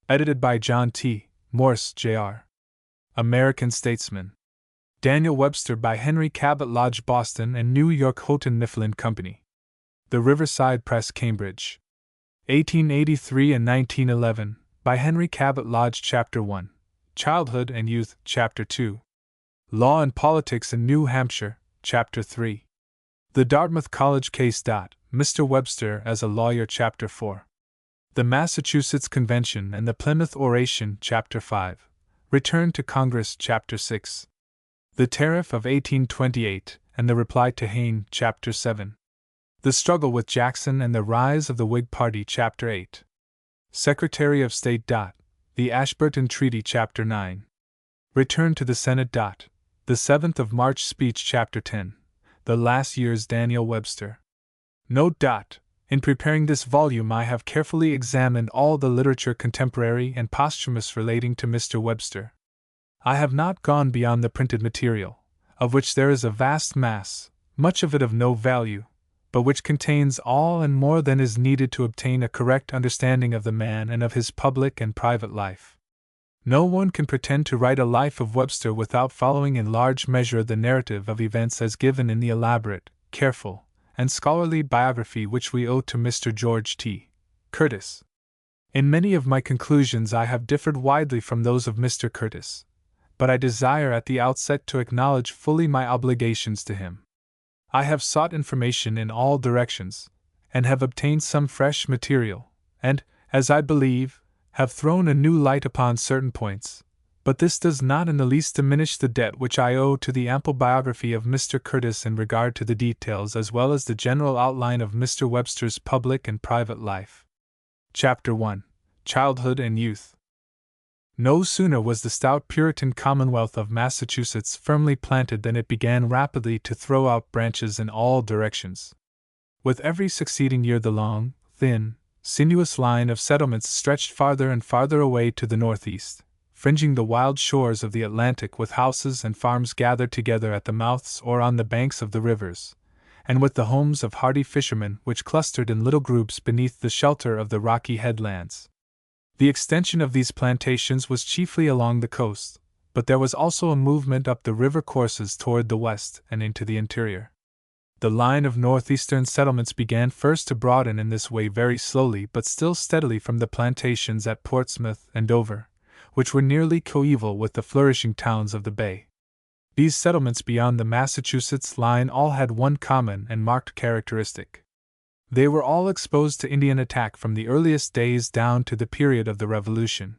Edited by John T. Morse, Jr. American Statesman. Daniel Webster by Henry Cabot Lodge, Boston and New York Houghton Mifflin Company. The Riverside Press, Cambridge. 1883 and 1911, by Henry Cabot Lodge. Chapter 1. Childhood and Youth. Chapter 2. Law and Politics in New Hampshire. Chapter 3. The Dartmouth College Case. Mr. Webster as a Lawyer. Chapter 4. The Massachusetts Convention and the Plymouth Oration. Chapter 5. Return to Congress. Chapter 6. The Tariff of 1828 and the Reply to Hayne. Chapter 7. The Struggle with Jackson and the Rise of the Whig Party. Chapter 8. Secretary of State. The Ashburton Treaty. Chapter 9. Return to the Senate. The 7th of March Speech. Chapter 10. The Last Year's Daniel Webster. Note. In preparing this volume I have carefully examined all the literature contemporary and posthumous relating to Mr. Webster. I have not gone beyond the printed material, of which there is a vast mass, much of it of no value, but which contains all and more than is needed to obtain a correct understanding of the man and of his public and private life. No one can pretend to write a life of Webster without following in large measure the narrative of events as given in the elaborate, careful, and scholarly biography which we owe to Mr. George T. Curtis. In many of my conclusions I have differed widely from those of Mr. Curtis, but I desire at the outset to acknowledge fully my obligations to him. I have sought information in all directions, and have obtained some fresh material, and, as I believe, have thrown a new light upon certain points, but this does not in the least diminish the debt which I owe to the ample biography of Mr. Curtis in regard to the details as well as the general outline of Mr. Webster's public and private life. Chapter 1. Childhood and Youth. No sooner was the stout Puritan Commonwealth of Massachusetts firmly planted than it began rapidly to throw out branches in all directions. With every succeeding year the long, thin, sinuous line of settlements stretched farther and farther away to the northeast, fringing the wild shores of the Atlantic with houses and farms gathered together at the mouths or on the banks of the rivers, and with the homes of hardy fishermen which clustered in little groups beneath the shelter of the rocky headlands. The extension of these plantations was chiefly along the coast, but there was also a movement up the river courses toward the west and into the interior. The line of northeastern settlements began first to broaden in this way very slowly but still steadily from the plantations at Portsmouth and Dover, which were nearly coeval with the flourishing towns of the bay. These settlements beyond the Massachusetts line all had one common and marked characteristic. They were all exposed to Indian attack from the earliest days down to the period of the Revolution.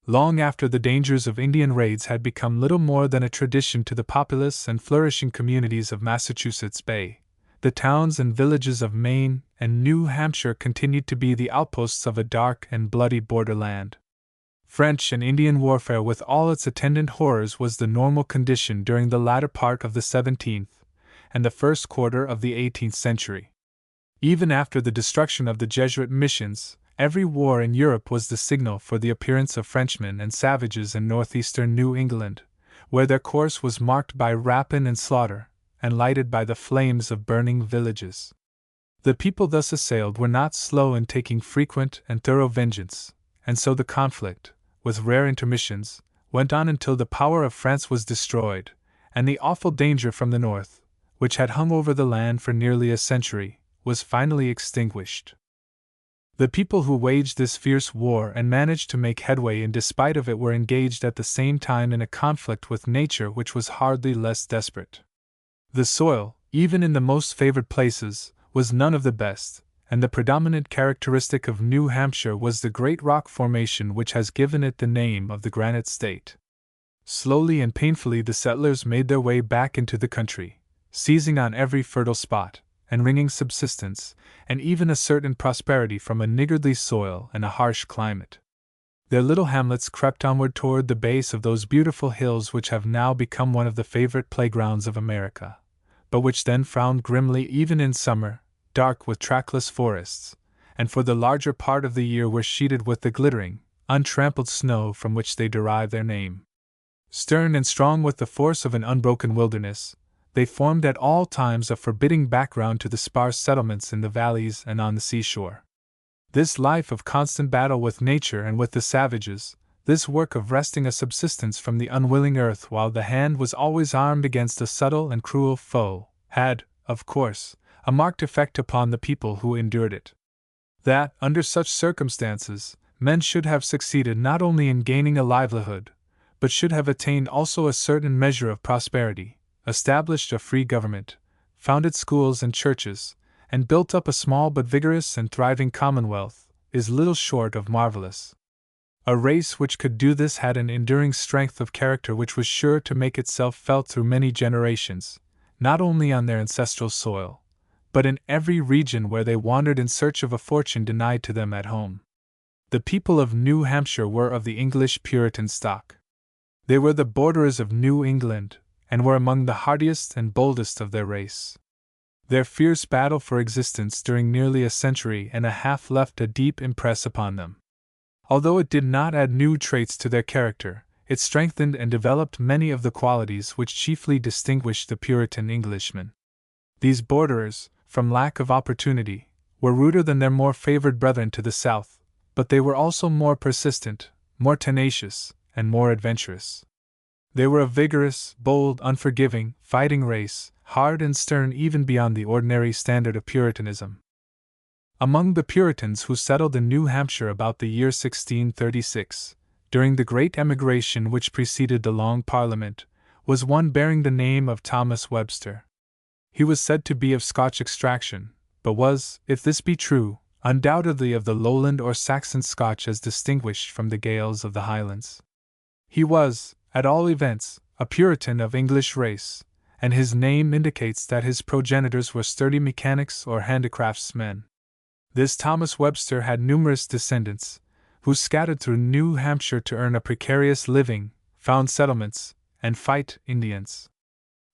Long after the dangers of Indian raids had become little more than a tradition to the populous and flourishing communities of Massachusetts Bay, the towns and villages of Maine and New Hampshire continued to be the outposts of a dark and bloody borderland. French and Indian warfare with all its attendant horrors was the normal condition during the latter part of the 17th and the first quarter of the 18th century. Even after the destruction of the Jesuit missions, every war in Europe was the signal for the appearance of Frenchmen and savages in northeastern New England, where their course was marked by rapine and slaughter, and lighted by the flames of burning villages. The people thus assailed were not slow in taking frequent and thorough vengeance, and so the conflict, with rare intermissions, went on until the power of France was destroyed, and the awful danger from the north, which had hung over the land for nearly a century, was finally extinguished. The people who waged this fierce war and managed to make headway in despite of it were engaged at the same time in a conflict with nature which was hardly less desperate. The soil, even in the most favored places, was none of the best, and the predominant characteristic of New Hampshire was the great rock formation which has given it the name of the Granite State. Slowly and painfully the settlers made their way back into the country, seizing on every fertile spot, and wringing subsistence, and even a certain prosperity from a niggardly soil and a harsh climate. Their little hamlets crept onward toward the base of those beautiful hills which have now become one of the favorite playgrounds of America, but which then frowned grimly even in summer, dark with trackless forests, and for the larger part of the year were sheeted with the glittering, untrampled snow from which they derive their name. Stern and strong with the force of an unbroken wilderness, they formed at all times a forbidding background to the sparse settlements in the valleys and on the seashore. This life of constant battle with nature and with the savages, this work of wresting a subsistence from the unwilling earth while the hand was always armed against a subtle and cruel foe, had, of course, a marked effect upon the people who endured it. That, under such circumstances, men should have succeeded not only in gaining a livelihood, but should have attained also a certain measure of prosperity, established a free government, founded schools and churches, and built up a small but vigorous and thriving commonwealth, is little short of marvelous. A race which could do this had an enduring strength of character which was sure to make itself felt through many generations, not only on their ancestral soil, but in every region where they wandered in search of a fortune denied to them at home. The people of New Hampshire were of the English Puritan stock. They were the borderers of New England, and were among the hardiest and boldest of their race. Their fierce battle for existence during nearly a century and a half left a deep impress upon them. Although it did not add new traits to their character, it strengthened and developed many of the qualities which chiefly distinguished the Puritan Englishman. These borderers, from lack of opportunity, were ruder than their more favored brethren to the south, but they were also more persistent, more tenacious, and more adventurous. They were a vigorous, bold, unforgiving, fighting race, hard and stern even beyond the ordinary standard of Puritanism. Among the Puritans who settled in New Hampshire about the year 1636, during the great emigration which preceded the Long Parliament, was one bearing the name of Thomas Webster. He was said to be of Scotch extraction, but was, if this be true, undoubtedly of the Lowland or Saxon Scotch as distinguished from the Gaels of the Highlands. He was, at all events, a Puritan of English race, and his name indicates that his progenitors were sturdy mechanics or handicraftsmen. This Thomas Webster had numerous descendants, who scattered through New Hampshire to earn a precarious living, found settlements, and fight Indians.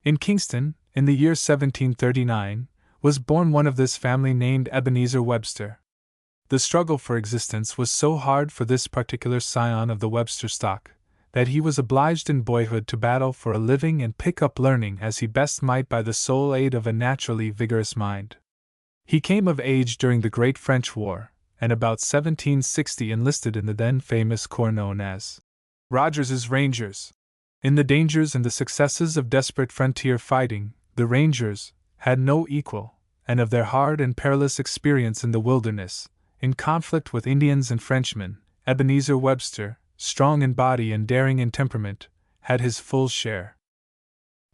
In Kingston, in the year 1739, was born one of this family named Ebenezer Webster. The struggle for existence was so hard for this particular scion of the Webster stock, that he was obliged in boyhood to battle for a living and pick up learning as he best might by the sole aid of a naturally vigorous mind. He came of age during the Great French War, and about 1760 enlisted in the then famous corps known as Rogers's Rangers. In the dangers and the successes of desperate frontier fighting, the Rangers had no equal, and of their hard and perilous experience in the wilderness, in conflict with Indians and Frenchmen, Ebenezer Webster, strong in body and daring in temperament, had his full share.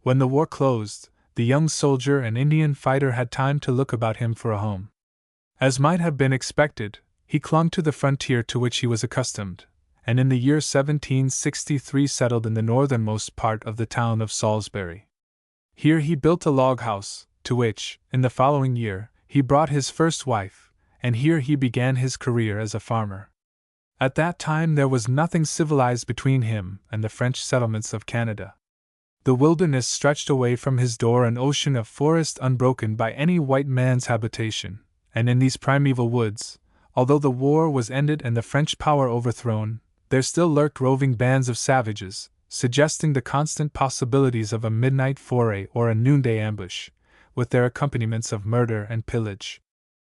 When the war closed, the young soldier and Indian fighter had time to look about him for a home. As might have been expected, he clung to the frontier to which he was accustomed, and in the year 1763 settled in the northernmost part of the town of Salisbury. Here he built a log house, to which, in the following year, he brought his first wife, and here he began his career as a farmer. At that time there was nothing civilized between him and the French settlements of Canada. The wilderness stretched away from his door an ocean of forest unbroken by any white man's habitation, and in these primeval woods, although the war was ended and the French power overthrown, there still lurked roving bands of savages, suggesting the constant possibilities of a midnight foray or a noonday ambush, with their accompaniments of murder and pillage.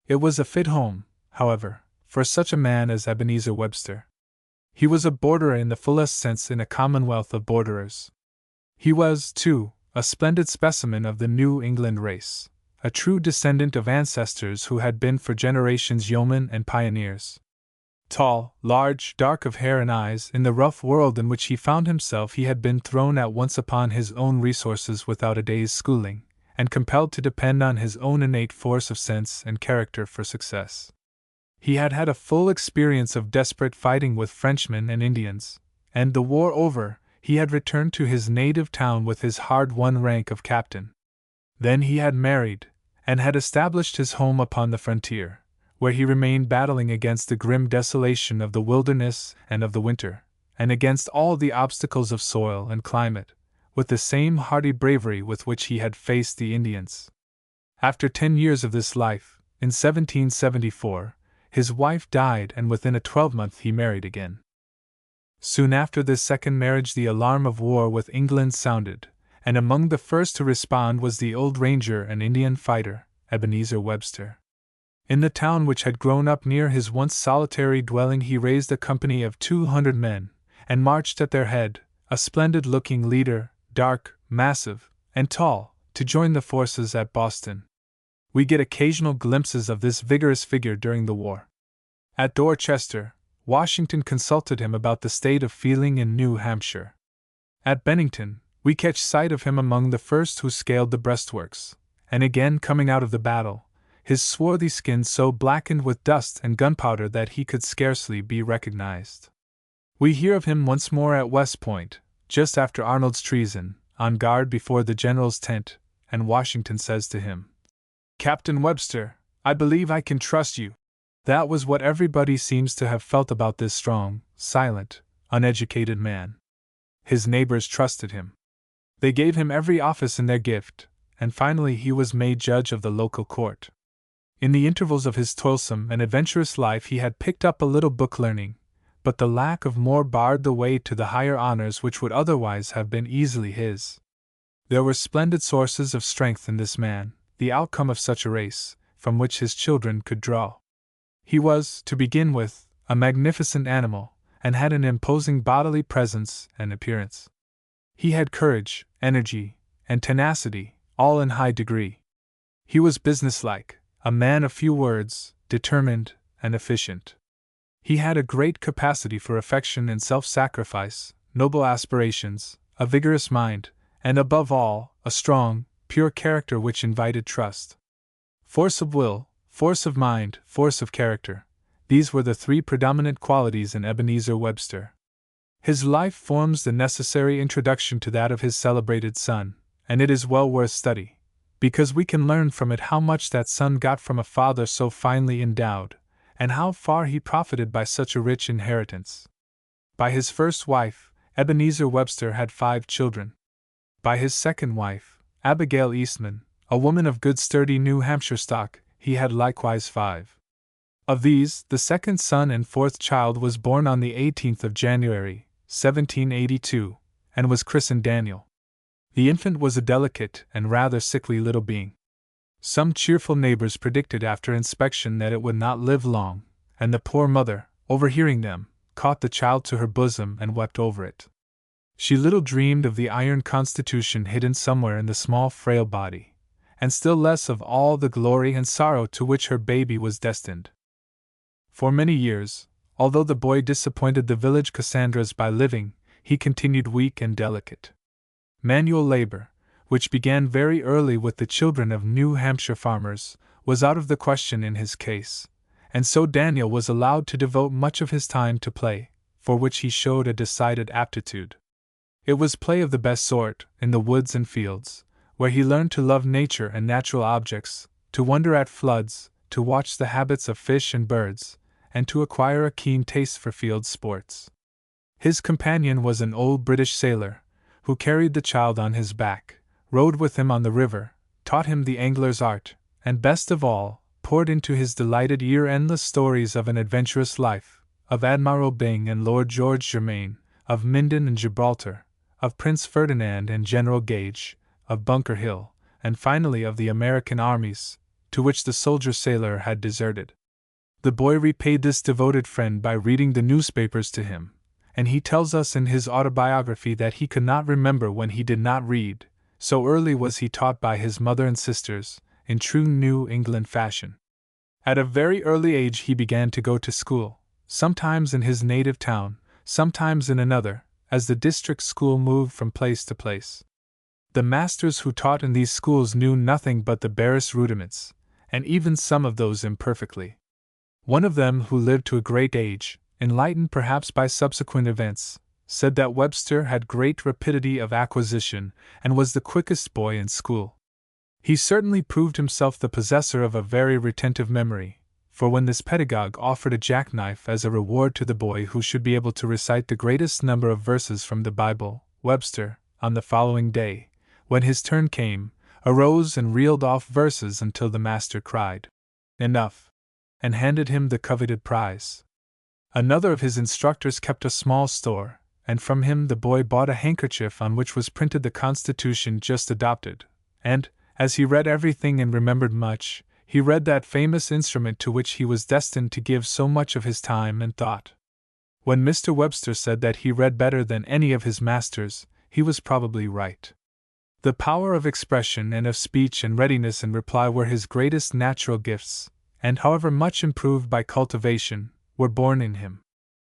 It was a fit home, however, for such a man as Ebenezer Webster. He was a borderer in the fullest sense in a commonwealth of borderers. He was, too, a splendid specimen of the New England race, a true descendant of ancestors who had been for generations yeomen and pioneers. Tall, large, dark of hair and eyes, in the rough world in which he found himself he had been thrown at once upon his own resources without a day's schooling, and compelled to depend on his own innate force of sense and character for success. He had had a full experience of desperate fighting with Frenchmen and Indians, and, the war over, he had returned to his native town with his hard-won rank of captain. Then he had married, and had established his home upon the frontier, where he remained battling against the grim desolation of the wilderness and of the winter, and against all the obstacles of soil and climate, with the same hardy bravery with which he had faced the Indians. After 10 years of this life, in 1774, his wife died, and within a 12-month he married again. Soon after this second marriage the alarm of war with England sounded, and among the first to respond was the old ranger and Indian fighter, Ebenezer Webster. In the town which had grown up near his once solitary dwelling, he raised a company of 200 men, and marched at their head, a splendid-looking leader, dark, massive, and tall, to join the forces at Boston. We get occasional glimpses of this vigorous figure during the war. At Dorchester, Washington consulted him about the state of feeling in New Hampshire. At Bennington, we catch sight of him among the first who scaled the breastworks, and again coming out of the battle, his swarthy skin so blackened with dust and gunpowder that he could scarcely be recognized. We hear of him once more at West Point, just after Arnold's treason, on guard before the general's tent, and Washington says to him, "Captain Webster, I believe I can trust you." That was what everybody seems to have felt about this strong, silent, uneducated man. His neighbors trusted him. They gave him every office in their gift, and finally he was made judge of the local court. In the intervals of his toilsome and adventurous life he had picked up a little book learning, but the lack of more barred the way to the higher honors which would otherwise have been easily his. There were splendid sources of strength in this man, the outcome of such a race, from which his children could draw. He was, to begin with, a magnificent animal, and had an imposing bodily presence and appearance. He had courage, energy, and tenacity, all in high degree. He was businesslike, a man of few words, determined, and efficient. He had a great capacity for affection and self-sacrifice, noble aspirations, a vigorous mind, and above all, a strong, pure character which invited trust. Force of will, force of mind, force of character, these were the three predominant qualities in Ebenezer Webster. His life forms the necessary introduction to that of his celebrated son, and it is well worth study, because we can learn from it how much that son got from a father so finely endowed, and how far he profited by such a rich inheritance. By his first wife, Ebenezer Webster had 5 children. By his second wife, Abigail Eastman, a woman of good sturdy New Hampshire stock, he had likewise 5. Of these, the second son and fourth child was born on the 18th of January, 1782, and was christened Daniel. The infant was a delicate and rather sickly little being. Some cheerful neighbors predicted after inspection that it would not live long, and the poor mother, overhearing them, caught the child to her bosom and wept over it. She little dreamed of the iron constitution hidden somewhere in the small frail body, and still less of all the glory and sorrow to which her baby was destined. For many years, although the boy disappointed the village Cassandras by living, he continued weak and delicate. Manual labor, which began very early with the children of New Hampshire farmers, was out of the question in his case, and so Daniel was allowed to devote much of his time to play, for which he showed a decided aptitude. It was play of the best sort, in the woods and fields, where he learned to love nature and natural objects, to wonder at floods, to watch the habits of fish and birds, and to acquire a keen taste for field sports. His companion was an old British sailor, who carried the child on his back, rowed with him on the river, taught him the angler's art, and best of all, poured into his delighted ear endless stories of an adventurous life, of Admiral Byng and Lord George Germain, of Minden and Gibraltar, of Prince Ferdinand and General Gage, of Bunker Hill, and finally of the American armies, to which the soldier-sailor had deserted. The boy repaid this devoted friend by reading the newspapers to him, and he tells us in his autobiography that he could not remember when he did not read, so early was he taught by his mother and sisters, in true New England fashion. At a very early age he began to go to school, sometimes in his native town, sometimes in another, as the district school moved from place to place. The masters who taught in these schools knew nothing but the barest rudiments, and even some of those imperfectly. One of them, who lived to a great age, enlightened perhaps by subsequent events, said that Webster had great rapidity of acquisition and was the quickest boy in school. He certainly proved himself the possessor of a very retentive memory, for when this pedagogue offered a jackknife as a reward to the boy who should be able to recite the greatest number of verses from the Bible, Webster, on the following day, when his turn came, arose and reeled off verses until the master cried, "Enough," and handed him the coveted prize. Another of his instructors kept a small store, and from him the boy bought a handkerchief on which was printed the Constitution just adopted, and, as he read everything and remembered much, He read that famous instrument to which he was destined to give so much of his time and thought. When Mr. Webster said that he read better than any of his masters, he was probably right. The power of expression and of speech and readiness in reply were his greatest natural gifts, and however much improved by cultivation, were born in him.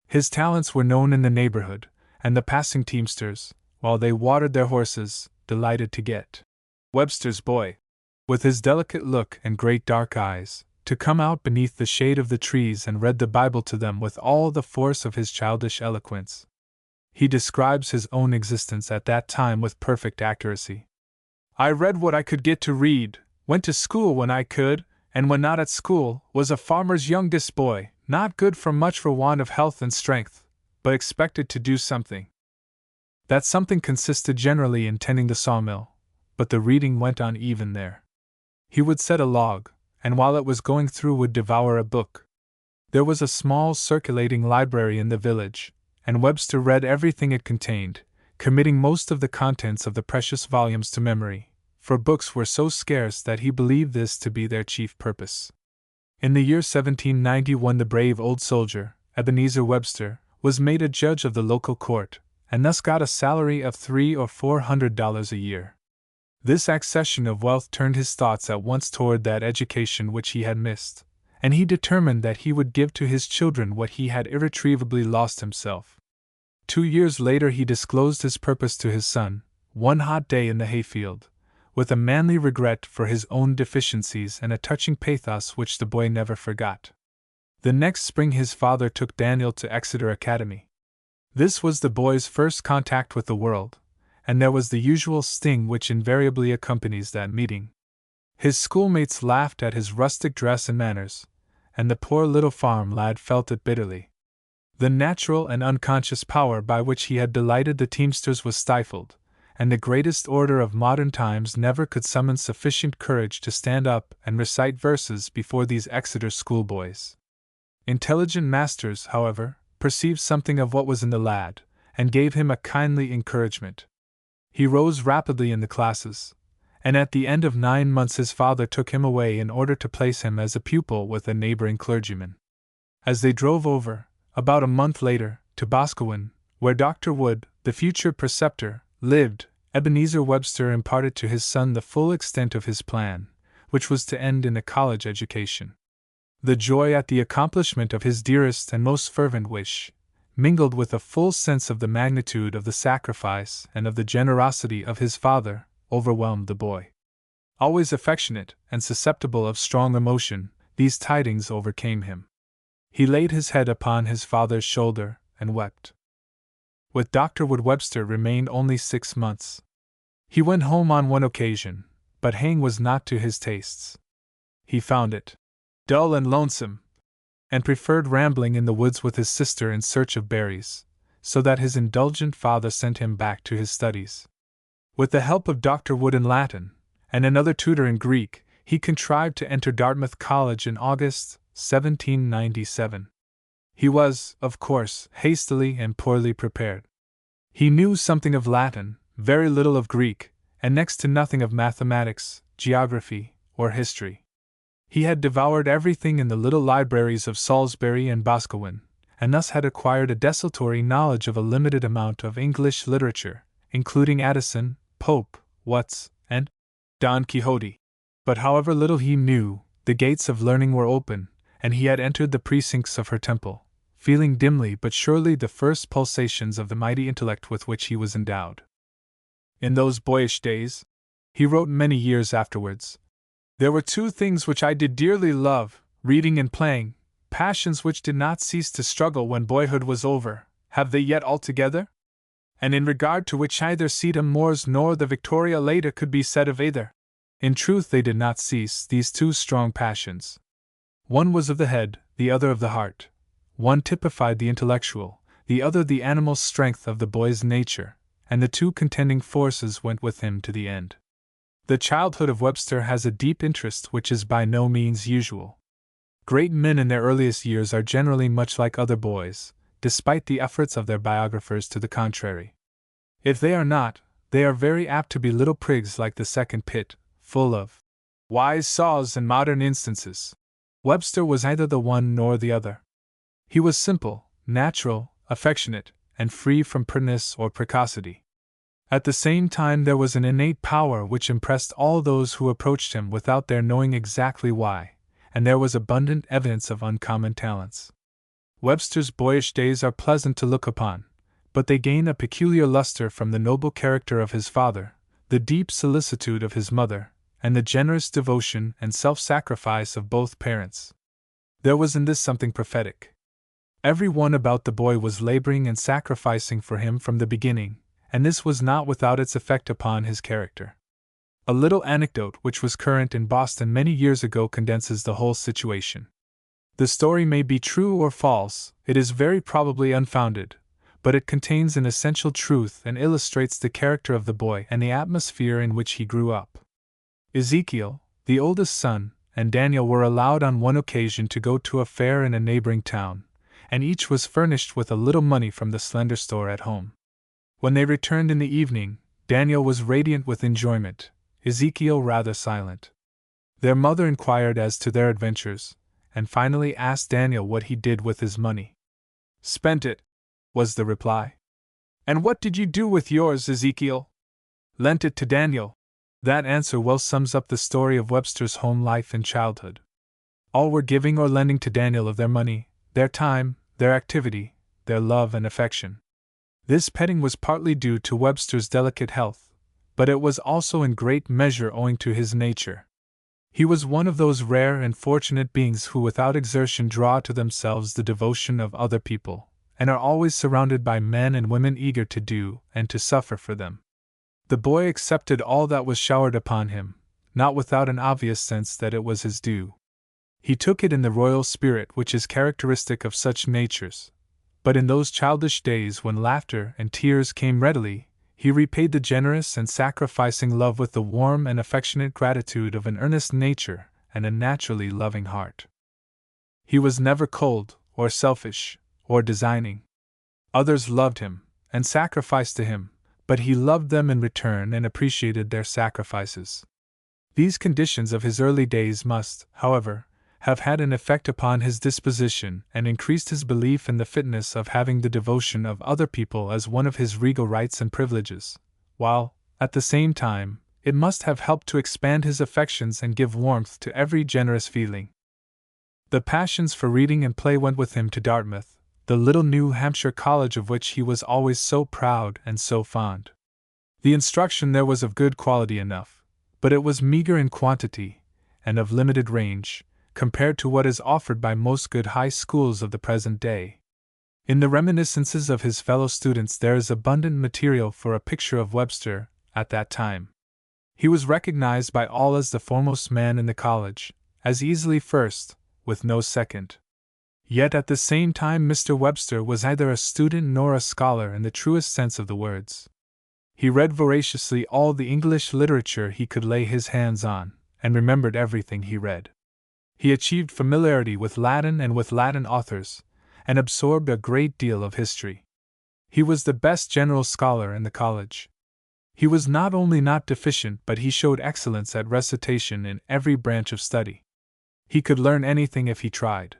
His talents were known in the neighborhood, and the passing teamsters, while they watered their horses, delighted to get Webster's boy, with his delicate look and great dark eyes, to come out beneath the shade of the trees and read the Bible to them with all the force of his childish eloquence. He describes his own existence at that time with perfect accuracy. I read what I could get to read, went to school when I could, and when not at school, was a farmer's youngest boy, not good for much for want of health and strength, but expected to do something. That something consisted generally in tending the sawmill, but the reading went on even there. He would set a log, and while it was going through would devour a book. There was a small circulating library in the village, and Webster read everything it contained, committing most of the contents of the precious volumes to memory, for books were so scarce that he believed this to be their chief purpose. In the year 1791 the brave old soldier, Ebenezer Webster, was made a judge of the local court, and thus got a salary of $300 or $400 a year. This accession of wealth turned his thoughts at once toward that education which he had missed, and he determined that he would give to his children what he had irretrievably lost himself. 2 years later he disclosed his purpose to his son, one hot day in the hayfield, with a manly regret for his own deficiencies and a touching pathos which the boy never forgot. The next spring his father took Daniel to Exeter Academy. This was the boy's first contact with the world, and there was the usual sting which invariably accompanies that meeting. His schoolmates laughed at his rustic dress and manners, and the poor little farm lad felt it bitterly. The natural and unconscious power by which he had delighted the teamsters was stifled, and the greatest orator of modern times never could summon sufficient courage to stand up and recite verses before these Exeter schoolboys. Intelligent masters, however, perceived something of what was in the lad, and gave him a kindly encouragement. He rose rapidly in the classes, and at the end of 9 months his father took him away in order to place him as a pupil with a neighboring clergyman. As they drove over, about a month later, to Boscawen, where Dr. Wood, the future preceptor, lived, Ebenezer Webster imparted to his son the full extent of his plan, which was to end in a college education. The joy at the accomplishment of his dearest and most fervent wish, mingled with a full sense of the magnitude of the sacrifice and of the generosity of his father, overwhelmed the boy. Always affectionate and susceptible of strong emotion, these tidings overcame him. He laid his head upon his father's shoulder and wept. With Dr. Wood Webster remained only 6 months. He went home on one occasion, but haying was not to his tastes. He found it dull and lonesome, and preferred rambling in the woods with his sister in search of berries, so that his indulgent father sent him back to his studies. With the help of Dr. Wood in Latin, and another tutor in Greek, he contrived to enter Dartmouth College in August, 1797. He was, of course, hastily and poorly prepared. He knew something of Latin, very little of Greek, and next to nothing of mathematics, geography, or history. He had devoured everything in the little libraries of Salisbury and Boscawen, and thus had acquired a desultory knowledge of a limited amount of English literature, including Addison, Pope, Watts, and Don Quixote. But however little he knew, the gates of learning were open, and he had entered the precincts of her temple, feeling dimly but surely the first pulsations of the mighty intellect with which he was endowed. In those boyish days, he wrote many years afterwards, there were 2 things which I did dearly love, reading and playing, passions which did not cease to struggle when boyhood was over, have they yet altogether? And in regard to which neither Seatham Moors nor the Victoria later could be said of either. In truth they did not cease, these 2 strong passions. One was of the head, the other of the heart. One typified the intellectual, the other the animal strength of the boy's nature, and the 2 contending forces went with him to the end. The childhood of Webster has a deep interest which is by no means usual. Great men in their earliest years are generally much like other boys, despite the efforts of their biographers to the contrary. If they are not, they are very apt to be little prigs like the second Pitt, full of wise saws in modern instances. Webster was neither the one nor the other. He was simple, natural, affectionate, and free from pertness or precocity. At the same time, there was an innate power which impressed all those who approached him without their knowing exactly why, and there was abundant evidence of uncommon talents. Webster's boyish days are pleasant to look upon, but they gain a peculiar luster from the noble character of his father, the deep solicitude of his mother, and the generous devotion and self-sacrifice of both parents. There was in this something prophetic. Every one about the boy was laboring and sacrificing for him from the beginning, and this was not without its effect upon his character. A little anecdote which was current in Boston many years ago condenses the whole situation. The story may be true or false, it is very probably unfounded, but it contains an essential truth and illustrates the character of the boy and the atmosphere in which he grew up. Ezekiel, the oldest son, and Daniel were allowed on one occasion to go to a fair in a neighboring town, and each was furnished with a little money from the slender store at home. When they returned in the evening, Daniel was radiant with enjoyment, Ezekiel rather silent. Their mother inquired as to their adventures, and finally asked Daniel what he did with his money. "Spent it," was the reply. "And what did you do with yours, Ezekiel?" "Lent it to Daniel." That answer well sums up the story of Webster's home life in childhood. All were giving or lending to Daniel of their money, their time, their activity, their love and affection. This petting was partly due to Webster's delicate health, but it was also in great measure owing to his nature. He was one of those rare and fortunate beings who without exertion draw to themselves the devotion of other people, and are always surrounded by men and women eager to do and to suffer for them. The boy accepted all that was showered upon him, not without an obvious sense that it was his due. He took it in the royal spirit which is characteristic of such natures, but in those childish days when laughter and tears came readily, he repaid the generous and sacrificing love with the warm and affectionate gratitude of an earnest nature and a naturally loving heart. He was never cold, or selfish, or designing. Others loved him, and sacrificed to him, but he loved them in return and appreciated their sacrifices. These conditions of his early days must, however, have had an effect upon his disposition and increased his belief in the fitness of having the devotion of other people as one of his regal rights and privileges, while, at the same time, it must have helped to expand his affections and give warmth to every generous feeling. The passions for reading and play went with him to Dartmouth, the little New Hampshire college of which he was always so proud and so fond. The instruction there was of good quality enough, but it was meager in quantity, and of limited range, compared to what is offered by most good high schools of the present day. In the reminiscences of his fellow students there is abundant material for a picture of Webster at that time. He was recognized by all as the foremost man in the college, as easily first, with no second. Yet at the same time Mr. Webster was neither a student nor a scholar in the truest sense of the words. He read voraciously all the English literature he could lay his hands on, and remembered everything he read. He achieved familiarity with Latin and with Latin authors, and absorbed a great deal of history. He was the best general scholar in the college. He was not only not deficient, but he showed excellence at recitation in every branch of study. He could learn anything if he tried.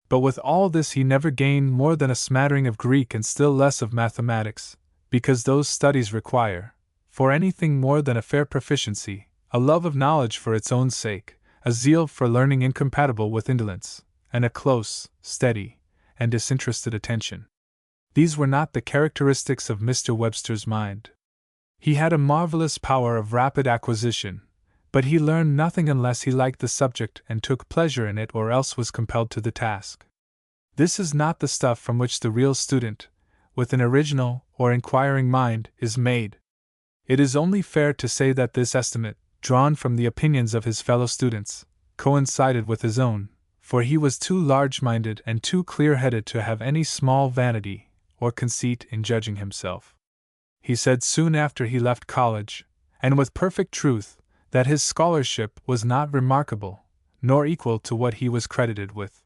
But with all this he never gained more than a smattering of Greek and still less of mathematics, because those studies require, for anything more than a fair proficiency, a love of knowledge for its own sake, a zeal for learning incompatible with indolence, and a close, steady, and disinterested attention. These were not the characteristics of Mr. Webster's mind. He had a marvelous power of rapid acquisition, but he learned nothing unless he liked the subject and took pleasure in it or else was compelled to the task. This is not the stuff from which the real student, with an original or inquiring mind, is made. It is only fair to say that this estimate, drawn from the opinions of his fellow students, coincided with his own, for he was too large-minded and too clear-headed to have any small vanity or conceit in judging himself. He said soon after he left college, and with perfect truth, that his scholarship was not remarkable, nor equal to what he was credited with.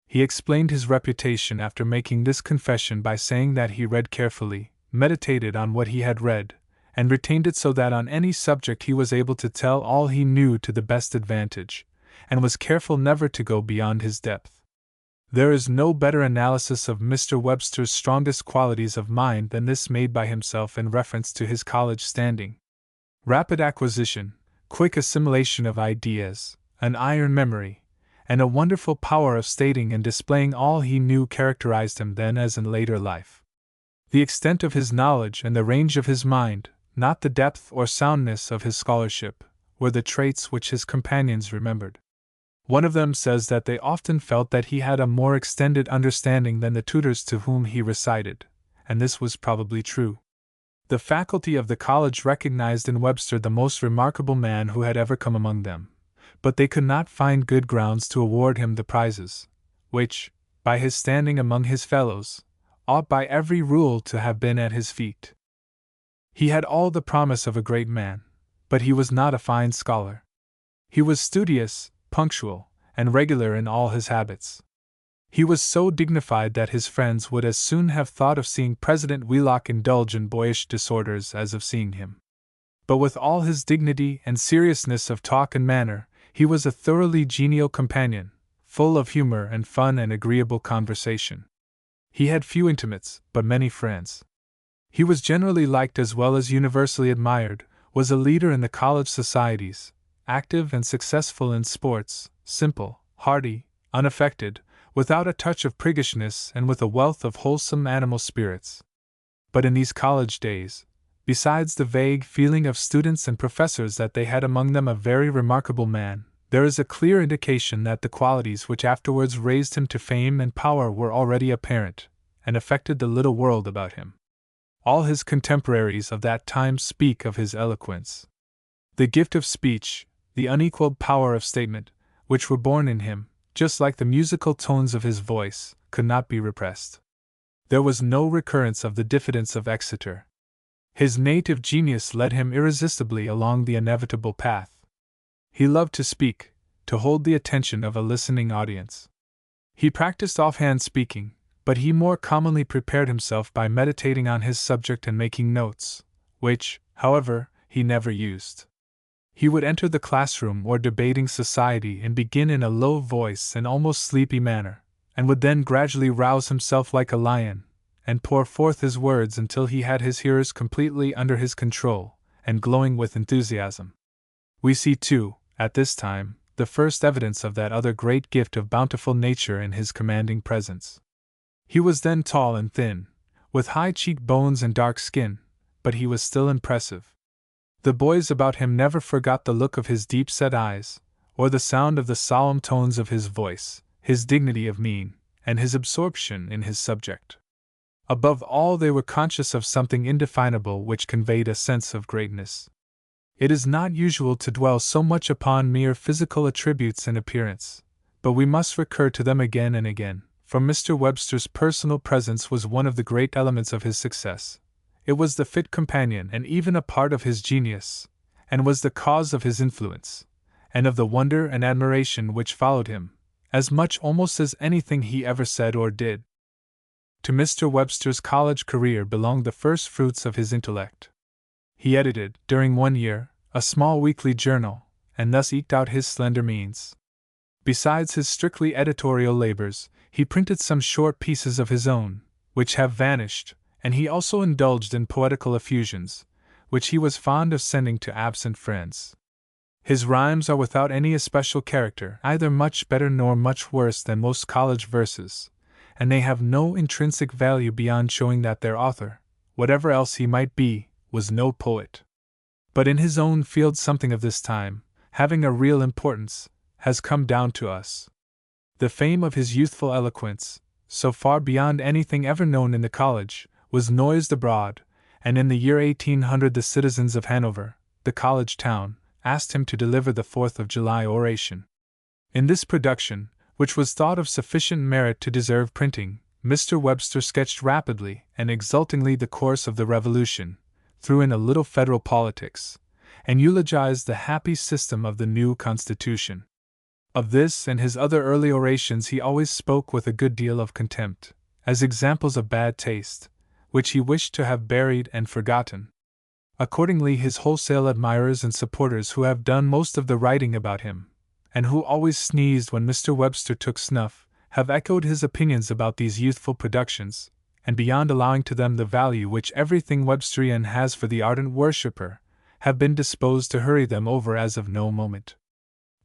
He explained his reputation after making this confession by saying that he read carefully, meditated on what he had read, and retained it so that on any subject he was able to tell all he knew to the best advantage, and was careful never to go beyond his depth. There is no better analysis of Mr. Webster's strongest qualities of mind than this made by himself in reference to his college standing. Rapid acquisition, quick assimilation of ideas, an iron memory, and a wonderful power of stating and displaying all he knew characterized him then as in later life. The extent of his knowledge and the range of his mind, not the depth or soundness of his scholarship, were the traits which his companions remembered. One of them says that they often felt that he had a more extended understanding than the tutors to whom he recited, and this was probably true. The faculty of the college recognized in Webster the most remarkable man who had ever come among them, but they could not find good grounds to award him the prizes, which, by his standing among his fellows, ought by every rule to have been at his feet. He had all the promise of a great man, but he was not a fine scholar. He was studious, punctual, and regular in all his habits. He was so dignified that his friends would as soon have thought of seeing President Wheelock indulge in boyish disorders as of seeing him. But with all his dignity and seriousness of talk and manner, he was a thoroughly genial companion, full of humor and fun and agreeable conversation. He had few intimates, but many friends. He was generally liked as well as universally admired, was a leader in the college societies, active and successful in sports, simple, hearty, unaffected, without a touch of priggishness and with a wealth of wholesome animal spirits. But in these college days, besides the vague feeling of students and professors that they had among them a very remarkable man, there is a clear indication that the qualities which afterwards raised him to fame and power were already apparent, and affected the little world about him. All his contemporaries of that time speak of his eloquence. The gift of speech, the unequaled power of statement, which were born in him, just like the musical tones of his voice, could not be repressed. There was no recurrence of the diffidence of Exeter. His native genius led him irresistibly along the inevitable path. He loved to speak, to hold the attention of a listening audience. He practiced offhand speaking, but he more commonly prepared himself by meditating on his subject and making notes, which, however, he never used. He would enter the classroom or debating society and begin in a low voice and almost sleepy manner, and would then gradually rouse himself like a lion, and pour forth his words until he had his hearers completely under his control, and glowing with enthusiasm. We see, too, at this time, the first evidence of that other great gift of bountiful nature in his commanding presence. He was then tall and thin, with high cheekbones and dark skin, but he was still impressive. The boys about him never forgot the look of his deep-set eyes, or the sound of the solemn tones of his voice, his dignity of mien, and his absorption in his subject. Above all, they were conscious of something indefinable which conveyed a sense of greatness. It is not usual to dwell so much upon mere physical attributes and appearance, but we must recur to them again and again, for Mr. Webster's personal presence was one of the great elements of his success. It was the fit companion and even a part of his genius, and was the cause of his influence, and of the wonder and admiration which followed him, as much almost as anything he ever said or did. To Mr. Webster's college career belonged the first fruits of his intellect. He edited, during 1 year, a small weekly journal, and thus eked out his slender means. Besides his strictly editorial labors, he printed some short pieces of his own, which have vanished, and he also indulged in poetical effusions, which he was fond of sending to absent friends. His rhymes are without any especial character, either much better nor much worse than most college verses, and they have no intrinsic value beyond showing that their author, whatever else he might be, was no poet. But in his own field something of this time, having a real importance, has come down to us. The fame of his youthful eloquence, so far beyond anything ever known in the college, was noised abroad, and in the year 1800 the citizens of Hanover, the college town, asked him to deliver the 4th of July oration. In this production, which was thought of sufficient merit to deserve printing, Mr. Webster sketched rapidly and exultingly the course of the Revolution, threw in a little federal politics, and eulogized the happy system of the new Constitution. Of this and his other early orations he always spoke with a good deal of contempt, as examples of bad taste, which he wished to have buried and forgotten. Accordingly, his wholesale admirers and supporters who have done most of the writing about him, and who always sneezed when Mr. Webster took snuff, have echoed his opinions about these youthful productions, and beyond allowing to them the value which everything Websterian has for the ardent worshipper, have been disposed to hurry them over as of no moment.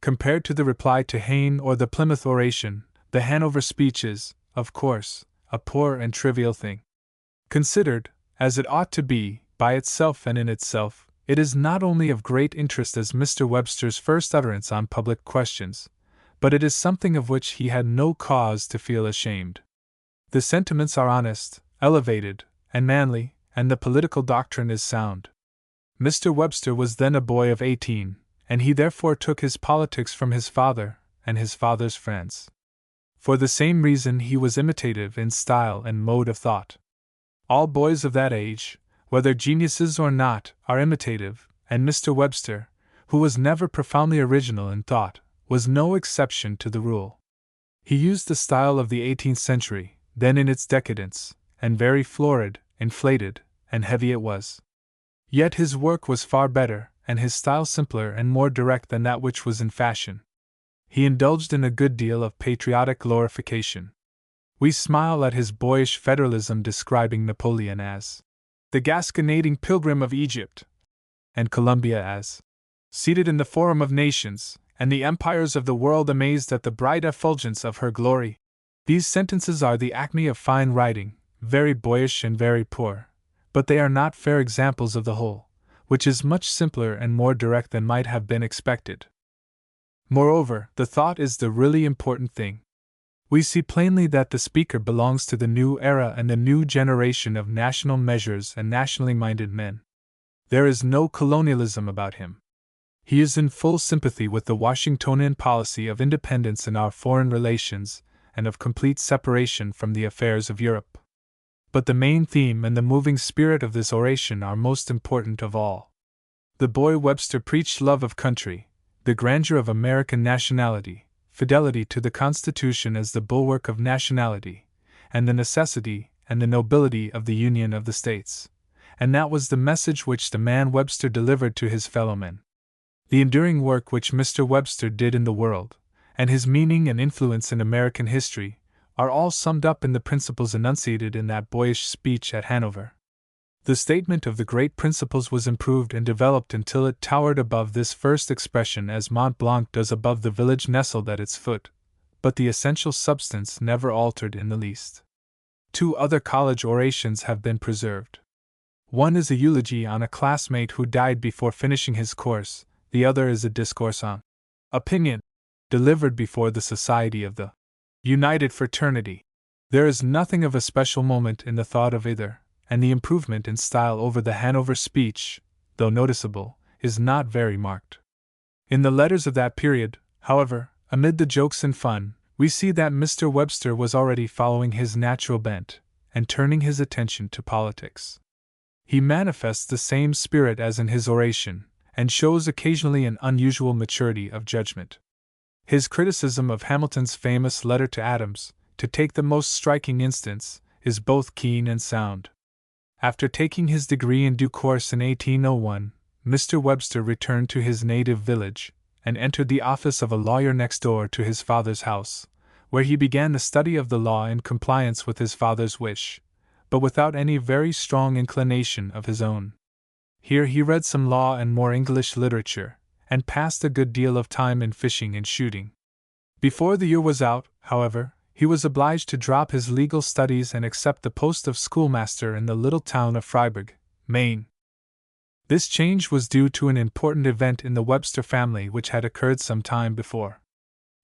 Compared to the reply to Hayne or the Plymouth Oration, the Hanover speech is, of course, a poor and trivial thing. Considered, as it ought to be, by itself and in itself, it is not only of great interest as Mr. Webster's first utterance on public questions, but it is something of which he had no cause to feel ashamed. The sentiments are honest, elevated, and manly, and the political doctrine is sound. Mr. Webster was then a boy of 18, and he therefore took his politics from his father and his father's friends. For the same reason he was imitative in style and mode of thought. All boys of that age, whether geniuses or not, are imitative, and Mr. Webster, who was never profoundly original in thought, was no exception to the rule. He used the style of the 18th century, then in its decadence, and very florid, inflated, and heavy it was. Yet his work was far better, and his style simpler and more direct than that which was in fashion. He indulged in a good deal of patriotic glorification. We smile at his boyish federalism, describing Napoleon as the Gasconading pilgrim of Egypt, and Columbia as seated in the forum of nations, and the empires of the world amazed at the bright effulgence of her glory. These sentences are the acme of fine writing, very boyish and very poor, but they are not fair examples of the whole, which is much simpler and more direct than might have been expected. Moreover, the thought is the really important thing. We see plainly that the speaker belongs to the new era and the new generation of national measures and nationally minded men. There is no colonialism about him. He is in full sympathy with the Washingtonian policy of independence in our foreign relations and of complete separation from the affairs of Europe. But the main theme and the moving spirit of this oration are most important of all. The boy Webster preached love of country, the grandeur of American nationality, fidelity to the Constitution as the bulwark of nationality, and the necessity and the nobility of the Union of the States. And that was the message which the man Webster delivered to his fellowmen. The enduring work which Mr. Webster did in the world, and his meaning and influence in American history, are all summed up in the principles enunciated in that boyish speech at Hanover. The statement of the great principles was improved and developed until it towered above this first expression as Mont Blanc does above the village nestled at its foot, but the essential substance never altered in the least. 2 other college orations have been preserved. One is a eulogy on a classmate who died before finishing his course, the other is a discourse on opinion, delivered before the Society of the United Fraternity. There is nothing of a special moment in the thought of either, and the improvement in style over the Hanover speech, though noticeable, is not very marked. In the letters of that period, however, amid the jokes and fun, we see that Mr. Webster was already following his natural bent, and turning his attention to politics. He manifests the same spirit as in his oration, and shows occasionally an unusual maturity of judgment. His criticism of Hamilton's famous letter to Adams, to take the most striking instance, is both keen and sound. After taking his degree in due course in 1801, Mr. Webster returned to his native village, and entered the office of a lawyer next door to his father's house, where he began the study of the law in compliance with his father's wish, but without any very strong inclination of his own. Here he read some law and more English literature, and passed a good deal of time in fishing and shooting. Before the year was out, however, he was obliged to drop his legal studies and accept the post of schoolmaster in the little town of Fryeburg, Maine. This change was due to an important event in the Webster family which had occurred some time before.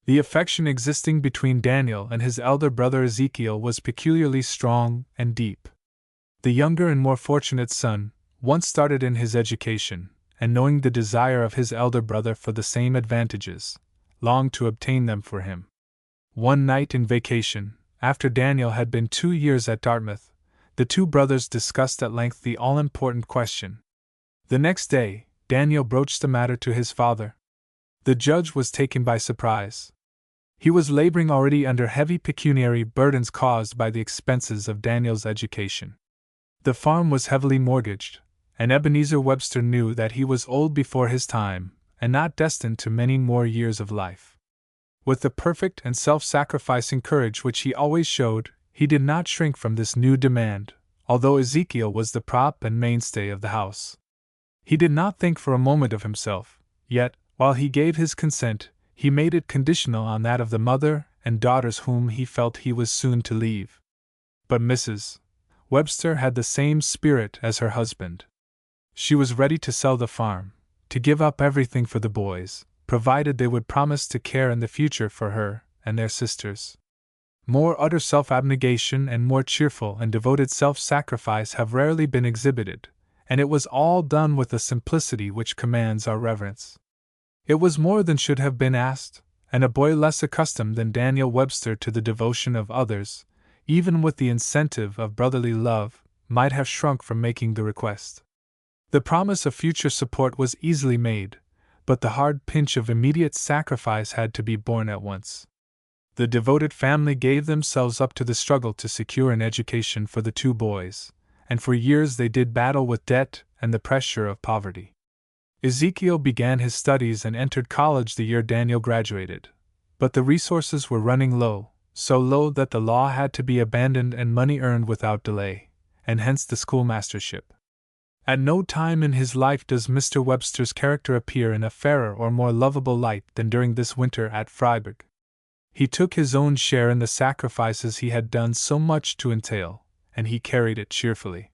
The affection existing between Daniel and his elder brother Ezekiel was peculiarly strong and deep. The younger and more fortunate son, once started in his education, and knowing the desire of his elder brother for the same advantages, longed to obtain them for him. One night in vacation, after Daniel had been 2 years at Dartmouth, the 2 brothers discussed at length the all-important question. The next day, Daniel broached the matter to his father. The judge was taken by surprise. He was laboring already under heavy pecuniary burdens caused by the expenses of Daniel's education. The farm was heavily mortgaged, and Ebenezer Webster knew that he was old before his time, and not destined to many more years of life. With the perfect and self-sacrificing courage which he always showed, he did not shrink from this new demand, although Ezekiel was the prop and mainstay of the house. He did not think for a moment of himself, yet, while he gave his consent, he made it conditional on that of the mother and daughters whom he felt he was soon to leave. But Mrs. Webster had the same spirit as her husband. She was ready to sell the farm, to give up everything for the boys, provided they would promise to care in the future for her and their sisters. More utter self-abnegation and more cheerful and devoted self-sacrifice have rarely been exhibited, and it was all done with a simplicity which commands our reverence. It was more than should have been asked, and a boy less accustomed than Daniel Webster to the devotion of others, even with the incentive of brotherly love, might have shrunk from making the request. The promise of future support was easily made, but the hard pinch of immediate sacrifice had to be borne at once. The devoted family gave themselves up to the struggle to secure an education for the two boys, and for years they did battle with debt and the pressure of poverty. Ezekiel began his studies and entered college the year Daniel graduated, but the resources were running low, so low that the law had to be abandoned and money earned without delay, and hence the schoolmastership. At no time in his life does Mr. Webster's character appear in a fairer or more lovable light than during this winter at Freiburg. He took his own share in the sacrifices he had done so much to entail, and he carried it cheerfully.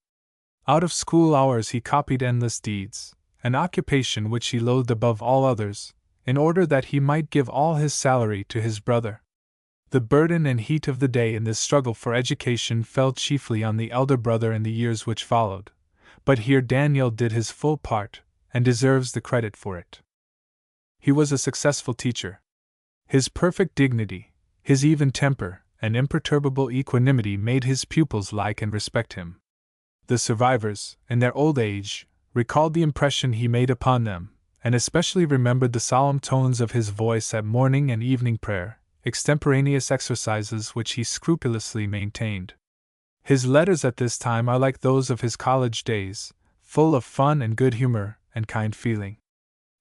Out of school hours he copied endless deeds, an occupation which he loathed above all others, in order that he might give all his salary to his brother. The burden and heat of the day in this struggle for education fell chiefly on the elder brother in the years which followed, but here Daniel did his full part, and deserves the credit for it. He was a successful teacher. His perfect dignity, his even temper, and imperturbable equanimity made his pupils like and respect him. The survivors, in their old age, recalled the impression he made upon them, and especially remembered the solemn tones of his voice at morning and evening prayer, extemporaneous exercises which he scrupulously maintained. His letters at this time are like those of his college days, full of fun and good humor and kind feeling.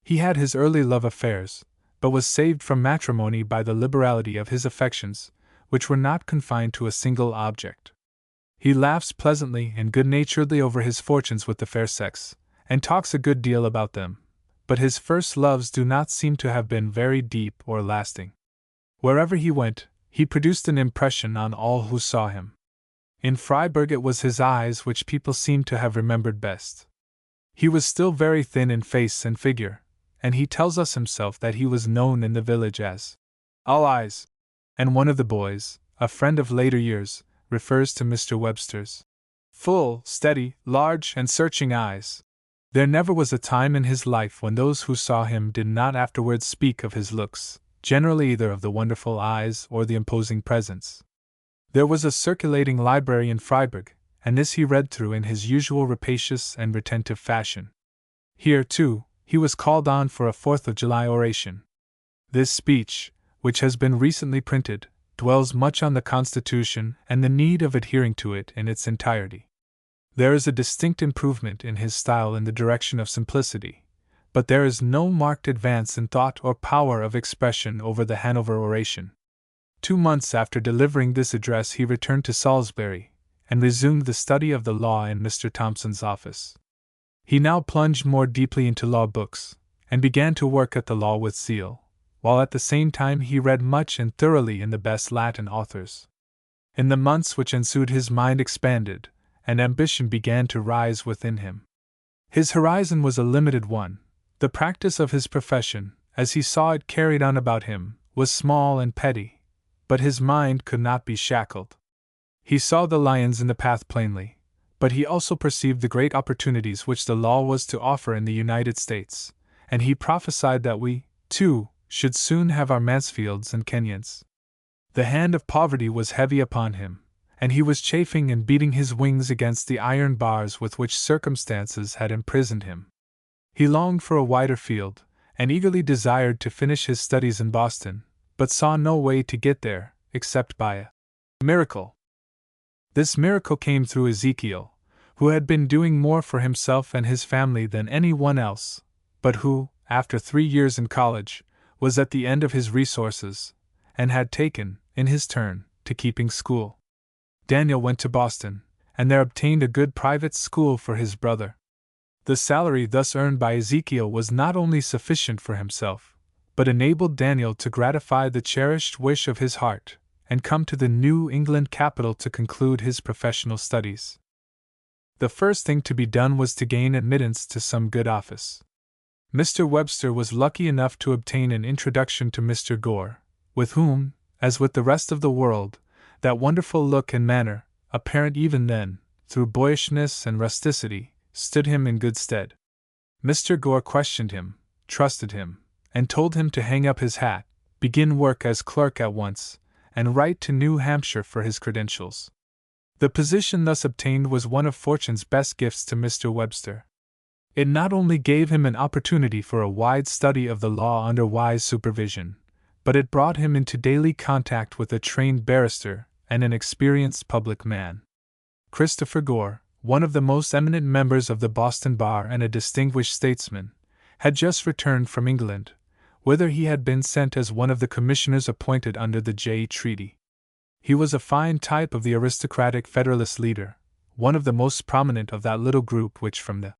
He had his early love affairs, but was saved from matrimony by the liberality of his affections, which were not confined to a single object. He laughs pleasantly and good-naturedly over his fortunes with the fair sex, and talks a good deal about them, but his first loves do not seem to have been very deep or lasting. Wherever he went, he produced an impression on all who saw him. In Freiburg it was his eyes which people seem to have remembered best. He was still very thin in face and figure, and he tells us himself that he was known in the village as All Eyes, and one of the boys, a friend of later years, refers to Mr. Webster's full, steady, large, and searching eyes. There never was a time in his life when those who saw him did not afterwards speak of his looks, generally either of the wonderful eyes or the imposing presence. There was a circulating library in Freiburg, and this he read through in his usual rapacious and retentive fashion. Here, too, he was called on for a 4th of July oration. This speech, which has been recently printed, dwells much on the Constitution and the need of adhering to it in its entirety. There is a distinct improvement in his style in the direction of simplicity, but there is no marked advance in thought or power of expression over the Hanover oration. 2 months after delivering this address he returned to Salisbury, and resumed the study of the law in Mr. Thompson's office. He now plunged more deeply into law books, and began to work at the law with zeal, while at the same time he read much and thoroughly in the best Latin authors. In the months which ensued his mind expanded, and ambition began to rise within him. His horizon was a limited one. The practice of his profession, as he saw it carried on about him, was small and petty, but his mind could not be shackled. He saw the lions in the path plainly, but he also perceived the great opportunities which the law was to offer in the United States, and he prophesied that we, too, should soon have our Mansfields and Kenyons. The hand of poverty was heavy upon him, and he was chafing and beating his wings against the iron bars with which circumstances had imprisoned him. He longed for a wider field, and eagerly desired to finish his studies in Boston, but saw no way to get there, except by a miracle. This miracle came through Ezekiel, who had been doing more for himself and his family than anyone else, but who, after 3 years in college, was at the end of his resources, and had taken, in his turn, to keeping school. Daniel went to Boston, and there obtained a good private school for his brother. The salary thus earned by Ezekiel was not only sufficient for himself, but enabled Daniel to gratify the cherished wish of his heart, and come to the New England capital to conclude his professional studies. The first thing to be done was to gain admittance to some good office. Mr. Webster was lucky enough to obtain an introduction to Mr. Gore, with whom, as with the rest of the world, that wonderful look and manner, apparent even then, through boyishness and rusticity, stood him in good stead. Mr. Gore questioned him, trusted him, and told him to hang up his hat, begin work as clerk at once, and write to New Hampshire for his credentials. The position thus obtained was one of fortune's best gifts to Mr. Webster. It not only gave him an opportunity for a wide study of the law under wise supervision, but it brought him into daily contact with a trained barrister and an experienced public man. Christopher Gore, one of the most eminent members of the Boston bar and a distinguished statesman, had just returned from England, whither he had been sent as one of the commissioners appointed under the Jay Treaty. He was a fine type of the aristocratic Federalist leader, one of the most prominent of that little group which from the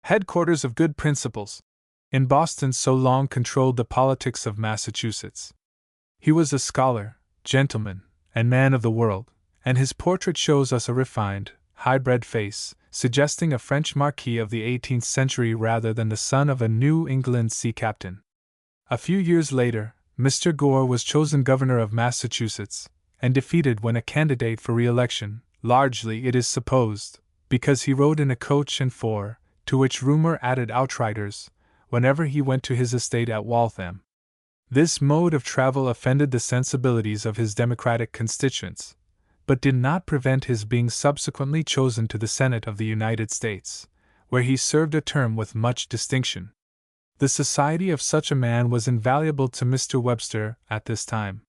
headquarters of good principles in Boston so long controlled the politics of Massachusetts. He was a scholar, gentleman, and man of the world, and his portrait shows us a refined, high-bred face, suggesting a French marquis of the 18th century rather than the son of a New England sea captain. A few years later, Mr. Gore was chosen governor of Massachusetts, and defeated when a candidate for re-election, largely, it is supposed, because he rode in a coach and four, to which rumor added outriders, whenever he went to his estate at Waltham. This mode of travel offended the sensibilities of his Democratic constituents, but did not prevent his being subsequently chosen to the Senate of the United States, where he served a term with much distinction. The society of such a man was invaluable to Mr. Webster at this time.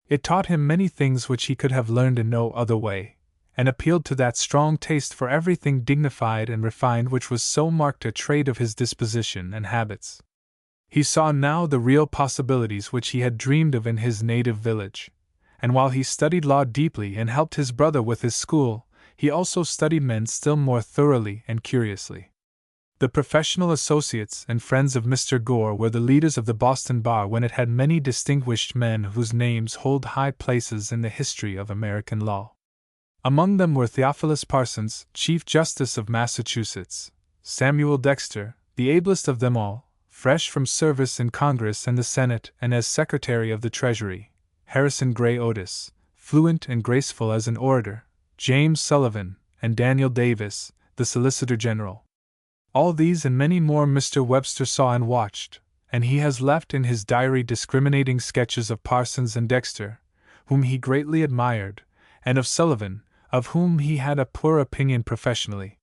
It taught him many things which he could have learned in no other way, and appealed to that strong taste for everything dignified and refined which was so marked a trait of his disposition and habits. He saw now the real possibilities which he had dreamed of in his native village, and while he studied law deeply and helped his brother with his school, he also studied men still more thoroughly and curiously. The professional associates and friends of Mr. Gore were the leaders of the Boston bar when it had many distinguished men whose names hold high places in the history of American law. Among them were Theophilus Parsons, Chief Justice of Massachusetts, Samuel Dexter, the ablest of them all, fresh from service in Congress and the Senate and as Secretary of the Treasury, Harrison Gray Otis, fluent and graceful as an orator, James Sullivan, and Daniel Davis, the Solicitor General. All these and many more Mr. Webster saw and watched, and he has left in his diary discriminating sketches of Parsons and Dexter, whom he greatly admired, and of Sullivan, of whom he had a poor opinion professionally.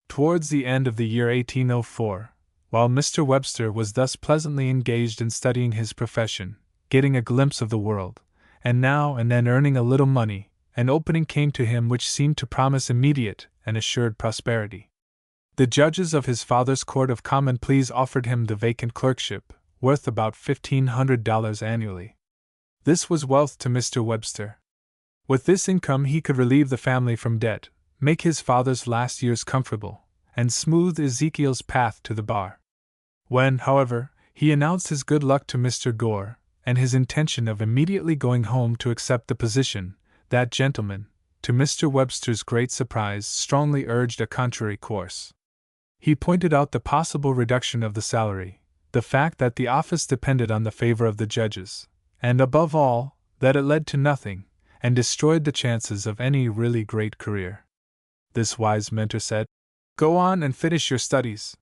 Towards the end of the year 1804, while Mr. Webster was thus pleasantly engaged in studying his profession, getting a glimpse of the world, and now and then earning a little money, an opening came to him which seemed to promise immediate and assured prosperity. The judges of his father's Court of Common Pleas offered him the vacant clerkship, worth about $1,500 annually. This was wealth to Mr. Webster. With this income he could relieve the family from debt, make his father's last years comfortable, and smooth Ezekiel's path to the bar. When, however, he announced his good luck to Mr. Gore, and his intention of immediately going home to accept the position, that gentleman, to Mr. Webster's great surprise, strongly urged a contrary course. He pointed out the possible reduction of the salary, the fact that the office depended on the favor of the judges, and above all, that it led to nothing, and destroyed the chances of any really great career. This wise mentor said, "Go on and finish your studies.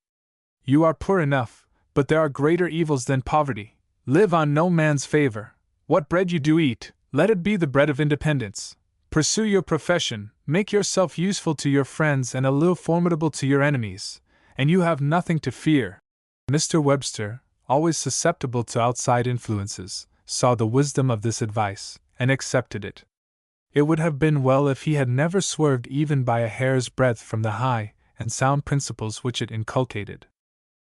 You are poor enough, but there are greater evils than poverty. Live on no man's favor. What bread you do eat, let it be the bread of independence. Pursue your profession, make yourself useful to your friends and a little formidable to your enemies, and you have nothing to fear." Mr. Webster, always susceptible to outside influences, saw the wisdom of this advice, and accepted it. It would have been well if he had never swerved even by a hair's breadth from the high and sound principles which it inculcated.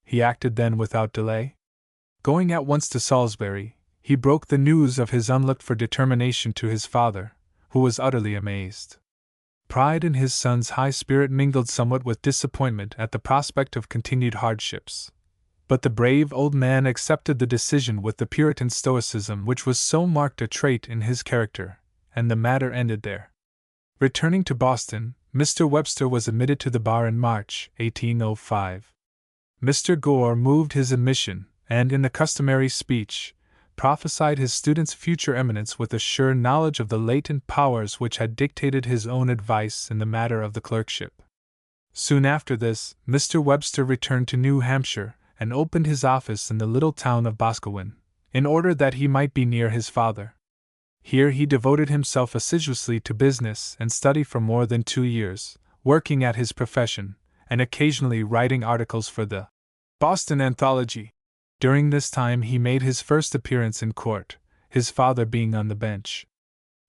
He acted then without delay. Going at once to Salisbury, he broke the news of his unlooked-for determination to his father, who was utterly amazed. Pride in his son's high spirit mingled somewhat with disappointment at the prospect of continued hardships. But the brave old man accepted the decision with the Puritan stoicism which was so marked a trait in his character, and the matter ended there. Returning to Boston, Mr. Webster was admitted to the bar in March, 1805. Mr. Gore moved his admission, and in the customary speech, prophesied his student's future eminence with a sure knowledge of the latent powers which had dictated his own advice in the matter of the clerkship. Soon after this, Mr. Webster returned to New Hampshire, and opened his office in the little town of Boscawen, in order that he might be near his father. Here he devoted himself assiduously to business and study for more than 2 years, working at his profession, and occasionally writing articles for the Boston Anthology. During this time he made his first appearance in court, his father being on the bench.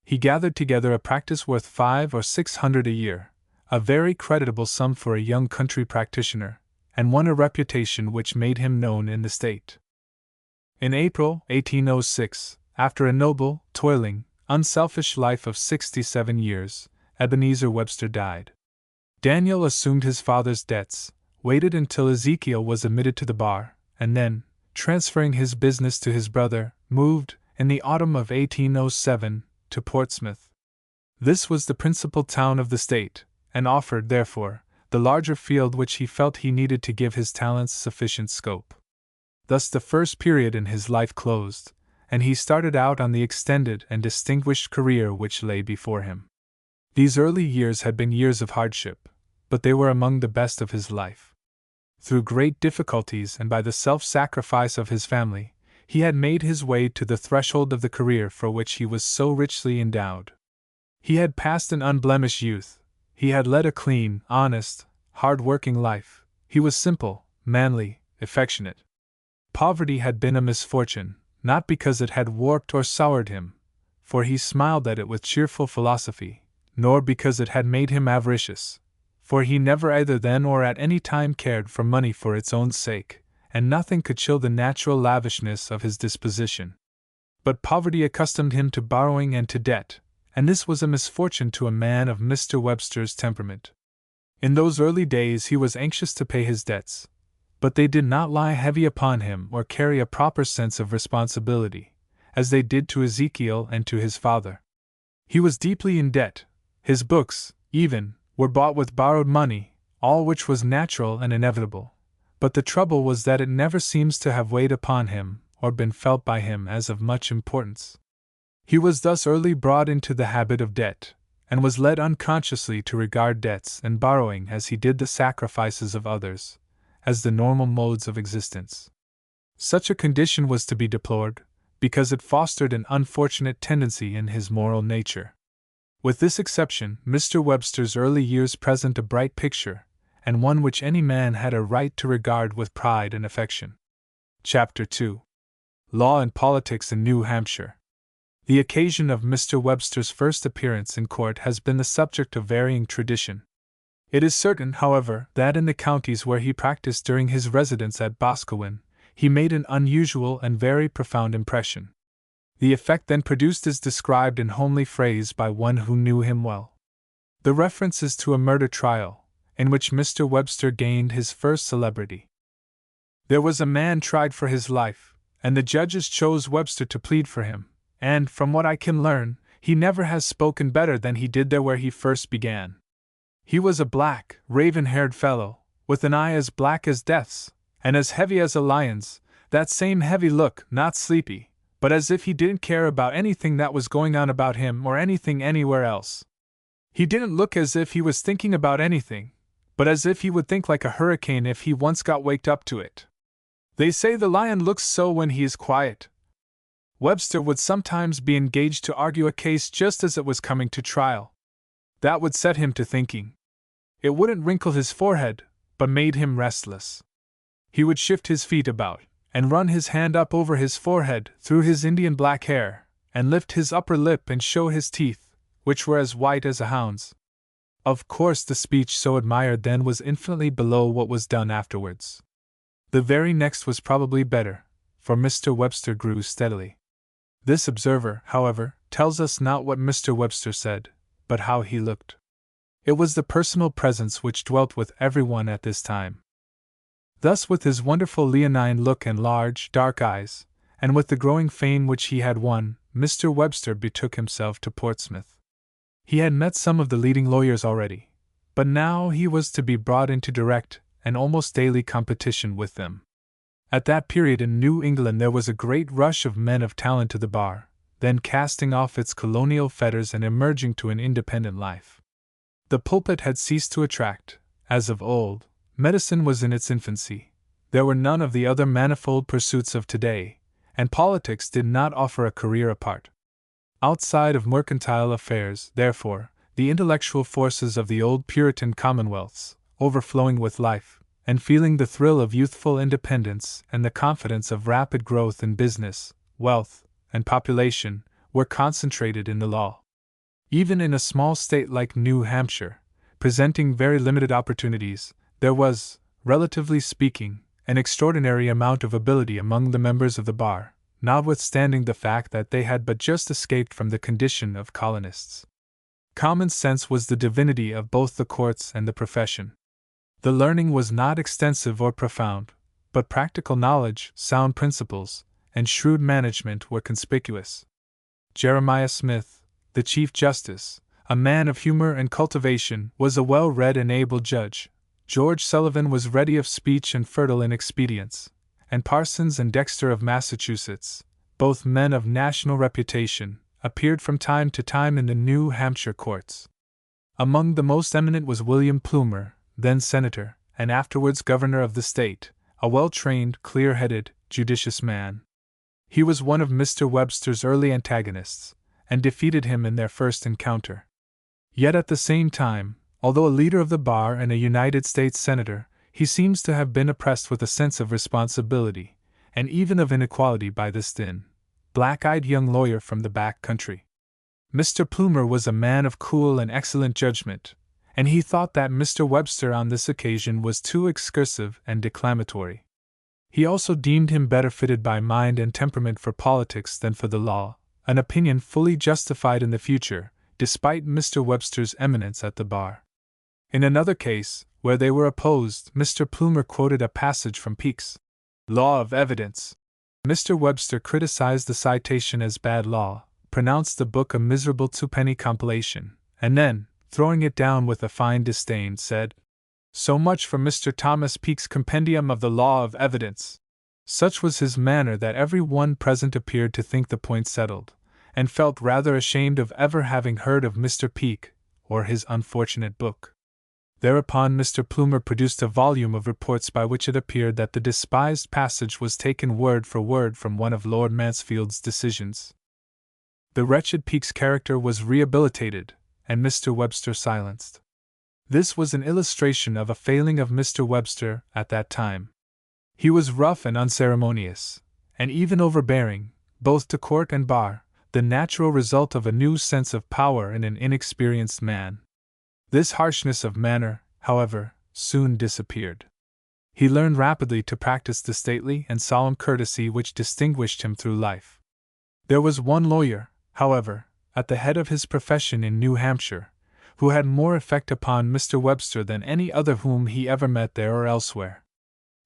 He gathered together a practice worth $500 or $600 a year, a very creditable sum for a young country practitioner, and won a reputation which made him known in the state. In April 1806, after a noble, toiling, unselfish life of 67 years, Ebenezer Webster died. Daniel assumed his father's debts, waited until Ezekiel was admitted to the bar, and then, transferring his business to his brother, moved, in the autumn of 1807, to Portsmouth. This was the principal town of the state, and offered, therefore, the larger field which he felt he needed to give his talents sufficient scope. Thus the first period in his life closed, and he started out on the extended and distinguished career which lay before him. These early years had been years of hardship, but they were among the best of his life. Through great difficulties and by the self-sacrifice of his family, he had made his way to the threshold of the career for which he was so richly endowed. He had passed an unblemished youth. He had led a clean, honest, hard-working life. He was simple, manly, affectionate. Poverty had been a misfortune, not because it had warped or soured him, for he smiled at it with cheerful philosophy, nor because it had made him avaricious, for he never either then or at any time cared for money for its own sake, and nothing could chill the natural lavishness of his disposition. But poverty accustomed him to borrowing and to debt, and this was a misfortune to a man of Mr. Webster's temperament. In those early days he was anxious to pay his debts, but they did not lie heavy upon him or carry a proper sense of responsibility, as they did to Ezekiel and to his father. He was deeply in debt. His books, even, were bought with borrowed money, all which was natural and inevitable, but the trouble was that it never seems to have weighed upon him or been felt by him as of much importance. He was thus early brought into the habit of debt, and was led unconsciously to regard debts and borrowing as he did the sacrifices of others, as the normal modes of existence. Such a condition was to be deplored, because it fostered an unfortunate tendency in his moral nature. With this exception, Mr. Webster's early years present a bright picture, and one which any man had a right to regard with pride and affection. Chapter 2. Law and Politics in New Hampshire. The occasion of Mr. Webster's first appearance in court has been the subject of varying tradition. It is certain, however, that in the counties where he practiced during his residence at Boscawen, he made an unusual and very profound impression. The effect then produced is described in homely phrase by one who knew him well. The reference is to a murder trial, in which Mr. Webster gained his first celebrity. There was a man tried for his life, and the judges chose Webster to plead for him, and, from what I can learn, he never has spoken better than he did there where he first began. He was a black, raven-haired fellow, with an eye as black as death's, and as heavy as a lion's, that same heavy look, not sleepy, but as if he didn't care about anything that was going on about him or anything anywhere else. He didn't look as if he was thinking about anything, but as if he would think like a hurricane if he once got waked up to it. They say the lion looks so when he is quiet. Webster would sometimes be engaged to argue a case just as it was coming to trial. That would set him to thinking. It wouldn't wrinkle his forehead, but made him restless. He would shift his feet about, and run his hand up over his forehead through his Indian black hair, and lift his upper lip and show his teeth, which were as white as a hound's. Of course, the speech so admired then was infinitely below what was done afterwards. The very next was probably better, for Mr. Webster grew steadily. This observer, however, tells us not what Mr. Webster said, but how he looked. It was the personal presence which dwelt with everyone at this time. Thus, with his wonderful leonine look and large, dark eyes, and with the growing fame which he had won, Mr. Webster betook himself to Portsmouth. He had met some of the leading lawyers already, but now he was to be brought into direct and almost daily competition with them. At that period in New England there was a great rush of men of talent to the bar, then casting off its colonial fetters and emerging to an independent life. The pulpit had ceased to attract, as of old. Medicine was in its infancy. There were none of the other manifold pursuits of today, and politics did not offer a career apart. Outside of mercantile affairs, therefore, the intellectual forces of the old Puritan commonwealths, overflowing with life, and feeling the thrill of youthful independence and the confidence of rapid growth in business, wealth, and population, were concentrated in the law. Even in a small state like New Hampshire, presenting very limited opportunities, there was, relatively speaking, an extraordinary amount of ability among the members of the bar, notwithstanding the fact that they had but just escaped from the condition of colonists. Common sense was the divinity of both the courts and the profession. The learning was not extensive or profound, but practical knowledge, sound principles, and shrewd management were conspicuous. Jeremiah Smith, the Chief Justice, a man of humor and cultivation, was a well-read and able judge. George Sullivan was ready of speech and fertile in expedients, and Parsons and Dexter of Massachusetts, both men of national reputation, appeared from time to time in the New Hampshire courts. Among the most eminent was William Plumer, then senator, and afterwards governor of the state, a well-trained, clear-headed, judicious man. He was one of Mr. Webster's early antagonists, and defeated him in their first encounter. Yet at the same time, although a leader of the bar and a United States senator, he seems to have been oppressed with a sense of responsibility, and even of inequality by this thin, black-eyed young lawyer from the back country. Mr. Plumer was a man of cool and excellent judgment, and he thought that Mr. Webster on this occasion was too excursive and declamatory. He also deemed him better fitted by mind and temperament for politics than for the law, an opinion fully justified in the future, despite Mr. Webster's eminence at the bar. In another case, where they were opposed, Mr. Plumer quoted a passage from Peake's Law of Evidence. Mr. Webster criticized the citation as bad law, pronounced the book a miserable twopenny compilation, and then, throwing it down with a fine disdain, said, "So much for Mr. Thomas Peake's Compendium of the Law of Evidence." Such was his manner that every one present appeared to think the point settled, and felt rather ashamed of ever having heard of Mr. Peake, or his unfortunate book. Thereupon Mr. Plumer produced a volume of reports by which it appeared that the despised passage was taken word for word from one of Lord Mansfield's decisions. The wretched Peake's character was rehabilitated, and Mr. Webster silenced. This was an illustration of a failing of Mr. Webster at that time. He was rough and unceremonious, and even overbearing, both to court and bar, the natural result of a new sense of power in an inexperienced man. This harshness of manner, however, soon disappeared. He learned rapidly to practice the stately and solemn courtesy which distinguished him through life. There was one lawyer, however, at the head of his profession in New Hampshire, who had more effect upon Mr. Webster than any other whom he ever met there or elsewhere.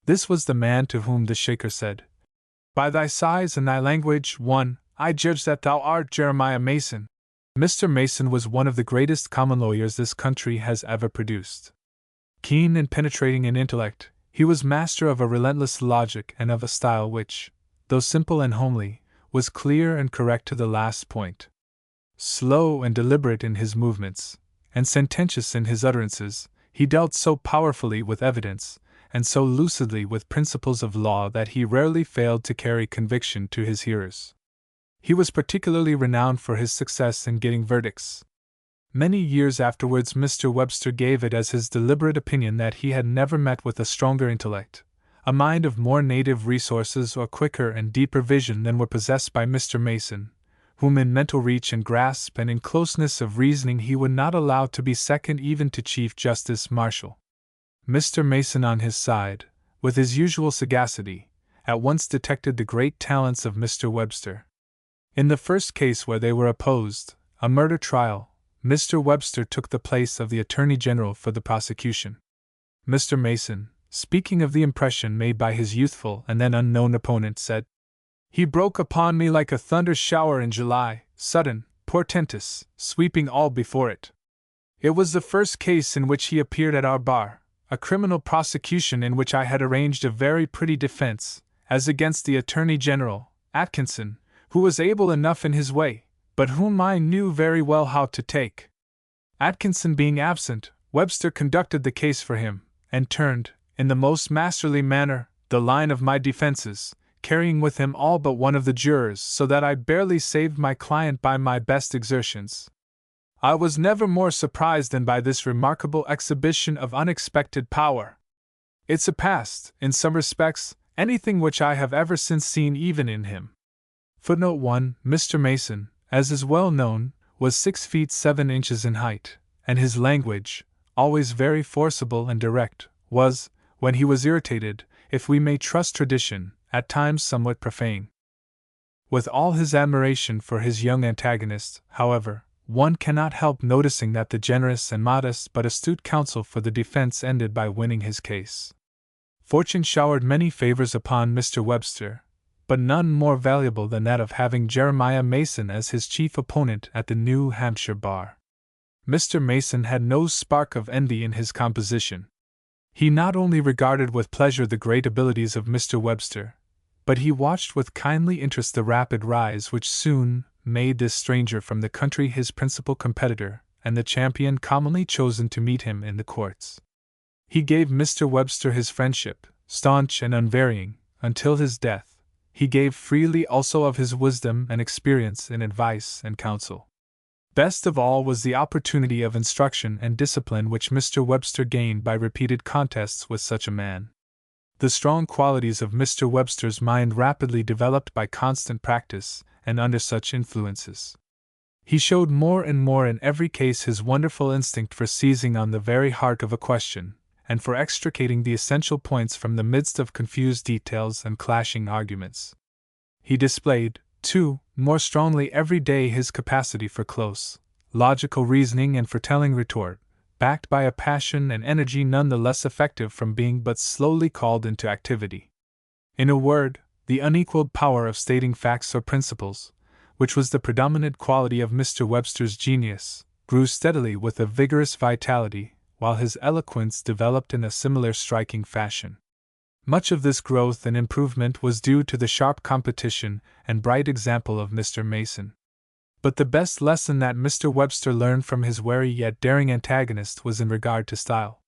This was the man to whom the Shaker said, "By thy size and thy language, I judge that thou art Jeremiah Mason." Mr. Mason was one of the greatest common lawyers this country has ever produced. Keen and penetrating in intellect, he was master of a relentless logic and of a style which, though simple and homely, was clear and correct to the last point. Slow and deliberate in his movements, and sententious in his utterances, he dealt so powerfully with evidence, and so lucidly with principles of law that he rarely failed to carry conviction to his hearers. He was particularly renowned for his success in getting verdicts. Many years afterwards Mr. Webster gave it as his deliberate opinion that he had never met with a stronger intellect, a mind of more native resources or quicker and deeper vision than were possessed by Mr. Mason, whom in mental reach and grasp and in closeness of reasoning he would not allow to be second even to Chief Justice Marshall. Mr. Mason, on his side, with his usual sagacity, at once detected the great talents of Mr. Webster. In the first case where they were opposed, a murder trial, Mr. Webster took the place of the Attorney General for the prosecution. Mr. Mason, speaking of the impression made by his youthful and then unknown opponent, said, "He broke upon me like a thunder shower in July, sudden, portentous, sweeping all before it. It was the first case in which he appeared at our bar, a criminal prosecution in which I had arranged a very pretty defense, as against the Attorney General, Atkinson, who was able enough in his way, but whom I knew very well how to take. Atkinson being absent, Webster conducted the case for him, and turned, in the most masterly manner, the line of my defenses, carrying with him all but one of the jurors, so that I barely saved my client by my best exertions. I was never more surprised than by this remarkable exhibition of unexpected power. It surpassed, in some respects, anything which I have ever since seen even in him." Footnote 1. Mr. Mason, as is well known, was 6 feet 7 inches in height, and his language, always very forcible and direct, was, when he was irritated, if we may trust tradition, at times somewhat profane. With all his admiration for his young antagonist, however, one cannot help noticing that the generous and modest but astute counsel for the defense ended by winning his case. Fortune showered many favors upon Mr. Webster, but none more valuable than that of having Jeremiah Mason as his chief opponent at the New Hampshire bar. Mr. Mason had no spark of envy in his composition. He not only regarded with pleasure the great abilities of Mr. Webster, but he watched with kindly interest the rapid rise which soon made this stranger from the country his principal competitor, and the champion commonly chosen to meet him in the courts. He gave Mr. Webster his friendship, staunch and unvarying, until his death. He gave freely also of his wisdom and experience in advice and counsel. Best of all was the opportunity of instruction and discipline which Mr. Webster gained by repeated contests with such a man. The strong qualities of Mr. Webster's mind rapidly developed by constant practice, and under such influences. He showed more and more in every case his wonderful instinct for seizing on the very heart of a question, and for extricating the essential points from the midst of confused details and clashing arguments. He displayed, too, more strongly every day his capacity for close, logical reasoning and for telling retort, backed by a passion and energy none the less effective from being but slowly called into activity. In a word, the unequaled power of stating facts or principles, which was the predominant quality of Mr. Webster's genius, grew steadily with a vigorous vitality, while his eloquence developed in a similar striking fashion. Much of this growth and improvement was due to the sharp competition and bright example of Mr. Mason. But the best lesson that Mr. Webster learned from his wary yet daring antagonist was in regard to style.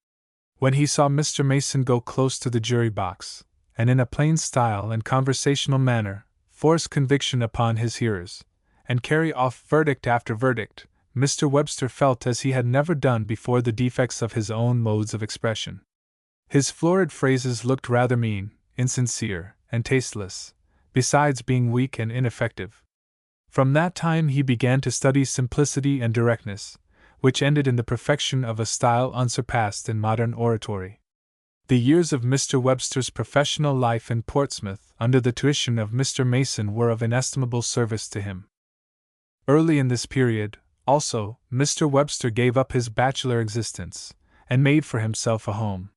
When he saw Mr. Mason go close to the jury box, and in a plain style and conversational manner, force conviction upon his hearers, and carry off verdict after verdict, Mr. Webster felt as he had never done before the defects of his own modes of expression. His florid phrases looked rather mean, insincere, and tasteless, besides being weak and ineffective. From that time he began to study simplicity and directness, which ended in the perfection of a style unsurpassed in modern oratory. The years of Mr. Webster's professional life in Portsmouth under the tuition of Mr. Mason were of inestimable service to him. Early in this period, also, Mr. Webster gave up his bachelor existence, and made for himself a home.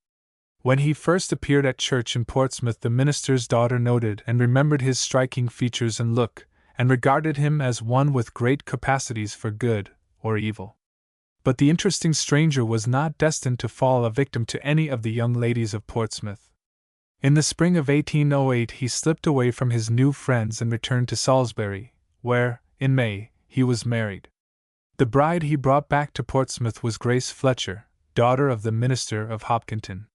When he first appeared at church in Portsmouth, the minister's daughter noted and remembered his striking features and look, and regarded him as one with great capacities for good or evil. But the interesting stranger was not destined to fall a victim to any of the young ladies of Portsmouth. In the spring of 1808 he slipped away from his new friends and returned to Salisbury, where, in May, he was married. The bride he brought back to Portsmouth was Grace Fletcher, daughter of the minister of Hopkinton.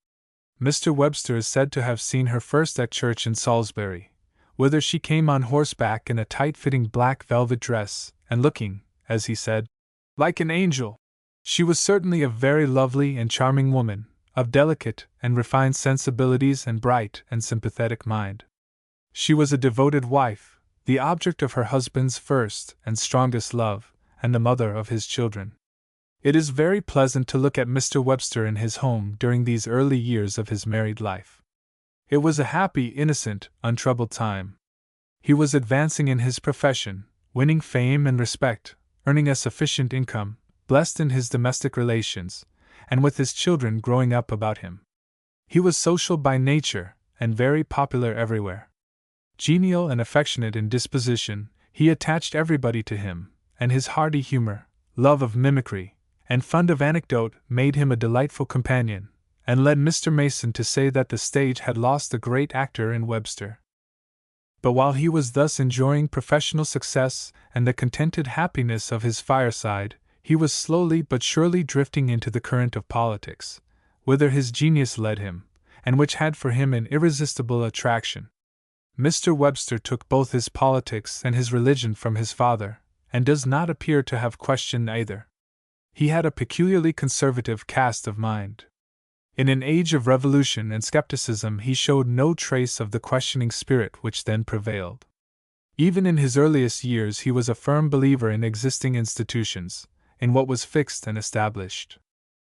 Mr. Webster is said to have seen her first at church in Salisbury, whither she came on horseback in a tight-fitting black velvet dress, and looking, as he said, like an angel. She was certainly a very lovely and charming woman, of delicate and refined sensibilities and bright and sympathetic mind. She was a devoted wife, the object of her husband's first and strongest love, and the mother of his children. It is very pleasant to look at Mr. Webster in his home during these early years of his married life. It was a happy, innocent, untroubled time. He was advancing in his profession, winning fame and respect, earning a sufficient income, blessed in his domestic relations, and with his children growing up about him. He was social by nature, and very popular everywhere. Genial and affectionate in disposition, he attached everybody to him, and his hearty humor, love of mimicry, and fund of anecdote made him a delightful companion, and led Mr. Mason to say that the stage had lost a great actor in Webster. But while he was thus enjoying professional success and the contented happiness of his fireside, he was slowly but surely drifting into the current of politics, whither his genius led him, and which had for him an irresistible attraction. Mr. Webster took both his politics and his religion from his father, and does not appear to have questioned either. He had a peculiarly conservative cast of mind. In an age of revolution and skepticism, he showed no trace of the questioning spirit which then prevailed. Even in his earliest years, he was a firm believer in existing institutions, in what was fixed and established.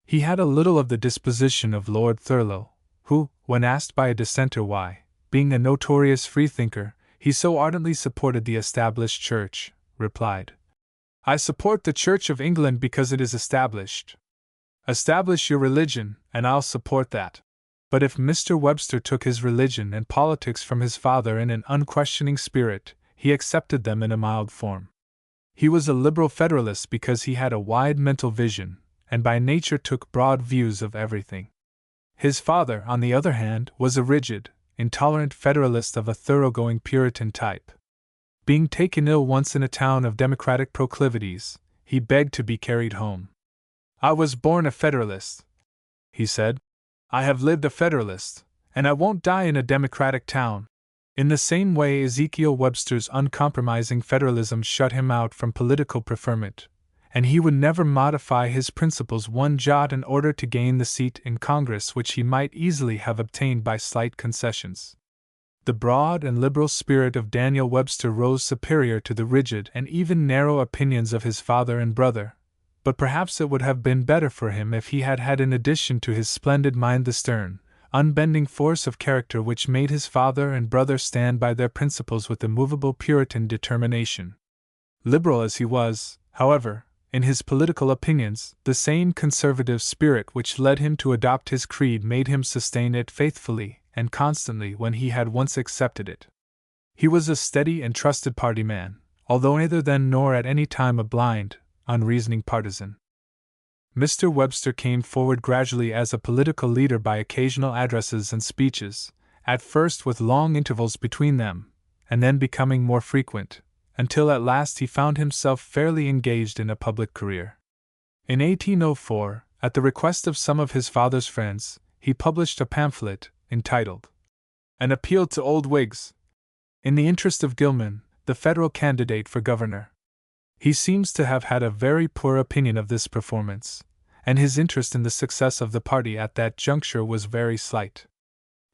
He had a little of the disposition of Lord Thurlow, who, when asked by a dissenter why, being a notorious freethinker, he so ardently supported the established church, replied, "I support the Church of England because it is established. Establish your religion, and I'll support that." But if Mr. Webster took his religion and politics from his father in an unquestioning spirit, he accepted them in a mild form. He was a liberal federalist because he had a wide mental vision, and by nature took broad views of everything. His father, on the other hand, was a rigid, intolerant federalist of a thoroughgoing Puritan type. Being taken ill once in a town of democratic proclivities, he begged to be carried home. "I was born a Federalist," he said. "I have lived a Federalist, and I won't die in a democratic town." In the same way, Ezekiel Webster's uncompromising federalism shut him out from political preferment, and he would never modify his principles one jot in order to gain the seat in Congress which he might easily have obtained by slight concessions. The broad and liberal spirit of Daniel Webster rose superior to the rigid and even narrow opinions of his father and brother, but perhaps it would have been better for him if he had had in addition to his splendid mind the stern, unbending force of character which made his father and brother stand by their principles with immovable Puritan determination. Liberal as he was, however, in his political opinions, the same conservative spirit which led him to adopt his creed made him sustain it faithfully and constantly when he had once accepted it. He was a steady and trusted party man, although neither then nor at any time a blind, unreasoning partisan. Mr. Webster came forward gradually as a political leader by occasional addresses and speeches, at first with long intervals between them, and then becoming more frequent, until at last he found himself fairly engaged in a public career. In 1804, at the request of some of his father's friends, he published a pamphlet, entitled, "An Appeal to Old Whigs," in the interest of Gilman, the federal candidate for governor. He seems to have had a very poor opinion of this performance, and his interest in the success of the party at that juncture was very slight.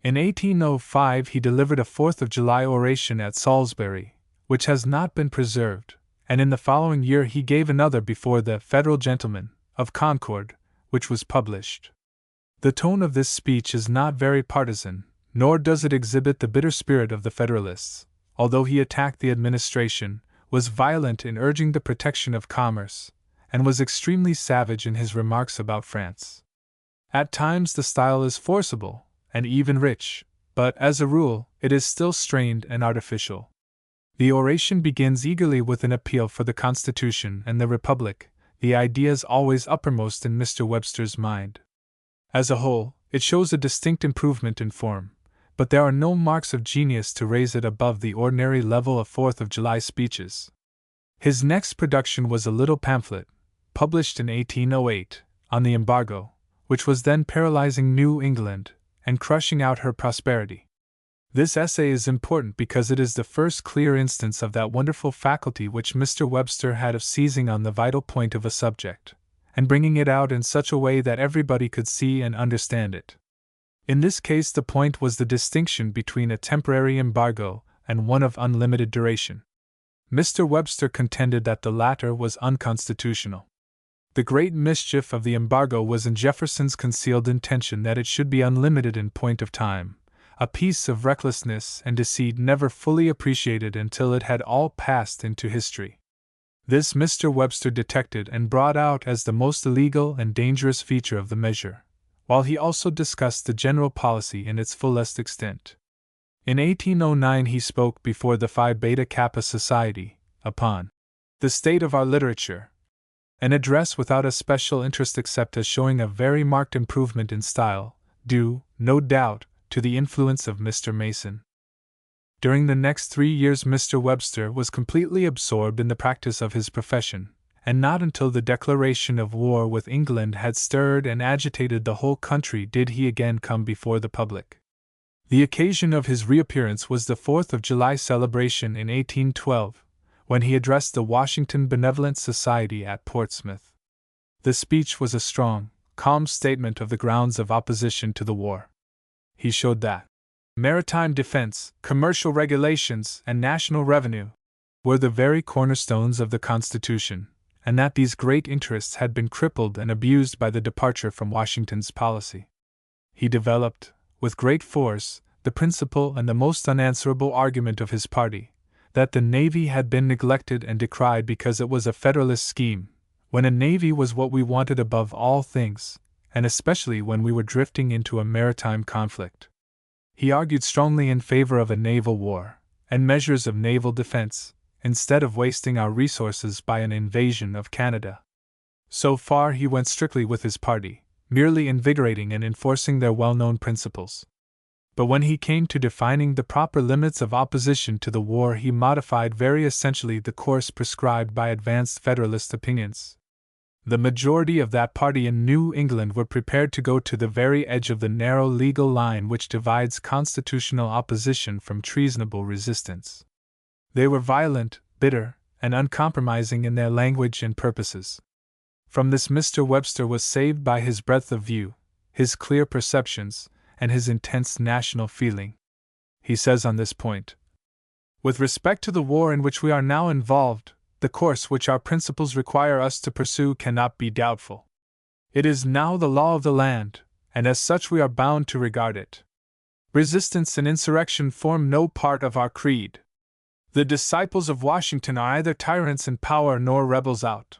In 1805 he delivered a 4th of July oration at Salisbury, which has not been preserved, and in the following year he gave another before the Federal Gentlemen of Concord, which was published. The tone of this speech is not very partisan, nor does it exhibit the bitter spirit of the Federalists, although he attacked the administration, was violent in urging the protection of commerce, and was extremely savage in his remarks about France. At times the style is forcible, and even rich, but, as a rule, it is still strained and artificial. The oration begins eagerly with an appeal for the Constitution and the Republic, the ideas always uppermost in Mr. Webster's mind. As a whole, it shows a distinct improvement in form, but there are no marks of genius to raise it above the ordinary level of 4th of July speeches. His next production was a little pamphlet, published in 1808, on the embargo, which was then paralyzing New England and crushing out her prosperity. This essay is important because it is the first clear instance of that wonderful faculty which Mr. Webster had of seizing on the vital point of a subject, and bringing it out in such a way that everybody could see and understand it. In this case the point was the distinction between a temporary embargo, and one of unlimited duration. Mr. Webster contended that the latter was unconstitutional. The great mischief of the embargo was in Jefferson's concealed intention that it should be unlimited in point of time, a piece of recklessness and deceit never fully appreciated until it had all passed into history. This Mr. Webster detected and brought out as the most illegal and dangerous feature of the measure, while he also discussed the general policy in its fullest extent. In 1809 he spoke before the Phi Beta Kappa Society, upon the state of our literature, an address without a special interest except as showing a very marked improvement in style, due, no doubt, to the influence of Mr. Mason. During the next 3 years Mr. Webster was completely absorbed in the practice of his profession, and not until the declaration of war with England had stirred and agitated the whole country did he again come before the public. The occasion of his reappearance was the 4th of July celebration in 1812, when he addressed the Washington Benevolent Society at Portsmouth. The speech was a strong, calm statement of the grounds of opposition to the war. He showed that maritime defense, commercial regulations, and national revenue were the very cornerstones of the Constitution, and that these great interests had been crippled and abused by the departure from Washington's policy. He developed, with great force, the principal and the most unanswerable argument of his party, that the Navy had been neglected and decried because it was a Federalist scheme, when a Navy was what we wanted above all things, and especially when we were drifting into a maritime conflict. He argued strongly in favor of a naval war, and measures of naval defense, instead of wasting our resources by an invasion of Canada. So far he went strictly with his party, merely invigorating and enforcing their well-known principles. But when he came to defining the proper limits of opposition to the war he modified very essentially the course prescribed by advanced Federalist opinions. The majority of that party in New England were prepared to go to the very edge of the narrow legal line which divides constitutional opposition from treasonable resistance. They were violent, bitter, and uncompromising in their language and purposes. From this Mr. Webster was saved by his breadth of view, his clear perceptions, and his intense national feeling. He says on this point, "With respect to the war in which we are now involved, the course which our principles require us to pursue cannot be doubtful. It is now the law of the land, and as such we are bound to regard it. Resistance and insurrection form no part of our creed. The disciples of Washington are either tyrants in power nor rebels out.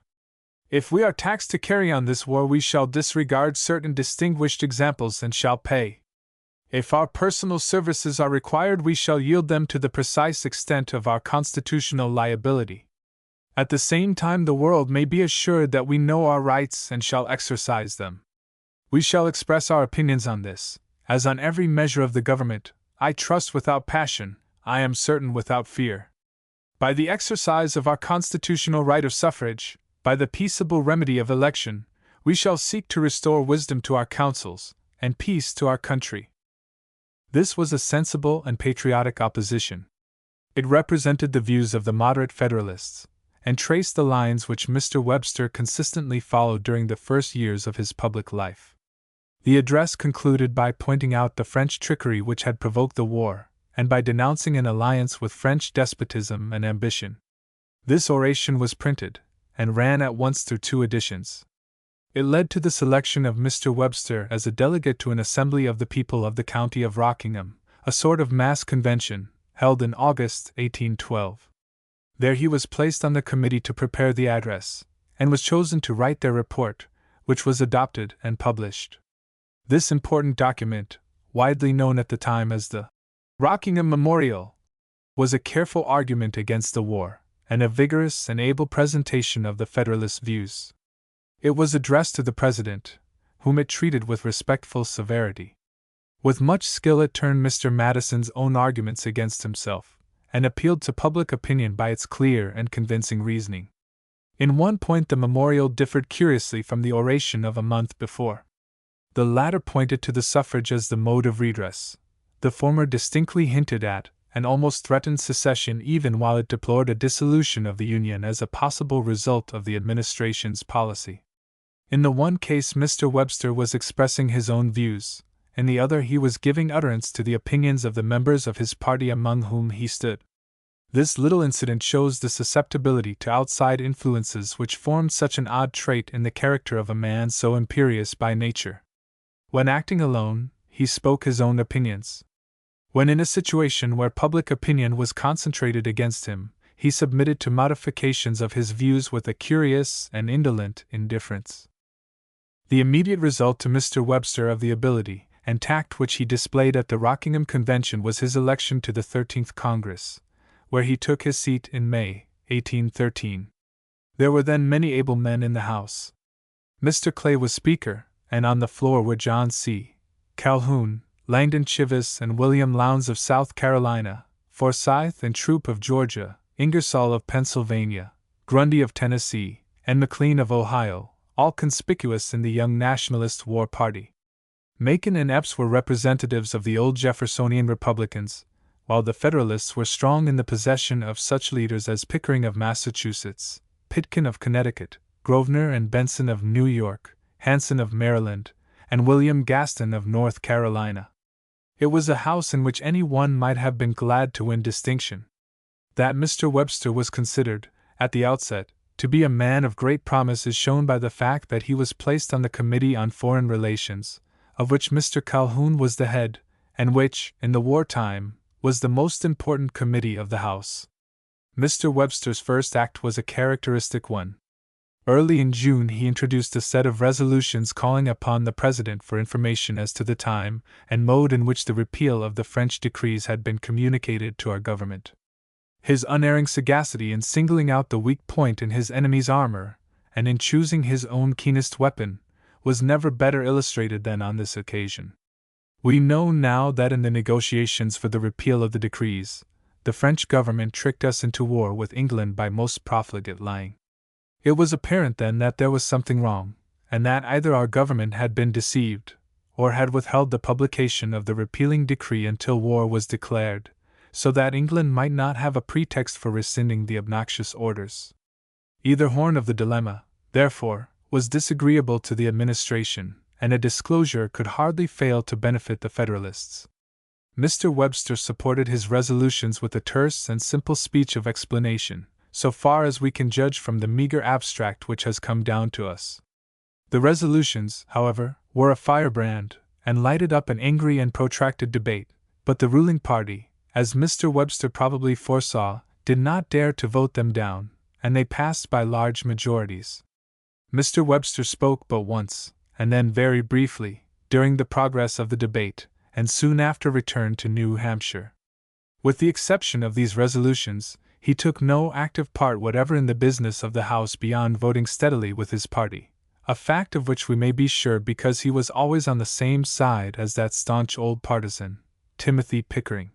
If we are taxed to carry on this war, we shall disregard certain distinguished examples and shall pay. If our personal services are required, we shall yield them to the precise extent of our constitutional liability. At the same time, the world may be assured that we know our rights and shall exercise them. We shall express our opinions on this, as on every measure of the government, I trust without passion, I am certain without fear. By the exercise of our constitutional right of suffrage, by the peaceable remedy of election, we shall seek to restore wisdom to our councils, and peace to our country." This was a sensible and patriotic opposition. It represented the views of the moderate Federalists, and traced the lines which Mr. Webster consistently followed during the first years of his public life. The address concluded by pointing out the French trickery which had provoked the war, and by denouncing an alliance with French despotism and ambition. This oration was printed, and ran at once through 2 editions. It led to the selection of Mr. Webster as a delegate to an assembly of the people of the county of Rockingham, a sort of mass convention, held in August 1812. There he was placed on the committee to prepare the address, and was chosen to write their report, which was adopted and published. This important document, widely known at the time as the Rockingham Memorial, was a careful argument against the war, and a vigorous and able presentation of the Federalist views. It was addressed to the President, whom it treated with respectful severity. With much skill it turned Mr. Madison's own arguments against himself, and appealed to public opinion by its clear and convincing reasoning. In one point the memorial differed curiously from the oration of a month before. The latter pointed to the suffrage as the mode of redress. The former distinctly hinted at, and almost threatened secession, even while it deplored a dissolution of the Union as a possible result of the administration's policy. In the one case Mr. Webster was expressing his own views, in the other he was giving utterance to the opinions of the members of his party among whom he stood. This little incident shows the susceptibility to outside influences which formed such an odd trait in the character of a man so imperious by nature. When acting alone, he spoke his own opinions. When in a situation where public opinion was concentrated against him, he submitted to modifications of his views with a curious and indolent indifference. The immediate result to Mr. Webster of the ability and tact which he displayed at the Rockingham Convention was his election to the 13th Congress, where he took his seat in May, 1813. There were then many able men in the House. Mr. Clay was Speaker, and on the floor were John C. Calhoun, Langdon Cheves and William Lowndes of South Carolina, Forsyth and Troup of Georgia, Ingersoll of Pennsylvania, Grundy of Tennessee, and McLean of Ohio, all conspicuous in the young Nationalist war party. Macon and Epps were representatives of the old Jeffersonian Republicans, while the Federalists were strong in the possession of such leaders as Pickering of Massachusetts, Pitkin of Connecticut, Grosvenor and Benson of New York, Hanson of Maryland, and William Gaston of North Carolina. It was a house in which any one might have been glad to win distinction. That Mr. Webster was considered, at the outset, to be a man of great promise is shown by the fact that he was placed on the Committee on Foreign Relations, of which Mr. Calhoun was the head, and which, in the wartime, was the most important committee of the House. Mr. Webster's first act was a characteristic one. Early in June he introduced a set of resolutions calling upon the President for information as to the time and mode in which the repeal of the French decrees had been communicated to our government. His unerring sagacity in singling out the weak point in his enemy's armor, and in choosing his own keenest weapon, was never better illustrated than on this occasion. We know now that in the negotiations for the repeal of the decrees, the French government tricked us into war with England by most profligate lying. It was apparent then that there was something wrong, and that either our government had been deceived, or had withheld the publication of the repealing decree until war was declared, so that England might not have a pretext for rescinding the obnoxious orders. Either horn of the dilemma, therefore, was disagreeable to the administration, and a disclosure could hardly fail to benefit the Federalists. Mr. Webster supported his resolutions with a terse and simple speech of explanation, so far as we can judge from the meager abstract which has come down to us. The resolutions, however, were a firebrand, and lighted up an angry and protracted debate, but the ruling party, as Mr. Webster probably foresaw, did not dare to vote them down, and they passed by large majorities. Mr. Webster spoke but once, and then very briefly, during the progress of the debate, and soon after returned to New Hampshire. With the exception of these resolutions, he took no active part whatever in the business of the House beyond voting steadily with his party, a fact of which we may be sure because he was always on the same side as that staunch old partisan, Timothy Pickering.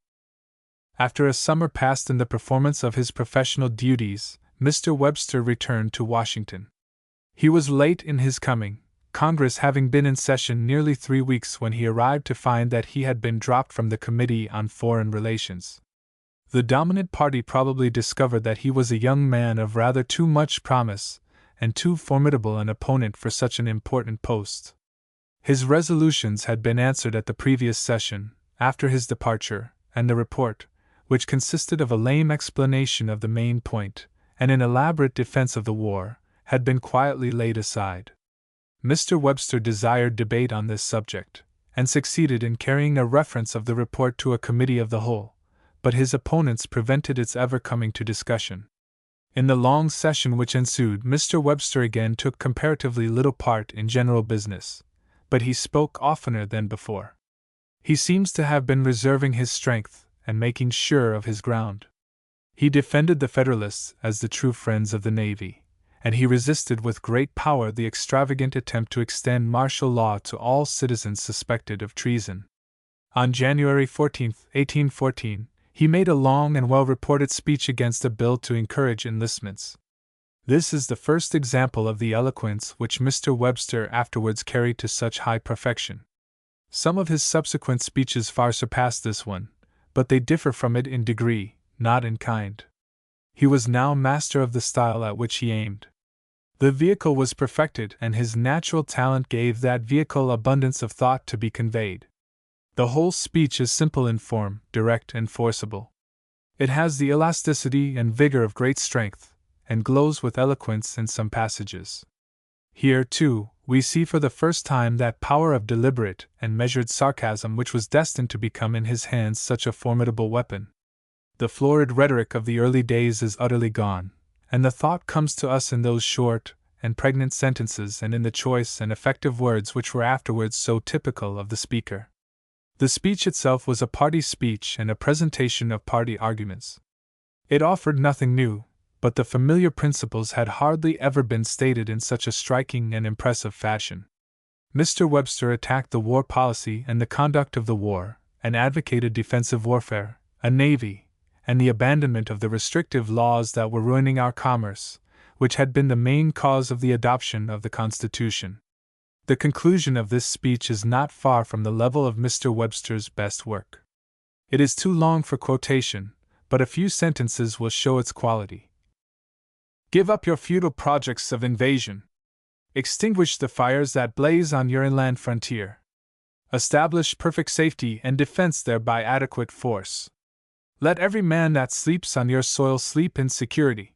After a summer passed in the performance of his professional duties, Mr. Webster returned to Washington. He was late in his coming, Congress having been in session nearly 3 weeks when he arrived to find that he had been dropped from the Committee on Foreign Relations. The dominant party probably discovered that he was a young man of rather too much promise, and too formidable an opponent for such an important post. His resolutions had been answered at the previous session, after his departure, and the report, which consisted of a lame explanation of the main point, and an elaborate defense of the war, had been quietly laid aside. Mr. Webster desired debate on this subject, and succeeded in carrying a reference of the report to a committee of the whole, but his opponents prevented its ever coming to discussion. In the long session which ensued, Mr. Webster again took comparatively little part in general business, but he spoke oftener than before. He seems to have been reserving his strength and making sure of his ground. He defended the Federalists as the true friends of the Navy, and he resisted with great power the extravagant attempt to extend martial law to all citizens suspected of treason. On January 14, 1814, he made a long and well-reported speech against a bill to encourage enlistments. This is the first example of the eloquence which Mr. Webster afterwards carried to such high perfection. Some of his subsequent speeches far surpass this one, but they differ from it in degree, not in kind. He was now master of the style at which he aimed. The vehicle was perfected, and his natural talent gave that vehicle abundance of thought to be conveyed. The whole speech is simple in form, direct and forcible. It has the elasticity and vigor of great strength, and glows with eloquence in some passages. Here, too, we see for the first time that power of deliberate and measured sarcasm which was destined to become in his hands such a formidable weapon. The florid rhetoric of the early days is utterly gone, and the thought comes to us in those short and pregnant sentences and in the choice and effective words which were afterwards so typical of the speaker. The speech itself was a party speech and a presentation of party arguments. It offered nothing new, but the familiar principles had hardly ever been stated in such a striking and impressive fashion. Mr. Webster attacked the war policy and the conduct of the war, and advocated defensive warfare, a navy, and the abandonment of the restrictive laws that were ruining our commerce, which had been the main cause of the adoption of the Constitution. The conclusion of this speech is not far from the level of Mr. Webster's best work. It is too long for quotation, but a few sentences will show its quality. Give up your futile projects of invasion. Extinguish the fires that blaze on your inland frontier. Establish perfect safety and defense there by adequate force. Let every man that sleeps on your soil sleep in security.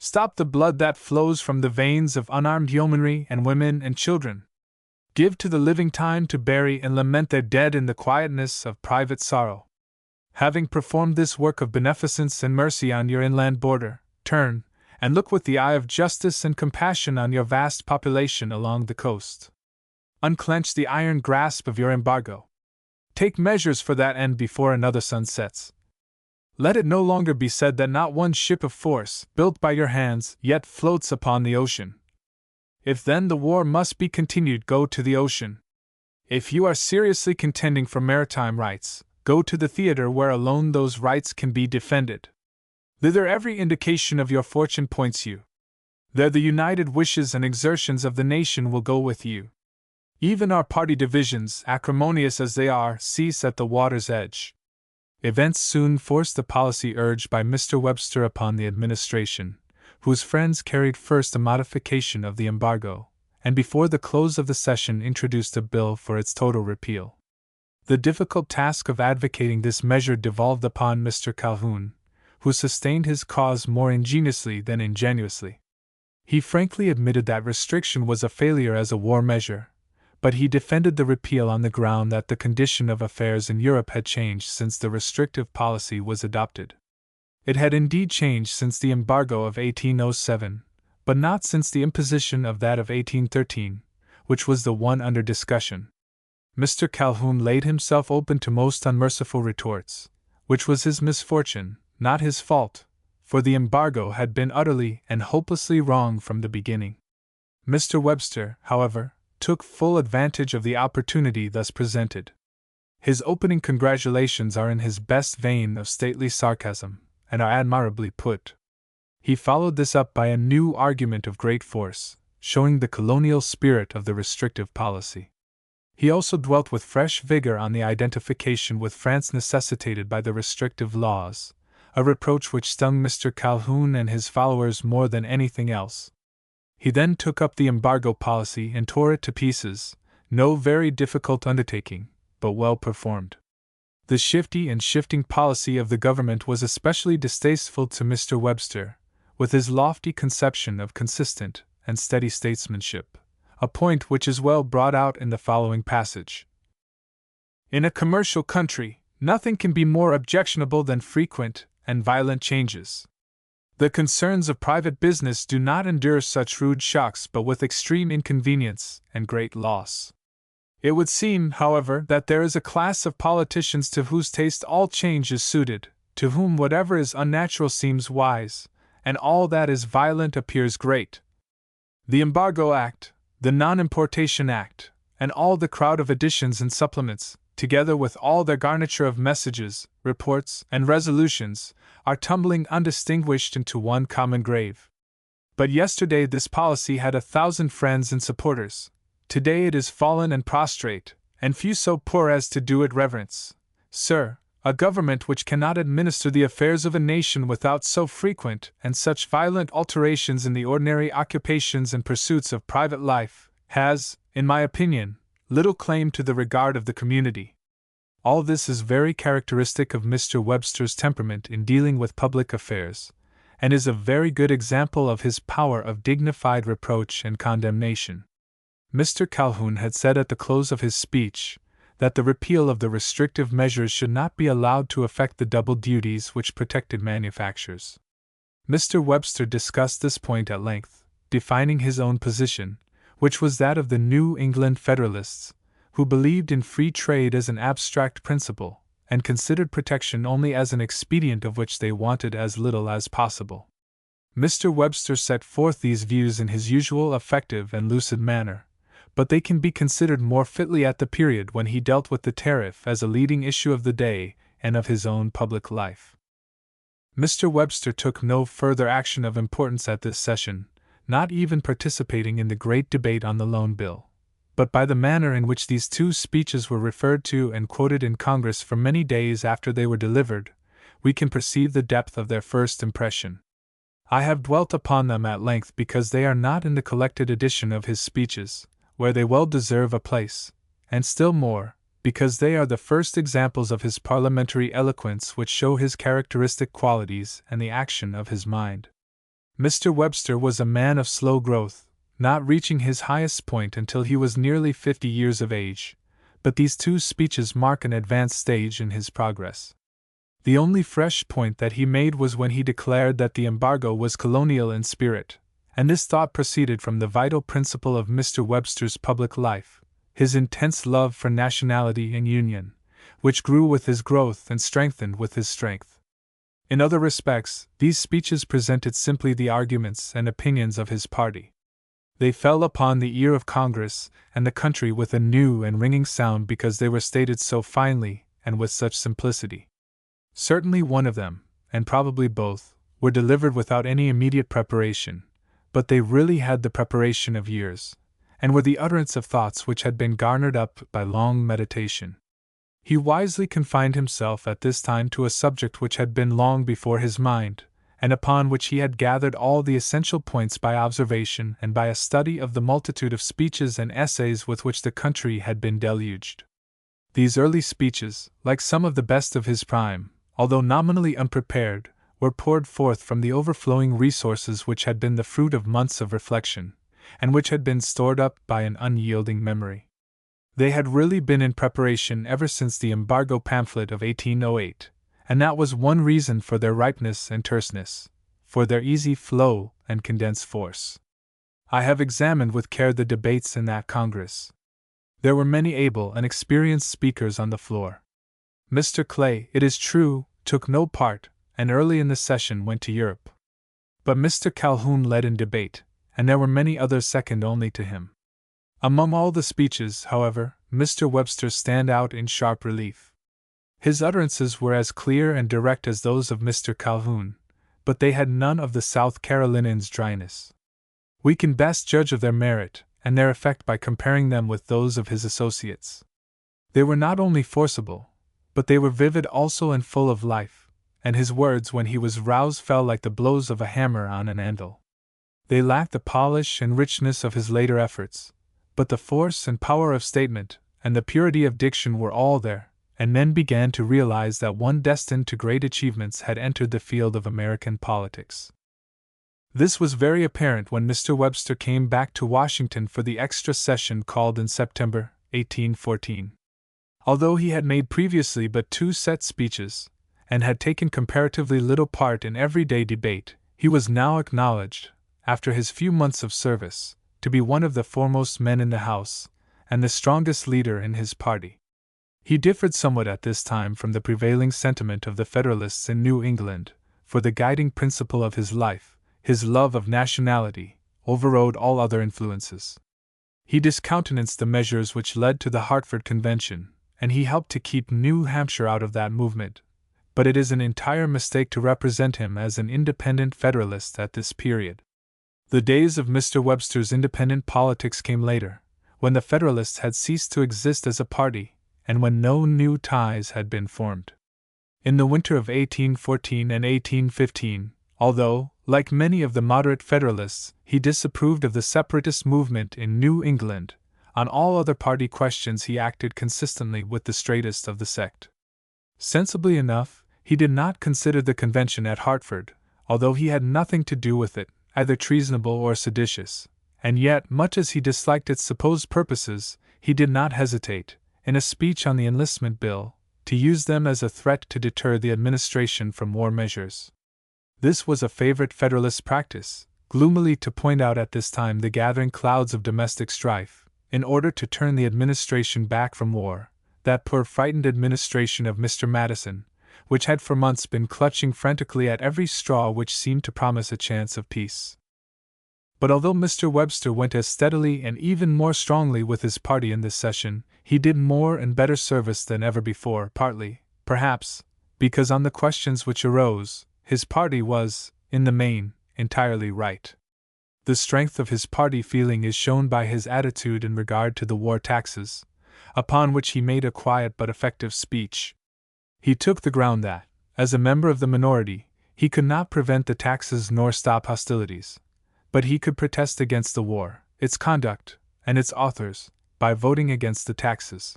Stop the blood that flows from the veins of unarmed yeomanry and women and children. Give to the living time to bury and lament their dead in the quietness of private sorrow. Having performed this work of beneficence and mercy on your inland border, turn, and look with the eye of justice and compassion on your vast population along the coast. Unclench the iron grasp of your embargo. Take measures for that end before another sun sets. Let it no longer be said that not one ship of force, built by your hands, yet floats upon the ocean. If then the war must be continued, go to the ocean. If you are seriously contending for maritime rights, go to the theater where alone those rights can be defended. Thither every indication of your fortune points you. There the united wishes and exertions of the nation will go with you. Even our party divisions, acrimonious as they are, cease at the water's edge. Events soon forced the policy urged by Mr. Webster upon the administration, whose friends carried first a modification of the embargo, and before the close of the session introduced a bill for its total repeal. The difficult task of advocating this measure devolved upon Mr. Calhoun, who sustained his cause more ingeniously than ingenuously. He frankly admitted that restriction was a failure as a war measure, but he defended the repeal on the ground that the condition of affairs in Europe had changed since the restrictive policy was adopted. It had indeed changed since the embargo of 1807, but not since the imposition of that of 1813, which was the one under discussion. Mr. Calhoun laid himself open to most unmerciful retorts, which was his misfortune, not his fault, for the embargo had been utterly and hopelessly wrong from the beginning. Mr. Webster, however, took full advantage of the opportunity thus presented. His opening congratulations are in his best vein of stately sarcasm, and are admirably put. He followed this up by a new argument of great force, showing the colonial spirit of the restrictive policy. He also dwelt with fresh vigor on the identification with France necessitated by the restrictive laws, a reproach which stung Mr. Calhoun and his followers more than anything else. He then took up the embargo policy and tore it to pieces, no very difficult undertaking, but well performed. The shifty and shifting policy of the government was especially distasteful to Mr. Webster, with his lofty conception of consistent and steady statesmanship, a point which is well brought out in the following passage. In a commercial country, nothing can be more objectionable than frequent and violent changes. The concerns of private business do not endure such rude shocks but with extreme inconvenience and great loss. It would seem, however, that there is a class of politicians to whose taste all change is suited, to whom whatever is unnatural seems wise, and all that is violent appears great. The Embargo Act, the Non-Importation Act, and all the crowd of additions and supplements, together with all their garniture of messages, reports, and resolutions, are tumbling undistinguished into one common grave. But yesterday this policy had 1,000 friends and supporters. Today it is fallen and prostrate, and few so poor as to do it reverence. Sir, a government which cannot administer the affairs of a nation without so frequent and such violent alterations in the ordinary occupations and pursuits of private life, has, in my opinion, little claim to the regard of the community. All this is very characteristic of Mr. Webster's temperament in dealing with public affairs, and is a very good example of his power of dignified reproach and condemnation. Mr. Calhoun had said at the close of his speech that the repeal of the restrictive measures should not be allowed to affect the double duties which protected manufactures. Mr. Webster discussed this point at length, defining his own position, which was that of the New England Federalists, who believed in free trade as an abstract principle, and considered protection only as an expedient of which they wanted as little as possible. Mr. Webster set forth these views in his usual effective and lucid manner, but they can be considered more fitly at the period when he dealt with the tariff as a leading issue of the day and of his own public life. Mr. Webster took no further action of importance at this session, not even participating in the great debate on the Loan Bill, but by the manner in which these two speeches were referred to and quoted in Congress for many days after they were delivered, we can perceive the depth of their first impression. I have dwelt upon them at length because they are not in the collected edition of his speeches, where they well deserve a place, and still more, because they are the first examples of his parliamentary eloquence which show his characteristic qualities and the action of his mind. Mr. Webster was a man of slow growth, not reaching his highest point until he was nearly 50 years of age, but these two speeches mark an advanced stage in his progress. The only fresh point that he made was when he declared that the embargo was colonial in spirit, and this thought proceeded from the vital principle of Mr. Webster's public life, his intense love for nationality and union, which grew with his growth and strengthened with his strength. In other respects, these speeches presented simply the arguments and opinions of his party. They fell upon the ear of Congress and the country with a new and ringing sound because they were stated so finely and with such simplicity. Certainly one of them, and probably both, were delivered without any immediate preparation, but they really had the preparation of years, and were the utterance of thoughts which had been garnered up by long meditation. He wisely confined himself at this time to a subject which had been long before his mind, and upon which he had gathered all the essential points by observation and by a study of the multitude of speeches and essays with which the country had been deluged. These early speeches, like some of the best of his prime, although nominally unprepared, were poured forth from the overflowing resources which had been the fruit of months of reflection, and which had been stored up by an unyielding memory. They had really been in preparation ever since the embargo pamphlet of 1808, and that was one reason for their ripeness and terseness, for their easy flow and condensed force. I have examined with care the debates in that Congress. There were many able and experienced speakers on the floor. Mr. Clay, it is true, took no part, and early in the session went to Europe. But Mr. Calhoun led in debate, and there were many others second only to him. Among all the speeches, however, Mr. Webster's stand out in sharp relief. His utterances were as clear and direct as those of Mr. Calhoun, but they had none of the South Carolinian's dryness. We can best judge of their merit and their effect by comparing them with those of his associates. They were not only forcible, but they were vivid also and full of life, and his words when he was roused fell like the blows of a hammer on an anvil. They lacked the polish and richness of his later efforts, but the force and power of statement and the purity of diction were all there, and men began to realize that one destined to great achievements had entered the field of American politics. This was very apparent when Mr. Webster came back to Washington for the extra session called in September, 1814. Although he had made previously but two set speeches, and had taken comparatively little part in everyday debate, he was now acknowledged, after his few months of service, to be one of the foremost men in the House, and the strongest leader in his party. He differed somewhat at this time from the prevailing sentiment of the Federalists in New England, for the guiding principle of his life, his love of nationality, overrode all other influences. He discountenanced the measures which led to the Hartford Convention, and he helped to keep New Hampshire out of that movement, but it is an entire mistake to represent him as an independent Federalist at this period. The days of Mr. Webster's independent politics came later, when the Federalists had ceased to exist as a party, and when no new ties had been formed. In the winter of 1814 and 1815, although, like many of the moderate Federalists, he disapproved of the separatist movement in New England, On all other party questions he acted consistently with the straightest of the sect. Sensibly enough, he did not consider the convention at Hartford, although he had nothing to do with it, either treasonable or seditious, and yet, much as he disliked its supposed purposes, he did not hesitate, in a speech on the enlistment bill, to use them as a threat to deter the administration from war measures. This was a favorite Federalist practice, gloomily to point out at this time the gathering clouds of domestic strife, in order to turn the administration back from war, that poor frightened administration of Mr. Madison, which had for months been clutching frantically at every straw which seemed to promise a chance of peace. But although Mr. Webster went as steadily and even more strongly with his party in this session, he did more and better service than ever before, partly, perhaps, because on the questions which arose, his party was, in the main, entirely right. The strength of his party feeling is shown by his attitude in regard to the war taxes, upon which he made a quiet but effective speech. He took the ground that, as a member of the minority, he could not prevent the taxes nor stop hostilities, but he could protest against the war, its conduct, and its authors, by voting against the taxes.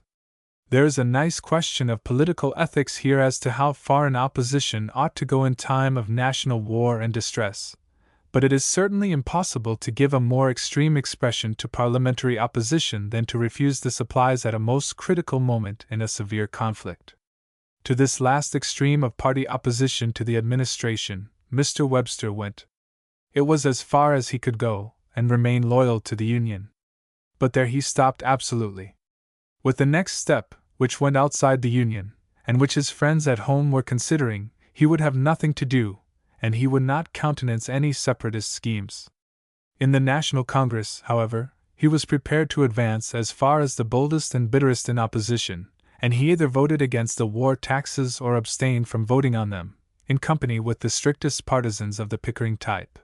There is a nice question of political ethics here as to how far an opposition ought to go in time of national war and distress, but it is certainly impossible to give a more extreme expression to parliamentary opposition than to refuse the supplies at a most critical moment in a severe conflict. To this last extreme of party opposition to the administration, Mr. Webster went. It was as far as he could go, and remain loyal to the Union. But there he stopped absolutely. With the next step, which went outside the Union, and which his friends at home were considering, he would have nothing to do, and he would not countenance any separatist schemes. In the National Congress, however, he was prepared to advance as far as the boldest and bitterest in opposition, and he either voted against the war taxes or abstained from voting on them, in company with the strictest partisans of the Pickering type.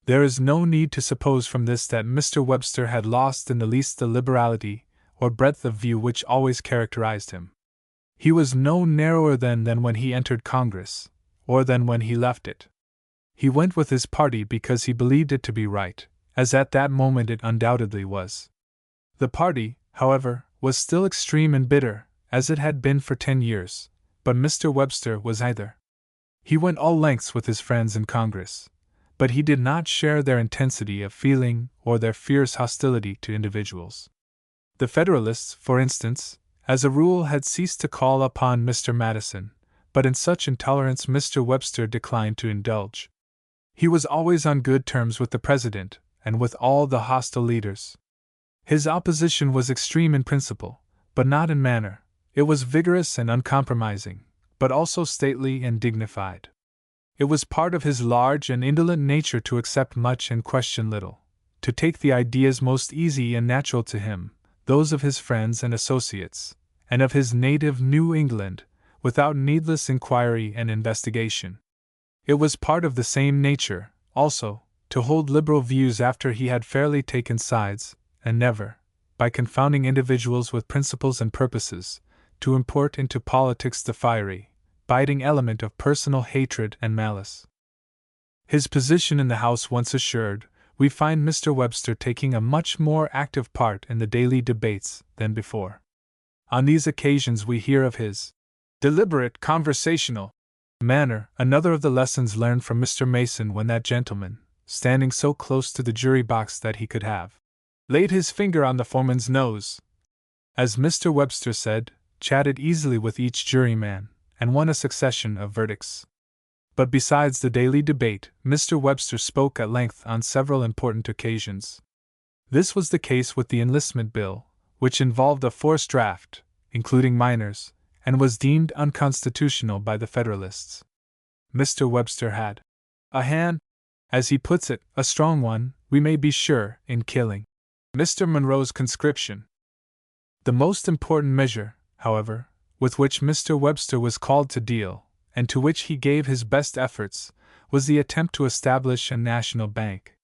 There is no need to suppose from this that Mr. Webster had lost in the least the liberality or breadth of view which always characterized him. He was no narrower than when he entered Congress, or than when he left it. He went with his party because he believed it to be right, as at that moment it undoubtedly was. The party, however, was still extreme and bitter, as it had been for 10 years, but Mr. Webster was neither. He went all lengths with his friends in Congress, but he did not share their intensity of feeling or their fierce hostility to individuals. The Federalists, for instance, as a rule had ceased to call upon Mr. Madison, but in such intolerance Mr. Webster declined to indulge. He was always on good terms with the President, and with all the hostile leaders. His opposition was extreme in principle, but not in manner. It was vigorous and uncompromising, but also stately and dignified. It was part of his large and indolent nature to accept much and question little, to take the ideas most easy and natural to him, those of his friends and associates, and of his native New England, without needless inquiry and investigation. It was part of the same nature, also, to hold liberal views after he had fairly taken sides, and never, by confounding individuals with principles and purposes, to import into politics the fiery, biting element of personal hatred and malice. His position in the House once assured, we find Mr. Webster taking a much more active part in the daily debates than before. On these occasions we hear of his deliberate, conversational manner, another of the lessons learned from Mr. Mason when that gentleman, standing so close to the jury box that he could have laid his finger on the foreman's nose, as Mr. Webster said, chatted easily with each juryman, and won a succession of verdicts. But besides the daily debate, Mr. Webster spoke at length on several important occasions. This was the case with the enlistment bill, which involved a forced draft, including minors, and was deemed unconstitutional by the Federalists. Mr. Webster had a hand, as he puts it, a strong one, we may be sure, in killing Mr. Monroe's conscription. The most important measure, however, with which Mr. Webster was called to deal, and to which he gave his best efforts, was the attempt to establish a national bank.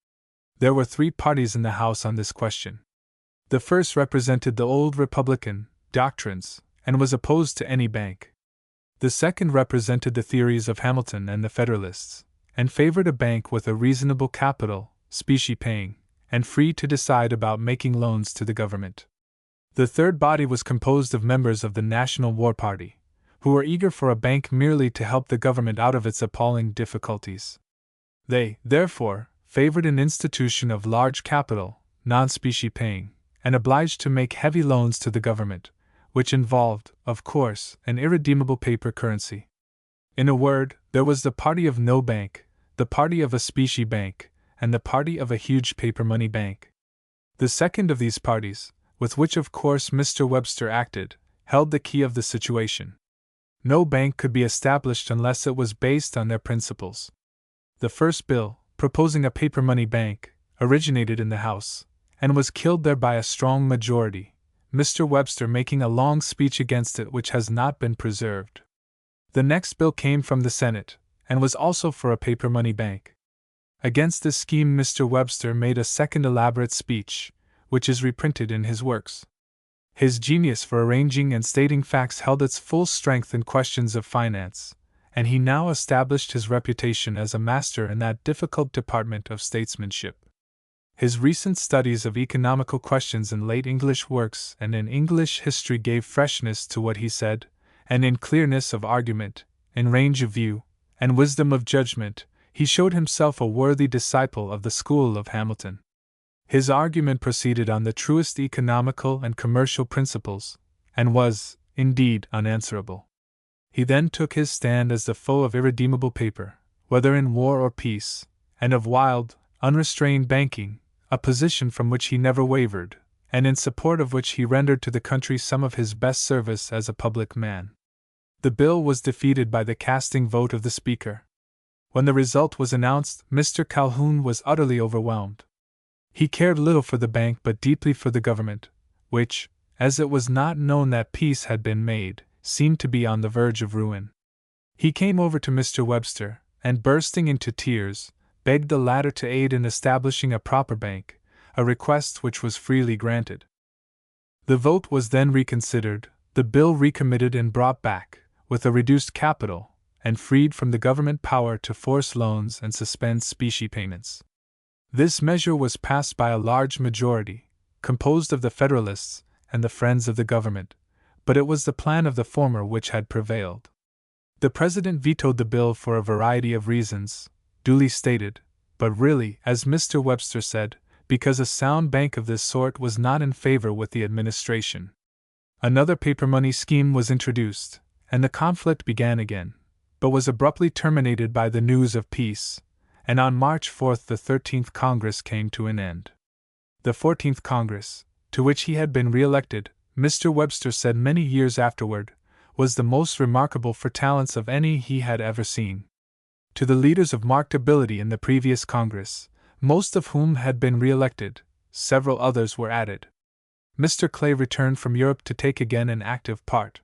There were 3 parties in the House on this question. The first represented the old Republican doctrines, and was opposed to any bank. The second represented the theories of Hamilton and the Federalists, and favored a bank with a reasonable capital, specie paying, and free to decide about making loans to the government. The third body was composed of members of the National War Party, who were eager for a bank merely to help the government out of its appalling difficulties. They, therefore, favored an institution of large capital, non-specie paying, and obliged to make heavy loans to the government, which involved, of course, an irredeemable paper currency. In a word, there was the party of no bank, the party of a specie bank, and the party of a huge paper money bank. The second of these parties, with which of course Mr. Webster acted, held the key of the situation. No bank could be established unless it was based on their principles. The first bill, proposing a paper money bank, originated in the House, and was killed there by a strong majority, Mr. Webster making a long speech against it which has not been preserved. The next bill came from the Senate, and was also for a paper money bank. Against this scheme Mr. Webster made a second elaborate speech, which is reprinted in his works. His genius for arranging and stating facts held its full strength in questions of finance, and he now established his reputation as a master in that difficult department of statesmanship. His recent studies of economical questions in late English works and in English history gave freshness to what he said, and in clearness of argument, in range of view, and wisdom of judgment, he showed himself a worthy disciple of the school of Hamilton. His argument proceeded on the truest economical and commercial principles, and was, indeed, unanswerable. He then took his stand as the foe of irredeemable paper, whether in war or peace, and of wild, unrestrained banking, a position from which he never wavered, and in support of which he rendered to the country some of his best service as a public man. The bill was defeated by the casting vote of the Speaker. When the result was announced, Mr. Calhoun was utterly overwhelmed. He cared little for the bank but deeply for the government, which, as it was not known that peace had been made, seemed to be on the verge of ruin. He came over to Mr. Webster, and bursting into tears, begged the latter to aid in establishing a proper bank, a request which was freely granted. The vote was then reconsidered, the bill recommitted and brought back, with a reduced capital, and freed from the government power to force loans and suspend specie payments. This measure was passed by a large majority, composed of the Federalists and the friends of the government, but it was the plan of the former which had prevailed. The President vetoed the bill for a variety of reasons, duly stated, but really, as Mr. Webster said, because a sound bank of this sort was not in favor with the administration. Another paper money scheme was introduced, and the conflict began again, but was abruptly terminated by the news of peace, and on March 4 the 13th Congress came to an end. The 14th Congress, to which he had been re-elected, Mr. Webster said many years afterward, was the most remarkable for talents of any he had ever seen. To the leaders of marked ability in the previous Congress, most of whom had been re-elected, several others were added. Mr. Clay returned from Europe to take again an active part.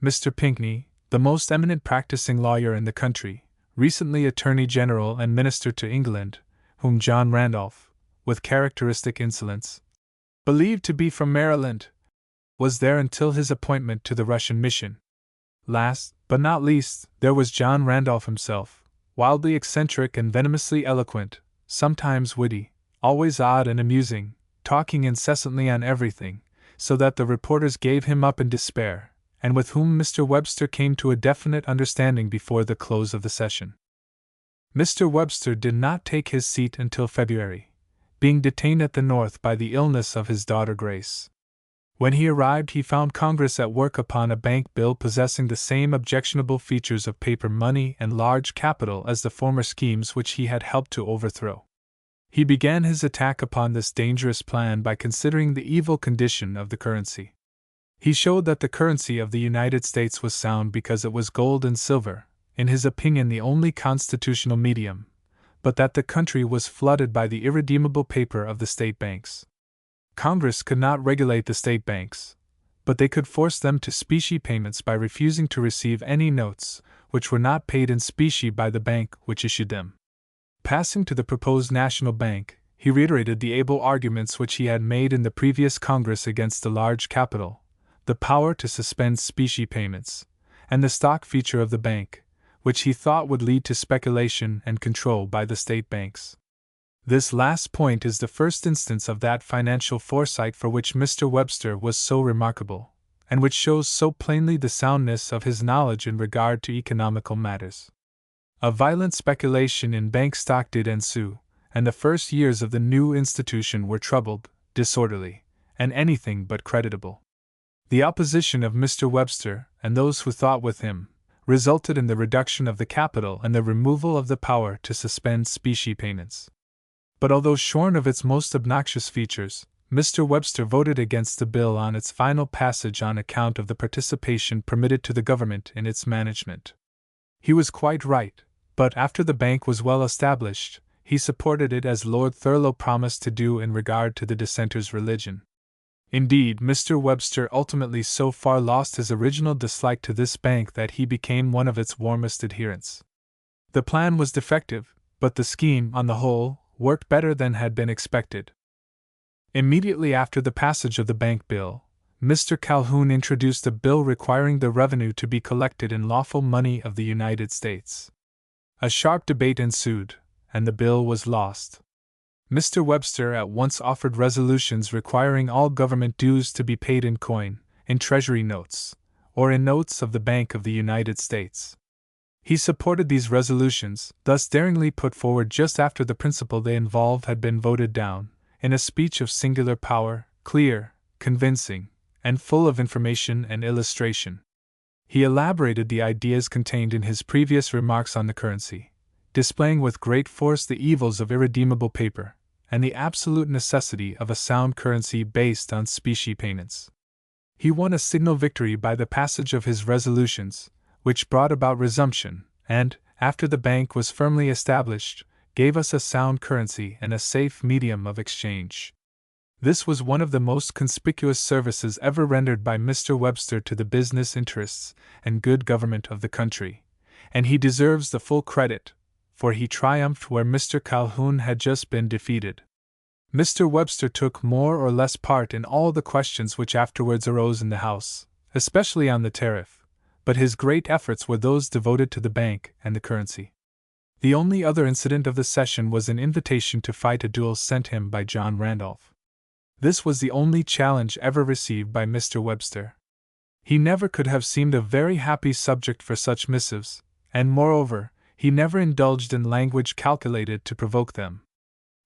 Mr. Pinckney, the most eminent practicing lawyer in the country, recently Attorney General and Minister to England, whom John Randolph, with characteristic insolence, believed to be from Maryland, was there until his appointment to the Russian mission. Last, but not least, there was John Randolph himself, wildly eccentric and venomously eloquent, sometimes witty, always odd and amusing, talking incessantly on everything, so that the reporters gave him up in despair, and with whom Mr. Webster came to a definite understanding before the close of the session. Mr. Webster did not take his seat until February, being detained at the North by the illness of his daughter Grace. When he arrived, he found Congress at work upon a bank bill possessing the same objectionable features of paper money and large capital as the former schemes which he had helped to overthrow. He began his attack upon this dangerous plan by considering the evil condition of the currency. He showed that the currency of the United States was sound because it was gold and silver, in his opinion the only constitutional medium, but that the country was flooded by the irredeemable paper of the state banks. Congress could not regulate the state banks, but they could force them to specie payments by refusing to receive any notes which were not paid in specie by the bank which issued them. Passing to the proposed national bank, he reiterated the able arguments which he had made in the previous Congress against the large capital, the power to suspend specie payments, and the stock feature of the bank, which he thought would lead to speculation and control by the state banks. This last point is the first instance of that financial foresight for which Mr. Webster was so remarkable, and which shows so plainly the soundness of his knowledge in regard to economical matters. A violent speculation in bank stock did ensue, and the first years of the new institution were troubled, disorderly, and anything but creditable. The opposition of Mr. Webster, and those who thought with him, resulted in the reduction of the capital and the removal of the power to suspend specie payments. But although shorn of its most obnoxious features, Mr. Webster voted against the bill on its final passage on account of the participation permitted to the government in its management. He was quite right, but after the bank was well established, he supported it as Lord Thurlow promised to do in regard to the dissenters' religion. Indeed, Mr. Webster ultimately so far lost his original dislike to this bank that he became one of its warmest adherents. The plan was defective, but the scheme, on the whole, worked better than had been expected. Immediately after the passage of the bank bill, Mr. Calhoun introduced a bill requiring the revenue to be collected in lawful money of the United States. A sharp debate ensued, and the bill was lost. Mr. Webster at once offered resolutions requiring all government dues to be paid in coin, in Treasury notes, or in notes of the Bank of the United States. He supported these resolutions, thus daringly put forward just after the principle they involved had been voted down, in a speech of singular power, clear, convincing, and full of information and illustration. He elaborated the ideas contained in his previous remarks on the currency, displaying with great force the evils of irredeemable paper, and the absolute necessity of a sound currency based on specie payments. He won a signal victory by the passage of his resolutions, which brought about resumption, and, after the bank was firmly established, gave us a sound currency and a safe medium of exchange. This was one of the most conspicuous services ever rendered by Mr. Webster to the business interests and good government of the country, and he deserves the full credit, for he triumphed where Mr. Calhoun had just been defeated. Mr. Webster took more or less part in all the questions which afterwards arose in the House, especially on the tariff, but his great efforts were those devoted to the bank and the currency. The only other incident of the session was an invitation to fight a duel sent him by John Randolph. This was the only challenge ever received by Mr. Webster. He never could have seemed a very happy subject for such missives, and moreover, he never indulged in language calculated to provoke them.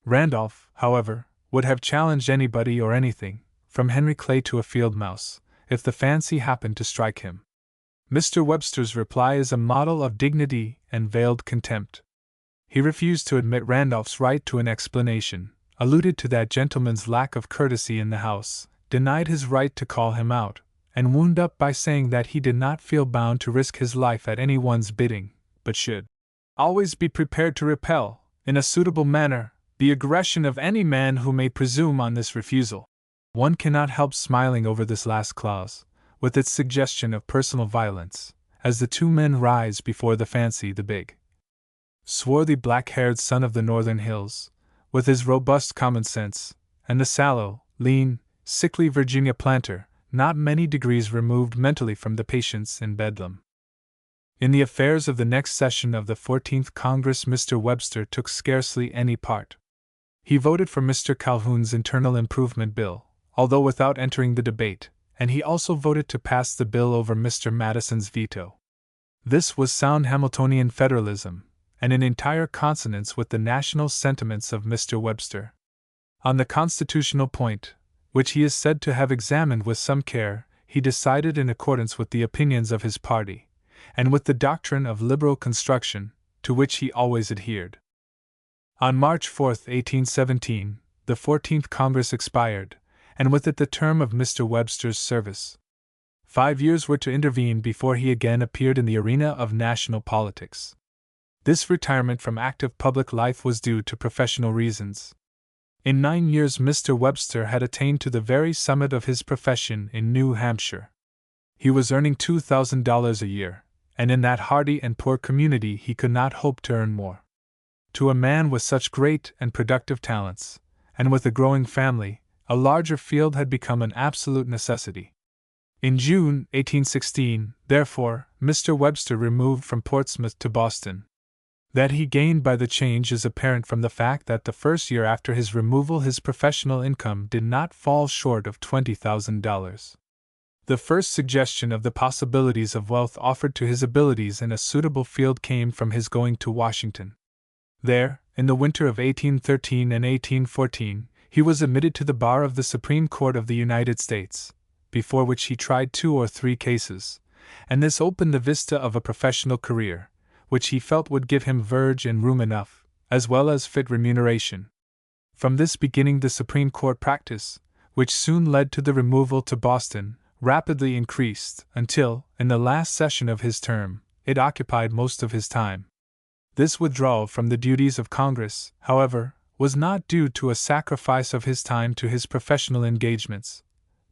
Randolph, however, would have challenged anybody or anything, from Henry Clay to a field mouse, if the fancy happened to strike him. Mr. Webster's reply is a model of dignity and veiled contempt. He refused to admit Randolph's right to an explanation, alluded to that gentleman's lack of courtesy in the House, denied his right to call him out, and wound up by saying that he did not feel bound to risk his life at any one's bidding, but should always be prepared to repel, in a suitable manner, the aggression of any man who may presume on this refusal. One cannot help smiling over this last clause, with its suggestion of personal violence, as the two men rise before the fancy the big, swarthy black-haired son of the northern hills, with his robust common sense, and the sallow, lean, sickly Virginia planter, not many degrees removed mentally from the patients in Bedlam. In the affairs of the next session of the 14th Congress Mr. Webster took scarcely any part. He voted for Mr. Calhoun's Internal Improvement Bill, although without entering the debate, and he also voted to pass the bill over Mr. Madison's veto. This was sound Hamiltonian federalism, and in entire consonance with the national sentiments of Mr. Webster. On the constitutional point, which he is said to have examined with some care, he decided in accordance with the opinions of his party, and with the doctrine of liberal construction, to which he always adhered. On March 4, 1817, the 14th Congress expired, and with it the term of Mr. Webster's service. 5 years were to intervene before he again appeared in the arena of national politics. This retirement from active public life was due to professional reasons. In 9 years Mr. Webster had attained to the very summit of his profession in New Hampshire. He was earning $2,000 a year, and in that hardy and poor community he could not hope to earn more. To a man with such great and productive talents, and with a growing family, a larger field had become an absolute necessity. In June 1816, therefore, Mr. Webster removed from Portsmouth to Boston. That he gained by the change is apparent from the fact that the first year after his removal his professional income did not fall short of $20,000. The first suggestion of the possibilities of wealth offered to his abilities in a suitable field came from his going to Washington. There, in the winter of 1813 and 1814, he was admitted to the bar of the Supreme Court of the United States, before which he tried 2 or 3 cases, and this opened the vista of a professional career, which he felt would give him verge and room enough, as well as fit remuneration. From this beginning the Supreme Court practice, which soon led to the removal to Boston, rapidly increased, until, in the last session of his term, it occupied most of his time. This withdrawal from the duties of Congress, however, was not due to a sacrifice of his time to his professional engagements,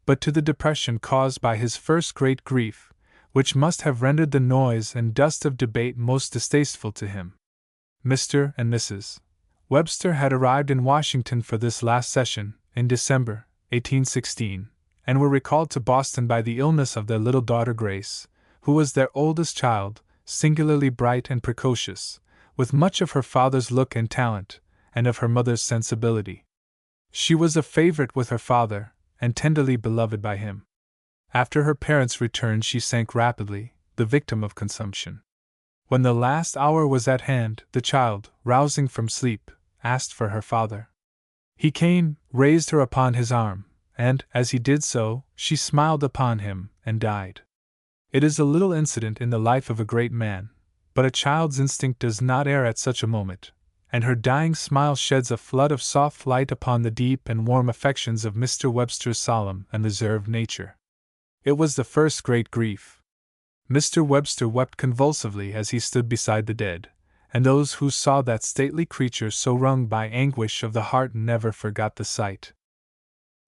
but to the depression caused by his first great grief, which must have rendered the noise and dust of debate most distasteful to him. Mr. and Mrs. Webster had arrived in Washington for this last session, in December, 1816, and were recalled to Boston by the illness of their little daughter Grace, who was their oldest child, singularly bright and precocious, with much of her father's look and talent, and of her mother's sensibility. She was a favorite with her father, and tenderly beloved by him. After her parents' return she sank rapidly, the victim of consumption. When the last hour was at hand, the child, rousing from sleep, asked for her father. He came, raised her upon his arm, and, as he did so, she smiled upon him, and died. It is a little incident in the life of a great man, but a child's instinct does not err at such a moment, and her dying smile sheds a flood of soft light upon the deep and warm affections of Mr. Webster's solemn and reserved nature. It was the first great grief. Mr. Webster wept convulsively as he stood beside the dead, and those who saw that stately creature so wrung by anguish of the heart never forgot the sight.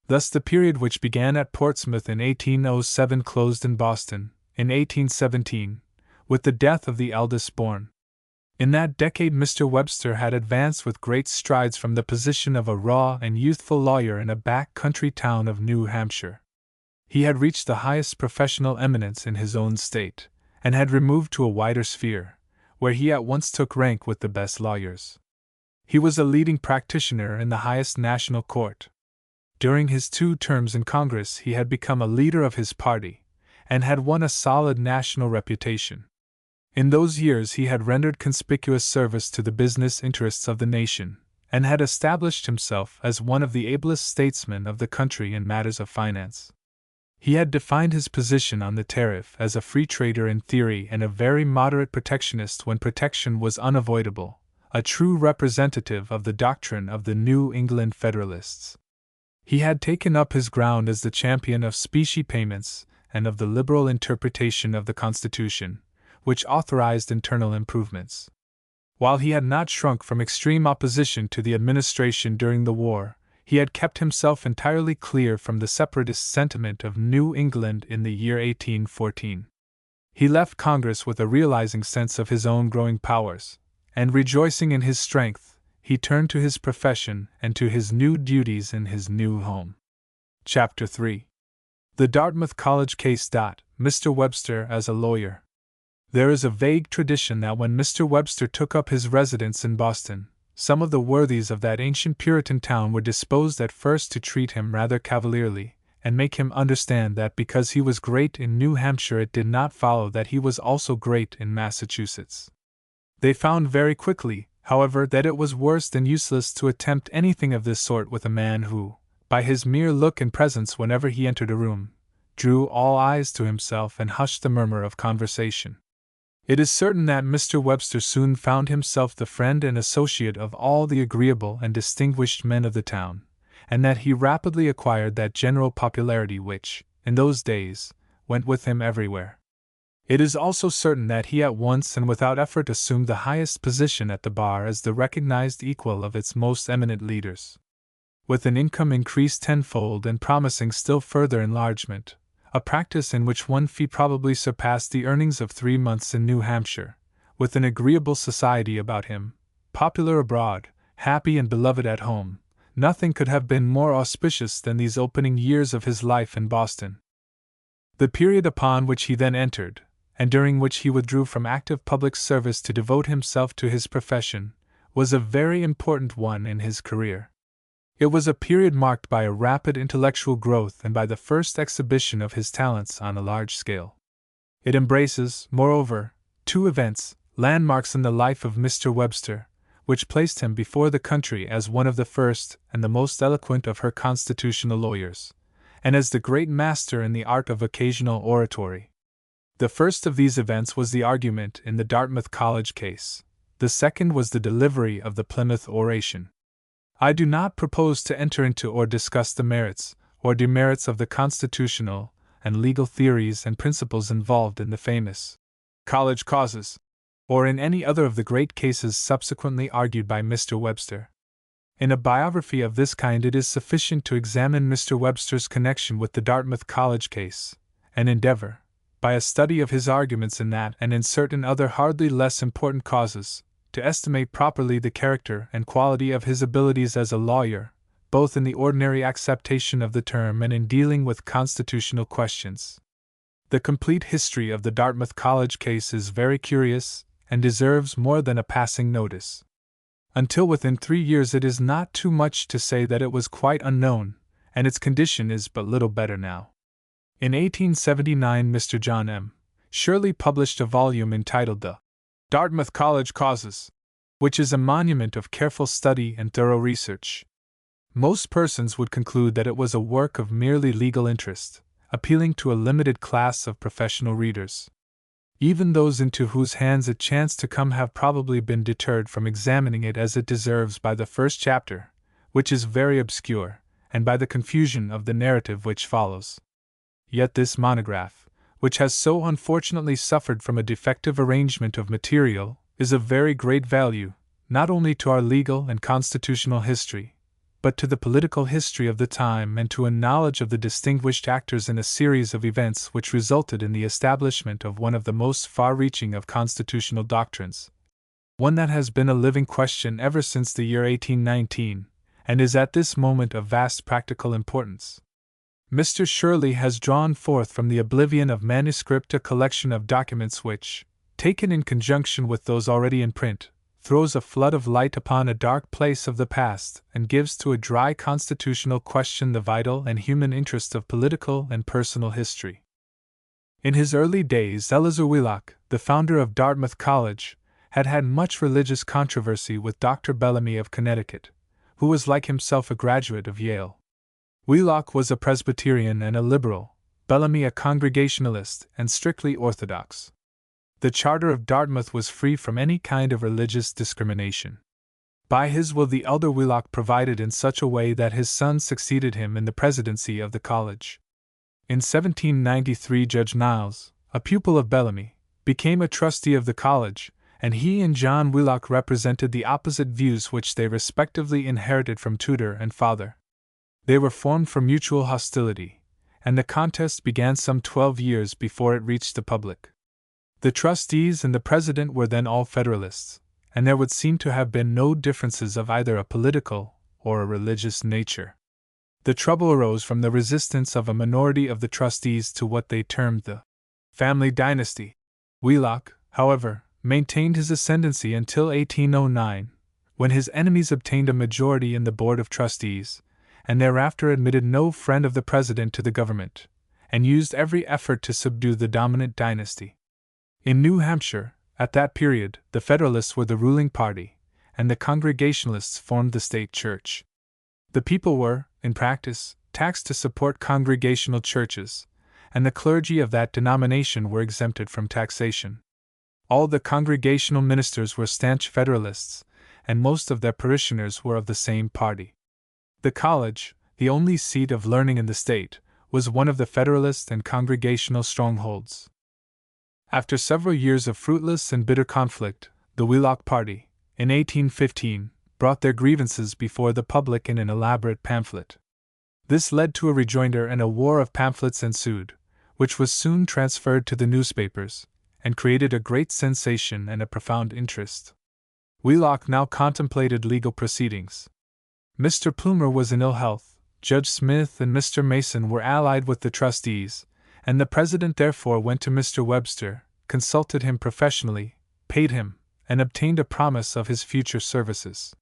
Thus the period which began at Portsmouth in 1807 closed in Boston, in 1817, with the death of the eldest born. In that decade Mr. Webster had advanced with great strides from the position of a raw and youthful lawyer in a back country town of New Hampshire. He had reached the highest professional eminence in his own state, and had removed to a wider sphere, where he at once took rank with the best lawyers. He was a leading practitioner in the highest national court. During his 2 terms in Congress he had become a leader of his party, and had won a solid national reputation. In those years he had rendered conspicuous service to the business interests of the nation, and had established himself as one of the ablest statesmen of the country in matters of finance. He had defined his position on the tariff as a free trader in theory and a very moderate protectionist when protection was unavoidable, a true representative of the doctrine of the New England Federalists. He had taken up his ground as the champion of specie payments and of the liberal interpretation of the Constitution, which authorized internal improvements. While he had not shrunk from extreme opposition to the administration during the war, he had kept himself entirely clear from the separatist sentiment of New England in the year 1814. He left Congress with a realizing sense of his own growing powers, and rejoicing in his strength, he turned to his profession and to his new duties in his new home. Chapter 3. The Dartmouth College Case. Mr. Webster as a lawyer. There is a vague tradition that when Mr. Webster took up his residence in Boston, some of the worthies of that ancient Puritan town were disposed at first to treat him rather cavalierly, and make him understand that because he was great in New Hampshire it did not follow that he was also great in Massachusetts. They found very quickly, however, that it was worse than useless to attempt anything of this sort with a man who, by his mere look and presence whenever he entered a room, drew all eyes to himself and hushed the murmur of conversation. It is certain that Mr. Webster soon found himself the friend and associate of all the agreeable and distinguished men of the town, and that he rapidly acquired that general popularity which, in those days, went with him everywhere. It is also certain that he at once and without effort assumed the highest position at the bar as the recognized equal of its most eminent leaders. With an income increased tenfold and promising still further enlargement, a practice in which one fee probably surpassed the earnings of 3 months in New Hampshire, with an agreeable society about him, popular abroad, happy and beloved at home, nothing could have been more auspicious than these opening years of his life in Boston. The period upon which he then entered, and during which he withdrew from active public service to devote himself to his profession, was a very important one in his career. It was a period marked by a rapid intellectual growth and by the first exhibition of his talents on a large scale. It embraces, moreover, two events, landmarks in the life of Mr. Webster, which placed him before the country as one of the first and the most eloquent of her constitutional lawyers, and as the great master in the art of occasional oratory. The first of these events was the argument in the Dartmouth College case. The second was the delivery of the Plymouth Oration. I do not propose to enter into or discuss the merits or demerits of the constitutional and legal theories and principles involved in the famous college causes, or in any other of the great cases subsequently argued by Mr. Webster. In a biography of this kind it is sufficient to examine Mr. Webster's connection with the Dartmouth College case, and endeavor, by a study of his arguments in that and in certain other hardly less important causes, to estimate properly the character and quality of his abilities as a lawyer, both in the ordinary acceptation of the term and in dealing with constitutional questions. The complete history of the Dartmouth College case is very curious, and deserves more than a passing notice. Until within 3 years it is not too much to say that it was quite unknown, and its condition is but little better now. In 1879 Mr. John M. Shirley published a volume entitled The Dartmouth College Causes, which is a monument of careful study and thorough research. Most persons would conclude that it was a work of merely legal interest, appealing to a limited class of professional readers. Even those into whose hands it chanced to come have probably been deterred from examining it as it deserves by the first chapter, which is very obscure, and by the confusion of the narrative which follows. Yet this monograph, which has so unfortunately suffered from a defective arrangement of material, is of very great value, not only to our legal and constitutional history, but to the political history of the time and to a knowledge of the distinguished actors in a series of events which resulted in the establishment of one of the most far-reaching of constitutional doctrines, one that has been a living question ever since the year 1819, and is at this moment of vast practical importance. Mr. Shirley has drawn forth from the oblivion of manuscript a collection of documents which, taken in conjunction with those already in print, throws a flood of light upon a dark place of the past and gives to a dry constitutional question the vital and human interest of political and personal history. In his early days Eleazar Wheelock, the founder of Dartmouth College, had had much religious controversy with Dr. Bellamy of Connecticut, who was like himself a graduate of Yale. Wheelock was a Presbyterian and a liberal, Bellamy a Congregationalist and strictly orthodox. The charter of Dartmouth was free from any kind of religious discrimination. By his will the elder Wheelock provided in such a way that his son succeeded him in the presidency of the college. In 1793 Judge Niles, a pupil of Bellamy, became a trustee of the college, and he and John Wheelock represented the opposite views which they respectively inherited from tutor and father. They were formed for mutual hostility, and the contest began some 12 years before it reached the public. The trustees and the president were then all Federalists, and there would seem to have been no differences of either a political or a religious nature. The trouble arose from the resistance of a minority of the trustees to what they termed the family dynasty. Wheelock, however, maintained his ascendancy until 1809, when his enemies obtained a majority in the Board of Trustees, and thereafter admitted no friend of the president to the government, and used every effort to subdue the dominant dynasty. In New Hampshire, at that period, the Federalists were the ruling party, and the Congregationalists formed the state church. The people were, in practice, taxed to support congregational churches, and the clergy of that denomination were exempted from taxation. All the congregational ministers were stanch Federalists, and most of their parishioners were of the same party. The college, the only seat of learning in the state, was one of the Federalist and Congregational strongholds. After several years of fruitless and bitter conflict, the Wheelock party, in 1815, brought their grievances before the public in an elaborate pamphlet. This led to a rejoinder, and a war of pamphlets ensued, which was soon transferred to the newspapers, and created a great sensation and a profound interest. Wheelock now contemplated legal proceedings. Mr. Plumer was in ill health, Judge Smith and Mr. Mason were allied with the trustees, and the president therefore went to Mr. Webster, consulted him professionally, paid him, and obtained a promise of his future services.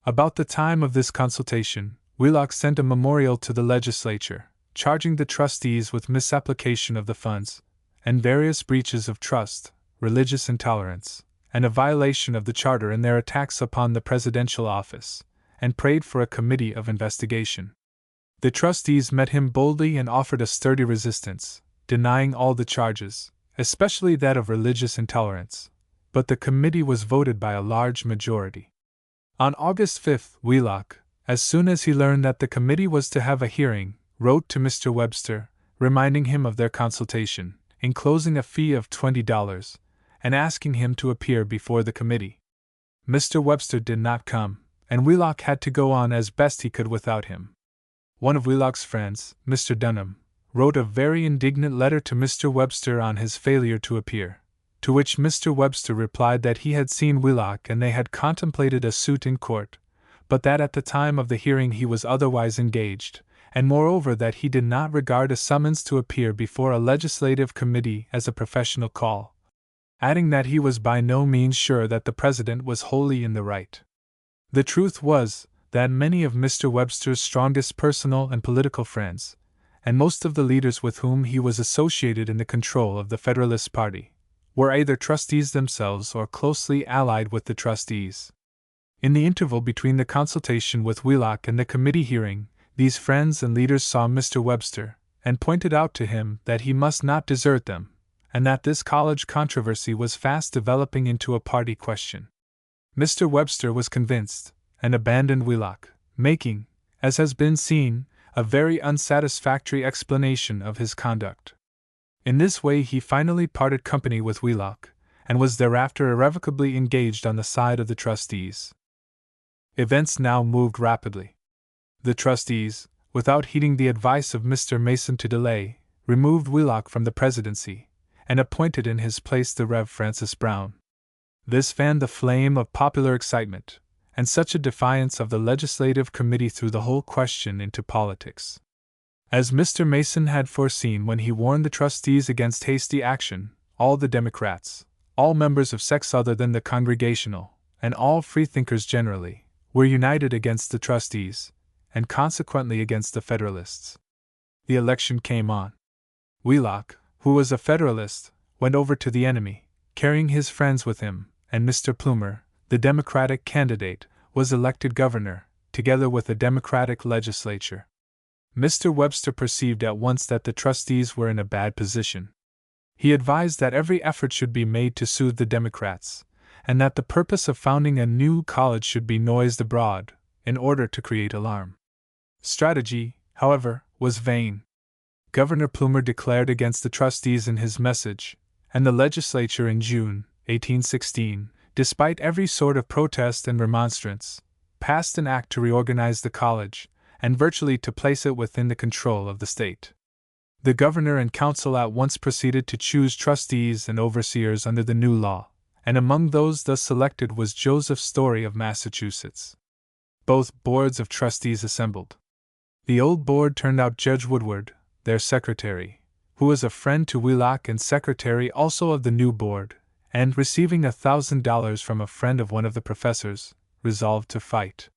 About the time of this consultation, Wheelock sent a memorial to the legislature, charging the trustees with misapplication of the funds, and various breaches of trust, religious intolerance, and a violation of the charter in their attacks upon the presidential office, and prayed for a committee of investigation. The trustees met him boldly and offered a sturdy resistance, denying all the charges, especially that of religious intolerance, but the committee was voted by a large majority. On August 5, Wheelock, as soon as he learned that the committee was to have a hearing, wrote to Mr. Webster, reminding him of their consultation, enclosing a fee of $20, and asking him to appear before the committee. Mr. Webster did not come, and Wheelock had to go on as best he could without him. One of Wheelock's friends, Mr. Dunham, wrote a very indignant letter to Mr. Webster on his failure to appear, to which Mr. Webster replied that he had seen Wheelock and they had contemplated a suit in court, but that at the time of the hearing he was otherwise engaged, and moreover that he did not regard a summons to appear before a legislative committee as a professional call, adding that he was by no means sure that the president was wholly in the right. The truth was that many of Mr. Webster's strongest personal and political friends, and most of the leaders with whom he was associated in the control of the Federalist Party, were either trustees themselves or closely allied with the trustees. In the interval between the consultation with Wheelock and the committee hearing, these friends and leaders saw Mr. Webster, and pointed out to him that he must not desert them, and that this college controversy was fast developing into a party question. Mr. Webster was convinced, and abandoned Wheelock, making, as has been seen, a very unsatisfactory explanation of his conduct. In this way he finally parted company with Wheelock, and was thereafter irrevocably engaged on the side of the trustees. Events now moved rapidly. The trustees, without heeding the advice of Mr. Mason to delay, removed Wheelock from the presidency, and appointed in his place the Rev. Francis Brown. This fanned the flame of popular excitement, and such a defiance of the legislative committee threw the whole question into politics. As Mr. Mason had foreseen when he warned the trustees against hasty action, all the Democrats, all members of sects other than the Congregational, and all freethinkers generally, were united against the trustees, and consequently against the Federalists. The election came on. Wheelock, who was a Federalist, went over to the enemy, carrying his friends with him, and Mr. Plumer, the Democratic candidate, was elected governor, together with a Democratic legislature. Mr. Webster perceived at once that the trustees were in a bad position. He advised that every effort should be made to soothe the Democrats, and that the purpose of founding a new college should be noised abroad, in order to create alarm. Strategy, however, was vain. Governor Plumer declared against the trustees in his message, and the legislature in June, 1816, despite every sort of protest and remonstrance, passed an act to reorganize the college, and virtually to place it within the control of the state. The governor and council at once proceeded to choose trustees and overseers under the new law, and among those thus selected was Joseph Story of Massachusetts. Both boards of trustees assembled. The old board turned out Judge Woodward, their secretary, who was a friend to Wheelock and secretary also of the new board, and, receiving $1,000 from a friend of one of the professors, resolved to fight.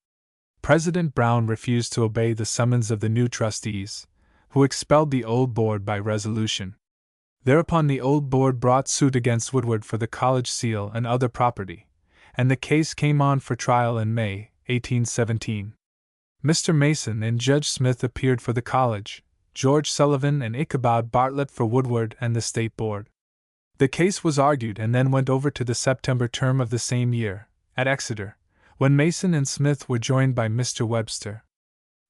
President Brown refused to obey the summons of the new trustees, who expelled the old board by resolution. Thereupon the old board brought suit against Woodward for the college seal and other property, and the case came on for trial in May, 1817. Mr. Mason and Judge Smith appeared for the college, George Sullivan and Ichabod Bartlett for Woodward and the State Board. The case was argued and then went over to the September term of the same year, at Exeter, when Mason and Smith were joined by Mr. Webster.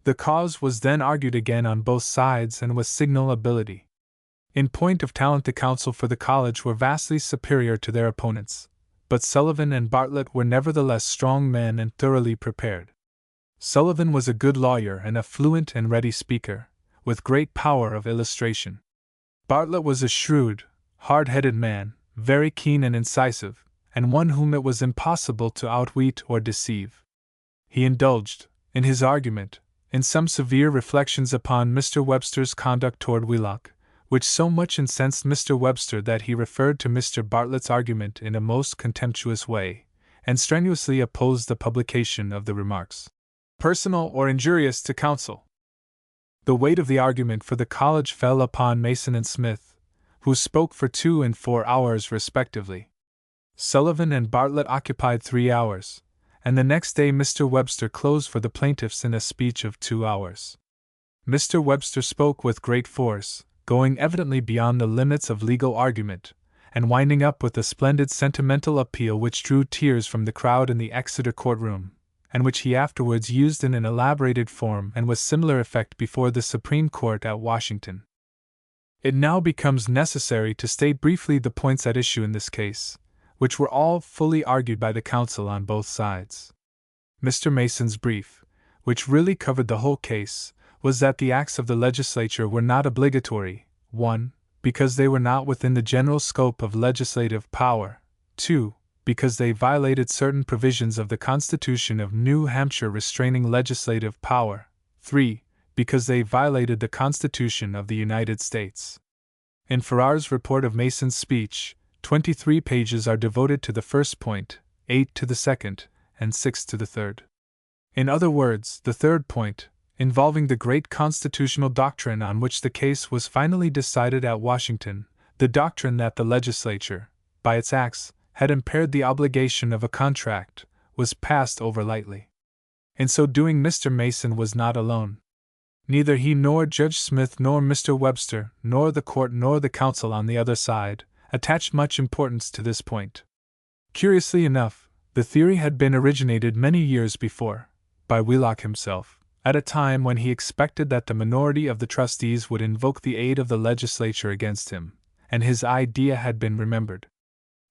The cause was then argued again on both sides and with signal ability. In point of talent the counsel for the college were vastly superior to their opponents, but Sullivan and Bartlett were nevertheless strong men and thoroughly prepared. Sullivan was a good lawyer and a fluent and ready speaker, with great power of illustration. Bartlett was a shrewd, hard-headed man, very keen and incisive, and one whom it was impossible to outwit or deceive. He indulged, in his argument, in some severe reflections upon Mr. Webster's conduct toward Wheelock, which so much incensed Mr. Webster that he referred to Mr. Bartlett's argument in a most contemptuous way, and strenuously opposed the publication of the remarks, personal or injurious to counsel. The weight of the argument for the college fell upon Mason and Smith, who spoke for 2 and 4 hours respectively. Sullivan and Bartlett occupied 3 hours, and the next day Mr. Webster closed for the plaintiffs in a speech of 2 hours. Mr. Webster spoke with great force, going evidently beyond the limits of legal argument, and winding up with a splendid sentimental appeal which drew tears from the crowd in the Exeter courtroom, and which he afterwards used in an elaborated form and with similar effect before the Supreme Court at Washington. It now becomes necessary to state briefly the points at issue in this case, which were all fully argued by the counsel on both sides. Mr. Mason's brief, which really covered the whole case, was that the acts of the legislature were not obligatory, 1. Because they were not within the general scope of legislative power, 2. Because they violated certain provisions of the Constitution of New Hampshire restraining legislative power, 3. Because they violated the Constitution of the United States. In Farrar's report of Mason's speech, 23 pages are devoted to the first point, 8 to the second, and 6 to the third. In other words, the third point, involving the great constitutional doctrine on which the case was finally decided at Washington, the doctrine that the legislature, by its acts, had impaired the obligation of a contract, was passed over lightly. In so doing, Mr. Mason was not alone. Neither he nor Judge Smith nor Mr. Webster, nor the court nor the counsel on the other side, attached much importance to this point. Curiously enough, the theory had been originated many years before, by Wheelock himself, at a time when he expected that the minority of the trustees would invoke the aid of the legislature against him, and his idea had been remembered.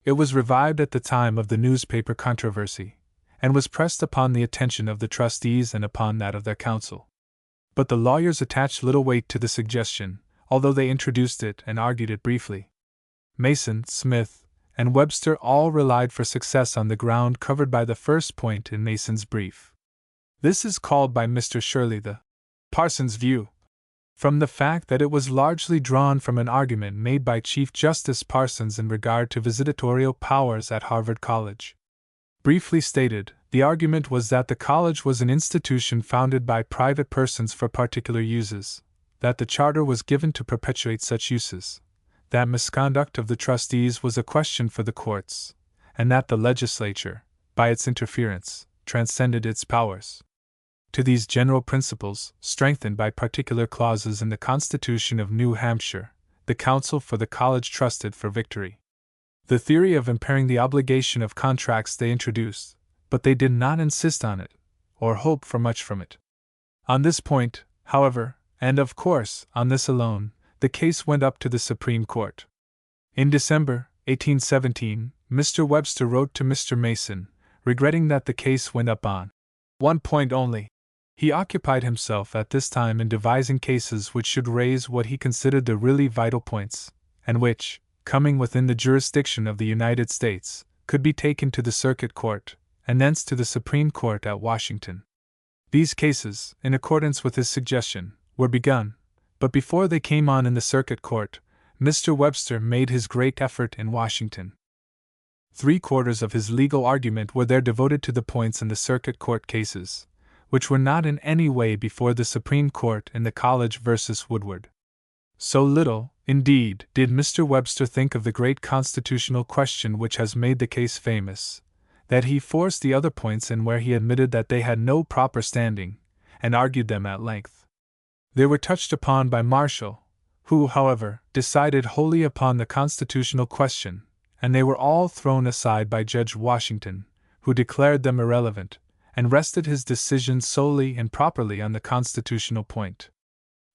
It was revived at the time of the newspaper controversy, and was pressed upon the attention of the trustees and upon that of their counsel. But the lawyers attached little weight to the suggestion, although they introduced it and argued it briefly. Mason, Smith, and Webster all relied for success on the ground covered by the first point in Mason's brief. This is called by Mr. Shirley the Parsons view, from the fact that it was largely drawn from an argument made by Chief Justice Parsons in regard to visitatorial powers at Harvard College. Briefly stated, the argument was that the college was an institution founded by private persons for particular uses, that the charter was given to perpetuate such uses, that misconduct of the trustees was a question for the courts, and that the legislature, by its interference, transcended its powers. To these general principles, strengthened by particular clauses in the Constitution of New Hampshire, the counsel for the college trusted for victory. The theory of impairing the obligation of contracts they introduced, but they did not insist on it, or hope for much from it. On this point, however, and of course, on this alone, the case went up to the Supreme Court. In December, 1817, Mr. Webster wrote to Mr. Mason, regretting that the case went up on one point only. He occupied himself at this time in devising cases which should raise what he considered the really vital points, and which, coming within the jurisdiction of the United States, could be taken to the Circuit Court, and thence to the Supreme Court at Washington. These cases, in accordance with his suggestion, were begun, but before they came on in the Circuit Court, Mr. Webster made his great effort in Washington. 3/4 of his legal argument were there devoted to the points in the Circuit Court cases, which were not in any way before the Supreme Court in the College versus Woodward. So little, indeed, did Mr. Webster think of the great constitutional question which has made the case famous, that he forced the other points in where he admitted that they had no proper standing, and argued them at length. They were touched upon by Marshall, who, however, decided wholly upon the constitutional question, and they were all thrown aside by Judge Washington, who declared them irrelevant, and rested his decision solely and properly on the constitutional point.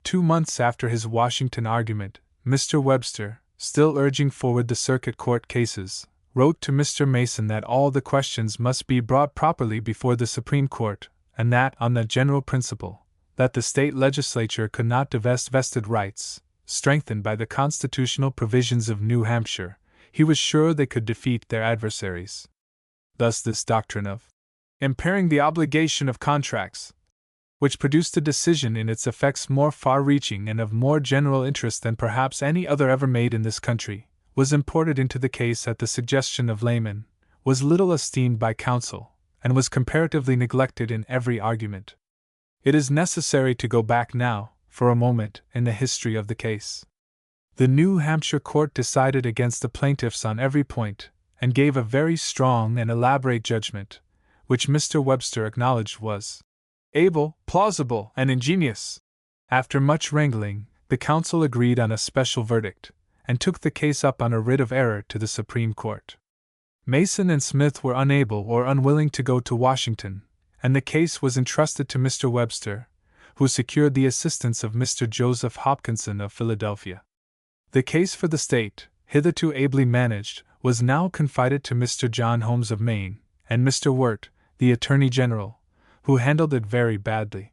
2 months after his Washington argument, Mr. Webster, still urging forward the Circuit Court cases, wrote to Mr. Mason that all the questions must be brought properly before the Supreme Court, and that, on the general principle, that the state legislature could not divest vested rights, strengthened by the constitutional provisions of New Hampshire, he was sure they could defeat their adversaries. Thus this doctrine of impairing the obligation of contracts which produced a decision in its effects more far-reaching and of more general interest than perhaps any other ever made in this country, was imported into the case at the suggestion of laymen, was little esteemed by counsel, and was comparatively neglected in every argument. It is necessary to go back now, for a moment, in the history of the case. The New Hampshire court decided against the plaintiffs on every point, and gave a very strong and elaborate judgment, which Mr. Webster acknowledged was able, plausible, and ingenious. After much wrangling, the council agreed on a special verdict, and took the case up on a writ of error to the Supreme Court. Mason and Smith were unable or unwilling to go to Washington, and the case was entrusted to Mr. Webster, who secured the assistance of Mr. Joseph Hopkinson of Philadelphia. The case for the state, hitherto ably managed, was now confided to Mr. John Holmes of Maine, and Mr. Wirt, the Attorney General, who handled it very badly.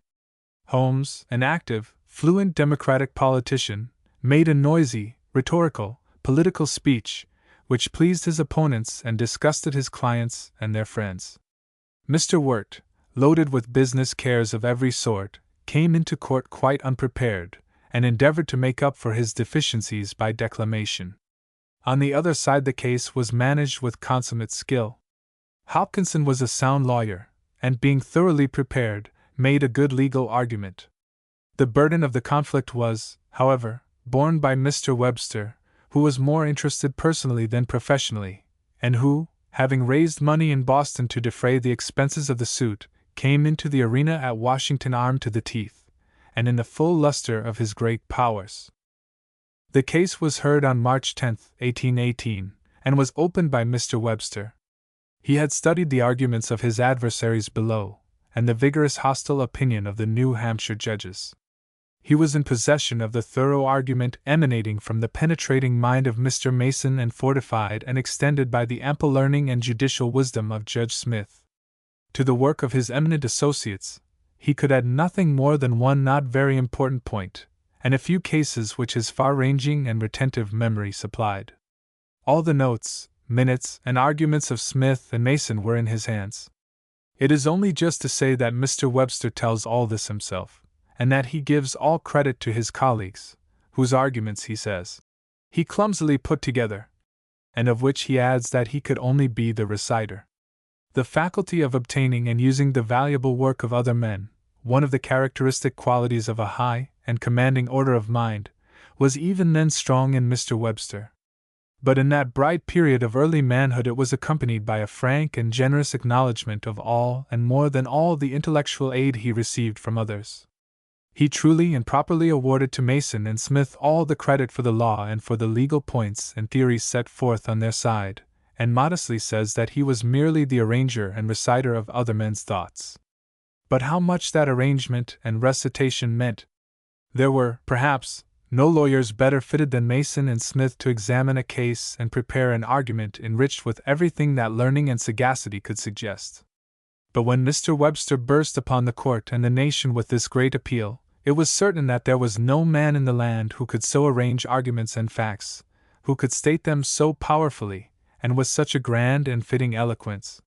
Holmes, an active, fluent Democratic politician, made a noisy, rhetorical, political speech, which pleased his opponents and disgusted his clients and their friends. Mr. Wirt, loaded with business cares of every sort, came into court quite unprepared, and endeavored to make up for his deficiencies by declamation. On the other side the case was managed with consummate skill. Hopkinson was a sound lawyer, and being thoroughly prepared, made a good legal argument. The burden of the conflict was, however, borne by Mr. Webster, who was more interested personally than professionally, and who, having raised money in Boston to defray the expenses of the suit, came into the arena at Washington armed to the teeth, and in the full luster of his great powers. The case was heard on March 10, 1818, and was opened by Mr. Webster. He had studied the arguments of his adversaries below, and the vigorous hostile opinion of the New Hampshire judges. He was in possession of the thorough argument emanating from the penetrating mind of Mr. Mason and fortified and extended by the ample learning and judicial wisdom of Judge Smith. To the work of his eminent associates, he could add nothing more than one not very important point, and a few cases which his far-ranging and retentive memory supplied. All the notes, minutes, and arguments of Smith and Mason were in his hands. It is only just to say that Mr. Webster tells all this himself, and that he gives all credit to his colleagues, whose arguments, he says, he clumsily put together, and of which he adds that he could only be the reciter. The faculty of obtaining and using the valuable work of other men, one of the characteristic qualities of a high and commanding order of mind, was even then strong in Mr. Webster. But in that bright period of early manhood it was accompanied by a frank and generous acknowledgment of all and more than all the intellectual aid he received from others. He truly and properly awarded to Mason and Smith all the credit for the law and for the legal points and theories set forth on their side, and modestly says that he was merely the arranger and reciter of other men's thoughts. But how much that arrangement and recitation meant! There were, perhaps, no lawyers better fitted than Mason and Smith to examine a case and prepare an argument enriched with everything that learning and sagacity could suggest. But when Mr. Webster burst upon the court and the nation with this great appeal, it was certain that there was no man in the land who could so arrange arguments and facts, who could state them so powerfully, and with such a grand and fitting eloquence.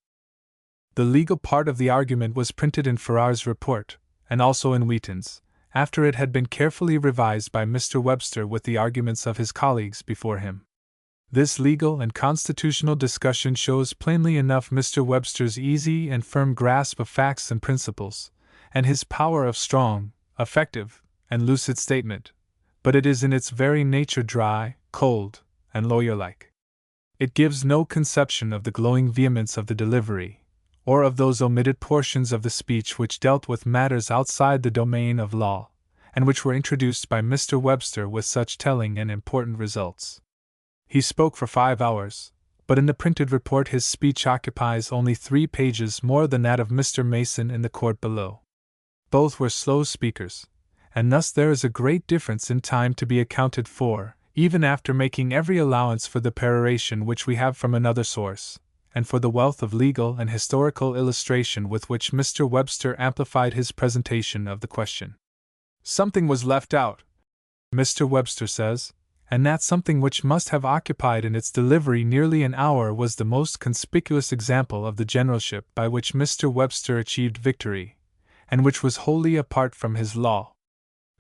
The legal part of the argument was printed in Farrar's report, and also in Wheaton's, after it had been carefully revised by Mr. Webster with the arguments of his colleagues before him. This legal and constitutional discussion shows plainly enough Mr. Webster's easy and firm grasp of facts and principles, and his power of strong, effective, and lucid statement, but it is in its very nature dry, cold, and lawyer-like. It gives no conception of the glowing vehemence of the delivery, or of those omitted portions of the speech which dealt with matters outside the domain of law, and which were introduced by Mr. Webster with such telling and important results. He spoke for 5 hours, but in the printed report his speech occupies only 3 pages more than that of Mr. Mason in the court below. Both were slow speakers, and thus there is a great difference in time to be accounted for, even after making every allowance for the peroration which we have from another source, and for the wealth of legal and historical illustration with which Mr. Webster amplified his presentation of the question. Something was left out, Mr. Webster says, and that something which must have occupied in its delivery nearly an hour was the most conspicuous example of the generalship by which Mr. Webster achieved victory, and which was wholly apart from his law.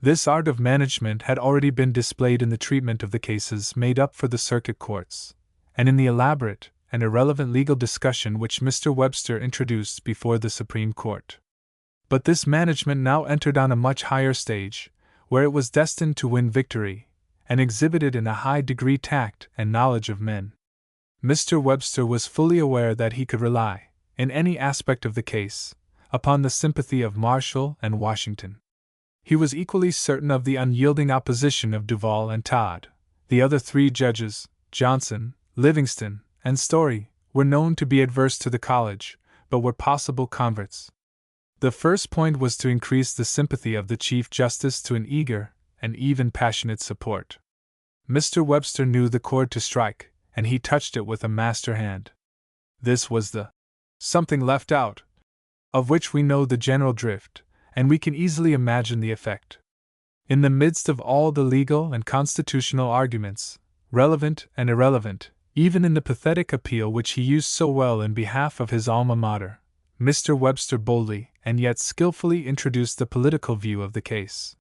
This art of management had already been displayed in the treatment of the cases made up for the circuit courts, and in the elaborate and irrelevant legal discussion which Mr. Webster introduced before the Supreme Court. But this management now entered on a much higher stage, where it was destined to win victory, and exhibited in a high degree tact and knowledge of men. Mr. Webster was fully aware that he could rely, in any aspect of the case, upon the sympathy of Marshall and Washington. He was equally certain of the unyielding opposition of Duval and Todd. The other three judges, Johnson, Livingston, and Story, were known to be adverse to the college, but were possible converts. The first point was to increase the sympathy of the Chief Justice to an eager and even passionate support. Mr. Webster knew the chord to strike, and he touched it with a master hand. This was the something left out, of which we know the general drift, and we can easily imagine the effect. In the midst of all the legal and constitutional arguments, relevant and irrelevant, even in the pathetic appeal which he used so well in behalf of his alma mater, Mr. Webster boldly and yet skillfully introduced the political view of the case.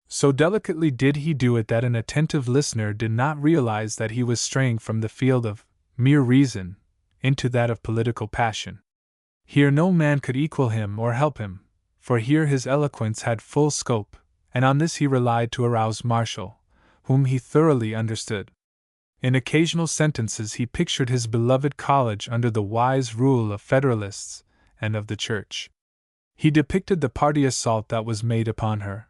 So delicately did he do it that an attentive listener did not realize that he was straying from the field of mere reason into that of political passion. Here no man could equal him or help him, for here his eloquence had full scope, and on this he relied to arouse Marshall, whom he thoroughly understood. In occasional sentences he pictured his beloved college under the wise rule of Federalists and of the Church. He depicted the party assault that was made upon her.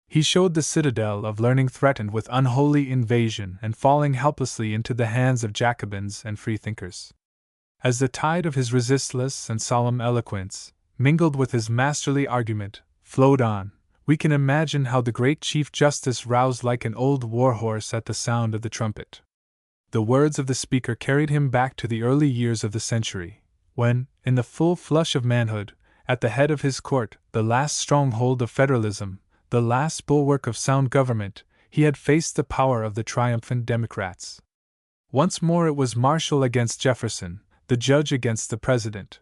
He showed the citadel of learning threatened with unholy invasion and falling helplessly into the hands of Jacobins and freethinkers. As the tide of his resistless and solemn eloquence, mingled with his masterly argument, flowed on, we can imagine how the great Chief Justice roused like an old war-horse at the sound of the trumpet. The words of the speaker carried him back to the early years of the century, when, in the full flush of manhood, at the head of his court, the last stronghold of federalism, the last bulwark of sound government, he had faced the power of the triumphant Democrats. Once more it was Marshall against Jefferson, the judge against the president.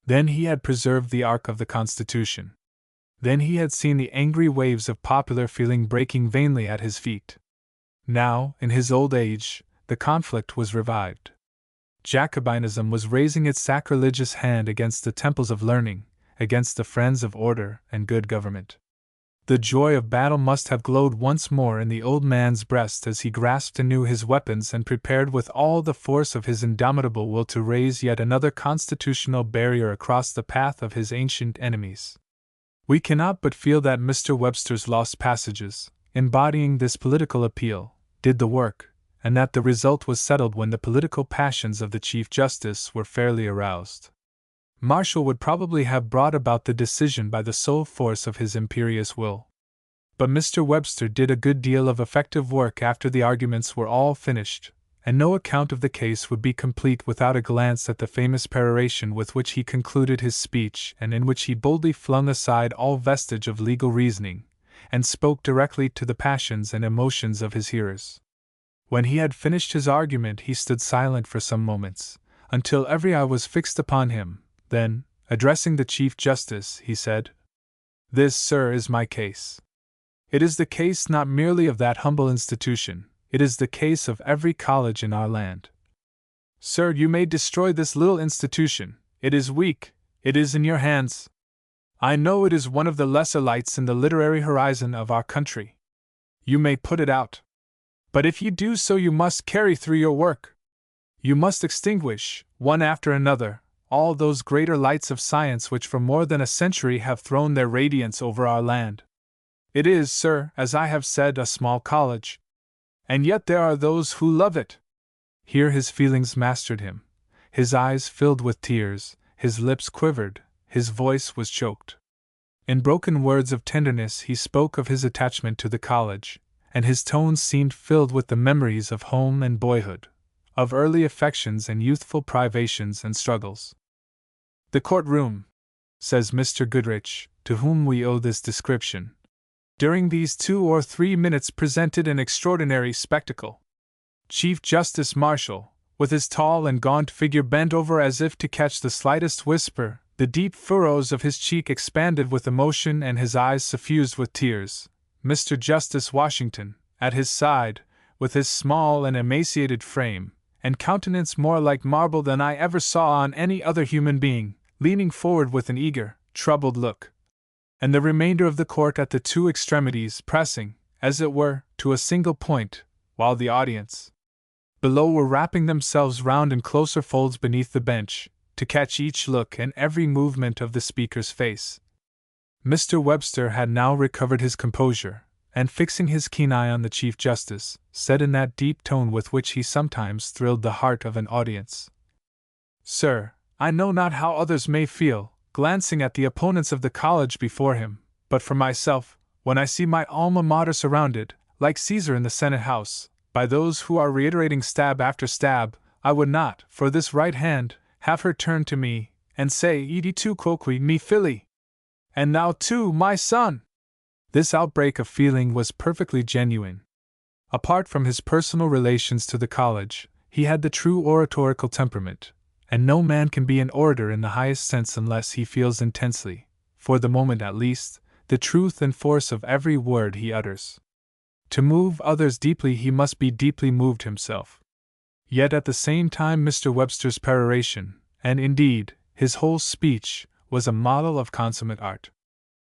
Then he had preserved the ark of the Constitution. Then he had seen the angry waves of popular feeling breaking vainly at his feet. Now, in his old age, the conflict was revived. Jacobinism was raising its sacrilegious hand against the temples of learning, against the friends of order and good government. The joy of battle must have glowed once more in the old man's breast as he grasped anew his weapons and prepared with all the force of his indomitable will to raise yet another constitutional barrier across the path of his ancient enemies. We cannot but feel that Mr. Webster's lost passages, embodying this political appeal, did the work, and that the result was settled when the political passions of the Chief Justice were fairly aroused. Marshall would probably have brought about the decision by the sole force of his imperious will. But Mr. Webster did a good deal of effective work after the arguments were all finished, and no account of the case would be complete without a glance at the famous peroration with which he concluded his speech and in which he boldly flung aside all vestige of legal reasoning, and spoke directly to the passions and emotions of his hearers. When he had finished his argument he stood silent for some moments, until every eye was fixed upon him. Then, addressing the Chief Justice, he said, "This, sir, is my case. It is the case not merely of that humble institution, it is the case of every college in our land. Sir, you may destroy this little institution, it is weak, it is in your hands. I know it is one of the lesser lights in the literary horizon of our country. You may put it out. But if you do so, you must carry through your work. You must extinguish, one after another, all those greater lights of science which for more than a century have thrown their radiance over our land. It is, sir, as I have said, a small college. And yet there are those who love it." Here his feelings mastered him. His eyes filled with tears, his lips quivered, his voice was choked. In broken words of tenderness he spoke of his attachment to the college, and his tones seemed filled with the memories of home and boyhood, of early affections and youthful privations and struggles. "The courtroom," says Mr. Goodrich, to whom we owe this description, "during these 2 or 3 minutes presented an extraordinary spectacle. Chief Justice Marshall, with his tall and gaunt figure bent over as if to catch the slightest whisper, The deep furrows of his cheek expanded with emotion and his eyes suffused with tears. Mr. Justice Washington, at his side, with his small and emaciated frame, and countenance more like marble than I ever saw on any other human being, leaning forward with an eager, troubled look. And the remainder of the court at the two extremities pressing, as it were, to a single point, while the audience below were wrapping themselves round in closer folds beneath the bench, to catch each look and every movement of the speaker's face. Mr. Webster had now recovered his composure, and fixing his keen eye on the Chief Justice, said in that deep tone with which he sometimes thrilled the heart of an audience, "Sir, I know not how others may feel, glancing at the opponents of the college before him, but for myself, when I see my alma mater surrounded, like Caesar in the Senate House, by those who are reiterating stab after stab, I would not, for this right hand, have her turn to me, and say, Idi tu quoque mi fili. And now too, my son!" This outbreak of feeling was perfectly genuine. Apart from his personal relations to the college, he had the true oratorical temperament, and no man can be an orator in the highest sense unless he feels intensely, for the moment at least, the truth and force of every word he utters. To move others deeply he must be deeply moved himself. Yet at the same time Mr. Webster's peroration, and indeed, his whole speech, was a model of consummate art.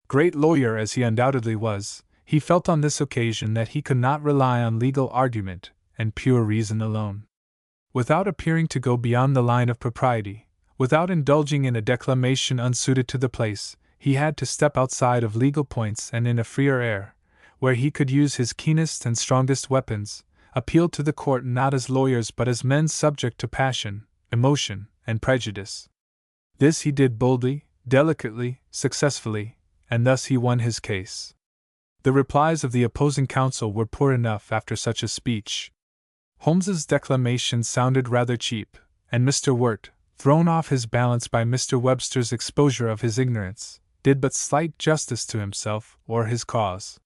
Great lawyer as he undoubtedly was, he felt on this occasion that he could not rely on legal argument and pure reason alone. Without appearing to go beyond the line of propriety, without indulging in a declamation unsuited to the place, he had to step outside of legal points and in a freer air, where he could use his keenest and strongest weapons, appeal to the court not as lawyers but as men subject to passion, emotion, and prejudice. This he did boldly, delicately, successfully, and thus he won his case. The replies of the opposing counsel were poor enough after such a speech. Holmes's declamation sounded rather cheap, and Mr. Wirt, thrown off his balance by Mr. Webster's exposure of his ignorance, did but slight justice to himself or his cause.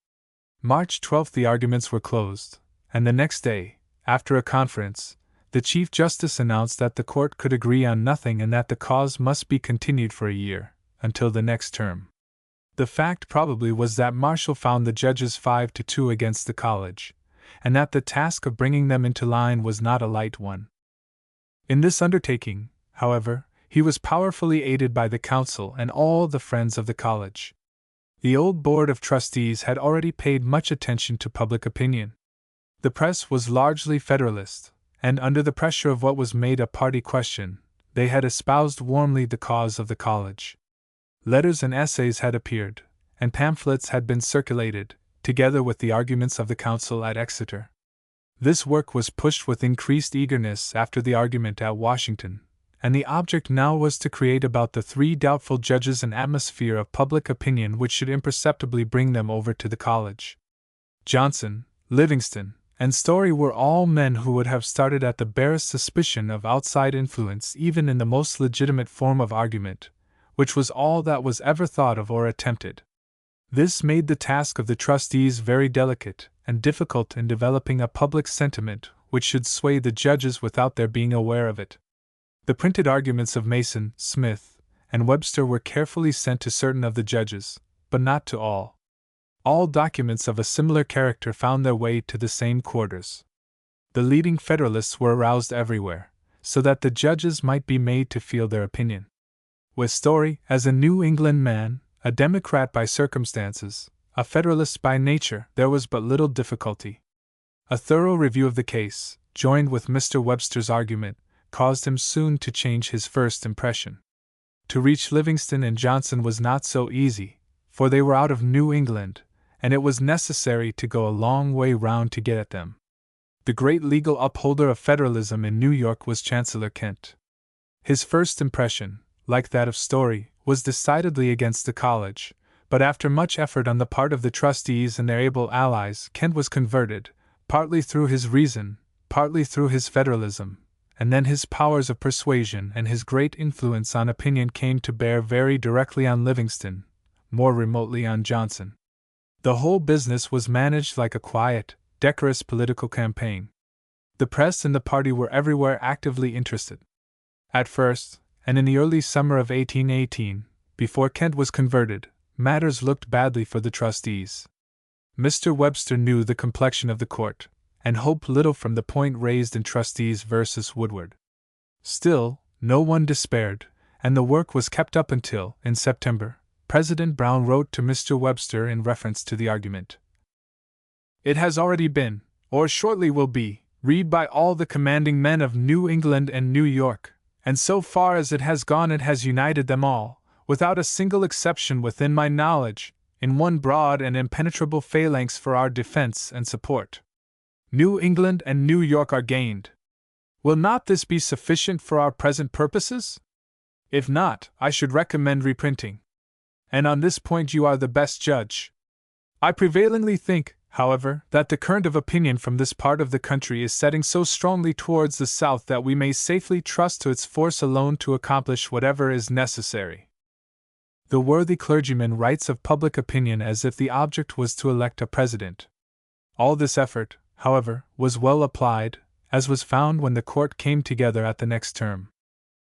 March 12 the arguments were closed, and the next day, after a conference, the Chief Justice announced that the court could agree on nothing and that the cause must be continued for a year, until the next term. The fact probably was that Marshall found the judges 5-2 against the college, and that the task of bringing them into line was not a light one. In this undertaking, however, he was powerfully aided by the council and all the friends of the college. The old board of trustees had already paid much attention to public opinion. The press was largely Federalist, and under the pressure of what was made a party question, they had espoused warmly the cause of the college. Letters and essays had appeared, and pamphlets had been circulated, together with the arguments of the council at Exeter. This work was pushed with increased eagerness after the argument at Washington, and the object now was to create about the three doubtful judges an atmosphere of public opinion which should imperceptibly bring them over to the college. Johnson, Livingston, and Story were all men who would have started at the barest suspicion of outside influence even in the most legitimate form of argument, which was all that was ever thought of or attempted. This made the task of the trustees very delicate and difficult in developing a public sentiment which should sway the judges without their being aware of it. The printed arguments of Mason, Smith, and Webster were carefully sent to certain of the judges, but not to all. All documents of a similar character found their way to the same quarters. The leading Federalists were aroused everywhere, so that the judges might be made to feel their opinion. With Story, as a New England man, a Democrat by circumstances, a Federalist by nature, there was but little difficulty. A thorough review of the case, joined with Mr. Webster's argument, caused him soon to change his first impression. To reach Livingston and Johnson was not so easy, for they were out of New England, and it was necessary to go a long way round to get at them. The great legal upholder of federalism in New York was Chancellor Kent. His first impression, like that of Story, was decidedly against the college, but after much effort on the part of the trustees and their able allies, Kent was converted, partly through his reason, partly through his federalism, and then his powers of persuasion and his great influence on opinion came to bear very directly on Livingston, more remotely on Johnson. The whole business was managed like a quiet, decorous political campaign. The press and the party were everywhere actively interested. At first, and in the early summer of 1818, before Kent was converted, matters looked badly for the trustees. Mr. Webster knew the complexion of the court, and hoped little from the point raised in Trustees versus Woodward. Still, no one despaired, and the work was kept up until, in September, President Brown wrote to Mr. Webster in reference to the argument. It has already been, or shortly will be, read by all the commanding men of New England and New York, and so far as it has gone it has united them all, without a single exception within my knowledge, in one broad and impenetrable phalanx for our defense and support. New England and New York are gained. Will not this be sufficient for our present purposes? If not, I should recommend reprinting. And on this point you are the best judge. I prevailingly think, however, that the current of opinion from this part of the country is setting so strongly towards the south that we may safely trust to its force alone to accomplish whatever is necessary. The worthy clergyman writes of public opinion as if the object was to elect a president. All this effort, however, was well applied, as was found when the court came together at the next term.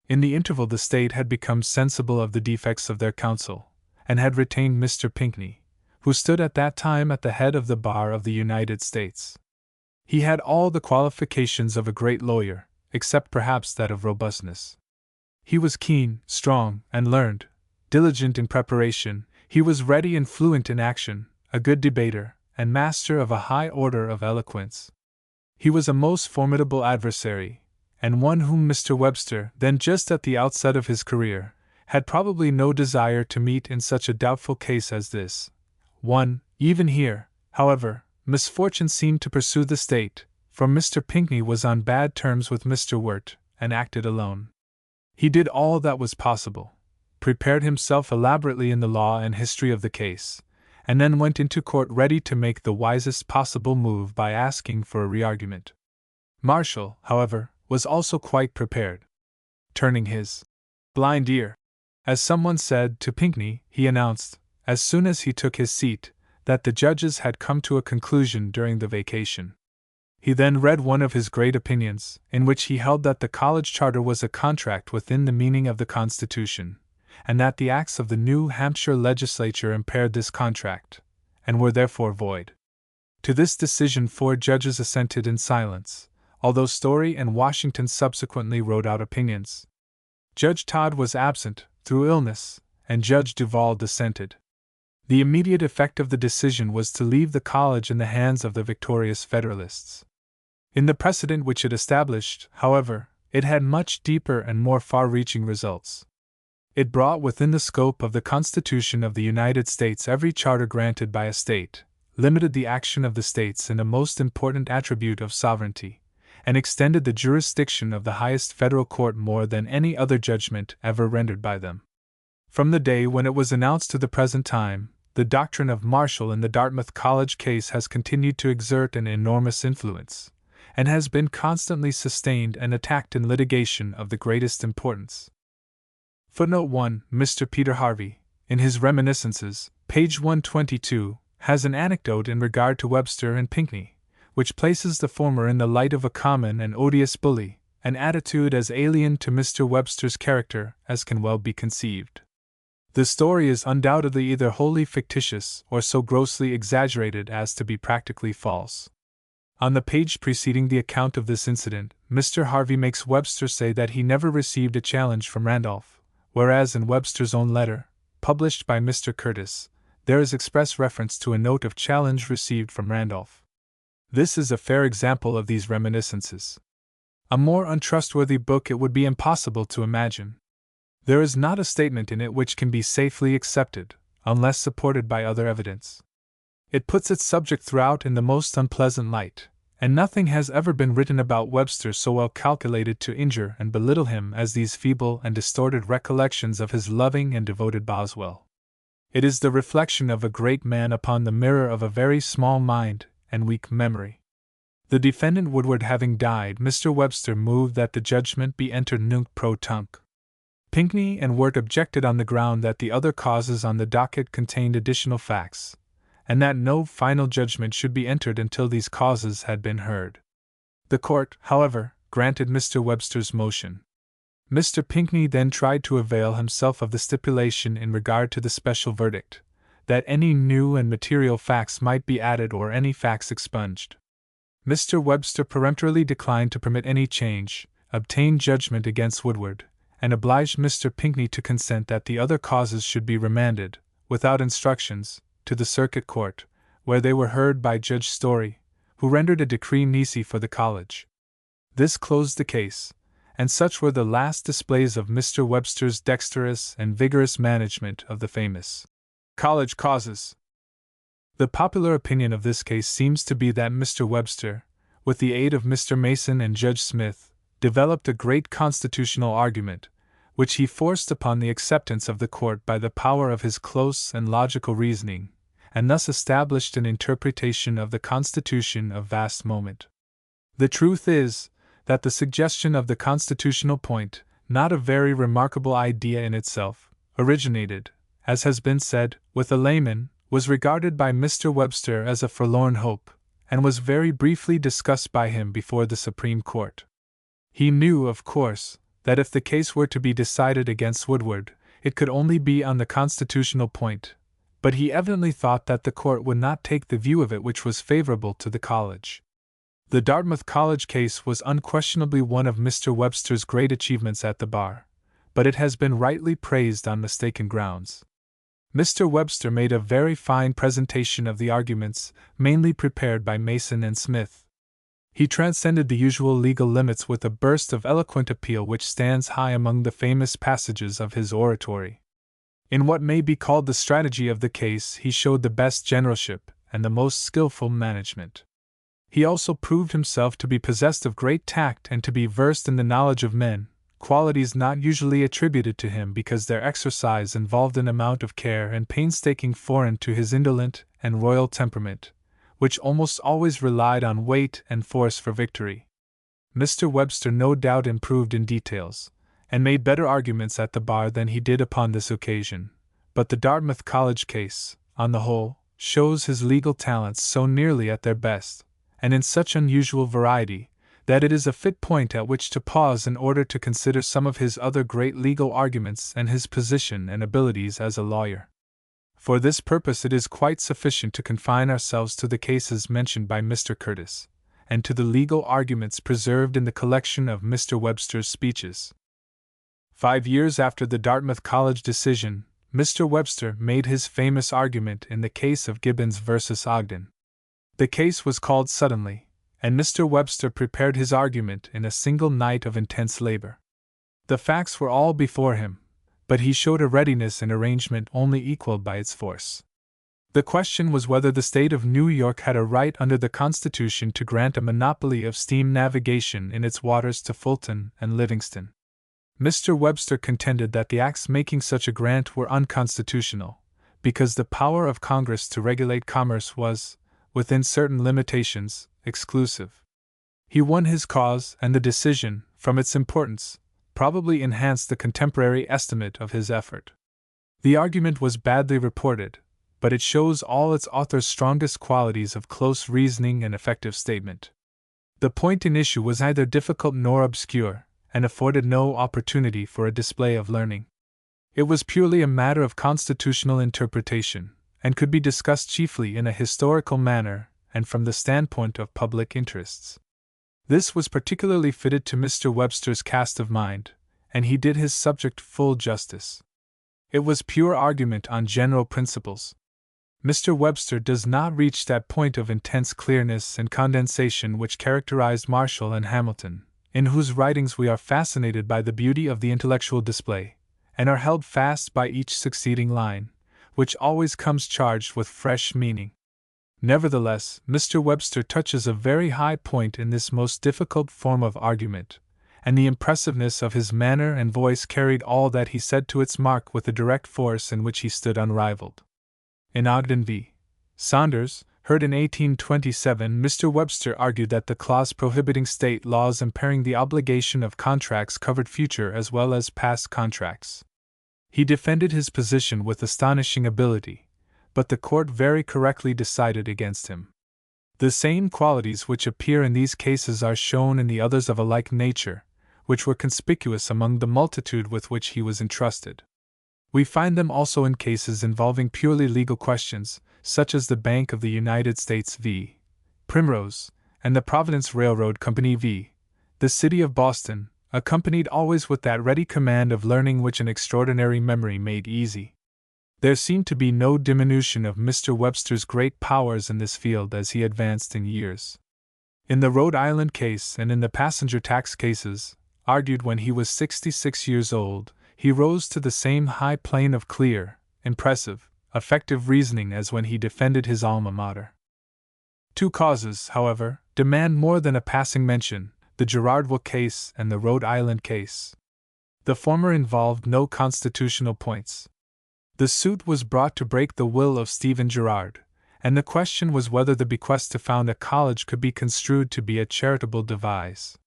In the interval the state had become sensible of the defects of their counsel, and had retained Mr. Pinckney, who stood at that time at the head of the bar of the United States. He had all the qualifications of a great lawyer, except perhaps that of robustness. He was keen, strong, and learned, diligent in preparation, he was ready and fluent in action, a good debater, and master of a high order of eloquence. He was a most formidable adversary, and one whom Mr. Webster, then just at the outset of his career, had probably no desire to meet in such a doubtful case as this. Even here, however, misfortune seemed to pursue the state, for Mr. Pinckney was on bad terms with Mr. Wirt, and acted alone. He did all that was possible, prepared himself elaborately in the law and history of the case, and then went into court ready to make the wisest possible move by asking for a re-argument. Marshall, however, was also quite prepared. Turning his blind ear, as someone said, to Pinckney, he announced, as soon as he took his seat, that the judges had come to a conclusion during the vacation. He then read one of his great opinions, in which he held that the college charter was a contract within the meaning of the Constitution, and that the acts of the New Hampshire legislature impaired this contract, and were therefore void. To this decision 4 judges assented in silence, although Story and Washington subsequently wrote out opinions. Judge Todd was absent, through illness, and Judge Duval dissented. The immediate effect of the decision was to leave the college in the hands of the victorious Federalists. In the precedent which it established, however, it had much deeper and more far-reaching results. It brought within the scope of the Constitution of the United States every charter granted by a state, limited the action of the states in a most important attribute of sovereignty, and extended the jurisdiction of the highest federal court more than any other judgment ever rendered by them. From the day when it was announced to the present time, the doctrine of Marshall in the Dartmouth College case has continued to exert an enormous influence, and has been constantly sustained and attacked in litigation of the greatest importance. Footnote 1. Mr. Peter Harvey, in his Reminiscences, page 122, has an anecdote in regard to Webster and Pinckney, which places the former in the light of a common and odious bully, an attitude as alien to Mr. Webster's character as can well be conceived. The story is undoubtedly either wholly fictitious or so grossly exaggerated as to be practically false. On the page preceding the account of this incident, Mr. Harvey makes Webster say that he never received a challenge from Randolph, whereas in Webster's own letter, published by Mr. Curtis, there is express reference to a note of challenge received from Randolph. This is a fair example of these reminiscences. A more untrustworthy book it would be impossible to imagine. There is not a statement in it which can be safely accepted, unless supported by other evidence. It puts its subject throughout in the most unpleasant light, and nothing has ever been written about Webster so well calculated to injure and belittle him as these feeble and distorted recollections of his loving and devoted Boswell. It is the reflection of a great man upon the mirror of a very small mind and weak memory. The defendant Woodward having died, Mr. Webster moved that the judgment be entered nunc pro tunc. Pinckney and Wirt objected on the ground that the other causes on the docket contained additional facts, and that no final judgment should be entered until these causes had been heard. The court, however, granted Mr. Webster's motion. Mr. Pinckney then tried to avail himself of the stipulation in regard to the special verdict, that any new and material facts might be added or any facts expunged. Mr. Webster peremptorily declined to permit any change, obtained judgment against Woodward, and obliged Mr. Pinckney to consent that the other causes should be remanded, without instructions, to the Circuit Court, where they were heard by Judge Story, who rendered a decree nisi for the college. This closed the case, and such were the last displays of Mr. Webster's dexterous and vigorous management of the famous college causes. The popular opinion of this case seems to be that Mr. Webster, with the aid of Mr. Mason and Judge Smith, developed a great constitutional argument, which he forced upon the acceptance of the court by the power of his close and logical reasoning, and thus established an interpretation of the Constitution of vast moment. The truth is, that the suggestion of the constitutional point, not a very remarkable idea in itself, originated, as has been said, with a layman, was regarded by Mr. Webster as a forlorn hope, and was very briefly discussed by him before the Supreme Court. He knew, of course, that if the case were to be decided against Woodward, it could only be on the constitutional point, but he evidently thought that the court would not take the view of it which was favorable to the college. The Dartmouth College case was unquestionably one of Mr. Webster's great achievements at the bar, but it has been rightly praised on mistaken grounds. Mr. Webster made a very fine presentation of the arguments, mainly prepared by Mason and Smith. He transcended the usual legal limits with a burst of eloquent appeal which stands high among the famous passages of his oratory. In what may be called the strategy of the case, he showed the best generalship and the most skillful management. He also proved himself to be possessed of great tact and to be versed in the knowledge of men, qualities not usually attributed to him because their exercise involved an amount of care and painstaking foreign to his indolent and royal temperament, which almost always relied on weight and force for victory. Mr. Webster no doubt improved in details, and made better arguments at the bar than he did upon this occasion, but the Dartmouth College case, on the whole, shows his legal talents so nearly at their best, and in such unusual variety, that it is a fit point at which to pause in order to consider some of his other great legal arguments and his position and abilities as a lawyer. For this purpose it is quite sufficient to confine ourselves to the cases mentioned by Mr. Curtis, and to the legal arguments preserved in the collection of Mr. Webster's speeches. 5 years after the Dartmouth College decision, Mr. Webster made his famous argument in the case of Gibbons versus Ogden. The case was called suddenly, and Mr. Webster prepared his argument in a single night of intense labor. The facts were all before him, but he showed a readiness in arrangement only equaled by its force. The question was whether the state of New York had a right under the Constitution to grant a monopoly of steam navigation in its waters to Fulton and Livingston. Mr. Webster contended that the acts making such a grant were unconstitutional, because the power of Congress to regulate commerce was, within certain limitations, exclusive. He won his cause, and the decision, from its importance, probably enhanced the contemporary estimate of his effort. The argument was badly reported, but it shows all its author's strongest qualities of close reasoning and effective statement. The point in issue was neither difficult nor obscure, and afforded no opportunity for a display of learning. It was purely a matter of constitutional interpretation, and could be discussed chiefly in a historical manner and from the standpoint of public interests. This was particularly fitted to Mr. Webster's cast of mind, and he did his subject full justice. It was pure argument on general principles. Mr. Webster does not reach that point of intense clearness and condensation which characterized Marshall and Hamilton, in whose writings we are fascinated by the beauty of the intellectual display, and are held fast by each succeeding line, which always comes charged with fresh meaning. Nevertheless, Mr. Webster touches a very high point in this most difficult form of argument, and the impressiveness of his manner and voice carried all that he said to its mark with a direct force in which he stood unrivaled. In Ogden v. Saunders, heard in 1827, Mr. Webster argued that the clause prohibiting state laws impairing the obligation of contracts covered future as well as past contracts. He defended his position with astonishing ability, but the court very correctly decided against him. The same qualities which appear in these cases are shown in the others of a like nature, which were conspicuous among the multitude with which he was entrusted. We find them also in cases involving purely legal questions, such as the Bank of the United States v. Primrose, and the Providence Railroad Company v. the City of Boston, accompanied always with that ready command of learning which an extraordinary memory made easy. There seemed to be no diminution of Mr. Webster's great powers in this field as he advanced in years. In the Rhode Island case and in the passenger tax cases, argued when he was 66 years old, he rose to the same high plane of clear, impressive, effective reasoning as when he defended his alma mater. Two causes, however, demand more than a passing mention: the Girardville case and the Rhode Island case. The former involved no constitutional points. The suit was brought to break the will of Stephen Girard, and the question was whether the bequest to found a college could be construed to be a charitable device.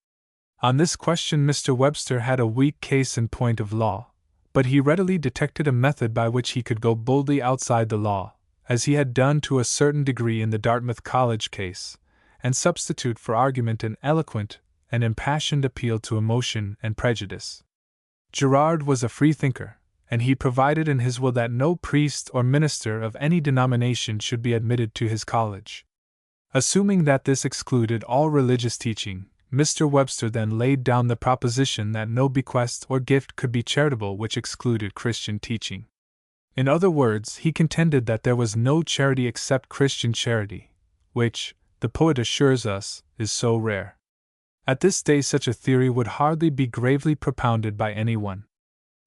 On this question Mr. Webster had a weak case in point of law, but he readily detected a method by which he could go boldly outside the law, as he had done to a certain degree in the Dartmouth College case, and substitute for argument an eloquent and impassioned appeal to emotion and prejudice. Girard was a freethinker, and he provided in his will that no priest or minister of any denomination should be admitted to his college. Assuming that this excluded all religious teaching, Mr. Webster then laid down the proposition that no bequest or gift could be charitable which excluded Christian teaching. In other words, he contended that there was no charity except Christian charity, which, the poet assures us, is so rare. At this day such a theory would hardly be gravely propounded by anyone.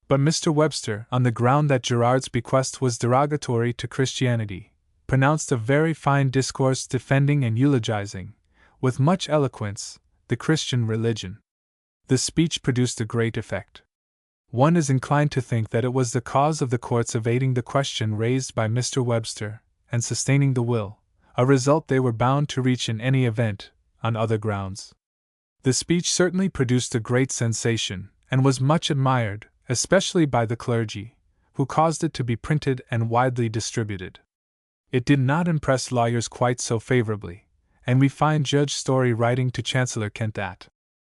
But Mr. Webster, on the ground that Girard's bequest was derogatory to Christianity, pronounced a very fine discourse defending and eulogizing, with much eloquence, the Christian religion. The speech produced a great effect. One is inclined to think that it was the cause of the courts evading the question raised by Mr. Webster, and sustaining the will, a result they were bound to reach in any event, on other grounds. The speech certainly produced a great sensation, and was much admired, especially by the clergy, who caused it to be printed and widely distributed. It did not impress lawyers quite so favorably, and we find Judge Story writing to Chancellor Kent that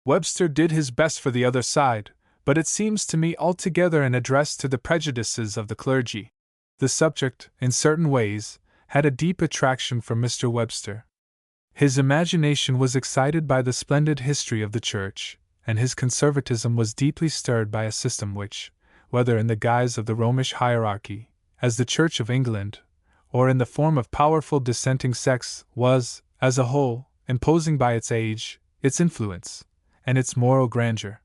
Webster did his best for the other side, but it seems to me altogether an address to the prejudices of the clergy. The subject, in certain ways, had a deep attraction for Mr. Webster. His imagination was excited by the splendid history of the Church, and his conservatism was deeply stirred by a system which, whether in the guise of the Romish hierarchy, as the Church of England, or in the form of powerful dissenting sects, was, as a whole, imposing by its age, its influence, and its moral grandeur.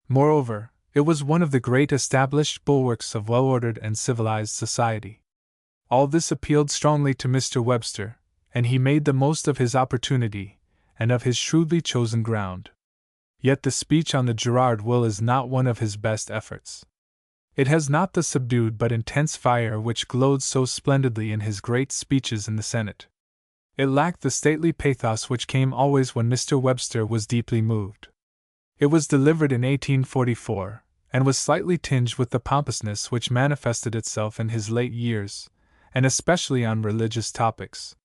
Moreover, it was one of the great established bulwarks of well-ordered and civilized society. All this appealed strongly to Mr. Webster, and he made the most of his opportunity, and of his shrewdly chosen ground. Yet the speech on the Girard will is not one of his best efforts. It has not the subdued but intense fire which glowed so splendidly in his great speeches in the Senate. It lacked the stately pathos which came always when Mr. Webster was deeply moved. It was delivered in 1844, and was slightly tinged with the pompousness which manifested itself in his late years, and especially on religious topics.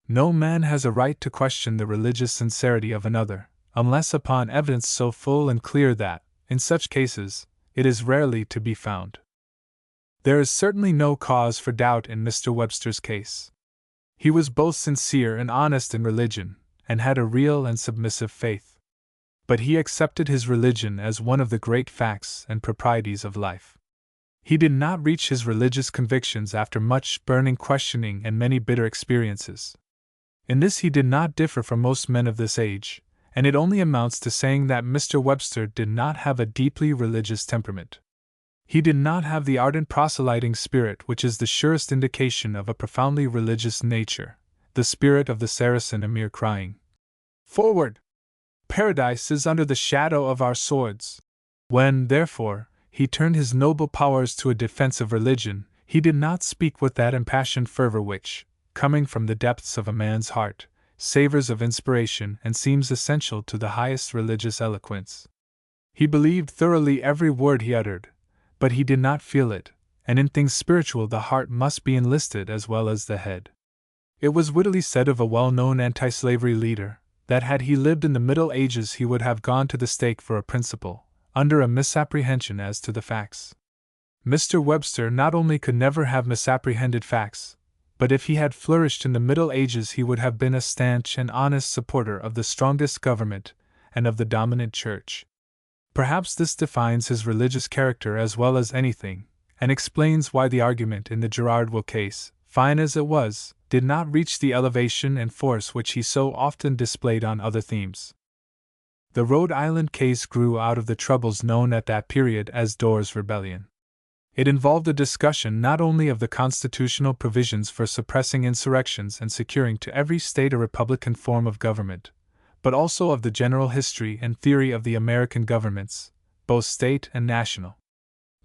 No man has a right to question the religious sincerity of another, unless upon evidence so full and clear that, in such cases, it is rarely to be found. There is certainly no cause for doubt in Mr. Webster's case. He was both sincere and honest in religion, and had a real and submissive faith. But he accepted his religion as one of the great facts and proprieties of life. He did not reach his religious convictions after much burning questioning and many bitter experiences. In this he did not differ from most men of this age, and it only amounts to saying that Mr. Webster did not have a deeply religious temperament. He did not have the ardent proselyting spirit which is the surest indication of a profoundly religious nature, the spirit of the Saracen emir crying, "Forward! Paradise is under the shadow of our swords." When, therefore, he turned his noble powers to a defense of religion, he did not speak with that impassioned fervor which, coming from the depths of a man's heart, savors of inspiration and seems essential to the highest religious eloquence. He believed thoroughly every word he uttered, but he did not feel it, and in things spiritual the heart must be enlisted as well as the head. It was wittily said of a well-known anti-slavery leader, that had he lived in the Middle Ages he would have gone to the stake for a principle, under a misapprehension as to the facts. Mr. Webster not only could never have misapprehended facts, but if he had flourished in the Middle Ages he would have been a stanch and honest supporter of the strongest government and of the dominant church. Perhaps this defines his religious character as well as anything, and explains why the argument in the Girardville case, fine as it was, did not reach the elevation and force which he so often displayed on other themes. The Rhode Island case grew out of the troubles known at that period as Dorr's Rebellion. It involved a discussion not only of the constitutional provisions for suppressing insurrections and securing to every state a republican form of government, but also of the general history and theory of the American governments, both state and national.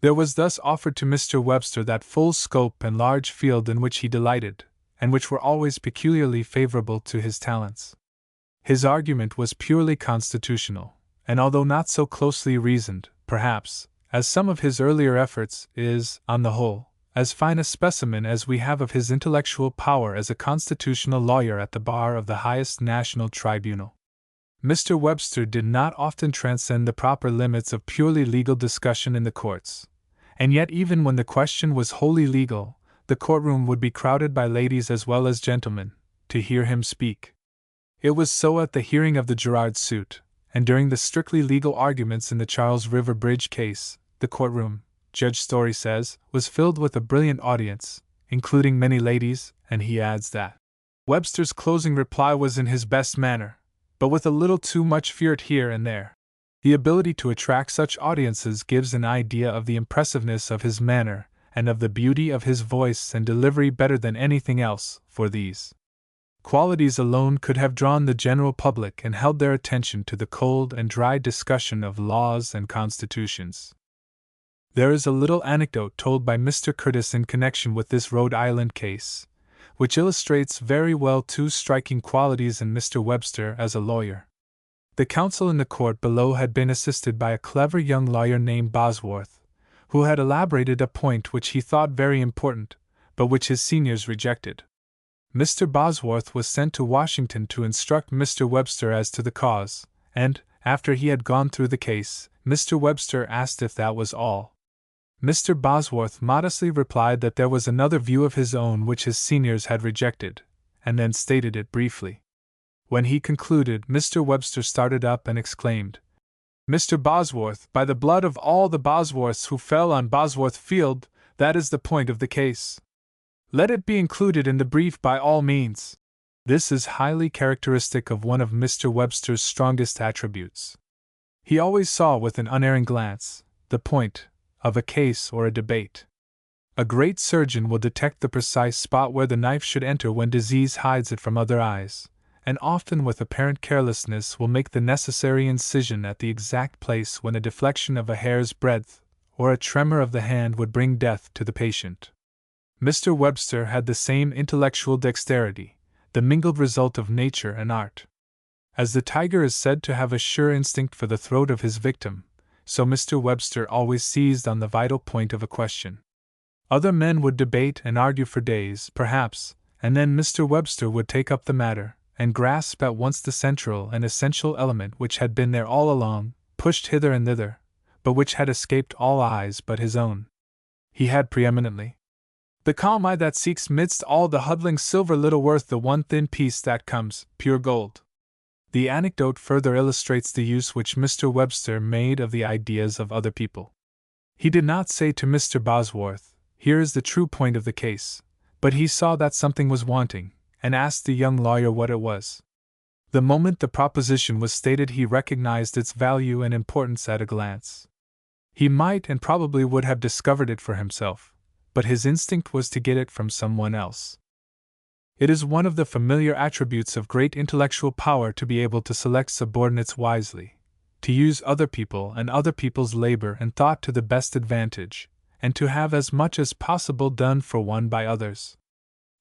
There was thus offered to Mr. Webster that full scope and large field in which he delighted, and which were always peculiarly favorable to his talents. His argument was purely constitutional, and although not so closely reasoned, perhaps, as some of his earlier efforts, is, on the whole, as fine a specimen as we have of his intellectual power as a constitutional lawyer at the bar of the highest national tribunal. Mr. Webster did not often transcend the proper limits of purely legal discussion in the courts, and yet even when the question was wholly legal, the courtroom would be crowded by ladies as well as gentlemen, to hear him speak. It was so at the hearing of the Girard suit, and during the strictly legal arguments in the Charles River Bridge case, the courtroom, Judge Story says, was filled with a brilliant audience, including many ladies, and he adds that Webster's closing reply was in his best manner, but with a little too much spirit here and there. The ability to attract such audiences gives an idea of the impressiveness of his manner and of the beauty of his voice and delivery better than anything else, for these qualities alone could have drawn the general public and held their attention to the cold and dry discussion of laws and constitutions. There is a little anecdote told by Mr. Curtis in connection with this Rhode Island case, which illustrates very well two striking qualities in Mr. Webster as a lawyer. The counsel in the court below had been assisted by a clever young lawyer named Bosworth, who had elaborated a point which he thought very important, but which his seniors rejected. Mr. Bosworth was sent to Washington to instruct Mr. Webster as to the cause, and, after he had gone through the case, Mr. Webster asked if that was all. Mr. Bosworth modestly replied that there was another view of his own which his seniors had rejected, and then stated it briefly. When he concluded, Mr. Webster started up and exclaimed, "Mr. Bosworth, by the blood of all the Bosworths who fell on Bosworth Field, that is the point of the case. Let it be included in the brief by all means." This is highly characteristic of one of Mr. Webster's strongest attributes. He always saw with an unerring glance the point of a case or a debate. A great surgeon will detect the precise spot where the knife should enter when disease hides it from other eyes, and often with apparent carelessness will make the necessary incision at the exact place when a deflection of a hair's breadth or a tremor of the hand would bring death to the patient. Mr. Webster had the same intellectual dexterity, the mingled result of nature and art. As the tiger is said to have a sure instinct for the throat of his victim, so Mr. Webster always seized on the vital point of a question. Other men would debate and argue for days, perhaps, and then Mr. Webster would take up the matter, and grasp at once the central and essential element which had been there all along, pushed hither and thither, but which had escaped all eyes but his own. He had preeminently the calm eye that seeks midst all the huddling silver little worth the one thin piece that comes, pure gold. The anecdote further illustrates the use which Mr. Webster made of the ideas of other people. He did not say to Mr. Bosworth, "Here is the true point of the case," but he saw that something was wanting, and asked the young lawyer what it was. The moment the proposition was stated he recognized its value and importance at a glance. He might and probably would have discovered it for himself, but his instinct was to get it from someone else. It is one of the familiar attributes of great intellectual power to be able to select subordinates wisely, to use other people and other people's labor and thought to the best advantage, and to have as much as possible done for one by others.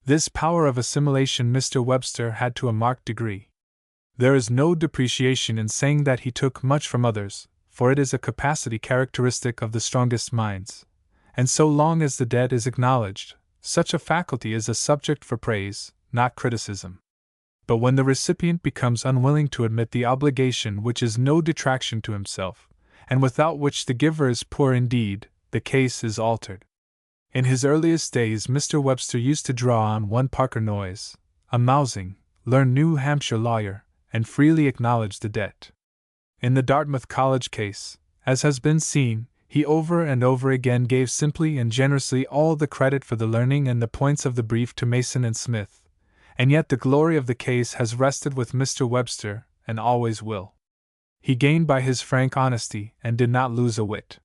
This power of assimilation Mr. Webster had to a marked degree. There is no depreciation in saying that he took much from others, for it is a capacity characteristic of the strongest minds, and so long as the debt is acknowledged, such a faculty is a subject for praise, not criticism. But when the recipient becomes unwilling to admit the obligation which is no detraction to himself, and without which the giver is poor indeed, the case is altered. In his earliest days Mr. Webster used to draw on one Parker Noyes, a mousing, learned New Hampshire lawyer, and freely acknowledge the debt. In the Dartmouth College case, as has been seen, he over and over again gave simply and generously all the credit for the learning and the points of the brief to Mason and Smith, and yet the glory of the case has rested with Mr. Webster, and always will. He gained by his frank honesty and did not lose a whit.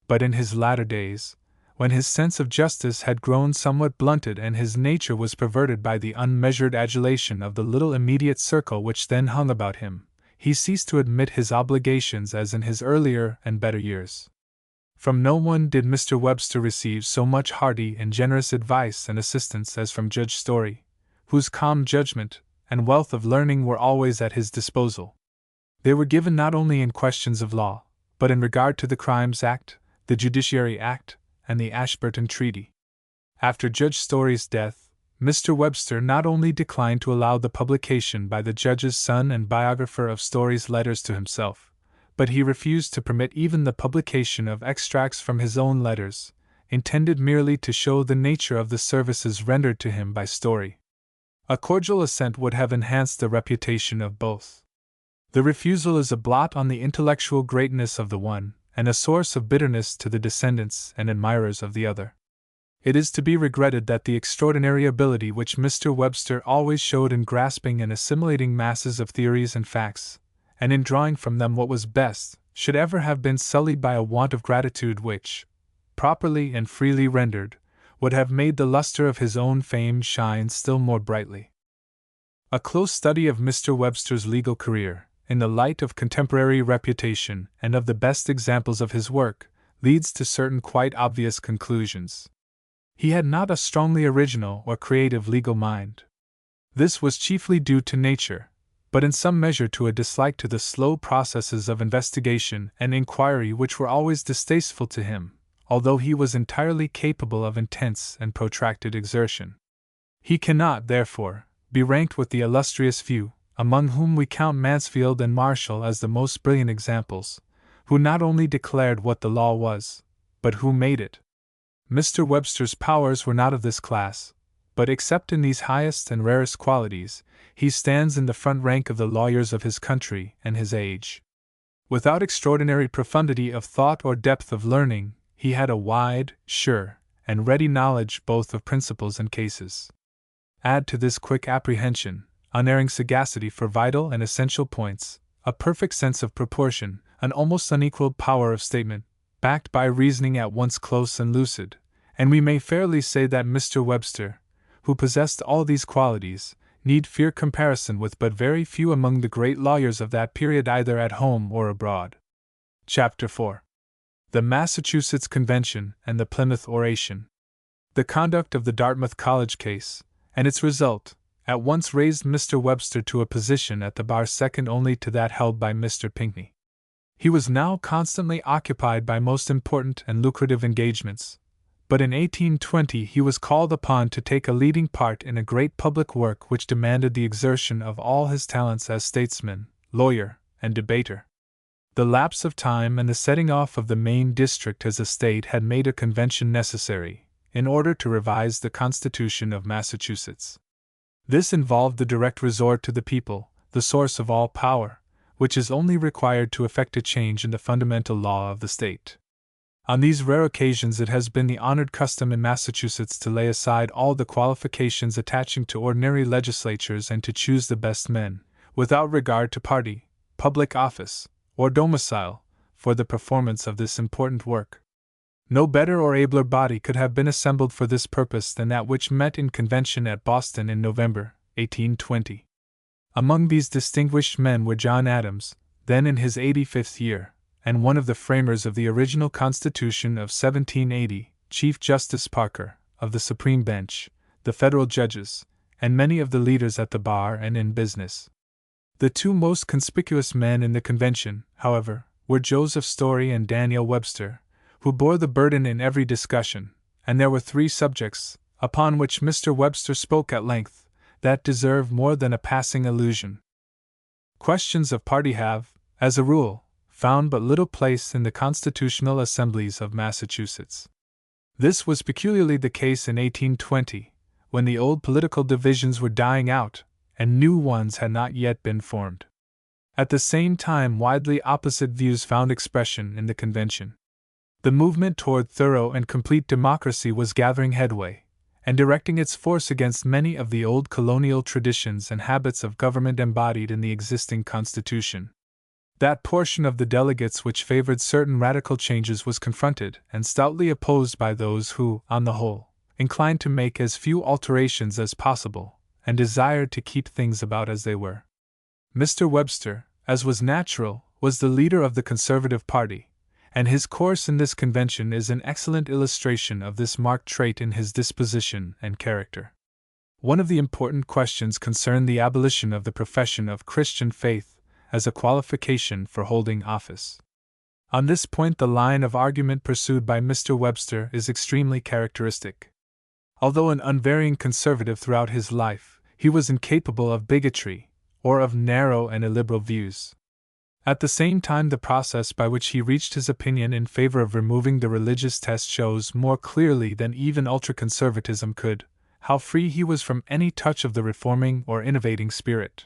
But in his latter days, when his sense of justice had grown somewhat blunted and his nature was perverted by the unmeasured adulation of the little immediate circle which then hung about him, he ceased to admit his obligations as in his earlier and better years. From no one did Mr. Webster receive so much hearty and generous advice and assistance as from Judge Story, whose calm judgment and wealth of learning were always at his disposal. They were given not only in questions of law, but in regard to the Crimes Act, the Judiciary Act, and the Ashburton Treaty. After Judge Story's death, Mr. Webster not only declined to allow the publication by the judge's son and biographer of Story's letters to himself, but he refused to permit even the publication of extracts from his own letters, intended merely to show the nature of the services rendered to him by Story. A cordial assent would have enhanced the reputation of both. The refusal is a blot on the intellectual greatness of the one, and a source of bitterness to the descendants and admirers of the other. It is to be regretted that the extraordinary ability which Mr. Webster always showed in grasping and assimilating masses of theories and facts, and in drawing from them what was best, should ever have been sullied by a want of gratitude which, properly and freely rendered, would have made the luster of his own fame shine still more brightly. A close study of Mr. Webster's legal career, in the light of contemporary reputation and of the best examples of his work, leads to certain quite obvious conclusions. He had not a strongly original or creative legal mind. This was chiefly due to nature, but in some measure to a dislike to the slow processes of investigation and inquiry which were always distasteful to him, although he was entirely capable of intense and protracted exertion. He cannot, therefore, be ranked with the illustrious few, among whom we count Mansfield and Marshall as the most brilliant examples, who not only declared what the law was, but who made it. Mr. Webster's powers were not of this class, but except in these highest and rarest qualities, he stands in the front rank of the lawyers of his country and his age. Without extraordinary profundity of thought or depth of learning, he had a wide, sure, and ready knowledge both of principles and cases. Add to this quick apprehension, unerring sagacity for vital and essential points, a perfect sense of proportion, an almost unequaled power of statement, backed by reasoning at once close and lucid, and we may fairly say that Mr. Webster, who possessed all these qualities, need fear comparison with but very few among the great lawyers of that period either at home or abroad. Chapter 4. The Massachusetts Convention and the Plymouth Oration. The conduct of the Dartmouth College case, and its result, at once raised Mr. Webster to a position at the bar second only to that held by Mr. Pinckney. He was now constantly occupied by most important and lucrative engagements, but in 1820 he was called upon to take a leading part in a great public work which demanded the exertion of all his talents as statesman, lawyer, and debater. The lapse of time and the setting off of the Maine district as a state had made a convention necessary, in order to revise the Constitution of Massachusetts. This involved the direct resort to the people, the source of all power, which is only required to effect a change in the fundamental law of the state. On these rare occasions it has been the honored custom in Massachusetts to lay aside all the qualifications attaching to ordinary legislatures and to choose the best men, without regard to party, public office, or domicile, for the performance of this important work. No better or abler body could have been assembled for this purpose than that which met in convention at Boston in November, 1820. Among these distinguished men were John Adams, then in his 85th year, and one of the framers of the original Constitution of 1780, Chief Justice Parker, of the Supreme Bench, the federal judges, and many of the leaders at the bar and in business. The two most conspicuous men in the convention, however, were Joseph Story and Daniel Webster, who bore the burden in every discussion, and there were three subjects, upon which Mr. Webster spoke at length, that deserve more than a passing allusion. Questions of party have, as a rule, found but little place in the constitutional assemblies of Massachusetts. This was peculiarly the case in 1820, when the old political divisions were dying out, and new ones had not yet been formed. At the same time, widely opposite views found expression in the convention. The movement toward thorough and complete democracy was gathering headway, and directing its force against many of the old colonial traditions and habits of government embodied in the existing Constitution. That portion of the delegates which favored certain radical changes was confronted and stoutly opposed by those who, on the whole, inclined to make as few alterations as possible, and desired to keep things about as they were. Mr. Webster, as was natural, was the leader of the Conservative Party, and his course in this convention is an excellent illustration of this marked trait in his disposition and character. One of the important questions concerned the abolition of the profession of Christian faith as a qualification for holding office. On this point, the line of argument pursued by Mr. Webster is extremely characteristic. Although an unvarying conservative throughout his life, he was incapable of bigotry or of narrow and illiberal views. At the same time, the process by which he reached his opinion in favor of removing the religious test shows more clearly than even ultra-conservatism could how free he was from any touch of the reforming or innovating spirit.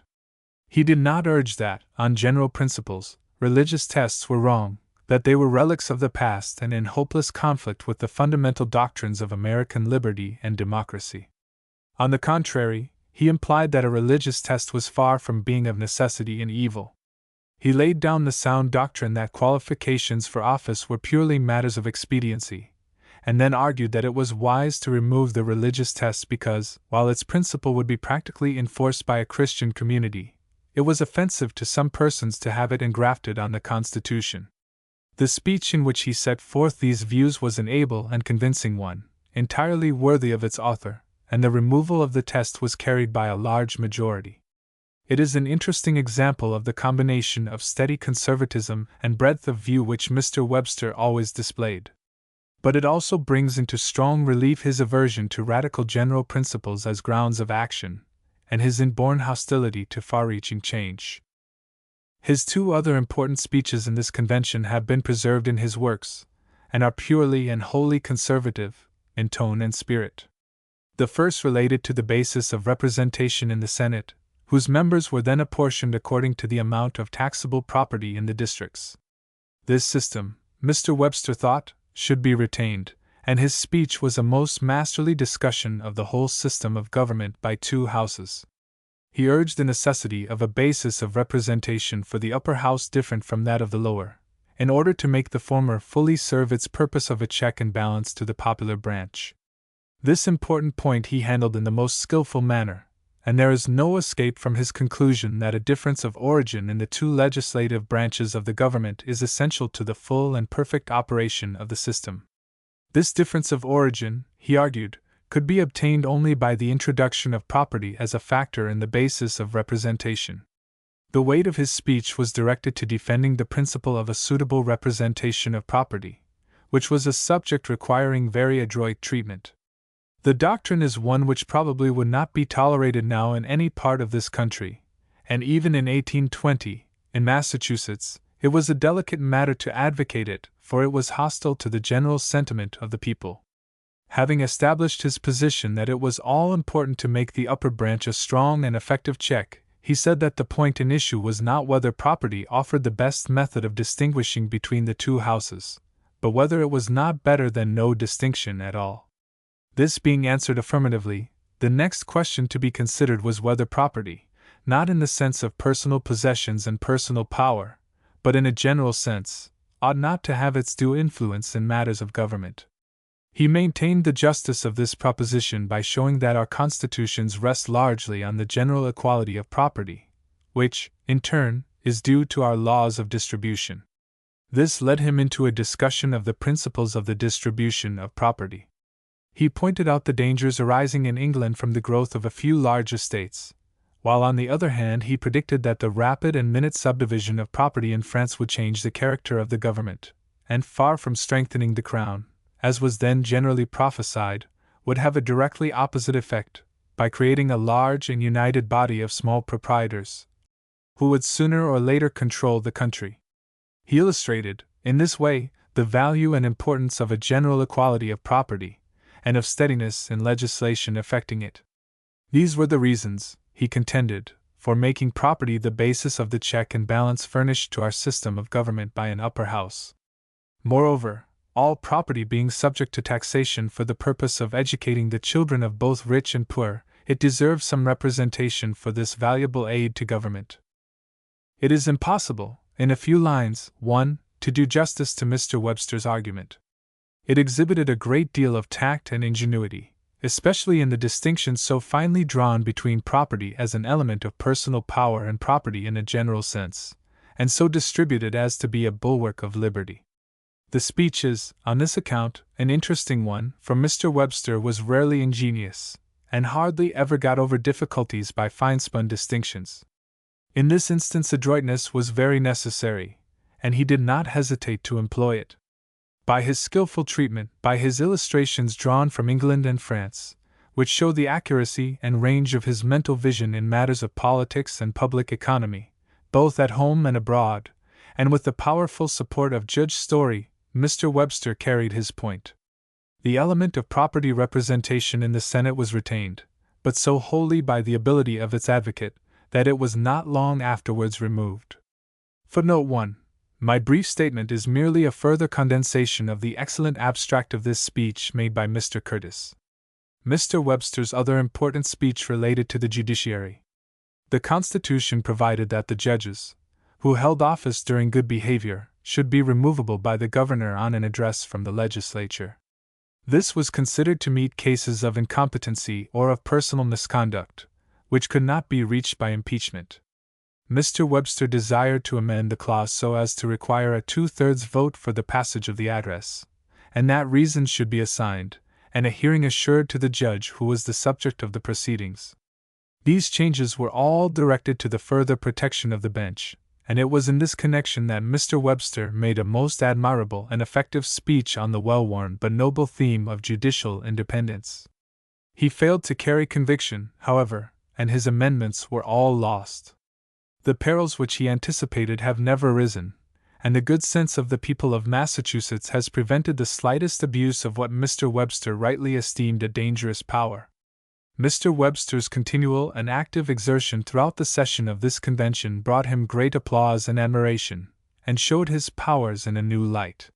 He did not urge that, on general principles, religious tests were wrong, that they were relics of the past and in hopeless conflict with the fundamental doctrines of American liberty and democracy. On the contrary, he implied that a religious test was far from being of necessity an evil. He laid down the sound doctrine that qualifications for office were purely matters of expediency, and then argued that it was wise to remove the religious test because, while its principle would be practically enforced by a Christian community, it was offensive to some persons to have it engrafted on the Constitution. The speech in which he set forth these views was an able and convincing one, entirely worthy of its author, and the removal of the test was carried by a large majority. It is an interesting example of the combination of steady conservatism and breadth of view which Mr. Webster always displayed. But it also brings into strong relief his aversion to radical general principles as grounds of action, and his inborn hostility to far-reaching change. His two other important speeches in this convention have been preserved in his works, and are purely and wholly conservative, in tone and spirit. The first related to the basis of representation in the Senate, whose members were then apportioned according to the amount of taxable property in the districts. This system, Mr. Webster thought, should be retained, and his speech was a most masterly discussion of the whole system of government by two houses. He urged the necessity of a basis of representation for the upper house different from that of the lower, in order to make the former fully serve its purpose of a check and balance to the popular branch. This important point he handled in the most skillful manner, and there is no escape from his conclusion that a difference of origin in the two legislative branches of the government is essential to the full and perfect operation of the system. This difference of origin, he argued, could be obtained only by the introduction of property as a factor in the basis of representation. The weight of his speech was directed to defending the principle of a suitable representation of property, which was a subject requiring very adroit treatment. The doctrine is one which probably would not be tolerated now in any part of this country, and even in 1820, in Massachusetts, it was a delicate matter to advocate it, for it was hostile to the general sentiment of the people. Having established his position that it was all important to make the upper branch a strong and effective check, he said that the point in issue was not whether property offered the best method of distinguishing between the two houses, but whether it was not better than no distinction at all. This being answered affirmatively, the next question to be considered was whether property, not in the sense of personal possessions and personal power, but in a general sense, ought not to have its due influence in matters of government. He maintained the justice of this proposition by showing that our constitutions rest largely on the general equality of property, which, in turn, is due to our laws of distribution. This led him into a discussion of the principles of the distribution of property. He pointed out the dangers arising in England from the growth of a few large estates, while on the other hand he predicted that the rapid and minute subdivision of property in France would change the character of the government, and far from strengthening the crown, as was then generally prophesied, would have a directly opposite effect, by creating a large and united body of small proprietors, who would sooner or later control the country. He illustrated, in this way, the value and importance of a general equality of property, and of steadiness in legislation affecting it. These were the reasons, he contended, for making property the basis of the check and balance furnished to our system of government by an upper house. Moreover, all property being subject to taxation for the purpose of educating the children of both rich and poor, it deserves some representation for this valuable aid to government. It is impossible, in a few lines, 1. To do justice to Mr. Webster's argument. It exhibited a great deal of tact and ingenuity, especially in the distinction so finely drawn between property as an element of personal power and property in a general sense, and so distributed as to be a bulwark of liberty. The speech is, on this account, an interesting one, for Mr. Webster was rarely ingenious, and hardly ever got over difficulties by fine-spun distinctions. In this instance adroitness was very necessary, and he did not hesitate to employ it. By his skillful treatment, by his illustrations drawn from England and France, which show the accuracy and range of his mental vision in matters of politics and public economy, both at home and abroad, and with the powerful support of Judge Story, Mr. Webster carried his point. The element of property representation in the Senate was retained, but so wholly by the ability of its advocate, that it was not long afterwards removed. Footnote 1. My brief statement is merely a further condensation of the excellent abstract of this speech made by Mr. Curtis. Mr. Webster's other important speech related to the judiciary. The Constitution provided that the judges, who held office during good behavior, should be removable by the governor on an address from the legislature. This was considered to meet cases of incompetency or of personal misconduct, which could not be reached by impeachment. Mr. Webster desired to amend the clause so as to require a 2/3 vote for the passage of the address, and that reasons should be assigned, and a hearing assured to the judge who was the subject of the proceedings. These changes were all directed to the further protection of the bench, and it was in this connection that Mr. Webster made a most admirable and effective speech on the well-worn but noble theme of judicial independence. He failed to carry conviction, however, and his amendments were all lost. The perils which he anticipated have never arisen, and the good sense of the people of Massachusetts has prevented the slightest abuse of what Mr. Webster rightly esteemed a dangerous power. Mr. Webster's continual and active exertion throughout the session of this convention brought him great applause and admiration, and showed his powers in a new light.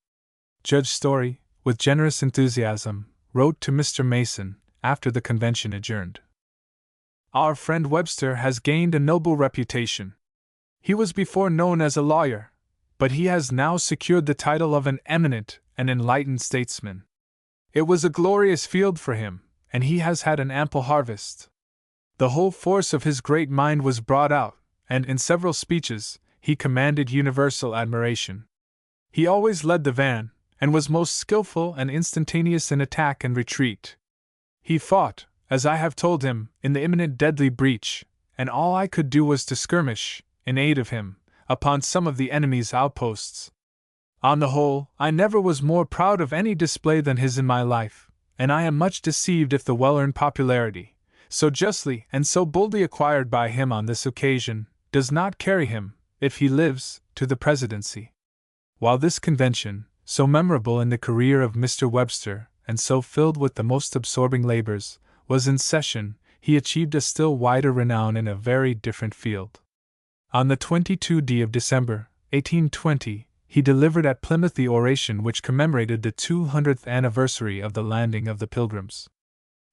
Judge Story, with generous enthusiasm, wrote to Mr. Mason, after the convention adjourned. Our friend Webster has gained a noble reputation. He was before known as a lawyer, but he has now secured the title of an eminent and enlightened statesman. It was a glorious field for him, and he has had an ample harvest. The whole force of his great mind was brought out, and in several speeches, he commanded universal admiration. He always led the van, and was most skillful and instantaneous in attack and retreat. He fought, as I have told him, in the imminent deadly breach, and all I could do was to skirmish, in aid of him, upon some of the enemy's outposts. On the whole, I never was more proud of any display than his in my life, and I am much deceived if the well-earned popularity, so justly and so boldly acquired by him on this occasion, does not carry him, if he lives, to the presidency. While this convention, so memorable in the career of Mr. Webster, and so filled with the most absorbing labors, was in session, he achieved a still wider renown in a very different field. On the 22d of December, 1820, he delivered at Plymouth the oration which commemorated the 200th anniversary of the landing of the Pilgrims.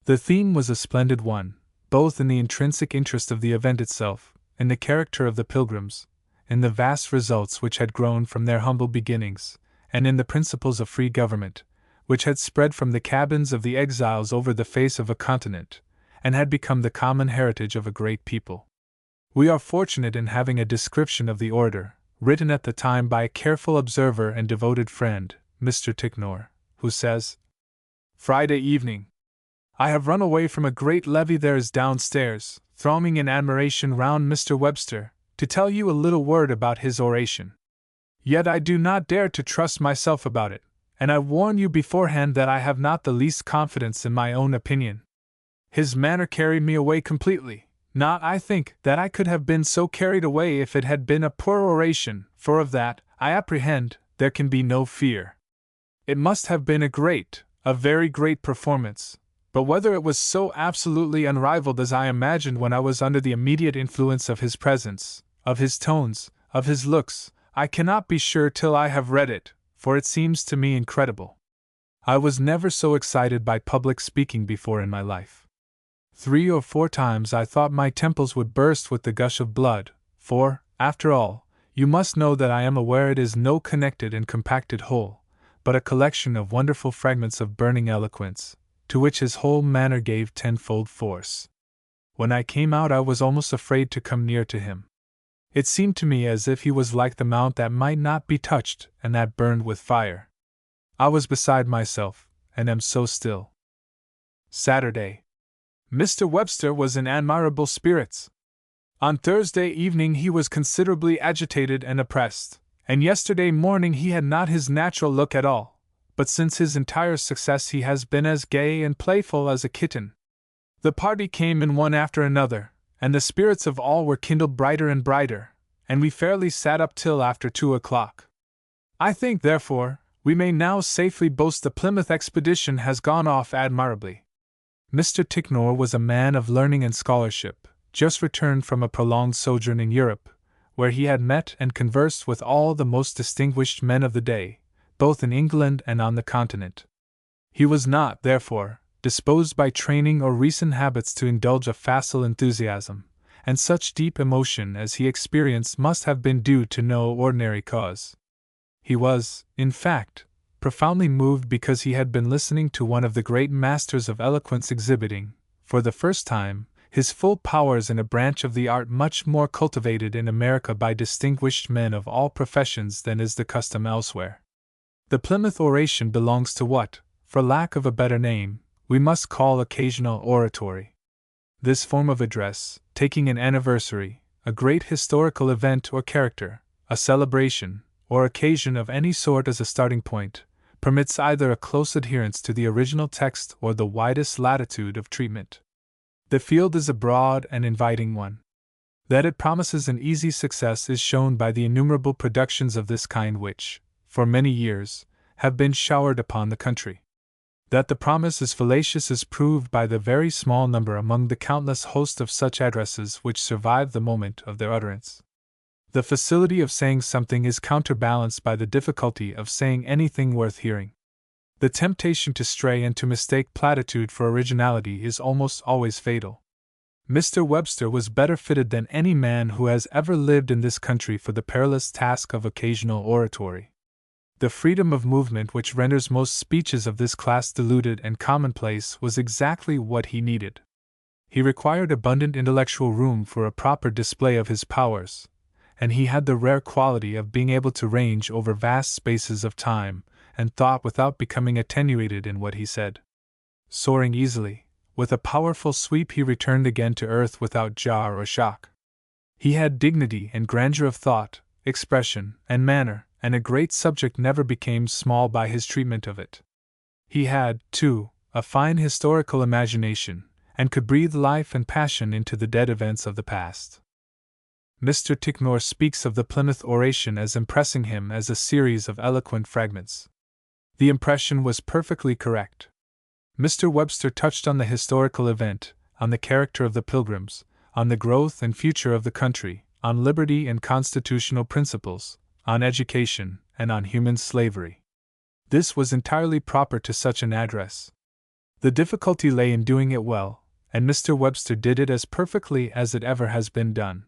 The theme was a splendid one, both in the intrinsic interest of the event itself, in the character of the Pilgrims, in the vast results which had grown from their humble beginnings, and in the principles of free government, which had spread from the cabins of the exiles over the face of a continent, and had become the common heritage of a great people. We are fortunate in having a description of the orator, written at the time by a careful observer and devoted friend, Mr. Ticknor, who says, Friday evening. I have run away from a great levee there is downstairs, thronging in admiration round Mr. Webster, to tell you a little word about his oration. Yet I do not dare to trust myself about it, and I warn you beforehand that I have not the least confidence in my own opinion. His manner carried me away completely. Not, I think, that I could have been so carried away if it had been a poor oration, for of that, I apprehend, there can be no fear. It must have been a very great performance, but whether it was so absolutely unrivaled as I imagined when I was under the immediate influence of his presence, of his tones, of his looks, I cannot be sure till I have read it, for it seems to me incredible. I was never so excited by public speaking before in my life. 3 or 4 times I thought my temples would burst with the gush of blood, for, after all, you must know that I am aware it is no connected and compacted whole, but a collection of wonderful fragments of burning eloquence, to which his whole manner gave tenfold force. When I came out I was almost afraid to come near to him. It seemed to me as if he was like the mount that might not be touched and that burned with fire. I was beside myself, and am so still. Saturday. Mr. Webster was in admirable spirits. On Thursday evening he was considerably agitated and oppressed, and yesterday morning he had not his natural look at all, but since his entire success he has been as gay and playful as a kitten. The party came in one after another, and the spirits of all were kindled brighter and brighter, and we fairly sat up till after 2 o'clock. I think, therefore, we may now safely boast the Plymouth expedition has gone off admirably. Mr. Ticknor was a man of learning and scholarship, just returned from a prolonged sojourn in Europe, where he had met and conversed with all the most distinguished men of the day, both in England and on the Continent. He was not, therefore, disposed by training or recent habits to indulge a facile enthusiasm, and such deep emotion as he experienced must have been due to no ordinary cause. He was, in fact, profoundly moved because he had been listening to one of the great masters of eloquence exhibiting, for the first time, his full powers in a branch of the art much more cultivated in America by distinguished men of all professions than is the custom elsewhere. The Plymouth oration belongs to what, for lack of a better name, we must call occasional oratory. This form of address, taking an anniversary, a great historical event or character, a celebration, or occasion of any sort as a starting point, permits either a close adherence to the original text or the widest latitude of treatment. The field is a broad and inviting one. That it promises an easy success is shown by the innumerable productions of this kind which, for many years, have been showered upon the country. That the promise is fallacious is proved by the very small number among the countless host of such addresses which survive the moment of their utterance. The facility of saying something is counterbalanced by the difficulty of saying anything worth hearing. The temptation to stray and to mistake platitude for originality is almost always fatal. Mr. Webster was better fitted than any man who has ever lived in this country for the perilous task of occasional oratory. The freedom of movement which renders most speeches of this class diluted and commonplace was exactly what he needed. He required abundant intellectual room for a proper display of his powers, and he had the rare quality of being able to range over vast spaces of time and thought without becoming attenuated in what he said. Soaring easily, with a powerful sweep he returned again to earth without jar or shock. He had dignity and grandeur of thought, expression, and manner, and a great subject never became small by his treatment of it. He had, too, a fine historical imagination, and could breathe life and passion into the dead events of the past. Mr. Ticknor speaks of the Plymouth oration as impressing him as a series of eloquent fragments. The impression was perfectly correct. Mr. Webster touched on the historical event, on the character of the Pilgrims, on the growth and future of the country, on liberty and constitutional principles, on education, and on human slavery. This was entirely proper to such an address. The difficulty lay in doing it well, and Mr. Webster did it as perfectly as it ever has been done.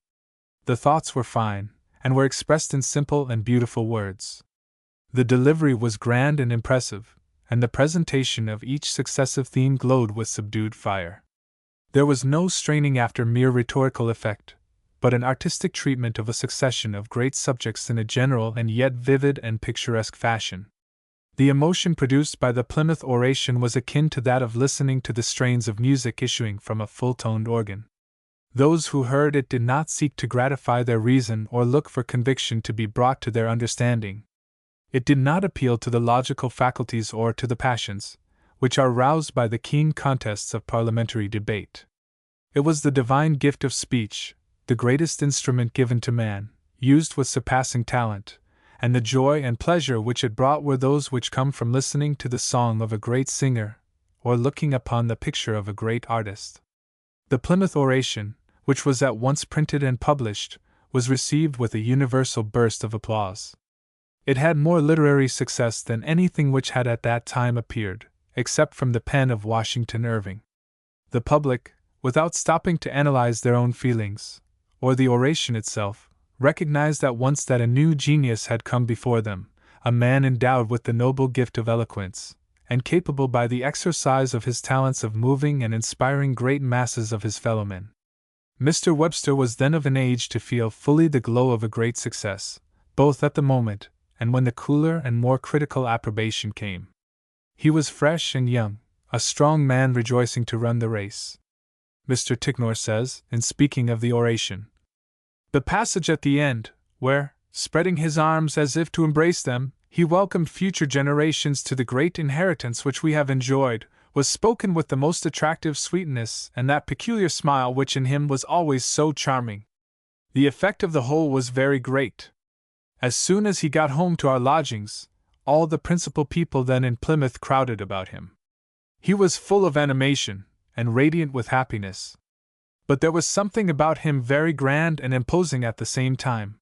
The thoughts were fine, and were expressed in simple and beautiful words. The delivery was grand and impressive, and the presentation of each successive theme glowed with subdued fire. There was no straining after mere rhetorical effect, but an artistic treatment of a succession of great subjects in a general and yet vivid and picturesque fashion. The emotion produced by the Plymouth oration was akin to that of listening to the strains of music issuing from a full-toned organ. Those who heard it did not seek to gratify their reason or look for conviction to be brought to their understanding. It did not appeal to the logical faculties or to the passions, which are roused by the keen contests of parliamentary debate. It was the divine gift of speech, the greatest instrument given to man, used with surpassing talent, and the joy and pleasure which it brought were those which come from listening to the song of a great singer, or looking upon the picture of a great artist. The Plymouth Oration, which was at once printed and published, was received with a universal burst of applause. It had more literary success than anything which had at that time appeared, except from the pen of Washington Irving. The public, without stopping to analyze their own feelings, or the oration itself, recognized at once that a new genius had come before them, a man endowed with the noble gift of eloquence, and capable by the exercise of his talents of moving and inspiring great masses of his fellowmen. Mr. Webster was then of an age to feel fully the glow of a great success, both at the moment and when the cooler and more critical approbation came. He was fresh and young, a strong man rejoicing to run the race. Mr. Ticknor says, in speaking of the oration, "The passage at the end, where, spreading his arms as if to embrace them, he welcomed future generations to the great inheritance which we have enjoyed, was spoken with the most attractive sweetness and that peculiar smile which in him was always so charming. The effect of the whole was very great. As soon as he got home to our lodgings, all the principal people then in Plymouth crowded about him. He was full of animation, and radiant with happiness. But there was something about him very grand and imposing at the same time.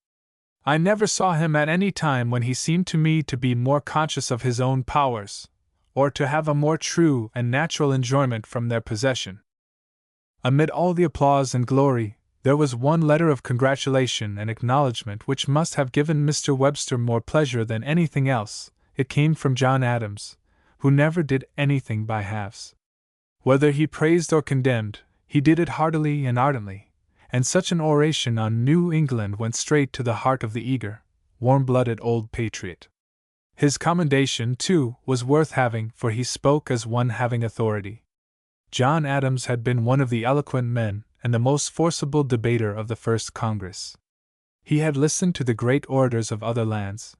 I never saw him at any time when he seemed to me to be more conscious of his own powers, or to have a more true and natural enjoyment from their possession." Amid all the applause and glory, there was one letter of congratulation and acknowledgment which must have given Mr. Webster more pleasure than anything else. It came from John Adams, who never did anything by halves. Whether he praised or condemned, he did it heartily and ardently, and such an oration on New England went straight to the heart of the eager, warm-blooded old patriot. His commendation, too, was worth having, for he spoke as one having authority. John Adams had been one of the eloquent men and the most forcible debater of the first Congress. He had listened to the great orators of other lands.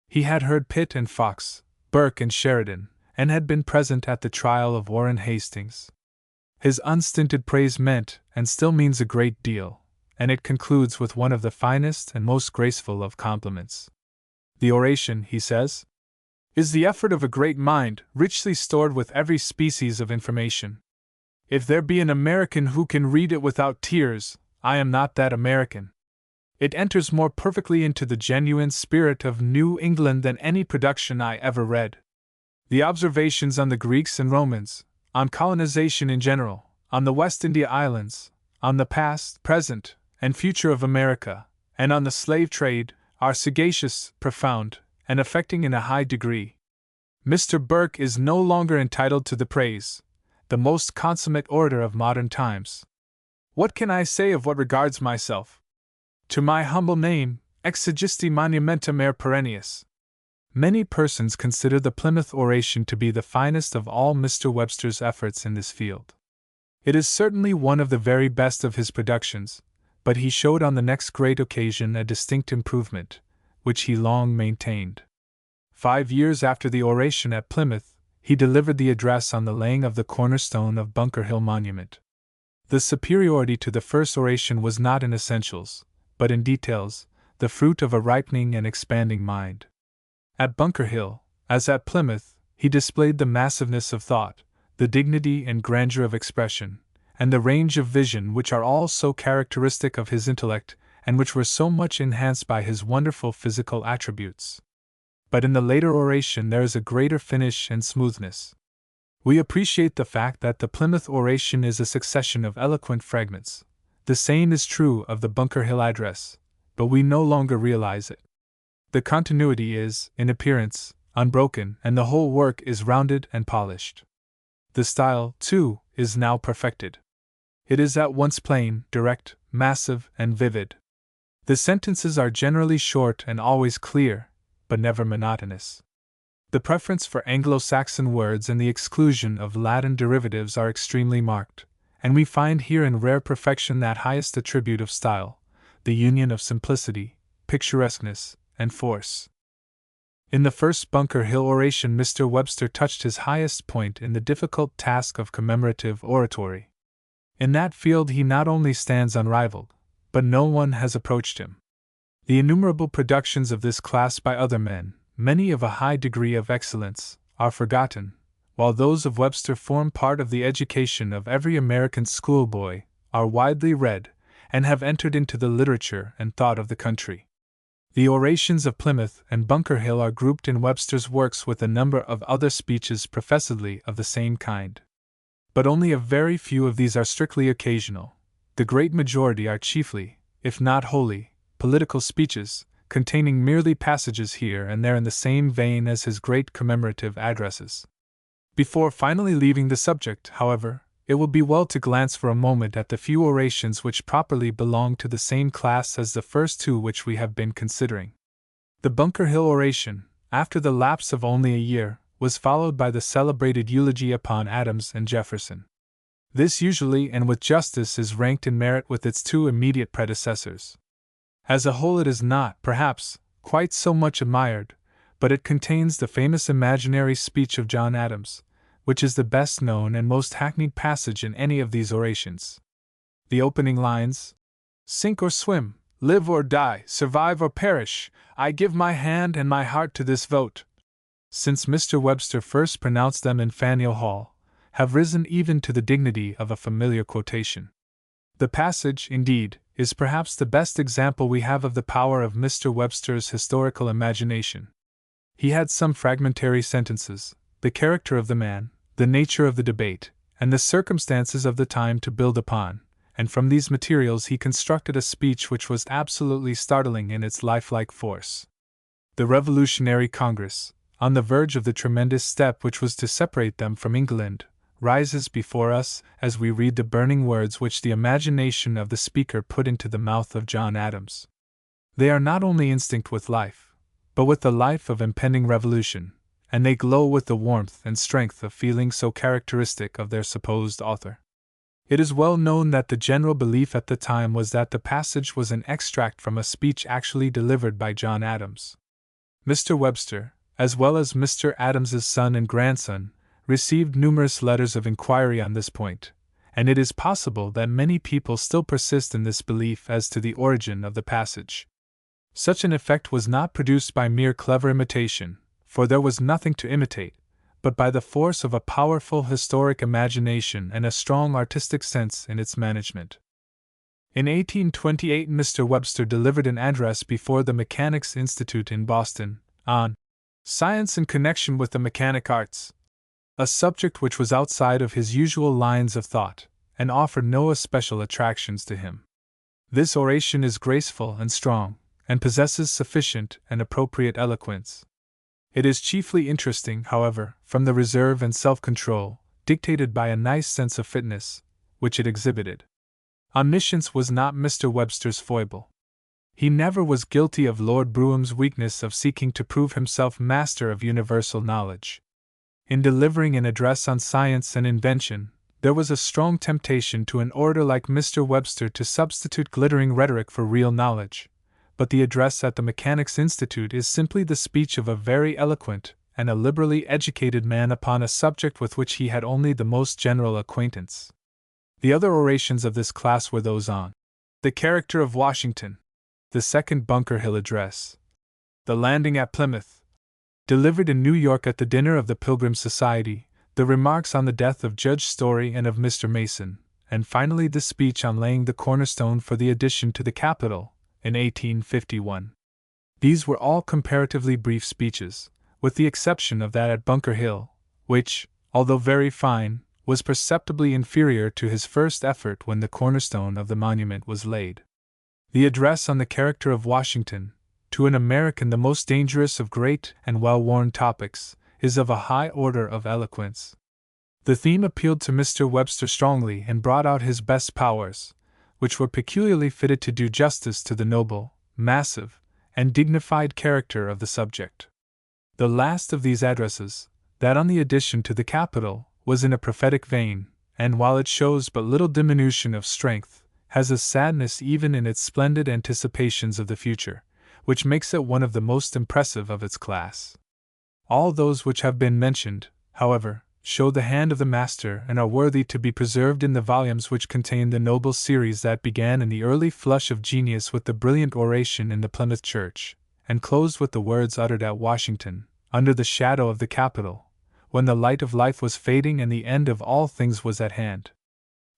He had heard Pitt and Fox, Burke and Sheridan, and had been present at the trial of Warren Hastings. His unstinted praise meant, and still means, a great deal, and it concludes with one of the finest and most graceful of compliments. "The oration," he says, "is the effort of a great mind, richly stored with every species of information. If there be an American who can read it without tears, I am not that American. It enters more perfectly into the genuine spirit of New England than any production I ever read. The observations on the Greeks and Romans, on colonization in general, on the West India Islands, on the past, present, and future of America, and on the slave trade, are sagacious, profound, and affecting in a high degree. Mr. Burke is no longer entitled to the praise, the most consummate orator of modern times. What can I say of what regards myself? To my humble name, exigisti monumentum ere perennius." Many persons consider the Plymouth Oration to be the finest of all Mr. Webster's efforts in this field. It is certainly one of the very best of his productions, but he showed on the next great occasion a distinct improvement, which he long maintained. 5 years after the oration at Plymouth, he delivered the address on the laying of the cornerstone of Bunker Hill Monument. The superiority to the first oration was not in essentials, but in details, the fruit of a ripening and expanding mind. At Bunker Hill, as at Plymouth, he displayed the massiveness of thought, the dignity and grandeur of expression, and the range of vision which are all so characteristic of his intellect, and which were so much enhanced by his wonderful physical attributes. But in the later oration there is a greater finish and smoothness. We appreciate the fact that the Plymouth Oration is a succession of eloquent fragments. The same is true of the Bunker Hill Address, but we no longer realize it. The continuity is, in appearance, unbroken, and the whole work is rounded and polished. The style, too, is now perfected. It is at once plain, direct, massive, and vivid. The sentences are generally short and always clear, but never monotonous. The preference for Anglo-Saxon words and the exclusion of Latin derivatives are extremely marked, and we find here in rare perfection that highest attribute of style, the union of simplicity, picturesqueness, and force. In the first Bunker Hill oration, Mr. Webster touched his highest point in the difficult task of commemorative oratory. In that field he not only stands unrivaled, but no one has approached him. The innumerable productions of this class by other men, many of a high degree of excellence, are forgotten, while those of Webster form part of the education of every American schoolboy, are widely read, and have entered into the literature and thought of the country. The orations of Plymouth and Bunker Hill are grouped in Webster's works with a number of other speeches professedly of the same kind. But only a very few of these are strictly occasional. The great majority are chiefly, if not wholly, political speeches, containing merely passages here and there in the same vein as his great commemorative addresses. Before finally leaving the subject, however, it will be well to glance for a moment at the few orations which properly belong to the same class as the first two which we have been considering. The Bunker Hill oration, after the lapse of only a year, was followed by the celebrated eulogy upon Adams and Jefferson. This usually and with justice is ranked in merit with its two immediate predecessors. As a whole it is not, perhaps, quite so much admired, but it contains the famous imaginary speech of John Adams, which is the best known and most hackneyed passage in any of these orations. The opening lines, "Sink or swim, live or die, survive or perish, I give my hand and my heart to this vote," since Mr. Webster first pronounced them in Faneuil Hall, have risen even to the dignity of a familiar quotation. The passage, indeed, is perhaps the best example we have of the power of Mr. Webster's historical imagination. He had some fragmentary sentences, the character of the man, the nature of the debate, and the circumstances of the time to build upon, and from these materials he constructed a speech which was absolutely startling in its lifelike force. The Revolutionary Congress, on the verge of the tremendous step which was to separate them from England, rises before us as we read the burning words which the imagination of the speaker put into the mouth of John Adams. They are not only instinct with life, but with the life of impending revolution, and they glow with the warmth and strength of feeling so characteristic of their supposed author. It is well known that the general belief at the time was that the passage was an extract from a speech actually delivered by John Adams. Mr. Webster, as well as Mr. Adams's son and grandson, received numerous letters of inquiry on this point, and it is possible that many people still persist in this belief as to the origin of the passage. Such an effect was not produced by mere clever imitation, for there was nothing to imitate, but by the force of a powerful historic imagination and a strong artistic sense in its management. In 1828 Mr. Webster delivered an address before the Mechanics' Institute in Boston, on "Science in Connection with the Mechanic Arts," a subject which was outside of his usual lines of thought, and offered no especial attractions to him. This oration is graceful and strong, and possesses sufficient and appropriate eloquence. It is chiefly interesting, however, from the reserve and self-control, dictated by a nice sense of fitness, which it exhibited. Omniscience was not Mr. Webster's foible. He never was guilty of Lord Brougham's weakness of seeking to prove himself master of universal knowledge. In delivering an address on science and invention, there was a strong temptation to an orator like Mr. Webster to substitute glittering rhetoric for real knowledge, but the address at the Mechanics' Institute is simply the speech of a very eloquent and a liberally educated man upon a subject with which he had only the most general acquaintance. The other orations of this class were those on the character of Washington, the second Bunker Hill address, the landing at Plymouth, delivered in New York at the dinner of the Pilgrim Society, the remarks on the death of Judge Story and of Mr. Mason, and finally the speech on laying the cornerstone for the addition to the Capitol in 1851. These were all comparatively brief speeches, with the exception of that at Bunker Hill, which, although very fine, was perceptibly inferior to his first effort when the cornerstone of the monument was laid. The address on the character of Washington, to an American the most dangerous of great and well-worn topics, is of a high order of eloquence. The theme appealed to Mr. Webster strongly and brought out his best powers, which were peculiarly fitted to do justice to the noble, massive, and dignified character of the subject. The last of these addresses, that on the addition to the Capitol, was in a prophetic vein, and while it shows but little diminution of strength, has a sadness even in its splendid anticipations of the future, which makes it one of the most impressive of its class. All those which have been mentioned, however, show the hand of the master and are worthy to be preserved in the volumes which contain the noble series that began in the early flush of genius with the brilliant oration in the Plymouth Church, and closed with the words uttered at Washington, under the shadow of the Capitol, when the light of life was fading and the end of all things was at hand.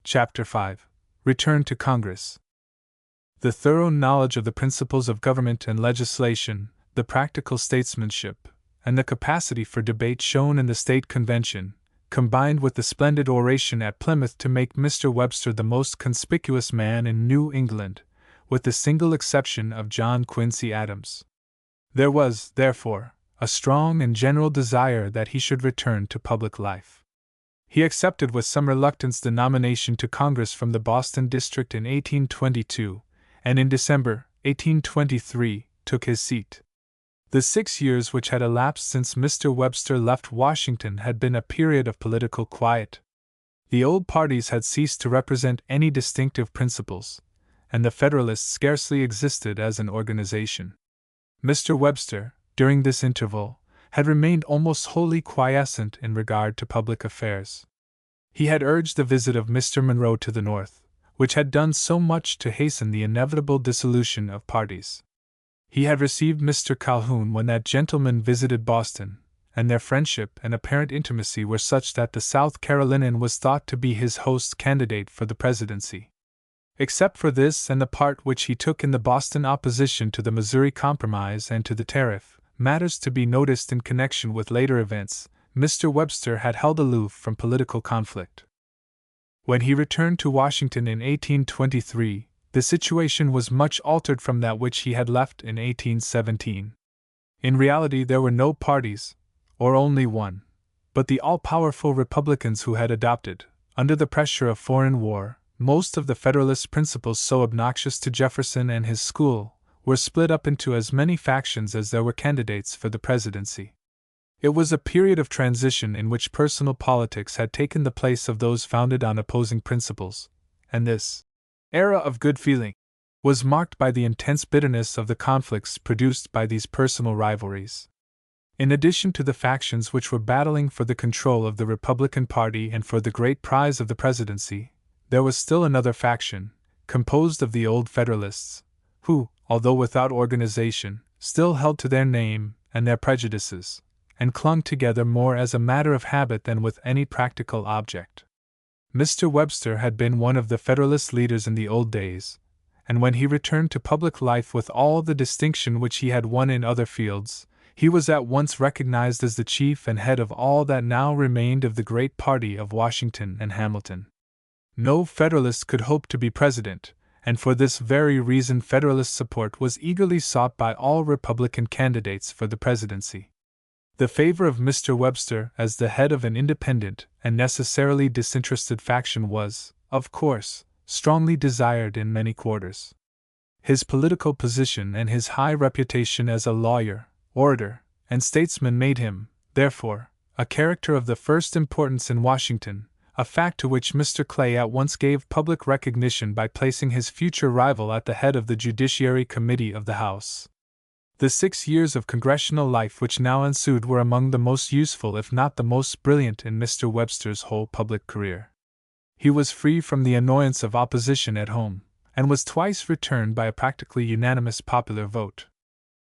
Chapter 5. Return to Congress. The thorough knowledge of the principles of government and legislation, the practical statesmanship, and the capacity for debate shown in the State Convention, combined with the splendid oration at Plymouth to make Mr. Webster the most conspicuous man in New England, with the single exception of John Quincy Adams. There was, therefore, a strong and general desire that he should return to public life. He accepted with some reluctance the nomination to Congress from the Boston district in 1822, and in December, 1823, took his seat. The 6 years which had elapsed since Mr. Webster left Washington had been a period of political quiet. The old parties had ceased to represent any distinctive principles, and the Federalists scarcely existed as an organization. Mr. Webster, during this interval, had remained almost wholly quiescent in regard to public affairs. He had urged the visit of Mr. Monroe to the North, which had done so much to hasten the inevitable dissolution of parties. He had received Mr. Calhoun when that gentleman visited Boston, and their friendship and apparent intimacy were such that the South Carolinian was thought to be his host's candidate for the presidency. Except for this and the part which he took in the Boston opposition to the Missouri Compromise and to the tariff, matters to be noticed in connection with later events, Mr. Webster had held aloof from political conflict. When he returned to Washington in 1823, the situation was much altered from that which he had left in 1817. In reality, there were no parties, or only one, but the all-powerful Republicans who had adopted, under the pressure of foreign war, most of the Federalist principles so obnoxious to Jefferson and his school, were split up into as many factions as there were candidates for the presidency. It was a period of transition in which personal politics had taken the place of those founded on opposing principles, and this era of good feeling was marked by the intense bitterness of the conflicts produced by these personal rivalries. In addition to the factions which were battling for the control of the Republican Party and for the great prize of the presidency, there was still another faction, composed of the old Federalists, who, although without organization, still held to their name and their prejudices, and clung together more as a matter of habit than with any practical object. Mr. Webster had been one of the Federalist leaders in the old days, and when he returned to public life with all the distinction which he had won in other fields, he was at once recognized as the chief and head of all that now remained of the great party of Washington and Hamilton. No Federalist could hope to be president, and for this very reason Federalist support was eagerly sought by all Republican candidates for the presidency. The favor of Mr. Webster as the head of an independent and necessarily disinterested faction was, of course, strongly desired in many quarters. His political position and his high reputation as a lawyer, orator, and statesman made him, therefore, a character of the first importance in Washington, a fact to which Mr. Clay at once gave public recognition by placing his future rival at the head of the Judiciary Committee of the House. The 6 years of congressional life which now ensued were among the most useful if not the most brilliant in Mr. Webster's whole public career. He was free from the annoyance of opposition at home, and was twice returned by a practically unanimous popular vote.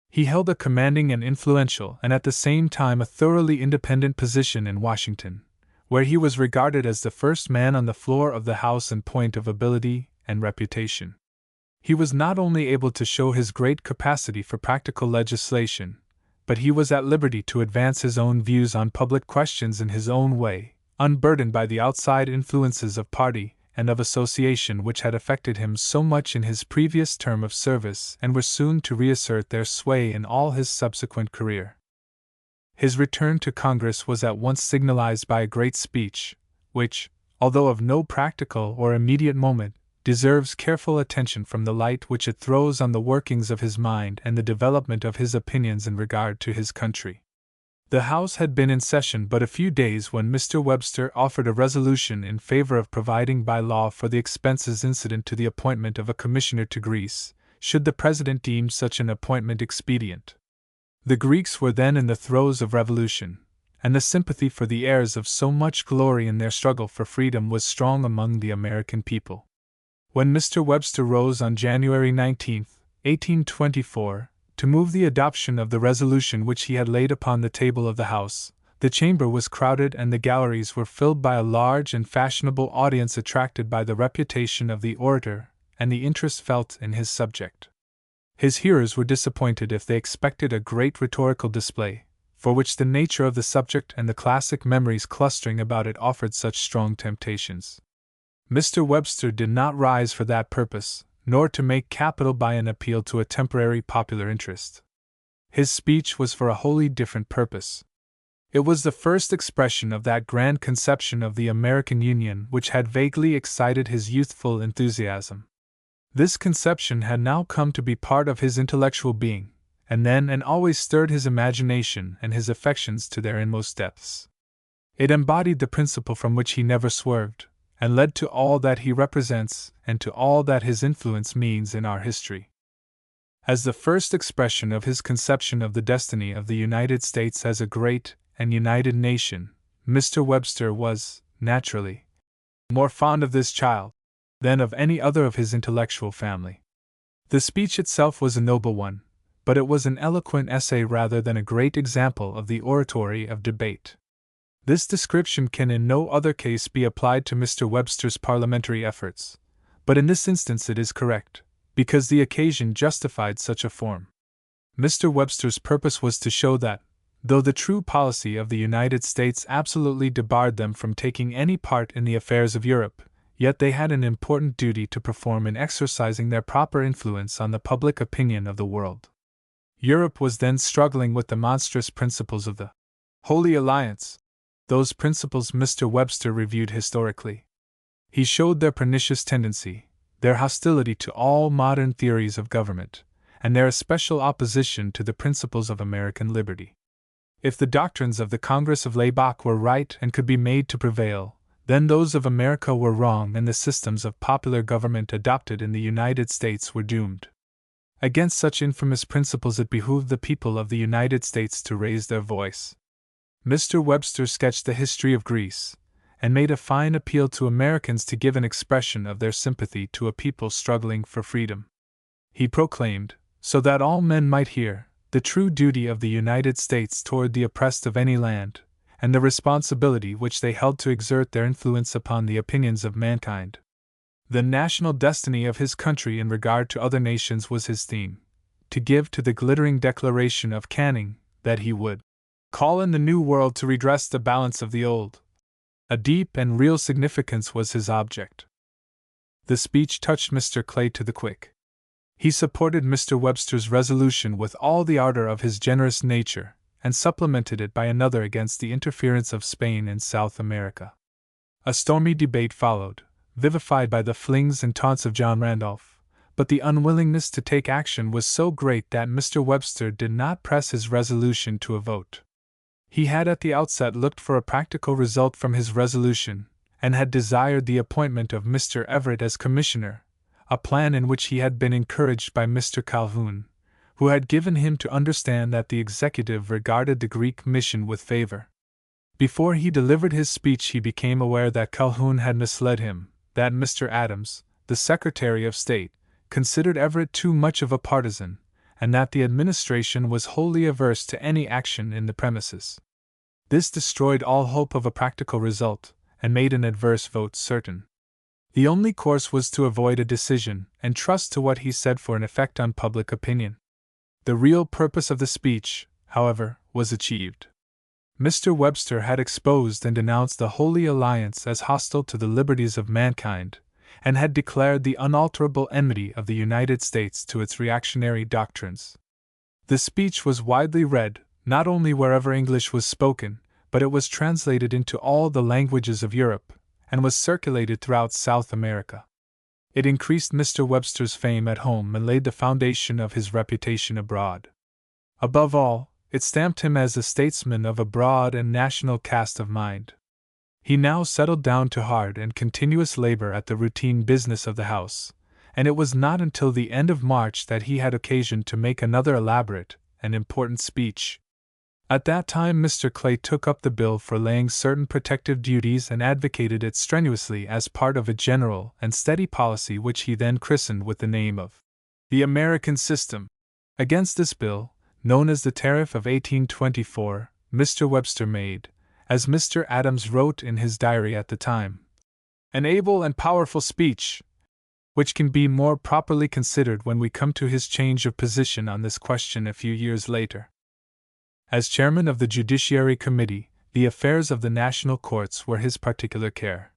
He held a commanding and influential and at the same time a thoroughly independent position in Washington, where he was regarded as the first man on the floor of the House in point of ability and reputation. He was not only able to show his great capacity for practical legislation, but he was at liberty to advance his own views on public questions in his own way, unburdened by the outside influences of party and of association which had affected him so much in his previous term of service and were soon to reassert their sway in all his subsequent career. His return to Congress was at once signalized by a great speech, which, although of no practical or immediate moment, deserves careful attention from the light which it throws on the workings of his mind and the development of his opinions in regard to his country. The House had been in session but a few days when Mr. Webster offered a resolution in favor of providing by law for the expenses incident to the appointment of a commissioner to Greece, should the president deem such an appointment expedient. The Greeks were then in the throes of revolution, and the sympathy for the heirs of so much glory in their struggle for freedom was strong among the American people. When Mr. Webster rose on January 19, 1824, to move the adoption of the resolution which he had laid upon the table of the House, the chamber was crowded and the galleries were filled by a large and fashionable audience attracted by the reputation of the orator and the interest felt in his subject. His hearers were disappointed if they expected a great rhetorical display, for which the nature of the subject and the classic memories clustering about it offered such strong temptations. Mr. Webster did not rise for that purpose, nor to make capital by an appeal to a temporary popular interest. His speech was for a wholly different purpose. It was the first expression of that grand conception of the American Union which had vaguely excited his youthful enthusiasm. This conception had now come to be part of his intellectual being, and then and always stirred his imagination and his affections to their inmost depths. It embodied the principle from which he never swerved, and led to all that he represents and to all that his influence means in our history. As the first expression of his conception of the destiny of the United States as a great and united nation, Mr. Webster was, naturally, more fond of this child than of any other of his intellectual family. The speech itself was a noble one, but it was an eloquent essay rather than a great example of the oratory of debate. This description can in no other case be applied to Mr. Webster's parliamentary efforts, but in this instance it is correct, because the occasion justified such a form. Mr. Webster's purpose was to show that, though the true policy of the United States absolutely debarred them from taking any part in the affairs of Europe, yet they had an important duty to perform in exercising their proper influence on the public opinion of the world. Europe was then struggling with the monstrous principles of the Holy Alliance. Those principles Mr. Webster reviewed historically. He showed their pernicious tendency, their hostility to all modern theories of government, and their especial opposition to the principles of American liberty. If the doctrines of the Congress of Laibach were right and could be made to prevail, then those of America were wrong and the systems of popular government adopted in the United States were doomed. Against such infamous principles it behooved the people of the United States to raise their voice. Mr. Webster sketched the history of Greece, and made a fine appeal to Americans to give an expression of their sympathy to a people struggling for freedom. He proclaimed, so that all men might hear, the true duty of the United States toward the oppressed of any land, and the responsibility which they held to exert their influence upon the opinions of mankind. The national destiny of his country in regard to other nations was his theme, to give to the glittering declaration of Canning that he would call in the New World to redress the balance of the Old. A deep and real significance was his object. The speech touched Mr. Clay to the quick. He supported Mr. Webster's resolution with all the ardor of his generous nature, and supplemented it by another against the interference of Spain in South America. A stormy debate followed, vivified by the flings and taunts of John Randolph, but the unwillingness to take action was so great that Mr. Webster did not press his resolution to a vote. He had at the outset looked for a practical result from his resolution, and had desired the appointment of Mr. Everett as commissioner, a plan in which he had been encouraged by Mr. Calhoun, who had given him to understand that the executive regarded the Greek mission with favor. Before he delivered his speech he became aware that Calhoun had misled him, that Mr. Adams, the Secretary of State, considered Everett too much of a partisan, and that the administration was wholly averse to any action in the premises. This destroyed all hope of a practical result, and made an adverse vote certain. The only course was to avoid a decision, and trust to what he said for an effect on public opinion. The real purpose of the speech, however, was achieved. Mr. Webster had exposed and denounced the Holy Alliance as hostile to the liberties of mankind, and had declared the unalterable enmity of the United States to its reactionary doctrines. The speech was widely read, not only wherever English was spoken, but it was translated into all the languages of Europe, and was circulated throughout South America. It increased Mr. Webster's fame at home and laid the foundation of his reputation abroad. Above all, it stamped him as a statesman of a broad and national cast of mind. He now settled down to hard and continuous labor at the routine business of the House, and it was not until the end of March that he had occasion to make another elaborate and important speech. At that time Mr. Clay took up the bill for laying certain protective duties and advocated it strenuously as part of a general and steady policy which he then christened with the name of the American System. Against this bill, known as the Tariff of 1824, Mr. Webster made, as Mr. Adams wrote in his diary at the time, an able and powerful speech, which can be more properly considered when we come to his change of position on this question a few years later. As chairman of the Judiciary Committee, the affairs of the national courts were his particular care.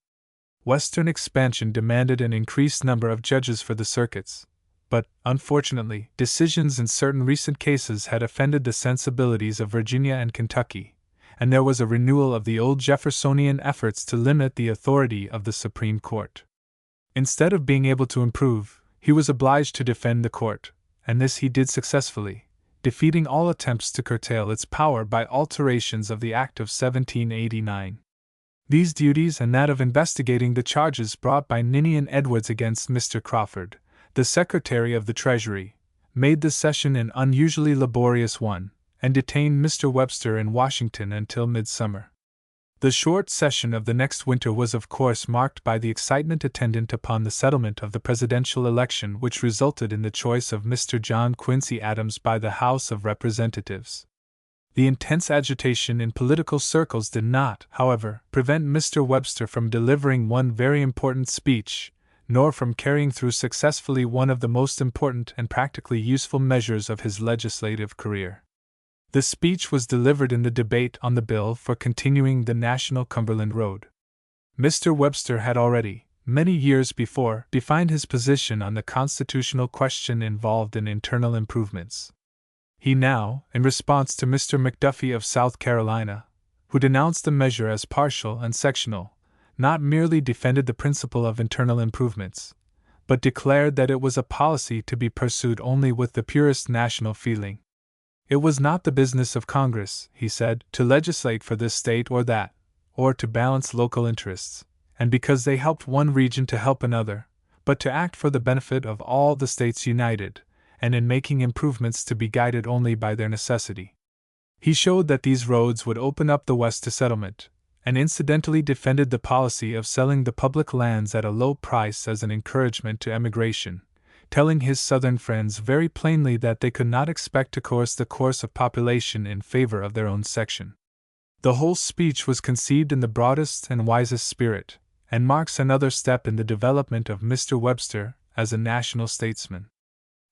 Western expansion demanded an increased number of judges for the circuits, but, unfortunately, decisions in certain recent cases had offended the sensibilities of Virginia and Kentucky, and there was a renewal of the old Jeffersonian efforts to limit the authority of the Supreme Court. Instead of being able to improve, he was obliged to defend the court, and this he did successfully, defeating all attempts to curtail its power by alterations of the Act of 1789. These duties and that of investigating the charges brought by Ninian Edwards against Mr. Crawford, the Secretary of the Treasury, made the session an unusually laborious one, and detained Mr. Webster in Washington until midsummer. The short session of the next winter was of course marked by the excitement attendant upon the settlement of the presidential election which resulted in the choice of Mr. John Quincy Adams by the House of Representatives. The intense agitation in political circles did not, however, prevent Mr. Webster from delivering one very important speech, nor from carrying through successfully one of the most important and practically useful measures of his legislative career. The speech was delivered in the debate on the bill for continuing the National Cumberland Road. Mr. Webster had already, many years before, defined his position on the constitutional question involved in internal improvements. He now, in response to Mr. McDuffie of South Carolina, who denounced the measure as partial and sectional, not merely defended the principle of internal improvements, but declared that it was a policy to be pursued only with the purest national feeling. It was not the business of Congress, he said, to legislate for this state or that, or to balance local interests, and because they helped one region to help another, but to act for the benefit of all the states united, and in making improvements to be guided only by their necessity. He showed that these roads would open up the West to settlement, and incidentally defended the policy of selling the public lands at a low price as an encouragement to emigration, telling his Southern friends very plainly that they could not expect to coerce the course of population in favor of their own section. The whole speech was conceived in the broadest and wisest spirit, and marks another step in the development of Mr. Webster as a national statesman.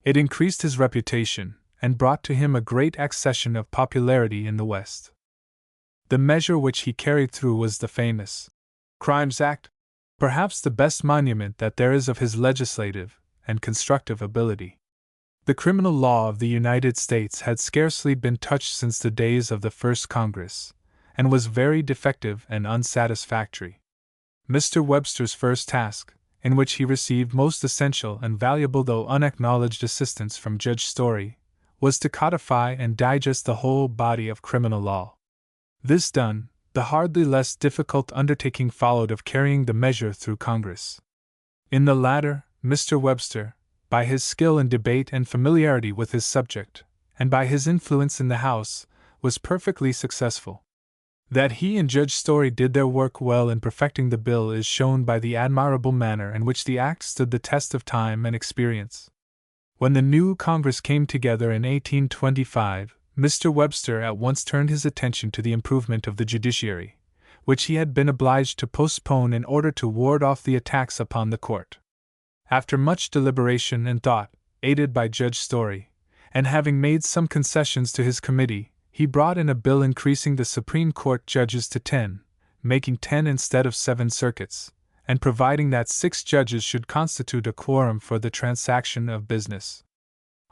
It increased his reputation, and brought to him a great accession of popularity in the West. The measure which he carried through was the famous Crimes Act, perhaps the best monument that there is of his legislative and constructive ability. The criminal law of the United States had scarcely been touched since the days of the first Congress, and was very defective and unsatisfactory. Mr. Webster's first task, in which he received most essential and valuable though unacknowledged assistance from Judge Story, was to codify and digest the whole body of criminal law. This done, the hardly less difficult undertaking followed of carrying the measure through Congress. In the latter, Mr. Webster, by his skill in debate and familiarity with his subject, and by his influence in the House, was perfectly successful. That he and Judge Story did their work well in perfecting the bill is shown by the admirable manner in which the act stood the test of time and experience. When the new Congress came together in 1825, Mr. Webster at once turned his attention to the improvement of the judiciary, which he had been obliged to postpone in order to ward off the attacks upon the court. After much deliberation and thought, aided by Judge Story, and having made some concessions to his committee, he brought in a bill increasing the Supreme Court judges to 10, making 10 instead of 7 circuits, and providing that 6 judges should constitute a quorum for the transaction of business.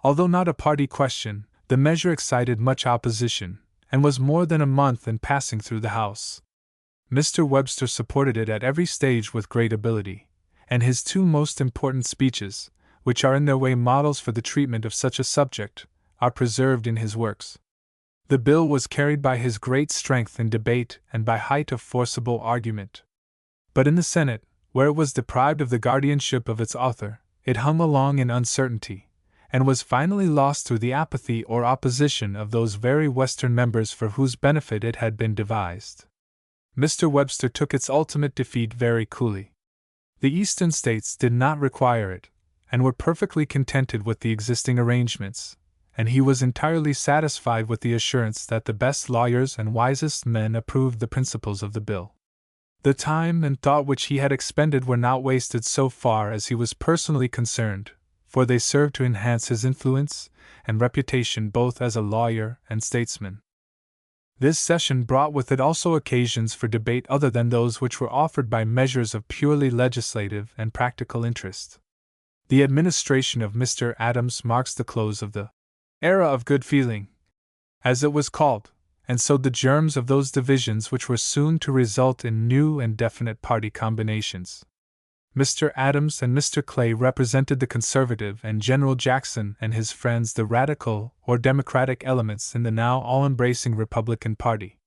Although not a party question, the measure excited much opposition, and was more than a month in passing through the House. Mr. Webster supported it at every stage with great ability, and his 2 most important speeches, which are in their way models for the treatment of such a subject, are preserved in his works. The bill was carried by his great strength in debate and by height of forcible argument. But in the Senate, where it was deprived of the guardianship of its author, it hung along in uncertainty, and was finally lost through the apathy or opposition of those very Western members for whose benefit it had been devised. Mr. Webster took its ultimate defeat very coolly. The Eastern states did not require it, and were perfectly contented with the existing arrangements, and he was entirely satisfied with the assurance that the best lawyers and wisest men approved the principles of the bill. The time and thought which he had expended were not wasted so far as he was personally concerned, for they served to enhance his influence and reputation both as a lawyer and statesman. This session brought with it also occasions for debate other than those which were offered by measures of purely legislative and practical interest. The administration of Mr. Adams marks the close of the era of good feeling, as it was called, and sowed the germs of those divisions which were soon to result in new and definite party combinations. Mr. Adams and Mr. Clay represented the conservative and General Jackson and his friends the radical or democratic elements in the now all-embracing Republican Party.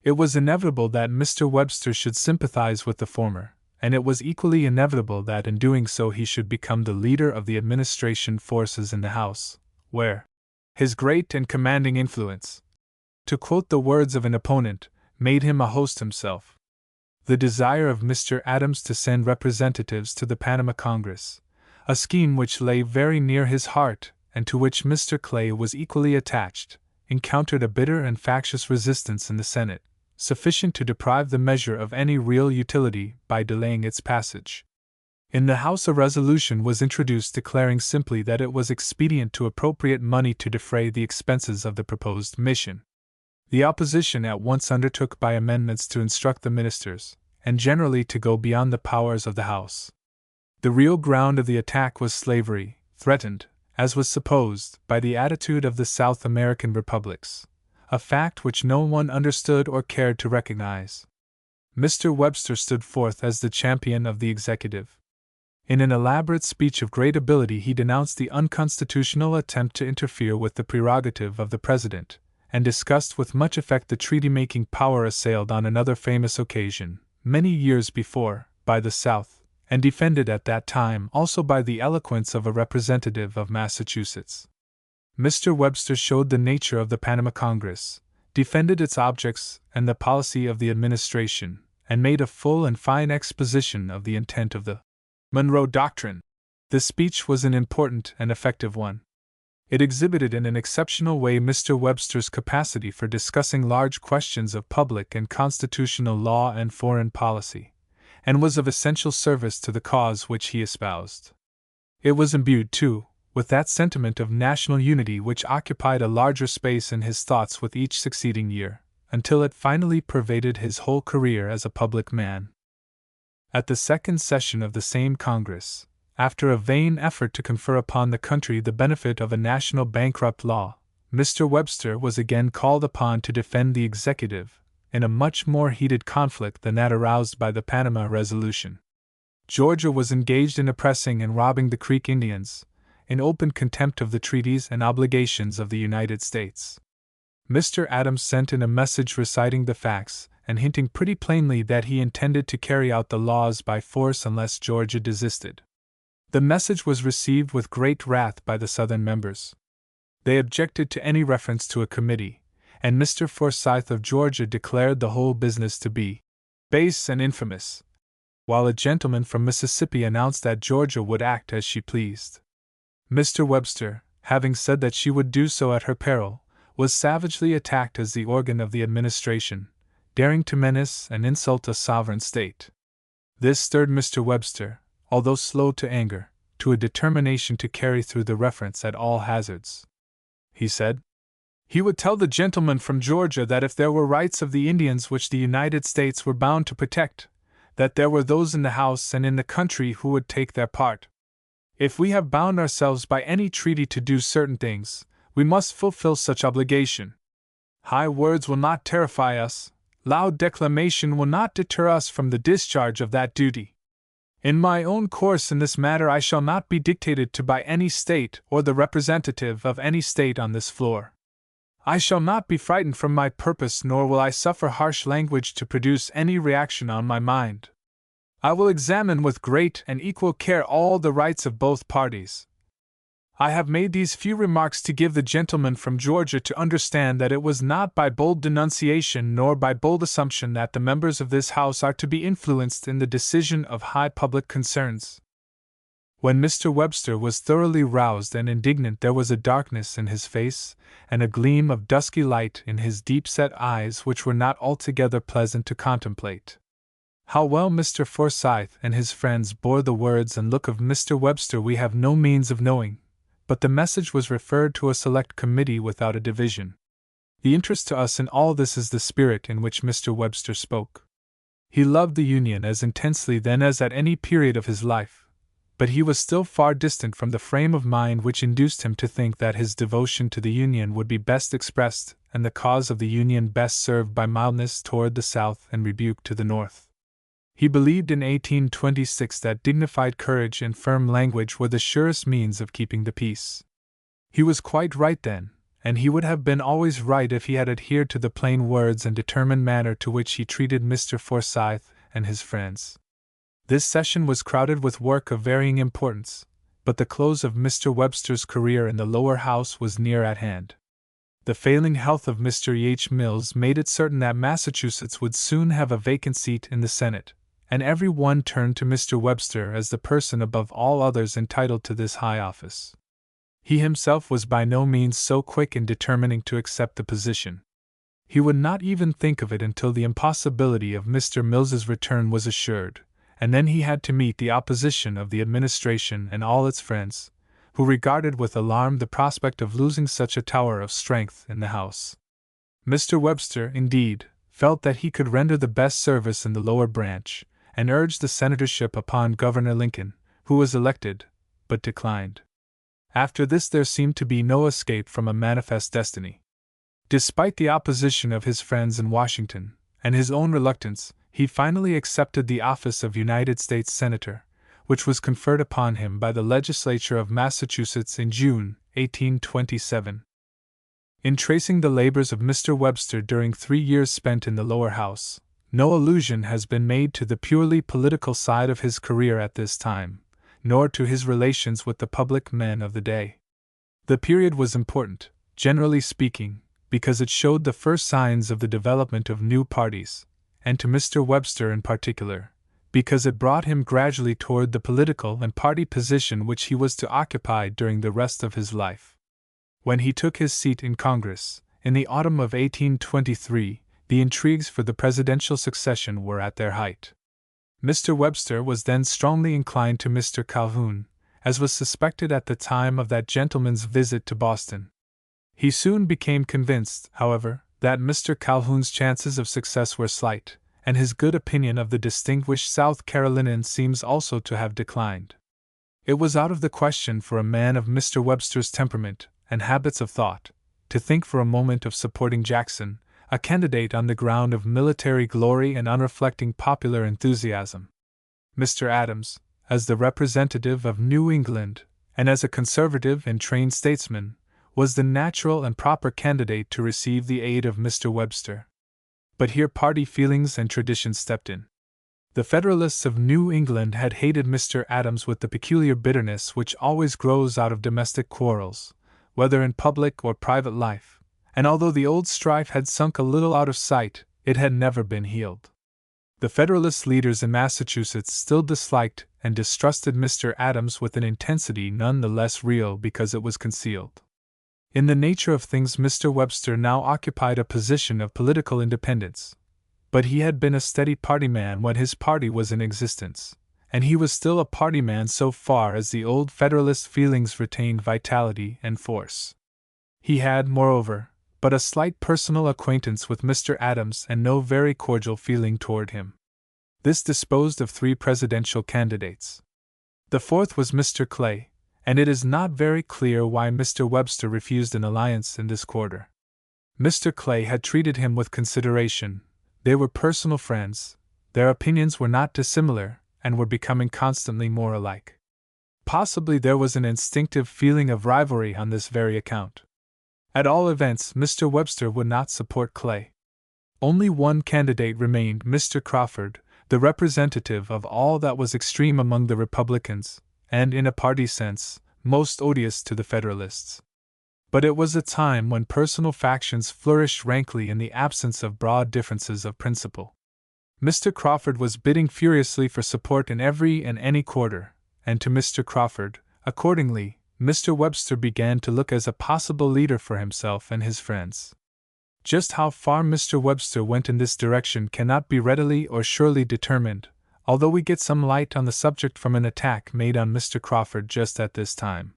It was inevitable that Mr. Webster should sympathize with the former, and it was equally inevitable that in doing so he should become the leader of the administration forces in the House, where his great and commanding influence, to quote the words of an opponent, made him a host himself. The desire of Mr. Adams to send representatives to the Panama Congress, a scheme which lay very near his heart and to which Mr. Clay was equally attached, encountered a bitter and factious resistance in the Senate, sufficient to deprive the measure of any real utility by delaying its passage. In the House a resolution was introduced declaring simply that it was expedient to appropriate money to defray the expenses of the proposed mission. The opposition at once undertook by amendments to instruct the ministers, and generally to go beyond the powers of the House. The real ground of the attack was slavery, threatened, as was supposed, by the attitude of the South American republics, a fact which no one understood or cared to recognize. Mr. Webster stood forth as the champion of the executive. In an elaborate speech of great ability he denounced the unconstitutional attempt to interfere with the prerogative of the President, and discussed with much effect the treaty-making power assailed on another famous occasion, many years before, by the South, and defended at that time also by the eloquence of a representative of Massachusetts. Mr. Webster showed the nature of the Panama Congress, defended its objects and the policy of the administration, and made a full and fine exposition of the intent of the Monroe Doctrine. The speech was an important and effective one. It exhibited in an exceptional way Mr. Webster's capacity for discussing large questions of public and constitutional law and foreign policy, and was of essential service to the cause which he espoused. It was imbued, too, with that sentiment of national unity which occupied a larger space in his thoughts with each succeeding year, until it finally pervaded his whole career as a public man. At the second session of the same Congress, after a vain effort to confer upon the country the benefit of a national bankrupt law, Mr. Webster was again called upon to defend the executive, in a much more heated conflict than that aroused by the Panama Resolution. Georgia was engaged in oppressing and robbing the Creek Indians, in open contempt of the treaties and obligations of the United States. Mr. Adams sent in a message reciting the facts, and hinting pretty plainly that he intended to carry out the laws by force unless Georgia desisted. The message was received with great wrath by the Southern members. They objected to any reference to a committee, and Mr. Forsyth of Georgia declared the whole business to be base and infamous, while a gentleman from Mississippi announced that Georgia would act as she pleased. Mr. Webster, having said that she would do so at her peril, was savagely attacked as the organ of the administration, daring to menace and insult a sovereign state. This stirred Mr. Webster, although slow to anger, to a determination to carry through the reference at all hazards. He said he would tell the gentleman from Georgia that if there were rights of the Indians which the United States were bound to protect, that there were those in the House and in the country who would take their part. If we have bound ourselves by any treaty to do certain things, we must fulfill such obligation. High words will not terrify us, loud declamation will not deter us from the discharge of that duty. In my own course in this matter I shall not be dictated to by any state or the representative of any state on this floor. I shall not be frightened from my purpose, nor will I suffer harsh language to produce any reaction on my mind. I will examine with great and equal care all the rights of both parties. I have made these few remarks to give the gentleman from Georgia to understand that it was not by bold denunciation nor by bold assumption that the members of this House are to be influenced in the decision of high public concerns. When Mr. Webster was thoroughly roused and indignant, there was a darkness in his face, and a gleam of dusky light in his deep-set eyes which were not altogether pleasant to contemplate. How well Mr. Forsyth and his friends bore the words and look of Mr. Webster we have no means of knowing, but the message was referred to a select committee without a division. The interest to us in all this is the spirit in which Mr. Webster spoke. He loved the Union as intensely then as at any period of his life, but he was still far distant from the frame of mind which induced him to think that his devotion to the Union would be best expressed and the cause of the Union best served by mildness toward the South and rebuke to the North. He believed in 1826 that dignified courage and firm language were the surest means of keeping the peace. He was quite right then, and he would have been always right if he had adhered to the plain words and determined manner to which he treated Mr. Forsyth and his friends. This session was crowded with work of varying importance, but the close of Mr. Webster's career in the lower house was near at hand. The failing health of Mr. H. Mills made it certain that Massachusetts would soon have a vacant seat in the Senate, and every one turned to Mr. Webster as the person above all others entitled to this high office. He himself was by no means so quick in determining to accept the position. He would not even think of it until the impossibility of Mr. Mills's return was assured, and then he had to meet the opposition of the administration and all its friends, who regarded with alarm the prospect of losing such a tower of strength in the House. Mr. Webster, indeed, felt that he could render the best service in the lower branch, and urged the senatorship upon Governor Lincoln, who was elected, but declined. After this there seemed to be no escape from a manifest destiny. Despite the opposition of his friends in Washington, and his own reluctance, he finally accepted the office of United States Senator, which was conferred upon him by the legislature of Massachusetts in June, 1827. In tracing the labors of Mr. Webster during 3 years spent in the lower house, no allusion has been made to the purely political side of his career at this time, nor to his relations with the public men of the day. The period was important, generally speaking, because it showed the first signs of the development of new parties, and to Mr. Webster in particular, because it brought him gradually toward the political and party position which he was to occupy during the rest of his life. When he took his seat in Congress, in the autumn of 1823, the intrigues for the presidential succession were at their height. Mr. Webster was then strongly inclined to Mr. Calhoun, as was suspected at the time of that gentleman's visit to Boston. He soon became convinced, however, that Mr. Calhoun's chances of success were slight, and his good opinion of the distinguished South Carolinian seems also to have declined. It was out of the question for a man of Mr. Webster's temperament and habits of thought to think for a moment of supporting Jackson, a candidate on the ground of military glory and unreflecting popular enthusiasm. Mr. Adams, as the representative of New England, and as a conservative and trained statesman, was the natural and proper candidate to receive the aid of Mr. Webster. But here party feelings and tradition stepped in. The Federalists of New England had hated Mr. Adams with the peculiar bitterness which always grows out of domestic quarrels, whether in public or private life, and although the old strife had sunk a little out of sight, it had never been healed. The Federalist leaders in Massachusetts still disliked and distrusted Mr. Adams with an intensity none the less real because it was concealed. In the nature of things, Mr. Webster now occupied a position of political independence, but he had been a steady party man when his party was in existence, and he was still a party man so far as the old Federalist feelings retained vitality and force. He had, moreover, but a slight personal acquaintance with Mr. Adams and no very cordial feeling toward him. This disposed of 3 presidential candidates. The fourth was Mr. Clay, and it is not very clear why Mr. Webster refused an alliance in this quarter. Mr. Clay had treated him with consideration, they were personal friends, their opinions were not dissimilar, and were becoming constantly more alike. Possibly there was an instinctive feeling of rivalry on this very account. At all events, Mr. Webster would not support Clay. Only one candidate remained, Mr. Crawford, the representative of all that was extreme among the Republicans, and, in a party sense, most odious to the Federalists. But it was a time when personal factions flourished rankly in the absence of broad differences of principle. Mr. Crawford was bidding furiously for support in every and any quarter, and to Mr. Crawford, accordingly, Mr. Webster began to look as a possible leader for himself and his friends. Just how far Mr. Webster went in this direction cannot be readily or surely determined, although we get some light on the subject from an attack made on Mr. Crawford just at this time.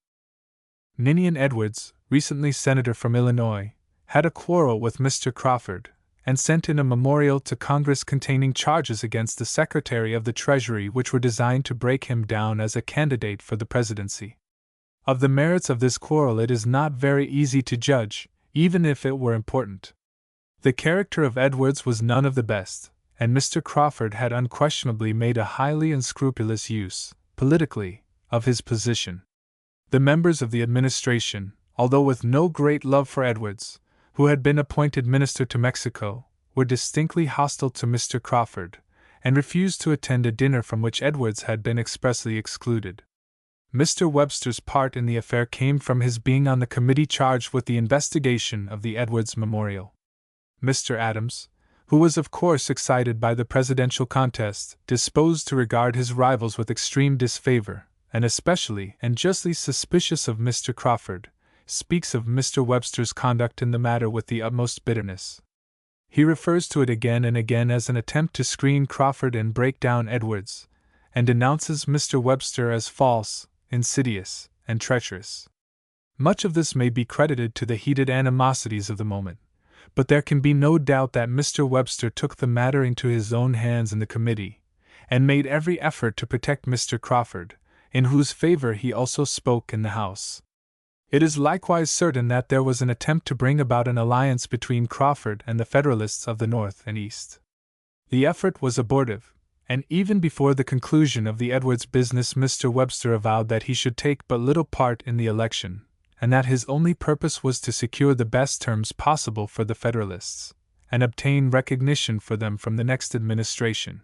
Ninian Edwards, recently senator from Illinois, had a quarrel with Mr. Crawford, and sent in a memorial to Congress containing charges against the Secretary of the Treasury which were designed to break him down as a candidate for the presidency. Of the merits of this quarrel it is not very easy to judge, even if it were important. The character of Edwards was none of the best, and Mr. Crawford had unquestionably made a highly unscrupulous use, politically, of his position. The members of the administration, although with no great love for Edwards, who had been appointed minister to Mexico, were distinctly hostile to Mr. Crawford, and refused to attend a dinner from which Edwards had been expressly excluded. Mr. Webster's part in the affair came from his being on the committee charged with the investigation of the Edwards memorial. Mr. Adams, who was of course excited by the presidential contest, disposed to regard his rivals with extreme disfavor, and especially and justly suspicious of Mr. Crawford, speaks of Mr. Webster's conduct in the matter with the utmost bitterness. He refers to it again and again as an attempt to screen Crawford and break down Edwards, and denounces Mr. Webster as false, insidious, and treacherous. Much of this may be credited to the heated animosities of the moment, but there can be no doubt that Mr. Webster took the matter into his own hands in the committee, and made every effort to protect Mr. Crawford, in whose favor he also spoke in the House. It is likewise certain that there was an attempt to bring about an alliance between Crawford and the Federalists of the North and East. The effort was abortive, and even before the conclusion of the Edwards business Mr. Webster avowed that he should take but little part in the election, and that his only purpose was to secure the best terms possible for the Federalists, and obtain recognition for them from the next administration.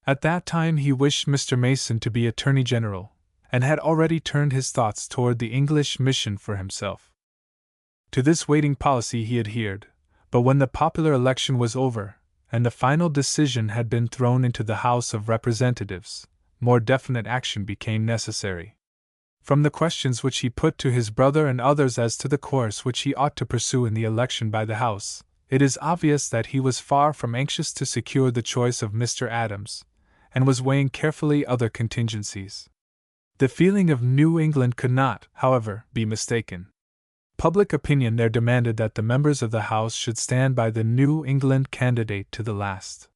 At that time he wished Mr. Mason to be Attorney General, and had already turned his thoughts toward the English mission for himself. To this waiting policy he adhered, but when the popular election was over, and the final decision had been thrown into the House of Representatives, more definite action became necessary. From the questions which he put to his brother and others as to the course which he ought to pursue in the election by the House, it is obvious that he was far from anxious to secure the choice of Mr. Adams, and was weighing carefully other contingencies. The feeling of New England could not, however, be mistaken. Public opinion there demanded that the members of the House should stand by the New England candidate to the last.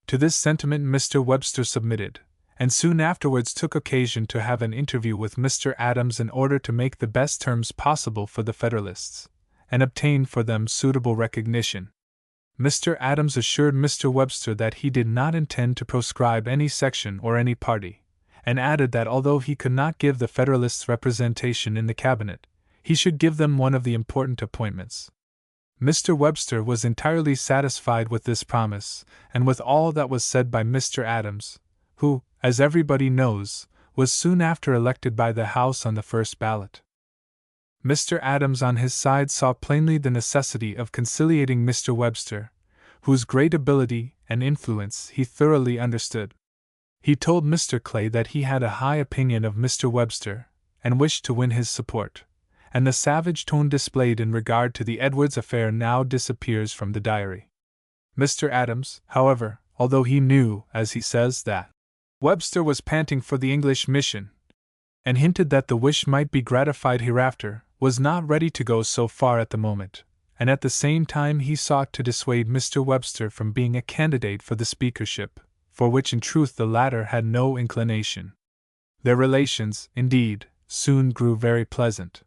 To this sentiment Mr. Webster submitted, and soon afterwards took occasion to have an interview with Mr. Adams in order to make the best terms possible for the Federalists, and obtain for them suitable recognition. Mr. Adams assured Mr. Webster that he did not intend to proscribe any section or any party, and added that although he could not give the Federalists representation in the cabinet, he should give them one of the important appointments. Mr. Webster was entirely satisfied with this promise, and with all that was said by Mr. Adams, who, as everybody knows, was soon after elected by the House on the first ballot. Mr. Adams on his side saw plainly the necessity of conciliating Mr. Webster, whose great ability and influence he thoroughly understood. He told Mr. Clay that he had a high opinion of Mr. Webster, and wished to win his support, and the savage tone displayed in regard to the Edwards affair now disappears from the diary. Mr. Adams, however, although he knew, as he says, that Webster was panting for the English mission, and hinted that the wish might be gratified hereafter, was not ready to go so far at the moment, and at the same time he sought to dissuade Mr. Webster from being a candidate for the speakership, for which in truth the latter had no inclination. Their relations, indeed, soon grew very pleasant.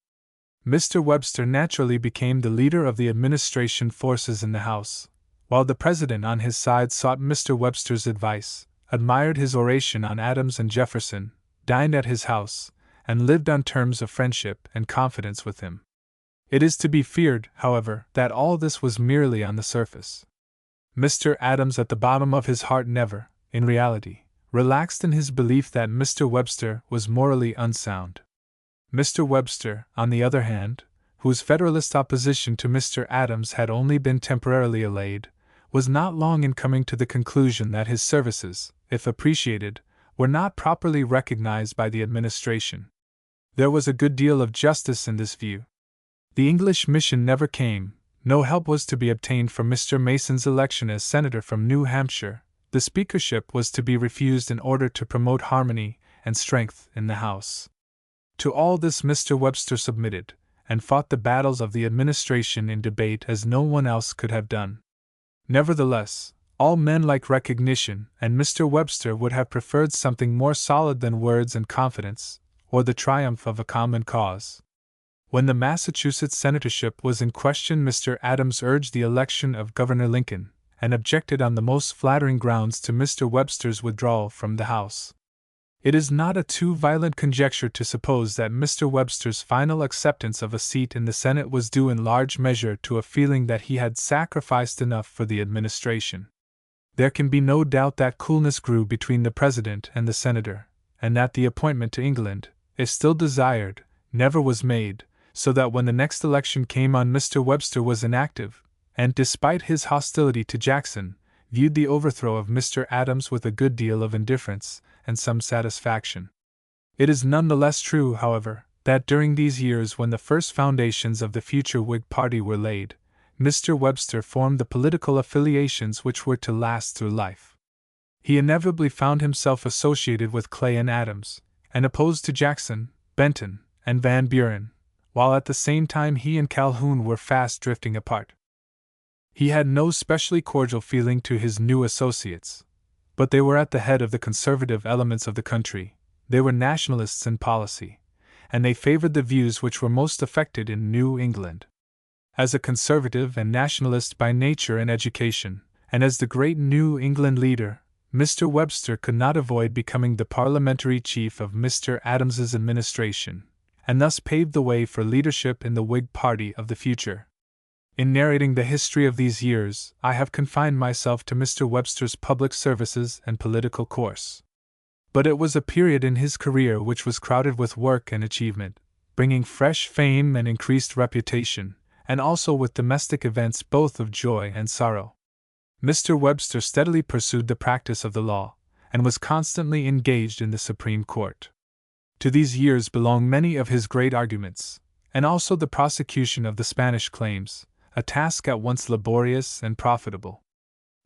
Mr. Webster naturally became the leader of the administration forces in the House, while the President on his side sought Mr. Webster's advice, admired his oration on Adams and Jefferson, dined at his house, and lived on terms of friendship and confidence with him. It is to be feared, however, that all this was merely on the surface. Mr. Adams at the bottom of his heart never, in reality, relaxed in his belief that Mr. Webster was morally unsound. Mr. Webster, on the other hand, whose Federalist opposition to Mr. Adams had only been temporarily allayed, was not long in coming to the conclusion that his services, if appreciated, were not properly recognized by the administration. There was a good deal of justice in this view. The English mission never came, no help was to be obtained for Mr. Mason's election as senator from New Hampshire, the speakership was to be refused in order to promote harmony and strength in the House. To all this Mr. Webster submitted, and fought the battles of the administration in debate as no one else could have done. Nevertheless, all men like recognition, and Mr. Webster would have preferred something more solid than words and confidence, or the triumph of a common cause. When the Massachusetts senatorship was in question, Mr. Adams urged the election of Governor Lincoln, and objected on the most flattering grounds to Mr. Webster's withdrawal from the House. It is not a too violent conjecture to suppose that Mr. Webster's final acceptance of a seat in the Senate was due in large measure to a feeling that he had sacrificed enough for the administration. There can be no doubt that coolness grew between the President and the Senator, and that the appointment to England, if still desired, never was made, so that when the next election came on Mr. Webster was inactive, and despite his hostility to Jackson, viewed the overthrow of Mr. Adams with a good deal of indifference and some satisfaction. It is none the less true, however, that during these years when the first foundations of the future Whig party were laid, Mr. Webster formed the political affiliations which were to last through life. He inevitably found himself associated with Clay and Adams, and opposed to Jackson, Benton, and Van Buren, while at the same time he and Calhoun were fast drifting apart. He had no specially cordial feeling to his new associates, but they were at the head of the conservative elements of the country, they were nationalists in policy, and they favored the views which were most affected in New England. As a conservative and nationalist by nature and education, and as the great New England leader, Mr. Webster could not avoid becoming the parliamentary chief of Mr. Adams's administration, and thus paved the way for leadership in the Whig party of the future. In narrating the history of these years, I have confined myself to Mr. Webster's public services and political course. But it was a period in his career which was crowded with work and achievement, bringing fresh fame and increased reputation, and also with domestic events both of joy and sorrow. Mr. Webster steadily pursued the practice of the law, and was constantly engaged in the Supreme Court. To these years belong many of his great arguments, and also the prosecution of the Spanish claims, a task at once laborious and profitable.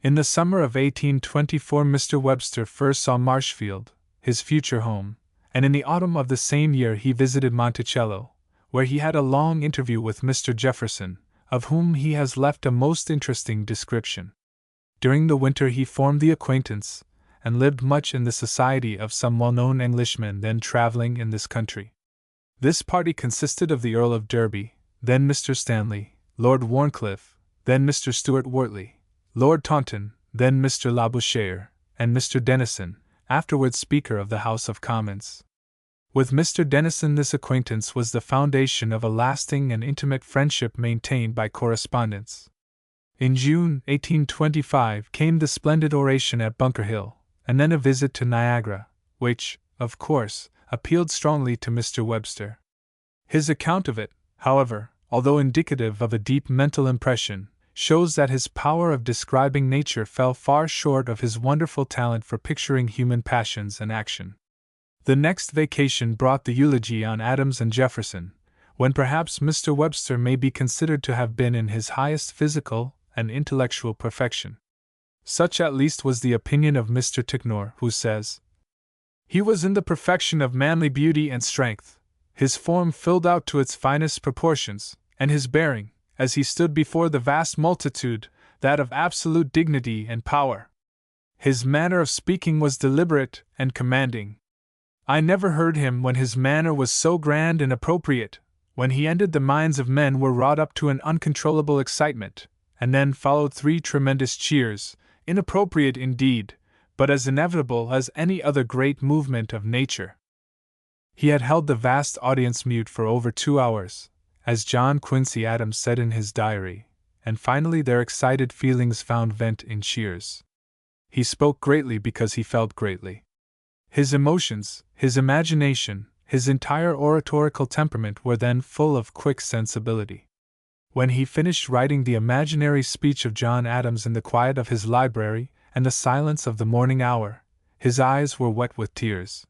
In the summer of 1824 Mr. Webster first saw Marshfield, his future home, and in the autumn of the same year he visited Monticello, where he had a long interview with Mr. Jefferson, of whom he has left a most interesting description. During the winter he formed the acquaintance, and lived much in the society of some well-known Englishmen then traveling in this country. This party consisted of the Earl of Derby, then Mr. Stanley, Lord Warncliffe, then Mr. Stuart Wortley, Lord Taunton, then Mr. Labouchere, and Mr. Denison, afterwards Speaker of the House of Commons. With Mr. Denison this acquaintance was the foundation of a lasting and intimate friendship maintained by correspondence. In June 1825 came the splendid oration at Bunker Hill, and then a visit to Niagara, which, of course, appealed strongly to Mr. Webster. His account of it, however, although indicative of a deep mental impression, shows that his power of describing nature fell far short of his wonderful talent for picturing human passions and action. The next vacation brought the eulogy on Adams and Jefferson, when perhaps Mr. Webster may be considered to have been in his highest physical and intellectual perfection. Such at least was the opinion of Mr. Ticknor, who says, "He was in the perfection of manly beauty and strength, his form filled out to its finest proportions, and his bearing, as he stood before the vast multitude, that of absolute dignity and power. His manner of speaking was deliberate and commanding. I never heard him when his manner was so grand and appropriate. When he ended, the minds of men were wrought up to an uncontrollable excitement, and then followed 3 tremendous cheers, inappropriate indeed, but as inevitable as any other great movement of nature." He had held the vast audience mute for over 2 hours, as John Quincy Adams said in his diary, and finally their excited feelings found vent in cheers. He spoke greatly because he felt greatly. His emotions, his imagination, his entire oratorical temperament were then full of quick sensibility. When he finished writing the imaginary speech of John Adams in the quiet of his library and the silence of the morning hour, his eyes were wet with tears.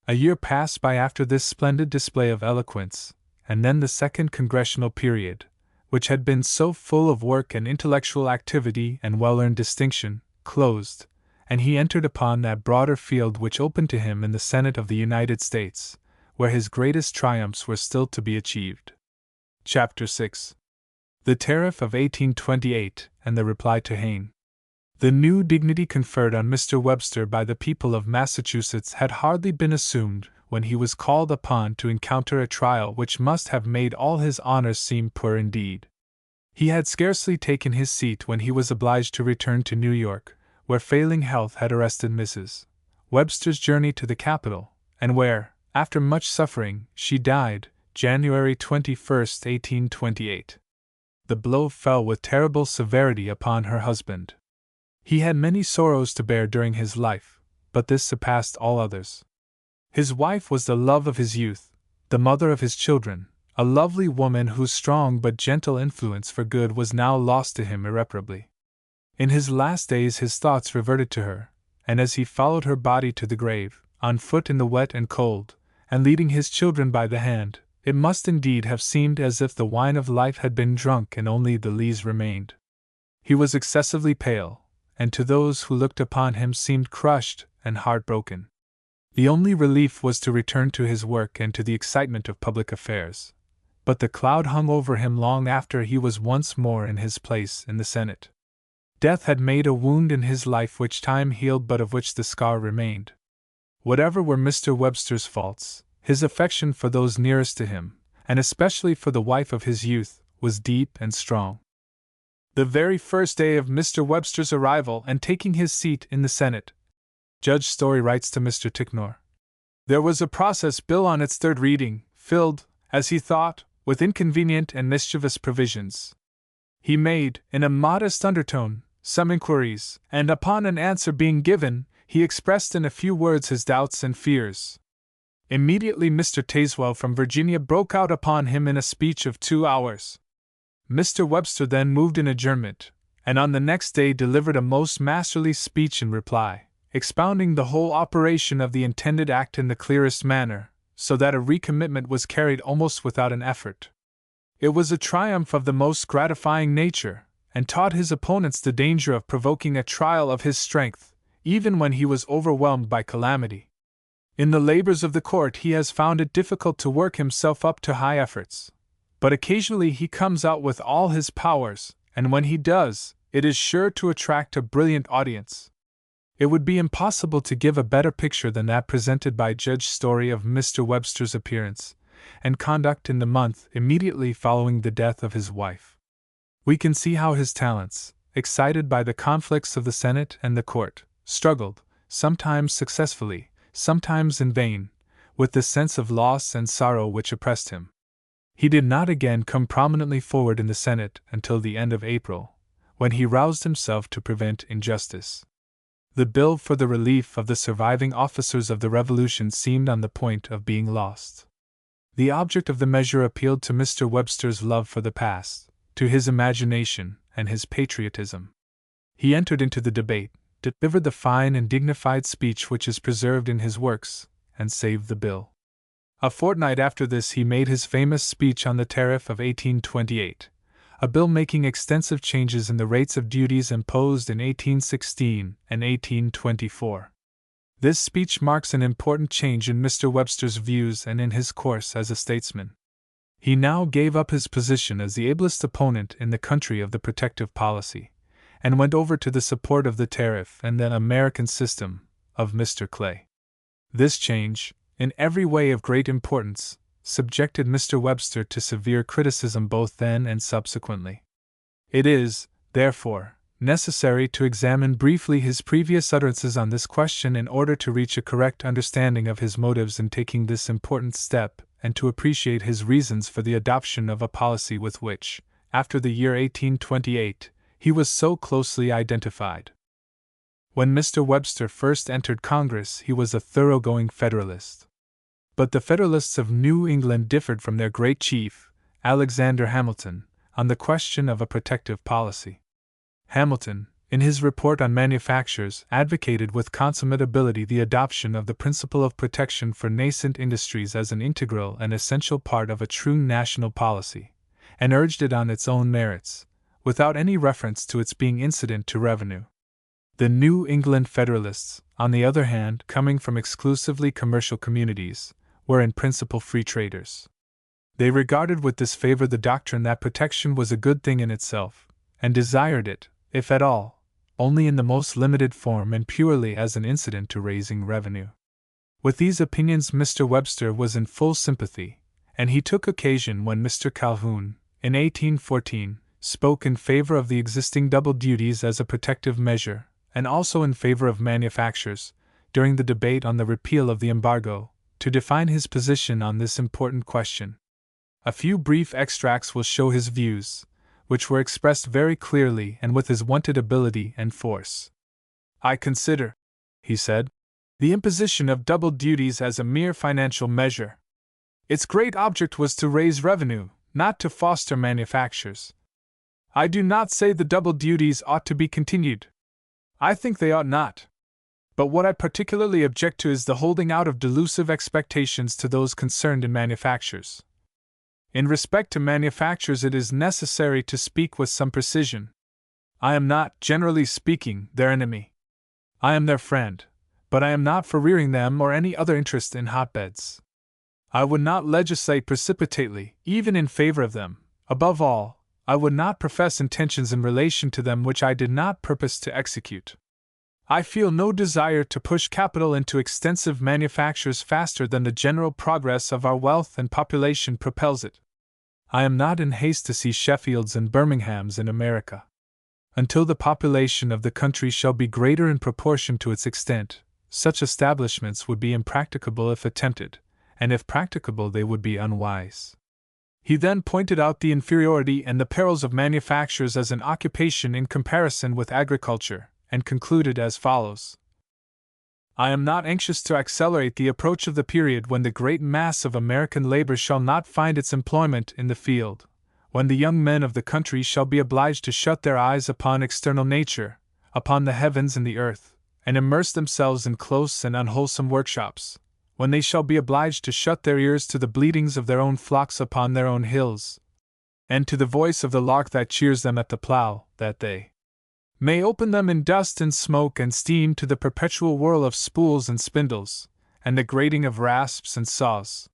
A year passed by after this splendid display of eloquence, and then the second congressional period, which had been so full of work and intellectual activity and well-earned distinction, closed, and he entered upon that broader field which opened to him in the Senate of the United States, where his greatest triumphs were still to be achieved. Chapter 6. The Tariff of 1828 and the Reply to Hayne. The new dignity conferred on Mr. Webster by the people of Massachusetts had hardly been assumed when he was called upon to encounter a trial which must have made all his honors seem poor indeed. He had scarcely taken his seat when he was obliged to return to New York, where failing health had arrested Mrs. Webster's journey to the capital, and where, after much suffering, she died, January 21, 1828. The blow fell with terrible severity upon her husband. He had many sorrows to bear during his life, but this surpassed all others. His wife was the love of his youth, the mother of his children, a lovely woman whose strong but gentle influence for good was now lost to him irreparably. In his last days his thoughts reverted to her, and as he followed her body to the grave, on foot in the wet and cold, and leading his children by the hand, it must indeed have seemed as if the wine of life had been drunk and only the lees remained. He was excessively pale, and to those who looked upon him seemed crushed and heartbroken. The only relief was to return to his work and to the excitement of public affairs. But the cloud hung over him long after he was once more in his place in the Senate. Death had made a wound in his life which time healed but of which the scar remained. Whatever were Mr. Webster's faults, his affection for those nearest to him, and especially for the wife of his youth, was deep and strong. The very first day of Mr. Webster's arrival and taking his seat in the Senate, Judge Story writes to Mr. Ticknor, there was a process bill on its third reading, filled, as he thought, with inconvenient and mischievous provisions. He made, in a modest undertone, some inquiries, and upon an answer being given, he expressed in a few words his doubts and fears. Immediately Mr. Tazewell from Virginia broke out upon him in a speech of 2 hours. Mr. Webster then moved an adjournment, and on the next day delivered a most masterly speech in reply, expounding the whole operation of the intended act in the clearest manner, so that a recommitment was carried almost without an effort. It was a triumph of the most gratifying nature, and taught his opponents the danger of provoking a trial of his strength, even when he was overwhelmed by calamity. In the labors of the court he has found it difficult to work himself up to high efforts, but occasionally he comes out with all his powers, and when he does, it is sure to attract a brilliant audience. It would be impossible to give a better picture than that presented by Judge Story of Mr. Webster's appearance and conduct in the month immediately following the death of his wife. We can see how his talents, excited by the conflicts of the Senate and the court, struggled, sometimes successfully, sometimes in vain, with the sense of loss and sorrow which oppressed him. He did not again come prominently forward in the Senate until the end of April, when he roused himself to prevent injustice. The bill for the relief of the surviving officers of the Revolution seemed on the point of being lost. The object of the measure appealed to Mr. Webster's love for the past, to his imagination, and his patriotism. He entered into the debate, delivered the fine and dignified speech which is preserved in his works, and saved the bill. A fortnight after this he made his famous speech on the tariff of 1828, a bill making extensive changes in the rates of duties imposed in 1816 and 1824. This speech marks an important change in Mr. Webster's views and in his course as a statesman. He now gave up his position as the ablest opponent in the country of the protective policy, and went over to the support of the tariff and then American system of Mr. Clay. This change, in every way of great importance, subjected Mr. Webster to severe criticism both then and subsequently. It is, therefore, necessary to examine briefly his previous utterances on this question in order to reach a correct understanding of his motives in taking this important step, and to appreciate his reasons for the adoption of a policy with which, after the year 1828, he was so closely identified. When Mr. Webster first entered Congress, he was a thoroughgoing Federalist. But the Federalists of New England differed from their great chief, Alexander Hamilton, on the question of a protective policy. Hamilton, in his report on manufactures, advocated with consummate ability the adoption of the principle of protection for nascent industries as an integral and essential part of a true national policy, and urged it on its own merits, without any reference to its being incident to revenue. The New England Federalists, on the other hand, coming from exclusively commercial communities, were in principle free traders. They regarded with disfavor the doctrine that protection was a good thing in itself, and desired it, if at all, only in the most limited form and purely as an incident to raising revenue. With these opinions Mr. Webster was in full sympathy, and he took occasion when Mr. Calhoun, in 1814, spoke in favor of the existing double duties as a protective measure, and also in favor of manufactures, during the debate on the repeal of the embargo, to define his position on this important question. A few brief extracts will show his views, which were expressed very clearly and with his wonted ability and force. "I consider," he said, "the imposition of double duties as a mere financial measure. Its great object was to raise revenue, not to foster manufactures. I do not say the double duties ought to be continued. I think they ought not. But what I particularly object to is the holding out of delusive expectations to those concerned in manufactures. In respect to manufactures, it is necessary to speak with some precision. I am not, generally speaking, their enemy. I am their friend, but I am not for rearing them or any other interest in hotbeds. I would not legislate precipitately, even in favor of them. Above all, I would not profess intentions in relation to them which I did not purpose to execute. I feel no desire to push capital into extensive manufactures faster than the general progress of our wealth and population propels it. I am not in haste to see Sheffields and Birminghams in America. Until the population of the country shall be greater in proportion to its extent, such establishments would be impracticable if attempted, and if practicable they would be unwise." He then pointed out the inferiority and the perils of manufactures as an occupation in comparison with agriculture, and concluded as follows: "I am not anxious to accelerate the approach of the period when the great mass of American labor shall not find its employment in the field, when the young men of the country shall be obliged to shut their eyes upon external nature, upon the heavens and the earth, and immerse themselves in close and unwholesome workshops, when they shall be obliged to shut their ears to the bleatings of their own flocks upon their own hills, and to the voice of the lark that cheers them at the plough, that they may open them in dust and smoke and steam to the perpetual whirl of spools and spindles, and the grating of rasps and saws.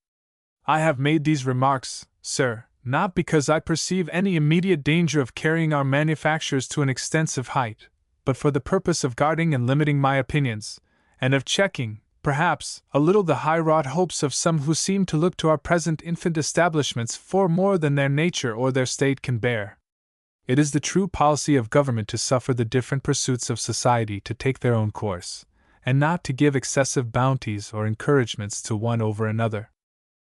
I have made these remarks, sir, not because I perceive any immediate danger of carrying our manufactures to an extensive height, but for the purpose of guarding and limiting my opinions, and of checking, perhaps, a little the high-wrought hopes of some who seem to look to our present infant establishments for more than their nature or their state can bear. It is the true policy of government to suffer the different pursuits of society to take their own course, and not to give excessive bounties or encouragements to one over another.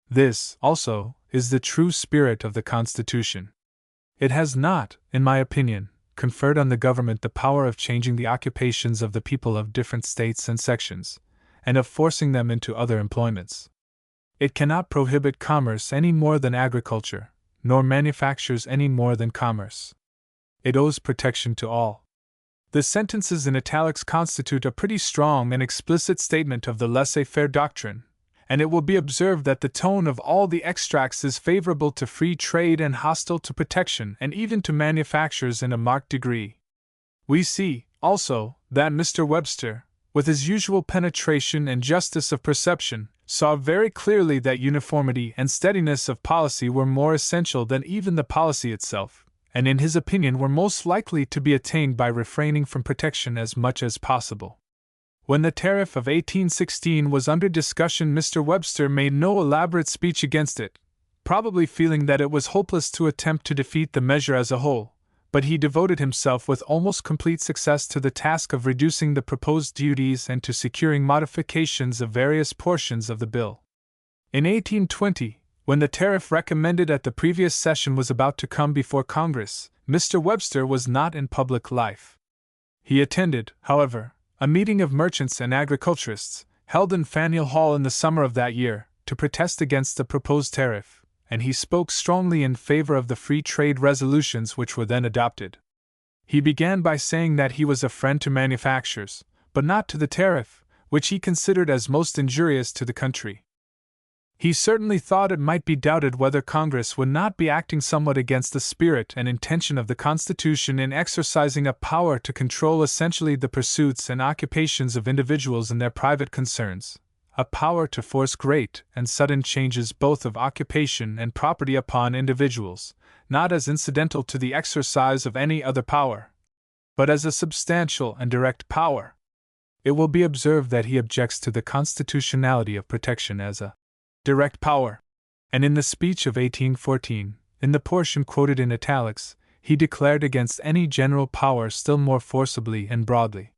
This, also, is the true spirit of the Constitution. It has not, in my opinion, conferred on the government the power of changing the occupations of the people of different states and sections, and of forcing them into other employments. It cannot prohibit commerce any more than agriculture, nor manufactures any more than commerce. It owes protection to all. The sentences in italics constitute a pretty strong and explicit statement of the laissez-faire doctrine, and it will be observed that the tone of all the extracts is favorable to free trade and hostile to protection and even to manufactures in a marked degree. We see, also, that Mr. Webster, with his usual penetration and justice of perception, saw very clearly that uniformity and steadiness of policy were more essential than even the policy itself, and in his opinion were most likely to be attained by refraining from protection as much as possible. When the tariff of 1816 was under discussion, Mr. Webster made no elaborate speech against it, probably feeling that it was hopeless to attempt to defeat the measure as a whole, but he devoted himself with almost complete success to the task of reducing the proposed duties and to securing modifications of various portions of the bill. In 1820, when the tariff recommended at the previous session was about to come before Congress, Mr. Webster was not in public life. He attended, however, a meeting of merchants and agriculturists, held in Faneuil Hall in the summer of that year, to protest against the proposed tariff, and he spoke strongly in favor of the free trade resolutions which were then adopted. He began by saying that he was a friend to manufactures, but not to the tariff, which he considered as most injurious to the country. He certainly thought it might be doubted whether Congress would not be acting somewhat against the spirit and intention of the Constitution in exercising a power to control essentially the pursuits and occupations of individuals in their private concerns, a power to force great and sudden changes both of occupation and property upon individuals, not as incidental to the exercise of any other power, but as a substantial and direct power. It will be observed that he objects to the constitutionality of protection as a direct power, and in the speech of 1814, in the portion quoted in italics, he declared against any general power still more forcibly and broadly.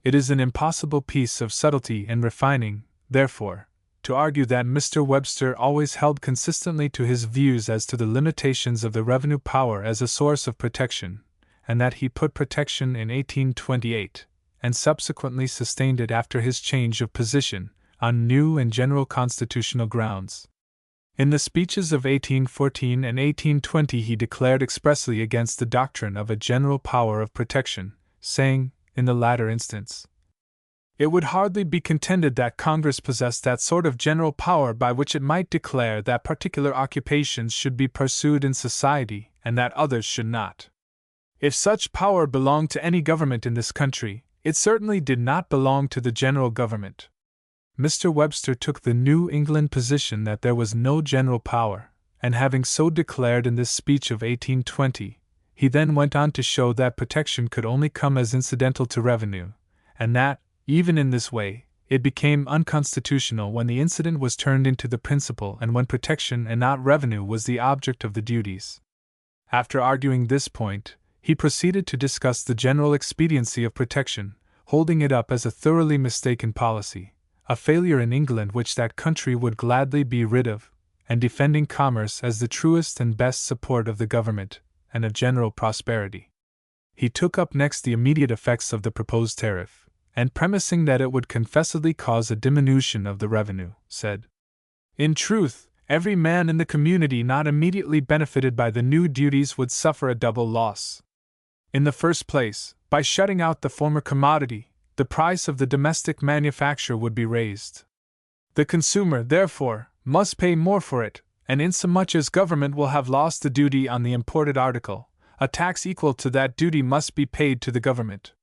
It is an impossible piece of subtlety and refining, therefore, to argue that Mr. Webster always held consistently to his views as to the limitations of the revenue power as a source of protection, and that he put protection in 1828, and subsequently sustained it after his change of position, on new and general constitutional grounds. In the speeches of 1814 and 1820 he declared expressly against the doctrine of a general power of protection, saying, in the latter instance, it would hardly be contended that Congress possessed that sort of general power by which it might declare that particular occupations should be pursued in society and that others should not. If such power belonged to any government in this country, it certainly did not belong to the general government. Mr. Webster took the New England position that there was no general power, and having so declared in this speech of 1820, he then went on to show that protection could only come as incidental to revenue, and that, even in this way, it became unconstitutional when the incident was turned into the principal and when protection and not revenue was the object of the duties. After arguing this point, he proceeded to discuss the general expediency of protection, holding it up as a thoroughly mistaken policy, a failure in England which that country would gladly be rid of, and defending commerce as the truest and best support of the government, and of general prosperity. He took up next the immediate effects of the proposed tariff, and premising that it would confessedly cause a diminution of the revenue, said, in truth, every man in the community not immediately benefited by the new duties would suffer a double loss. In the first place, by shutting out the former commodity, the price of the domestic manufacture would be raised. The consumer, therefore, must pay more for it, and insomuch as government will have lost the duty on the imported article, a tax equal to that duty must be paid to the government.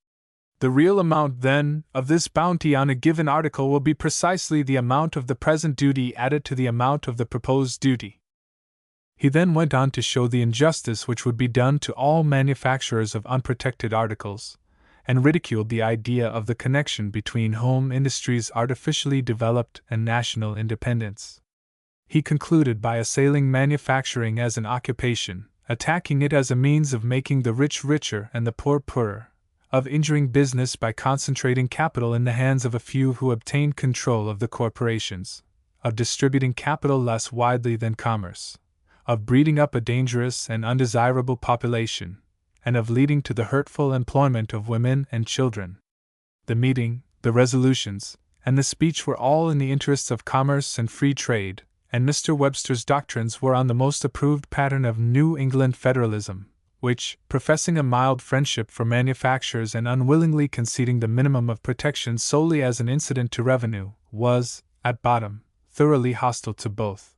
The real amount, then, of this bounty on a given article will be precisely the amount of the present duty added to the amount of the proposed duty. He then went on to show the injustice which would be done to all manufacturers of unprotected articles, and ridiculed the idea of the connection between home industries artificially developed and national independence. He concluded by assailing manufacturing as an occupation, attacking it as a means of making the rich richer and the poor poorer, of injuring business by concentrating capital in the hands of a few who obtained control of the corporations, of distributing capital less widely than commerce, of breeding up a dangerous and undesirable population, and of leading to the hurtful employment of women and children. The meeting, the resolutions, and the speech were all in the interests of commerce and free trade, and Mr. Webster's doctrines were on the most approved pattern of New England federalism, which, professing a mild friendship for manufactures and unwillingly conceding the minimum of protection solely as an incident to revenue, was, at bottom, thoroughly hostile to both.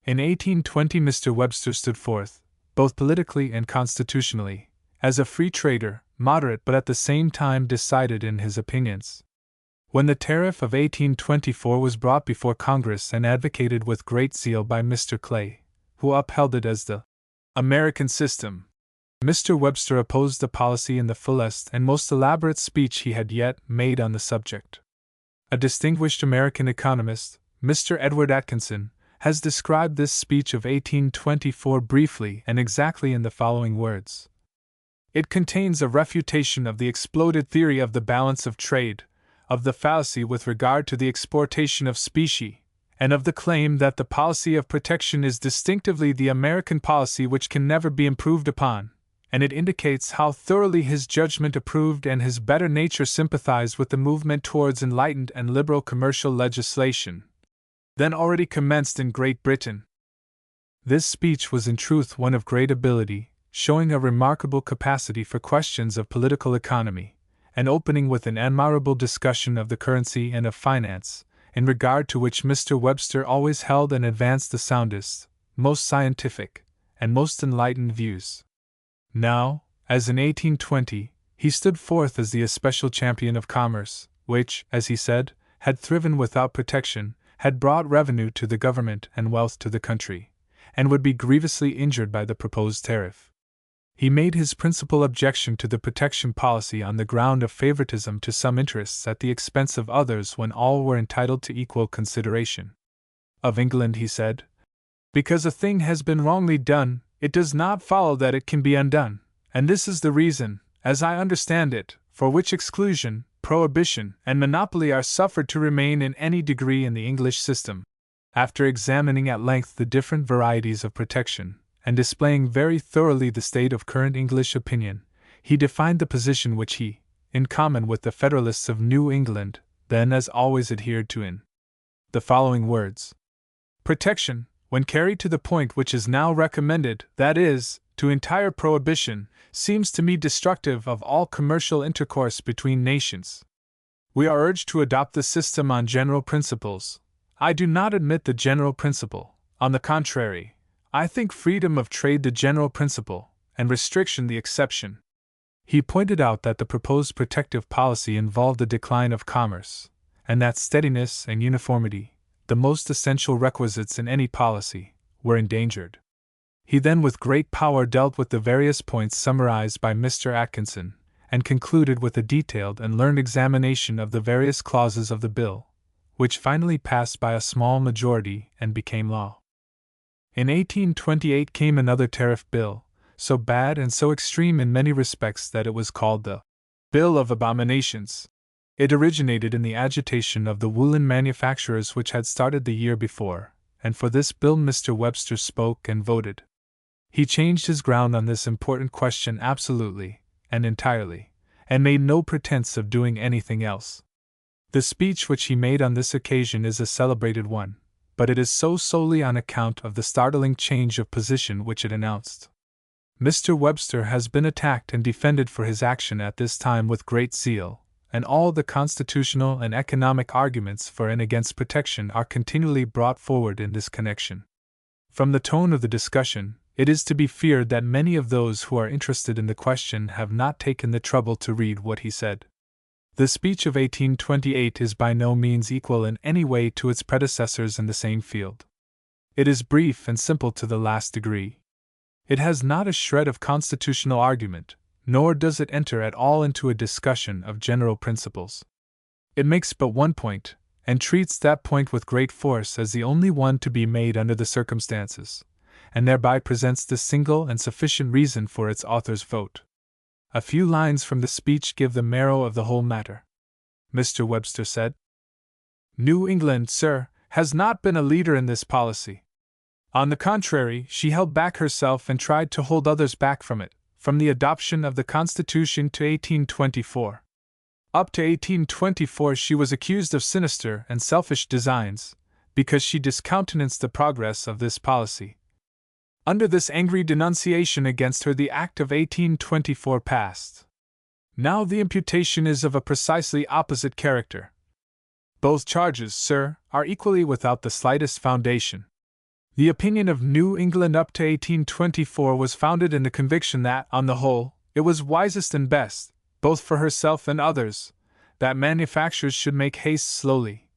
In 1820 Mr. Webster stood forth, both politically and constitutionally, as a free trader, moderate but at the same time decided in his opinions. When the tariff of 1824 was brought before Congress and advocated with great zeal by Mr. Clay, who upheld it as the American system, Mr. Webster opposed the policy in the fullest and most elaborate speech he had yet made on the subject. A distinguished American economist, Mr. Edward Atkinson, has described this speech of 1824 briefly and exactly in the following words. It contains a refutation of the exploded theory of the balance of trade, of the fallacy with regard to the exportation of specie, and of the claim that the policy of protection is distinctively the American policy which can never be improved upon, and it indicates how thoroughly his judgment approved and his better nature sympathized with the movement towards enlightened and liberal commercial legislation, then already commenced in Great Britain. This speech was in truth one of great ability, showing a remarkable capacity for questions of political economy, and opening with an admirable discussion of the currency and of finance, in regard to which Mr. Webster always held and advanced the soundest, most scientific, and most enlightened views. Now, as in 1820, he stood forth as the especial champion of commerce, which, as he said, had thriven without protection, had brought revenue to the government and wealth to the country, and would be grievously injured by the proposed tariff. He made his principal objection to the protection policy on the ground of favoritism to some interests at the expense of others when all were entitled to equal consideration. Of England he said, "Because a thing has been wrongly done, it does not follow that it can be undone, and this is the reason, as I understand it, for which exclusion, prohibition, and monopoly are suffered to remain in any degree in the English system." After examining at length the different varieties of protection, and displaying very thoroughly the state of current English opinion, he defined the position which he, in common with the Federalists of New England, then as always adhered to in the following words: "Protection, when carried to the point which is now recommended, that is, to entire prohibition, seems to me destructive of all commercial intercourse between nations. We are urged to adopt the system on general principles. I do not admit the general principle. On the contrary, I think freedom of trade the general principle, and restriction the exception." He pointed out that the proposed protective policy involved a decline of commerce, and that steadiness and uniformity, the most essential requisites in any policy, were endangered. He then with great power dealt with the various points summarized by Mr. Atkinson, and concluded with a detailed and learned examination of the various clauses of the bill, which finally passed by a small majority and became law. In 1828 came another tariff bill, so bad and so extreme in many respects that it was called the Bill of Abominations. It originated in the agitation of the woolen manufacturers which had started the year before, and for this bill Mr. Webster spoke and voted. He changed his ground on this important question absolutely and entirely, and made no pretense of doing anything else. The speech which he made on this occasion is a celebrated one, but it is so solely on account of the startling change of position which it announced. Mr. Webster has been attacked and defended for his action at this time with great zeal, and all the constitutional and economic arguments for and against protection are continually brought forward in this connection. From the tone of the discussion, it is to be feared that many of those who are interested in the question have not taken the trouble to read what he said. The speech of 1828 is by no means equal in any way to its predecessors in the same field. It is brief and simple to the last degree. It has not a shred of constitutional argument, nor does it enter at all into a discussion of general principles. It makes but one point, and treats that point with great force as the only one to be made under the circumstances, and thereby presents the single and sufficient reason for its author's vote. A few lines from the speech give the marrow of the whole matter. Mr. Webster said, "New England, sir, has not been a leader in this policy. On the contrary, she held back herself and tried to hold others back from it, from the adoption of the Constitution to 1824. Up to 1824 she was accused of sinister and selfish designs, because she discountenanced the progress of this policy. Under this angry denunciation against her the Act of 1824 passed. Now the imputation is of a precisely opposite character. Both charges, sir, are equally without the slightest foundation. The opinion of New England up to 1824 was founded in the conviction that, on the whole, it was wisest and best, both for herself and others, that manufacturers should make haste slowly.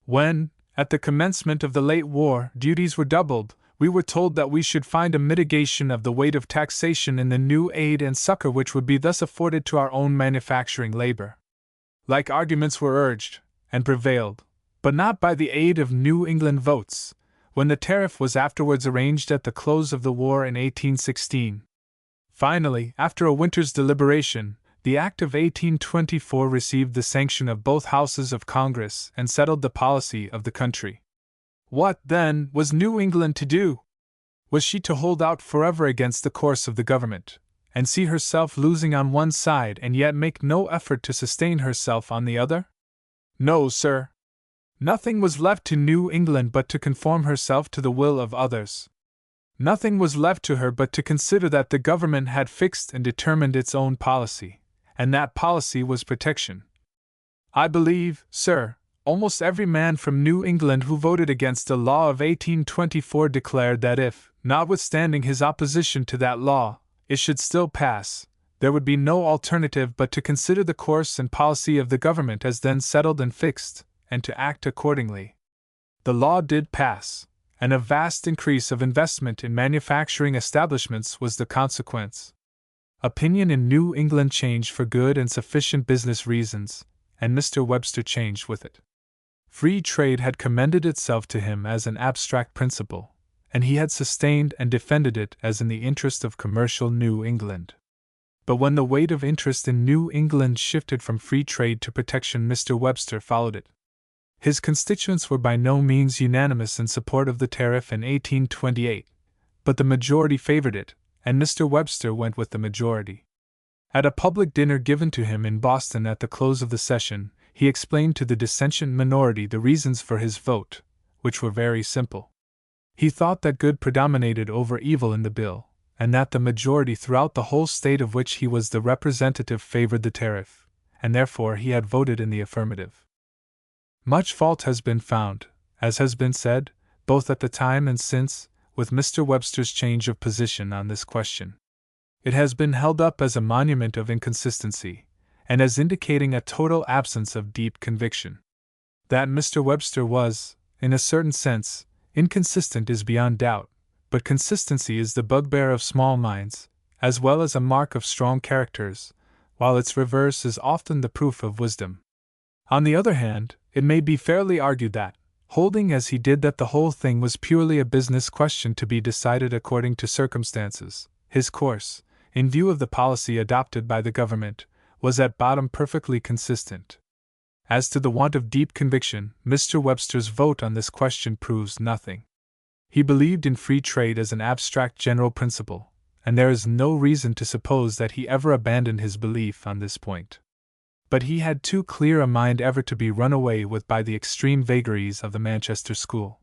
When, at the commencement of the late war, duties were doubled, we were told that we should find a mitigation of the weight of taxation in the new aid and succor which would be thus afforded to our own manufacturing labor. Like arguments were urged, and prevailed, but not by the aid of New England votes, when the tariff was afterwards arranged at the close of the war in 1816. Finally, after a winter's deliberation, the Act of 1824 received the sanction of both houses of Congress and settled the policy of the country. What, then, was New England to do? Was she to hold out forever against the course of the government, and see herself losing on one side and yet make no effort to sustain herself on the other? No, sir. Nothing was left to New England but to conform herself to the will of others. Nothing was left to her but to consider that the government had fixed and determined its own policy, and that policy was protection. I believe, sir, almost every man from New England who voted against the law of 1824 declared that if, notwithstanding his opposition to that law, it should still pass, there would be no alternative but to consider the course and policy of the government as then settled and fixed, and to act accordingly. The law did pass, and a vast increase of investment in manufacturing establishments was the consequence. Opinion in New England changed for good and sufficient business reasons, and Mr. Webster changed with it. Free trade had commended itself to him as an abstract principle, and he had sustained and defended it as in the interest of commercial New England. But when the weight of interest in New England shifted from free trade to protection, Mr. Webster followed it. His constituents were by no means unanimous in support of the tariff in 1828, but the majority favored it, and Mr. Webster went with the majority. At a public dinner given to him in Boston at the close of the session, he explained to the dissentient minority the reasons for his vote, which were very simple. He thought that good predominated over evil in the bill, and that the majority throughout the whole state of which he was the representative favored the tariff, and therefore he had voted in the affirmative. Much fault has been found, as has been said, both at the time and since, with Mr. Webster's change of position on this question. It has been held up as a monument of inconsistency, and as indicating a total absence of deep conviction. That Mr. Webster was, in a certain sense, inconsistent is beyond doubt, but consistency is the bugbear of small minds, as well as a mark of strong characters, while its reverse is often the proof of wisdom. On the other hand, it may be fairly argued that, holding as he did that the whole thing was purely a business question to be decided according to circumstances, his course, in view of the policy adopted by the government, was at bottom perfectly consistent. As to the want of deep conviction, Mr. Webster's vote on this question proves nothing. He believed in free trade as an abstract general principle, and there is no reason to suppose that he ever abandoned his belief on this point. But he had too clear a mind ever to be run away with by the extreme vagaries of the Manchester school.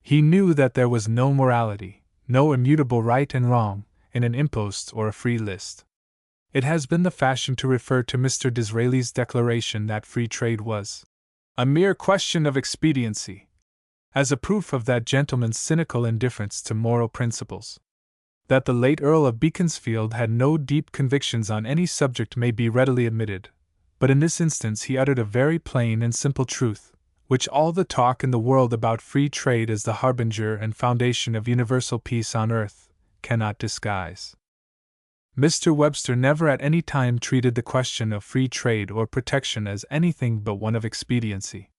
He knew that there was no morality, no immutable right and wrong, in an impost or a free list. It has been the fashion to refer to Mr. Disraeli's declaration that free trade was a mere question of expediency, as a proof of that gentleman's cynical indifference to moral principles. That the late Earl of Beaconsfield had no deep convictions on any subject may be readily admitted, but in this instance he uttered a very plain and simple truth, which all the talk in the world about free trade as the harbinger and foundation of universal peace on earth cannot disguise. Mr. Webster never at any time treated the question of free trade or protection as anything but one of expediency.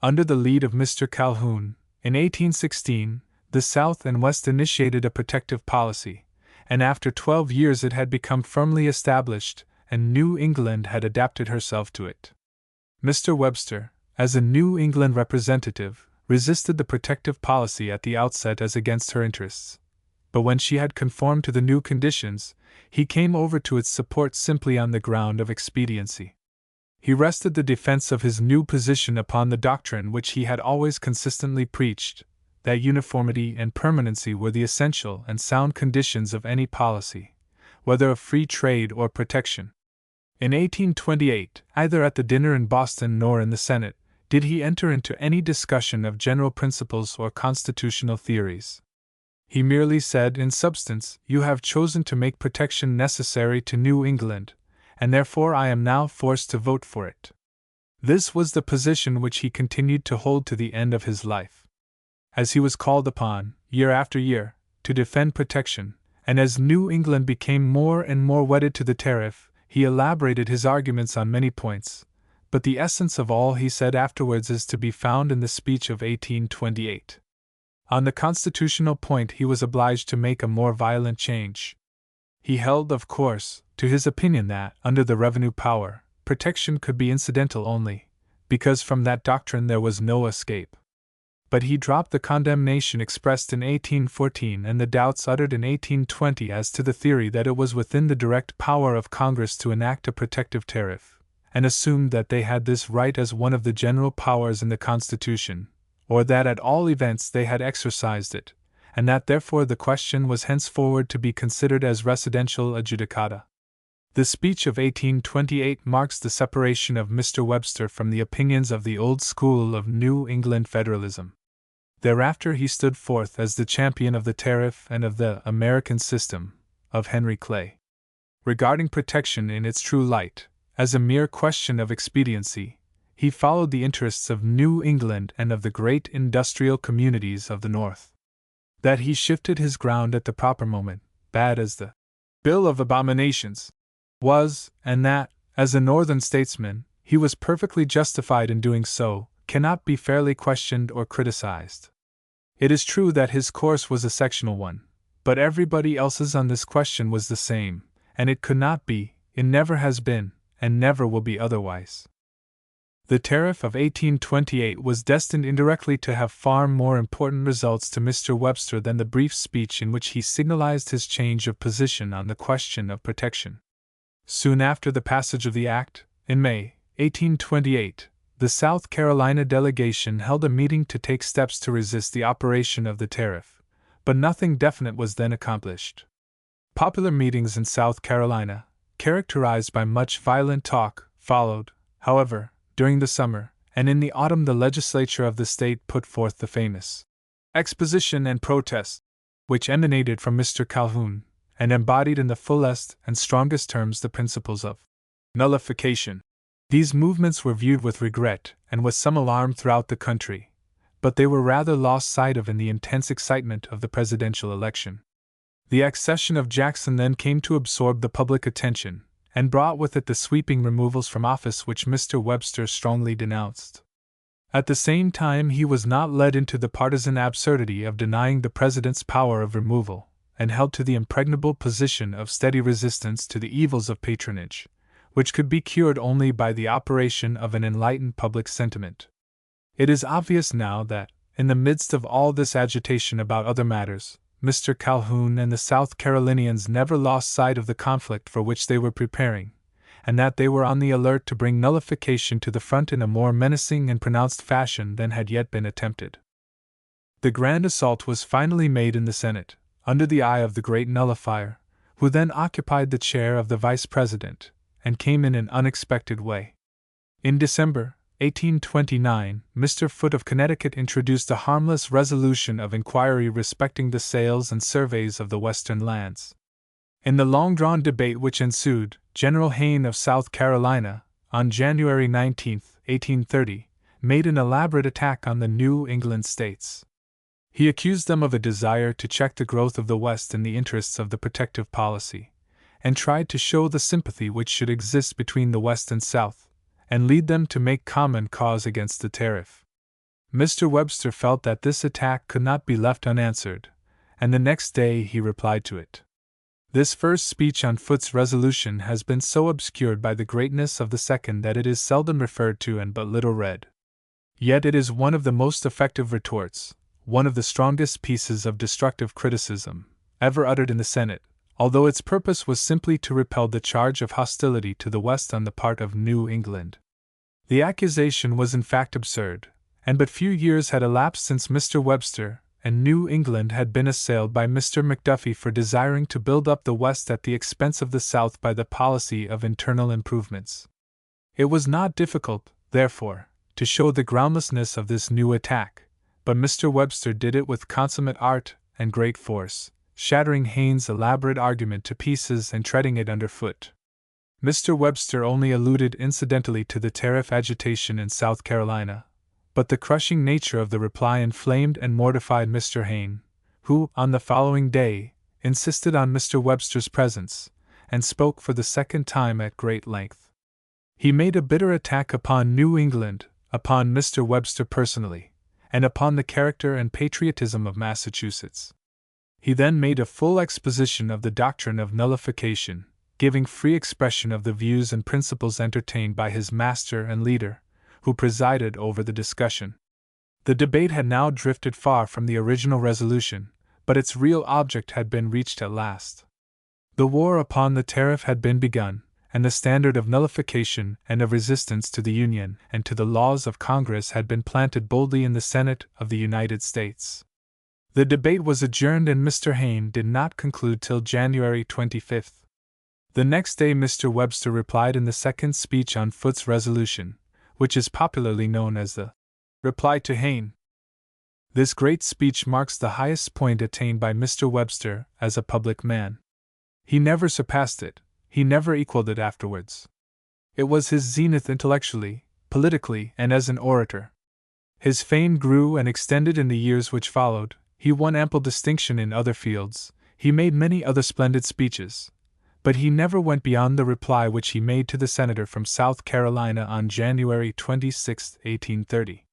Under the lead of Mr. Calhoun, in 1816, the South and West initiated a protective policy, and after 12 years it had become firmly established, and New England had adapted herself to it. Mr. Webster, as a New England representative, resisted the protective policy at the outset as against her interests, but when she had conformed to the new conditions, he came over to its support simply on the ground of expediency. He rested the defense of his new position upon the doctrine which he had always consistently preached, that uniformity and permanency were the essential and sound conditions of any policy, whether of free trade or protection. In 1828, either at the dinner in Boston nor in the Senate, did he enter into any discussion of general principles or constitutional theories. He merely said, in substance, "You have chosen to make protection necessary to New England, and therefore I am now forced to vote for it." This was the position which he continued to hold to the end of his life. As he was called upon, year after year, to defend protection, and as New England became more and more wedded to the tariff, he elaborated his arguments on many points, but the essence of all he said afterwards is to be found in the speech of 1828. On the constitutional point he was obliged to make a more violent change. He held, of course, to his opinion that, under the revenue power, protection could be incidental only, because from that doctrine there was no escape. but he dropped the condemnation expressed in 1814 and the doubts uttered in 1820 as to the theory that it was within the direct power of Congress to enact a protective tariff, and assumed that they had this right as one of the general powers in the Constitution, or that at all events they had exercised it, and that therefore the question was henceforward to be considered as residential adjudicata. The speech of 1828 marks the separation of Mr. Webster from the opinions of the old school of New England federalism. Thereafter he stood forth as the champion of the tariff and of the American system, of Henry Clay. Regarding protection in its true light, as a mere question of expediency, he followed the interests of New England and of the great industrial communities of the North. That he shifted his ground at the proper moment, bad as the Bill of Abominations was, and that, as a Northern statesman, he was perfectly justified in doing so, cannot be fairly questioned or criticized. It is true that his course was a sectional one, but everybody else's on this question was the same, and it could not be, it never has been, and never will be otherwise. The tariff of 1828 was destined indirectly to have far more important results to Mr. Webster than the brief speech in which he signalized his change of position on the question of protection. Soon after the passage of the Act, in May, 1828, the South Carolina delegation held a meeting to take steps to resist the operation of the tariff, but nothing definite was then accomplished. Popular meetings in South Carolina, characterized by much violent talk, followed, however, during the summer, and in the autumn the legislature of the state put forth the famous Exposition and Protest, which emanated from Mr. Calhoun, and embodied in the fullest and strongest terms the principles of nullification. These movements were viewed with regret and with some alarm throughout the country, but they were rather lost sight of in the intense excitement of the presidential election. The accession of Jackson then came to absorb the public attention, and brought with it the sweeping removals from office which Mr. Webster strongly denounced. At the same time he was not led into the partisan absurdity of denying the president's power of removal, and held to the impregnable position of steady resistance to the evils of patronage, which could be cured only by the operation of an enlightened public sentiment. It is obvious now that, in the midst of all this agitation about other matters, Mr. Calhoun and the South Carolinians never lost sight of the conflict for which they were preparing, and that they were on the alert to bring nullification to the front in a more menacing and pronounced fashion than had yet been attempted. The grand assault was finally made in the Senate, under the eye of the great nullifier, who then occupied the chair of the vice president, and came in an unexpected way. In December 1829, Mr. Foote of Connecticut introduced a harmless resolution of inquiry respecting the sales and surveys of the Western lands. In the long-drawn debate which ensued, General Hayne of South Carolina, on January 19, 1830, made an elaborate attack on the New England states. He accused them of a desire to check the growth of the West in the interests of the protective policy, and tried to show the sympathy which should exist between the West and South, and lead them to make common cause against the tariff. Mr. Webster felt that this attack could not be left unanswered, and the next day he replied to it. This first speech on Foote's resolution has been so obscured by the greatness of the second that it is seldom referred to and but little read. Yet it is one of the most effective retorts, one of the strongest pieces of destructive criticism, ever uttered in the Senate, although its purpose was simply to repel the charge of hostility to the West on the part of New England. The accusation was in fact absurd, and but few years had elapsed since Mr. Webster and New England had been assailed by Mr. McDuffie for desiring to build up the West at the expense of the South by the policy of internal improvements. It was not difficult, therefore, to show the groundlessness of this new attack, but Mr. Webster did it with consummate art and great force, shattering Hayne's elaborate argument to pieces and treading it underfoot. Mr. Webster only alluded incidentally to the tariff agitation in South Carolina, but the crushing nature of the reply inflamed and mortified Mr. Hayne, who, on the following day, insisted on Mr. Webster's presence, and spoke for the second time at great length. He made a bitter attack upon New England, upon Mr. Webster personally, and upon the character and patriotism of Massachusetts. He then made a full exposition of the doctrine of nullification, giving free expression of the views and principles entertained by his master and leader, who presided over the discussion. The debate had now drifted far from the original resolution, but its real object had been reached at last. The war upon the tariff had been begun, and the standard of nullification and of resistance to the Union and to the laws of Congress had been planted boldly in the Senate of the United States. The debate was adjourned and Mr. Hayne did not conclude till January 25th. The next day Mr. Webster replied in the second speech on Foot's resolution, which is popularly known as the reply to Hayne. This great speech marks the highest point attained by Mr. Webster as a public man. He never surpassed it, he never equaled it afterwards. It was his zenith intellectually, politically, and as an orator. His fame grew and extended in the years which followed, he won ample distinction in other fields, he made many other splendid speeches, but he never went beyond the reply which he made to the senator from South Carolina on January 26, 1830.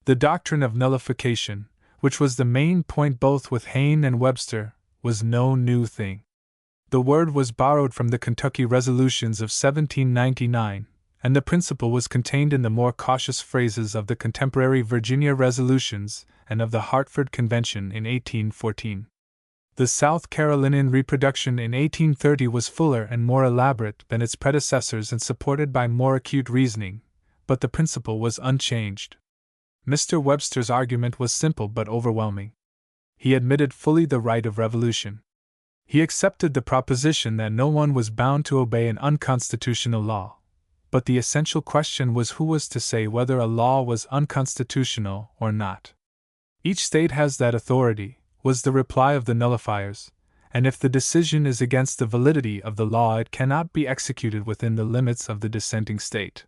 The doctrine of nullification, which was the main point both with Hayne and Webster, was no new thing. The word was borrowed from the Kentucky resolutions of 1799, and the principle was contained in the more cautious phrases of the contemporary Virginia resolutions and of the Hartford Convention in 1814. The South Carolinian reproduction in 1830 was fuller and more elaborate than its predecessors and supported by more acute reasoning, but the principle was unchanged. Mr. Webster's argument was simple but overwhelming. He admitted fully the right of revolution. He accepted the proposition that no one was bound to obey an unconstitutional law, but the essential question was who was to say whether a law was unconstitutional or not. Each state has that authority, was the reply of the nullifiers, and if the decision is against the validity of the law it cannot be executed within the limits of the dissenting state.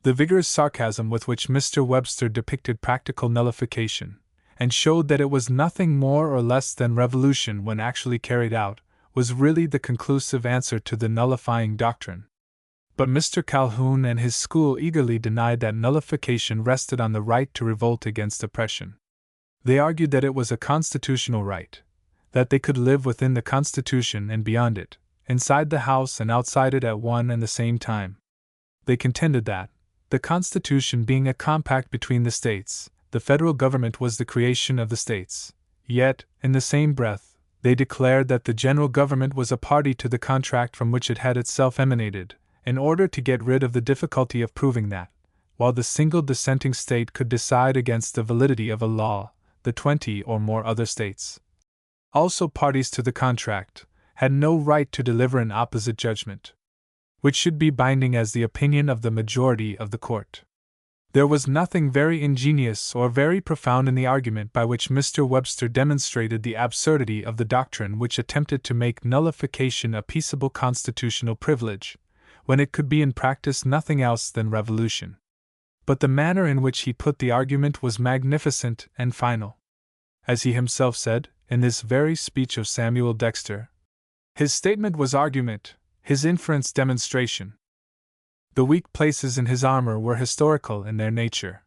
The vigorous sarcasm with which Mr. Webster depicted practical nullification, and showed that it was nothing more or less than revolution when actually carried out, was really the conclusive answer to the nullifying doctrine. But Mr. Calhoun and his school eagerly denied that nullification rested on the right to revolt against oppression. They argued that it was a constitutional right, that they could live within the Constitution and beyond it, inside the House and outside it at one and the same time. They contended that, the Constitution being a compact between the states, the federal government was the creation of the states, yet, in the same breath, they declared that the general government was a party to the contract from which it had itself emanated, in order to get rid of the difficulty of proving that, while the single dissenting state could decide against the validity of a law, the 20 or more other states, also parties to the contract, had no right to deliver an opposite judgment, which should be binding as the opinion of the majority of the court. There was nothing very ingenious or very profound in the argument by which Mr. Webster demonstrated the absurdity of the doctrine which attempted to make nullification a peaceable constitutional privilege, when it could be in practice nothing else than revolution. But the manner in which he put the argument was magnificent and final. As he himself said, in this very speech of Samuel Dexter, his statement was argument, his inference demonstration. The weak places in his armor were historical in their nature.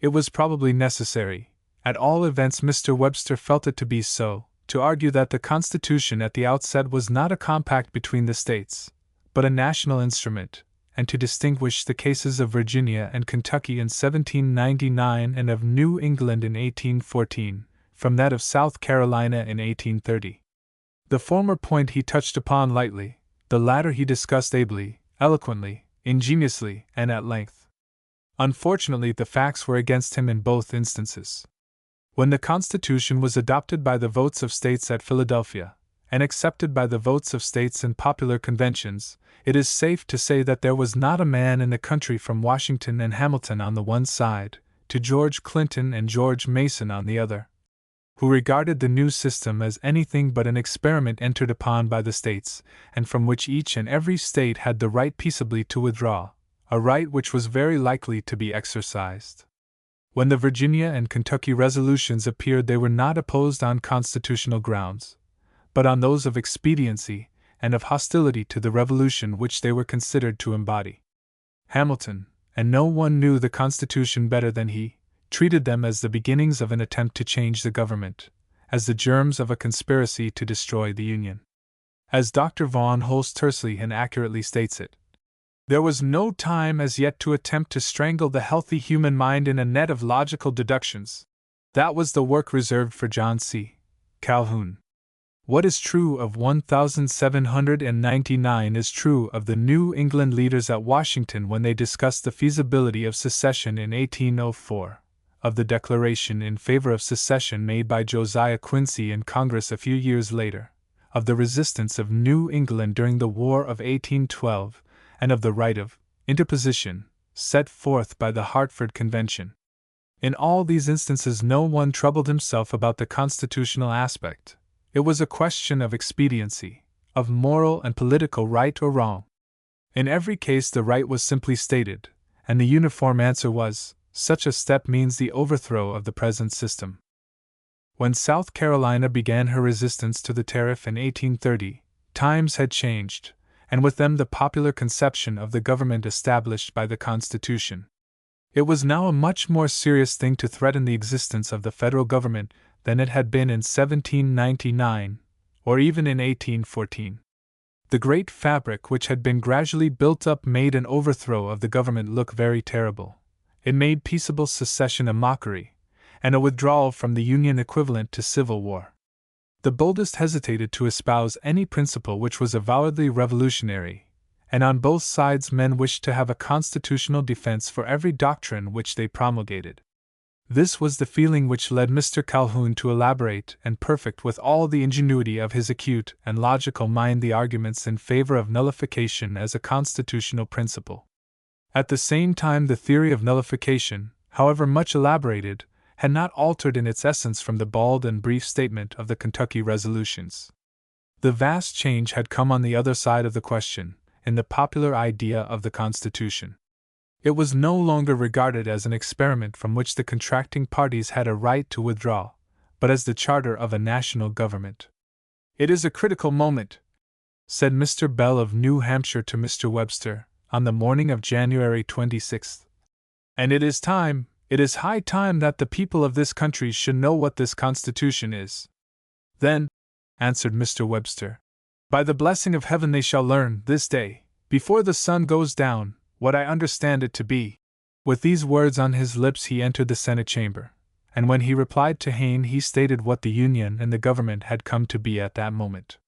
It was probably necessary, at all events Mr. Webster felt it to be so, to argue that the Constitution at the outset was not a compact between the states, but a national instrument, and to distinguish the cases of Virginia and Kentucky in 1799 and of New England in 1814, from that of South Carolina in 1830. The former point he touched upon lightly, the latter he discussed ably, eloquently, ingeniously, and at length. Unfortunately, the facts were against him in both instances. When the Constitution was adopted by the votes of states at Philadelphia, and accepted by the votes of states in popular conventions, it is safe to say that there was not a man in the country from Washington and Hamilton on the one side, to George Clinton and George Mason on the other, who regarded the new system as anything but an experiment entered upon by the states, and from which each and every state had the right peaceably to withdraw, a right which was very likely to be exercised. When the Virginia and Kentucky resolutions appeared, they were not opposed on constitutional grounds, but on those of expediency and of hostility to the revolution which they were considered to embody. Hamilton, and no one knew the Constitution better than he, treated them as the beginnings of an attempt to change the government, as the germs of a conspiracy to destroy the Union. As Dr. Vaughan Holst tersely and accurately states it, There was no time as yet to attempt to strangle the healthy human mind in a net of logical deductions. That was the work reserved for John C. Calhoun. What is true of 1799 is true of the New England leaders at Washington when they discussed the feasibility of secession in 1804, of the declaration in favor of secession made by Josiah Quincy in Congress a few years later, of the resistance of New England during the War of 1812, and of the right of interposition set forth by the Hartford Convention. In all these instances no one troubled himself about the constitutional aspect. It was a question of expediency, of moral and political right or wrong. In every case the right was simply stated, and the uniform answer was, such a step means the overthrow of the present system. When South Carolina began her resistance to the tariff in 1830, times had changed, and with them the popular conception of the government established by the Constitution. It was now a much more serious thing to threaten the existence of the federal government than it had been in 1799, or even in 1814. The great fabric which had been gradually built up made an overthrow of the government look very terrible. It made peaceable secession a mockery, and a withdrawal from the Union equivalent to civil war. The boldest hesitated to espouse any principle which was avowedly revolutionary, and on both sides men wished to have a constitutional defense for every doctrine which they promulgated. This was the feeling which led Mr. Calhoun to elaborate and perfect with all the ingenuity of his acute and logical mind the arguments in favor of nullification as a constitutional principle. At the same time, the theory of nullification, however much elaborated, had not altered in its essence from the bald and brief statement of the Kentucky resolutions. The vast change had come on the other side of the question, in the popular idea of the Constitution. It was no longer regarded as an experiment from which the contracting parties had a right to withdraw, but as the charter of a national government. "It is a critical moment," said Mr. Bell of New Hampshire to Mr. Webster, on the morning of January 26th. "And it is high time that the people of this country should know what this Constitution is." "Then," answered Mr. Webster, "by the blessing of heaven they shall learn, this day, before the sun goes down, what I understand it to be." With these words on his lips he entered the Senate chamber, and when he replied to Hayne he stated what the Union and the government had come to be at that moment.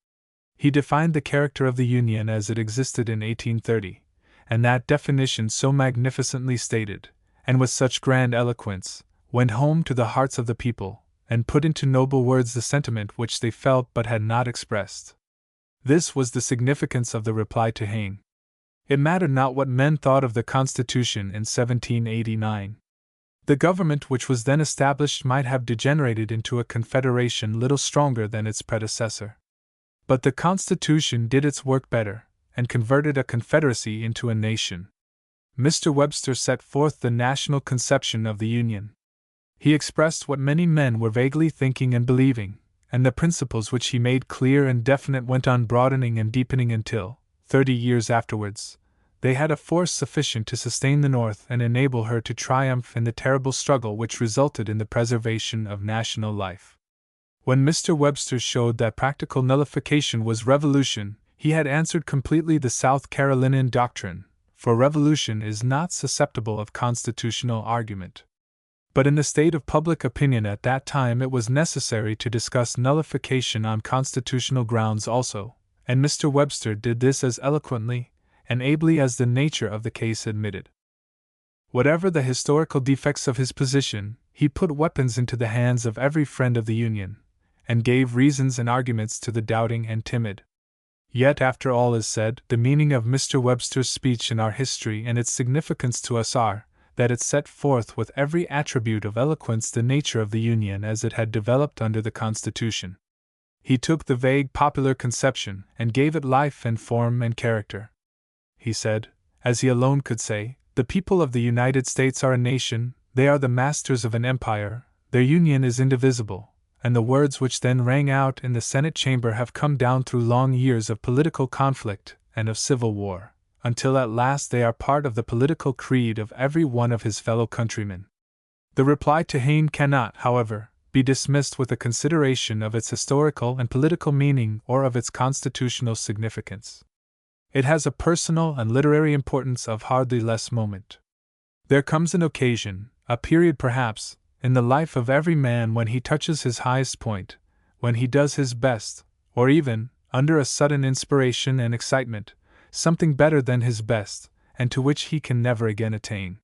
He defined the character of the Union as it existed in 1830, and that definition so magnificently stated, and with such grand eloquence, went home to the hearts of the people, and put into noble words the sentiment which they felt but had not expressed. This was the significance of the reply to Hayne. It mattered not what men thought of the Constitution in 1789. The government which was then established might have degenerated into a confederation little stronger than its predecessor. But the Constitution did its work better, and converted a confederacy into a nation. Mr. Webster set forth the national conception of the Union. He expressed what many men were vaguely thinking and believing, and the principles which he made clear and definite went on broadening and deepening until, 30 years afterwards, they had a force sufficient to sustain the North and enable her to triumph in the terrible struggle which resulted in the preservation of national life. When Mr. Webster showed that practical nullification was revolution, he had answered completely the South Carolinian doctrine, for revolution is not susceptible of constitutional argument. But in the state of public opinion at that time it was necessary to discuss nullification on constitutional grounds also, and Mr. Webster did this as eloquently and ably as the nature of the case admitted. Whatever the historical defects of his position, he put weapons into the hands of every friend of the Union, and gave reasons and arguments to the doubting and timid. Yet, after all is said, the meaning of Mr. Webster's speech in our history and its significance to us are, that it set forth with every attribute of eloquence the nature of the Union as it had developed under the Constitution. He took the vague popular conception and gave it life and form and character. He said, as he alone could say, "The people of the United States are a nation, they are the masters of an empire, their union is indivisible," and the words which then rang out in the Senate chamber have come down through long years of political conflict and of civil war, until at last they are part of the political creed of every one of his fellow countrymen. The reply to Hayne cannot, however, be dismissed with a consideration of its historical and political meaning or of its constitutional significance. It has a personal and literary importance of hardly less moment. There comes an occasion, a period perhaps, in the life of every man when he touches his highest point, when he does his best, or even, under a sudden inspiration and excitement, something better than his best, and to which he can never again attain.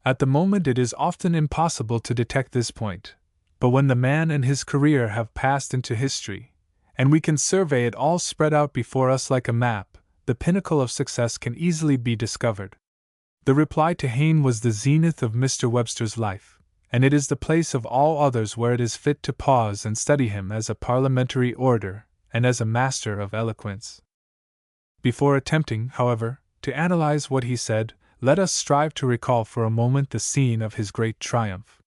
At the moment it is often impossible to detect this point, but when the man and his career have passed into history, and we can survey it all spread out before us like a map, the pinnacle of success can easily be discovered. The reply to Hayne was the zenith of Mr. Webster's life, and it is the place of all others where it is fit to pause and study him as a parliamentary orator and as a master of eloquence. Before attempting, however, to analyze what he said, let us strive to recall for a moment the scene of his great triumph.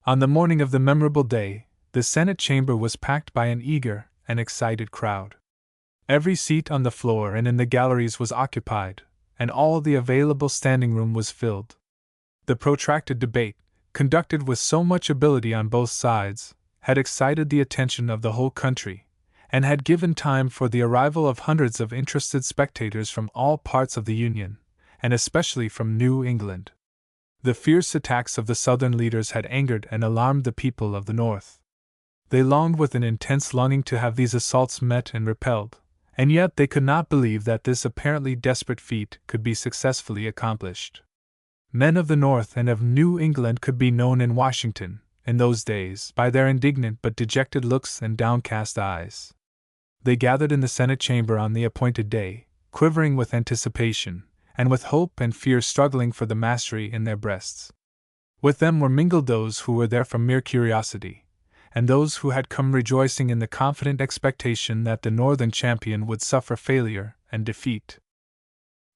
On the morning of the memorable day, the Senate chamber was packed by an eager and excited crowd. Every seat on the floor and in the galleries was occupied, and all the available standing room was filled. The protracted debate, conducted with so much ability on both sides, had excited the attention of the whole country, and had given time for the arrival of hundreds of interested spectators from all parts of the Union, and especially from New England. The fierce attacks of the Southern leaders had angered and alarmed the people of the North. They longed with an intense longing to have these assaults met and repelled, and yet they could not believe that this apparently desperate feat could be successfully accomplished. Men of the North and of New England could be known in Washington, in those days, by their indignant but dejected looks and downcast eyes. They gathered in the Senate chamber on the appointed day, quivering with anticipation, and with hope and fear struggling for the mastery in their breasts. With them were mingled those who were there from mere curiosity, and those who had come rejoicing in the confident expectation that the Northern champion would suffer failure and defeat.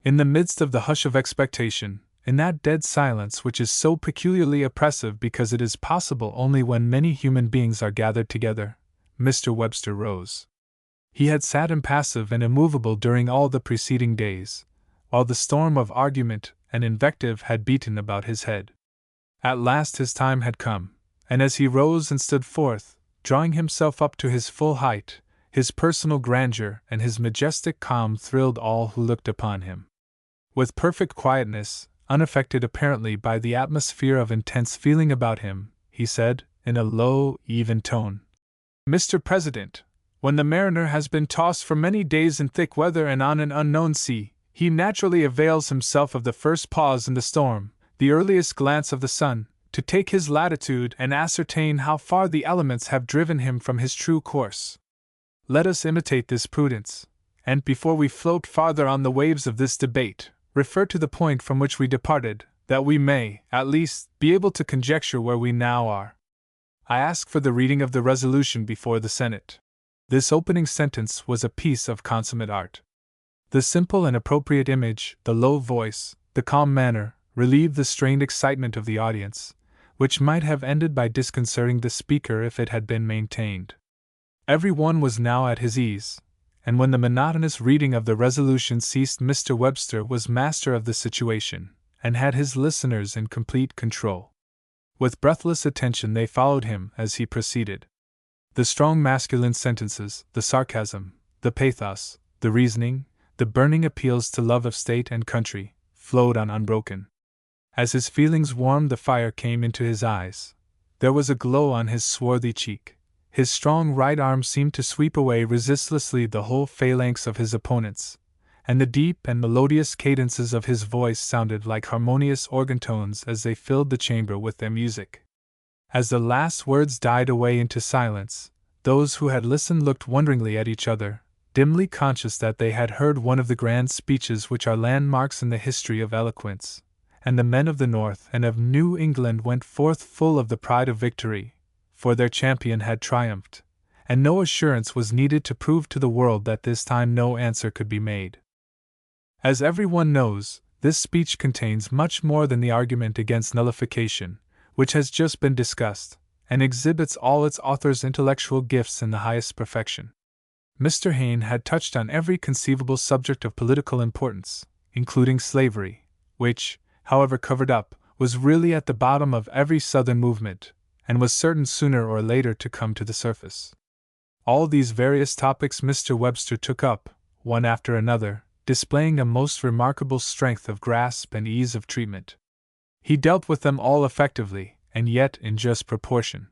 In the midst of the hush of expectation, in that dead silence which is so peculiarly oppressive because it is possible only when many human beings are gathered together, Mr. Webster rose. He had sat impassive and immovable during all the preceding days, while the storm of argument and invective had beaten about his head. At last his time had come, and as he rose and stood forth, drawing himself up to his full height, his personal grandeur and his majestic calm thrilled all who looked upon him. With perfect quietness, unaffected apparently by the atmosphere of intense feeling about him, he said, in a low, even tone, "Mr. President, when the mariner has been tossed for many days in thick weather and on an unknown sea, he naturally avails himself of the first pause in the storm, the earliest glance of the sun, to take his latitude and ascertain how far the elements have driven him from his true course. Let us imitate this prudence, and before we float farther on the waves of this debate, refer to the point from which we departed, that we may, at least, be able to conjecture where we now are. I ask for the reading of the resolution before the Senate." This opening sentence was a piece of consummate art. The simple and appropriate image, the low voice, the calm manner, relieved the strained excitement of the audience, which might have ended by disconcerting the speaker if it had been maintained. Every one was now at his ease, and when the monotonous reading of the resolution ceased, Mr. Webster was master of the situation, and had his listeners in complete control. With breathless attention they followed him as he proceeded. The strong masculine sentences, the sarcasm, the pathos, the reasoning, the burning appeals to love of state and country, flowed on unbroken. As his feelings warmed, the fire came into his eyes. There was a glow on his swarthy cheek. His strong right arm seemed to sweep away resistlessly the whole phalanx of his opponents, and the deep and melodious cadences of his voice sounded like harmonious organ tones as they filled the chamber with their music. As the last words died away into silence, those who had listened looked wonderingly at each other, dimly conscious that they had heard one of the grand speeches which are landmarks in the history of eloquence, and the men of the North and of New England went forth full of the pride of victory, for their champion had triumphed, and no assurance was needed to prove to the world that this time no answer could be made. As everyone knows, this speech contains much more than the argument against nullification, which has just been discussed, and exhibits all its author's intellectual gifts in the highest perfection. Mr. Hayne had touched on every conceivable subject of political importance, including slavery, which, however covered up, was really at the bottom of every Southern movement, and was certain sooner or later to come to the surface. All these various topics Mr. Webster took up, one after another, displaying a most remarkable strength of grasp and ease of treatment. He dealt with them all effectively, and yet in just proportion.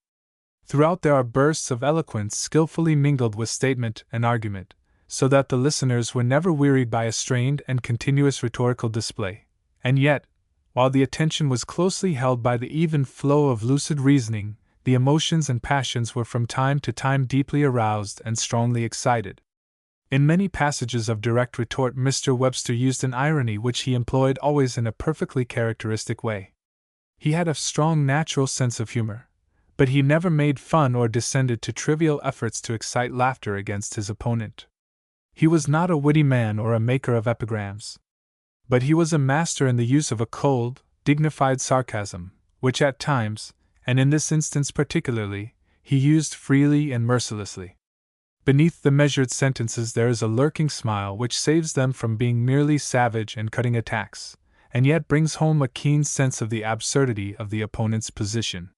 Throughout there are bursts of eloquence skillfully mingled with statement and argument, so that the listeners were never wearied by a strained and continuous rhetorical display, and yet, while the attention was closely held by the even flow of lucid reasoning, the emotions and passions were from time to time deeply aroused and strongly excited. In many passages of direct retort, Mr. Webster used an irony which he employed always in a perfectly characteristic way. He had a strong natural sense of humor, but he never made fun or descended to trivial efforts to excite laughter against his opponent. He was not a witty man or a maker of epigrams, but he was a master in the use of a cold, dignified sarcasm, which at times, and in this instance particularly, he used freely and mercilessly. Beneath the measured sentences there is a lurking smile which saves them from being merely savage and cutting attacks, and yet brings home a keen sense of the absurdity of the opponent's position.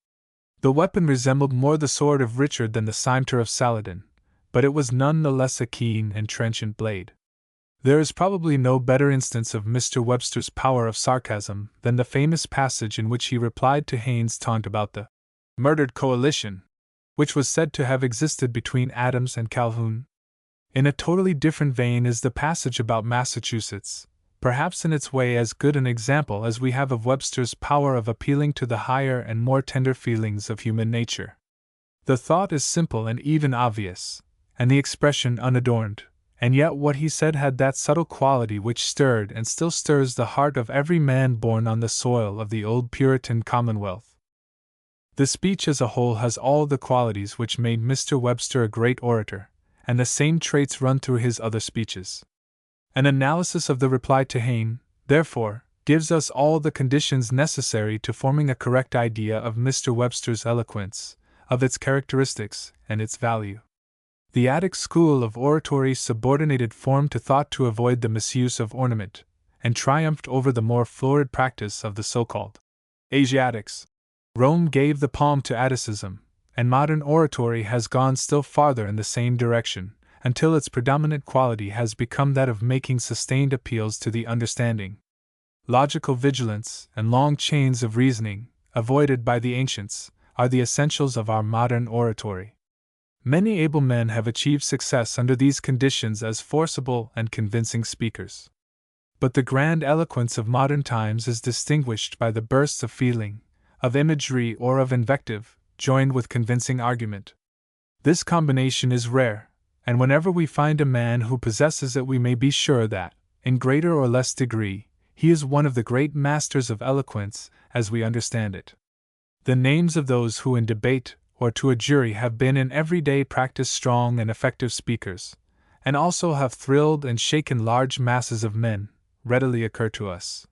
The weapon resembled more the sword of Richard than the cimeter of Saladin, but it was none the less a keen and trenchant blade. There is probably no better instance of Mr. Webster's power of sarcasm than the famous passage in which he replied to Hayne's taunt about the murdered coalition, which was said to have existed between Adams and Calhoun. In a totally different vein is the passage about Massachusetts, perhaps in its way as good an example as we have of Webster's power of appealing to the higher and more tender feelings of human nature. The thought is simple and even obvious, and the expression unadorned, and yet what he said had that subtle quality which stirred and still stirs the heart of every man born on the soil of the old Puritan Commonwealth. The speech as a whole has all the qualities which made Mr. Webster a great orator, and the same traits run through his other speeches. An analysis of the reply to Hayne, therefore, gives us all the conditions necessary to forming a correct idea of Mr. Webster's eloquence, of its characteristics, and its value. The Attic school of oratory subordinated form to thought to avoid the misuse of ornament, and triumphed over the more florid practice of the so-called Asiatics. Rome gave the palm to Atticism, and modern oratory has gone still farther in the same direction, until its predominant quality has become that of making sustained appeals to the understanding. Logical vigilance and long chains of reasoning, avoided by the ancients, are the essentials of our modern oratory. Many able men have achieved success under these conditions as forcible and convincing speakers. But the grand eloquence of modern times is distinguished by the bursts of feeling, of imagery or of invective, joined with convincing argument. This combination is rare, and whenever we find a man who possesses it we may be sure that, in greater or less degree, he is one of the great masters of eloquence as we understand it. The names of those who in debate or to a jury have been in everyday practice strong and effective speakers, and also have thrilled and shaken large masses of men, readily occur to us.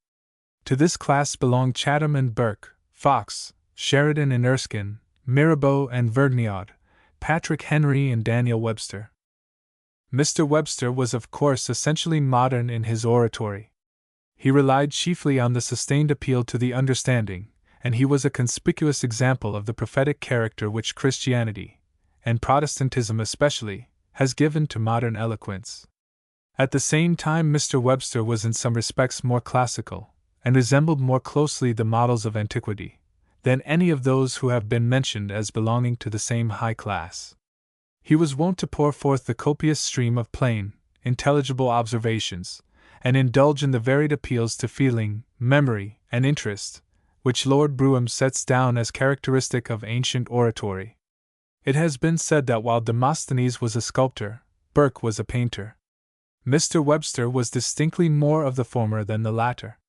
To this class belong Chatham and Burke, Fox, Sheridan and Erskine, Mirabeau and Vergniaud, Patrick Henry and Daniel Webster. Mr. Webster was of course essentially modern in his oratory. He relied chiefly on the sustained appeal to the understanding, and he was a conspicuous example of the prophetic character which Christianity, and Protestantism especially, has given to modern eloquence. At the same time Mr. Webster was in some respects more classical, and resembled more closely the models of antiquity, than any of those who have been mentioned as belonging to the same high class. He was wont to pour forth the copious stream of plain, intelligible observations, and indulge in the varied appeals to feeling, memory, and interest, which Lord Brougham sets down as characteristic of ancient oratory. It has been said that while Demosthenes was a sculptor, Burke was a painter. Mr. Webster was distinctly more of the former than the latter.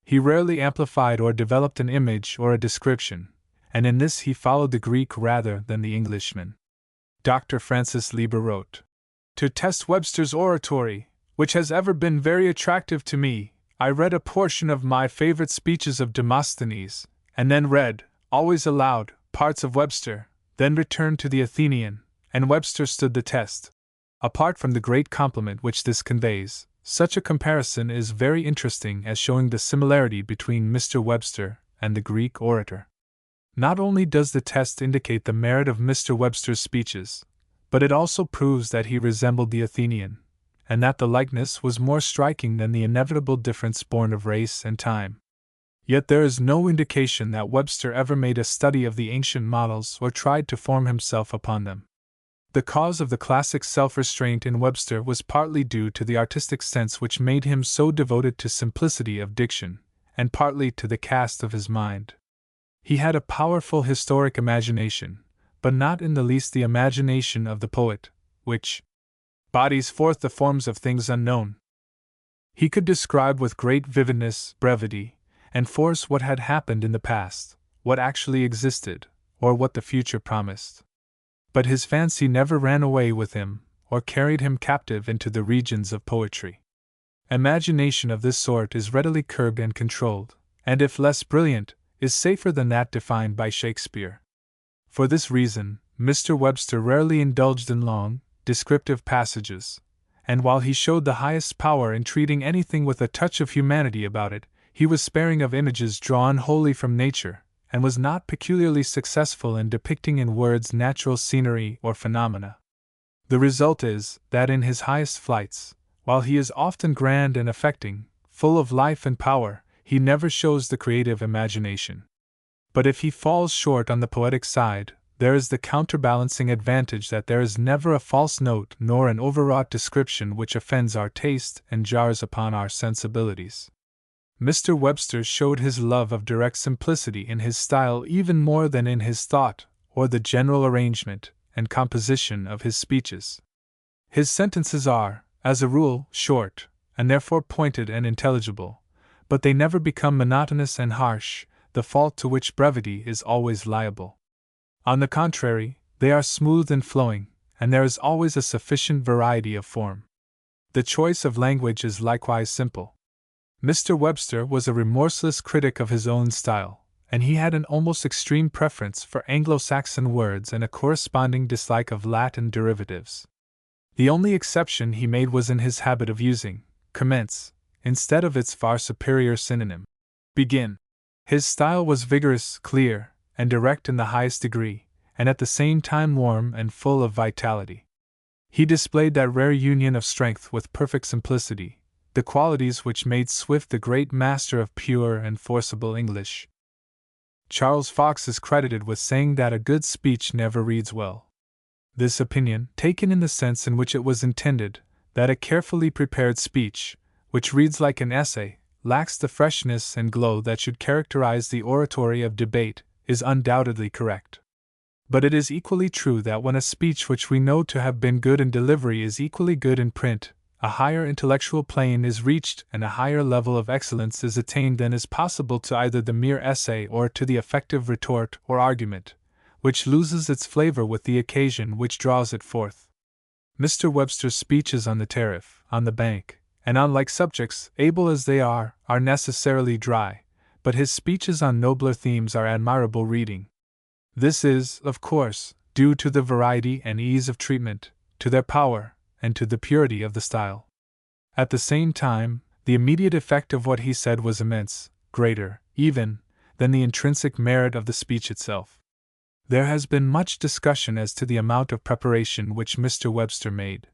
He rarely amplified or developed an image or a description, and in this he followed the Greek rather than the Englishman. Dr. Francis Lieber wrote, "To test Webster's oratory, which has ever been very attractive to me, I read a portion of my favorite speeches of Demosthenes, and then read, always aloud, parts of Webster, then returned to the Athenian, and Webster stood the test." Apart from the great compliment which this conveys, such a comparison is very interesting as showing the similarity between Mr. Webster and the Greek orator. Not only does the test indicate the merit of Mr. Webster's speeches, but it also proves that he resembled the Athenian, and that the likeness was more striking than the inevitable difference born of race and time. Yet there is no indication that Webster ever made a study of the ancient models or tried to form himself upon them. The cause of the classic self-restraint in Webster was partly due to the artistic sense which made him so devoted to simplicity of diction, and partly to the cast of his mind. He had a powerful historic imagination, but not in the least the imagination of the poet, which bodies forth the forms of things unknown. He could describe with great vividness, brevity, and force what had happened in the past, what actually existed, or what the future promised. But his fancy never ran away with him, or carried him captive into the regions of poetry. Imagination of this sort is readily curbed and controlled, and if less brilliant, is safer than that defined by Shakespeare. For this reason, Mr. Webster rarely indulged in long, descriptive passages, and while he showed the highest power in treating anything with a touch of humanity about it, he was sparing of images drawn wholly from nature, and was not peculiarly successful in depicting in words natural scenery or phenomena. The result is, that in his highest flights, while he is often grand and affecting, full of life and power, he never shows the creative imagination. But if he falls short on the poetic side, there is the counterbalancing advantage that there is never a false note nor an overwrought description which offends our taste and jars upon our sensibilities. Mr. Webster showed his love of direct simplicity in his style even more than in his thought, or the general arrangement and composition of his speeches. His sentences are, as a rule, short, and therefore pointed and intelligible, but they never become monotonous and harsh, the fault to which brevity is always liable. On the contrary, they are smooth and flowing, and there is always a sufficient variety of form. The choice of language is likewise simple. Mr. Webster was a remorseless critic of his own style, and he had an almost extreme preference for Anglo-Saxon words and a corresponding dislike of Latin derivatives. The only exception he made was in his habit of using commence instead of its far superior synonym, begin. His style was vigorous, clear, and direct in the highest degree, and at the same time warm and full of vitality. He displayed that rare union of strength with perfect simplicity, the qualities which made Swift the great master of pure and forcible English. Charles Fox is credited with saying that a good speech never reads well. This opinion, taken in the sense in which it was intended, that a carefully prepared speech, which reads like an essay, lacks the freshness and glow that should characterize the oratory of debate, is undoubtedly correct. But it is equally true that when a speech which we know to have been good in delivery is equally good in print, a higher intellectual plane is reached and a higher level of excellence is attained than is possible to either the mere essay or to the effective retort or argument, which loses its flavor with the occasion which draws it forth. Mr. Webster's speeches on the tariff, on the bank, and on like subjects, able as they are necessarily dry, but his speeches on nobler themes are admirable reading. This is, of course, due to the variety and ease of treatment, to their power, and to the purity of the style. At the same time, the immediate effect of what he said was immense, greater, even, than the intrinsic merit of the speech itself. There has been much discussion as to the amount of preparation which Mr. Webster made.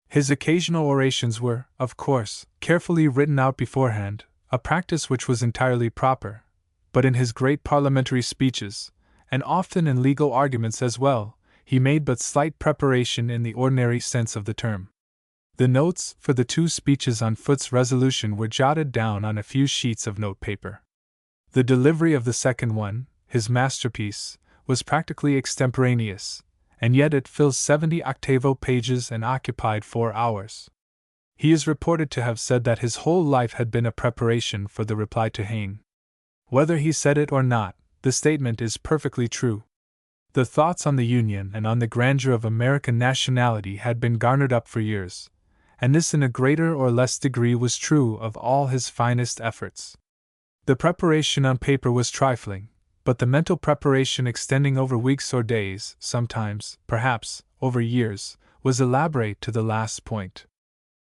His occasional orations were, of course, carefully written out beforehand, a practice which was entirely proper, but in his great parliamentary speeches, and often in legal arguments as well, he made but slight preparation in the ordinary sense of the term. The notes for the 2 speeches on Foot's resolution were jotted down on a few sheets of note paper. The delivery of the second one, his masterpiece, was practically extemporaneous, and yet it fills 70 octavo pages and occupied 4 hours. He is reported to have said that his whole life had been a preparation for the reply to Hayne. Whether he said it or not, the statement is perfectly true. The thoughts on the Union and on the grandeur of American nationality had been garnered up for years, and this in a greater or less degree was true of all his finest efforts. The preparation on paper was trifling, but the mental preparation extending over weeks or days, sometimes, perhaps, over years, was elaborate to the last point.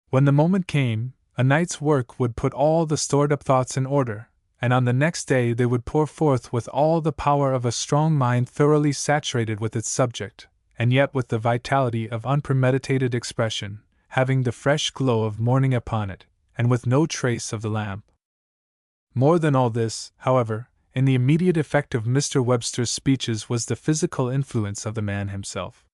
When the moment came, a night's work would put all the stored-up thoughts in order, and on the next day they would pour forth with all the power of a strong mind thoroughly saturated with its subject, and yet with the vitality of unpremeditated expression, having the fresh glow of morning upon it, and with no trace of the lamp. More than all this, however, in the immediate effect of Mr. Webster's speeches was the physical influence of the man himself.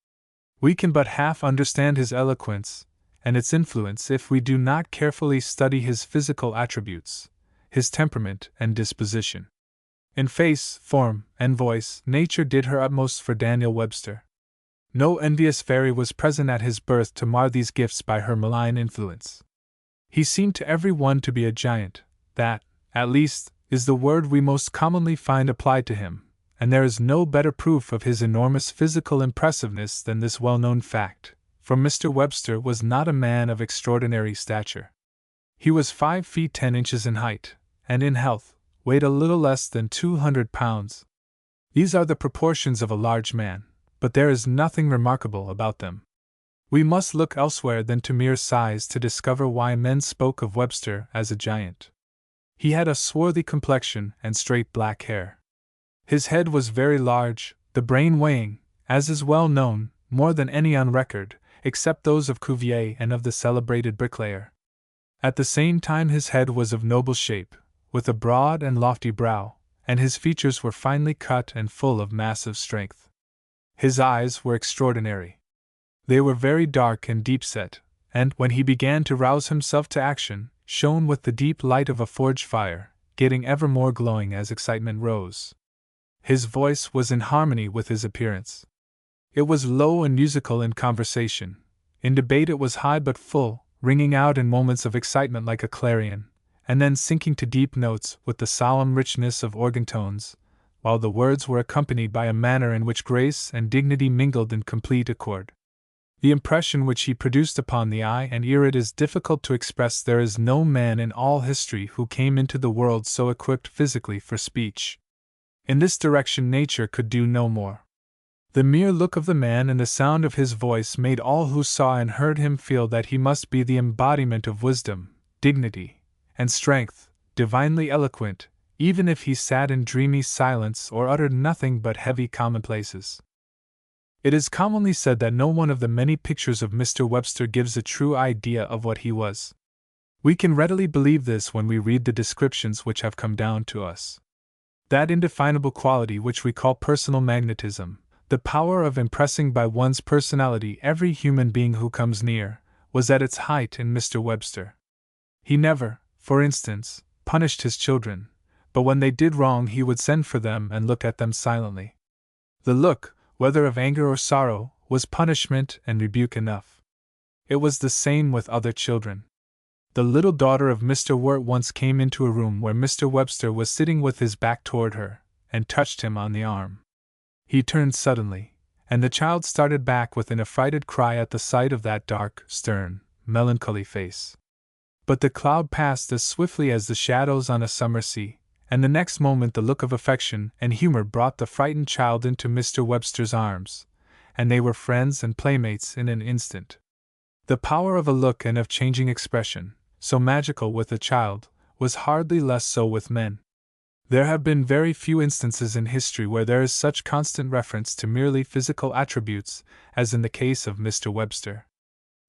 We can but half understand his eloquence and its influence if we do not carefully study his physical attributes, his temperament and disposition. In face, form, and voice, nature did her utmost for Daniel Webster. No envious fairy was present at his birth to mar these gifts by her malign influence. He seemed to every one to be a giant. That, at least, is the word we most commonly find applied to him, and there is no better proof of his enormous physical impressiveness than this well-known fact, for Mr. Webster was not a man of extraordinary stature. He was 5 feet 10 inches in height, and in health, weighed a little less than 200 pounds. These are the proportions of a large man, but there is nothing remarkable about them. We must look elsewhere than to mere size to discover why men spoke of Webster as a giant. He had a swarthy complexion and straight black hair. His head was very large, the brain weighing, as is well known, more than any on record, except those of Cuvier and of the celebrated bricklayer. At the same time his head was of noble shape, with a broad and lofty brow, and his features were finely cut and full of massive strength. His eyes were extraordinary. They were very dark and deep-set, and, when he began to rouse himself to action, shone with the deep light of a forge fire, getting ever more glowing as excitement rose. His voice was in harmony with his appearance. It was low and musical in conversation. In debate it was high but full, ringing out in moments of excitement like a clarion, and then sinking to deep notes with the solemn richness of organ tones, while the words were accompanied by a manner in which grace and dignity mingled in complete accord. The impression which he produced upon the eye and ear it is difficult to express. There is no man in all history who came into the world so equipped physically for speech. In this direction nature could do no more. The mere look of the man and the sound of his voice made all who saw and heard him feel that he must be the embodiment of wisdom, dignity, and strength, divinely eloquent, even if he sat in dreamy silence or uttered nothing but heavy commonplaces. It is commonly said that no one of the many pictures of Mr. Webster gives a true idea of what he was. We can readily believe this when we read the descriptions which have come down to us. That indefinable quality which we call personal magnetism, the power of impressing by one's personality every human being who comes near, was at its height in Mr. Webster. He never, for instance, punished his children, but when they did wrong he would send for them and look at them silently. The look, whether of anger or sorrow, was punishment and rebuke enough. It was the same with other children. The little daughter of Mr. Wirt once came into a room where Mr. Webster was sitting with his back toward her, and touched him on the arm. He turned suddenly, and the child started back with an affrighted cry at the sight of that dark, stern, melancholy face. But the cloud passed as swiftly as the shadows on a summer sea, and the next moment the look of affection and humor brought the frightened child into Mr. Webster's arms, and they were friends and playmates in an instant. The power of a look and of changing expression, so magical with a child, was hardly less so with men. There have been very few instances in history where there is such constant reference to merely physical attributes as in the case of Mr. Webster.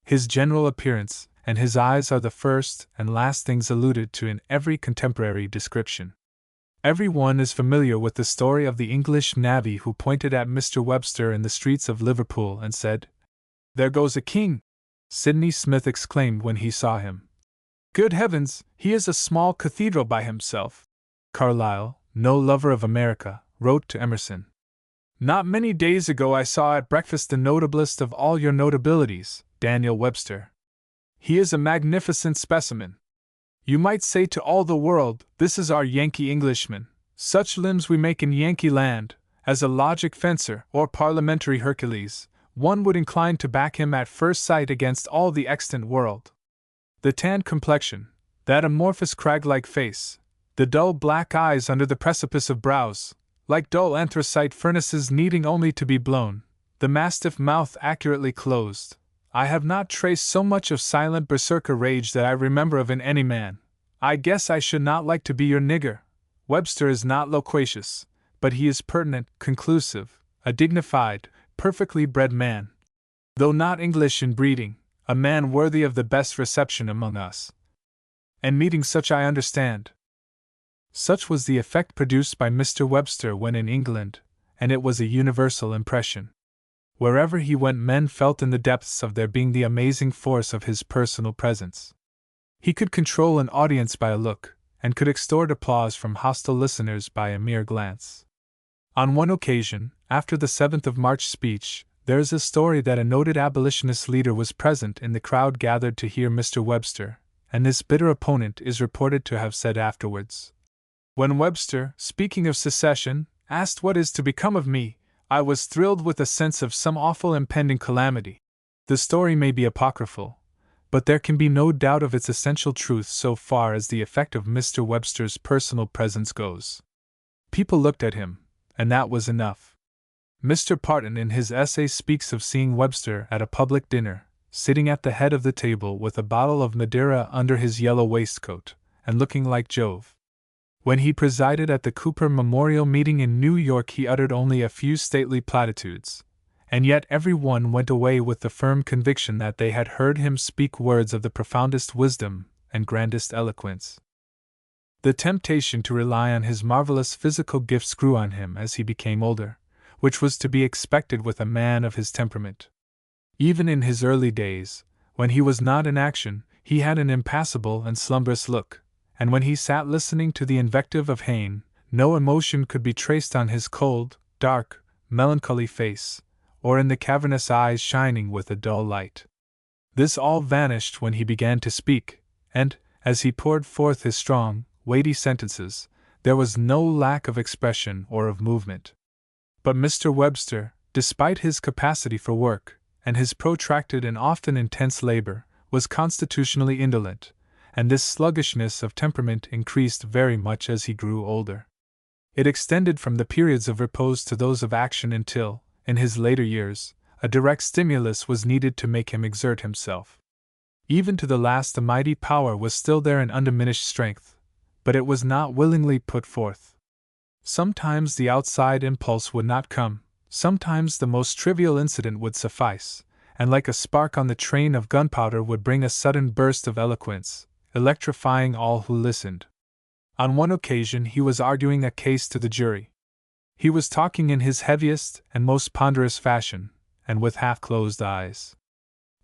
His general appearance and his eyes are the first and last things alluded to in every contemporary description. Every one is familiar with the story of the English navvy who pointed at Mr. Webster in the streets of Liverpool and said, "There goes a king!" Sidney Smith exclaimed when he saw him, "Good heavens, he is a small cathedral by himself." Carlyle, no lover of America, wrote to Emerson, "Not many days ago I saw at breakfast the notablest of all your notabilities, Daniel Webster. He is a magnificent specimen. You might say to all the world, this is our Yankee Englishman. Such limbs we make in Yankee land, as a logic fencer or parliamentary Hercules, one would incline to back him at first sight against all the extant world. The tanned complexion, that amorphous crag-like face, the dull black eyes under the precipice of brows, like dull anthracite furnaces needing only to be blown, the mastiff mouth accurately closed. I have not traced so much of silent berserker rage that I remember of in any man. I guess I should not like to be your nigger. Webster is not loquacious, but he is pertinent, conclusive, a dignified, perfectly bred man. Though not English in breeding, A man worthy of the best reception among us. And meeting such I understand. Such was the effect produced by Mr. Webster when in England, and it was a universal impression. Wherever he went, men felt in the depths of their being the amazing force of his personal presence. He could control an audience by a look, and could extort applause from hostile listeners by a mere glance. On one occasion, after the 7th of March speech, there is a story that a noted abolitionist leader was present in the crowd gathered to hear Mr. Webster, and this bitter opponent is reported to have said afterwards, "When Webster, speaking of secession, asked what is to become of me, I was thrilled with a sense of some awful impending calamity." The story may be apocryphal, but there can be no doubt of its essential truth so far as the effect of Mr. Webster's personal presence goes. People looked at him, and that was enough. Mr. Parton in his essay speaks of seeing Webster at a public dinner, sitting at the head of the table with a bottle of Madeira under his yellow waistcoat, and looking like Jove. When he presided at the Cooper Memorial Meeting in New York, he uttered only a few stately platitudes, and yet every one went away with the firm conviction that they had heard him speak words of the profoundest wisdom and grandest eloquence. The temptation to rely on his marvelous physical gifts grew on him as he became older, which was to be expected with a man of his temperament. Even in his early days, when he was not in action, he had an impassible and slumberous look, and when he sat listening to the invective of Heine, no emotion could be traced on his cold, dark, melancholy face, or in the cavernous eyes shining with a dull light. This all vanished when he began to speak, and, as he poured forth his strong, weighty sentences, there was no lack of expression or of movement. But Mr. Webster, despite his capacity for work, and his protracted and often intense labor, was constitutionally indolent, and this sluggishness of temperament increased very much as he grew older. It extended from the periods of repose to those of action until, in his later years, a direct stimulus was needed to make him exert himself. Even to the last the mighty power was still there in undiminished strength, but it was not willingly put forth. Sometimes the outside impulse would not come, sometimes the most trivial incident would suffice, and like a spark on the train of gunpowder would bring a sudden burst of eloquence, electrifying all who listened. On one occasion he was arguing a case to the jury. He was talking in his heaviest and most ponderous fashion, and with half-closed eyes.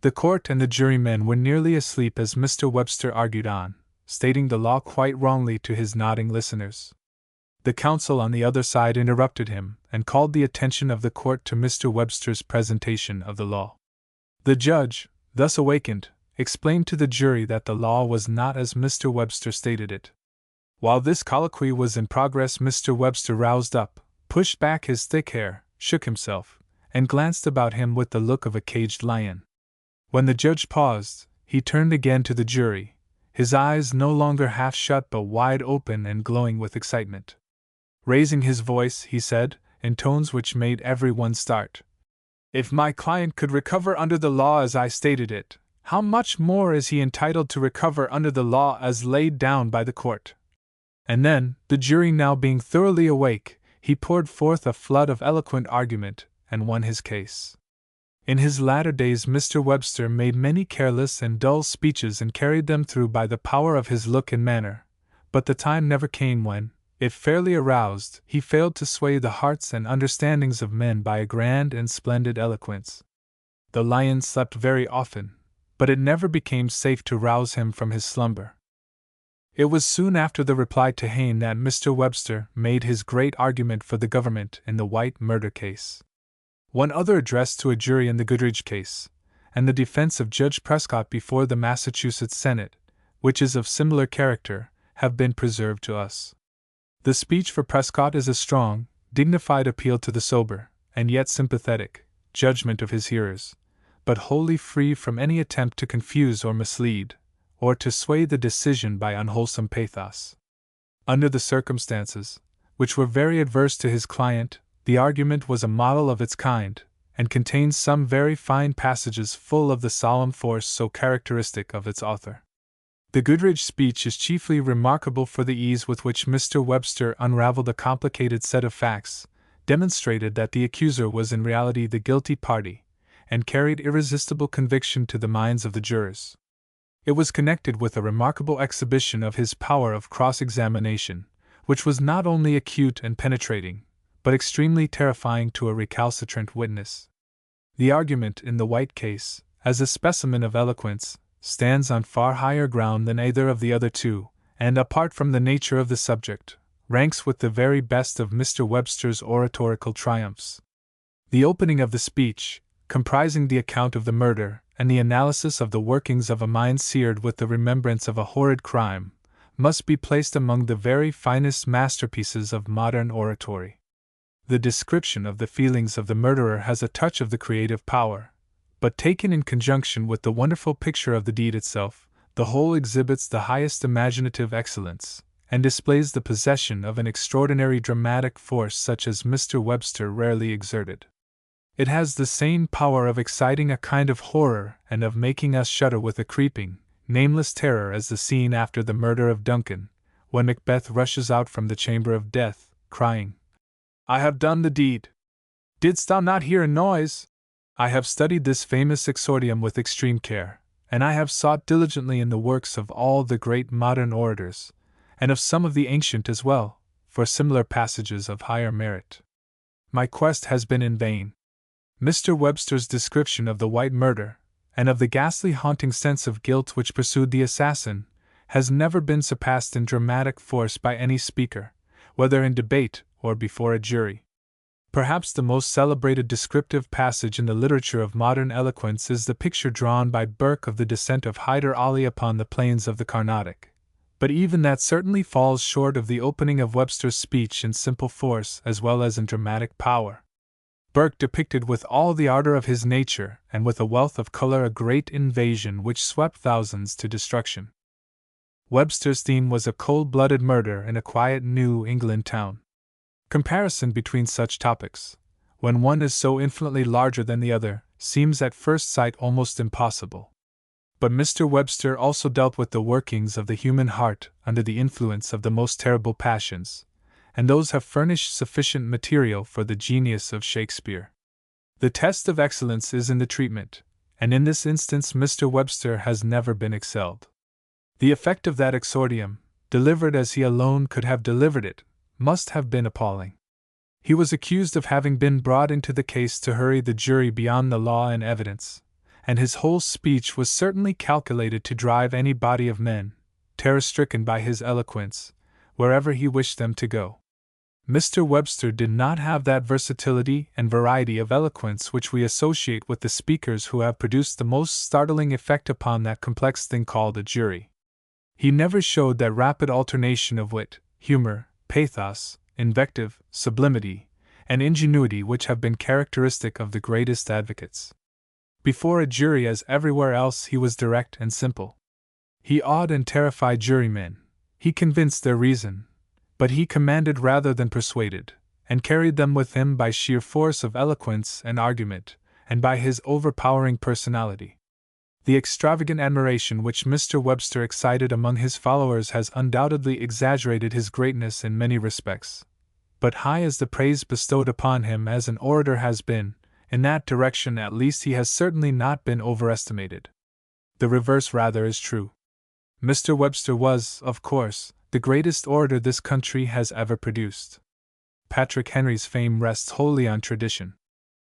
The court and the jurymen were nearly asleep as Mr. Webster argued on, stating the law quite wrongly to his nodding listeners. The counsel on the other side interrupted him and called the attention of the court to Mr. Webster's presentation of the law. The judge, thus awakened, explained to the jury that the law was not as Mr. Webster stated it. While this colloquy was in progress, Mr. Webster roused up, pushed back his thick hair, shook himself, and glanced about him with the look of a caged lion. When the judge paused, he turned again to the jury, his eyes no longer half shut but wide open and glowing with excitement. Raising his voice, he said, in tones which made everyone start, "If my client could recover under the law as I stated it, how much more is he entitled to recover under the law as laid down by the court?" And then, the jury now being thoroughly awake, he poured forth a flood of eloquent argument, and won his case. In his latter days Mr. Webster made many careless and dull speeches and carried them through by the power of his look and manner, but the time never came when, if fairly aroused, he failed to sway the hearts and understandings of men by a grand and splendid eloquence. The lion slept very often, but it never became safe to rouse him from his slumber. It was soon after the reply to Heine that Mr. Webster made his great argument for the government in the White murder case. One other address to a jury in the Goodridge case, and the defense of Judge Prescott before the Massachusetts Senate, which is of similar character, have been preserved to us. The speech for Prescott is a strong, dignified appeal to the sober, and yet sympathetic, judgment of his hearers, but wholly free from any attempt to confuse or mislead, or to sway the decision by unwholesome pathos. Under the circumstances, which were very adverse to his client, the argument was a model of its kind, and contains some very fine passages full of the solemn force so characteristic of its author. The Goodridge speech is chiefly remarkable for the ease with which Mr. Webster unraveled a complicated set of facts, demonstrated that the accuser was in reality the guilty party, and carried irresistible conviction to the minds of the jurors. It was connected with a remarkable exhibition of his power of cross-examination, which was not only acute and penetrating, but extremely terrifying to a recalcitrant witness. The argument in the White case, as a specimen of eloquence, stands on far higher ground than either of the other two, and, apart from the nature of the subject, ranks with the very best of Mr. Webster's oratorical triumphs. The opening of the speech, comprising the account of the murder and the analysis of the workings of a mind seared with the remembrance of a horrid crime, must be placed among the very finest masterpieces of modern oratory. The description of the feelings of the murderer has a touch of the creative power, but taken in conjunction with the wonderful picture of the deed itself, the whole exhibits the highest imaginative excellence, and displays the possession of an extraordinary dramatic force such as Mr. Webster rarely exerted. It has the same power of exciting a kind of horror and of making us shudder with a creeping, nameless terror as the scene after the murder of Duncan, when Macbeth rushes out from the chamber of death, crying, "I have done the deed. Didst thou not hear a noise?" I have studied this famous exordium with extreme care, and I have sought diligently in the works of all the great modern orators, and of some of the ancient as well, for similar passages of higher merit. My quest has been in vain. Mr. Webster's description of the White murder, and of the ghastly haunting sense of guilt which pursued the assassin, has never been surpassed in dramatic force by any speaker, whether in debate or before a jury. Perhaps the most celebrated descriptive passage in the literature of modern eloquence is the picture drawn by Burke of the descent of Hyder Ali upon the plains of the Carnatic, but even that certainly falls short of the opening of Webster's speech in simple force as well as in dramatic power. Burke depicted with all the ardor of his nature and with a wealth of color a great invasion which swept thousands to destruction. Webster's theme was a cold-blooded murder in a quiet New England town. Comparison between such topics, when one is so infinitely larger than the other, seems at first sight almost impossible. But Mr. Webster also dealt with the workings of the human heart under the influence of the most terrible passions, and those have furnished sufficient material for the genius of Shakespeare. The test of excellence is in the treatment, and in this instance Mr. Webster has never been excelled. The effect of that exordium, delivered as he alone could have delivered it, must have been appalling. He was accused of having been brought into the case to hurry the jury beyond the law and evidence, and his whole speech was certainly calculated to drive any body of men, terror-stricken by his eloquence, wherever he wished them to go. Mr. Webster did not have that versatility and variety of eloquence which we associate with the speakers who have produced the most startling effect upon that complex thing called a jury. He never showed that rapid alternation of wit, humor, pathos, invective, sublimity, and ingenuity which have been characteristic of the greatest advocates. Before a jury, as everywhere else, he was direct and simple. He awed and terrified jurymen, he convinced their reason, but he commanded rather than persuaded, and carried them with him by sheer force of eloquence and argument, and by his overpowering personality. The extravagant admiration which Mr. Webster excited among his followers has undoubtedly exaggerated his greatness in many respects, but high as the praise bestowed upon him as an orator has been, in that direction at least he has certainly not been overestimated. The reverse rather is true. Mr. Webster was, of course, the greatest orator this country has ever produced. Patrick Henry's fame rests wholly on tradition.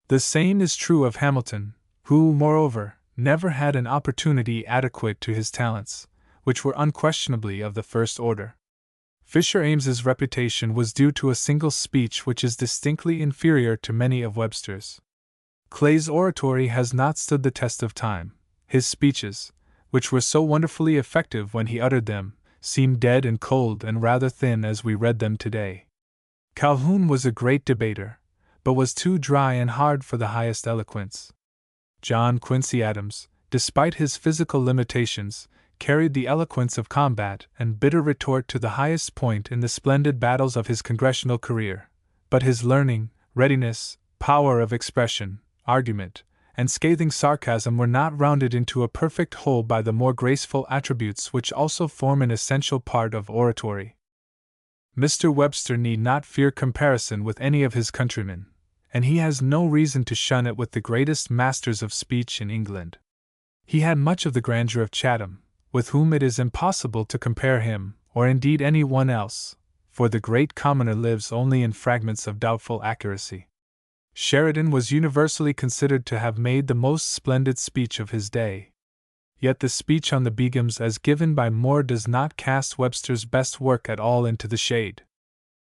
The same is true of Hamilton, who, moreover, never had an opportunity adequate to his talents, which were unquestionably of the first order. Fisher Ames's reputation was due to a single speech which is distinctly inferior to many of Webster's. Clay's oratory has not stood the test of time. His speeches, which were so wonderfully effective when he uttered them, seem dead and cold and rather thin as we read them today. Calhoun was a great debater, but was too dry and hard for the highest eloquence. John Quincy Adams, despite his physical limitations, carried the eloquence of combat and bitter retort to the highest point in the splendid battles of his congressional career, but his learning, readiness, power of expression, argument, and scathing sarcasm were not rounded into a perfect whole by the more graceful attributes which also form an essential part of oratory. Mr. Webster need not fear comparison with any of his countrymen, and he has no reason to shun it with the greatest masters of speech in England. He had much of the grandeur of Chatham, with whom it is impossible to compare him, or indeed any one else, for the great commoner lives only in fragments of doubtful accuracy. Sheridan was universally considered to have made the most splendid speech of his day. Yet the speech on the Begums as given by Moore does not cast Webster's best work at all into the shade.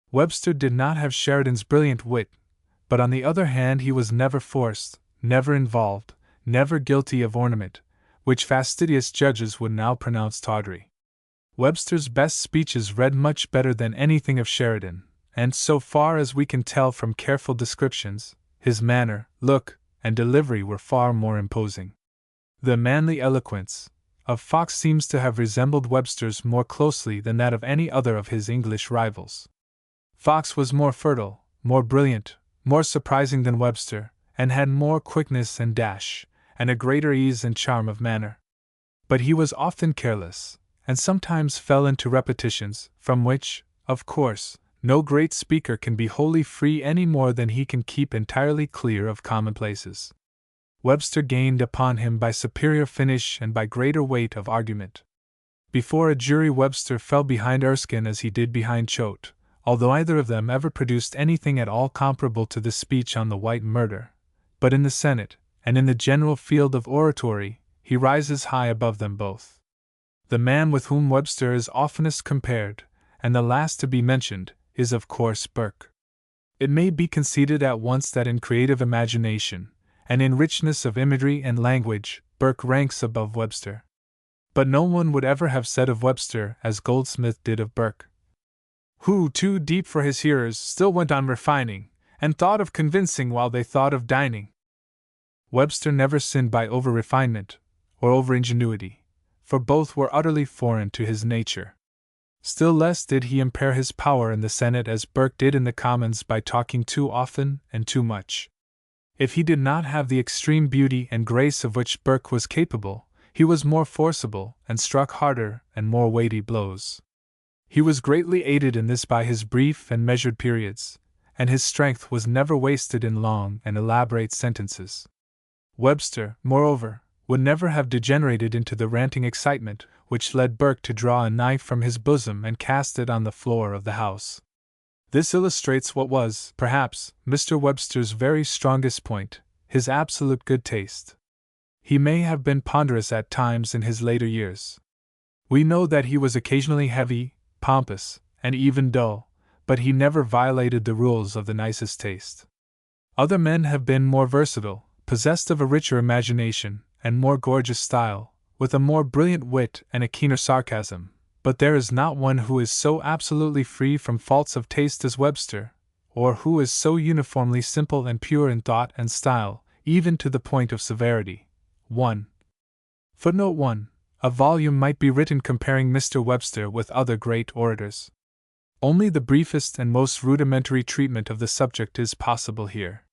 Webster did not have Sheridan's brilliant wit, but on the other hand he was never forced, never involved, never guilty of ornament, which fastidious judges would now pronounce tawdry. Webster's best speeches read much better than anything of Sheridan, and so far as we can tell from careful descriptions, his manner, look, and delivery were far more imposing. The manly eloquence of Fox seems to have resembled Webster's more closely than that of any other of his English rivals. Fox was more fertile, more brilliant, more surprising than Webster, and had more quickness and dash, and a greater ease and charm of manner. But he was often careless, and sometimes fell into repetitions, from which, of course, no great speaker can be wholly free any more than he can keep entirely clear of commonplaces. Webster gained upon him by superior finish and by greater weight of argument. Before a jury Webster fell behind Erskine as he did behind Choate, although either of them ever produced anything at all comparable to the speech on the White murder. But in the Senate, and in the general field of oratory, he rises high above them both. The man with whom Webster is oftenest compared, and the last to be mentioned, is of course Burke. It may be conceded at once that in creative imagination, and in richness of imagery and language, Burke ranks above Webster. But no one would ever have said of Webster as Goldsmith did of Burke, who, too deep for his hearers, still went on refining, and thought of convincing while they thought of dining. Webster never sinned by over-refinement, or over-ingenuity, for both were utterly foreign to his nature. Still less did he impair his power in the Senate as Burke did in the Commons by talking too often and too much. If he did not have the extreme beauty and grace of which Burke was capable, he was more forcible and struck harder and more weighty blows. He was greatly aided in this by his brief and measured periods, and his strength was never wasted in long and elaborate sentences. Webster, moreover, would never have degenerated into the ranting excitement which led Burke to draw a knife from his bosom and cast it on the floor of the House. This illustrates what was, perhaps, Mr. Webster's very strongest point, his absolute good taste. He may have been ponderous at times in his later years. We know that he was occasionally heavy, pompous, and even dull, but he never violated the rules of the nicest taste. Other men have been more versatile, possessed of a richer imagination, and more gorgeous style, with a more brilliant wit and a keener sarcasm, but there is not one who is so absolutely free from faults of taste as Webster, or who is so uniformly simple and pure in thought and style, even to the point of severity. 1. Footnote 1. A volume might be written comparing Mr. Webster with other great orators. Only the briefest and most rudimentary treatment of the subject is possible here.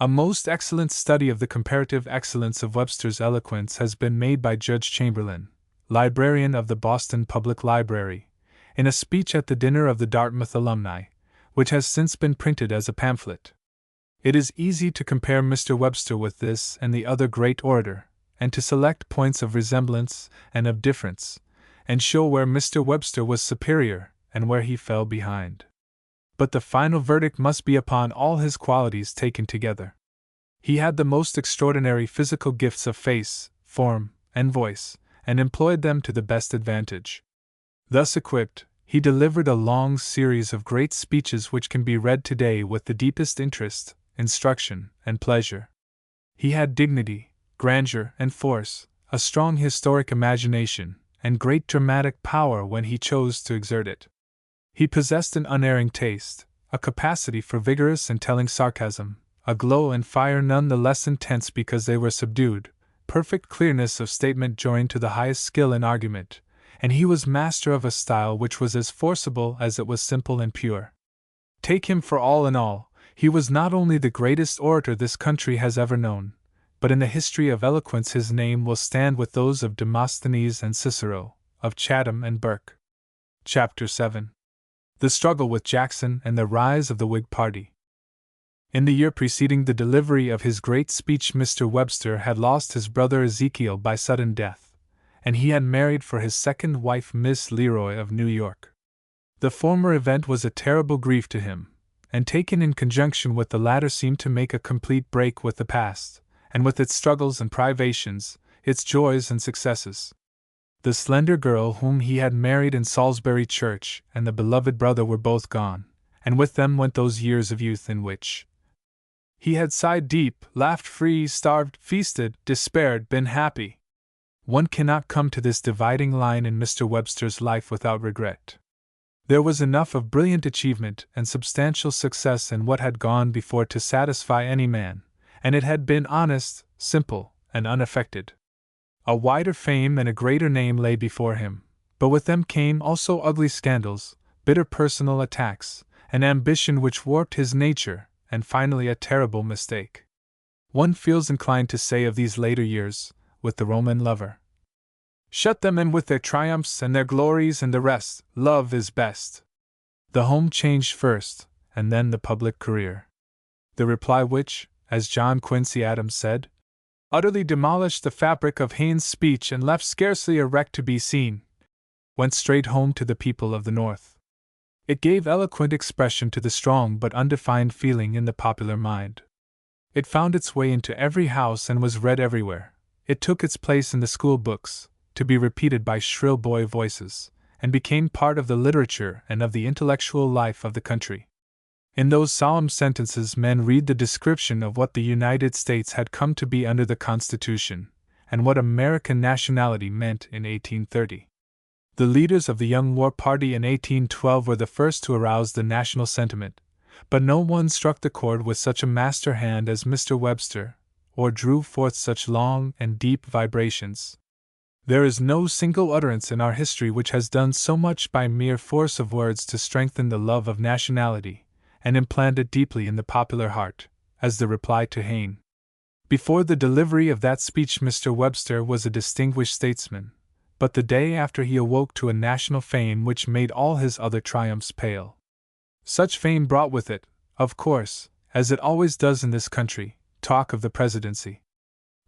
A most excellent study of the comparative excellence of Webster's eloquence has been made by Judge Chamberlain, librarian of the Boston Public Library, in a speech at the dinner of the Dartmouth alumni, which has since been printed as a pamphlet. It is easy to compare Mr. Webster with this and the other great orator, and to select points of resemblance and of difference, and show where Mr. Webster was superior and where he fell behind. But the final verdict must be upon all his qualities taken together. He had the most extraordinary physical gifts of face, form, and voice, and employed them to the best advantage. Thus equipped, he delivered a long series of great speeches which can be read today with the deepest interest, instruction, and pleasure. He had dignity, grandeur, and force, a strong historic imagination, and great dramatic power when he chose to exert it. He possessed an unerring taste, a capacity for vigorous and telling sarcasm, a glow and fire none the less intense because they were subdued, perfect clearness of statement joined to the highest skill in argument, and he was master of a style which was as forcible as it was simple and pure. Take him for all in all, he was not only the greatest orator this country has ever known, but in the history of eloquence his name will stand with those of Demosthenes and Cicero, of Chatham and Burke. Chapter 7. The Struggle with Jackson and the Rise of the Whig Party. In the year preceding the delivery of his great speech, Mr. Webster had lost his brother Ezekiel by sudden death, and he had married for his second wife Miss Leroy of New York. The former event was a terrible grief to him, and taken in conjunction with the latter seemed to make a complete break with the past, and with its struggles and privations, its joys and successes. The slender girl whom he had married in Salisbury Church and the beloved brother were both gone, and with them went those years of youth in which he had sighed deep, laughed free, starved, feasted, despaired, been happy. One cannot come to this dividing line in Mr. Webster's life without regret. There was enough of brilliant achievement and substantial success in what had gone before to satisfy any man, and it had been honest, simple, and unaffected. A wider fame and a greater name lay before him, but with them came also ugly scandals, bitter personal attacks, an ambition which warped his nature, and finally a terrible mistake. One feels inclined to say of these later years, with the Roman lover, "Shut them in with their triumphs and their glories, and the rest, love is best." The home changed first, and then the public career. The reply which, as John Quincy Adams said, utterly demolished the fabric of Hayne's speech and left scarcely a wreck to be seen, went straight home to the people of the North. It gave eloquent expression to the strong but undefined feeling in the popular mind. It found its way into every house and was read everywhere. It took its place in the school books, to be repeated by shrill boy voices, and became part of the literature and of the intellectual life of the country. In those solemn sentences men read the description of what the United States had come to be under the Constitution, and what American nationality meant in 1830. The leaders of the Young War Party in 1812 were the first to arouse the national sentiment, but no one struck the chord with such a master hand as Mr. Webster, or drew forth such long and deep vibrations. There is no single utterance in our history which has done so much by mere force of words to strengthen the love of nationality, and implant it deeply in the popular heart, as the reply to Hayne. Before the delivery of that speech Mr. Webster was a distinguished statesman, but the day after he awoke to a national fame which made all his other triumphs pale. Such fame brought with it, of course, as it always does in this country, talk of the presidency.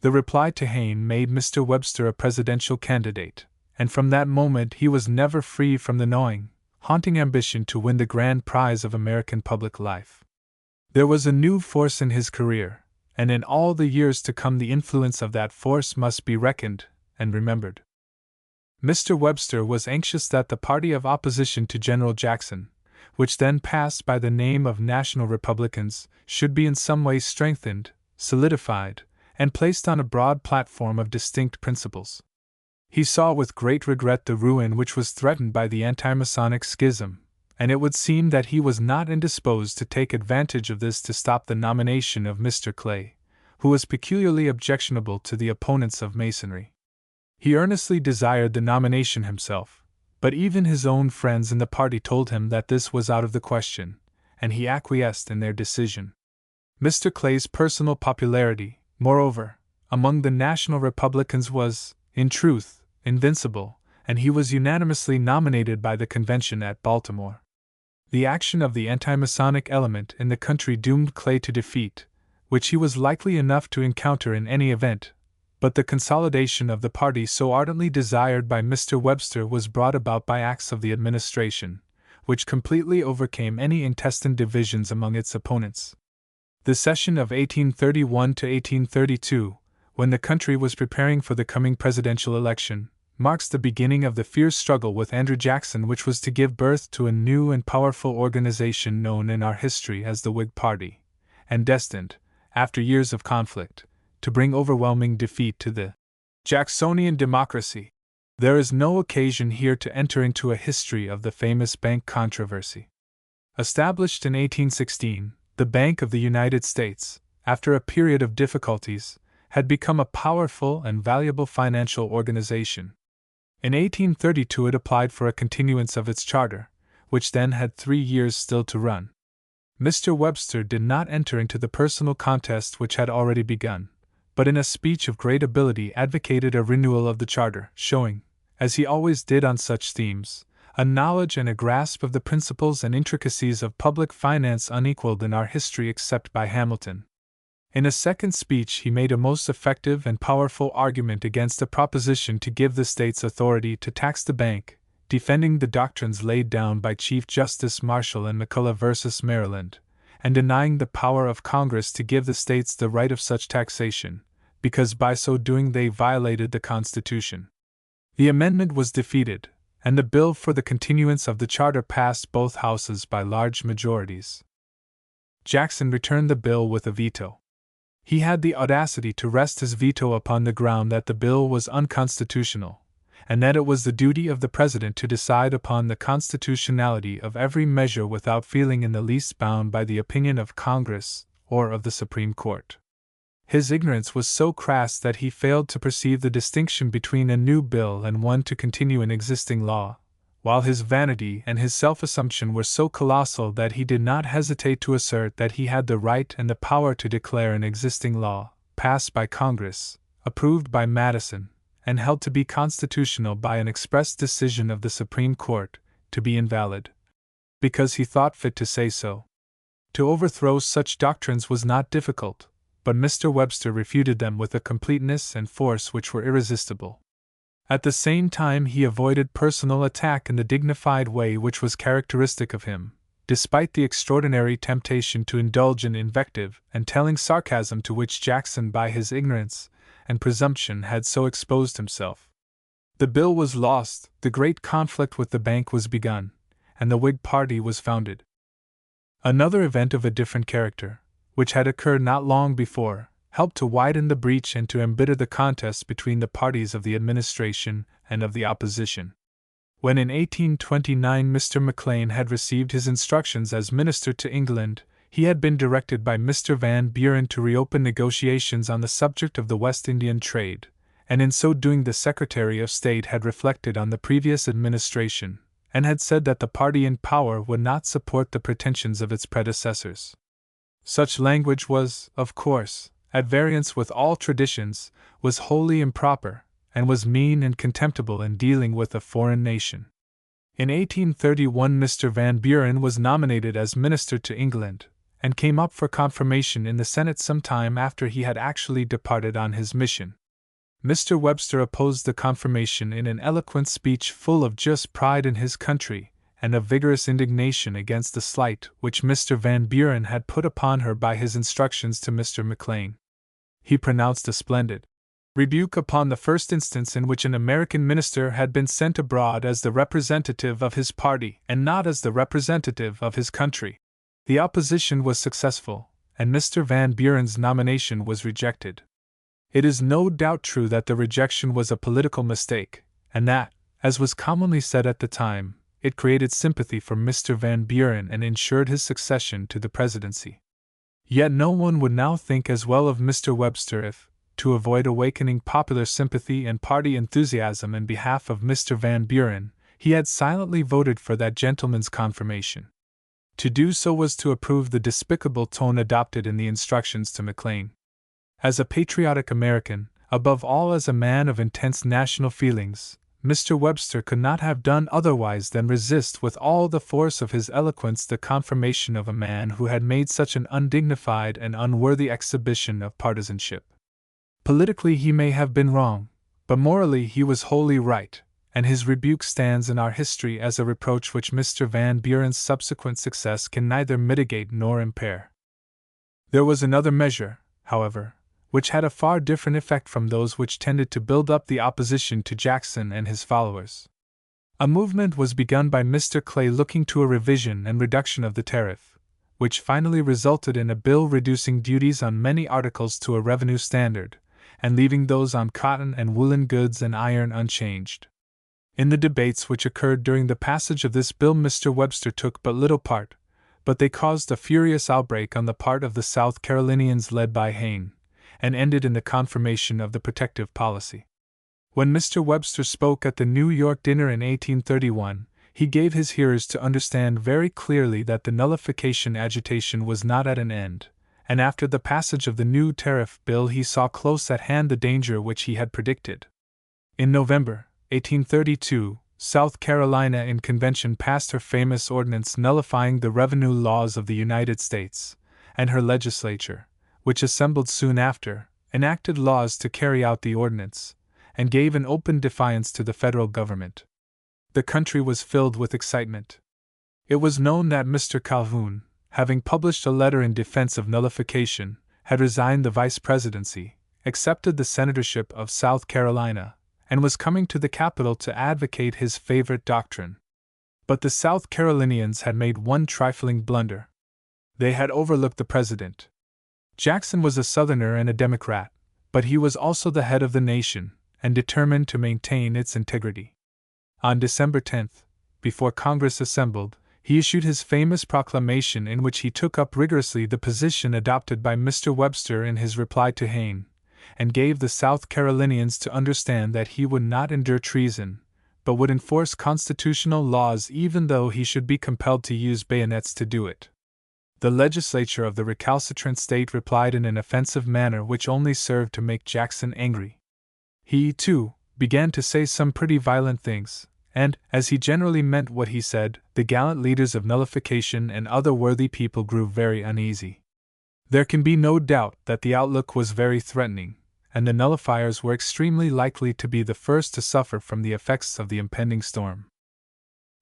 The reply to Hayne made Mr. Webster a presidential candidate, and from that moment he was never free from the gnawing, haunting ambition to win the grand prize of American public life. There was a new force in his career, and in all the years to come the influence of that force must be reckoned and remembered. Mr. Webster was anxious that the party of opposition to General Jackson, which then passed by the name of National Republicans, should be in some way strengthened, solidified, and placed on a broad platform of distinct principles. He saw with great regret the ruin which was threatened by the anti-Masonic schism, and it would seem that he was not indisposed to take advantage of this to stop the nomination of Mr. Clay, who was peculiarly objectionable to the opponents of Masonry. He earnestly desired the nomination himself, but even his own friends in the party told him that this was out of the question, and he acquiesced in their decision. Mr. Clay's personal popularity, moreover, among the National Republicans was, in truth, invincible, and he was unanimously nominated by the convention at Baltimore. The action of the anti-Masonic element in the country doomed Clay to defeat, which he was likely enough to encounter in any event, but the consolidation of the party so ardently desired by Mr. Webster was brought about by acts of the administration, which completely overcame any intestine divisions among its opponents. The session of 1831 to 1832, when the country was preparing for the coming presidential election, marks the beginning of the fierce struggle with Andrew Jackson which was to give birth to a new and powerful organization known in our history as the Whig Party, and destined, after years of conflict, to bring overwhelming defeat to the Jacksonian democracy. There is no occasion here to enter into a history of the famous bank controversy. Established in 1816, the Bank of the United States, after a period of difficulties, had become a powerful and valuable financial organization. In 1832 it applied for a continuance of its charter, which then had 3 years still to run. Mr. Webster did not enter into the personal contest which had already begun, but in a speech of great ability advocated a renewal of the charter, showing, as he always did on such themes, a knowledge and a grasp of the principles and intricacies of public finance unequaled in our history except by Hamilton. In a second speech, he made a most effective and powerful argument against the proposition to give the states authority to tax the bank, defending the doctrines laid down by Chief Justice Marshall in McCulloch v. Maryland, and denying the power of Congress to give the states the right of such taxation, because by so doing they violated the Constitution. The amendment was defeated, and the bill for the continuance of the charter passed both houses by large majorities. Jackson returned the bill with a veto. He had the audacity to rest his veto upon the ground that the bill was unconstitutional, and that it was the duty of the President to decide upon the constitutionality of every measure without feeling in the least bound by the opinion of Congress or of the Supreme Court. His ignorance was so crass that he failed to perceive the distinction between a new bill and one to continue an existing law, while his vanity and his self-assumption were so colossal that he did not hesitate to assert that he had the right and the power to declare an existing law, passed by Congress, approved by Madison, and held to be constitutional by an express decision of the Supreme Court, to be invalid, because he thought fit to say so. To overthrow such doctrines was not difficult, but Mr. Webster refuted them with a completeness and force which were irresistible. At the same time, he avoided personal attack in the dignified way which was characteristic of him, despite the extraordinary temptation to indulge in invective and telling sarcasm to which Jackson by his ignorance and presumption had so exposed himself. The bill was lost, the great conflict with the bank was begun, and the Whig party was founded. Another event of a different character, which had occurred not long before, helped to widen the breach and to embitter the contest between the parties of the administration and of the opposition. When in 1829 Mr. Maclean had received his instructions as minister to England, he had been directed by Mr. Van Buren to reopen negotiations on the subject of the West Indian trade, and in so doing the Secretary of State had reflected on the previous administration, and had said that the party in power would not support the pretensions of its predecessors. Such language was, of course, at variance with all traditions, was wholly improper, and was mean and contemptible in dealing with a foreign nation. In 1831 Mr. Van Buren was nominated as minister to England, and came up for confirmation in the Senate some time after he had actually departed on his mission. Mr. Webster opposed the confirmation in an eloquent speech full of just pride in his country, and of vigorous indignation against the slight which Mr. Van Buren had put upon her by his instructions to Mr. Maclean. He pronounced a splendid rebuke upon the first instance in which an American minister had been sent abroad as the representative of his party and not as the representative of his country. The opposition was successful, and Mr. Van Buren's nomination was rejected. It is no doubt true that the rejection was a political mistake, and that, as was commonly said at the time, it created sympathy for Mr. Van Buren and ensured his succession to the presidency. Yet no one would now think as well of Mr. Webster if, to avoid awakening popular sympathy and party enthusiasm in behalf of Mr. Van Buren, he had silently voted for that gentleman's confirmation. To do so was to approve the despicable tone adopted in the instructions to Maclean. As a patriotic American, above all as a man of intense national feelings, Mr. Webster could not have done otherwise than resist with all the force of his eloquence the confirmation of a man who had made such an undignified and unworthy exhibition of partisanship. Politically he may have been wrong, but morally he was wholly right, and his rebuke stands in our history as a reproach which Mr. Van Buren's subsequent success can neither mitigate nor impair. There was another measure, however, which had a far different effect from those which tended to build up the opposition to Jackson and his followers. A movement was begun by Mr. Clay looking to a revision and reduction of the tariff, which finally resulted in a bill reducing duties on many articles to a revenue standard, and leaving those on cotton and woolen goods and iron unchanged. In the debates which occurred during the passage of this bill Mr. Webster took but little part, but they caused a furious outbreak on the part of the South Carolinians led by Hayne, and ended in the confirmation of the protective policy. When Mr. Webster spoke at the New York dinner in 1831, he gave his hearers to understand very clearly that the nullification agitation was not at an end, and after the passage of the new tariff bill he saw close at hand the danger which he had predicted. In November 1832, South Carolina in convention passed her famous ordinance nullifying the revenue laws of the United States, and her legislature, which assembled soon after, enacted laws to carry out the ordinance, and gave an open defiance to the federal government. The country was filled with excitement. It was known that Mr. Calhoun, having published a letter in defense of nullification, had resigned the vice presidency, accepted the senatorship of South Carolina, and was coming to the Capitol to advocate his favorite doctrine. But the South Carolinians had made one trifling blunder. They had overlooked the president. Jackson was a Southerner and a Democrat, but he was also the head of the nation, and determined to maintain its integrity. On December 10th, before Congress assembled, he issued his famous proclamation in which he took up rigorously the position adopted by Mr. Webster in his reply to Hayne, and gave the South Carolinians to understand that he would not endure treason, but would enforce constitutional laws even though he should be compelled to use bayonets to do it. The legislature of the recalcitrant state replied in an offensive manner which only served to make Jackson angry. He, too, began to say some pretty violent things, and, as he generally meant what he said, the gallant leaders of nullification and other worthy people grew very uneasy. There can be no doubt that the outlook was very threatening, and the nullifiers were extremely likely to be the first to suffer from the effects of the impending storm.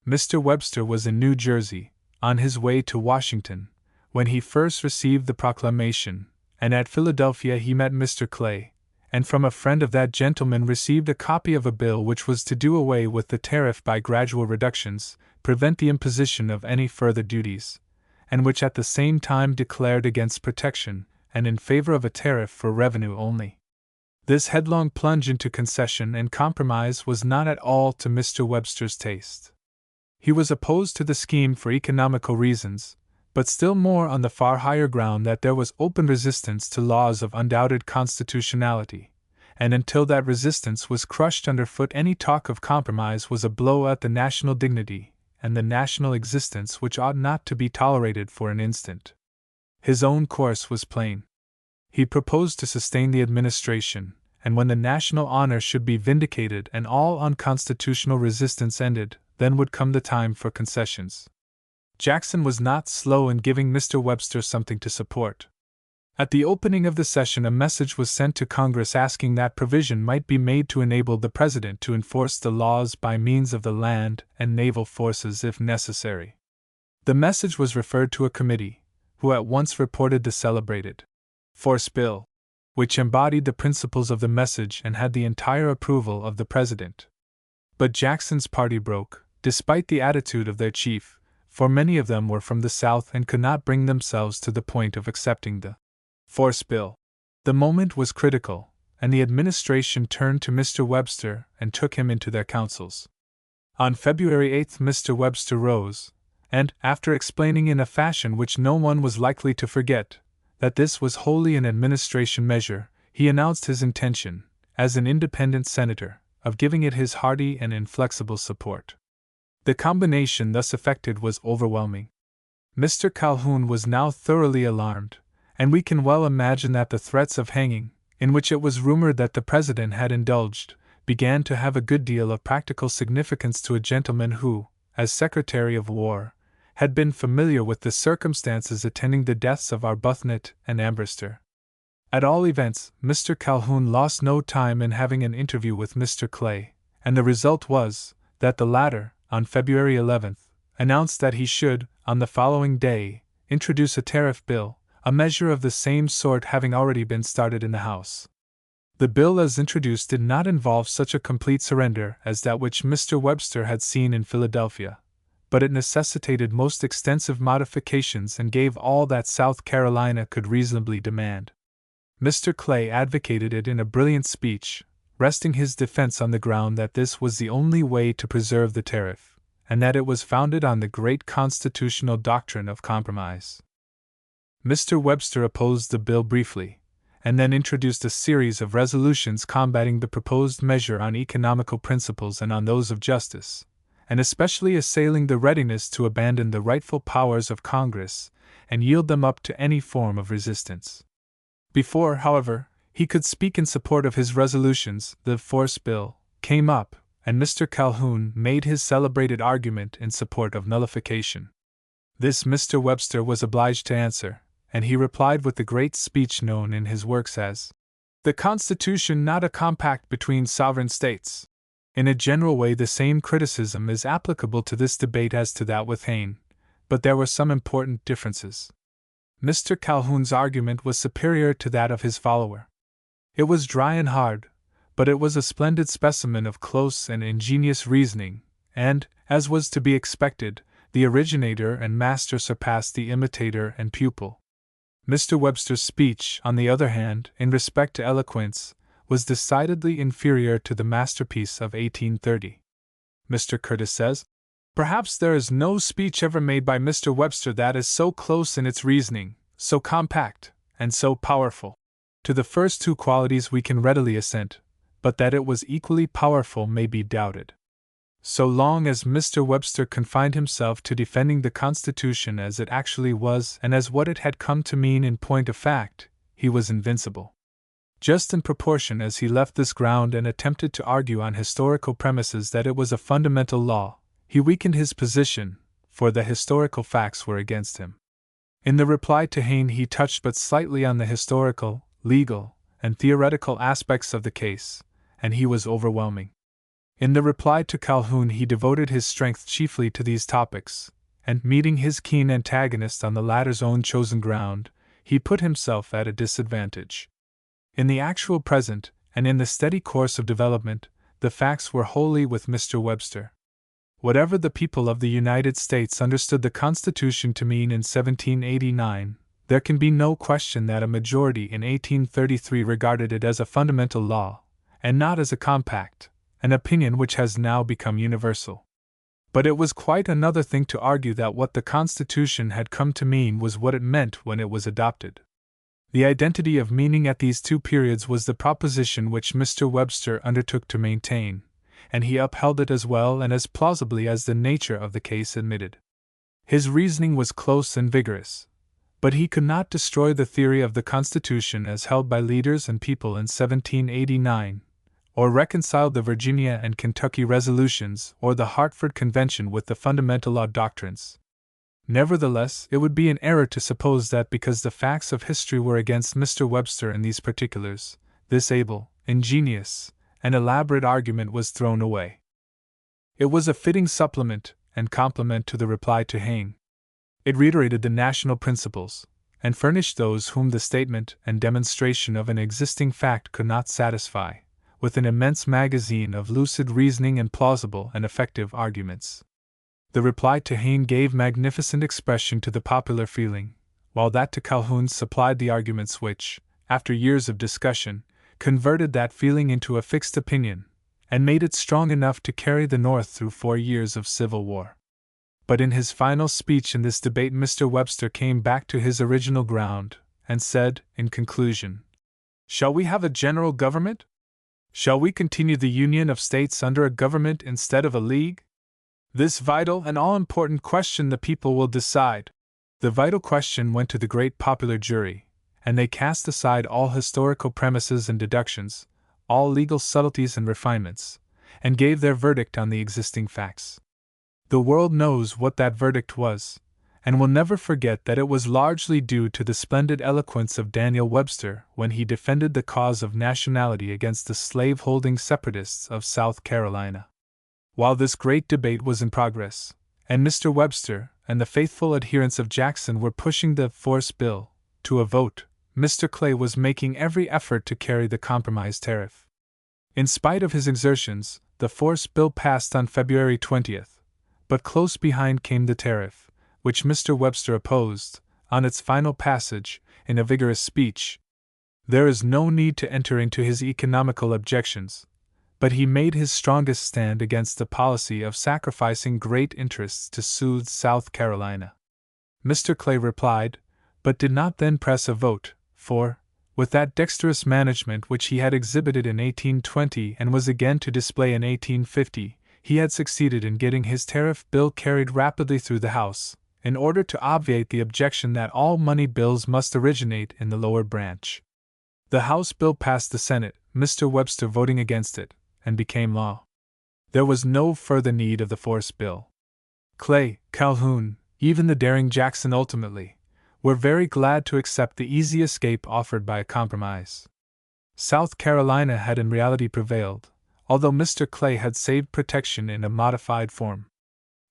Mr. Webster was in New Jersey, on his way to Washington, when he first received the proclamation, and at Philadelphia he met Mr. Clay, and from a friend of that gentleman received a copy of a bill which was to do away with the tariff by gradual reductions, prevent the imposition of any further duties, and which at the same time declared against protection, and in favor of a tariff for revenue only. This headlong plunge into concession and compromise was not at all to Mr. Webster's taste. He was opposed to the scheme for economical reasons, but still more on the far higher ground that there was open resistance to laws of undoubted constitutionality, and until that resistance was crushed underfoot any talk of compromise was a blow at the national dignity and the national existence which ought not to be tolerated for an instant. His own course was plain. He proposed to sustain the administration, and when the national honor should be vindicated and all unconstitutional resistance ended, then would come the time for concessions. Jackson was not slow in giving Mr. Webster something to support. At the opening of the session, a message was sent to Congress asking that provision might be made to enable the President to enforce the laws by means of the land and naval forces if necessary. The message was referred to a committee, who at once reported the celebrated Force Bill, which embodied the principles of the message and had the entire approval of the President. But Jackson's party broke, despite the attitude of their chief, for many of them were from the South and could not bring themselves to the point of accepting the Force Bill. The moment was critical, and the administration turned to Mr. Webster and took him into their councils. On February 8 Mr. Webster rose, and, after explaining in a fashion which no one was likely to forget, that this was wholly an administration measure, he announced his intention, as an independent senator, of giving it his hearty and inflexible support. The combination thus effected was overwhelming. Mr. Calhoun was now thoroughly alarmed, and we can well imagine that the threats of hanging, in which it was rumored that the President had indulged, began to have a good deal of practical significance to a gentleman who, as Secretary of War, had been familiar with the circumstances attending the deaths of Arbuthnot and Ambrister. At all events, Mr. Calhoun lost no time in having an interview with Mr. Clay, and the result was that the latter, on February 11, announced that he should, on the following day, introduce a tariff bill, a measure of the same sort having already been started in the House. The bill as introduced did not involve such a complete surrender as that which Mr. Webster had seen in Philadelphia, but it necessitated most extensive modifications and gave all that South Carolina could reasonably demand. Mr. Clay advocated it in a brilliant speech, resting his defense on the ground that this was the only way to preserve the tariff, and that it was founded on the great constitutional doctrine of compromise. Mr. Webster opposed the bill briefly, and then introduced a series of resolutions combating the proposed measure on economical principles and on those of justice, and especially assailing the readiness to abandon the rightful powers of Congress and yield them up to any form of resistance. Before, however, he could speak in support of his resolutions, the Force Bill came up, and Mr. Calhoun made his celebrated argument in support of nullification. This Mr. Webster was obliged to answer, and he replied with the great speech known in his works as "The Constitution not a compact between sovereign states." In a general way, the same criticism is applicable to this debate as to that with Hayne, but there were some important differences. Mr. Calhoun's argument was superior to that of his follower. It was dry and hard, but it was a splendid specimen of close and ingenious reasoning, and, as was to be expected, the originator and master surpassed the imitator and pupil. Mr. Webster's speech, on the other hand, in respect to eloquence, was decidedly inferior to the masterpiece of 1830. Mr. Curtis says, "Perhaps there is no speech ever made by Mr. Webster that is so close in its reasoning, so compact, and so powerful. To the first two qualities we can readily assent, but that it was equally powerful may be doubted." So long as Mr. Webster confined himself to defending the Constitution as it actually was and as what it had come to mean in point of fact, he was invincible. Just in proportion as he left this ground and attempted to argue on historical premises that it was a fundamental law, he weakened his position, for the historical facts were against him. In the reply to Hayne he touched but slightly on the historical, legal, and theoretical aspects of the case, and he was overwhelming. In the reply to Calhoun he devoted his strength chiefly to these topics, and meeting his keen antagonist on the latter's own chosen ground, he put himself at a disadvantage. In the actual present, and in the steady course of development, the facts were wholly with Mr. Webster. Whatever the people of the United States understood the Constitution to mean in 1789, there can be no question that a majority in 1833 regarded it as a fundamental law, and not as a compact, an opinion which has now become universal. But it was quite another thing to argue that what the Constitution had come to mean was what it meant when it was adopted. The identity of meaning at these two periods was the proposition which Mr. Webster undertook to maintain, and he upheld it as well and as plausibly as the nature of the case admitted. His reasoning was close and vigorous, but he could not destroy the theory of the Constitution as held by leaders and people in 1789, or reconcile the Virginia and Kentucky resolutions or the Hartford Convention with the fundamental law doctrines. Nevertheless, it would be an error to suppose that because the facts of history were against Mr. Webster in these particulars, this able, ingenious, and elaborate argument was thrown away. It was a fitting supplement and complement to the reply to Hayne. It reiterated the national principles, and furnished those whom the statement and demonstration of an existing fact could not satisfy, with an immense magazine of lucid reasoning and plausible and effective arguments. The reply to Hayne gave magnificent expression to the popular feeling, while that to Calhoun supplied the arguments which, after years of discussion, converted that feeling into a fixed opinion, and made it strong enough to carry the North through 4 years of civil war. But in his final speech in this debate Mr. Webster came back to his original ground, and said, in conclusion, "Shall we have a general government? Shall we continue the union of states under a government instead of a league? This vital and all-important question the people will decide." The vital question went to the great popular jury, and they cast aside all historical premises and deductions, all legal subtleties and refinements, and gave their verdict on the existing facts. The world knows what that verdict was, and will never forget that it was largely due to the splendid eloquence of Daniel Webster when he defended the cause of nationality against the slave-holding separatists of South Carolina. While this great debate was in progress, and Mr. Webster and the faithful adherents of Jackson were pushing the force bill to a vote, Mr. Clay was making every effort to carry the compromise tariff. In spite of his exertions, the force bill passed on February 20th, but close behind came the tariff, which Mr. Webster opposed, on its final passage, in a vigorous speech. There is no need to enter into his economical objections, but he made his strongest stand against the policy of sacrificing great interests to soothe South Carolina. Mr. Clay replied, but did not then press a vote, for, with that dexterous management which he had exhibited in 1820 and was again to display in 1850, he had succeeded in getting his tariff bill carried rapidly through the House, in order to obviate the objection that all money bills must originate in the lower branch. The House bill passed the Senate, Mr. Webster voting against it, and became law. There was no further need of the force bill. Clay, Calhoun, even the daring Jackson ultimately, were very glad to accept the easy escape offered by a compromise. South Carolina had in reality prevailed, although Mr. Clay had saved protection in a modified form.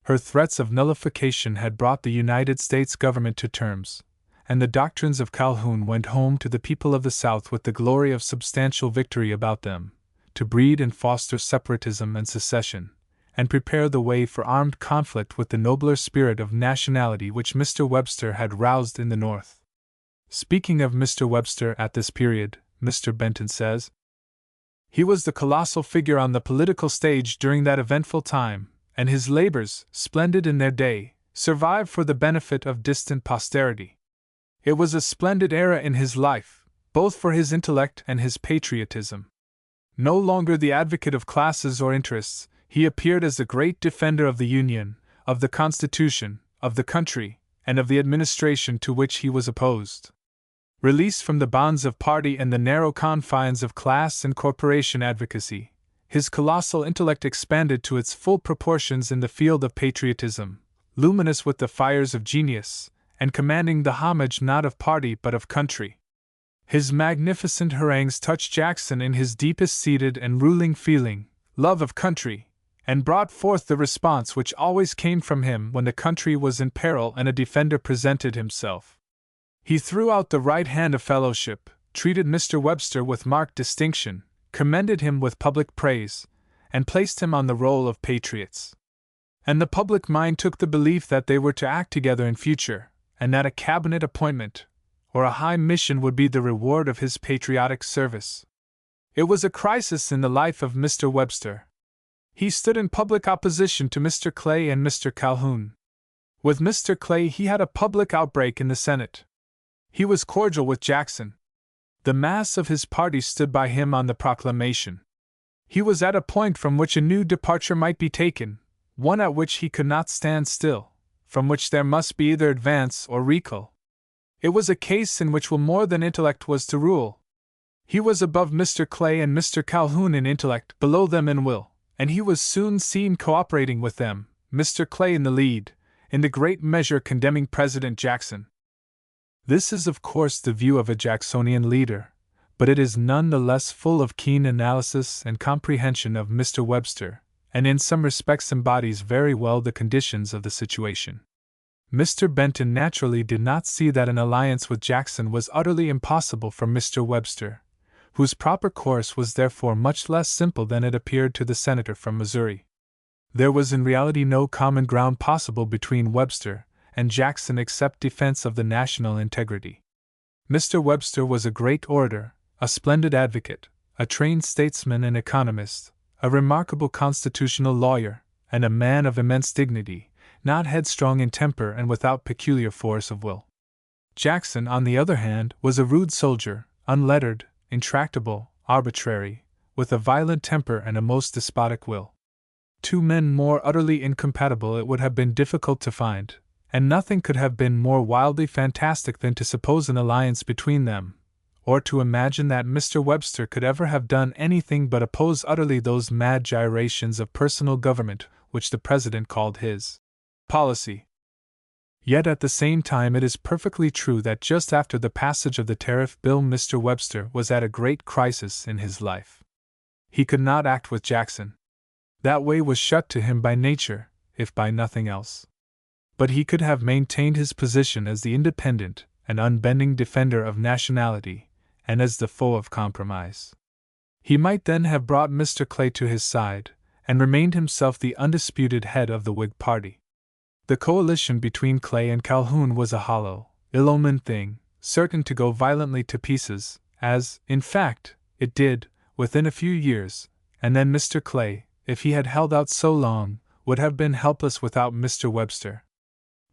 Her threats of nullification had brought the United States government to terms, and the doctrines of Calhoun went home to the people of the South with the glory of substantial victory about them, to breed and foster separatism and secession, and prepare the way for armed conflict with the nobler spirit of nationality which Mr. Webster had roused in the North. Speaking of Mr. Webster at this period, Mr. Benton says, "He was the colossal figure on the political stage during that eventful time, and his labors, splendid in their day, survive for the benefit of distant posterity. It was a splendid era in his life, both for his intellect and his patriotism. No longer the advocate of classes or interests, he appeared as the great defender of the Union, of the Constitution, of the country, and of the administration to which he was opposed. Released from the bonds of party and the narrow confines of class and corporation advocacy, his colossal intellect expanded to its full proportions in the field of patriotism, luminous with the fires of genius, and commanding the homage not of party but of country. His magnificent harangues touched Jackson in his deepest seated and ruling feeling, love of country, and brought forth the response which always came from him when the country was in peril and a defender presented himself. He threw out the right hand of fellowship, treated Mr. Webster with marked distinction, commended him with public praise, and placed him on the roll of patriots. And the public mind took the belief that they were to act together in future, and that a cabinet appointment, or a high mission would be the reward of his patriotic service. It was a crisis in the life of Mr. Webster. He stood in public opposition to Mr. Clay and Mr. Calhoun. With Mr. Clay he had a public outbreak in the Senate. He was cordial with Jackson. The mass of his party stood by him on the proclamation. He was at a point from which a new departure might be taken, one at which he could not stand still, from which there must be either advance or recul. It was a case in which will more than intellect was to rule. He was above Mr. Clay and Mr. Calhoun in intellect, below them in will, and he was soon seen cooperating with them, Mr. Clay in the lead, in the great measure condemning President Jackson. This is of course the view of a Jacksonian leader, but it is none the less full of keen analysis and comprehension of Mr. Webster, and in some respects embodies very well the conditions of the situation. Mr. Benton naturally did not see that an alliance with Jackson was utterly impossible for Mr. Webster, whose proper course was therefore much less simple than it appeared to the senator from Missouri. There was in reality no common ground possible between Webster and Jackson except defense of the national integrity. Mr. Webster was a great orator, a splendid advocate, a trained statesman and economist, a remarkable constitutional lawyer, and a man of immense dignity, not headstrong in temper and without peculiar force of will. Jackson, on the other hand, was a rude soldier, unlettered, intractable, arbitrary, with a violent temper and a most despotic will. Two men more utterly incompatible it would have been difficult to find, and nothing could have been more wildly fantastic than to suppose an alliance between them, or to imagine that Mr. Webster could ever have done anything but oppose utterly those mad gyrations of personal government which the President called his policy. Yet at the same time it is perfectly true that just after the passage of the tariff bill Mr. Webster was at a great crisis in his life. He could not act with Jackson. That way was shut to him by nature, if by nothing else. But he could have maintained his position as the independent and unbending defender of nationality, and as the foe of compromise. He might then have brought Mr. Clay to his side, and remained himself the undisputed head of the Whig party. The coalition between Clay and Calhoun was a hollow, ill-omened thing, certain to go violently to pieces, as, in fact, it did, within a few years, and then Mr. Clay, if he had held out so long, would have been helpless without Mr. Webster.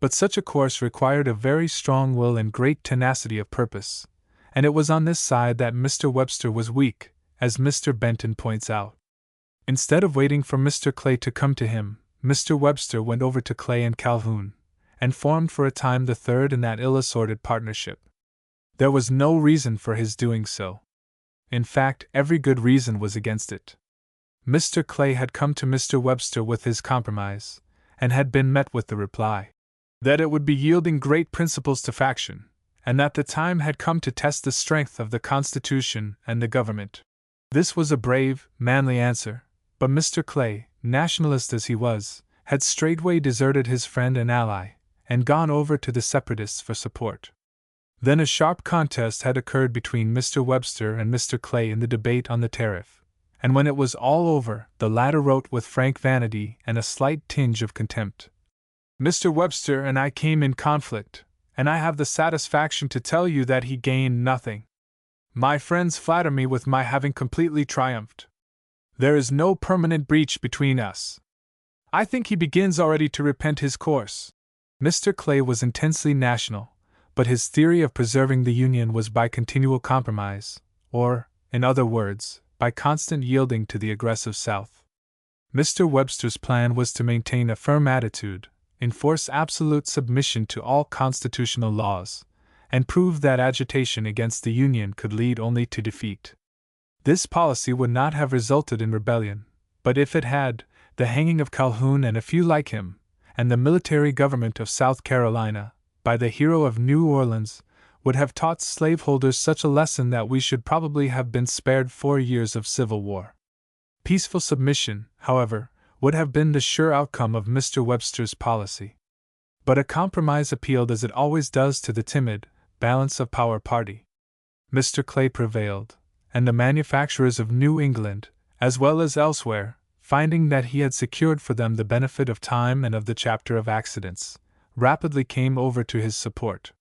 But such a course required a very strong will and great tenacity of purpose, and it was on this side that Mr. Webster was weak, as Mr. Benton points out. Instead of waiting for Mr. Clay to come to him, Mr. Webster went over to Clay and Calhoun, and formed for a time the third in that ill-assorted partnership. There was no reason for his doing so. In fact, every good reason was against it. Mr. Clay had come to Mr. Webster with his compromise, and had been met with the reply that it would be yielding great principles to faction, and that the time had come to test the strength of the Constitution and the government. This was a brave, manly answer, but Mr. Clay, nationalist as he was, had straightway deserted his friend and ally, and gone over to the Separatists for support. Then a sharp contest had occurred between Mr. Webster and Mr. Clay in the debate on the tariff, and when it was all over, the latter wrote with frank vanity and a slight tinge of contempt, "Mr. Webster and I came in conflict, and I have the satisfaction to tell you that he gained nothing. My friends flatter me with my having completely triumphed. There is no permanent breach between us. I think he begins already to repent his course." Mr. Clay was intensely national, but his theory of preserving the Union was by continual compromise, or, in other words, by constant yielding to the aggressive South. Mr. Webster's plan was to maintain a firm attitude, enforce absolute submission to all constitutional laws, and prove that agitation against the Union could lead only to defeat. This policy would not have resulted in rebellion, but if it had, the hanging of Calhoun and a few like him, and the military government of South Carolina, by the hero of New Orleans, would have taught slaveholders such a lesson that we should probably have been spared 4 years of civil war. Peaceful submission, however, would have been the sure outcome of Mr. Webster's policy. But a compromise appealed as it always does to the timid, balance of power party. Mr. Clay prevailed, and the manufacturers of New England, as well as elsewhere, finding that he had secured for them the benefit of time and of the chapter of accidents, rapidly came over to his support.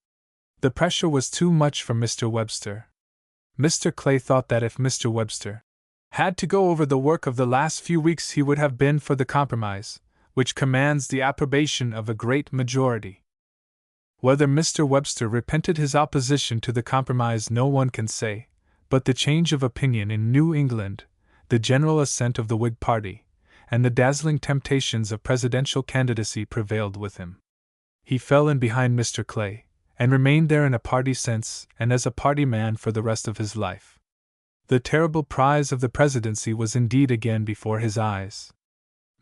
The pressure was too much for Mr. Webster. Mr. Clay thought that if Mr. Webster had to go over the work of the last few weeks, he would have been for the compromise, which commands the approbation of a great majority. Whether Mr. Webster repented his opposition to the compromise no one can say, but the change of opinion in New England, the general assent of the Whig party, and the dazzling temptations of presidential candidacy prevailed with him. He fell in behind Mr. Clay, and remained there in a party sense and as a party man for the rest of his life. The terrible prize of the presidency was indeed again before his eyes.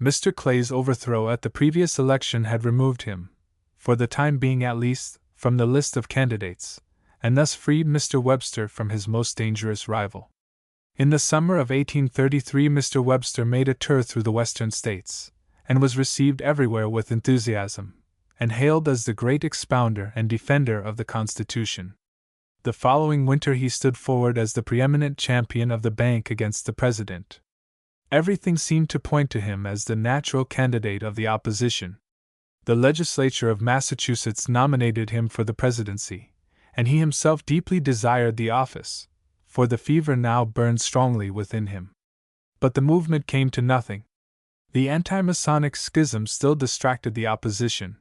Mr. Clay's overthrow at the previous election had removed him, for the time being at least, from the list of candidates, and thus freed Mr. Webster from his most dangerous rival. In the summer of 1833 Mr. Webster made a tour through the Western states, and was received everywhere with enthusiasm, and hailed as the great expounder and defender of the Constitution. The following winter he stood forward as the preeminent champion of the bank against the president. Everything seemed to point to him as the natural candidate of the opposition. The legislature of Massachusetts nominated him for the presidency, and he himself deeply desired the office, for the fever now burned strongly within him. But the movement came to nothing. The anti-Masonic schism still distracted the opposition.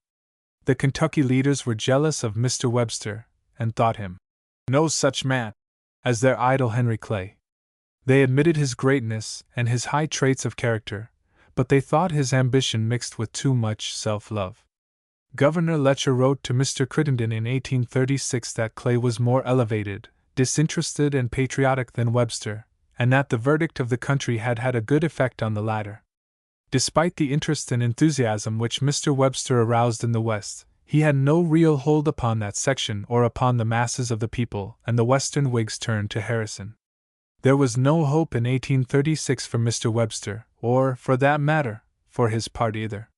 The Kentucky leaders were jealous of Mr. Webster, and thought him no such man as their idol Henry Clay. They admitted his greatness and his high traits of character, but they thought his ambition mixed with too much self-love. Governor Letcher wrote to Mr. Crittenden in 1836 that Clay was more elevated, disinterested and patriotic than Webster, and that the verdict of the country had had a good effect on the latter. Despite the interest and enthusiasm which Mr. Webster aroused in the West, he had no real hold upon that section or upon the masses of the people, and the Western Whigs turned to Harrison. There was no hope in 1836 for Mr. Webster, or, for that matter, for his party either.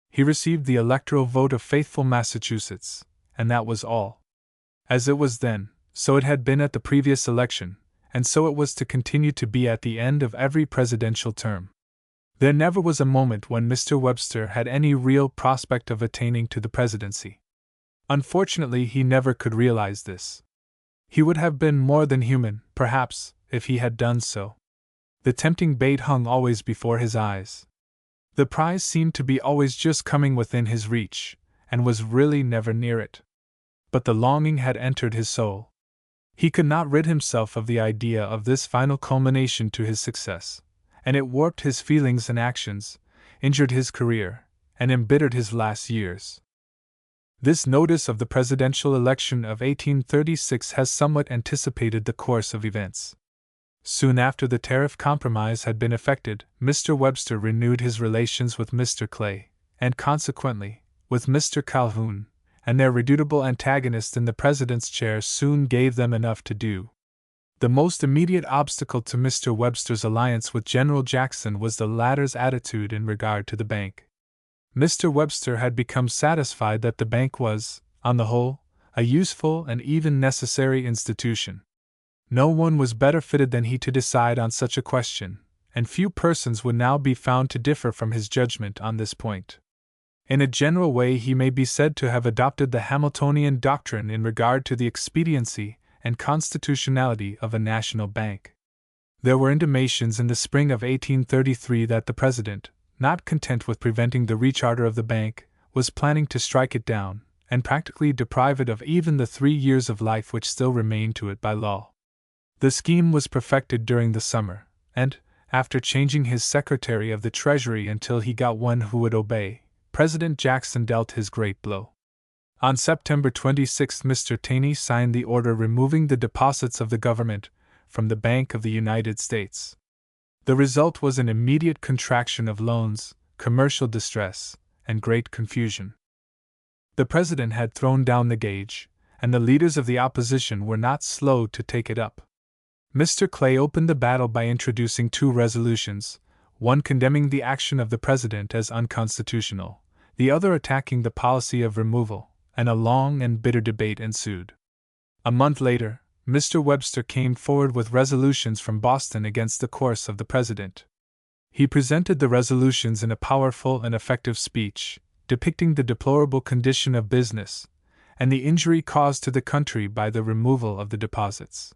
He received the electoral vote of faithful Massachusetts, and that was all. As it was then, so it had been at the previous election, and so it was to continue to be at the end of every presidential term. There never was a moment when Mr. Webster had any real prospect of attaining to the presidency. Unfortunately, he never could realize this. He would have been more than human, perhaps, if he had done so. The tempting bait hung always before his eyes. The prize seemed to be always just coming within his reach, and was really never near it. But the longing had entered his soul. He could not rid himself of the idea of this final culmination to his success, and it warped his feelings and actions, injured his career, and embittered his last years. This notice of the presidential election of 1836 has somewhat anticipated the course of events. Soon after the tariff compromise had been effected, Mr. Webster renewed his relations with Mr. Clay, and consequently, with Mr. Calhoun, and their redoubtable antagonist in the president's chair soon gave them enough to do. The most immediate obstacle to Mr. Webster's alliance with General Jackson was the latter's attitude in regard to the bank. Mr. Webster had become satisfied that the bank was, on the whole, a useful and even necessary institution. No one was better fitted than he to decide on such a question, and few persons would now be found to differ from his judgment on this point. In a general way, he may be said to have adopted the Hamiltonian doctrine in regard to the expediency and constitutionality of a national bank. There were intimations in the spring of 1833 that the President, not content with preventing the recharter of the bank, was planning to strike it down, and practically deprive it of even the 3 years of life which still remained to it by law. The scheme was perfected during the summer, and, after changing his Secretary of the Treasury until he got one who would obey, President Jackson dealt his great blow. On September 26, Mr. Taney signed the order removing the deposits of the government from the Bank of the United States. The result was an immediate contraction of loans, commercial distress, and great confusion. The President had thrown down the gauge, and the leaders of the opposition were not slow to take it up. Mr. Clay opened the battle by introducing 2 resolutions, one condemning the action of the President as unconstitutional, the other attacking the policy of removal, and a long and bitter debate ensued. A month later, Mr. Webster came forward with resolutions from Boston against the course of the President. He presented the resolutions in a powerful and effective speech, depicting the deplorable condition of business, and the injury caused to the country by the removal of the deposits.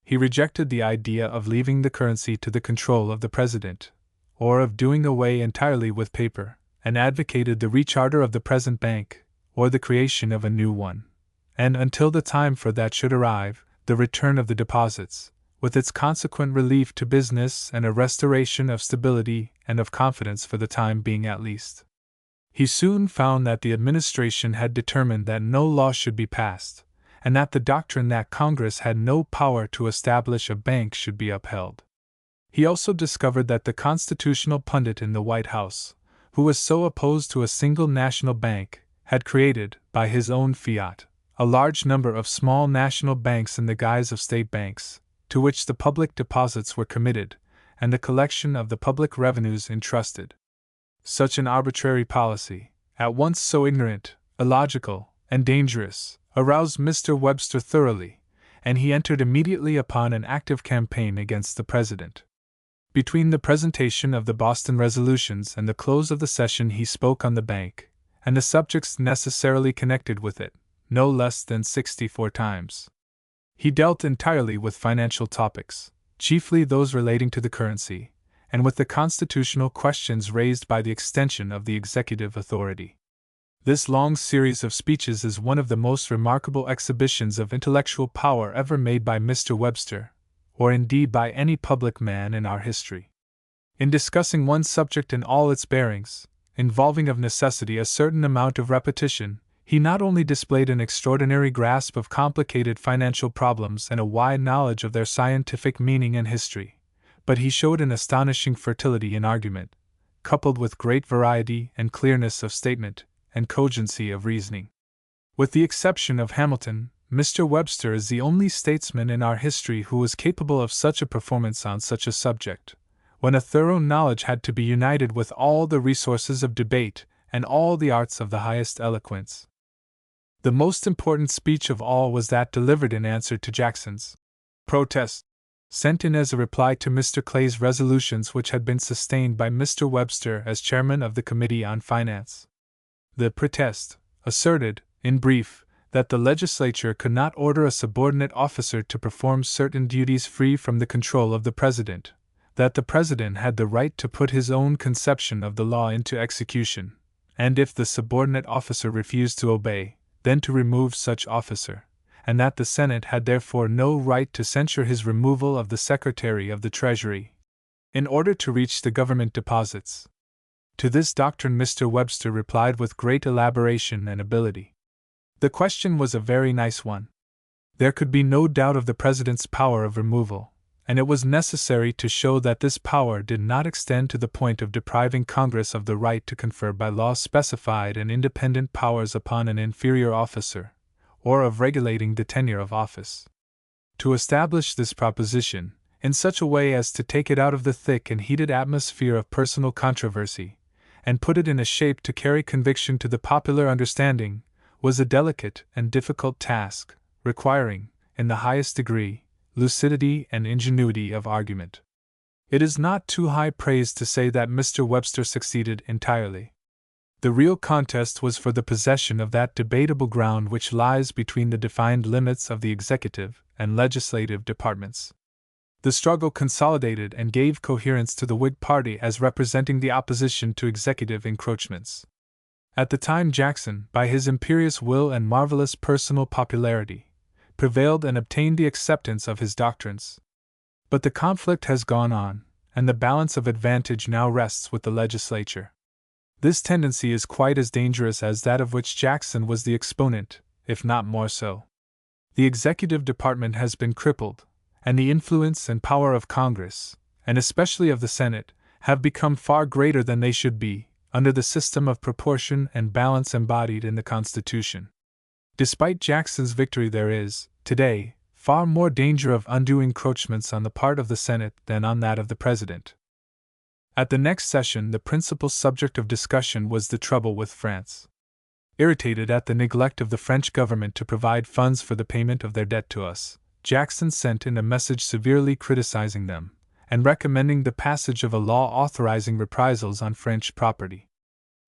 He rejected the idea of leaving the currency to the control of the President, or of doing away entirely with paper, and advocated the recharter of the present bank, or the creation of a new one, and until the time for that should arrive, the return of the deposits, with its consequent relief to business and a restoration of stability and of confidence for the time being at least. He soon found that the administration had determined that no law should be passed, and that the doctrine that Congress had no power to establish a bank should be upheld. He also discovered that the constitutional pundit in the White House, who was so opposed to a single national bank, had created, by his own fiat, a large number of small national banks in the guise of state banks, to which the public deposits were committed, and the collection of the public revenues entrusted. Such an arbitrary policy, at once so ignorant, illogical, and dangerous, aroused Mr. Webster thoroughly, and he entered immediately upon an active campaign against the President. Between the presentation of the Boston resolutions and the close of the session he spoke on the bank, and the subjects necessarily connected with it, no less than 64 times. He dealt entirely with financial topics, chiefly those relating to the currency, and with the constitutional questions raised by the extension of the executive authority. This long series of speeches is one of the most remarkable exhibitions of intellectual power ever made by Mr. Webster, or indeed by any public man in our history. In discussing one subject in all its bearings, involving of necessity a certain amount of repetition, he not only displayed an extraordinary grasp of complicated financial problems and a wide knowledge of their scientific meaning and history, but he showed an astonishing fertility in argument, coupled with great variety and clearness of statement and cogency of reasoning. With the exception of Hamilton, Mr. Webster is the only statesman in our history who was capable of such a performance on such a subject, when a thorough knowledge had to be united with all the resources of debate and all the arts of the highest eloquence. The most important speech of all was that delivered in answer to Jackson's protest, sent in as a reply to Mr. Clay's resolutions, which had been sustained by Mr. Webster as chairman of the Committee on Finance. The protest asserted, in brief, that the legislature could not order a subordinate officer to perform certain duties free from the control of the President, that the President had the right to put his own conception of the law into execution, and if the subordinate officer refused to obey, then to remove such officer, and that the Senate had therefore no right to censure his removal of the Secretary of the Treasury, in order to reach the government deposits. To this doctrine Mr. Webster replied with great elaboration and ability. The question was a very nice one. There could be no doubt of the President's power of removal, and it was necessary to show that this power did not extend to the point of depriving Congress of the right to confer by law specified and independent powers upon an inferior officer, or of regulating the tenure of office. To establish this proposition, in such a way as to take it out of the thick and heated atmosphere of personal controversy, and put it in a shape to carry conviction to the popular understanding, was a delicate and difficult task, requiring, in the highest degree, lucidity and ingenuity of argument. It is not too high praise to say that Mr. Webster succeeded entirely. The real contest was for the possession of that debatable ground which lies between the defined limits of the executive and legislative departments. The struggle consolidated and gave coherence to the Whig party as representing the opposition to executive encroachments. At the time Jackson, by his imperious will and marvelous personal popularity, prevailed and obtained the acceptance of his doctrines. But the conflict has gone on, and the balance of advantage now rests with the legislature. This tendency is quite as dangerous as that of which Jackson was the exponent, if not more so. The executive department has been crippled, and the influence and power of Congress, and especially of the Senate, have become far greater than they should be, under the system of proportion and balance embodied in the Constitution. Despite Jackson's victory, there is, today, far more danger of undue encroachments on the part of the Senate than on that of the President. At the next session, the principal subject of discussion was the trouble with France. Irritated at the neglect of the French government to provide funds for the payment of their debt to us, Jackson sent in a message severely criticizing them, and recommending the passage of a law authorizing reprisals on French property.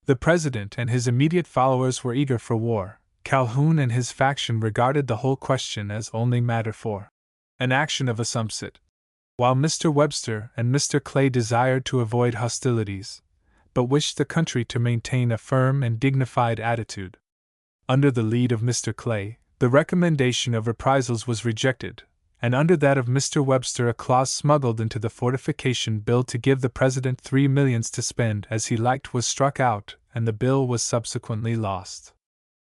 The President and his immediate followers were eager for war. Calhoun and his faction regarded the whole question as only matter for an action of assumpsit, while Mr. Webster and Mr. Clay desired to avoid hostilities, but wished the country to maintain a firm and dignified attitude. Under the lead of Mr. Clay, the recommendation of reprisals was rejected, and under that of Mr. Webster a clause smuggled into the fortification bill to give the President $3 millions to spend as he liked was struck out, and the bill was subsequently lost.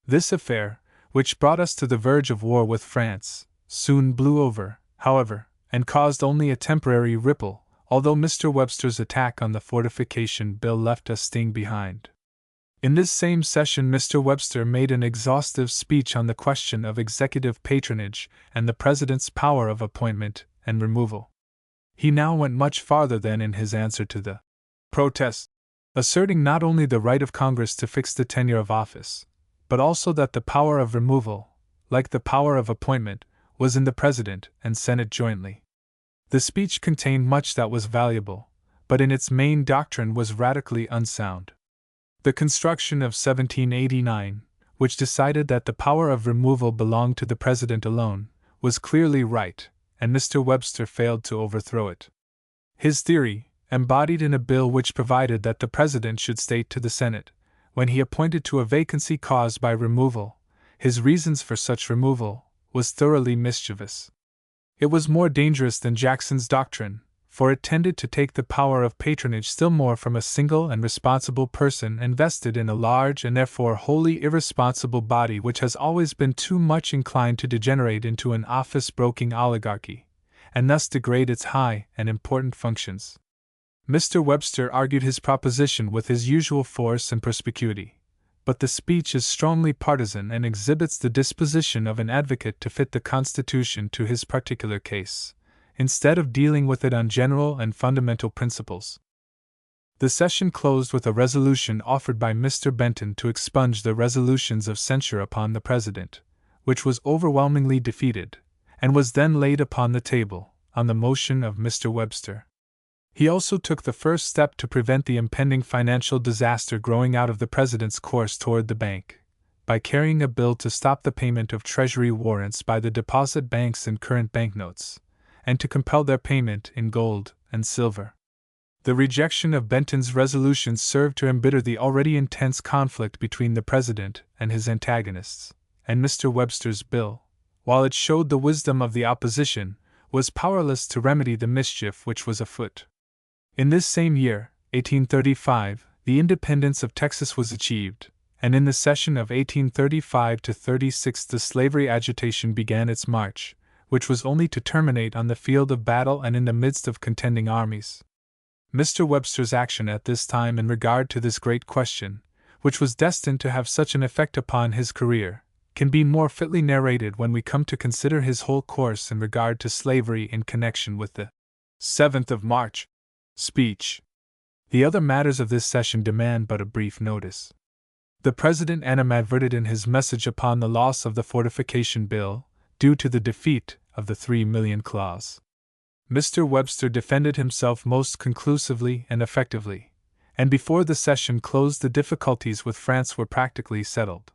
This affair, which brought us to the verge of war with France, soon blew over, however, and caused only a temporary ripple, although Mr. Webster's attack on the fortification bill left a sting behind. In this same session Mr. Webster made an exhaustive speech on the question of executive patronage and the President's power of appointment and removal. He now went much farther than in his answer to the protest, asserting not only the right of Congress to fix the tenure of office, but also that the power of removal, like the power of appointment, was in the President and Senate jointly. The speech contained much that was valuable, but in its main doctrine was radically unsound. The construction of 1789, which decided that the power of removal belonged to the President alone, was clearly right, and Mr. Webster failed to overthrow it. His theory, embodied in a bill which provided that the President should state to the Senate, when he appointed to a vacancy caused by removal, his reasons for such removal, was thoroughly mischievous. It was more dangerous than Jackson's doctrine, for it tended to take the power of patronage still more from a single and responsible person and vested in a large and therefore wholly irresponsible body which has always been too much inclined to degenerate into an office-broking oligarchy, and thus degrade its high and important functions. Mr. Webster argued his proposition with his usual force and perspicuity, but the speech is strongly partisan and exhibits the disposition of an advocate to fit the Constitution to his particular case, instead of dealing with it on general and fundamental principles. The session closed with a resolution offered by Mr. Benton to expunge the resolutions of censure upon the President, which was overwhelmingly defeated, and was then laid upon the table, on the motion of Mr. Webster. He also took the first step to prevent the impending financial disaster growing out of the President's course toward the bank, by carrying a bill to stop the payment of Treasury warrants by the deposit banks in current banknotes, and to compel their payment in gold and silver. The rejection of Benton's resolution served to embitter the already intense conflict between the President and his antagonists, and Mr. Webster's bill, while it showed the wisdom of the opposition, was powerless to remedy the mischief which was afoot. In this same year, 1835, the independence of Texas was achieved, and in the session of 1835-36 the slavery agitation began its march, which was only to terminate on the field of battle and in the midst of contending armies. Mr. Webster's action at this time in regard to this great question, which was destined to have such an effect upon his career, can be more fitly narrated when we come to consider his whole course in regard to slavery in connection with the 7th of March speech. The other matters of this session demand but a brief notice. The President animadverted in his message upon the loss of the fortification bill, due to the defeat of the 3,000,000 clause. Mr. Webster defended himself most conclusively and effectively, and before the session closed the difficulties with France were practically settled.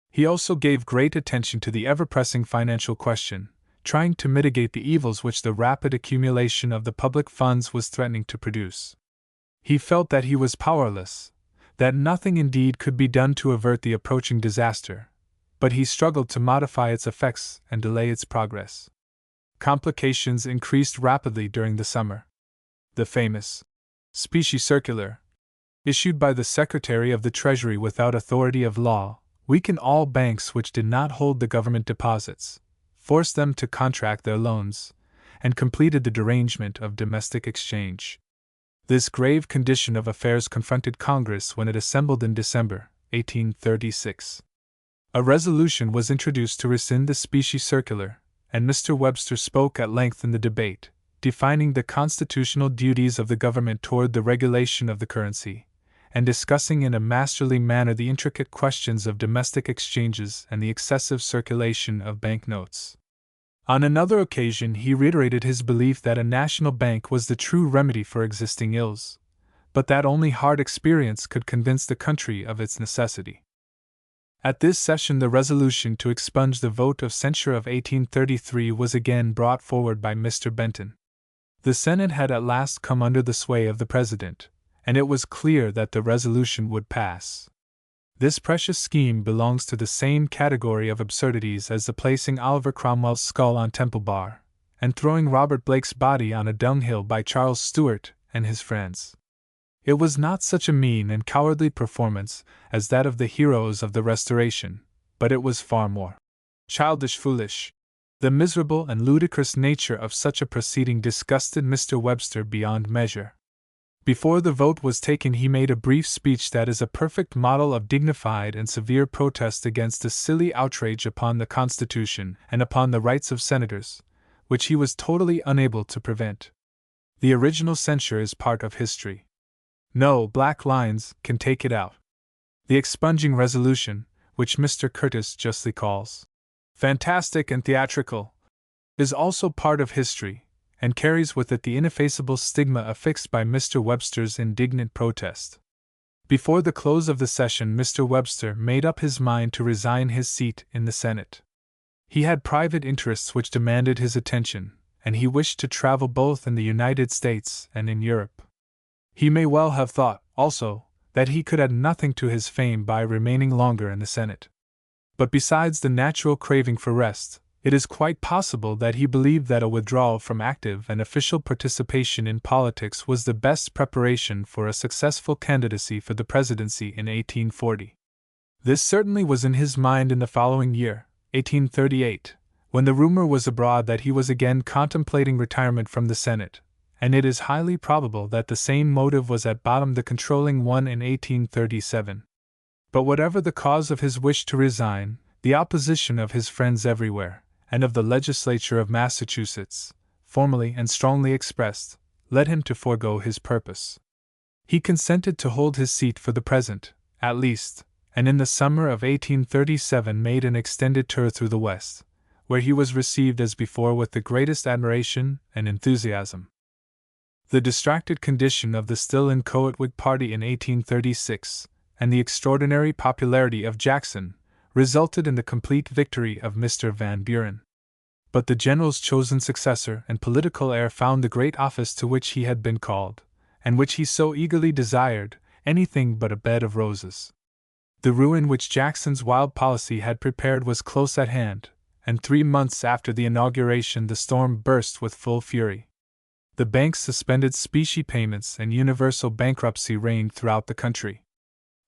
He also gave great attention to the ever-pressing financial question, trying to mitigate the evils which the rapid accumulation of the public funds was threatening to produce. He felt that he was powerless, that nothing indeed could be done to avert the approaching disaster, but he struggled to modify its effects and delay its progress. Complications increased rapidly during the summer. The famous specie circular, issued by the Secretary of the Treasury without authority of law, weakened all banks which did not hold the government deposits, forced them to contract their loans, and completed the derangement of domestic exchange. This grave condition of affairs confronted Congress when it assembled in December, 1836. A resolution was introduced to rescind the specie circular, and Mr. Webster spoke at length in the debate, defining the constitutional duties of the government toward the regulation of the currency, and discussing in a masterly manner the intricate questions of domestic exchanges and the excessive circulation of bank notes. On another occasion he reiterated his belief that a national bank was the true remedy for existing ills, but that only hard experience could convince the country of its necessity. At this session the resolution to expunge the vote of censure of 1833 was again brought forward by Mr. Benton. The Senate had at last come under the sway of the President, and it was clear that the resolution would pass. This precious scheme belongs to the same category of absurdities as the placing Oliver Cromwell's skull on Temple Bar, and throwing Robert Blake's body on a dunghill by Charles Stuart and his friends. It was not such a mean and cowardly performance as that of the heroes of the Restoration, but it was far more childish foolish. The miserable and ludicrous nature of such a proceeding disgusted Mr. Webster beyond measure. Before the vote was taken he made a brief speech that is a perfect model of dignified and severe protest against a silly outrage upon the Constitution and upon the rights of senators, which he was totally unable to prevent. The original censure is part of history. No black lines can take it out. The expunging resolution, which Mr. Curtis justly calls fantastic and theatrical, is also part of history, and carries with it the ineffaceable stigma affixed by Mr. Webster's indignant protest. Before the close of the session Mr. Webster made up his mind to resign his seat in the Senate. He had private interests which demanded his attention, and he wished to travel both in the United States and in Europe. He may well have thought, also, that he could add nothing to his fame by remaining longer in the Senate. But besides the natural craving for rest, it is quite possible that he believed that a withdrawal from active and official participation in politics was the best preparation for a successful candidacy for the presidency in 1840. This certainly was in his mind in the following year, 1838, when the rumor was abroad that he was again contemplating retirement from the Senate, and it is highly probable that the same motive was at bottom the controlling one in 1837. But whatever the cause of his wish to resign, the opposition of his friends everywhere, and of the legislature of Massachusetts, formally and strongly expressed, led him to forego his purpose. He consented to hold his seat for the present, at least, and in the summer of 1837 made an extended tour through the West, where he was received as before with the greatest admiration and enthusiasm. The distracted condition of the still inchoate Whig party in 1836, and the extraordinary popularity of Jackson, resulted in the complete victory of Mr. Van Buren. But the general's chosen successor and political heir found the great office to which he had been called, and which he so eagerly desired, anything but a bed of roses. The ruin which Jackson's wild policy had prepared was close at hand, and 3 months after the inauguration the storm burst with full fury. The banks suspended specie payments and universal bankruptcy reigned throughout the country.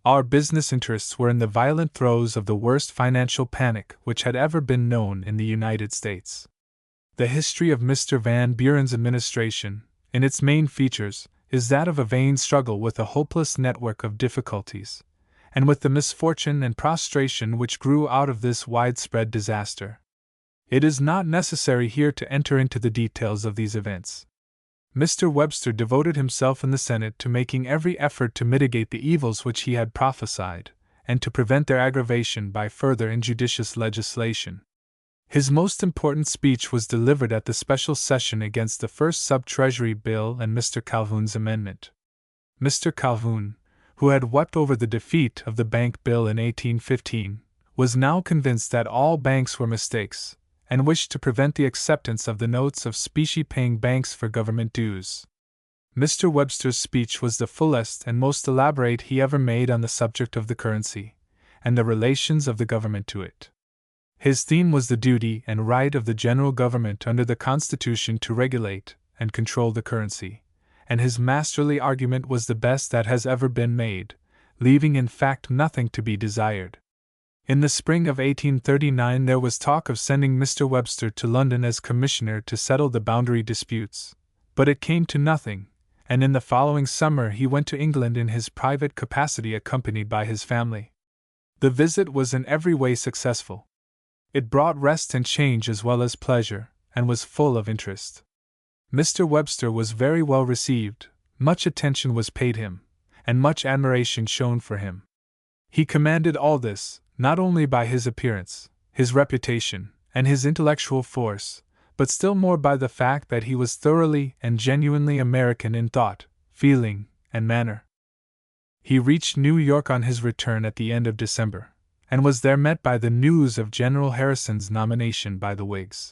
Our business interests were in the violent throes of the worst financial panic which had ever been known in the United States. The history of Mr. Van Buren's administration, in its main features, is that of a vain struggle with a hopeless network of difficulties, and with the misfortune and prostration which grew out of this widespread disaster. It is not necessary here to enter into the details of these events. Mr. Webster devoted himself in the Senate to making every effort to mitigate the evils which he had prophesied, and to prevent their aggravation by further injudicious legislation. His most important speech was delivered at the special session against the first sub-treasury bill and Mr. Calhoun's amendment. Mr. Calhoun, who had wept over the defeat of the bank bill in 1815, was now convinced that all banks were mistakes, and wished to prevent the acceptance of the notes of specie paying banks for government dues. Mr. Webster's speech was the fullest and most elaborate he ever made on the subject of the currency, and the relations of the government to it. His theme was the duty and right of the general government under the Constitution to regulate and control the currency, and his masterly argument was the best that has ever been made, leaving in fact nothing to be desired. In the spring of 1839 there was talk of sending Mr. Webster to London as commissioner to settle the boundary disputes, but it came to nothing, and in the following summer he went to England in his private capacity accompanied by his family. The visit was in every way successful. It brought rest and change as well as pleasure, and was full of interest. Mr. Webster was very well received, much attention was paid him, and much admiration shown for him. He commanded all this, not only by his appearance, his reputation, and his intellectual force, but still more by the fact that he was thoroughly and genuinely American in thought, feeling, and manner. He reached New York on his return at the end of December, and was there met by the news of General Harrison's nomination by the Whigs.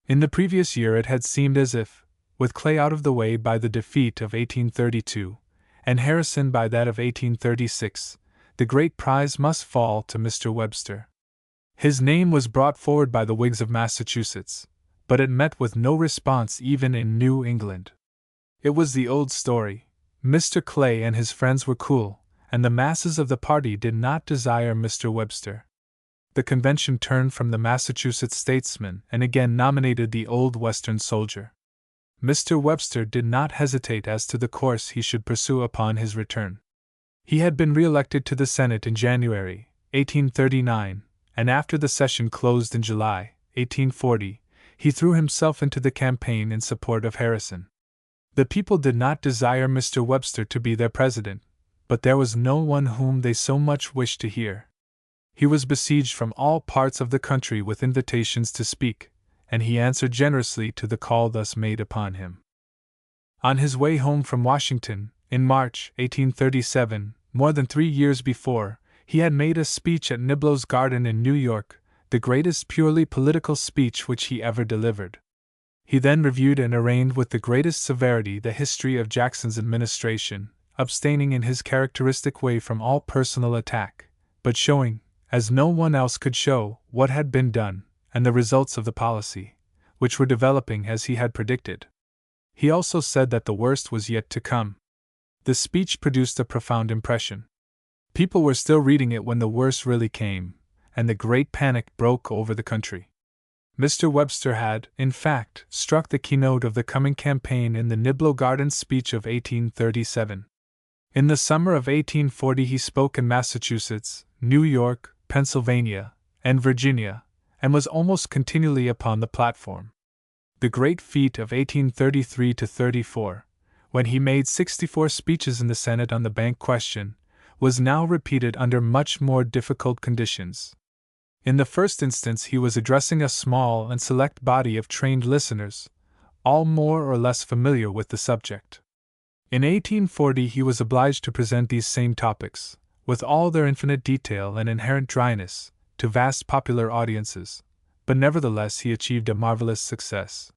In the previous year it had seemed as if, with Clay out of the way by the defeat of 1832, and Harrison by that of 1836, the great prize must fall to Mr. Webster. His name was brought forward by the Whigs of Massachusetts, but it met with no response even in New England. It was the old story. Mr. Clay and his friends were cool, and the masses of the party did not desire Mr. Webster. The convention turned from the Massachusetts statesman and again nominated the old Western soldier. Mr. Webster did not hesitate as to the course he should pursue upon his return. He had been re-elected to the Senate in January, 1839, and after the session closed in July, 1840, he threw himself into the campaign in support of Harrison. The people did not desire Mr. Webster to be their president, but there was no one whom they so much wished to hear. He was besieged from all parts of the country with invitations to speak, and he answered generously to the call thus made upon him. On his way home from Washington, in March 1837, more than 3 years before, he had made a speech at Niblo's Garden in New York, the greatest purely political speech which he ever delivered. He then reviewed and arraigned with the greatest severity the history of Jackson's administration, abstaining in his characteristic way from all personal attack, but showing, as no one else could show, what had been done, and the results of the policy, which were developing as he had predicted. He also said that the worst was yet to come. The speech produced a profound impression. People were still reading it when the worst really came, and the great panic broke over the country. Mr. Webster had, in fact, struck the keynote of the coming campaign in the Niblo Garden speech of 1837. In the summer of 1840 he spoke in Massachusetts, New York, Pennsylvania, and Virginia, and was almost continually upon the platform. The great feat of 1833-34, when he made 64 speeches in the Senate on the bank question, was now repeated under much more difficult conditions. In the first instance he was addressing a small and select body of trained listeners, all more or less familiar with the subject. In 1840 he was obliged to present these same topics, with all their infinite detail and inherent dryness, to vast popular audiences, but nevertheless he achieved a marvelous success.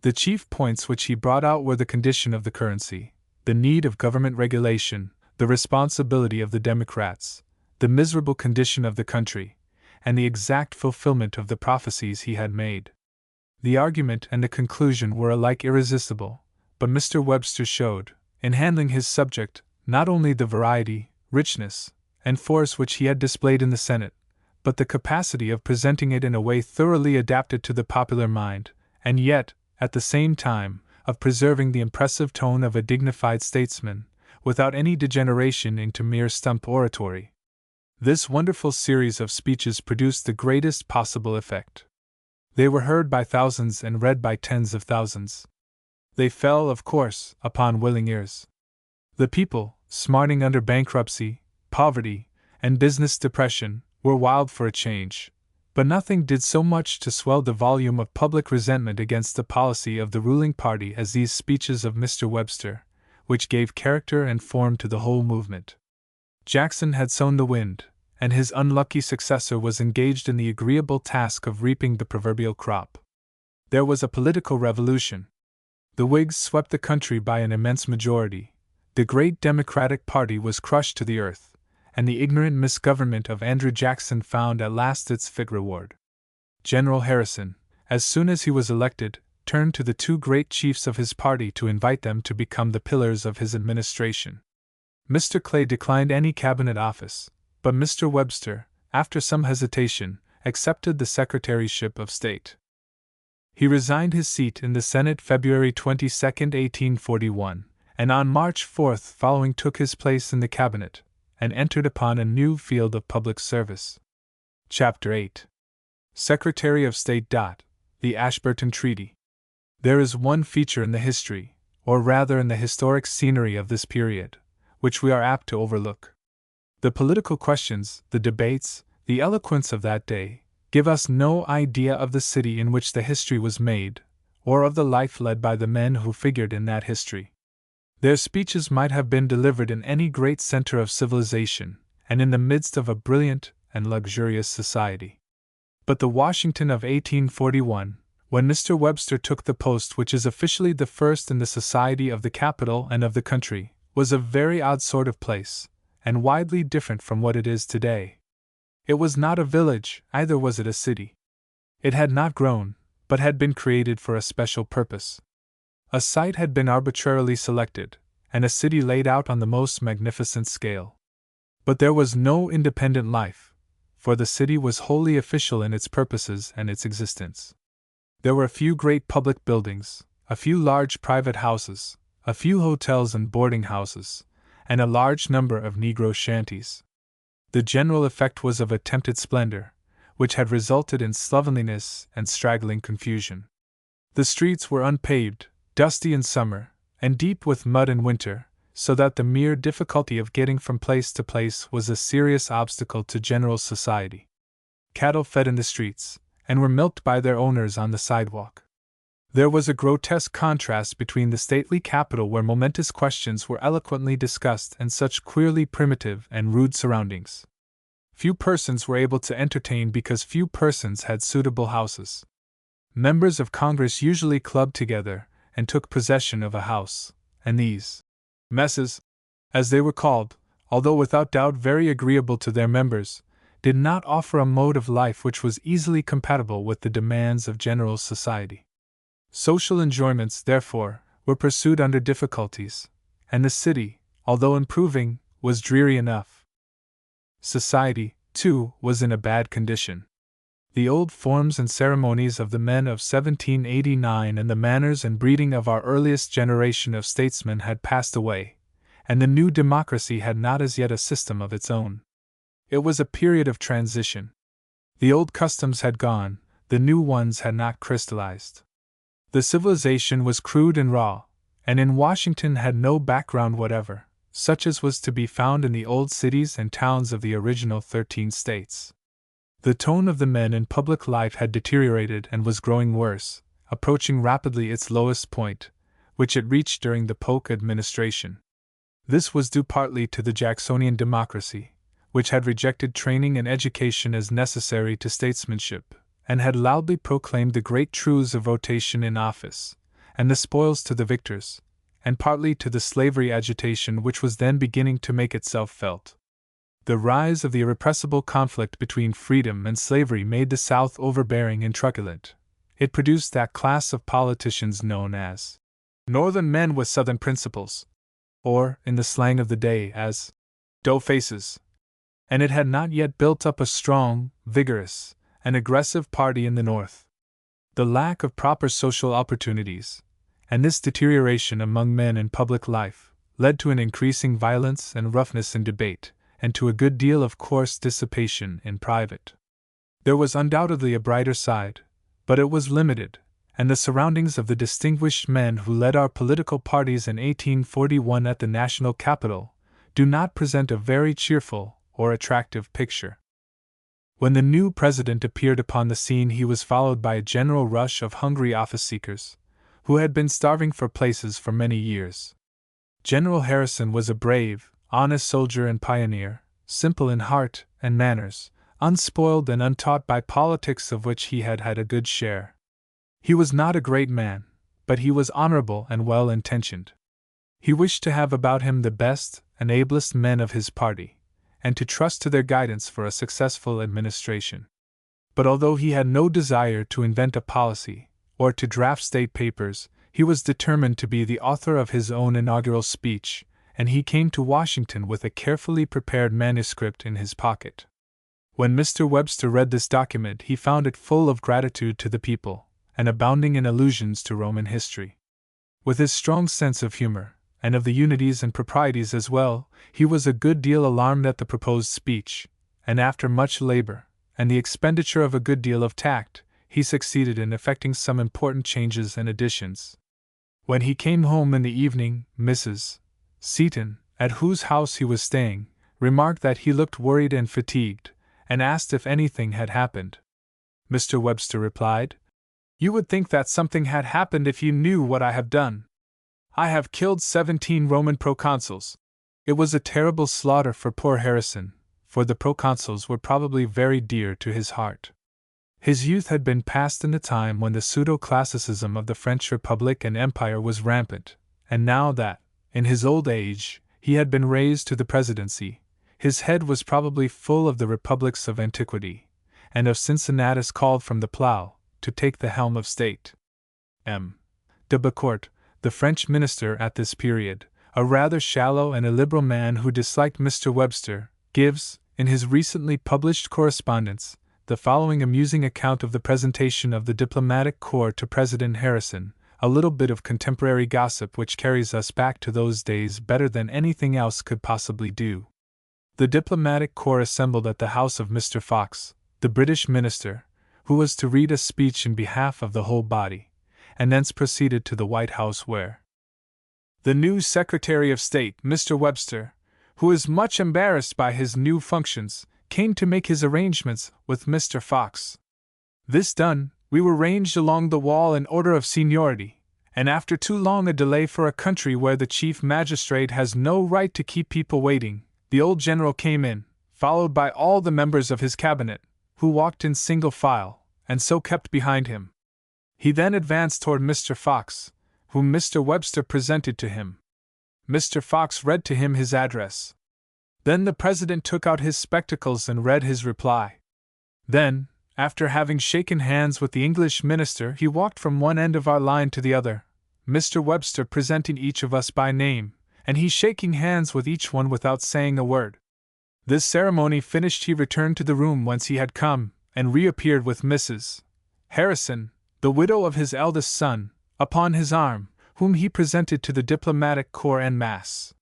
The chief points which he brought out were the condition of the currency, the need of government regulation, the responsibility of the Democrats, the miserable condition of the country, and the exact fulfillment of the prophecies he had made. The argument and the conclusion were alike irresistible, but Mr. Webster showed, in handling his subject, not only the variety, richness, and force which he had displayed in the Senate, but the capacity of presenting it in a way thoroughly adapted to the popular mind, and yet, at the same time, of preserving the impressive tone of a dignified statesman, without any degeneration into mere stump oratory. This wonderful series of speeches produced the greatest possible effect. They were heard by thousands and read by tens of thousands. They fell, of course, upon willing ears. The people, smarting under bankruptcy, poverty, and business depression, were wild for a change, but nothing did so much to swell the volume of public resentment against the policy of the ruling party as these speeches of Mr. Webster, which gave character and form to the whole movement. Jackson had sown the wind, and his unlucky successor was engaged in the agreeable task of reaping the proverbial crop. There was a political revolution. The Whigs swept the country by an immense majority, the great Democratic party was crushed to the earth, and the ignorant misgovernment of Andrew Jackson found at last its fit reward. General Harrison, as soon as he was elected, turned to the two great chiefs of his party to invite them to become the pillars of his administration. Mr. Clay declined any cabinet office, but Mr. Webster, after some hesitation, accepted the Secretaryship of State. He resigned his seat in the Senate February 22, 1841, and on March 4 following took his place in the cabinet, and entered upon a new field of public service. Chapter 8. Secretary of State. The Ashburton Treaty. There is one feature in the history, or rather in the historic scenery of this period, which we are apt to overlook. The political questions, the debates, the eloquence of that day, give us no idea of the city in which the history was made, or of the life led by the men who figured in that history. Their speeches might have been delivered in any great center of civilization, and in the midst of a brilliant and luxurious society. But the Washington of 1841, when Mr. Webster took the post which is officially the first in the society of the capital and of the country, was a very odd sort of place, and widely different from what it is today. It was not a village, either was it a city. It had not grown, but had been created for a special purpose. A site had been arbitrarily selected, and a city laid out on the most magnificent scale. But there was no independent life, for the city was wholly official in its purposes and its existence. There were a few great public buildings, a few large private houses, a few hotels and boarding houses, and a large number of Negro shanties. The general effect was of attempted splendor, which had resulted in slovenliness and straggling confusion. The streets were unpaved, dusty in summer, and deep with mud in winter, so that the mere difficulty of getting from place to place was a serious obstacle to general society. Cattle fed in the streets, and were milked by their owners on the sidewalk. There was a grotesque contrast between the stately capital where momentous questions were eloquently discussed and such queerly primitive and rude surroundings. Few persons were able to entertain because few persons had suitable houses. Members of Congress usually clubbed together and took possession of a house, and these messes, as they were called, although without doubt very agreeable to their members, did not offer a mode of life which was easily compatible with the demands of general society. Social enjoyments, therefore, were pursued under difficulties, and the city, although improving, was dreary enough. Society, too, was in a bad condition. The old forms and ceremonies of the men of 1789 and the manners and breeding of our earliest generation of statesmen had passed away, and the new democracy had not as yet a system of its own. It was a period of transition. The old customs had gone, the new ones had not crystallized. The civilization was crude and raw, and in Washington had no background whatever, such as was to be found in the old cities and towns of the original 13 states. The tone of the men in public life had deteriorated and was growing worse, approaching rapidly its lowest point, which it reached during the Polk administration. This was due partly to the Jacksonian democracy, which had rejected training and education as necessary to statesmanship, and had loudly proclaimed the great truths of rotation in office, and the spoils to the victors, and partly to the slavery agitation which was then beginning to make itself felt. The rise of the irrepressible conflict between freedom and slavery made the South overbearing and truculent. It produced that class of politicians known as Northern men with Southern principles, or, in the slang of the day, as dough-faces. And it had not yet built up a strong, vigorous, and aggressive party in the North. the lack of proper social opportunities, and this deterioration among men in public life, led to an increasing violence and roughness in debate, and to a good deal of coarse dissipation in private. There was undoubtedly a brighter side, but it was limited, and the surroundings of the distinguished men who led our political parties in 1841 at the national capital do not present a very cheerful or attractive picture. When the new president appeared upon the scene, he was followed by a general rush of hungry office-seekers, who had been starving for places for many years. General Harrison was a brave, honest soldier and pioneer, simple in heart and manners, unspoiled and untaught by politics of which he had had a good share. He was not a great man, but he was honorable and well-intentioned. He wished to have about him the best and ablest men of his party, and to trust to their guidance for a successful administration. But although he had no desire to invent a policy, or to draft state papers, he was determined to be the author of his own inaugural speech, and he came to Washington with a carefully prepared manuscript in his pocket. When Mr. Webster read this document, he found it full of gratitude to the people, and abounding in allusions to Roman history. With his strong sense of humor, and of the unities and proprieties as well, he was a good deal alarmed at the proposed speech, and after much labor, and the expenditure of a good deal of tact, he succeeded in effecting some important changes and additions. When he came home in the evening, Mrs. Seton, at whose house he was staying, remarked that he looked worried and fatigued, and asked if anything had happened. Mr. Webster replied, "You would think that something had happened if you knew what I have done. I have killed 17 Roman proconsuls." It was a terrible slaughter for poor Harrison, for the proconsuls were probably very dear to his heart. His youth had been passed in a time when the pseudo-classicism of the French Republic and Empire was rampant, and now that, in his old age, he had been raised to the presidency, his head was probably full of the republics of antiquity, and of Cincinnatus called from the plough to take the helm of state. M. de Becourt, the French minister at this period, a rather shallow and illiberal man who disliked Mr. Webster, gives, in his recently published correspondence, the following amusing account of the presentation of the diplomatic corps to President Harrison, a little bit of contemporary gossip which carries us back to those days better than anything else could possibly do. The diplomatic corps assembled at the house of Mr. Fox, the British minister, who was to read a speech in behalf of the whole body, and thence proceeded to the White House, where the new Secretary of State, Mr. Webster, who is much embarrassed by his new functions, came to make his arrangements with Mr. Fox. This done, we were ranged along the wall in order of seniority, and after too long a delay for a country where the chief magistrate has no right to keep people waiting, the old general came in, followed by all the members of his cabinet, who walked in single file, and so kept behind him. He then advanced toward Mr. Fox, whom Mr. Webster presented to him. Mr. Fox read to him his address. Then the president took out his spectacles and read his reply. Then, after having shaken hands with the English minister, he walked from one end of our line to the other, Mr. Webster presenting each of us by name, and he shaking hands with each one without saying a word. This ceremony finished, he returned to the room whence he had come, and reappeared with Mrs. Harrison, the widow of his eldest son, upon his arm, whom he presented to the diplomatic corps en masse.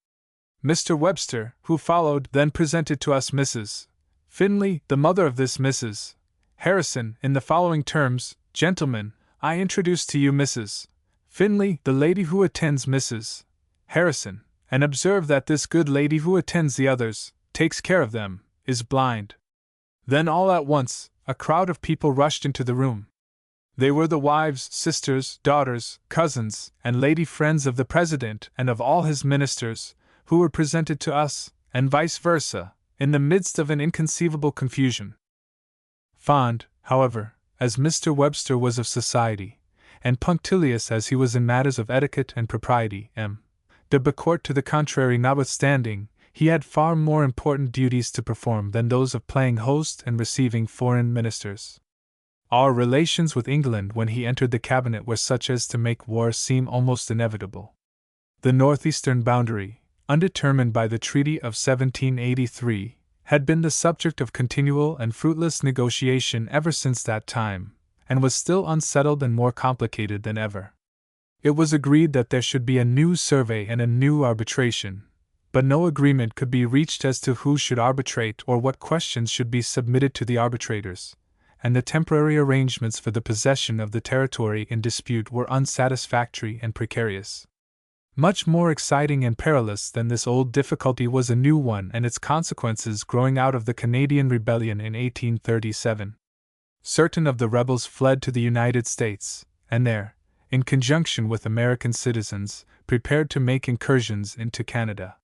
Mr. Webster, who followed, then presented to us Mrs. Finley, the mother of this Mrs. Harrison, in the following terms: "Gentlemen, I introduce to you Mrs. Finley, the lady who attends Mrs. Harrison, and observe that this good lady who attends the others, takes care of them, is blind." Then all at once, a crowd of people rushed into the room. They were the wives, sisters, daughters, cousins, and lady friends of the president and of all his ministers, who were presented to us, and vice versa, in the midst of an inconceivable confusion. Fond, however, as Mr. Webster was of society, and punctilious as he was in matters of etiquette and propriety, M. de Becourt to the contrary notwithstanding, he had far more important duties to perform than those of playing host and receiving foreign ministers. Our relations with England when he entered the cabinet were such as to make war seem almost inevitable. The northeastern boundary, undetermined by the Treaty of 1783, had been the subject of continual and fruitless negotiation ever since that time, and was still unsettled and more complicated than ever. It was agreed that there should be a new survey and a new arbitration, but no agreement could be reached as to who should arbitrate or what questions should be submitted to the arbitrators, and the temporary arrangements for the possession of the territory in dispute were unsatisfactory and precarious. Much more exciting and perilous than this old difficulty was a new one and its consequences growing out of the Canadian Rebellion in 1837. Certain of the rebels fled to the United States, and there, in conjunction with American citizens, prepared to make incursions into Canada.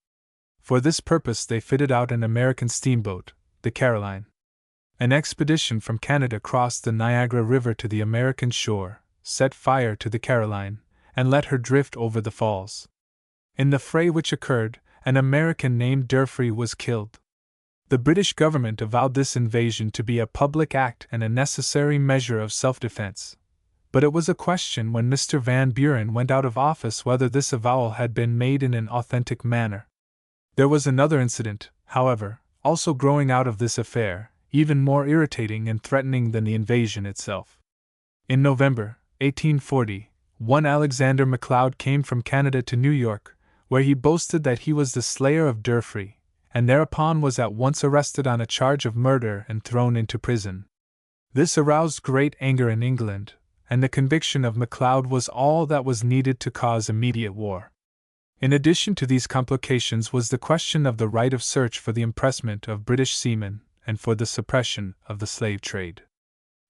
For this purpose they fitted out an American steamboat, the Caroline. An expedition from Canada crossed the Niagara River to the American shore, set fire to the Caroline, and let her drift over the falls. In the fray which occurred, an American named Durfee was killed. The British government avowed this invasion to be a public act and a necessary measure of self-defense, but it was a question when Mr. Van Buren went out of office whether this avowal had been made in an authentic manner. There was another incident, however, also growing out of this affair, even more irritating and threatening than the invasion itself. In November 1840, one Alexander MacLeod came from Canada to New York, where he boasted that he was the slayer of Durfee, and thereupon was at once arrested on a charge of murder and thrown into prison. This aroused great anger in England, and the conviction of MacLeod was all that was needed to cause immediate war. In addition to these complications was the question of the right of search for the impressment of British seamen and for the suppression of the slave trade.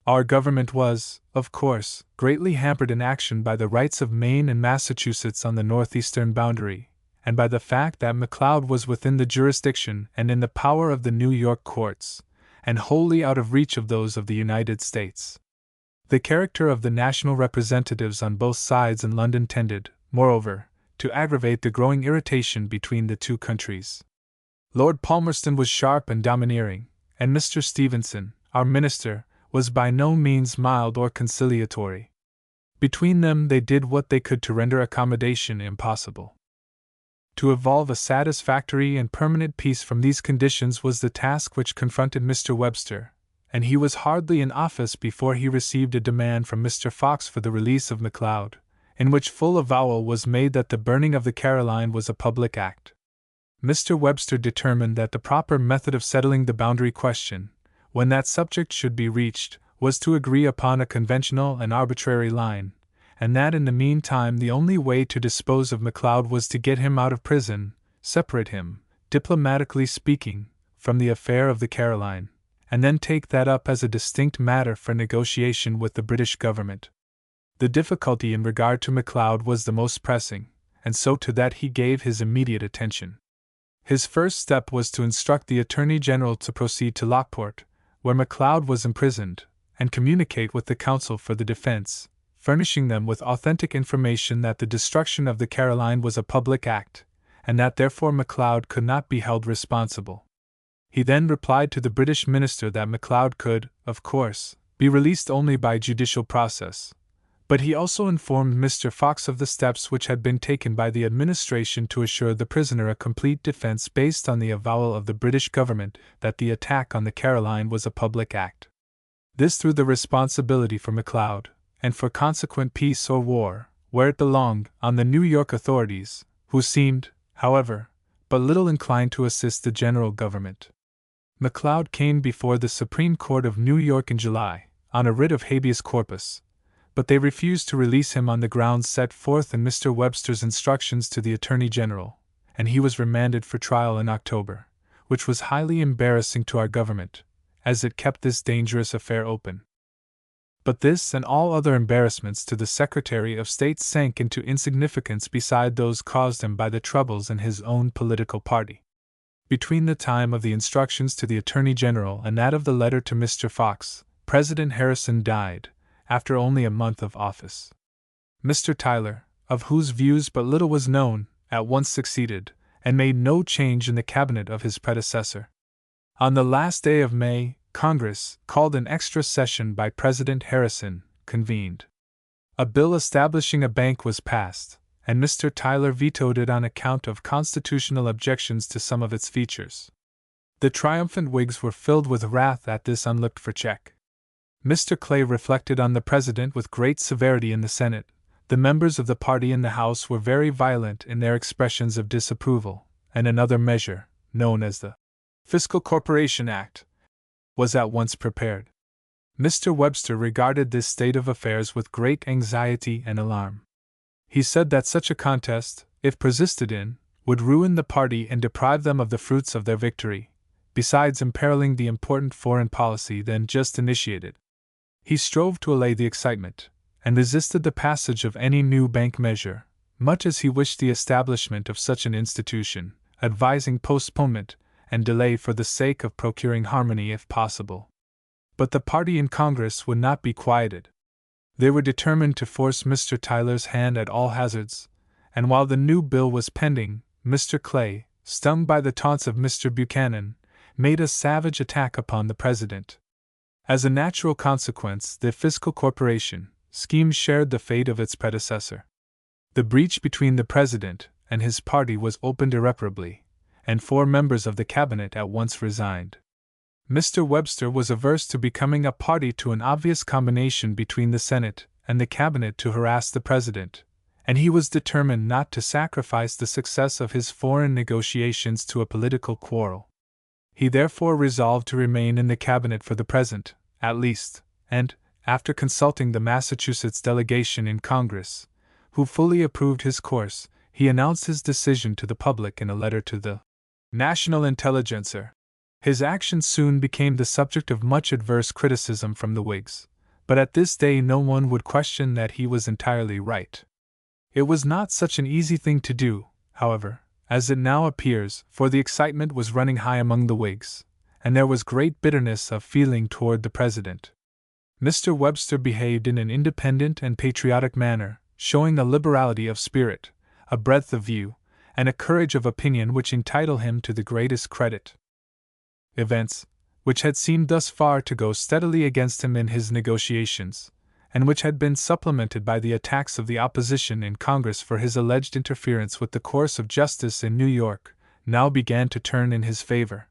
Our government was, of course, greatly hampered in action by the rights of Maine and Massachusetts on the northeastern boundary, and by the fact that MacLeod was within the jurisdiction and in the power of the New York courts, and wholly out of reach of those of the United States. The character of the national representatives on both sides in London tended, moreover, to aggravate the growing irritation between the two countries. Lord Palmerston was sharp and domineering, and Mr. Stevenson, our minister, was by no means mild or conciliatory. Between them they did what they could to render accommodation impossible. To evolve a satisfactory and permanent peace from these conditions was the task which confronted Mr. Webster, and he was hardly in office before he received a demand from Mr. Fox for the release of MacLeod, in which full avowal was made that the burning of the Caroline was a public act. Mr. Webster determined that the proper method of settling the boundary question, when that subject should be reached, was to agree upon a conventional and arbitrary line, and that in the meantime the only way to dispose of MacLeod was to get him out of prison, separate him, diplomatically speaking, from the affair of the Caroline, and then take that up as a distinct matter for negotiation with the British government. The difficulty in regard to MacLeod was the most pressing, and so to that he gave his immediate attention. His first step was to instruct the Attorney General to proceed to Lockport, where MacLeod was imprisoned, and communicate with the counsel for the defense, furnishing them with authentic information that the destruction of the Caroline was a public act, and that therefore MacLeod could not be held responsible. He then replied to the British minister that MacLeod could, of course, be released only by judicial process, but he also informed Mr. Fox of the steps which had been taken by the administration to assure the prisoner a complete defense based on the avowal of the British government that the attack on the Caroline was a public act. This threw the responsibility for MacLeod, and for consequent peace or war, where it belonged, on the New York authorities, who seemed, however, but little inclined to assist the general government. MacLeod came before the Supreme Court of New York in July, on a writ of habeas corpus, but they refused to release him on the grounds set forth in Mr. Webster's instructions to the Attorney General, and he was remanded for trial in October, which was highly embarrassing to our government, as it kept this dangerous affair open. But this and all other embarrassments to the Secretary of State sank into insignificance beside those caused him by the troubles in his own political party. Between the time of the instructions to the Attorney General and that of the letter to Mr. Fox, President Harrison died, after only a month of office. Mr. Tyler, of whose views but little was known, at once succeeded, and made no change in the cabinet of his predecessor. On the last day of May, Congress, called an extra session by President Harrison, convened. A bill establishing a bank was passed, and Mr. Tyler vetoed it on account of constitutional objections to some of its features. The triumphant Whigs were filled with wrath at this unlooked-for check. Mr. Clay reflected on the President with great severity in the Senate. The members of the party in the House were very violent in their expressions of disapproval, and another measure, known as the Fiscal Corporation Act, was at once prepared. Mr. Webster regarded this state of affairs with great anxiety and alarm. He said that such a contest, if persisted in, would ruin the party and deprive them of the fruits of their victory, besides imperiling the important foreign policy then just initiated. He strove to allay the excitement, and resisted the passage of any new bank measure, much as he wished the establishment of such an institution, advising postponement and delay for the sake of procuring harmony if possible. But the party in Congress would not be quieted. They were determined to force Mr. Tyler's hand at all hazards, and while the new bill was pending, Mr. Clay, stung by the taunts of Mr. Buchanan, made a savage attack upon the President. As a natural consequence, the Fiscal Corporation scheme shared the fate of its predecessor. The breach between the President and his party was opened irreparably, and 4 members of the Cabinet at once resigned. Mr. Webster was averse to becoming a party to an obvious combination between the Senate and the Cabinet to harass the President, and he was determined not to sacrifice the success of his foreign negotiations to a political quarrel. He therefore resolved to remain in the Cabinet for the present, at least, and, after consulting the Massachusetts delegation in Congress, who fully approved his course, he announced his decision to the public in a letter to the National Intelligencer. His action soon became the subject of much adverse criticism from the Whigs, but at this day no one would question that he was entirely right. It was not such an easy thing to do, however, as it now appears, for the excitement was running high among the Whigs, and there was great bitterness of feeling toward the President. Mr. Webster behaved in an independent and patriotic manner, showing a liberality of spirit, a breadth of view, and a courage of opinion which entitle him to the greatest credit. Events, which had seemed thus far to go steadily against him in his negotiations, and which had been supplemented by the attacks of the opposition in Congress for his alleged interference with the course of justice in New York, now began to turn in his favor.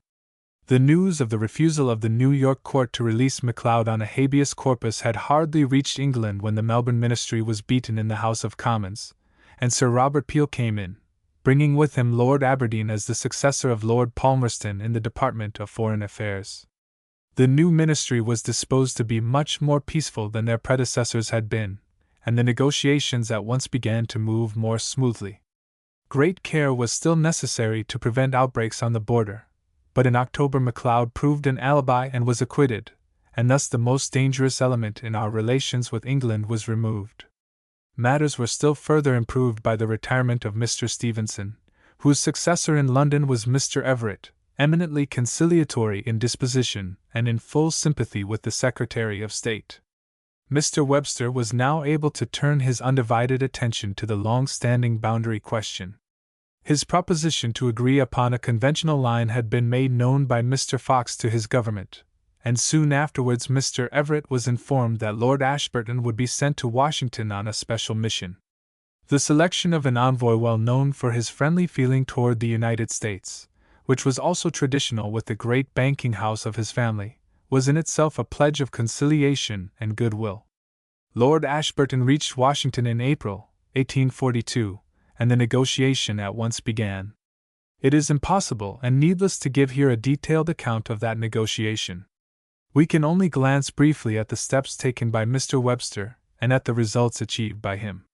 The news of the refusal of the New York court to release MacLeod on a habeas corpus had hardly reached England when the Melbourne ministry was beaten in the House of Commons, and Sir Robert Peel came in, bringing with him Lord Aberdeen as the successor of Lord Palmerston in the Department of Foreign Affairs. The new ministry was disposed to be much more peaceful than their predecessors had been, and the negotiations at once began to move more smoothly. Great care was still necessary to prevent outbreaks on the border, but in October MacLeod proved an alibi and was acquitted, and thus the most dangerous element in our relations with England was removed. Matters were still further improved by the retirement of Mr. Stevenson, whose successor in London was Mr. Everett, eminently conciliatory in disposition and in full sympathy with the Secretary of State. Mr. Webster was now able to turn his undivided attention to the long-standing boundary question. His proposition to agree upon a conventional line had been made known by Mr. Fox to his government, and soon afterwards Mr. Everett was informed that Lord Ashburton would be sent to Washington on a special mission. The selection of an envoy well known for his friendly feeling toward the United States, which was also traditional with the great banking house of his family, was in itself a pledge of conciliation and goodwill. Lord Ashburton reached Washington in April, 1842, and the negotiation at once began. It is impossible and needless to give here a detailed account of that negotiation. We can only glance briefly at the steps taken by Mr. Webster and at the results achieved by him.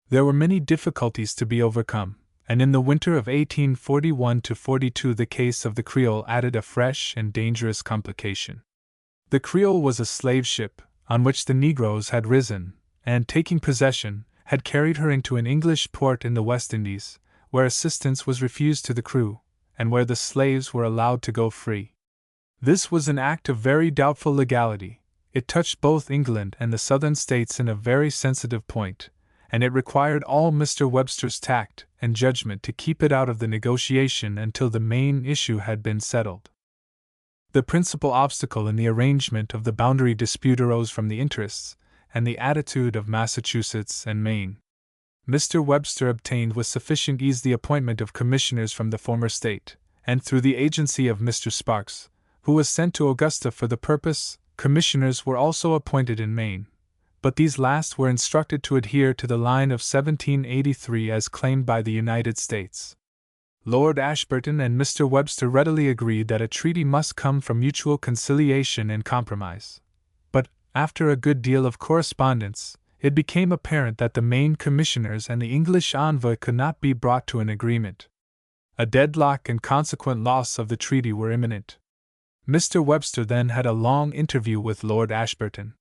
There were many difficulties to be overcome, and in the winter of 1841-42 the case of the Creole added a fresh and dangerous complication. The Creole was a slave ship, on which the Negroes had risen, and, taking possession, had carried her into an English port in the West Indies, where assistance was refused to the crew, and where the slaves were allowed to go free. This was an act of very doubtful legality. It touched both England and the Southern States in a very sensitive point, and it required all Mr. Webster's tact and judgment to keep it out of the negotiation until the main issue had been settled. The principal obstacle in the arrangement of the boundary dispute arose from the interests and the attitude of Massachusetts and Maine. Mr. Webster obtained with sufficient ease the appointment of commissioners from the former state, and through the agency of Mr. Sparks, who was sent to Augusta for the purpose, commissioners were also appointed in Maine, but these last were instructed to adhere to the line of 1783 as claimed by the United States. Lord Ashburton and Mr. Webster readily agreed that a treaty must come from mutual conciliation and compromise. But, after a good deal of correspondence, it became apparent that the Maine commissioners and the English envoy could not be brought to an agreement. A deadlock and consequent loss of the treaty were imminent. Mr. Webster then had a long interview with Lord Ashburton.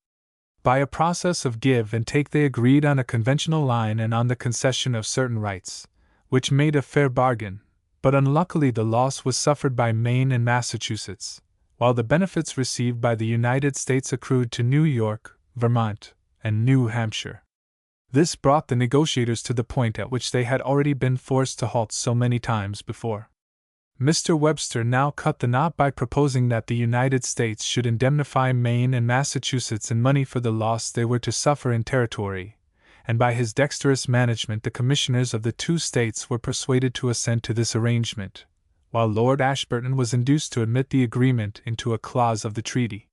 By a process of give and take they agreed on a conventional line and on the concession of certain rights, which made a fair bargain, but unluckily the loss was suffered by Maine and Massachusetts, while the benefits received by the United States accrued to New York, Vermont, and New Hampshire. This brought the negotiators to the point at which they had already been forced to halt so many times before. Mr. Webster now cut the knot by proposing that the United States should indemnify Maine and Massachusetts in money for the loss they were to suffer in territory, and by his dexterous management the commissioners of the two states were persuaded to assent to this arrangement, while Lord Ashburton was induced to admit the agreement into a clause of the treaty.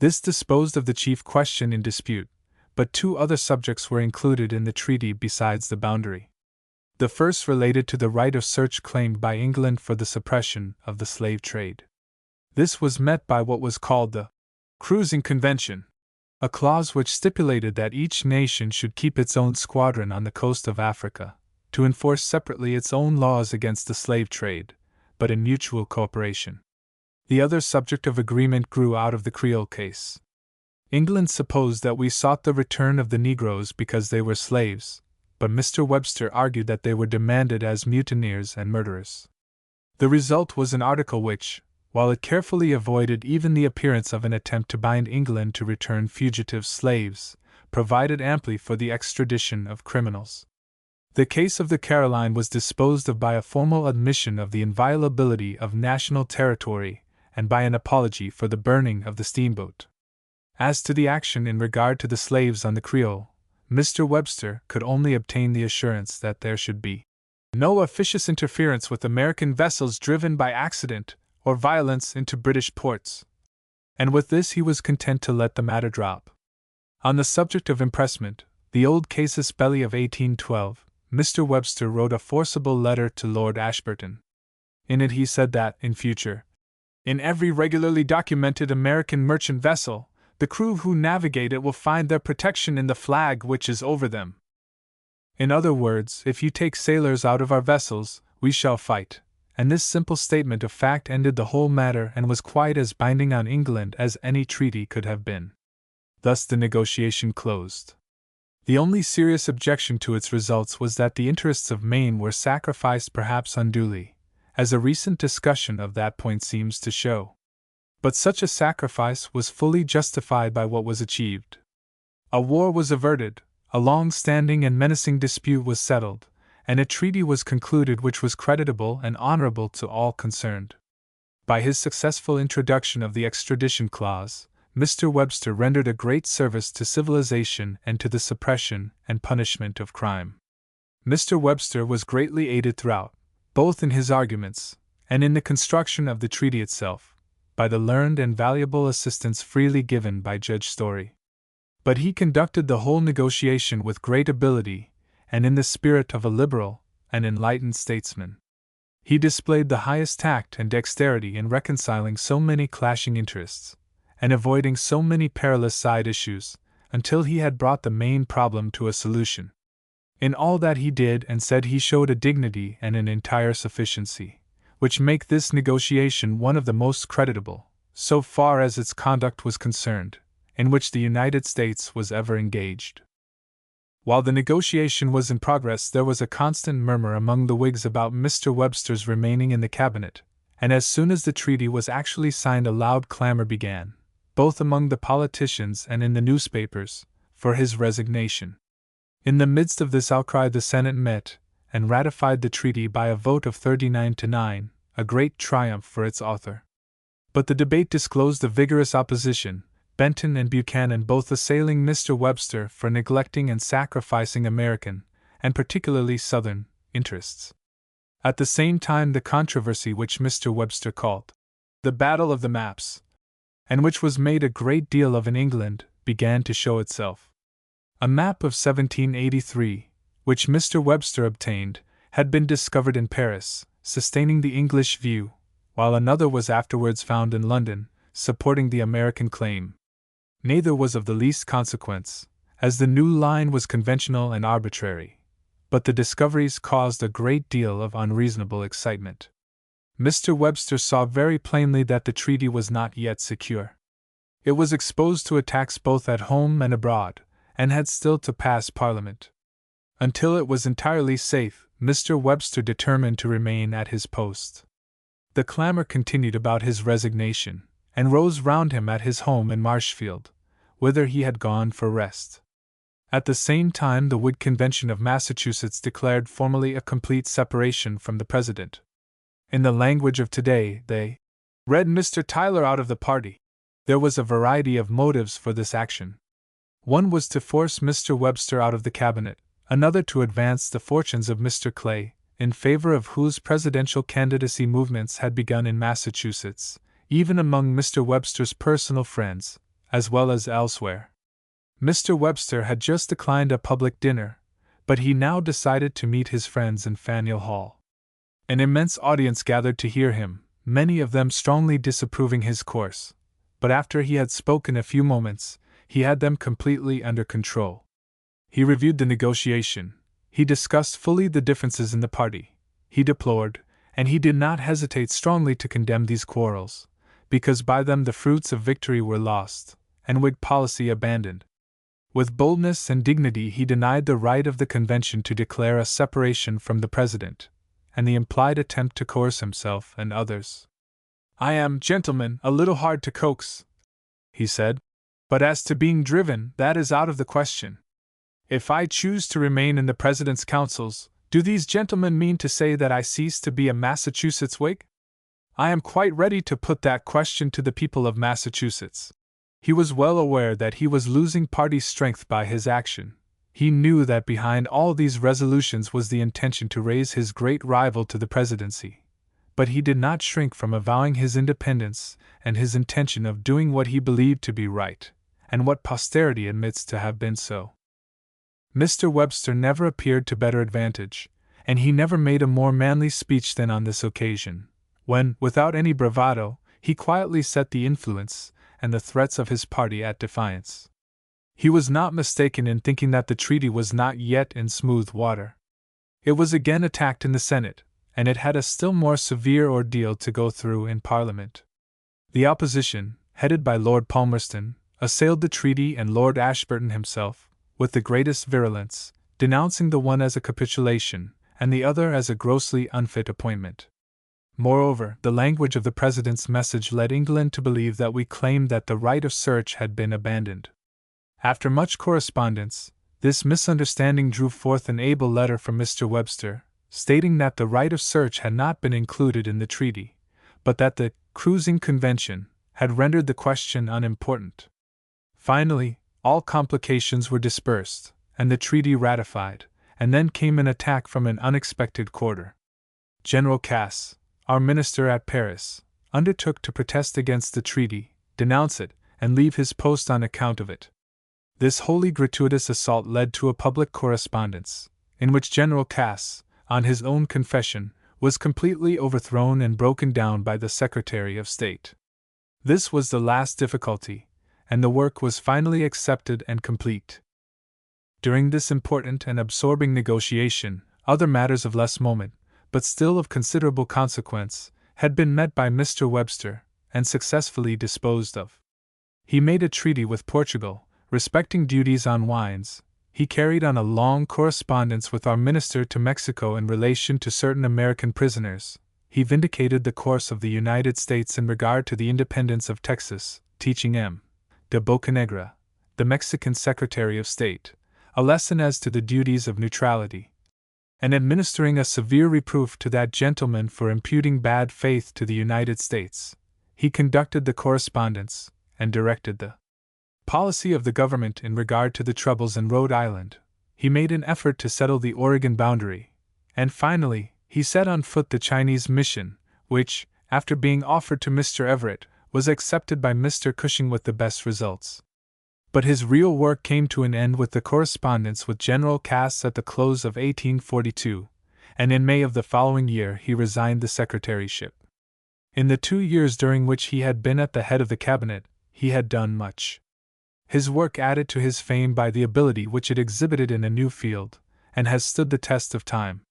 This disposed of the chief question in dispute, but two other subjects were included in the treaty besides the boundary. The first related to the right of search claimed by England for the suppression of the slave trade. This was met by what was called the Cruising Convention, a clause which stipulated that each nation should keep its own squadron on the coast of Africa, to enforce separately its own laws against the slave trade, but in mutual cooperation. The other subject of agreement grew out of the Creole case. England supposed that we sought the return of the Negroes because they were slaves, but Mr. Webster argued that they were demanded as mutineers and murderers. The result was an article which, while it carefully avoided even the appearance of an attempt to bind England to return fugitive slaves, provided amply for the extradition of criminals. The case of the Caroline was disposed of by a formal admission of the inviolability of national territory and by an apology for the burning of the steamboat. As to the action in regard to the slaves on the Creole, Mr. Webster could only obtain the assurance that there should be no officious interference with American vessels driven by accident or violence into British ports, and with this he was content to let the matter drop. On the subject of impressment, the old casus belli of 1812, Mr. Webster wrote a forcible letter to Lord Ashburton. In it he said that, in future, in every regularly documented American merchant vessel, the crew who navigate it will find their protection in the flag which is over them. In other words, if you take sailors out of our vessels, we shall fight, and this simple statement of fact ended the whole matter and was quite as binding on England as any treaty could have been. Thus the negotiation closed. The only serious objection to its results was that the interests of Maine were sacrificed perhaps unduly, as a recent discussion of that point seems to show. But such a sacrifice was fully justified by what was achieved. A war was averted, a long-standing and menacing dispute was settled, and a treaty was concluded which was creditable and honorable to all concerned. By his successful introduction of the extradition clause, Mr. Webster rendered a great service to civilization and to the suppression and punishment of crime. Mr. Webster was greatly aided throughout, both in his arguments and in the construction of the treaty itself, by the learned and valuable assistance freely given by Judge Story. But he conducted the whole negotiation with great ability, and in the spirit of a liberal and enlightened statesman. He displayed the highest tact and dexterity in reconciling so many clashing interests, and avoiding so many perilous side issues, until he had brought the main problem to a solution. In all that he did and said he showed a dignity and an entire sufficiency, which make this negotiation one of the most creditable, so far as its conduct was concerned, in which the United States was ever engaged. While the negotiation was in progress, there was a constant murmur among the Whigs about Mr. Webster's remaining in the cabinet, and as soon as the treaty was actually signed, a loud clamor began, both among the politicians and in the newspapers, for his resignation. In the midst of this outcry, the Senate met and ratified the treaty by a vote of 39-9, a great triumph for its author. But the debate disclosed a vigorous opposition, Benton and Buchanan both assailing Mr. Webster for neglecting and sacrificing American, and particularly Southern, interests. At the same time, the controversy which Mr. Webster called the Battle of the Maps and which was made a great deal of in England, began to show itself. A map of 1783, which Mr. Webster obtained, had been discovered in Paris, sustaining the English view, while another was afterwards found in London, supporting the American claim. Neither was of the least consequence, as the new line was conventional and arbitrary, but the discoveries caused a great deal of unreasonable excitement. Mr. Webster saw very plainly that the treaty was not yet secure. It was exposed to attacks both at home and abroad, and had still to pass Parliament. Until it was entirely safe, Mr. Webster determined to remain at his post. The clamor continued about his resignation, and rose round him at his home in Marshfield, whither he had gone for rest. At the same time, the Whig Convention of Massachusetts declared formally a complete separation from the President. In the language of today, they read Mr. Tyler out of the party. There was a variety of motives for this action. One was to force Mr. Webster out of the cabinet, another to advance the fortunes of Mr. Clay, in favor of whose presidential candidacy movements had begun in Massachusetts, even among Mr. Webster's personal friends, as well as elsewhere. Mr. Webster had just declined a public dinner, but he now decided to meet his friends in Faneuil Hall. An immense audience gathered to hear him, many of them strongly disapproving his course, but after he had spoken a few moments, he had them completely under control. He reviewed the negotiation, he discussed fully the differences in the party, he deplored, and he did not hesitate strongly to condemn these quarrels, because by them the fruits of victory were lost, and Whig policy abandoned. With boldness and dignity he denied the right of the convention to declare a separation from the President, and the implied attempt to coerce himself and others. "I am, gentlemen, a little hard to coax," he said, "but as to being driven, that is out of the question. If I choose to remain in the President's councils, do these gentlemen mean to say that I cease to be a Massachusetts Whig? I am quite ready to put that question to the people of Massachusetts." He was well aware that he was losing party strength by his action. He knew that behind all these resolutions was the intention to raise his great rival to the presidency, but he did not shrink from avowing his independence and his intention of doing what he believed to be right, and what posterity admits to have been so. Mr. Webster never appeared to better advantage, and he never made a more manly speech than on this occasion, when, without any bravado, he quietly set the influence and the threats of his party at defiance. He was not mistaken in thinking that the treaty was not yet in smooth water. It was again attacked in the Senate, and it had a still more severe ordeal to go through in Parliament. The opposition, headed by Lord Palmerston, assailed the treaty, and Lord Ashburton himself, with the greatest virulence, denouncing the one as a capitulation, and the other as a grossly unfit appointment. Moreover, the language of the President's message led England to believe that we claimed that the right of search had been abandoned. After much correspondence, this misunderstanding drew forth an able letter from Mr. Webster, stating that the right of search had not been included in the treaty, but that the cruising convention had rendered the question unimportant. Finally, all complications were dispersed, and the treaty ratified, and then came an attack from an unexpected quarter. General Cass, our minister at Paris, undertook to protest against the treaty, denounce it, and leave his post on account of it. This wholly gratuitous assault led to a public correspondence, in which General Cass, on his own confession, was completely overthrown and broken down by the Secretary of State. This was the last difficulty, and the work was finally accepted and complete. During this important and absorbing negotiation, other matters of less moment, but still of considerable consequence, had been met by Mr. Webster, and successfully disposed of. He made a treaty with Portugal, respecting duties on wines. He carried on a long correspondence with our minister to Mexico in relation to certain American prisoners. He vindicated the course of the United States in regard to the independence of Texas, teaching M. de Bocanegra, the Mexican Secretary of State, a lesson as to the duties of neutrality, and administering a severe reproof to that gentleman for imputing bad faith to the United States. He conducted the correspondence, and directed the policy of the government in regard to the troubles in Rhode Island. He made an effort to settle the Oregon boundary, and finally, he set on foot the Chinese mission, which, after being offered to Mr. Everett, was accepted by Mr. Cushing with the best results. But his real work came to an end with the correspondence with General Cass at the close of 1842, and in May of the following year he resigned the secretaryship. In the 2 years during which he had been at the head of the cabinet, he had done much. His work added to his fame by the ability which it exhibited in a new field, and has stood the test of time.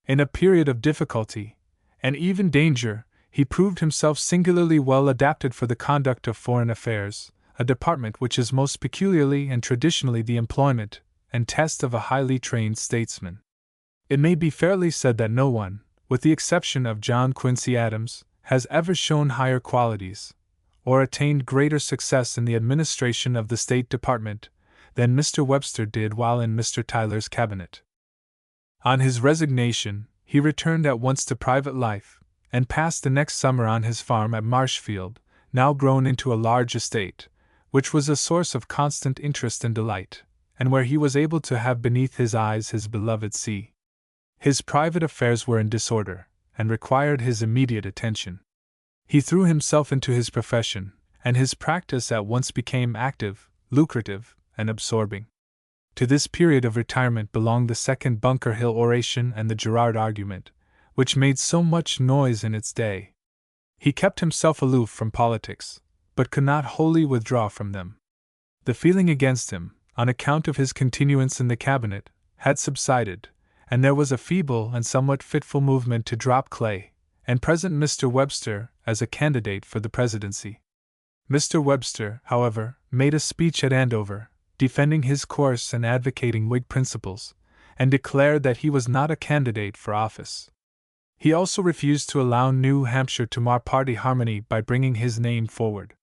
In a period of difficulty, and even danger, he proved himself singularly well adapted for the conduct of foreign affairs, a department which is most peculiarly and traditionally the employment and test of a highly trained statesman. It may be fairly said that no one, with the exception of John Quincy Adams, has ever shown higher qualities, or attained greater success in the administration of the State Department, than Mr. Webster did while in Mr. Tyler's cabinet. On his resignation, he returned at once to private life, and passed the next summer on his farm at Marshfield, now grown into a large estate, which was a source of constant interest and delight, and where he was able to have beneath his eyes his beloved sea. His private affairs were in disorder, and required his immediate attention. He threw himself into his profession, and his practice at once became active, lucrative, and absorbing. To this period of retirement belonged the second Bunker Hill oration and the Girard argument, which made so much noise in its day. He kept himself aloof from politics, but could not wholly withdraw from them. The feeling against him, on account of his continuance in the cabinet, had subsided, and there was a feeble and somewhat fitful movement to drop Clay, and present Mr. Webster, as a candidate for the presidency. Mr. Webster, however, made a speech at Andover, defending his course and advocating Whig principles, and declared that he was not a candidate for office. He also refused to allow New Hampshire to mar party harmony by bringing his name forward.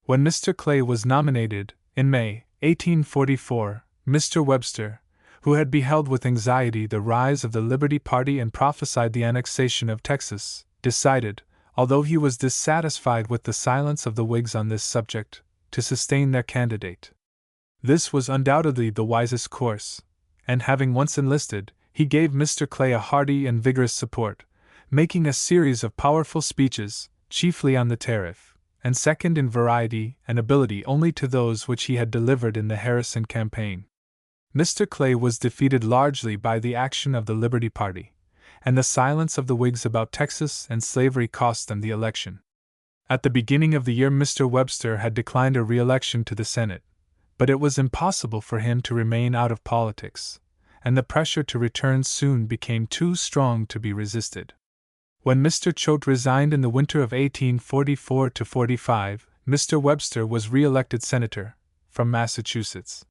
When Mr. Clay was nominated, in May, 1844, Mr. Webster, who had beheld with anxiety the rise of the Liberty Party and prophesied the annexation of Texas, decided, although he was dissatisfied with the silence of the Whigs on this subject, to sustain their candidate. This was undoubtedly the wisest course, and having once enlisted, he gave Mr. Clay a hearty and vigorous support, making a series of powerful speeches, chiefly on the tariff, and second in variety and ability only to those which he had delivered in the Harrison campaign. Mr. Clay was defeated largely by the action of the Liberty Party, and the silence of the Whigs about Texas and slavery cost them the election. At the beginning of the year Mr. Webster had declined a re-election to the Senate, but it was impossible for him to remain out of politics, and the pressure to return soon became too strong to be resisted. When Mr. Choate resigned in the winter of 1844-45, Mr. Webster was re-elected senator, from Massachusetts.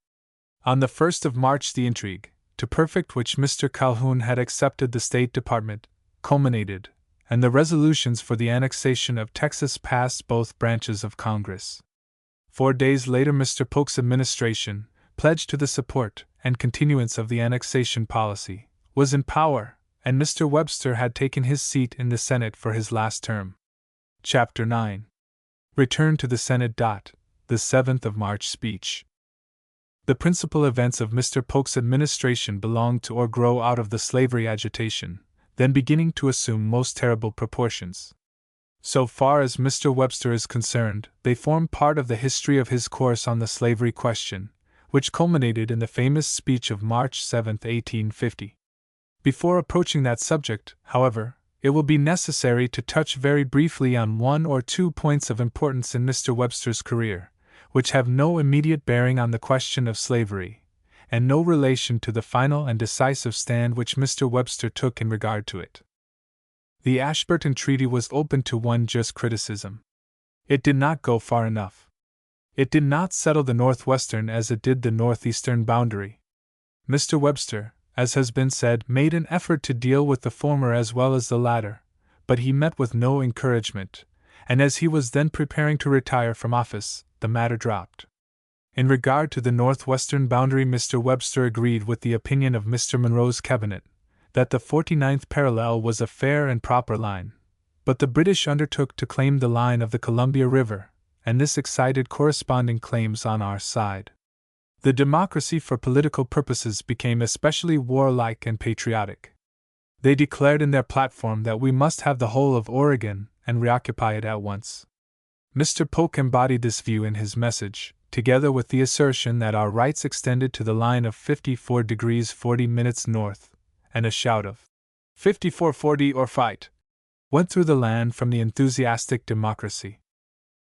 On the 1st of March the intrigue, to perfect which Mr. Calhoun had accepted the State Department, culminated, and the resolutions for the annexation of Texas passed both branches of Congress. 4 days later Mr. Polk's administration, pledged to the support and continuance of the annexation policy, was in power, and Mr. Webster had taken his seat in the Senate for his last term. Chapter 9. Return to the Senate. The 7th of March speech. The principal events of Mr. Polk's administration belonged to or grow out of the slavery agitation, then beginning to assume most terrible proportions. So far as Mr. Webster is concerned, they form part of the history of his course on the slavery question, which culminated in the famous speech of March 7, 1850. Before approaching that subject, however, it will be necessary to touch very briefly on 1 or 2 points of importance in Mr. Webster's career, which have no immediate bearing on the question of slavery, and no relation to the final and decisive stand which Mr. Webster took in regard to it. The Ashburton Treaty was open to one just criticism. It did not go far enough. It did not settle the northwestern as it did the northeastern boundary. Mr. Webster, as has been said, made an effort to deal with the former as well as the latter, but he met with no encouragement, and as he was then preparing to retire from office, the matter dropped. In regard to the northwestern boundary, Mr. Webster agreed with the opinion of Mr. Monroe's cabinet, that the 49th parallel was a fair and proper line, but the British undertook to claim the line of the Columbia River, and this excited corresponding claims on our side. The democracy for political purposes became especially warlike and patriotic. They declared in their platform that we must have the whole of Oregon and reoccupy it at once. Mr. Polk embodied this view in his message, together with the assertion that our rights extended to the line of 54 degrees 40 minutes north, and a shout of 54-40 or fight went through the land from the enthusiastic democracy.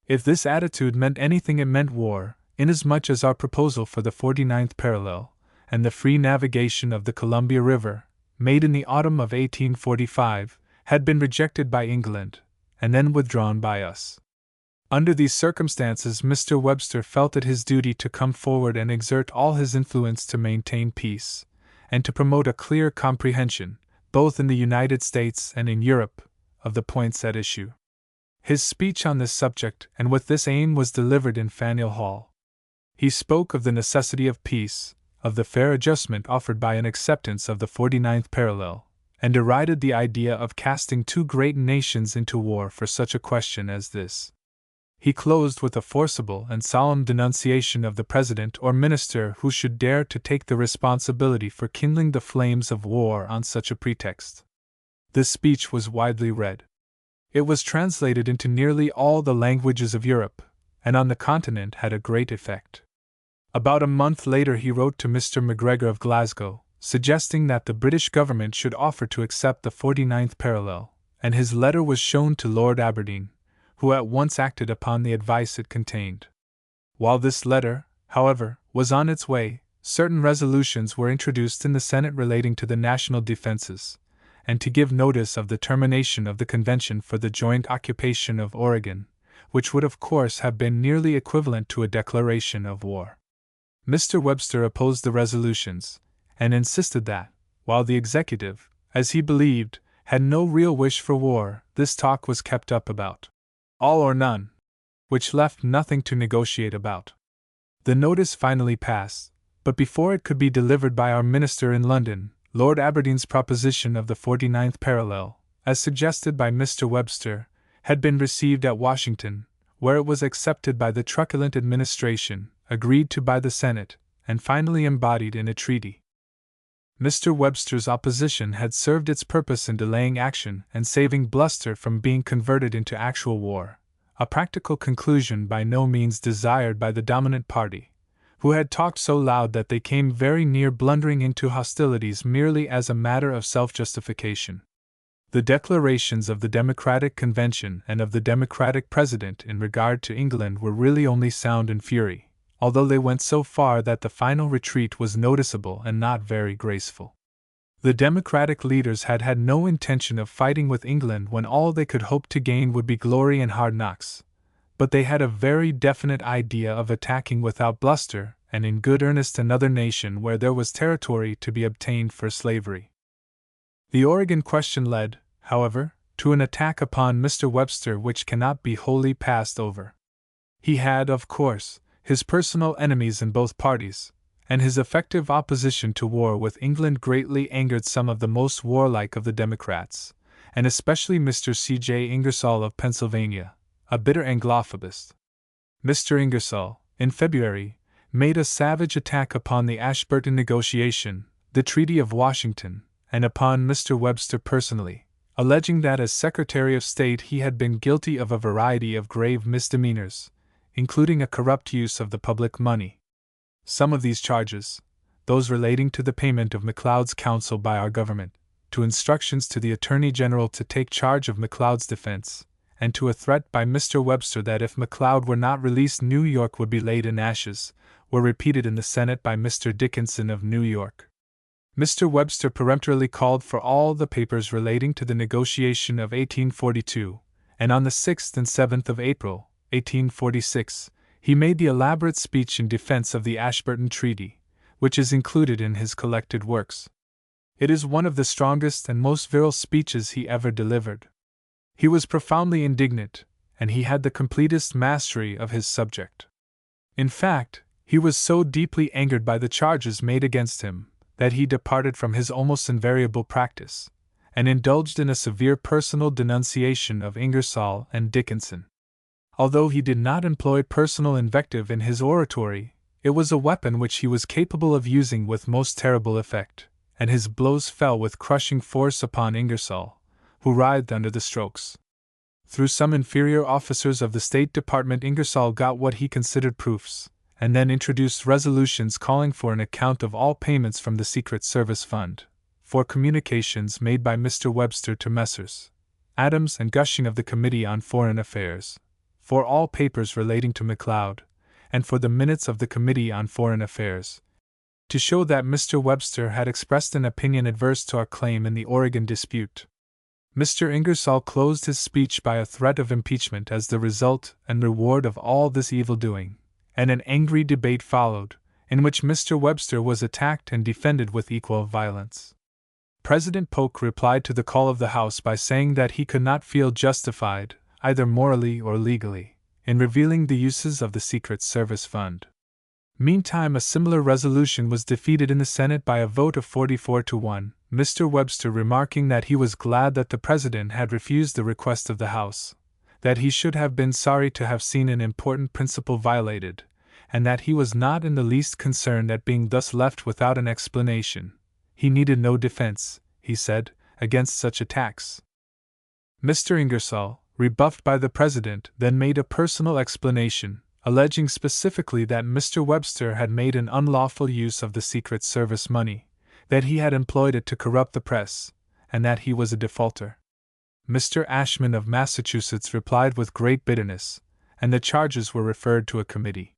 If this attitude meant anything, it meant war, inasmuch as our proposal for the 49th parallel, and the free navigation of the Columbia River, made in the autumn of 1845, had been rejected by England, and then withdrawn by us. Under these circumstances, Mr. Webster felt it his duty to come forward and exert all his influence to maintain peace, and to promote a clear comprehension, both in the United States and in Europe, of the points at issue. His speech on this subject and with this aim was delivered in Faneuil Hall. He spoke of the necessity of peace, of the fair adjustment offered by an acceptance of the 49th parallel, and derided the idea of casting two great nations into war for such a question as this. He closed with a forcible and solemn denunciation of the president or minister who should dare to take the responsibility for kindling the flames of war on such a pretext. This speech was widely read. It was translated into nearly all the languages of Europe, and on the continent had a great effect. About a month later he wrote to Mr. MacGregor of Glasgow, suggesting that the British government should offer to accept the 49th parallel, and his letter was shown to Lord Aberdeen, who at once acted upon the advice it contained. While this letter, however, was on its way, certain resolutions were introduced in the Senate relating to the national defenses, and to give notice of the termination of the convention for the joint occupation of Oregon, which would of course have been nearly equivalent to a declaration of war. Mr. Webster opposed the resolutions, and insisted that, while the executive, as he believed, had no real wish for war, this talk was kept up about all or none, which left nothing to negotiate about. The notice finally passed, but before it could be delivered by our minister in London, Lord Aberdeen's proposition of the 49th parallel, as suggested by Mr. Webster, had been received at Washington, where it was accepted by the truculent administration, agreed to by the Senate, and finally embodied in a treaty. Mr. Webster's opposition had served its purpose in delaying action and saving bluster from being converted into actual war, a practical conclusion by no means desired by the dominant party, who had talked so loud that they came very near blundering into hostilities merely as a matter of self-justification. The declarations of the Democratic Convention and of the Democratic President in regard to England were really only sound and fury, although they went so far that the final retreat was noticeable and not very graceful. The Democratic leaders had had no intention of fighting with England when all they could hope to gain would be glory and hard knocks, but they had a very definite idea of attacking without bluster and in good earnest another nation where there was territory to be obtained for slavery. The Oregon question led, however, to an attack upon Mr. Webster which cannot be wholly passed over. He had, of course, his personal enemies in both parties, and his effective opposition to war with England greatly angered some of the most warlike of the Democrats, and especially Mr. C.J. Ingersoll of Pennsylvania, a bitter Anglophobist. Mr. Ingersoll, in February, made a savage attack upon the Ashburton negotiation, the Treaty of Washington, and upon Mr. Webster personally, alleging that as Secretary of State he had been guilty of a variety of grave misdemeanors, including a corrupt use of the public money. Some of these charges, those relating to the payment of McLeod's counsel by our government, to instructions to the Attorney General to take charge of McLeod's defense, and to a threat by Mr. Webster that if McLeod were not released New York would be laid in ashes, were repeated in the Senate by Mr. Dickinson of New York. Mr. Webster peremptorily called for all the papers relating to the negotiation of 1842, and on the 6th and 7th of April, 1846, he made the elaborate speech in defense of the Ashburton Treaty, which is included in his collected works. It is one of the strongest and most virile speeches he ever delivered. He was profoundly indignant, and he had the completest mastery of his subject. In fact, he was so deeply angered by the charges made against him that he departed from his almost invariable practice, and indulged in a severe personal denunciation of Ingersoll and Dickinson. Although he did not employ personal invective in his oratory, it was a weapon which he was capable of using with most terrible effect, and his blows fell with crushing force upon Ingersoll, who writhed under the strokes. through some inferior officers of the State Department, Ingersoll got what he considered proofs, and then introduced resolutions calling for an account of all payments from the Secret Service Fund, for communications made by Mr. Webster to Messrs. Adams and Gushing of the Committee on Foreign Affairs, for all papers relating to McLeod, and for the minutes of the Committee on Foreign Affairs, to show that Mr. Webster had expressed an opinion adverse to our claim in the Oregon dispute. Mr. Ingersoll closed his speech by a threat of impeachment as the result and reward of all this evil-doing, and an angry debate followed, in which Mr. Webster was attacked and defended with equal violence. President Polk replied to the call of the House by saying that he could not feel justified, either morally or legally, in revealing the uses of the Secret Service Fund. Meantime, a similar resolution was defeated in the Senate by a vote of 44-1, Mr. Webster remarking that he was glad that the President had refused the request of the House, that he should have been sorry to have seen an important principle violated, and that he was not in the least concerned at being thus left without an explanation. He needed no defense, he said, against such attacks. Mr. Ingersoll, rebuffed by the President, then made a personal explanation, alleging specifically that Mr. Webster had made an unlawful use of the Secret Service money, that he had employed it to corrupt the press, and that he was a defaulter. Mr. Ashmun of Massachusetts replied with great bitterness, and the charges were referred to a committee.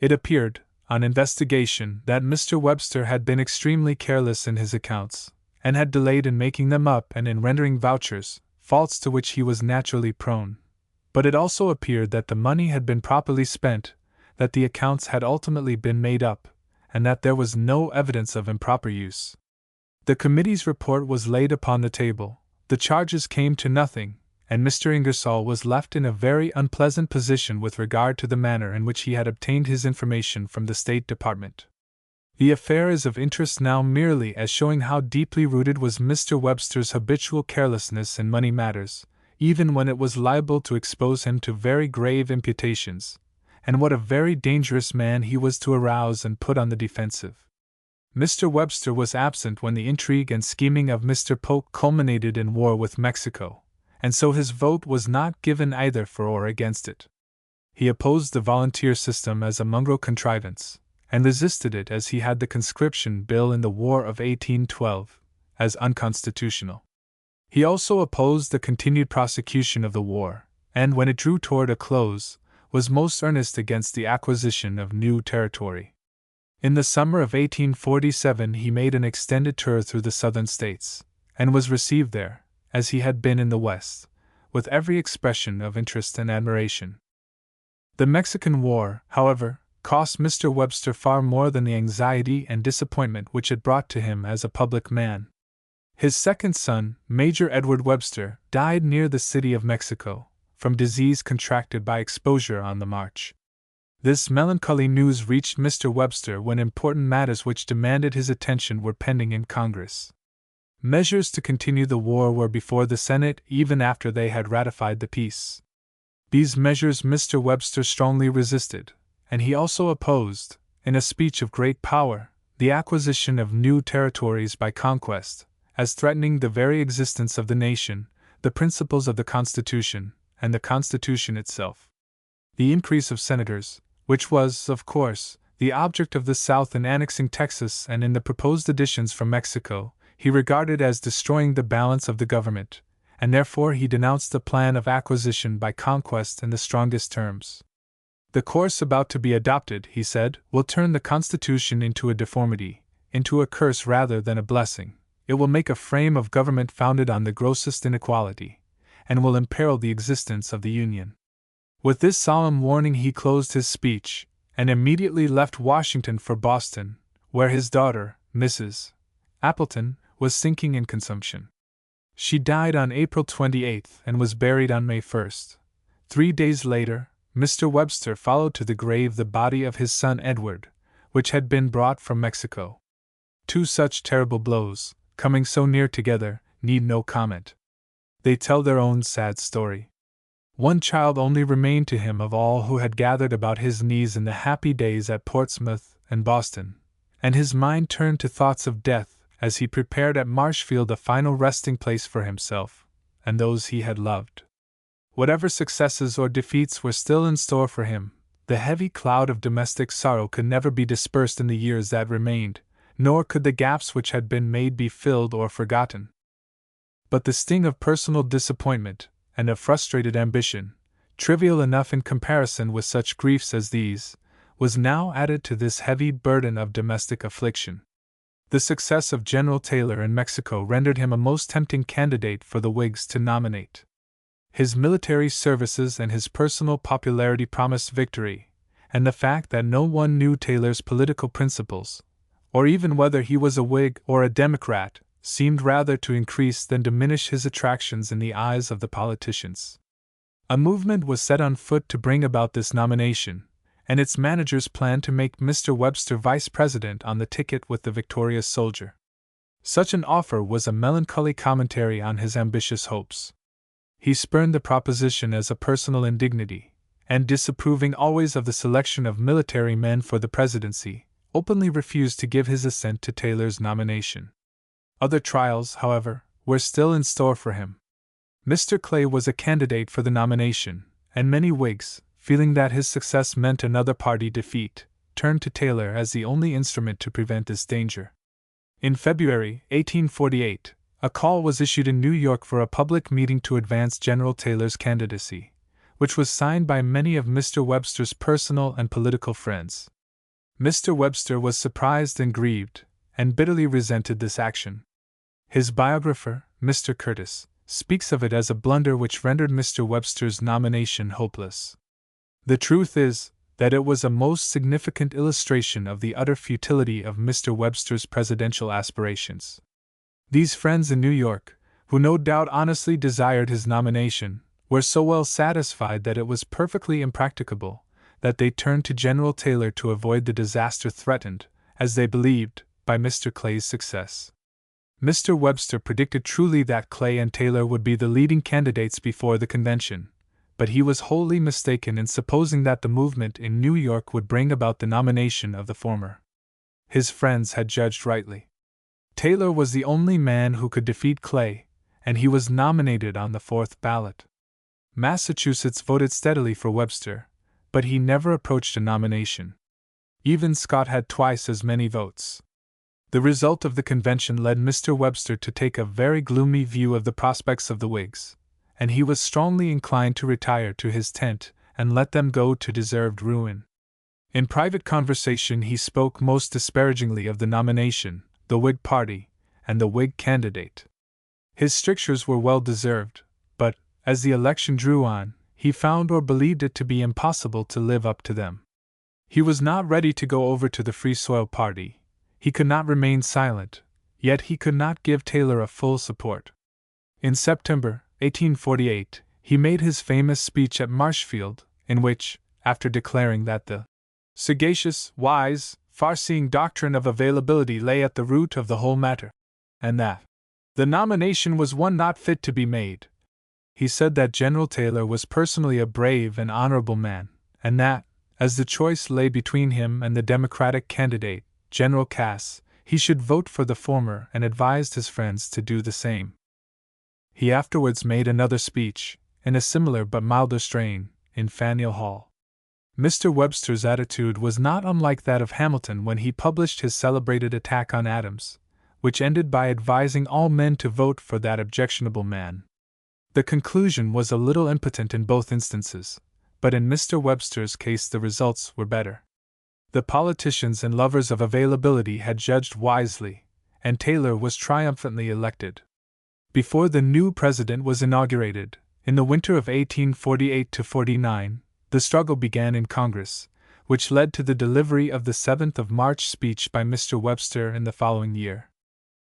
It appeared, on investigation, that Mr. Webster had been extremely careless in his accounts, and had delayed in making them up and in rendering vouchers, faults to which he was naturally prone. But it also appeared that the money had been properly spent, that the accounts had ultimately been made up, and that there was no evidence of improper use. The committee's report was laid upon the table, the charges came to nothing, and Mr. Ingersoll was left in a very unpleasant position with regard to the manner in which he had obtained his information from the State Department. The affair is of interest now merely as showing how deeply rooted was Mr. Webster's habitual carelessness in money matters, even when it was liable to expose him to very grave imputations, and what a very dangerous man he was to arouse and put on the defensive. Mr. Webster was absent when the intrigue and scheming of Mr. Polk culminated in war with Mexico, and so his vote was not given either for or against it. He opposed the volunteer system as a mongrel contrivance, and resisted it as he had the conscription bill in the War of 1812, as unconstitutional. He also opposed the continued prosecution of the war, and when it drew toward a close, was most earnest against the acquisition of new territory. In the summer of 1847 he made an extended tour through the southern states, and was received there, as he had been in the West, with every expression of interest and admiration. The Mexican War, however, cost Mr. Webster far more than the anxiety and disappointment which it brought to him as a public man. His second son, Major Edward Webster, died near the city of Mexico, from disease contracted by exposure on the march. This melancholy news reached Mr. Webster when important matters which demanded his attention were pending in Congress. Measures to continue the war were before the Senate even after they had ratified the peace. These measures Mr. Webster strongly resisted, and he also opposed, in a speech of great power, the acquisition of new territories by conquest, as threatening the very existence of the nation, the principles of the Constitution, and the Constitution itself. The increase of senators, which was, of course, the object of the South in annexing Texas and in the proposed additions from Mexico, he regarded as destroying the balance of the government, and therefore he denounced the plan of acquisition by conquest in the strongest terms. The course about to be adopted, he said, will turn the Constitution into a deformity, into a curse rather than a blessing. It will make a frame of government founded on the grossest inequality, and will imperil the existence of the Union. With this solemn warning he closed his speech, and immediately left Washington for Boston, where his daughter, Mrs. Appleton, was sinking in consumption. She died on April 28 and was buried on May 1. 3 days later, Mr. Webster followed to the grave the body of his son Edward, which had been brought from Mexico. Two such terrible blows, coming so near together, need no comment. They tell their own sad story. One child only remained to him of all who had gathered about his knees in the happy days at Portsmouth and Boston, and his mind turned to thoughts of death as he prepared at Marshfield a final resting place for himself and those he had loved. Whatever successes or defeats were still in store for him, the heavy cloud of domestic sorrow could never be dispersed in the years that remained, nor could the gaps which had been made be filled or forgotten. But the sting of personal disappointment, and of frustrated ambition, trivial enough in comparison with such griefs as these, was now added to this heavy burden of domestic affliction. The success of General Taylor in Mexico rendered him a most tempting candidate for the Whigs to nominate. His military services and his personal popularity promised victory, and the fact that no one knew Taylor's political principles, or even whether he was a Whig or a Democrat, seemed rather to increase than diminish his attractions in the eyes of the politicians. A movement was set on foot to bring about this nomination, and its managers planned to make Mr. Webster vice president on the ticket with the victorious soldier. Such an offer was a melancholy commentary on his ambitious hopes. He spurned the proposition as a personal indignity, and disapproving always of the selection of military men for the presidency, openly refused to give his assent to Taylor's nomination. Other trials, however, were still in store for him. Mr. Clay was a candidate for the nomination, and many Whigs, feeling that his success meant another party defeat, turned to Taylor as the only instrument to prevent this danger. In February 1848, a call was issued in New York for a public meeting to advance General Taylor's candidacy, which was signed by many of Mr. Webster's personal and political friends. Mr. Webster was surprised and grieved, and bitterly resented this action. His biographer, Mr. Curtis, speaks of it as a blunder which rendered Mr. Webster's nomination hopeless. The truth is, that it was a most significant illustration of the utter futility of Mr. Webster's presidential aspirations. These friends in New York, who no doubt honestly desired his nomination, were so well satisfied that it was perfectly impracticable, that they turned to General Taylor to avoid the disaster threatened, as they believed, by Mr. Clay's success. Mr. Webster predicted truly that Clay and Taylor would be the leading candidates before the convention, but he was wholly mistaken in supposing that the movement in New York would bring about the nomination of the former. His friends had judged rightly. Taylor was the only man who could defeat Clay, and he was nominated on the fourth ballot. Massachusetts voted steadily for Webster, but he never approached a nomination. Even Scott had twice as many votes. The result of the convention led Mr. Webster to take a very gloomy view of the prospects of the Whigs, and he was strongly inclined to retire to his tent and let them go to deserved ruin. In private conversation he spoke most disparagingly of the nomination, the Whig party, and the Whig candidate. His strictures were well deserved, but, as the election drew on, he found or believed it to be impossible to live up to them. He was not ready to go over to the Free Soil party. He could not remain silent, yet he could not give Taylor a full support. In September 1848, he made his famous speech at Marshfield, in which, after declaring that the sagacious, wise, far-seeing doctrine of availability lay at the root of the whole matter, and that the nomination was one not fit to be made, he said that General Taylor was personally a brave and honorable man, and that, as the choice lay between him and the Democratic candidate, General Cass, he should vote for the former and advised his friends to do the same. He afterwards made another speech, in a similar but milder strain, in Faneuil Hall. Mr. Webster's attitude was not unlike that of Hamilton when he published his celebrated attack on Adams, which ended by advising all men to vote for that objectionable man. The conclusion was a little impotent in both instances, but in Mr. Webster's case the results were better. The politicians and lovers of availability had judged wisely, and Taylor was triumphantly elected. Before the new president was inaugurated, in the winter of 1848-49, the struggle began in Congress, which led to the delivery of the 7th of March speech by Mr. Webster in the following year.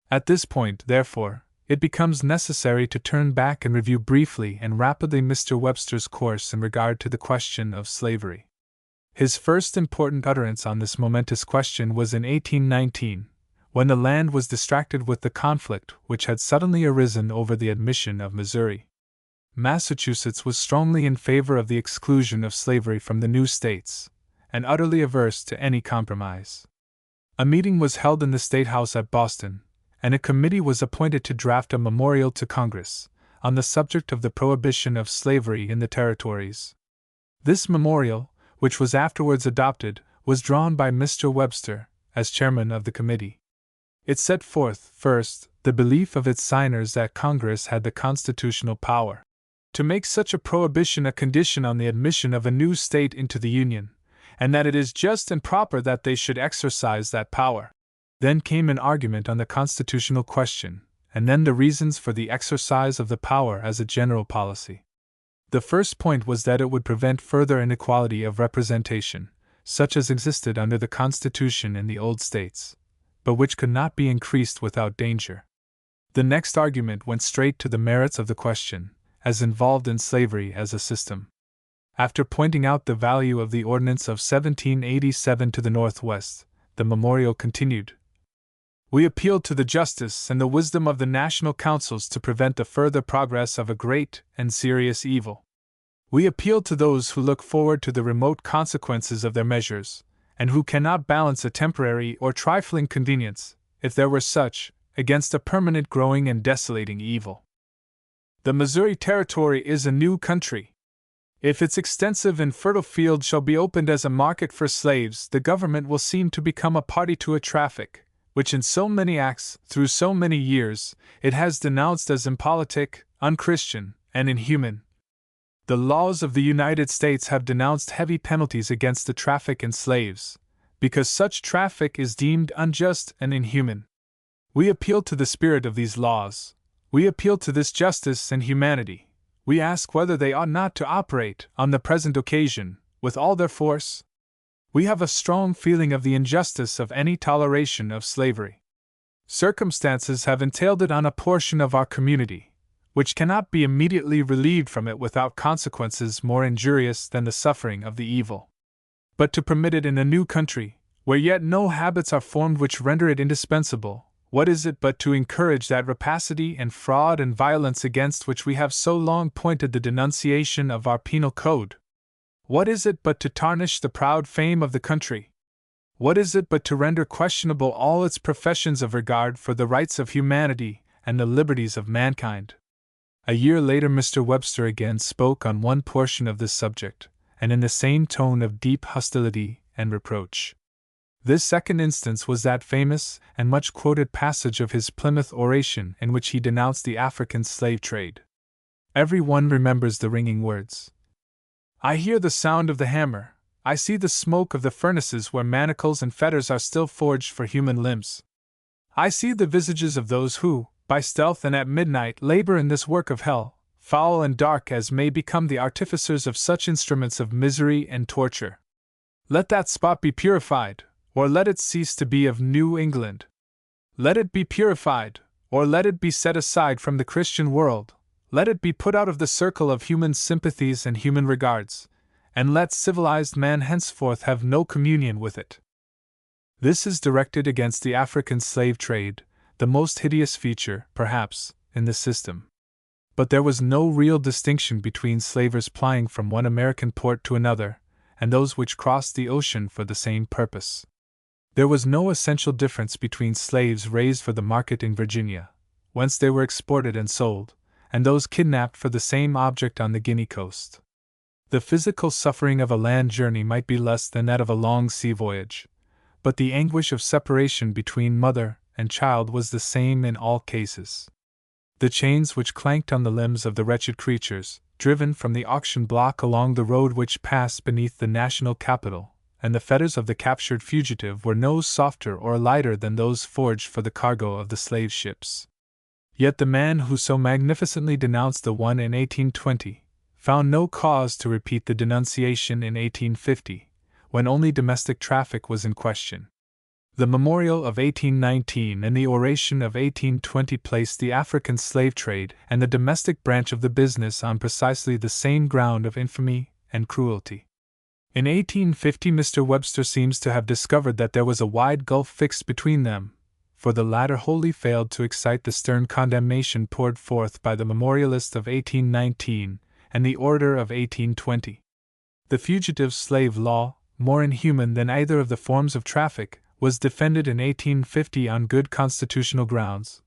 At this point, therefore, it becomes necessary to turn back and review briefly and rapidly Mr. Webster's course in regard to the question of slavery. His first important utterance on this momentous question was in 1819, when the land was distracted with the conflict which had suddenly arisen over the admission of Missouri. Massachusetts was strongly in favor of the exclusion of slavery from the new states, and utterly averse to any compromise. A meeting was held in the State House at Boston, and a committee was appointed to draft a memorial to Congress, on the subject of the prohibition of slavery in the territories. This memorial, which was afterwards adopted, was drawn by Mr. Webster, as chairman of the committee. It set forth, first, the belief of its signers that Congress had the constitutional power to make such a prohibition a condition on the admission of a new state into the Union, and that it is just and proper that they should exercise that power. Then came an argument on the constitutional question, and then the reasons for the exercise of the power as a general policy. The first point was that it would prevent further inequality of representation, such as existed under the Constitution in the old states, but which could not be increased without danger. The next argument went straight to the merits of the question, as involved in slavery as a system. After pointing out the value of the Ordinance of 1787 to the Northwest, the memorial continued: "We appealed to the justice and the wisdom of the national councils to prevent the further progress of a great and serious evil. We appealed to those who look forward to the remote consequences of their measures, and who cannot balance a temporary or trifling convenience, if there were such, against a permanent growing and desolating evil. The Missouri Territory is a new country. If its extensive and fertile field shall be opened as a market for slaves, the government will seem to become a party to a traffic, which in so many acts, through so many years, it has denounced as impolitic, unchristian, and inhuman. The laws of the United States have denounced heavy penalties against the traffic in slaves, because such traffic is deemed unjust and inhuman. We appeal to the spirit of these laws. We appeal to this justice and humanity. We ask whether they ought not to operate, on the present occasion, with all their force. We have a strong feeling of the injustice of any toleration of slavery. Circumstances have entailed it on a portion of our community, which cannot be immediately relieved from it without consequences more injurious than the suffering of the evil. But to permit it in a new country, where yet no habits are formed which render it indispensable, what is it but to encourage that rapacity and fraud and violence against which we have so long pointed the denunciation of our penal code? What is it but to tarnish the proud fame of the country? What is it but to render questionable all its professions of regard for the rights of humanity and the liberties of mankind?" A year later Mr. Webster again spoke on one portion of this subject, and in the same tone of deep hostility and reproach. This second instance was that famous and much quoted passage of his Plymouth oration in which he denounced the African slave trade. Every one remembers the ringing words: "I hear the sound of the hammer, I see the smoke of the furnaces where manacles and fetters are still forged for human limbs. I see the visages of those who, by stealth and at midnight, labor in this work of hell, foul and dark as may become the artificers of such instruments of misery and torture. Let that spot be purified, or let it cease to be of New England. Let it be purified, or let it be set aside from the Christian world. Let it be put out of the circle of human sympathies and human regards, and let civilized man henceforth have no communion with it." This is directed against the African slave trade, the most hideous feature, perhaps, in the system. But there was no real distinction between slavers plying from one American port to another, and those which crossed the ocean for the same purpose. There was no essential difference between slaves raised for the market in Virginia, whence they were exported and sold, and those kidnapped for the same object on the Guinea coast. The physical suffering of a land journey might be less than that of a long sea voyage, but the anguish of separation between mother and child was the same in all cases. The chains which clanked on the limbs of the wretched creatures, driven from the auction block along the road which passed beneath the national capital, and the fetters of the captured fugitive were no softer or lighter than those forged for the cargo of the slave ships. Yet the man who so magnificently denounced the one in 1820 found no cause to repeat the denunciation in 1850, when only domestic traffic was in question. The memorial of 1819 and the oration of 1820 placed the African slave trade and the domestic branch of the business on precisely the same ground of infamy and cruelty. In 1850 Mr. Webster seems to have discovered that there was a wide gulf fixed between them, for the latter wholly failed to excite the stern condemnation poured forth by the memorialist of 1819 and the orator of 1820. The fugitive slave law, more inhuman than either of the forms of traffic, was defended in 1850 on good constitutional grounds,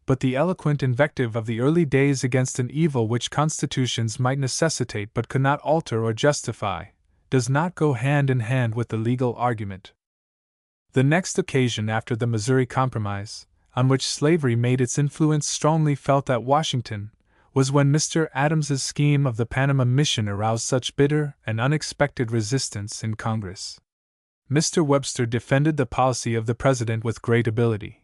but the eloquent invective of the early days against an evil which constitutions might necessitate but could not alter or justify, does not go hand in hand with the legal argument. The next occasion after the Missouri Compromise, on which slavery made its influence strongly felt at Washington, was when Mr. Adams's scheme of the Panama Mission aroused such bitter and unexpected resistance in Congress. Mr. Webster defended the policy of the President with great ability,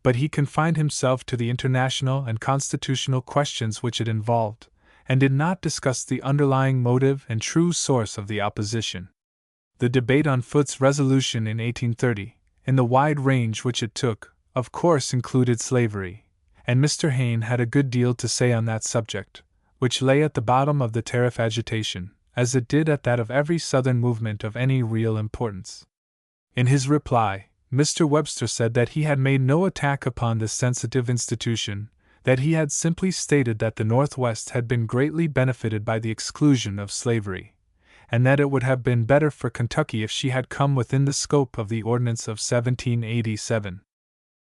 but he confined himself to the international and constitutional questions which it involved, and did not discuss the underlying motive and true source of the opposition. The debate on Foote's resolution in 1830, in the wide range which it took, of course included slavery, and Mr. Hayne had a good deal to say on that subject, which lay at the bottom of the tariff agitation, as it did at that of every Southern movement of any real importance. In his reply, Mr. Webster said that he had made no attack upon this sensitive institution, that he had simply stated that the Northwest had been greatly benefited by the exclusion of slavery, and that it would have been better for Kentucky if she had come within the scope of the Ordinance of 1787.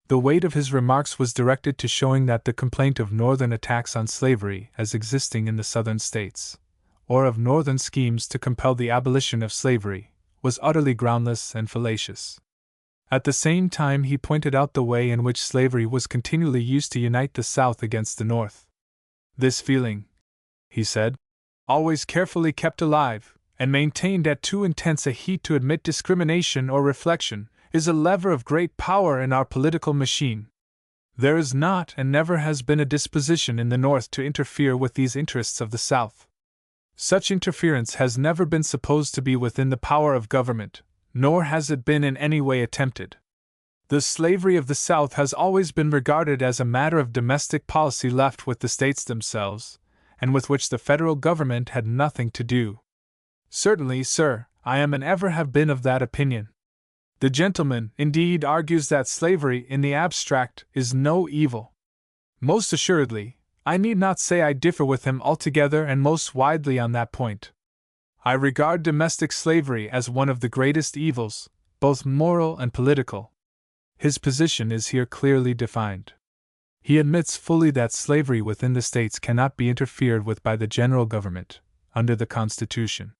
The weight of his remarks was directed to showing that the complaint of Northern attacks on slavery as existing in the Southern states, or of Northern schemes to compel the abolition of slavery, was utterly groundless and fallacious. At the same time, he pointed out the way in which slavery was continually used to unite the South against the North. This feeling, he said, always carefully kept alive, and maintained at too intense a heat to admit discrimination or reflection, is a lever of great power in our political machine. There is not and never has been a disposition in the North to interfere with these interests of the South. Such interference has never been supposed to be within the power of government, nor has it been in any way attempted. The slavery of the South has always been regarded as a matter of domestic policy left with the states themselves, and with which the federal government had nothing to do. Certainly, sir, I am and ever have been of that opinion. The gentleman, indeed, argues that slavery, in the abstract, is no evil. Most assuredly, I need not say I differ with him altogether and most widely on that point. I regard domestic slavery as one of the greatest evils, both moral and political. His position is here clearly defined. He admits fully that slavery within the states cannot be interfered with by the general government, under the Constitution.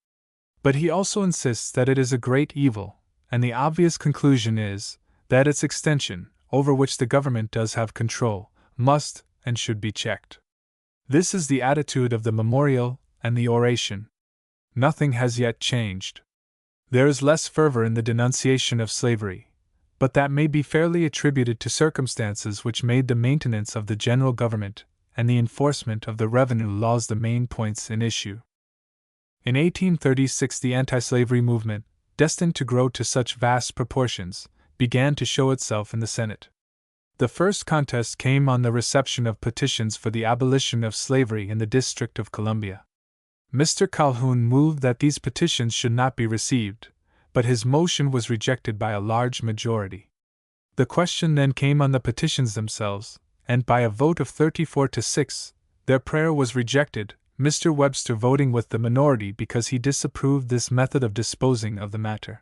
But he also insists that it is a great evil, and the obvious conclusion is that its extension, over which the government does have control, must and should be checked. This is the attitude of the memorial and the oration. Nothing has yet changed. There is less fervor in the denunciation of slavery, but that may be fairly attributed to circumstances which made the maintenance of the general government and the enforcement of the revenue laws the main points in issue. In 1836, the anti-slavery movement, destined to grow to such vast proportions, began to show itself in the Senate. The first contest came on the reception of petitions for the abolition of slavery in the District of Columbia. Mr. Calhoun moved that these petitions should not be received, but his motion was rejected by a large majority. The question then came on the petitions themselves, and by a vote of 34-6, their prayer was rejected, Mr. Webster voting with the minority because he disapproved this method of disposing of the matter.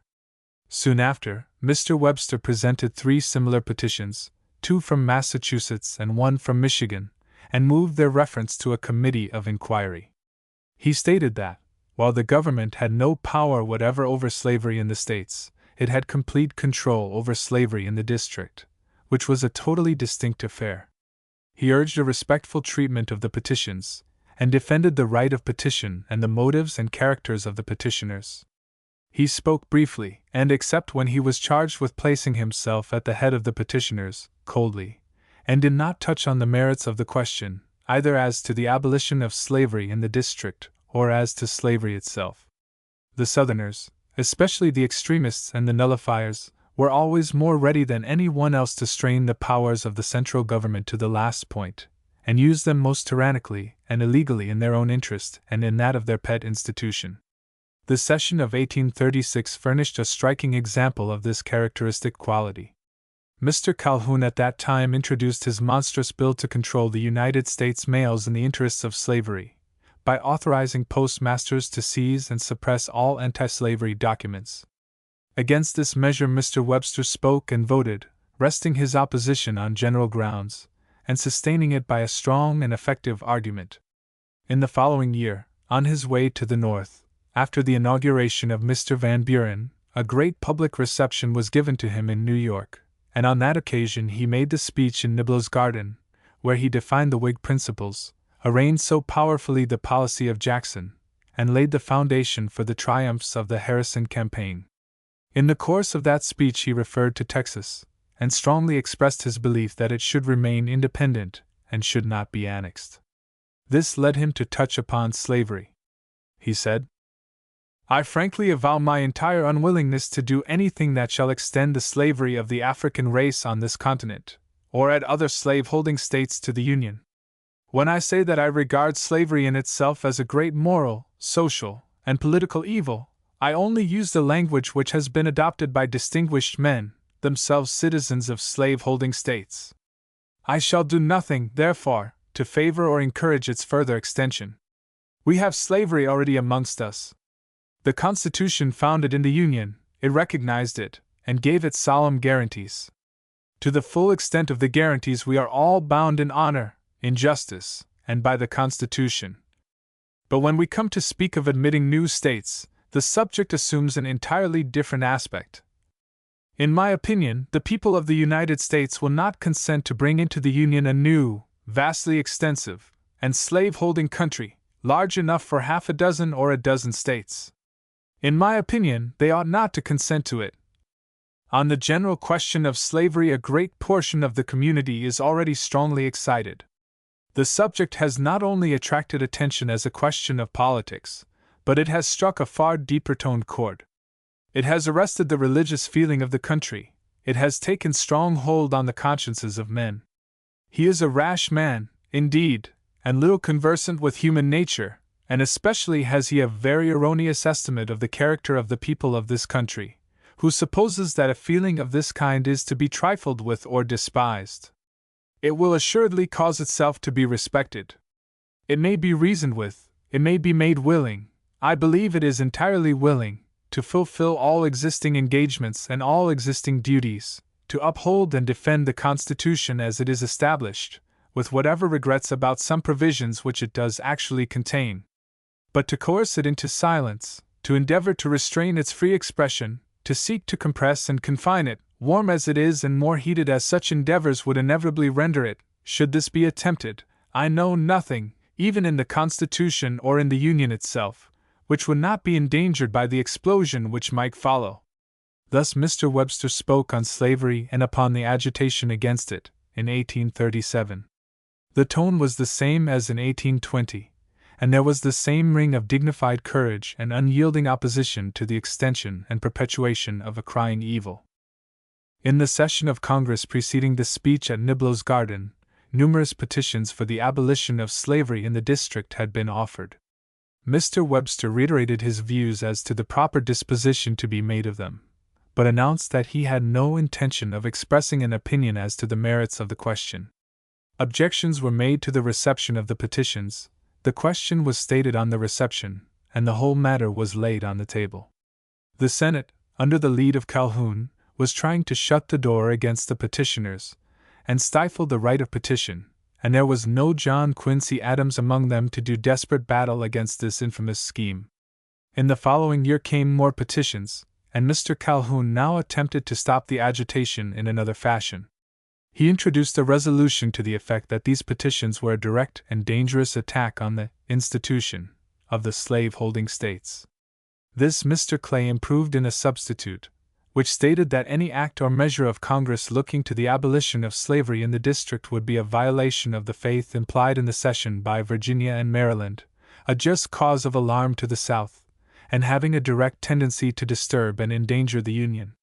Soon after, Mr. Webster presented 3 similar petitions, 2 from Massachusetts and 1 from Michigan, and moved their reference to a committee of inquiry. He stated that, while the government had no power whatever over slavery in the states, it had complete control over slavery in the district, which was a totally distinct affair. He urged a respectful treatment of the petitions, and defended the right of petition and the motives and characters of the petitioners. He spoke briefly, and except when he was charged with placing himself at the head of the petitioners, coldly, and did not touch on the merits of the question, either as to the abolition of slavery in the district or as to slavery itself. The Southerners, especially the extremists and the nullifiers, were always more ready than any one else to strain the powers of the central government to the last point, and use them most tyrannically and illegally in their own interest and in that of their pet institution. The session of 1836 furnished a striking example of this characteristic quality. Mr. Calhoun at that time introduced his monstrous bill to control the United States mails in the interests of slavery, by authorizing postmasters to seize and suppress all anti-slavery documents. Against this measure Mr. Webster spoke and voted, resting his opposition on general grounds, and sustaining it by a strong and effective argument. In the following year, on his way to the North, after the inauguration of Mr. Van Buren, a great public reception was given to him in New York, and on that occasion he made the speech in Niblo's Garden, where he defined the Whig principles, arraigned so powerfully the policy of Jackson, and laid the foundation for the triumphs of the Harrison campaign. In the course of that speech he referred to Texas, and strongly expressed his belief that it should remain independent and should not be annexed. This led him to touch upon slavery. He said, "I frankly avow my entire unwillingness to do anything that shall extend the slavery of the African race on this continent, or at other slave-holding states to the Union. When I say that I regard slavery in itself as a great moral, social, and political evil, I only use the language which has been adopted by distinguished men, themselves citizens of slave-holding states. I shall do nothing, therefore, to favor or encourage its further extension. We have slavery already amongst us. The Constitution founded in the Union, it recognized it, and gave it solemn guarantees. To the full extent of the guarantees we are all bound in honor, in justice, and by the Constitution. But when we come to speak of admitting new states, the subject assumes an entirely different aspect. In my opinion, the people of the United States will not consent to bring into the Union a new, vastly extensive, and slave-holding country, large enough for half a dozen or a dozen states. In my opinion, they ought not to consent to it. On the general question of slavery, a great portion of the community is already strongly excited. The subject has not only attracted attention as a question of politics, but it has struck a far deeper toned chord. It has arrested the religious feeling of the country, it has taken strong hold on the consciences of men. He is a rash man, indeed, and little conversant with human nature, and especially has he a very erroneous estimate of the character of the people of this country, who supposes that a feeling of this kind is to be trifled with or despised. It will assuredly cause itself to be respected. It may be reasoned with, it may be made willing, I believe it is entirely willing, to fulfill all existing engagements and all existing duties, to uphold and defend the Constitution as it is established, with whatever regrets about some provisions which it does actually contain. But to coerce it into silence, to endeavor to restrain its free expression, to seek to compress and confine it, warm as it is and more heated as such endeavors would inevitably render it, should this be attempted, I know nothing, even in the Constitution or in the Union itself, which would not be endangered by the explosion which might follow." Thus Mr. Webster spoke on slavery and upon the agitation against it, in 1837. The tone was the same as in 1820, and there was the same ring of dignified courage and unyielding opposition to the extension and perpetuation of a crying evil. In the session of Congress preceding the speech at Niblo's Garden, numerous petitions for the abolition of slavery in the district had been offered. Mr. Webster reiterated his views as to the proper disposition to be made of them, but announced that he had no intention of expressing an opinion as to the merits of the question. Objections were made to the reception of the petitions, the question was stated on the reception, and the whole matter was laid on the table. The Senate, under the lead of Calhoun, was trying to shut the door against the petitioners, and stifle the right of petition, and there was no John Quincy Adams among them to do desperate battle against this infamous scheme. In the following year came more petitions, and Mr. Calhoun now attempted to stop the agitation in another fashion. He introduced a resolution to the effect that these petitions were a direct and dangerous attack on the institution of the slave-holding states. This Mr. Clay improved in a substitute, which stated that any act or measure of Congress looking to the abolition of slavery in the district would be a violation of the faith implied in the cession by Virginia and Maryland, a just cause of alarm to the South, and having a direct tendency to disturb and endanger the Union.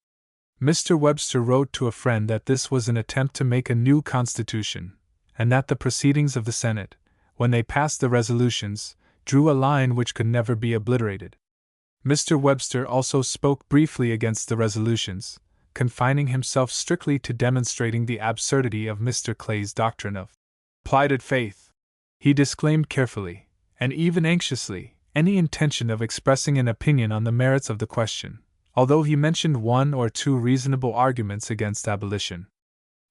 Mr. Webster wrote to a friend that this was an attempt to make a new Constitution, and that the proceedings of the Senate, when they passed the resolutions, drew a line which could never be obliterated. Mr. Webster also spoke briefly against the resolutions, confining himself strictly to demonstrating the absurdity of Mr. Clay's doctrine of plighted faith. He disclaimed carefully, and even anxiously, any intention of expressing an opinion on the merits of the question, although he mentioned one or two reasonable arguments against abolition.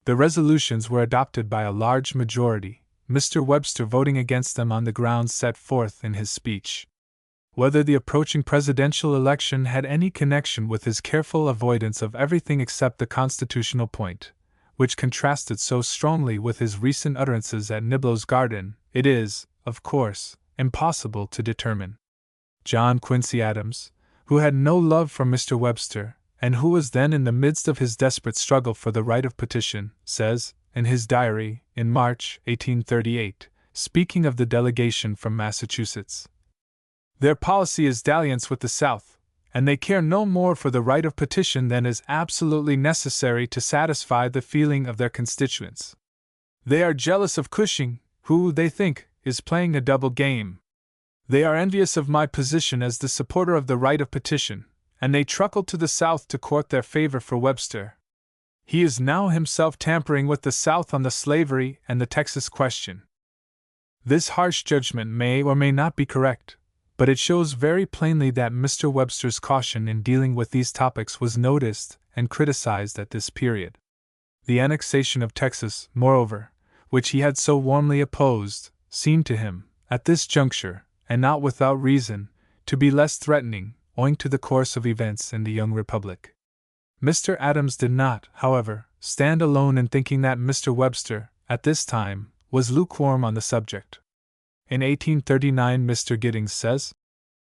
The resolutions were adopted by a large majority, Mr. Webster voting against them on the grounds set forth in his speech. Whether the approaching presidential election had any connection with his careful avoidance of everything except the constitutional point, which contrasted so strongly with his recent utterances at Niblo's Garden, it is, of course, impossible to determine. John Quincy Adams, who had no love for Mr. Webster, and who was then in the midst of his desperate struggle for the right of petition, says, in his diary, in March 1838, speaking of the delegation from Massachusetts, "Their policy is dalliance with the South, and they care no more for the right of petition than is absolutely necessary to satisfy the feeling of their constituents. They are jealous of Cushing, who, they think, is playing a double game. They are envious of my position as the supporter of the right of petition, and they truckle to the South to court their favor for Webster. He is now himself tampering with the South on the slavery and the Texas question." This harsh judgment may or may not be correct, but it shows very plainly that Mr. Webster's caution in dealing with these topics was noticed and criticized at this period. The annexation of Texas, moreover, which he had so warmly opposed, seemed to him, at this juncture, and not without reason, to be less threatening, owing to the course of events in the young republic. Mr. Adams did not, however, stand alone in thinking that Mr. Webster, at this time, was lukewarm on the subject. In 1839 Mr. Giddings says,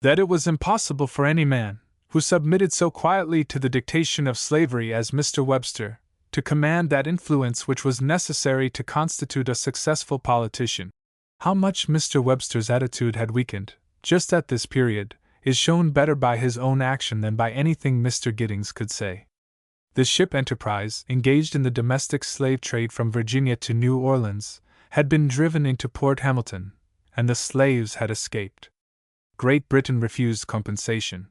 that it was impossible for any man, who submitted so quietly to the dictation of slavery as Mr. Webster, to command that influence which was necessary to constitute a successful politician. How much Mr. Webster's attitude had weakened, just at this period, is shown better by his own action than by anything Mr. Giddings could say. The ship Enterprise, engaged in the domestic slave trade from Virginia to New Orleans, had been driven into Port Hamilton, and the slaves had escaped. Great Britain refused compensation.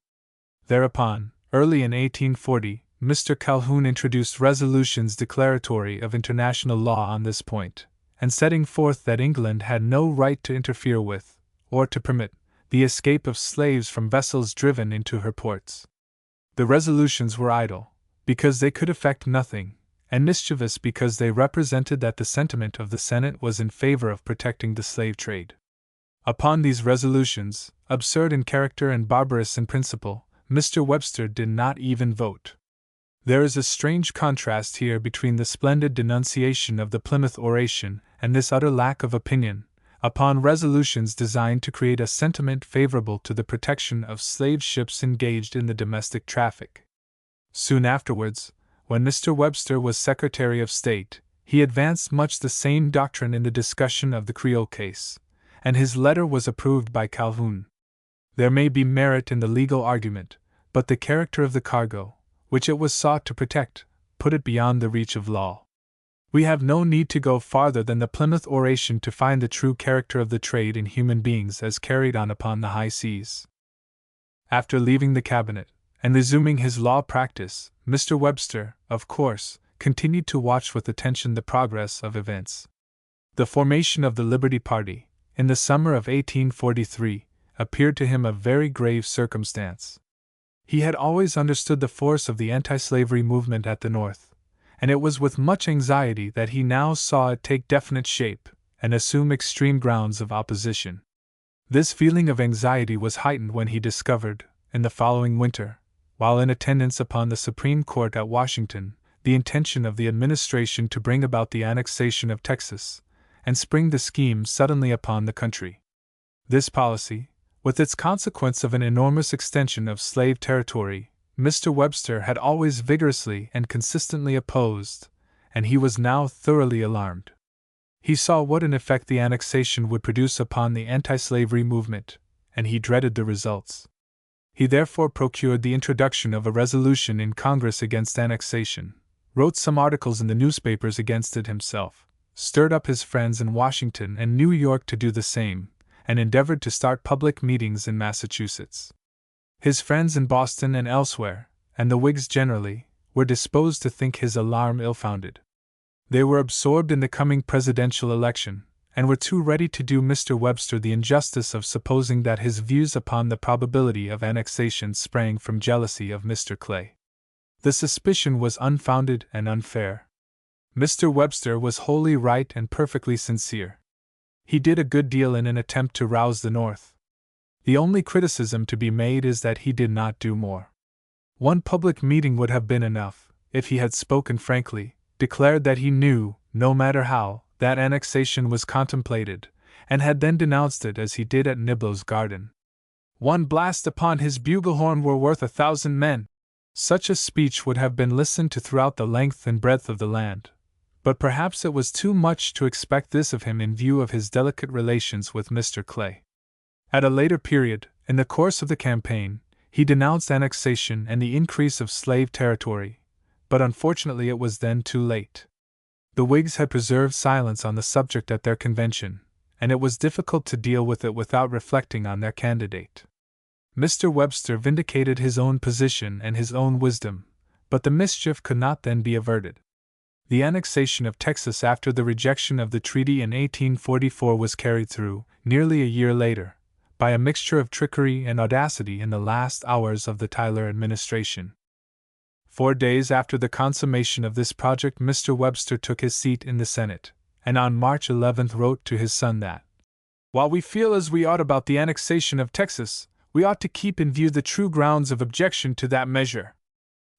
Thereupon, early in 1840, Mr. Calhoun introduced resolutions declaratory of international law on this point, and setting forth that England had no right to interfere with, or to permit, the escape of slaves from vessels driven into her ports. The resolutions were idle, because they could effect nothing, and mischievous because they represented that the sentiment of the Senate was in favor of protecting the slave trade. Upon these resolutions, absurd in character and barbarous in principle, Mr. Webster did not even vote. There is a strange contrast here between the splendid denunciation of the Plymouth Oration and this utter lack of opinion, upon resolutions designed to create a sentiment favorable to the protection of slave ships engaged in the domestic traffic. Soon afterwards, when Mr. Webster was Secretary of State, he advanced much the same doctrine in the discussion of the Creole case, and his letter was approved by Calhoun. There may be merit in the legal argument, but the character of the cargo, which it was sought to protect, put it beyond the reach of law. We have no need to go farther than the Plymouth Oration to find the true character of the trade in human beings as carried on upon the high seas. After leaving the cabinet, and resuming his law practice, Mr. Webster, of course, continued to watch with attention the progress of events. The formation of the Liberty Party, in the summer of 1843, appeared to him a very grave circumstance. He had always understood the force of the anti-slavery movement at the North, and it was with much anxiety that he now saw it take definite shape and assume extreme grounds of opposition. This feeling of anxiety was heightened when he discovered, in the following winter, while in attendance upon the Supreme Court at Washington, the intention of the administration to bring about the annexation of Texas, and spring the scheme suddenly upon the country. This policy, with its consequence of an enormous extension of slave territory, Mr. Webster had always vigorously and consistently opposed, and he was now thoroughly alarmed. He saw what an effect the annexation would produce upon the anti-slavery movement, and he dreaded the results. He therefore procured the introduction of a resolution in Congress against annexation, wrote some articles in the newspapers against it himself, stirred up his friends in Washington and New York to do the same, and endeavored to start public meetings in Massachusetts. His friends in Boston and elsewhere, and the Whigs generally, were disposed to think his alarm ill-founded. They were absorbed in the coming presidential election, and were too ready to do Mr. Webster the injustice of supposing that his views upon the probability of annexation sprang from jealousy of Mr. Clay. The suspicion was unfounded and unfair. Mr. Webster was wholly right and perfectly sincere. He did a good deal in an attempt to rouse the North. The only criticism to be made is that he did not do more. One public meeting would have been enough, if he had spoken frankly, declared that he knew, no matter how, that annexation was contemplated, and had then denounced it as he did at Niblo's Garden. One blast upon his bugle-horn were worth 1,000 men. Such a speech would have been listened to throughout the length and breadth of the land, but perhaps it was too much to expect this of him in view of his delicate relations with Mr. Clay. At a later period, in the course of the campaign, he denounced annexation and the increase of slave territory, but unfortunately it was then too late. The Whigs had preserved silence on the subject at their convention, and it was difficult to deal with it without reflecting on their candidate. Mr. Webster vindicated his own position and his own wisdom, but the mischief could not then be averted. The annexation of Texas after the rejection of the treaty in 1844 was carried through, nearly a year later, by a mixture of trickery and audacity in the last hours of the Tyler administration. 4 days after the consummation of this project, Mr. Webster took his seat in the Senate, and on March 11 wrote to his son that, "While we feel as we ought about the annexation of Texas, we ought to keep in view the true grounds of objection to that measure.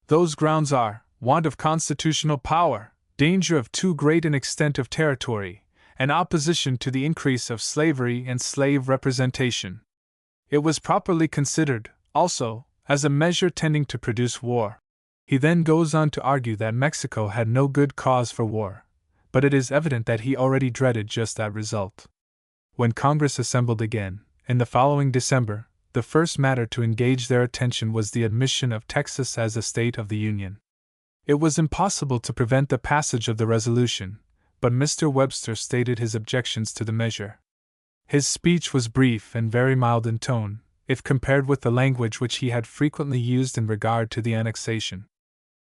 Those grounds are, want of constitutional power, danger of too great an extent of territory, and opposition to the increase of slavery and slave representation. It was properly considered, also, as a measure tending to produce war." He then goes on to argue that Mexico had no good cause for war, but it is evident that he already dreaded just that result. When Congress assembled again, in the following December, the first matter to engage their attention was the admission of Texas as a state of the Union. It was impossible to prevent the passage of the resolution, but Mr. Webster stated his objections to the measure. His speech was brief and very mild in tone, if compared with the language which he had frequently used in regard to the annexation.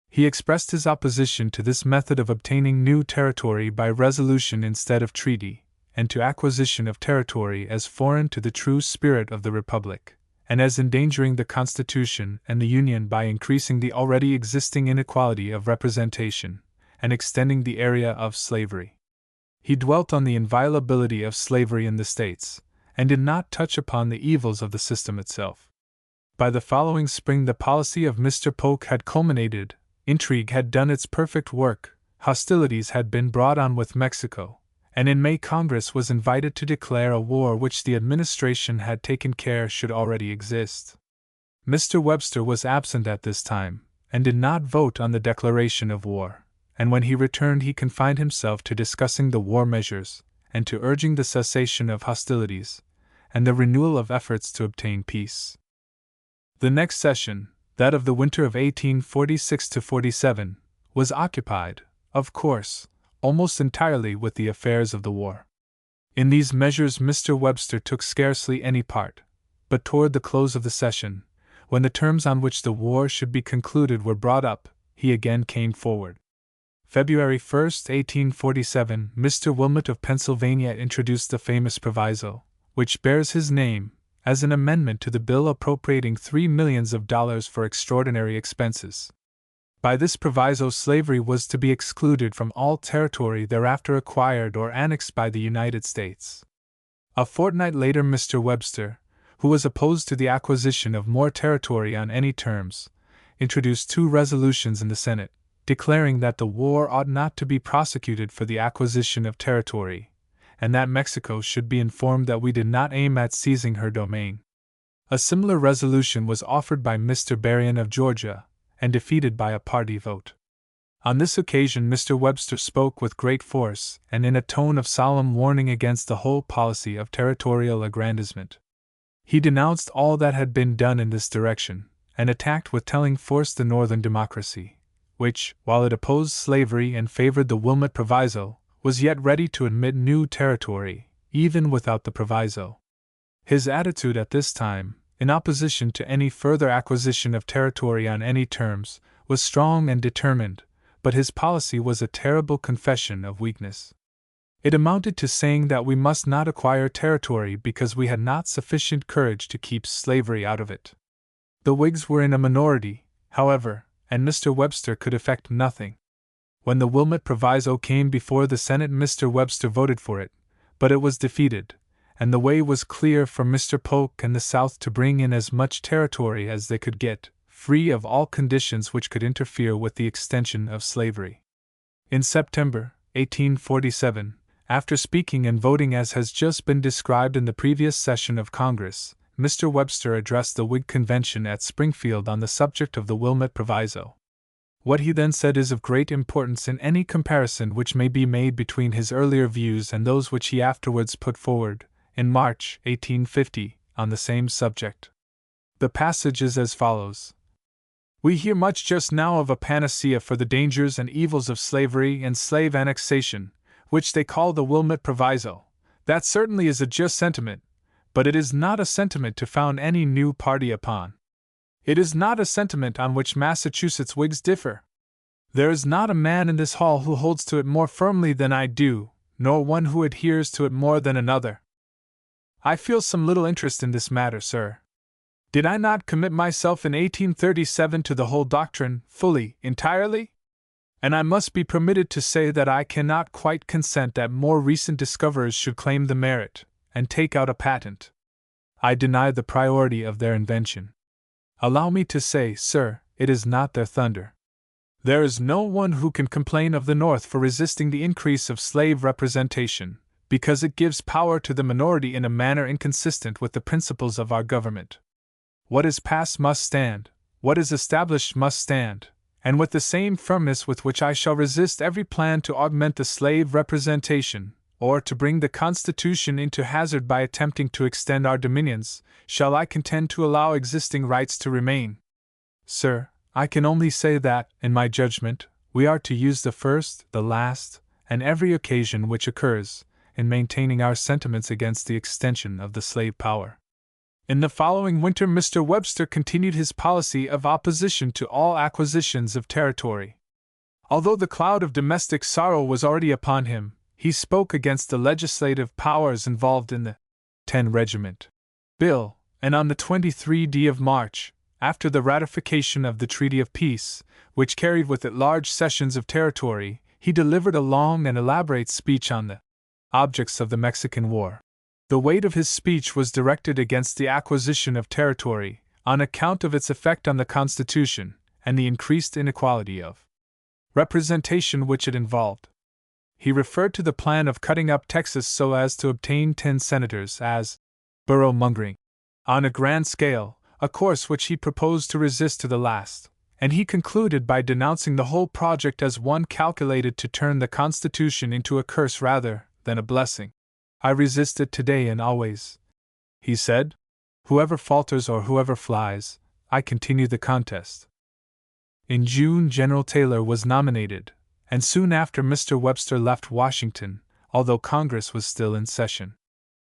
He expressed his opposition to this method of obtaining new territory by resolution instead of treaty, and to acquisition of territory as foreign to the true spirit of the Republic, and as endangering the Constitution and the Union by increasing the already existing inequality of representation, and extending the area of slavery. He dwelt on the inviolability of slavery in the States, and did not touch upon the evils of the system itself. By the following spring the policy of Mr. Polk had culminated, intrigue had done its perfect work, hostilities had been brought on with Mexico, and in May Congress was invited to declare a war which the administration had taken care should already exist. Mr. Webster was absent at this time, and did not vote on the declaration of war, and when he returned he confined himself to discussing the war measures, and to urging the cessation of hostilities, and the renewal of efforts to obtain peace. The next session, that of the winter of 1846-47, was occupied, of course, almost entirely with the affairs of the war. In these measures Mr. Webster took scarcely any part, but toward the close of the session, when the terms on which the war should be concluded were brought up, he again came forward. February 1, 1847, Mr. Wilmot of Pennsylvania introduced the famous proviso, which bears his name, as an amendment to the bill appropriating $3 millions for extraordinary expenses. By this proviso slavery was to be excluded from all territory thereafter acquired or annexed by the United States. A fortnight later Mr. Webster, who was opposed to the acquisition of more territory on any terms, introduced 2 resolutions in the Senate, declaring that the war ought not to be prosecuted for the acquisition of territory, and that Mexico should be informed that we did not aim at seizing her domain. A similar resolution was offered by Mr. Berrien of Georgia, and defeated by a party vote. On this occasion Mr. Webster spoke with great force and in a tone of solemn warning against the whole policy of territorial aggrandizement. He denounced all that had been done in this direction, and attacked with telling force the Northern democracy, which, while it opposed slavery and favored the Wilmot proviso, was yet ready to admit new territory, even without the proviso. His attitude at this time, in opposition to any further acquisition of territory on any terms, was strong and determined, but his policy was a terrible confession of weakness. It amounted to saying that we must not acquire territory because we had not sufficient courage to keep slavery out of it. The Whigs were in a minority, however, and Mr. Webster could effect nothing. When the Wilmot Proviso came before the Senate, Mr. Webster voted for it, but it was defeated, and the way was clear for Mr. Polk and the South to bring in as much territory as they could get, free of all conditions which could interfere with the extension of slavery. In September 1847, after speaking and voting as has just been described in the previous session of Congress, Mr. Webster addressed the Whig convention at Springfield on the subject of the Wilmot Proviso. What he then said is of great importance in any comparison which may be made between his earlier views and those which he afterwards put forward, in March 1850, on the same subject. The passage is as follows. We hear much just now of a panacea for the dangers and evils of slavery and slave annexation, which they call the Wilmot Proviso. That certainly is a just sentiment, but it is not a sentiment to found any new party upon. It is not a sentiment on which Massachusetts Whigs differ. There is not a man in this hall who holds to it more firmly than I do, nor one who adheres to it more than another. I feel some little interest in this matter, sir. Did I not commit myself in 1837 to the whole doctrine, fully, entirely? And I must be permitted to say that I cannot quite consent that more recent discoverers should claim the merit, and take out a patent. I deny the priority of their invention. Allow me to say, sir, it is not their thunder. There is no one who can complain of the North for resisting the increase of slave representation, because it gives power to the minority in a manner inconsistent with the principles of our government. What is passed must stand, what is established must stand, and with the same firmness with which I shall resist every plan to augment the slave representation, or to bring the Constitution into hazard by attempting to extend our dominions, shall I contend to allow existing rights to remain. Sir, I can only say that, in my judgment, we are to use the first, the last, and every occasion which occurs, in maintaining our sentiments against the extension of the slave power. In the following winter, Mr. Webster continued his policy of opposition to all acquisitions of territory. Although the cloud of domestic sorrow was already upon him, he spoke against the legislative powers involved in the 10-regiment bill, and on the 23rd of March, after the ratification of the Treaty of Peace, which carried with it large cessions of territory, he delivered a long and elaborate speech on the objects of the Mexican War. The weight of his speech was directed against the acquisition of territory, on account of its effect on the Constitution, and the increased inequality of representation which it involved. He referred to the plan of cutting up Texas so as to obtain 10 senators as borough-mongering on a grand scale, a course which he proposed to resist to the last, and he concluded by denouncing the whole project as one calculated to turn the Constitution into a curse rather than a blessing. I resist it today and always, he said. Whoever falters or whoever flies, I continue the contest. In June, General Taylor was nominated, and soon after Mr. Webster left Washington, although Congress was still in session.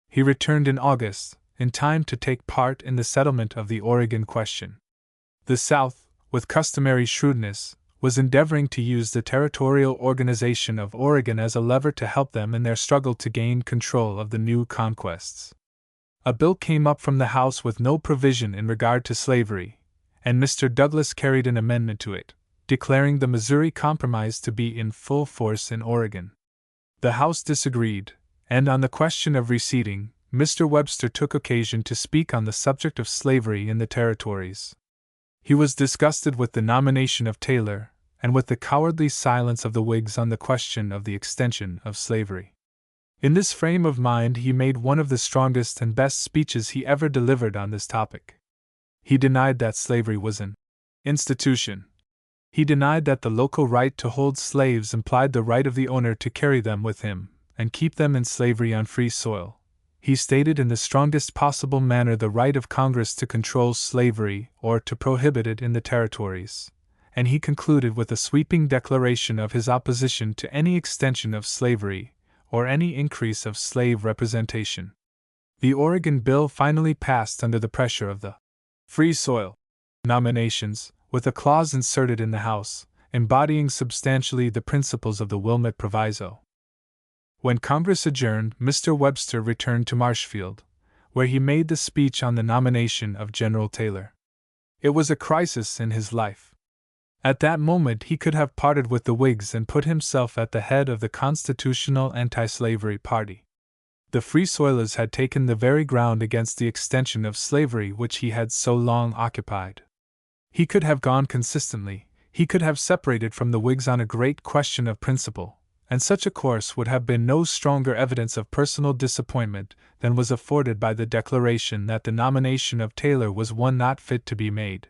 He returned in August, in time to take part in the settlement of the Oregon question. The South, with customary shrewdness, was endeavoring to use the territorial organization of Oregon as a lever to help them in their struggle to gain control of the new conquests. A bill came up from the House with no provision in regard to slavery, and Mr. Douglas carried an amendment to it, declaring the Missouri Compromise to be in full force in Oregon. The House disagreed, and on the question of receding, Mr. Webster took occasion to speak on the subject of slavery in the territories. He was disgusted with the nomination of Taylor, and with the cowardly silence of the Whigs on the question of the extension of slavery. In this frame of mind he made one of the strongest and best speeches he ever delivered on this topic. He denied that slavery was an institution. He denied that the local right to hold slaves implied the right of the owner to carry them with him, and keep them in slavery on free soil. He stated in the strongest possible manner the right of Congress to control slavery or to prohibit it in the territories, and he concluded with a sweeping declaration of his opposition to any extension of slavery or any increase of slave representation. The Oregon bill finally passed under the pressure of the Free Soil nominations, with a clause inserted in the House, embodying substantially the principles of the Wilmot Proviso. When Congress adjourned, Mr. Webster returned to Marshfield, where he made the speech on the nomination of General Taylor. It was a crisis in his life. At that moment he could have parted with the Whigs and put himself at the head of the constitutional anti-slavery party. The Free Soilers had taken the very ground against the extension of slavery which he had so long occupied. He could have gone consistently, he could have separated from the Whigs on a great question of principle, and such a course would have been no stronger evidence of personal disappointment than was afforded by the declaration that the nomination of Taylor was one not fit to be made.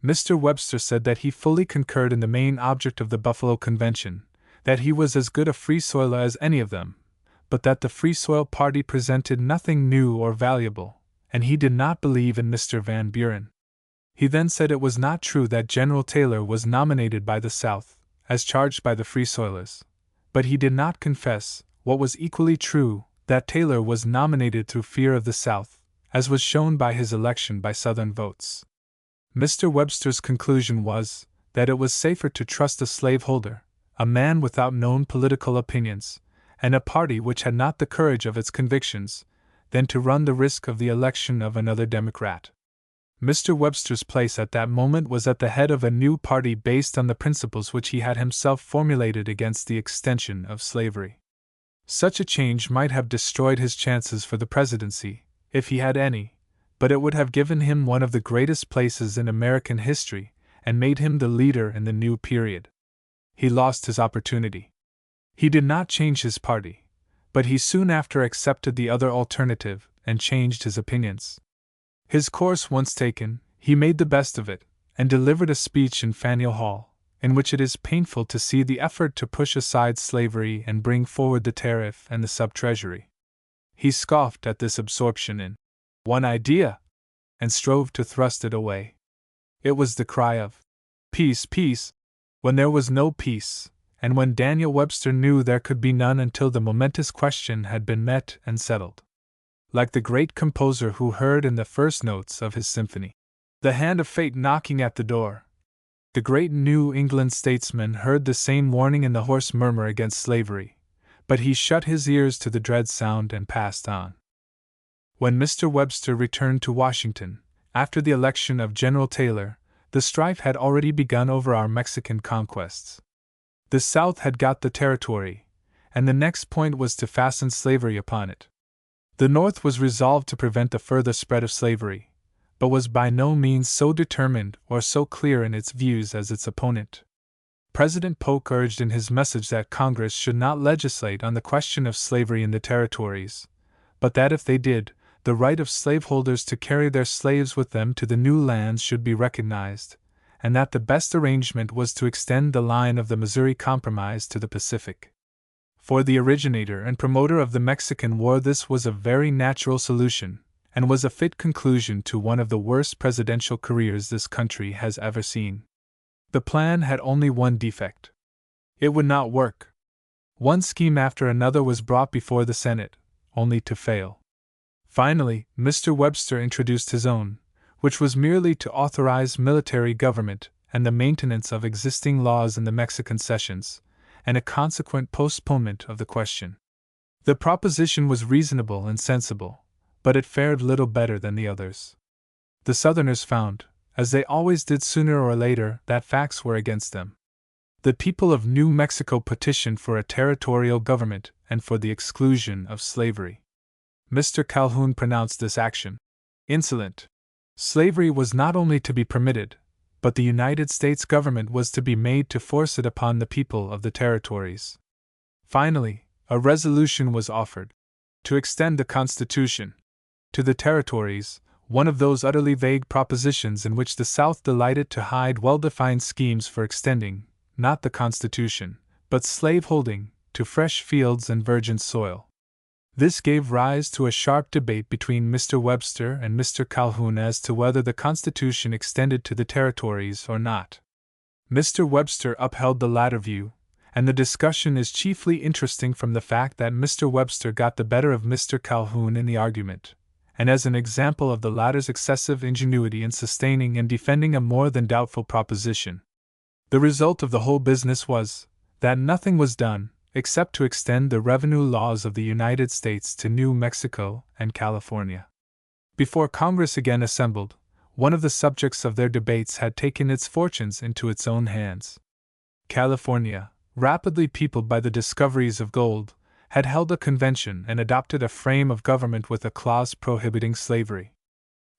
Mr. Webster said that he fully concurred in the main object of the Buffalo Convention, that he was as good a Free Soiler as any of them, but that the Free Soil party presented nothing new or valuable, and he did not believe in Mr. Van Buren. He then said it was not true that General Taylor was nominated by the South, as charged by the Free Soilers, but he did not confess, what was equally true, that Taylor was nominated through fear of the South, as was shown by his election by Southern votes. Mr. Webster's conclusion was that it was safer to trust a slaveholder, a man without known political opinions, and a party which had not the courage of its convictions, than to run the risk of the election of another Democrat. Mr. Webster's place at that moment was at the head of a new party based on the principles which he had himself formulated against the extension of slavery. Such a change might have destroyed his chances for the presidency, if he had any, but it would have given him one of the greatest places in American history, and made him the leader in the new period. He lost his opportunity. He did not change his party, but he soon after accepted the other alternative and changed his opinions. His course once taken, he made the best of it, and delivered a speech in Faneuil Hall, in which it is painful to see the effort to push aside slavery and bring forward the tariff and the sub-treasury. He scoffed at this absorption in one idea, and strove to thrust it away. It was the cry of peace, peace, when there was no peace, and when Daniel Webster knew there could be none until the momentous question had been met and settled. Like the great composer who heard in the first notes of his symphony the hand of fate knocking at the door, the great New England statesman heard the same warning in the hoarse murmur against slavery, but he shut his ears to the dread sound and passed on. When Mr. Webster returned to Washington, after the election of General Taylor, the strife had already begun over our Mexican conquests. The South had got the territory, and the next point was to fasten slavery upon it. The North was resolved to prevent the further spread of slavery, but was by no means so determined or so clear in its views as its opponent. President Polk urged in his message that Congress should not legislate on the question of slavery in the territories, but that if they did, the right of slaveholders to carry their slaves with them to the new lands should be recognized, and that the best arrangement was to extend the line of the Missouri Compromise to the Pacific. For the originator and promoter of the Mexican War, this was a very natural solution, and was a fit conclusion to one of the worst presidential careers this country has ever seen. The plan had only one defect. It would not work. One scheme after another was brought before the Senate, only to fail. Finally, Mr. Webster introduced his own, which was merely to authorize military government and the maintenance of existing laws in the Mexican cessions, and a consequent postponement of the question. The proposition was reasonable and sensible, but it fared little better than the others. The Southerners found, as they always did sooner or later, that facts were against them. The people of New Mexico petitioned for a territorial government and for the exclusion of slavery. Mr. Calhoun pronounced this action insolent. Slavery was not only to be permitted, but the United States government was to be made to force it upon the people of the territories. Finally, a resolution was offered to extend the Constitution to the territories, one of those utterly vague propositions in which the South delighted to hide well-defined schemes for extending, not the Constitution, but slaveholding, to fresh fields and virgin soil. This gave rise to a sharp debate between Mr. Webster and Mr. Calhoun as to whether the Constitution extended to the territories or not. Mr. Webster upheld the latter view, and the discussion is chiefly interesting from the fact that Mr. Webster got the better of Mr. Calhoun in the argument, and as an example of the latter's excessive ingenuity in sustaining and defending a more than doubtful proposition. The result of the whole business was that nothing was done except to extend the revenue laws of the United States to New Mexico and California. Before Congress again assembled, one of the subjects of their debates had taken its fortunes into its own hands. California, rapidly peopled by the discoveries of gold, had held a convention and adopted a frame of government with a clause prohibiting slavery.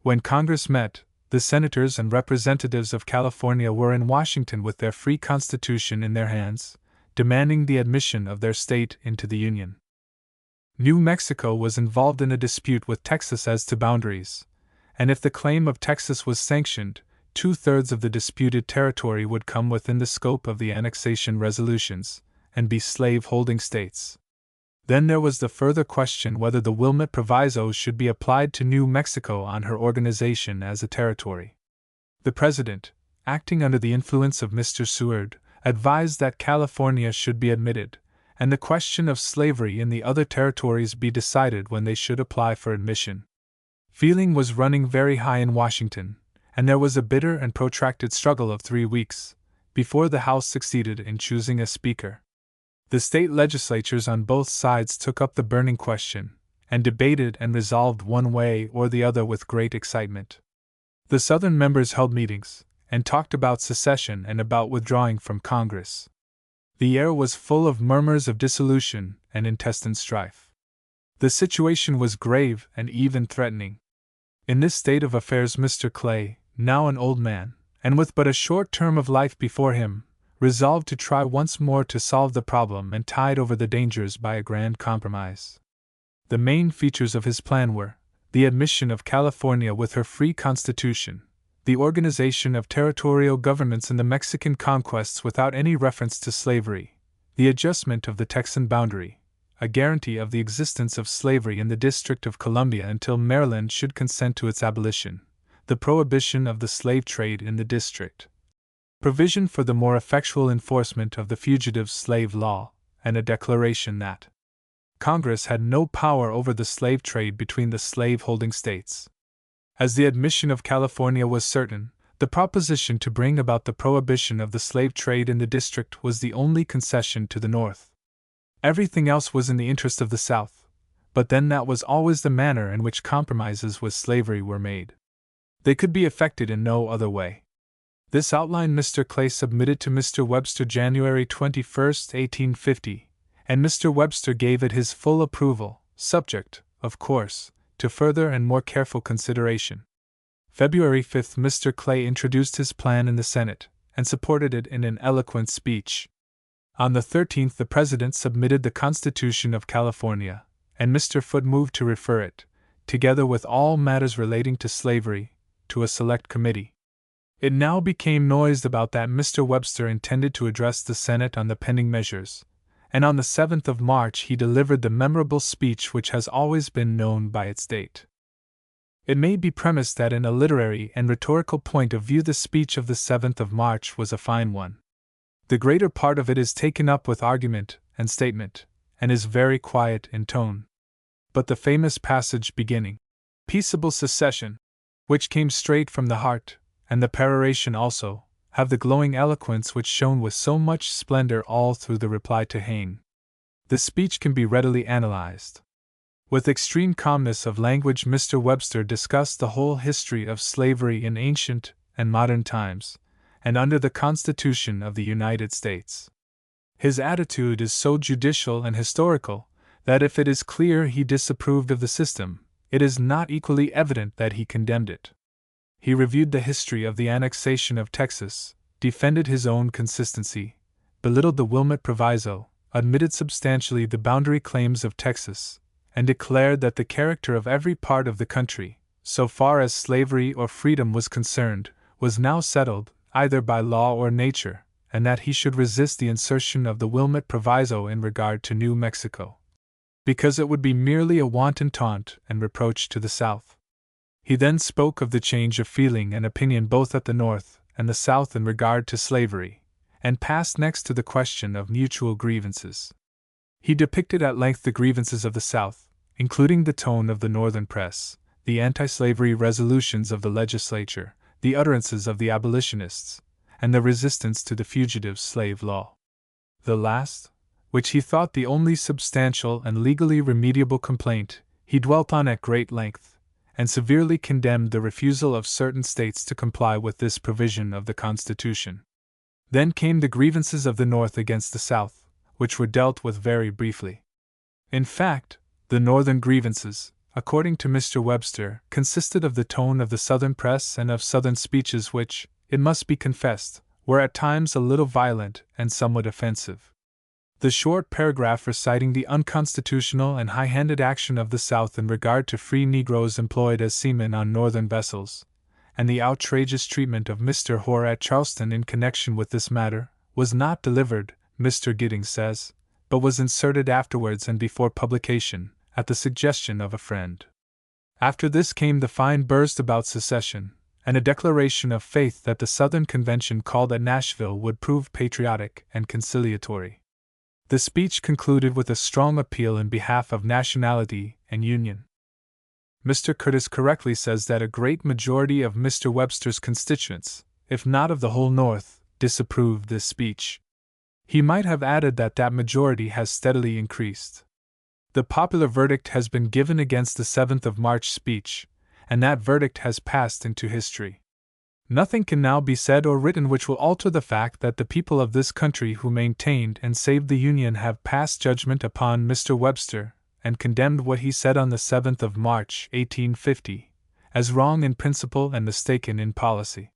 When Congress met, the senators and representatives of California were in Washington with their free constitution in their hands, demanding the admission of their state into the Union. New Mexico was involved in a dispute with Texas as to boundaries, and if the claim of Texas was sanctioned, 2/3 of the disputed territory would come within the scope of the annexation resolutions, and be slave-holding states. Then there was the further question whether the Wilmot Proviso should be applied to New Mexico on her organization as a territory. The President, acting under the influence of Mr. Seward, advised that California should be admitted, and the question of slavery in the other territories be decided when they should apply for admission. Feeling was running very high in Washington, and there was a bitter and protracted struggle of 3 weeks before the House succeeded in choosing a speaker. The state legislatures on both sides took up the burning question, and debated and resolved one way or the other with great excitement. The Southern members held meetings, and talked about secession and about withdrawing from Congress. The air was full of murmurs of dissolution and intestine strife. The situation was grave and even threatening. In this state of affairs Mr. Clay, now an old man, and with but a short term of life before him, resolved to try once more to solve the problem and tide over the dangers by a grand compromise. The main features of his plan were the admission of California with her free constitution, the organization of territorial governments in the Mexican conquests without any reference to slavery, the adjustment of the Texan boundary, a guarantee of the existence of slavery in the District of Columbia until Maryland should consent to its abolition, the prohibition of the slave trade in the district, provision for the more effectual enforcement of the fugitive slave law, and a declaration that Congress had no power over the slave trade between the slave-holding states. As the admission of California was certain, the proposition to bring about the prohibition of the slave trade in the district was the only concession to the North. Everything else was in the interest of the South, but then that was always the manner in which compromises with slavery were made. They could be effected in no other way. This outline Mr. Clay submitted to Mr. Webster January 21, 1850, and Mr. Webster gave it his full approval, subject, of course, to further and more careful consideration. February 5 Mr. Clay introduced his plan in the Senate, and supported it in an eloquent speech. On the 13th the President submitted the Constitution of California, and Mr. Foote moved to refer it, together with all matters relating to slavery, to a select committee. It now became noised about that Mr. Webster intended to address the Senate on the pending measures, and on the 7th of March he delivered the memorable speech which has always been known by its date. It may be premised that in a literary and rhetorical point of view the speech of the 7th of March was a fine one. The greater part of it is taken up with argument and statement, and is very quiet in tone. But the famous passage beginning, "Peaceable secession," which came straight from the heart, and the peroration also, have the glowing eloquence which shone with so much splendor all through the reply to Hayne. The speech can be readily analyzed. With extreme calmness of language Mr. Webster discussed the whole history of slavery in ancient and modern times, and under the Constitution of the United States. His attitude is so judicial and historical, that if it is clear he disapproved of the system, it is not equally evident that he condemned it. He reviewed the history of the annexation of Texas, defended his own consistency, belittled the Wilmot Proviso, admitted substantially the boundary claims of Texas, and declared that the character of every part of the country, so far as slavery or freedom was concerned, was now settled, either by law or nature, and that he should resist the insertion of the Wilmot Proviso in regard to New Mexico, because it would be merely a wanton taunt and reproach to the South. He then spoke of the change of feeling and opinion both at the North and the South in regard to slavery, and passed next to the question of mutual grievances. He depicted at length the grievances of the South, including the tone of the Northern press, the anti-slavery resolutions of the legislature, the utterances of the abolitionists, and the resistance to the fugitive slave law. The last, which he thought the only substantial and legally remediable complaint, he dwelt on at great length, and severely condemned the refusal of certain states to comply with this provision of the Constitution. Then came the grievances of the North against the South, which were dealt with very briefly. In fact, the Northern grievances, according to Mr. Webster, consisted of the tone of the Southern press and of Southern speeches which, it must be confessed, were at times a little violent and somewhat offensive. The short paragraph reciting the unconstitutional and high-handed action of the South in regard to free Negroes employed as seamen on Northern vessels, and the outrageous treatment of Mr. Hoare at Charleston in connection with this matter, was not delivered, Mr. Giddings says, but was inserted afterwards and before publication, at the suggestion of a friend. After this came the fine burst about secession, and a declaration of faith that the Southern Convention called at Nashville would prove patriotic and conciliatory. The speech concluded with a strong appeal in behalf of nationality and union. Mr. Curtis correctly says that a great majority of Mr. Webster's constituents, if not of the whole North, disapproved this speech. He might have added that that majority has steadily increased. The popular verdict has been given against the 7th of March speech, and that verdict has passed into history. Nothing can now be said or written which will alter the fact that the people of this country who maintained and saved the Union have passed judgment upon Mr. Webster, and condemned what he said on the 7th of March, 1850, as wrong in principle and mistaken in policy.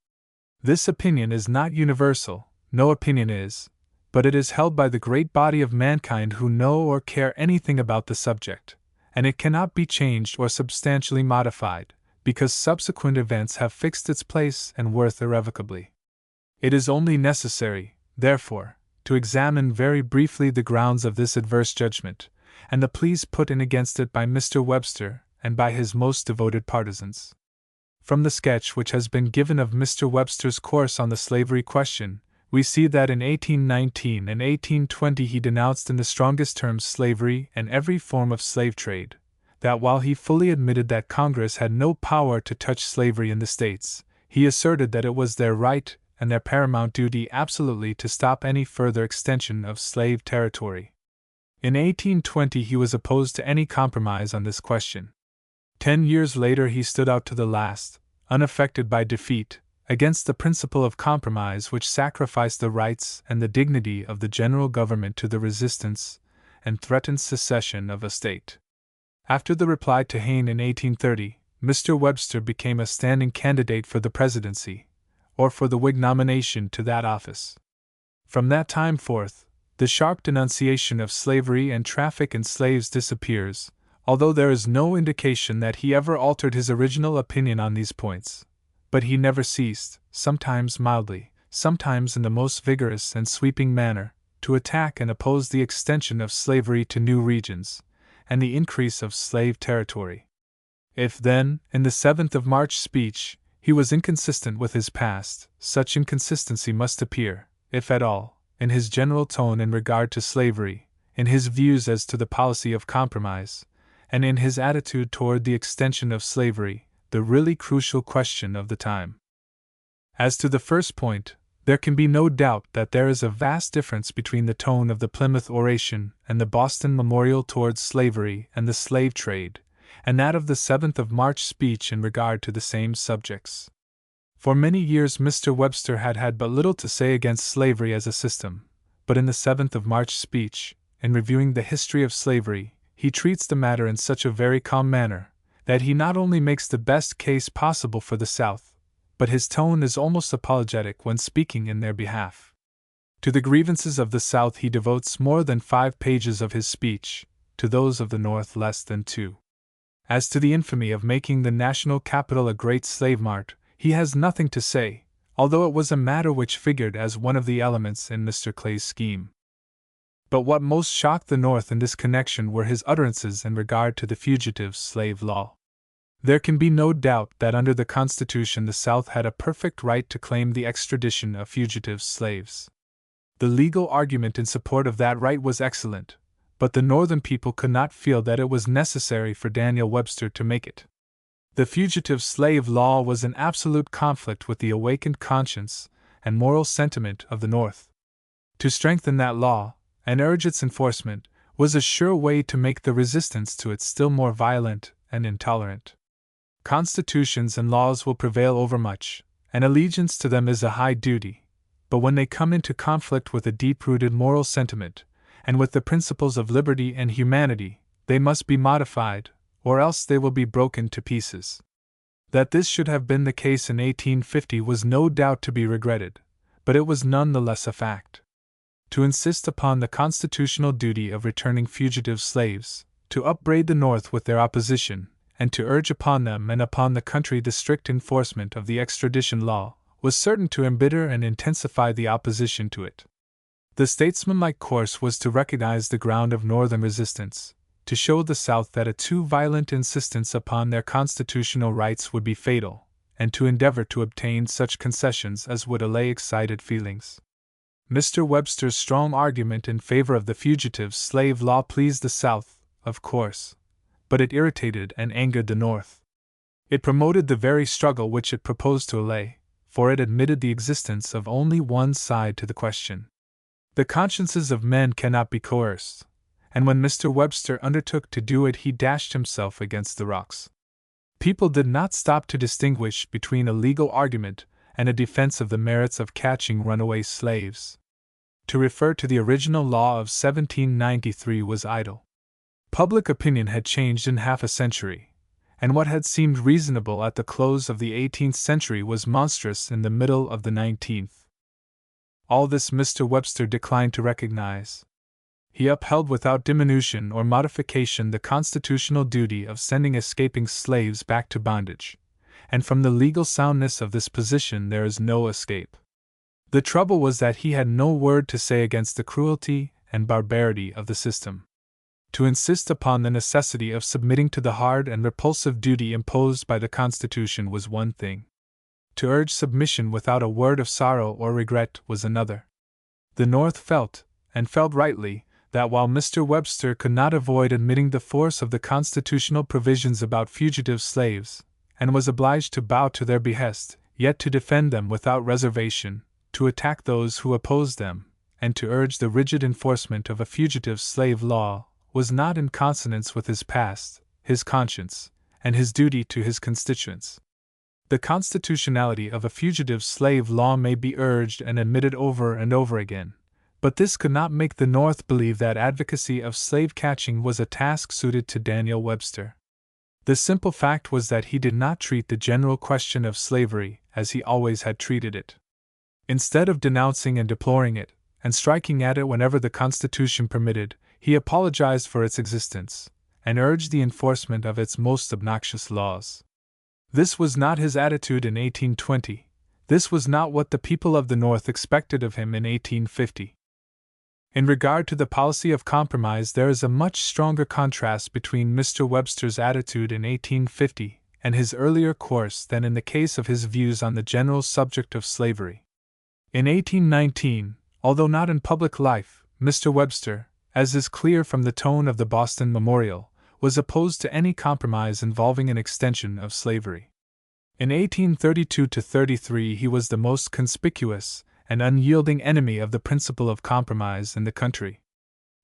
This opinion is not universal, no opinion is, but it is held by the great body of mankind who know or care anything about the subject, and it cannot be changed or substantially modified, because subsequent events have fixed its place and worth irrevocably. It is only necessary, therefore, to examine very briefly the grounds of this adverse judgment, and the pleas put in against it by Mr. Webster and by his most devoted partisans. From the sketch which has been given of Mr. Webster's course on the slavery question, we see that in 1819 and 1820 he denounced in the strongest terms slavery and every form of slave trade, that while he fully admitted that Congress had no power to touch slavery in the States, he asserted that it was their right and their paramount duty absolutely to stop any further extension of slave territory. In 1820 he was opposed to any compromise on this question. 10 years later he stood out to the last, unaffected by defeat, against the principle of compromise which sacrificed the rights and the dignity of the general government to the resistance and threatened secession of a state. After the reply to Hayne in 1830, Mr. Webster became a standing candidate for the presidency, or for the Whig nomination to that office. From that time forth, the sharp denunciation of slavery and traffic in slaves disappears, although there is no indication that he ever altered his original opinion on these points. But he never ceased, sometimes mildly, sometimes in the most vigorous and sweeping manner, to attack and oppose the extension of slavery to new regions, and the increase of slave territory. If then, in the 7th of March speech, he was inconsistent with his past, such inconsistency must appear, if at all, in his general tone in regard to slavery, in his views as to the policy of compromise, and in his attitude toward the extension of slavery, the really crucial question of the time. As to the first point, there can be no doubt that there is a vast difference between the tone of the Plymouth oration and the Boston memorial towards slavery and the slave trade, and that of the 7th of March speech in regard to the same subjects. For many years Mr. Webster had had but little to say against slavery as a system, but in the 7th of March speech, in reviewing the history of slavery, he treats the matter in such a very calm manner, that he not only makes the best case possible for the South, but his tone is almost apologetic when speaking in their behalf. To the grievances of the South he devotes more than 5 pages of his speech, to those of the North less than 2. As to the infamy of making the national capital a great slave mart, he has nothing to say, although it was a matter which figured as one of the elements in Mr. Clay's scheme. But what most shocked the North in this connection were his utterances in regard to the fugitive slave law. There can be no doubt that under the Constitution the South had a perfect right to claim the extradition of fugitive slaves. The legal argument in support of that right was excellent, but the Northern people could not feel that it was necessary for Daniel Webster to make it. The fugitive slave law was in absolute conflict with the awakened conscience and moral sentiment of the North. To strengthen that law, and urge its enforcement, was a sure way to make the resistance to it still more violent and intolerant. Constitutions and laws will prevail over much, and allegiance to them is a high duty, but when they come into conflict with a deep-rooted moral sentiment, and with the principles of liberty and humanity, they must be modified, or else they will be broken to pieces. That this should have been the case in 1850 was no doubt to be regretted, but it was none the less a fact. To insist upon the constitutional duty of returning fugitive slaves, to upbraid the North with their opposition, and to urge upon them and upon the country the strict enforcement of the extradition law, was certain to embitter and intensify the opposition to it. The statesmanlike course was to recognize the ground of Northern resistance, to show the South that a too violent insistence upon their constitutional rights would be fatal, and to endeavor to obtain such concessions as would allay excited feelings. Mr. Webster's strong argument in favor of the fugitive slave law pleased the South, of course, but it irritated and angered the North. It promoted the very struggle which it proposed to allay, for it admitted the existence of only one side to the question. The consciences of men cannot be coerced, and when Mr. Webster undertook to do it, he dashed himself against the rocks. People did not stop to distinguish between a legal argument and a defense of the merits of catching runaway slaves. To refer to the original law of 1793 was idle. Public opinion had changed in half a century, and what had seemed reasonable at the close of the 18th century was monstrous in the middle of the 19th. All this Mr. Webster declined to recognize. He upheld without diminution or modification the constitutional duty of sending escaping slaves back to bondage, and from the legal soundness of this position there is no escape. The trouble was that he had no word to say against the cruelty and barbarity of the system. To insist upon the necessity of submitting to the hard and repulsive duty imposed by the Constitution was one thing. To urge submission without a word of sorrow or regret was another. The North felt, and felt rightly, that while Mr. Webster could not avoid admitting the force of the constitutional provisions about fugitive slaves, and was obliged to bow to their behest, yet to defend them without reservation, to attack those who opposed them, and to urge the rigid enforcement of a fugitive slave law, was not in consonance with his past, his conscience, and his duty to his constituents. The constitutionality of a fugitive slave law may be urged and admitted over and over again, but this could not make the North believe that advocacy of slave catching was a task suited to Daniel Webster. The simple fact was that he did not treat the general question of slavery as he always had treated it. Instead of denouncing and deploring it, and striking at it whenever the Constitution permitted, he apologized for its existence, and urged the enforcement of its most obnoxious laws. This was not his attitude in 1820. This was not what the people of the North expected of him in 1850. In regard to the policy of compromise, there is a much stronger contrast between Mr. Webster's attitude in 1850 and his earlier course than in the case of his views on the general subject of slavery. In 1819, although not in public life, Mr. Webster, as is clear from the tone of the Boston Memorial, was opposed to any compromise involving an extension of slavery. In 1832-33 he was the most conspicuous and unyielding enemy of the principle of compromise in the country.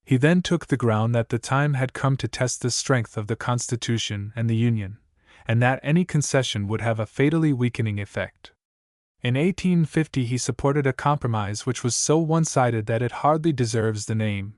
He then took the ground that the time had come to test the strength of the Constitution and the Union, and that any concession would have a fatally weakening effect. In 1850 he supported a compromise which was so one-sided that it hardly deserves the name.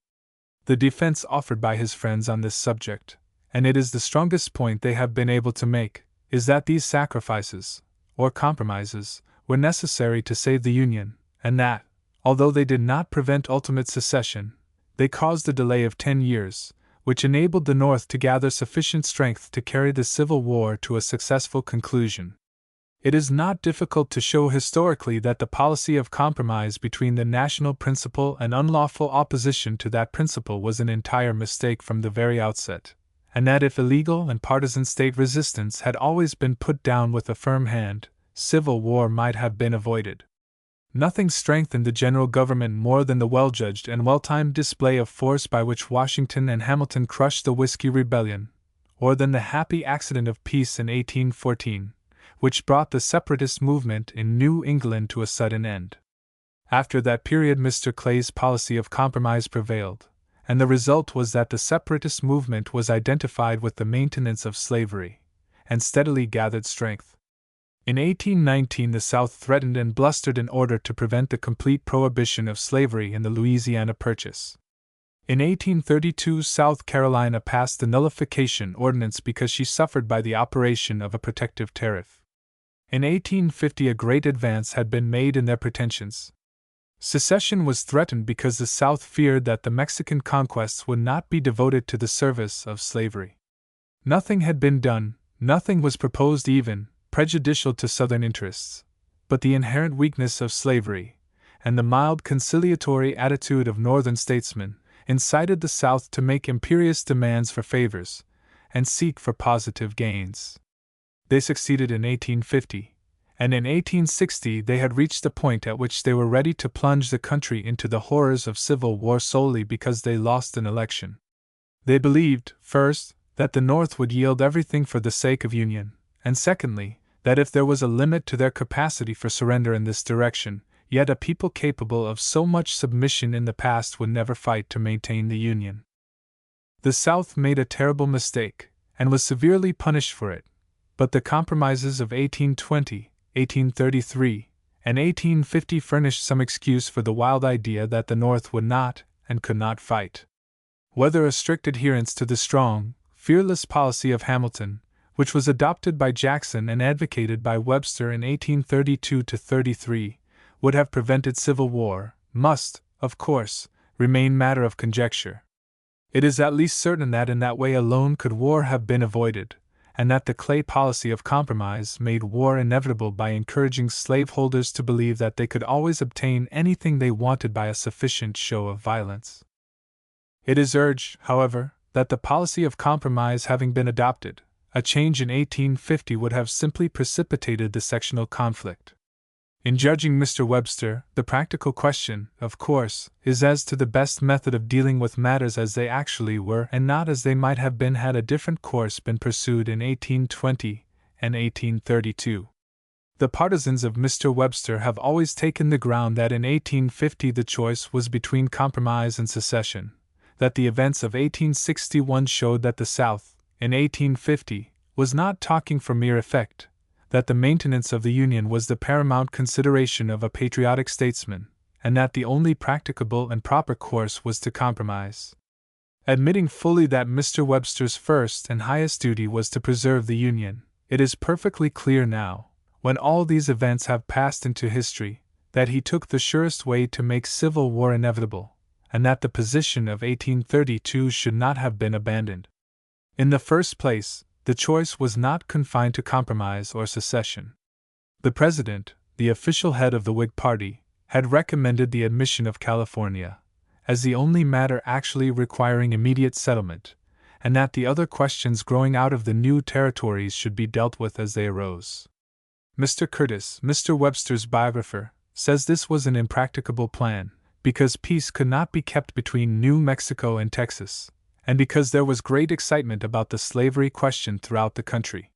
The defense offered by his friends on this subject, and it is the strongest point they have been able to make, is that these sacrifices, or compromises, were necessary to save the Union, and that, although they did not prevent ultimate secession, they caused a delay of 10 years, which enabled the North to gather sufficient strength to carry the Civil War to a successful conclusion. It is not difficult to show historically that the policy of compromise between the national principle and unlawful opposition to that principle was an entire mistake from the very outset, and that if illegal and partisan state resistance had always been put down with a firm hand, civil war might have been avoided. Nothing strengthened the general government more than the well-judged and well-timed display of force by which Washington and Hamilton crushed the Whiskey Rebellion, or than the happy accident of peace in 1814, which brought the separatist movement in New England to a sudden end. After that period Mr. Clay's policy of compromise prevailed, and the result was that the separatist movement was identified with the maintenance of slavery, and steadily gathered strength. In 1819, the South threatened and blustered in order to prevent the complete prohibition of slavery in the Louisiana Purchase. In 1832, South Carolina passed the nullification ordinance because she suffered by the operation of a protective tariff. In 1850, a great advance had been made in their pretensions. Secession was threatened because the South feared that the Mexican conquests would not be devoted to the service of slavery. Nothing had been done, nothing was proposed even, prejudicial to Southern interests, but the inherent weakness of slavery, and the mild conciliatory attitude of Northern statesmen, incited the South to make imperious demands for favors, and seek for positive gains. They succeeded in 1850, and in 1860 they had reached the point at which they were ready to plunge the country into the horrors of civil war solely because they lost an election. They believed, first, that the North would yield everything for the sake of union, and secondly, that if there was a limit to their capacity for surrender in this direction, yet a people capable of so much submission in the past would never fight to maintain the Union. The South made a terrible mistake, and was severely punished for it, but the compromises of 1820, 1833, and 1850 furnished some excuse for the wild idea that the North would not, and could not fight. Whether a strict adherence to the strong, fearless policy of Hamilton, which was adopted by Jackson and advocated by Webster in 1832-33, would have prevented civil war, must, of course, remain matter of conjecture. It is at least certain that in that way alone could war have been avoided, and that the Clay policy of compromise made war inevitable by encouraging slaveholders to believe that they could always obtain anything they wanted by a sufficient show of violence. It is urged, however, that the policy of compromise having been adopted, a change in 1850 would have simply precipitated the sectional conflict. In judging Mr. Webster, the practical question, of course, is as to the best method of dealing with matters as they actually were and not as they might have been had a different course been pursued in 1820 and 1832. The partisans of Mr. Webster have always taken the ground that in 1850 the choice was between compromise and secession, that the events of 1861 showed that the South, in 1850, was not talking for mere effect, that the maintenance of the Union was the paramount consideration of a patriotic statesman, and that the only practicable and proper course was to compromise. Admitting fully that Mr. Webster's first and highest duty was to preserve the Union, it is perfectly clear now, when all these events have passed into history, that he took the surest way to make civil war inevitable, and that the position of 1832 should not have been abandoned. In the first place, the choice was not confined to compromise or secession. The President, the official head of the Whig Party, had recommended the admission of California, as the only matter actually requiring immediate settlement, and that the other questions growing out of the new territories should be dealt with as they arose. Mr. Curtis, Mr. Webster's biographer, says this was an impracticable plan, because peace could not be kept between New Mexico and Texas, and because there was great excitement about the slavery question throughout the country.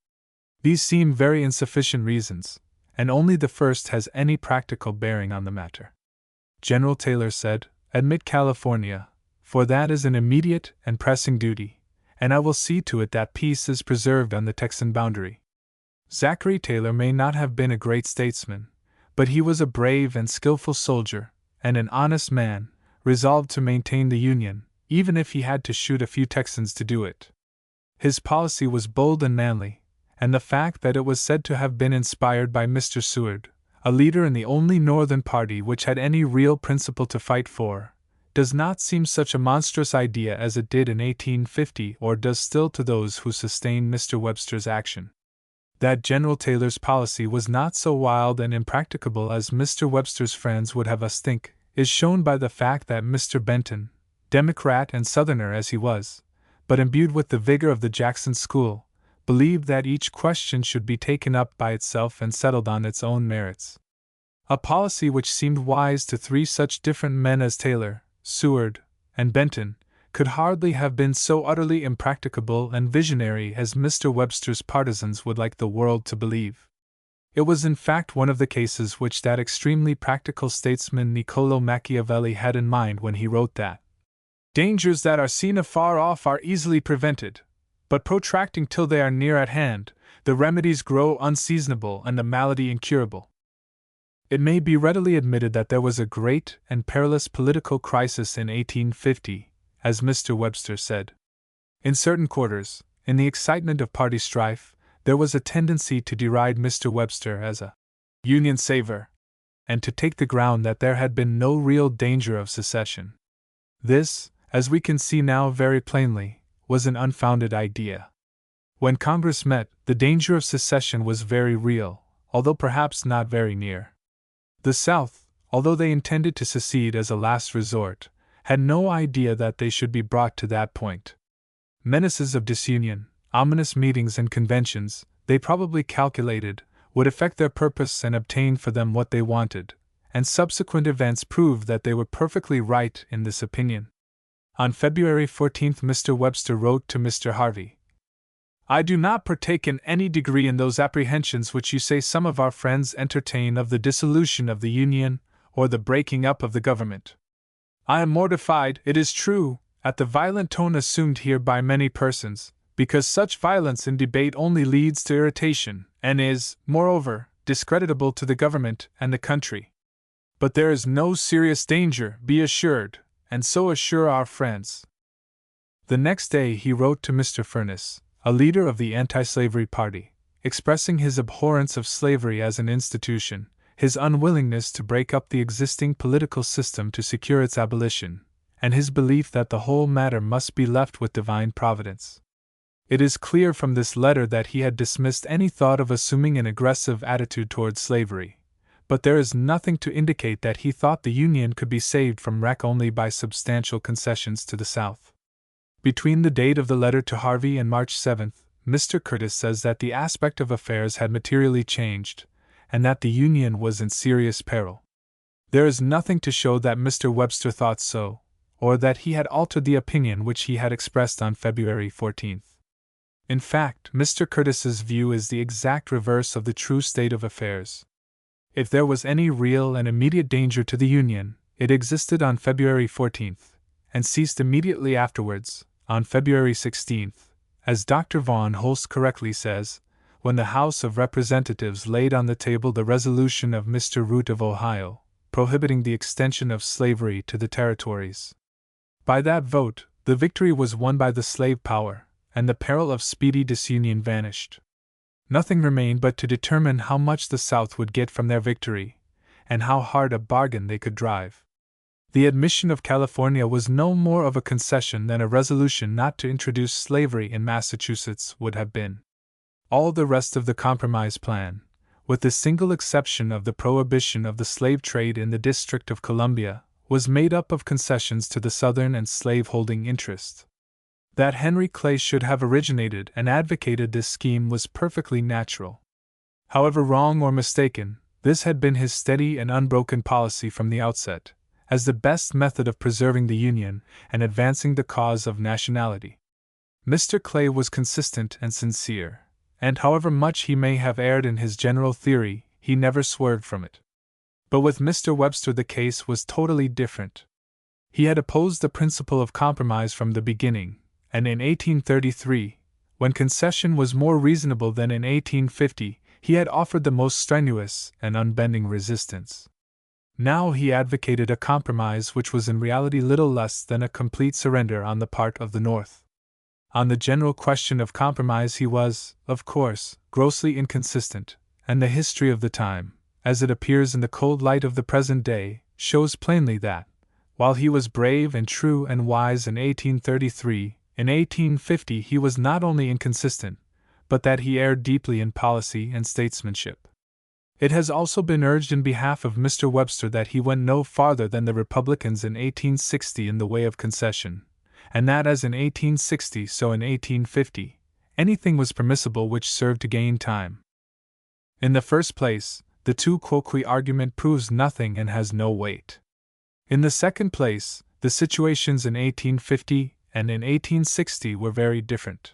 These seem very insufficient reasons, and only the first has any practical bearing on the matter. General Taylor said, "Admit California, for that is an immediate and pressing duty, and I will see to it that peace is preserved on the Texan boundary." Zachary Taylor may not have been a great statesman, but he was a brave and skillful soldier, and an honest man, resolved to maintain the Union, even if he had to shoot a few Texans to do it. His policy was bold and manly, and the fact that it was said to have been inspired by Mr. Seward, a leader in the only Northern party which had any real principle to fight for, does not seem such a monstrous idea as it did in 1850 or does still to those who sustain Mr. Webster's action. That General Taylor's policy was not so wild and impracticable as Mr. Webster's friends would have us think, is shown by the fact that Mr. Benton, Democrat and Southerner as he was, but imbued with the vigor of the Jackson School, believed that each question should be taken up by itself and settled on its own merits. A policy which seemed wise to three such different men as Taylor, Seward, and Benton, could hardly have been so utterly impracticable and visionary as Mr. Webster's partisans would like the world to believe. It was in fact one of the cases which that extremely practical statesman Niccolò Machiavelli had in mind when he wrote that dangers that are seen afar off are easily prevented, but protracting till they are near at hand, The remedies grow unseasonable and the malady incurable. It may be readily admitted that there was a great and perilous political crisis in 1850, as Mr. Webster said. In certain quarters, in the excitement of party strife, there was a tendency to deride Mr. Webster as a Union saver, and to take the ground that there had been no real danger of secession. This, as we can see now very plainly, was an unfounded idea. When Congress met, the danger of secession was very real, although perhaps not very near. The South, although they intended to secede as a last resort, had no idea that they should be brought to that point. Menaces of disunion, ominous meetings and conventions, they probably calculated, would effect their purpose and obtain for them what they wanted, and subsequent events proved that they were perfectly right in this opinion. On February 14 Mr. Webster wrote to Mr. Harvey, "I do not partake in any degree in those apprehensions which you say some of our friends entertain of the dissolution of the Union, or the breaking up of the government. I am mortified, it is true, at the violent tone assumed here by many persons, because such violence in debate only leads to irritation, and is, moreover, discreditable to the government and the country. But there is no serious danger, be assured, and so assure our friends." The next day he wrote to Mr. Furness, a leader of the anti-slavery party, expressing his abhorrence of slavery as an institution, his unwillingness to break up the existing political system to secure its abolition, and his belief that the whole matter must be left with divine providence. It is clear from this letter that he had dismissed any thought of assuming an aggressive attitude toward slavery, but there is nothing to indicate that he thought the Union could be saved from wreck only by substantial concessions to the South. Between the date of the letter to Harvey and March 7, Mr. Curtis says that the aspect of affairs had materially changed, and that the Union was in serious peril. There is nothing to show that Mr. Webster thought so, or that he had altered the opinion which he had expressed on February 14. In fact, Mr. Curtis's view is the exact reverse of the true state of affairs. If there was any real and immediate danger to the Union, it existed on February 14, and ceased immediately afterwards, on February 16, as Dr. Vaughan Holst correctly says, when the House of Representatives laid on the table the resolution of Mr. Root of Ohio, prohibiting the extension of slavery to the territories. By that vote, the victory was won by the slave power, and the peril of speedy disunion vanished. Nothing remained but to determine how much the South would get from their victory, and how hard a bargain they could drive. The admission of California was no more of a concession than a resolution not to introduce slavery in Massachusetts would have been. All the rest of the compromise plan, with the single exception of the prohibition of the slave trade in the District of Columbia, was made up of concessions to the Southern and slave-holding interest. That Henry Clay should have originated and advocated this scheme was perfectly natural. However wrong or mistaken, this had been his steady and unbroken policy from the outset, as the best method of preserving the Union and advancing the cause of nationality. Mr. Clay was consistent and sincere, and however much he may have erred in his general theory, he never swerved from it. But with Mr. Webster the case was totally different. He had opposed the principle of compromise from the beginning, and in 1833, when concession was more reasonable than in 1850, he had offered the most strenuous and unbending resistance. Now he advocated a compromise which was in reality little less than a complete surrender on the part of the North. On the general question of compromise he was, of course, grossly inconsistent, and the history of the time, as it appears in the cold light of the present day, shows plainly that, while he was brave and true and wise in 1833, in 1850 he was not only inconsistent, but that he erred deeply in policy and statesmanship. It has also been urged in behalf of Mr. Webster that he went no farther than the Republicans in 1860 in the way of concession, and that as in 1860 so in 1850, anything was permissible which served to gain time. In the first place, the tu quoque argument proves nothing and has no weight. In the second place, the situations in 1850 and in 1860 were very different.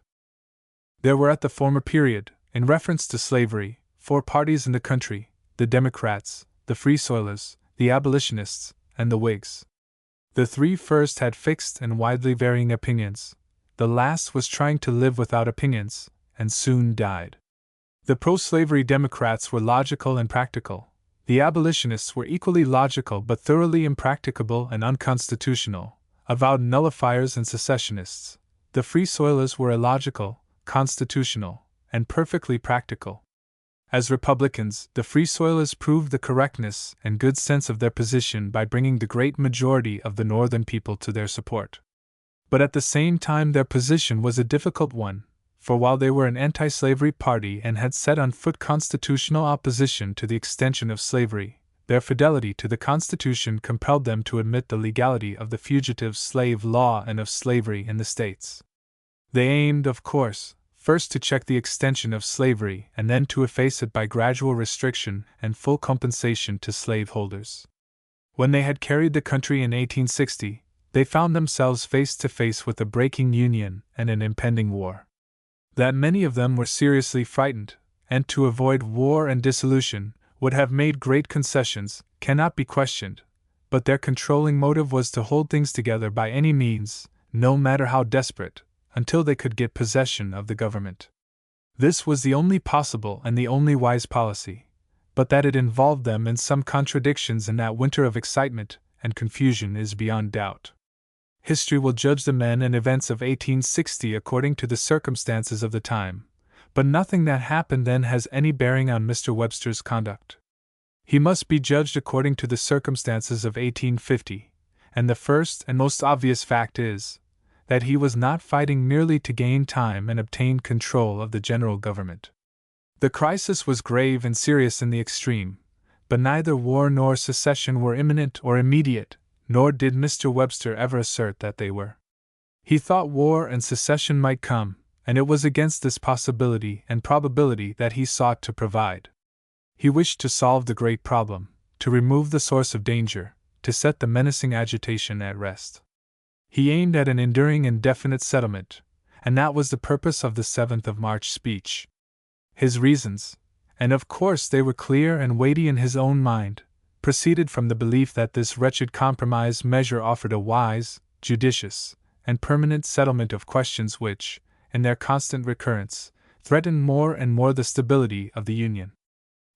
There were at the former period, in reference to slavery, 4 parties in the country: the Democrats, the Free Soilers, the Abolitionists, and the Whigs. The 3 first had fixed and widely varying opinions. The last was trying to live without opinions, and soon died. The pro-slavery Democrats were logical and practical. The abolitionists were equally logical but thoroughly impracticable and unconstitutional, avowed nullifiers and secessionists. The Free Soilers were illogical, constitutional, and perfectly practical. As Republicans, the Free Soilers proved the correctness and good sense of their position by bringing the great majority of the Northern people to their support. But at the same time, their position was a difficult one, for while they were an anti-slavery party and had set on foot constitutional opposition to the extension of slavery, their fidelity to the Constitution compelled them to admit the legality of the fugitive slave law and of slavery in the states. They aimed, of course, first to check the extension of slavery and then to efface it by gradual restriction and full compensation to slaveholders. When they had carried the country in 1860, they found themselves face to face with a breaking Union and an impending war. That many of them were seriously frightened, and to avoid war and dissolution, would have made great concessions, cannot be questioned, but their controlling motive was to hold things together by any means, no matter how desperate, until they could get possession of the government. This was the only possible and the only wise policy, but that it involved them in some contradictions in that winter of excitement and confusion is beyond doubt. History will judge the men and events of 1860 according to the circumstances of the time, but nothing that happened then has any bearing on Mr. Webster's conduct. He must be judged according to the circumstances of 1850, and the first and most obvious fact is that he was not fighting merely to gain time and obtain control of the general government. The crisis was grave and serious in the extreme, but neither war nor secession were imminent or immediate, nor did Mr. Webster ever assert that they were. He thought war and secession might come, and it was against this possibility and probability that he sought to provide. He wished to solve the great problem, to remove the source of danger, to set the menacing agitation at rest. He aimed at an enduring and definite settlement, and that was the purpose of the 7th of March speech. His reasons, and of course they were clear and weighty in his own mind, proceeded from the belief that this wretched compromise measure offered a wise, judicious, and permanent settlement of questions which, in their constant recurrence, threatened more and more the stability of the Union.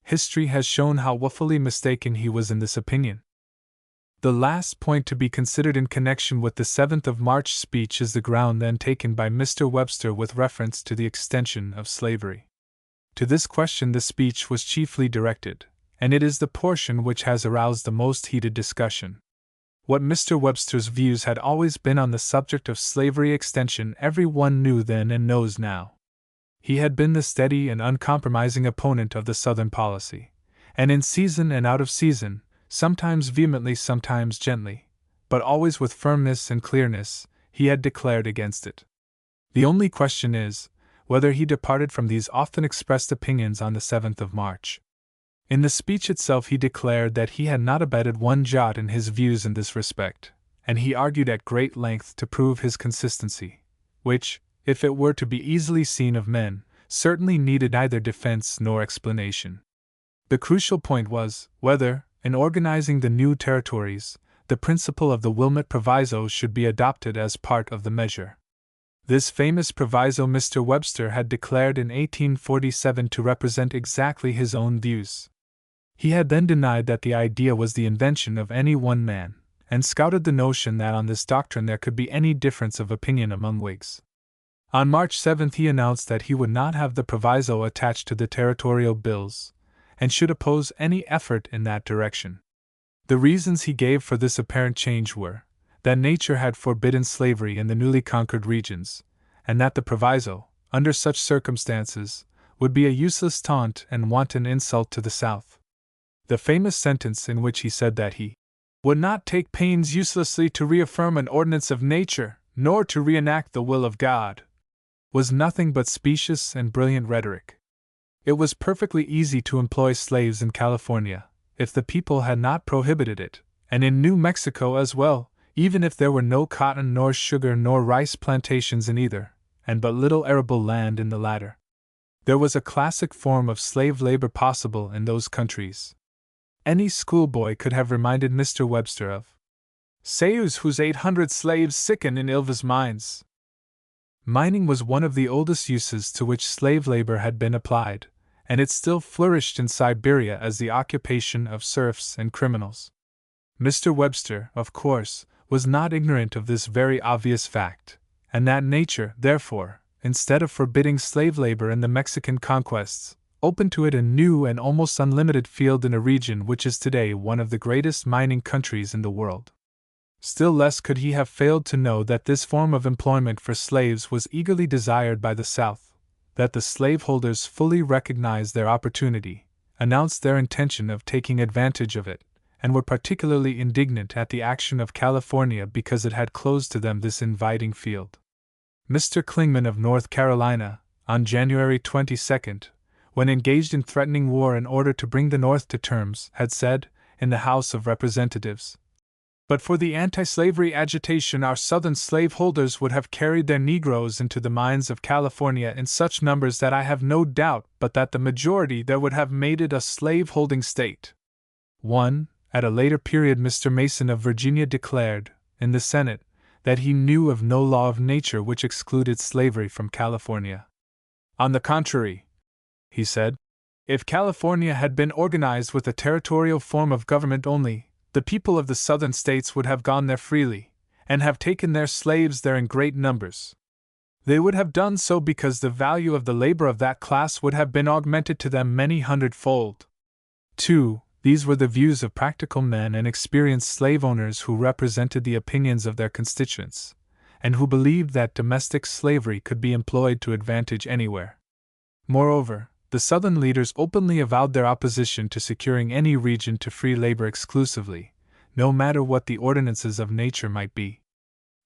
History has shown how woefully mistaken he was in this opinion. The last point to be considered in connection with the 7th of March speech is the ground then taken by Mr. Webster with reference to the extension of slavery. To this question the speech was chiefly directed, and it is the portion which has aroused the most heated discussion. What Mr. Webster's views had always been on the subject of slavery extension every one knew then and knows now. He had been the steady and uncompromising opponent of the Southern policy, and in season and out of season, sometimes vehemently, sometimes gently, but always with firmness and clearness, he had declared against it. The only question is, whether he departed from these often expressed opinions on the 7th of March. In the speech itself he declared that he had not abated one jot in his views in this respect, and he argued at great length to prove his consistency, which, if it were to be easily seen of men, certainly needed neither defense nor explanation. The crucial point was, whether, in organizing the new territories, the principle of the Wilmot Proviso should be adopted as part of the measure. This famous proviso Mr. Webster had declared in 1847 to represent exactly his own views. He had then denied that the idea was the invention of any one man, and scouted the notion that on this doctrine there could be any difference of opinion among Whigs. On March 7 he announced that he would not have the proviso attached to the territorial bills, and should oppose any effort in that direction. The reasons he gave for this apparent change were, that nature had forbidden slavery in the newly conquered regions, and that the proviso, under such circumstances, would be a useless taunt and wanton insult to the South. The famous sentence in which he said that he would not take pains uselessly to reaffirm an ordinance of nature, nor to reenact the will of God, was nothing but specious and brilliant rhetoric. It was perfectly easy to employ slaves in California, if the people had not prohibited it, and in New Mexico as well, even if there were no cotton nor sugar nor rice plantations in either, and but little arable land in the latter. There was a classic form of slave labor possible in those countries. Any schoolboy could have reminded Mr. Webster of Sayus, whose 800 slaves sicken in Ilva's mines. Mining was one of the oldest uses to which slave labor had been applied, and it still flourished in Siberia as the occupation of serfs and criminals. Mr. Webster, of course, was not ignorant of this very obvious fact, and that nature, therefore, instead of forbidding slave labor in the Mexican conquests, opened to it a new and almost unlimited field in a region which is today one of the greatest mining countries in the world. Still less could he have failed to know that this form of employment for slaves was eagerly desired by the South, that the slaveholders fully recognized their opportunity, announced their intention of taking advantage of it, and were particularly indignant at the action of California because it had closed to them this inviting field. Mr. Clingman of North Carolina, on January 22, when engaged in threatening war in order to bring the North to terms, had said, in the House of Representatives, "But for the anti-slavery agitation, our Southern slaveholders would have carried their Negroes into the mines of California in such numbers that I have no doubt but that the majority there would have made it a slave-holding state." 1. At a later period, Mr. Mason of Virginia declared, in the Senate, that he knew of no law of nature which excluded slavery from California. "On the contrary," he said, "if California had been organized with a territorial form of government only, the people of the Southern states would have gone there freely, and have taken their slaves there in great numbers. They would have done so because the value of the labor of that class would have been augmented to them many hundredfold." 2. These were the views of practical men and experienced slave owners who represented the opinions of their constituents, and who believed that domestic slavery could be employed to advantage anywhere. Moreover, the Southern leaders openly avowed their opposition to securing any region to free labor exclusively, no matter what the ordinances of nature might be.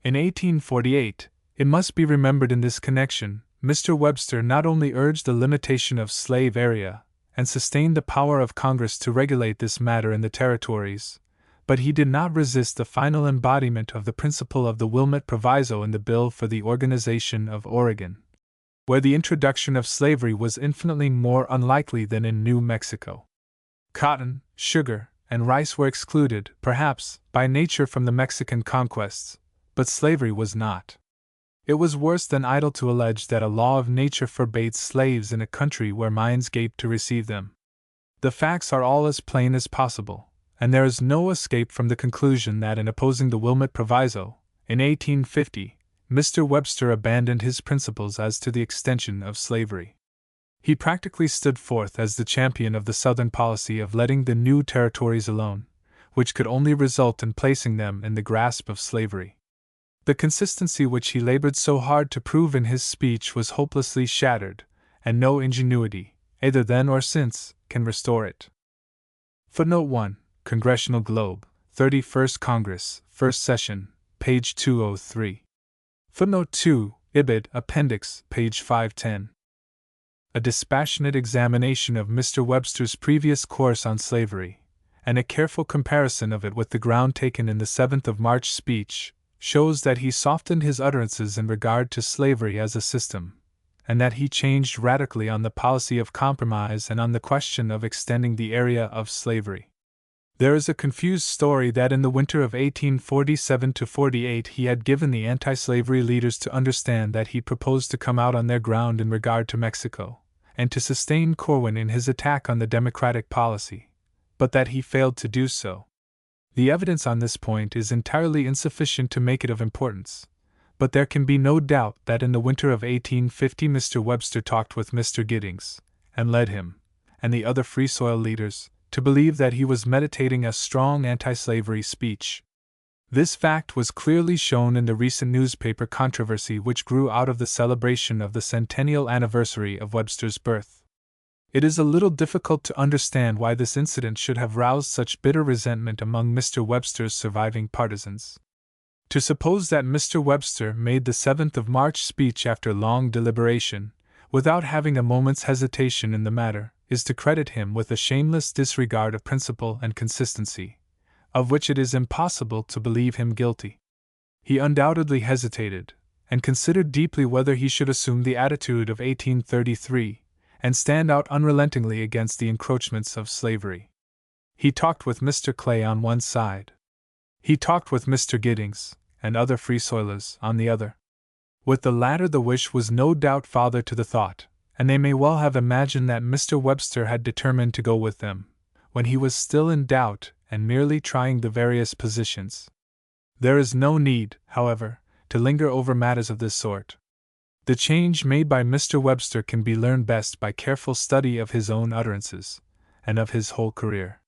In 1848, it must be remembered in this connection, Mr. Webster not only urged the limitation of slave area, and sustained the power of Congress to regulate this matter in the territories, but he did not resist the final embodiment of the principle of the Wilmot Proviso in the Bill for the Organization of Oregon, where the introduction of slavery was infinitely more unlikely than in New Mexico. Cotton, sugar, and rice were excluded, perhaps, by nature from the Mexican conquests, but slavery was not. It was worse than idle to allege that a law of nature forbade slaves in a country where mines gaped to receive them. The facts are all as plain as possible, and there is no escape from the conclusion that in opposing the Wilmot Proviso, in 1850, Mr. Webster abandoned his principles as to the extension of slavery. He practically stood forth as the champion of the Southern policy of letting the new territories alone, which could only result in placing them in the grasp of slavery. The consistency which he labored so hard to prove in his speech was hopelessly shattered, and no ingenuity, either then or since, can restore it. Footnote 1. Congressional Globe, 31st Congress, 1st Session, page 203. Footnote 2, Ibid, Appendix, page 510. A dispassionate examination of Mr. Webster's previous course on slavery, and a careful comparison of it with the ground taken in the 7th of March speech, shows that he softened his utterances in regard to slavery as a system, and that he changed radically on the policy of compromise and on the question of extending the area of slavery. There is a confused story that in the winter of 1847-48 he had given the anti-slavery leaders to understand that he proposed to come out on their ground in regard to Mexico, and to sustain Corwin in his attack on the Democratic policy, but that he failed to do so. The evidence on this point is entirely insufficient to make it of importance, but there can be no doubt that in the winter of 1850 Mr. Webster talked with Mr. Giddings, and led him, and the other Free Soil leaders, to believe that he was meditating a strong anti-slavery speech. This fact was clearly shown in the recent newspaper controversy which grew out of the celebration of the centennial anniversary of Webster's birth. It is a little difficult to understand why this incident should have roused such bitter resentment among Mr. Webster's surviving partisans. To suppose that Mr. Webster made the 7th of March speech after long deliberation, without having a moment's hesitation in the matter, is to credit him with a shameless disregard of principle and consistency, of which it is impossible to believe him guilty. He undoubtedly hesitated, and considered deeply whether he should assume the attitude of 1833, and stand out unrelentingly against the encroachments of slavery. He talked with Mr. Clay on one side. He talked with Mr. Giddings, and other Free Soilers, on the other. With the latter the wish was no doubt father to the thought, and they may well have imagined that Mr. Webster had determined to go with them, when he was still in doubt and merely trying the various positions. There is no need, however, to linger over matters of this sort. The change made by Mr. Webster can be learned best by careful study of his own utterances, and of his whole career.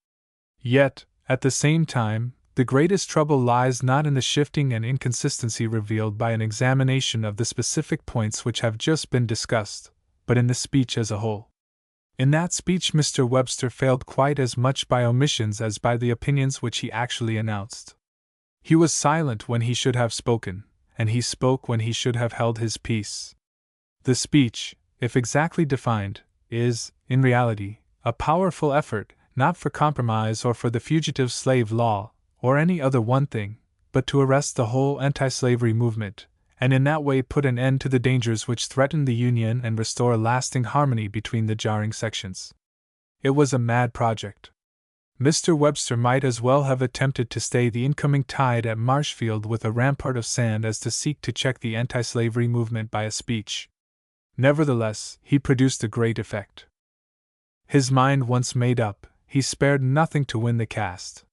Yet, at the same time, the greatest trouble lies not in the shifting and inconsistency revealed by an examination of the specific points which have just been discussed, but in the speech as a whole. In that speech Mr. Webster failed quite as much by omissions as by the opinions which he actually announced. He was silent when he should have spoken, and he spoke when he should have held his peace. The speech, if exactly defined, is, in reality, a powerful effort, not for compromise or for the fugitive slave law, or any other one thing, but to arrest the whole anti-slavery movement, and in that way put an end to the dangers which threaten the Union and restore lasting harmony between the jarring sections. It was a mad project. Mr. Webster might as well have attempted to stay the incoming tide at Marshfield with a rampart of sand as to seek to check the anti-slavery movement by a speech. Nevertheless, he produced a great effect. His mind once made up, he spared nothing to win the cast.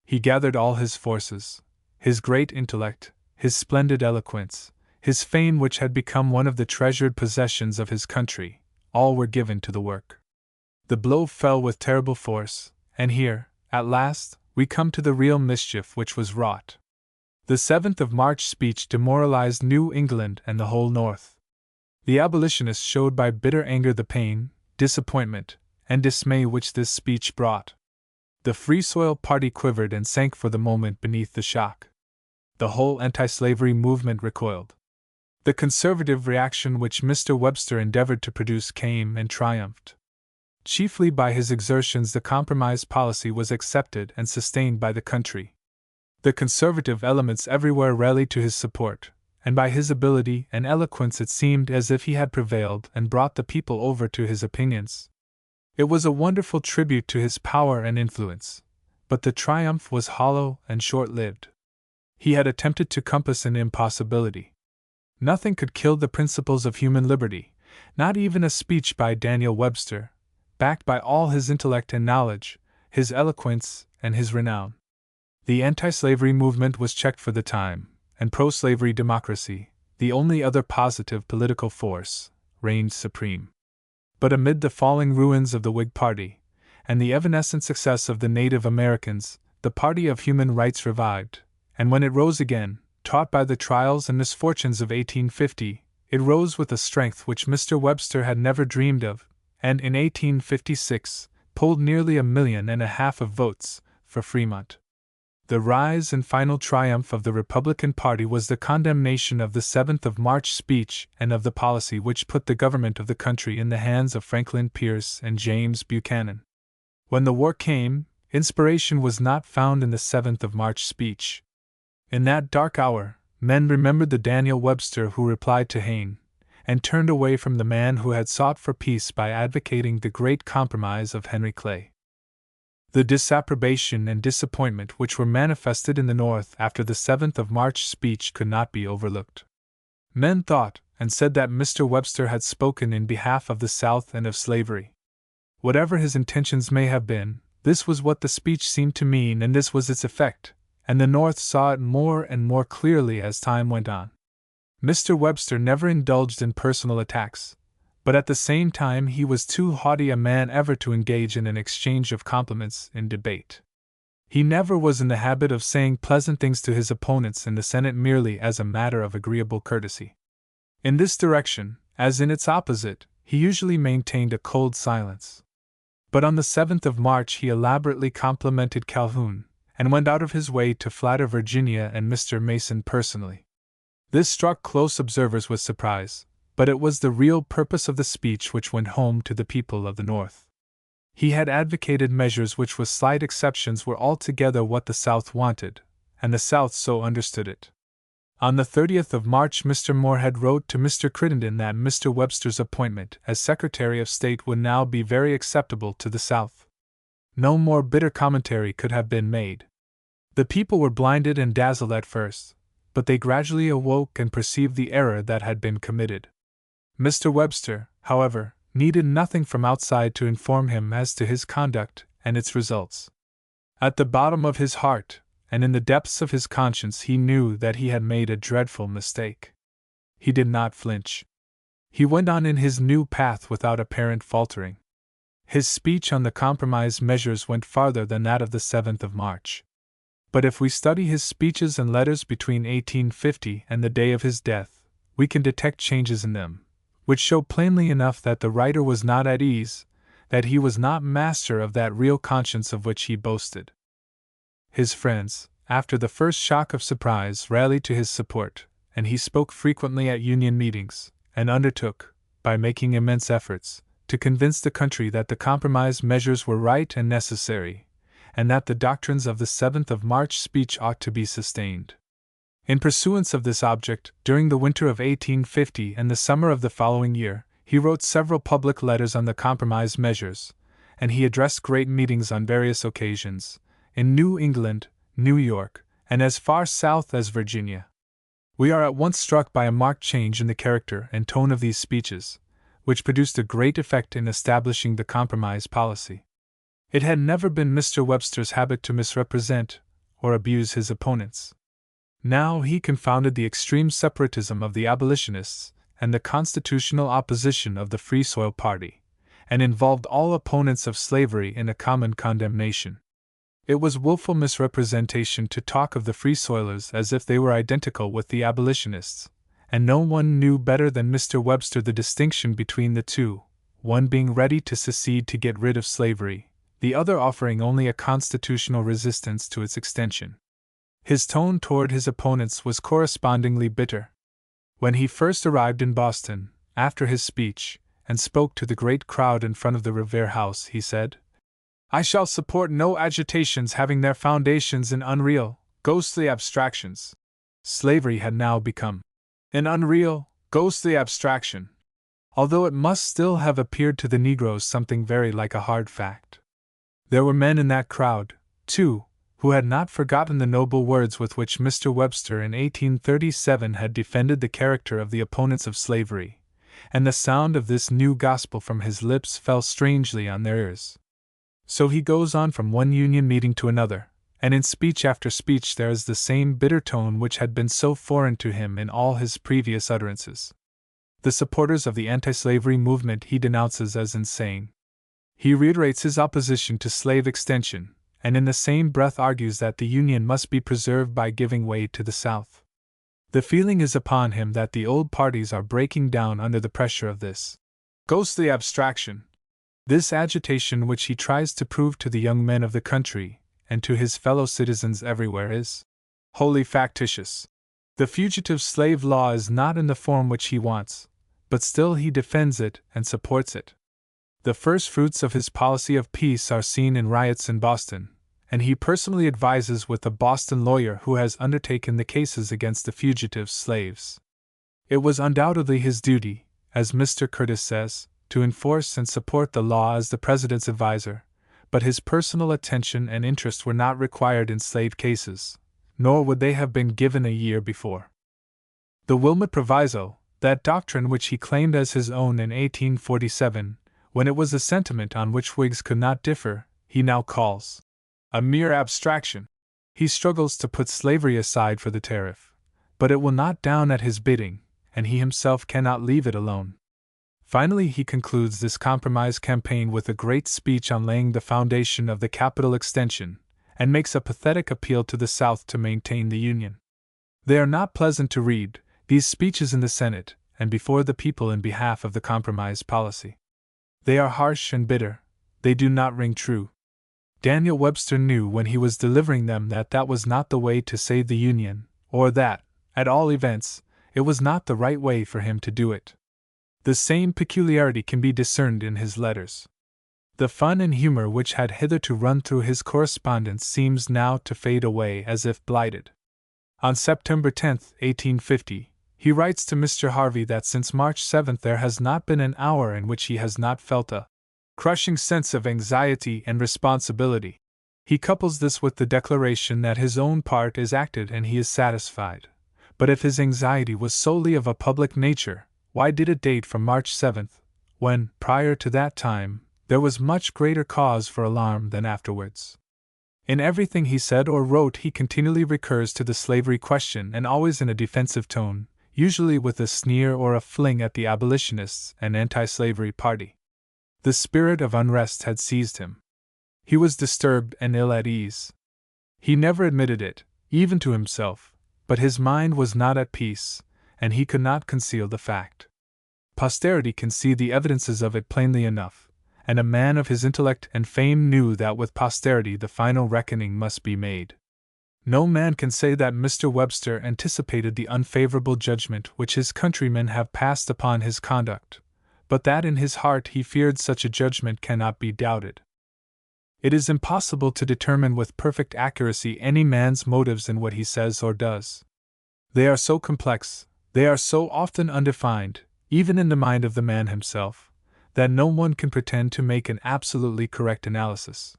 He gathered all his forces, his great intellect, his splendid eloquence, his fame which had become one of the treasured possessions of his country, all were given to the work. The blow fell with terrible force, and here, at last, we come to the real mischief which was wrought. The 7th of March speech demoralized New England and the whole North. The abolitionists showed by bitter anger the pain, disappointment, and dismay which this speech brought. The Free Soil party quivered and sank for the moment beneath the shock. The whole anti-slavery movement recoiled. The conservative reaction which Mr. Webster endeavored to produce came and triumphed. Chiefly by his exertions the compromise policy was accepted and sustained by the country. The conservative elements everywhere rallied to his support, and by his ability and eloquence it seemed as if he had prevailed and brought the people over to his opinions. It was a wonderful tribute to his power and influence, but the triumph was hollow and short-lived. He had attempted to compass an impossibility. Nothing could kill the principles of human liberty, not even a speech by Daniel Webster, backed by all his intellect and knowledge, his eloquence, and his renown. The anti-slavery movement was checked for the time, and pro-slavery democracy, the only other positive political force, reigned supreme. But amid the falling ruins of the Whig party, and the evanescent success of the Native Americans, the party of human rights revived, and when it rose again, taught by the trials and misfortunes of 1850, it rose with a strength which Mr. Webster had never dreamed of, and in 1856 polled nearly 1.5 million of votes for Fremont. The rise and final triumph of the Republican Party was the condemnation of the 7th of March speech and of the policy which put the government of the country in the hands of Franklin Pierce and James Buchanan. When the war came, inspiration was not found in the 7th of March speech. In that dark hour, men remembered the Daniel Webster who replied to Hayne, and turned away from the man who had sought for peace by advocating the great compromise of Henry Clay. The disapprobation and disappointment which were manifested in the North after the 7th of March speech could not be overlooked. Men thought and said that Mr. Webster had spoken in behalf of the South and of slavery. Whatever his intentions may have been, this was what the speech seemed to mean, and this was its effect, and the North saw it more and more clearly as time went on. Mr. Webster never indulged in personal attacks, but at the same time he was too haughty a man ever to engage in an exchange of compliments in debate. He never was in the habit of saying pleasant things to his opponents in the Senate merely as a matter of agreeable courtesy. In this direction, as in its opposite, he usually maintained a cold silence. But on the 7th of March he elaborately complimented Calhoun, and went out of his way to flatter Virginia and Mr. Mason personally. This struck close observers with surprise, but it was the real purpose of the speech which went home to the people of the North. He had advocated measures which with slight exceptions were altogether what the South wanted, and the South so understood it. On the 30th of March Mr. Morehead wrote to Mr. Crittenden that Mr. Webster's appointment as Secretary of State would now be very acceptable to the South. No more bitter commentary could have been made. The people were blinded and dazzled at first, but they gradually awoke and perceived the error that had been committed. Mr. Webster, however, needed nothing from outside to inform him as to his conduct and its results. At the bottom of his heart, and in the depths of his conscience, he knew that he had made a dreadful mistake. He did not flinch. He went on in his new path without apparent faltering. His speech on the compromise measures went farther than that of the 7th of March. But if we study his speeches and letters between 1850 and the day of his death, we can detect changes in them, which show plainly enough that the writer was not at ease, that he was not master of that real conscience of which he boasted. His friends, after the first shock of surprise, rallied to his support, and he spoke frequently at Union meetings, and undertook, by making immense efforts, to convince the country that the compromise measures were right and necessary, and that the doctrines of the 7th of March speech ought to be sustained. In pursuance of this object, during the winter of 1850 and the summer of the following year, he wrote several public letters on the compromise measures, and he addressed great meetings on various occasions, in New England, New York, and as far south as Virginia. We are at once struck by a marked change in the character and tone of these speeches, which produced a great effect in establishing the compromise policy. It had never been Mr. Webster's habit to misrepresent or abuse his opponents. Now he confounded the extreme separatism of the abolitionists and the constitutional opposition of the Free Soil party, and involved all opponents of slavery in a common condemnation. It was willful misrepresentation to talk of the Free Soilers as if they were identical with the abolitionists, and no one knew better than Mr. Webster the distinction between the two, one being ready to secede to get rid of slavery, the other offering only a constitutional resistance to its extension. His tone toward his opponents was correspondingly bitter. When he first arrived in Boston, after his speech, and spoke to the great crowd in front of the Revere House, he said, "I shall support no agitations having their foundations in unreal, ghostly abstractions." Slavery had now become an unreal, ghostly abstraction, although it must still have appeared to the Negroes something very like a hard fact. There were men in that crowd, too, who had not forgotten the noble words with which Mr. Webster in 1837 had defended the character of the opponents of slavery, and the sound of this new gospel from his lips fell strangely on their ears. So he goes on from one Union meeting to another, and in speech after speech there is the same bitter tone which had been so foreign to him in all his previous utterances. The supporters of the anti-slavery movement he denounces as insane. He reiterates his opposition to slave extension, and in the same breath argues that the Union must be preserved by giving way to the South. The feeling is upon him that the old parties are breaking down under the pressure of this ghostly abstraction. This agitation which he tries to prove to the young men of the country, and to his fellow citizens everywhere, is wholly factitious. The fugitive slave law is not in the form which he wants, but still he defends it and supports it. The first fruits of his policy of peace are seen in riots in Boston, and he personally advises with the Boston lawyer who has undertaken the cases against the fugitive slaves. It was undoubtedly his duty, as Mr. Curtis says, to enforce and support the law as the President's adviser, but his personal attention and interest were not required in slave cases, nor would they have been given a year before. The Wilmot Proviso, that doctrine which he claimed as his own in 1847, when it was a sentiment on which Whigs could not differ, he now calls a mere abstraction. He struggles to put slavery aside for the tariff, but it will not down at his bidding, and he himself cannot leave it alone. Finally, he concludes this compromise campaign with a great speech on laying the foundation of the capital extension, and makes a pathetic appeal to the South to maintain the Union. They are not pleasant to read, these speeches in the Senate, and before the people in behalf of the compromise policy. They are harsh and bitter, they do not ring true. Daniel Webster knew when he was delivering them that that was not the way to save the Union, or that, at all events, it was not the right way for him to do it. The same peculiarity can be discerned in his letters. The fun and humor which had hitherto run through his correspondence seems now to fade away as if blighted. On September 10, 1850, he writes to Mr. Harvey that since March 7 there has not been an hour in which he has not felt a crushing sense of anxiety and responsibility. He couples this with the declaration that his own part is acted and he is satisfied. But if his anxiety was solely of a public nature, why did it date from March 7, when, prior to that time, there was much greater cause for alarm than afterwards. In everything he said or wrote he continually recurs to the slavery question, and always in a defensive tone, usually with a sneer or a fling at the abolitionists and anti-slavery party. The spirit of unrest had seized him. He was disturbed and ill at ease. He never admitted it, even to himself, but his mind was not at peace, and he could not conceal the fact. Posterity can see the evidences of it plainly enough, and a man of his intellect and fame knew that with posterity the final reckoning must be made. No man can say that Mr. Webster anticipated the unfavorable judgment which his countrymen have passed upon his conduct, but that in his heart he feared such a judgment cannot be doubted. It is impossible to determine with perfect accuracy any man's motives in what he says or does. They are so complex, they are so often undefined, even in the mind of the man himself, that no one can pretend to make an absolutely correct analysis.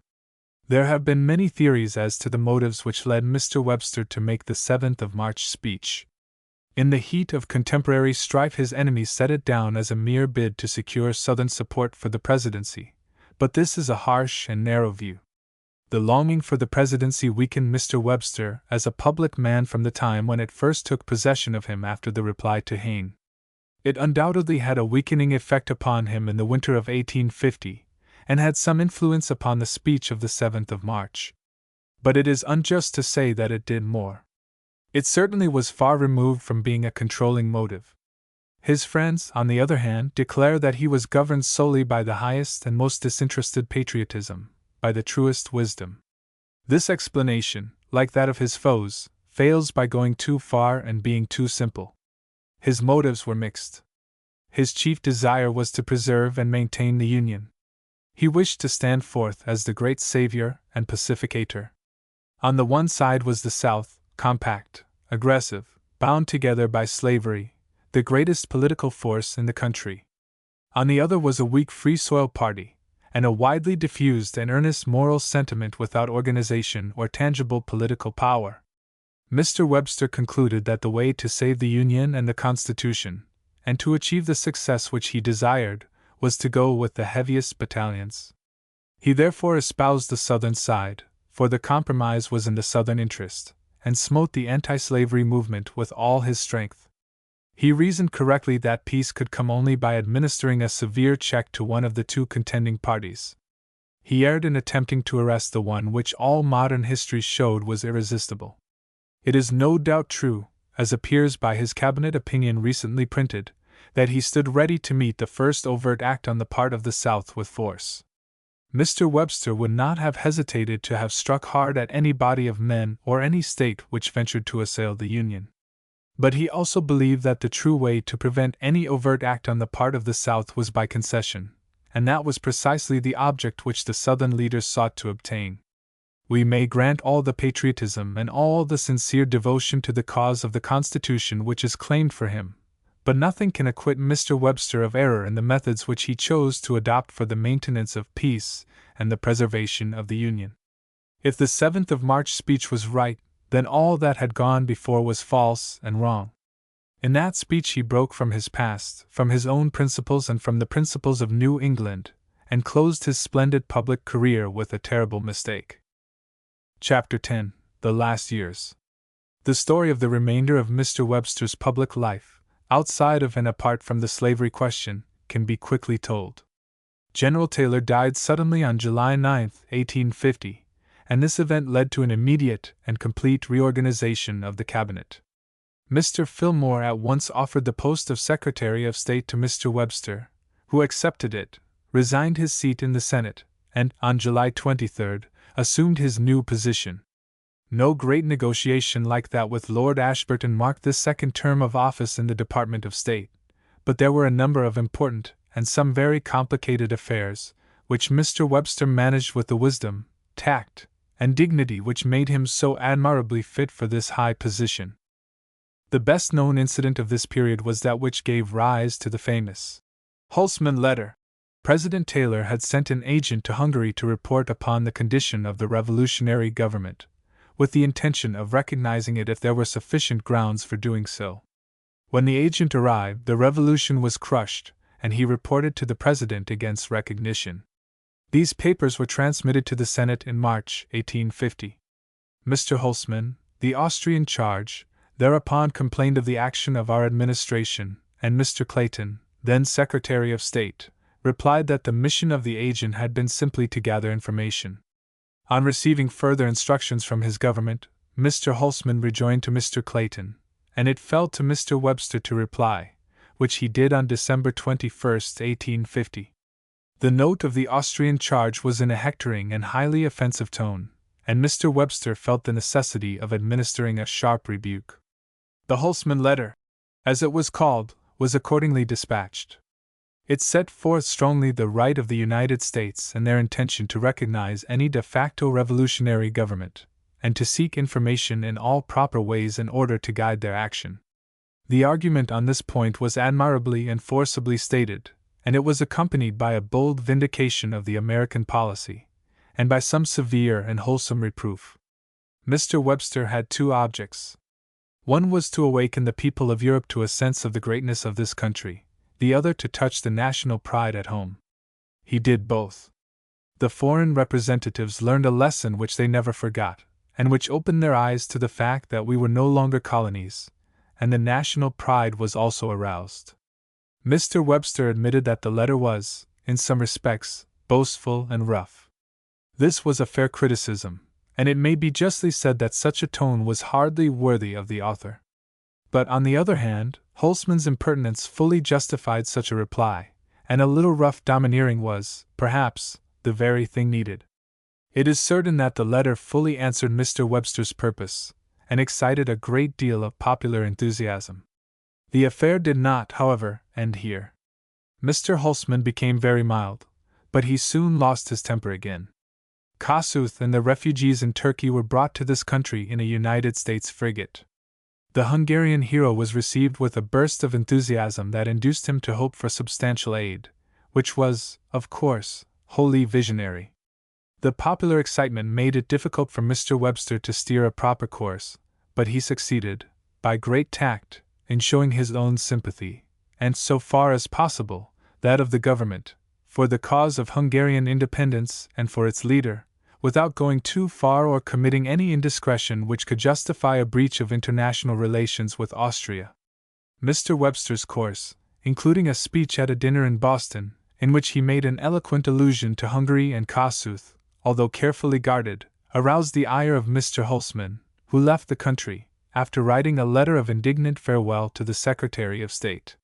There have been many theories as to the motives which led Mr. Webster to make the 7th of March speech. In the heat of contemporary strife his enemies set it down as a mere bid to secure Southern support for the presidency, but this is a harsh and narrow view. The longing for the presidency weakened Mr. Webster as a public man from the time when it first took possession of him after the reply to Hayne. It undoubtedly had a weakening effect upon him in the winter of 1850, and had some influence upon the speech of the 7th of March. But it is unjust to say that it did more. It certainly was far removed from being a controlling motive. His friends, on the other hand, declare that he was governed solely by the highest and most disinterested patriotism, by the truest wisdom. This explanation, like that of his foes, fails by going too far and being too simple. His motives were mixed. His chief desire was to preserve and maintain the Union. He wished to stand forth as the great savior and pacificator. On the one side was the South, compact, aggressive, bound together by slavery, the greatest political force in the country. On the other was a weak Free Soil party, and a widely diffused and earnest moral sentiment without organization or tangible political power. Mr. Webster concluded that the way to save the Union and the Constitution, and to achieve the success which he desired, was to go with the heaviest battalions. He therefore espoused the Southern side, for the compromise was in the Southern interest, and smote the anti-slavery movement with all his strength. He reasoned correctly that peace could come only by administering a severe check to one of the two contending parties. He erred in attempting to arrest the one which all modern history showed was irresistible. It is no doubt true, as appears by his cabinet opinion recently printed, that he stood ready to meet the first overt act on the part of the South with force. Mr. Webster would not have hesitated to have struck hard at any body of men or any state which ventured to assail the Union. But he also believed that the true way to prevent any overt act on the part of the South was by concession, and that was precisely the object which the Southern leaders sought to obtain. We may grant all the patriotism and all the sincere devotion to the cause of the Constitution which is claimed for him, but nothing can acquit Mr. Webster of error in the methods which he chose to adopt for the maintenance of peace and the preservation of the Union. If the 7th of March speech was right, then all that had gone before was false and wrong. In that speech he broke from his past, from his own principles and from the principles of New England, and closed his splendid public career with a terrible mistake. Chapter 10: The Last Years. The story of the remainder of Mr. Webster's public life, outside of and apart from the slavery question, can be quickly told. General Taylor died suddenly on July 9, 1850, and this event led to an immediate and complete reorganization of the cabinet. Mr. Fillmore at once offered the post of Secretary of State to Mr. Webster, who accepted it, resigned his seat in the Senate, and, on July 23, assumed his new position. No great negotiation like that with Lord Ashburton marked this second term of office in the Department of State, but there were a number of important, and some very complicated affairs, which Mr. Webster managed with the wisdom, tact, and dignity which made him so admirably fit for this high position. The best known incident of this period was that which gave rise to the famous Holtzman letter. President Taylor had sent an agent to Hungary to report upon the condition of the revolutionary government, with the intention of recognizing it if there were sufficient grounds for doing so. When the agent arrived, the revolution was crushed, and he reported to the President against recognition. These papers were transmitted to the Senate in March 1850. Mr. Holzmann, the Austrian charge, thereupon complained of the action of our administration, and Mr. Clayton, then Secretary of State, replied that the mission of the agent had been simply to gather information. On receiving further instructions from his government, Mr. Holzmann rejoined to Mr. Clayton, and it fell to Mr. Webster to reply, which he did on December 21, 1850. The note of the Austrian charge was in a hectoring and highly offensive tone, and Mr. Webster felt the necessity of administering a sharp rebuke. The Holzmann letter, as it was called, was accordingly dispatched. It set forth strongly the right of the United States and their intention to recognize any de facto revolutionary government, and to seek information in all proper ways in order to guide their action. The argument on this point was admirably and forcibly stated, and it was accompanied by a bold vindication of the American policy, and by some severe and wholesome reproof. Mr. Webster had two objects. One was to awaken the people of Europe to a sense of the greatness of this country, the other to touch the national pride at home. He did both. The foreign representatives learned a lesson which they never forgot, and which opened their eyes to the fact that we were no longer colonies, and the national pride was also aroused. Mr. Webster admitted that the letter was, in some respects, boastful and rough. This was a fair criticism, and it may be justly said that such a tone was hardly worthy of the author. But on the other hand, Holzmann's impertinence fully justified such a reply, and a little rough domineering was, perhaps, the very thing needed. It is certain that the letter fully answered Mr. Webster's purpose, and excited a great deal of popular enthusiasm. The affair did not, however, end here. Mr. Holzmann became very mild, but he soon lost his temper again. Kossuth and the refugees in Turkey were brought to this country in a United States frigate. The Hungarian hero was received with a burst of enthusiasm that induced him to hope for substantial aid, which was, of course, wholly visionary. The popular excitement made it difficult for Mr. Webster to steer a proper course, but he succeeded, by great tact, in showing his own sympathy, and so far as possible, that of the government, for the cause of Hungarian independence and for its leader, without going too far or committing any indiscretion which could justify a breach of international relations with Austria. Mr. Webster's course, including a speech at a dinner in Boston, in which he made an eloquent allusion to Hungary and Kossuth, although carefully guarded, aroused the ire of Mr. Holzmann, who left the country, after writing a letter of indignant farewell to the Secretary of State.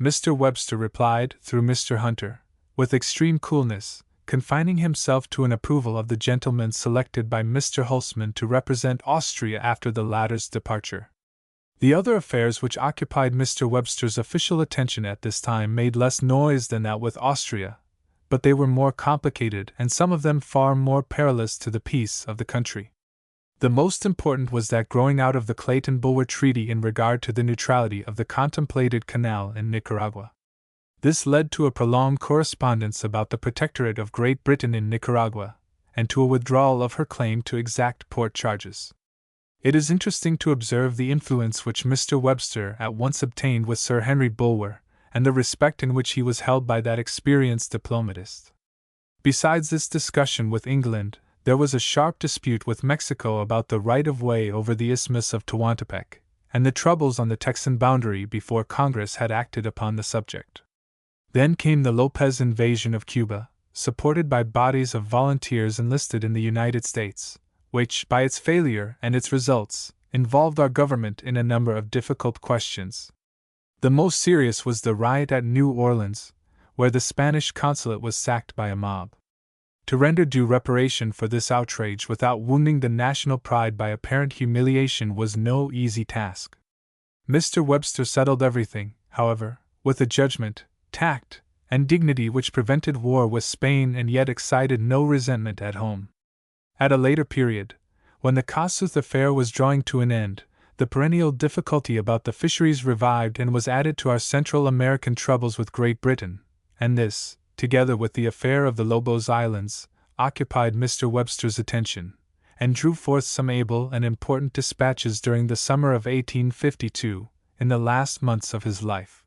Mr. Webster replied, through Mr. Hunter, with extreme coolness, confining himself to an approval of the gentleman selected by Mr. Holzmann to represent Austria after the latter's departure. The other affairs which occupied Mr. Webster's official attention at this time made less noise than that with Austria, but they were more complicated and some of them far more perilous to the peace of the country. The most important was that growing out of the Clayton-Bulwer Treaty in regard to the neutrality of the contemplated canal in Nicaragua. This led to a prolonged correspondence about the protectorate of Great Britain in Nicaragua, and to a withdrawal of her claim to exact port charges. It is interesting to observe the influence which Mr. Webster at once obtained with Sir Henry Bulwer, and the respect in which he was held by that experienced diplomatist. Besides this discussion with England, there was a sharp dispute with Mexico about the right-of-way over the Isthmus of Tehuantepec, and the troubles on the Texan boundary before Congress had acted upon the subject. Then came the Lopez invasion of Cuba, supported by bodies of volunteers enlisted in the United States, which, by its failure and its results, involved our government in a number of difficult questions. The most serious was the riot at New Orleans, where the Spanish consulate was sacked by a mob. To render due reparation for this outrage without wounding the national pride by apparent humiliation was no easy task. Mr. Webster settled everything, however, with a judgment, tact, and dignity which prevented war with Spain and yet excited no resentment at home. At a later period, when the Kossuth affair was drawing to an end, the perennial difficulty about the fisheries revived and was added to our Central American troubles with Great Britain, and this, together with the affair of the Lobos Islands, occupied Mr. Webster's attention, and drew forth some able and important dispatches during the summer of 1852, in the last months of his life.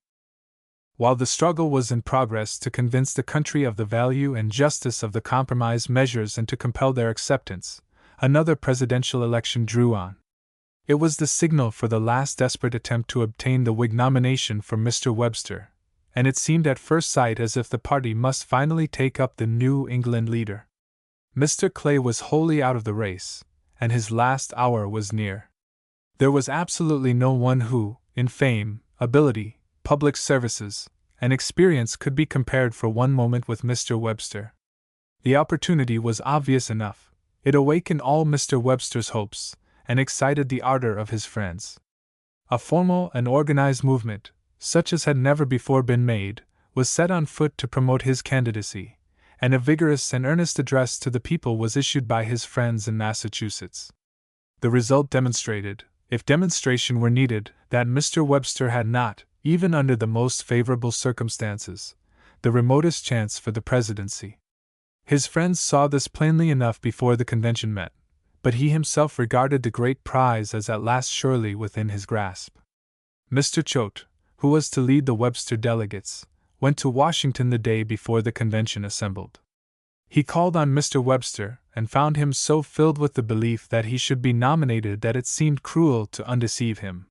While the struggle was in progress to convince the country of the value and justice of the compromise measures and to compel their acceptance, another presidential election drew on. It was the signal for the last desperate attempt to obtain the Whig nomination for Mr. Webster, and it seemed at first sight as if the party must finally take up the New England leader. Mr. Clay was wholly out of the race, and his last hour was near. There was absolutely no one who, in fame, ability, public services, and experience could be compared for one moment with Mr. Webster. The opportunity was obvious enough. It awakened all Mr. Webster's hopes, and excited the ardor of his friends. A formal and organized movement, such as had never before been made, was set on foot to promote his candidacy, and a vigorous and earnest address to the people was issued by his friends in Massachusetts. The result demonstrated, if demonstration were needed, that Mr. Webster had not, even under the most favorable circumstances, the remotest chance for the presidency. His friends saw this plainly enough before the convention met, but he himself regarded the great prize as at last surely within his grasp. Mr. Choate, who was to lead the Webster delegates, went to Washington the day before the convention assembled. He called on Mr. Webster and found him so filled with the belief that he should be nominated that it seemed cruel to undeceive him.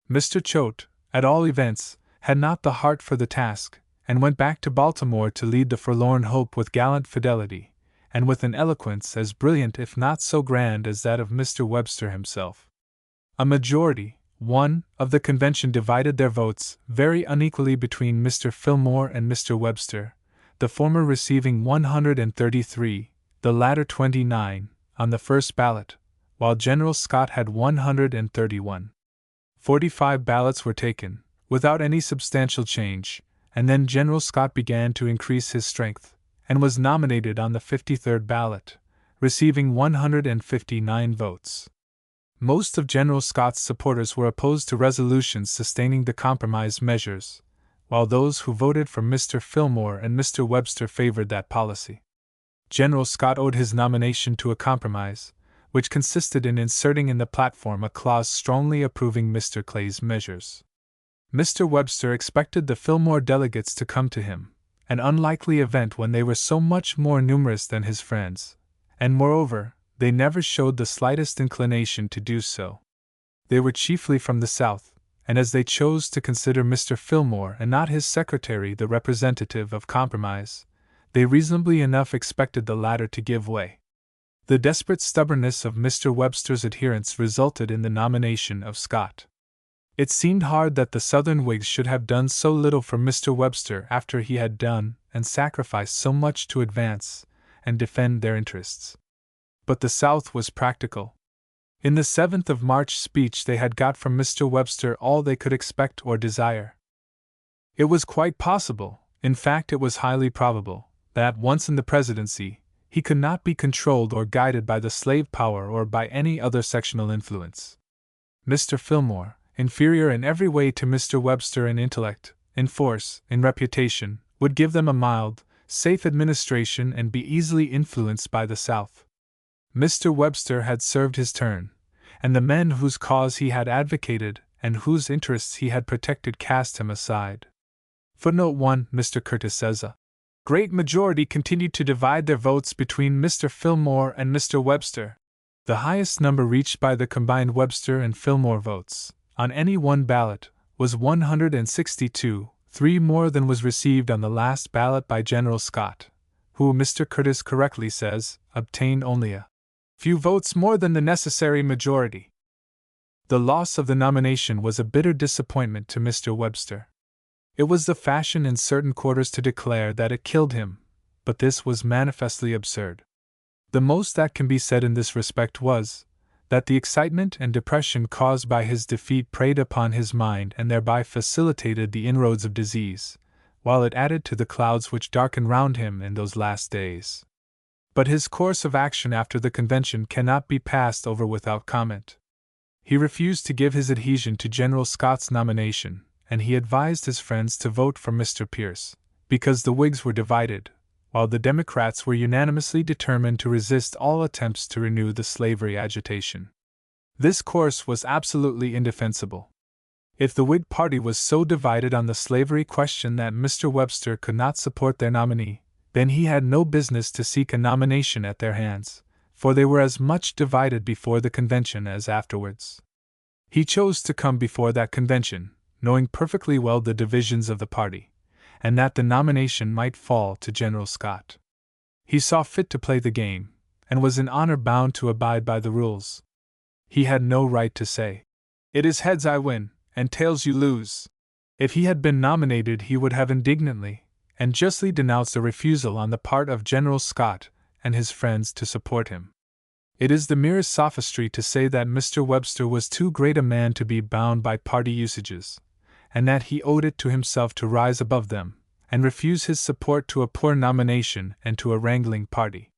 Mr. Choate, at all events, had not the heart for the task, and went back to Baltimore to lead the forlorn hope with gallant fidelity, and with an eloquence as brilliant if not so grand as that of Mr. Webster himself. A majority, of the convention divided their votes very unequally between Mr. Fillmore and Mr. Webster, the former receiving 133, the latter 29, on the first ballot, while General Scott had 131. 45 ballots were taken, without any substantial change, and then General Scott began to increase his strength, and was nominated on the 53rd ballot, receiving 159 votes. Most of General Scott's supporters were opposed to resolutions sustaining the compromise measures, while those who voted for Mr. Fillmore and Mr. Webster favored that policy. General Scott owed his nomination to a compromise, which consisted in inserting in the platform a clause strongly approving Mr. Clay's measures. Mr. Webster expected the Fillmore delegates to come to him, an unlikely event when they were so much more numerous than his friends, and moreover, they never showed the slightest inclination to do so. They were chiefly from the South, and as they chose to consider Mr. Fillmore and not his secretary the representative of compromise, they reasonably enough expected the latter to give way. The desperate stubbornness of Mr. Webster's adherents resulted in the nomination of Scott. It seemed hard that the Southern Whigs should have done so little for Mr. Webster after he had done and sacrificed so much to advance and defend their interests. But the South was practical. In the 7th of March speech they had got from Mr. Webster all they could expect or desire. It was quite possible, in fact it was highly probable, that, once in the presidency, he could not be controlled or guided by the slave power or by any other sectional influence. Mr. Fillmore, inferior in every way to Mr. Webster in intellect, in force, in reputation, would give them a mild, safe administration and be easily influenced by the South. Mr. Webster had served his turn, and the men whose cause he had advocated and whose interests he had protected cast him aside. Footnote 1. Mr. Curtis says a great majority continued to divide their votes between Mr. Fillmore and Mr. Webster. The highest number reached by the combined Webster and Fillmore votes, on any one ballot, was 162, 3 more than was received on the last ballot by General Scott, who, Mr. Curtis correctly says, obtained only a few votes more than the necessary majority. The loss of the nomination was a bitter disappointment to Mr. Webster. It was the fashion in certain quarters to declare that it killed him, but this was manifestly absurd. The most that can be said in this respect was, that the excitement and depression caused by his defeat preyed upon his mind and thereby facilitated the inroads of disease, while it added to the clouds which darkened round him in those last days. But his course of action after the convention cannot be passed over without comment. He refused to give his adhesion to General Scott's nomination, and he advised his friends to vote for Mr. Pierce, because the Whigs were divided, while the Democrats were unanimously determined to resist all attempts to renew the slavery agitation. This course was absolutely indefensible. If the Whig party was so divided on the slavery question that Mr. Webster could not support their nominee, then he had no business to seek a nomination at their hands, for they were as much divided before the convention as afterwards. He chose to come before that convention, knowing perfectly well the divisions of the party, and that the nomination might fall to General Scott. He saw fit to play the game, and was in honor bound to abide by the rules. He had no right to say, "It is heads I win, and tails you lose." If he had been nominated, he would have indignantly and justly denounced a refusal on the part of General Scott and his friends to support him. It is the merest sophistry to say that Mr. Webster was too great a man to be bound by party usages, and that he owed it to himself to rise above them, and refuse his support to a poor nomination and to a wrangling party.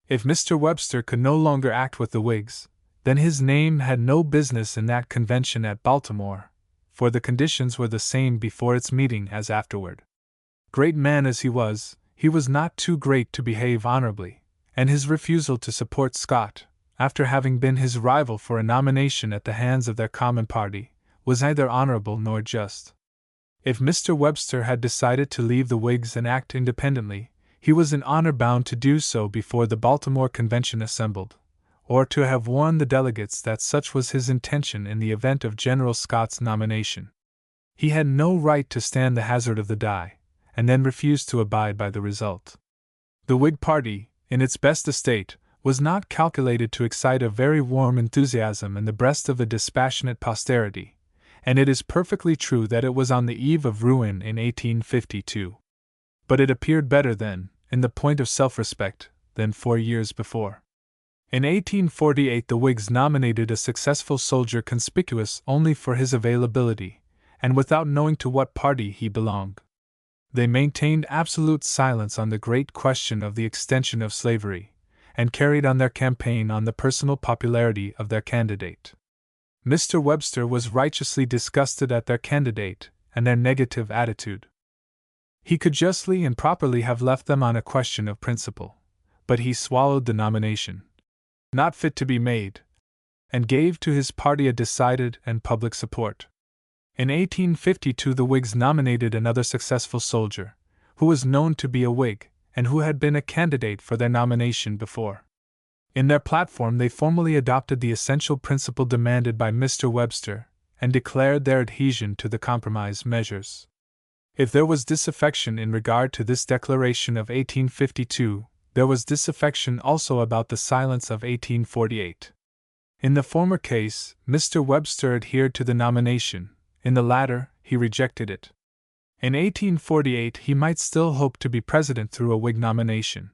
If Mr. Webster could no longer act with the Whigs, then his name had no business in that convention at Baltimore, for the conditions were the same before its meeting as afterward. Great man as he was not too great to behave honorably, and his refusal to support Scott, after having been his rival for a nomination at the hands of their common party, was neither honorable nor just. If Mr. Webster had decided to leave the Whigs and act independently, he was in honor bound to do so before the Baltimore Convention assembled, or to have warned the delegates that such was his intention in the event of General Scott's nomination. He had no right to stand the hazard of the die, and then refuse to abide by the result. The Whig party, in its best estate, was not calculated to excite a very warm enthusiasm in the breast of a dispassionate posterity, and it is perfectly true that it was on the eve of ruin in 1852. But it appeared better then, in the point of self-respect, than 4 years before. In 1848 the Whigs nominated a successful soldier conspicuous only for his availability, and without knowing to what party he belonged. They maintained absolute silence on the great question of the extension of slavery, and carried on their campaign on the personal popularity of their candidate. Mr. Webster was righteously disgusted at their candidate and their negative attitude. He could justly and properly have left them on a question of principle, but he swallowed the nomination, not fit to be made, and gave to his party a decided and public support. In 1852 the Whigs nominated another successful soldier, who was known to be a Whig, and who had been a candidate for their nomination before. In their platform they formally adopted the essential principle demanded by Mr. Webster, and declared their adhesion to the compromise measures. If there was disaffection in regard to this declaration of 1852, there was disaffection also about the silence of 1848. In the former case, Mr. Webster adhered to the nomination. In the latter, he rejected it. In 1848 he might still hope to be president through a Whig nomination.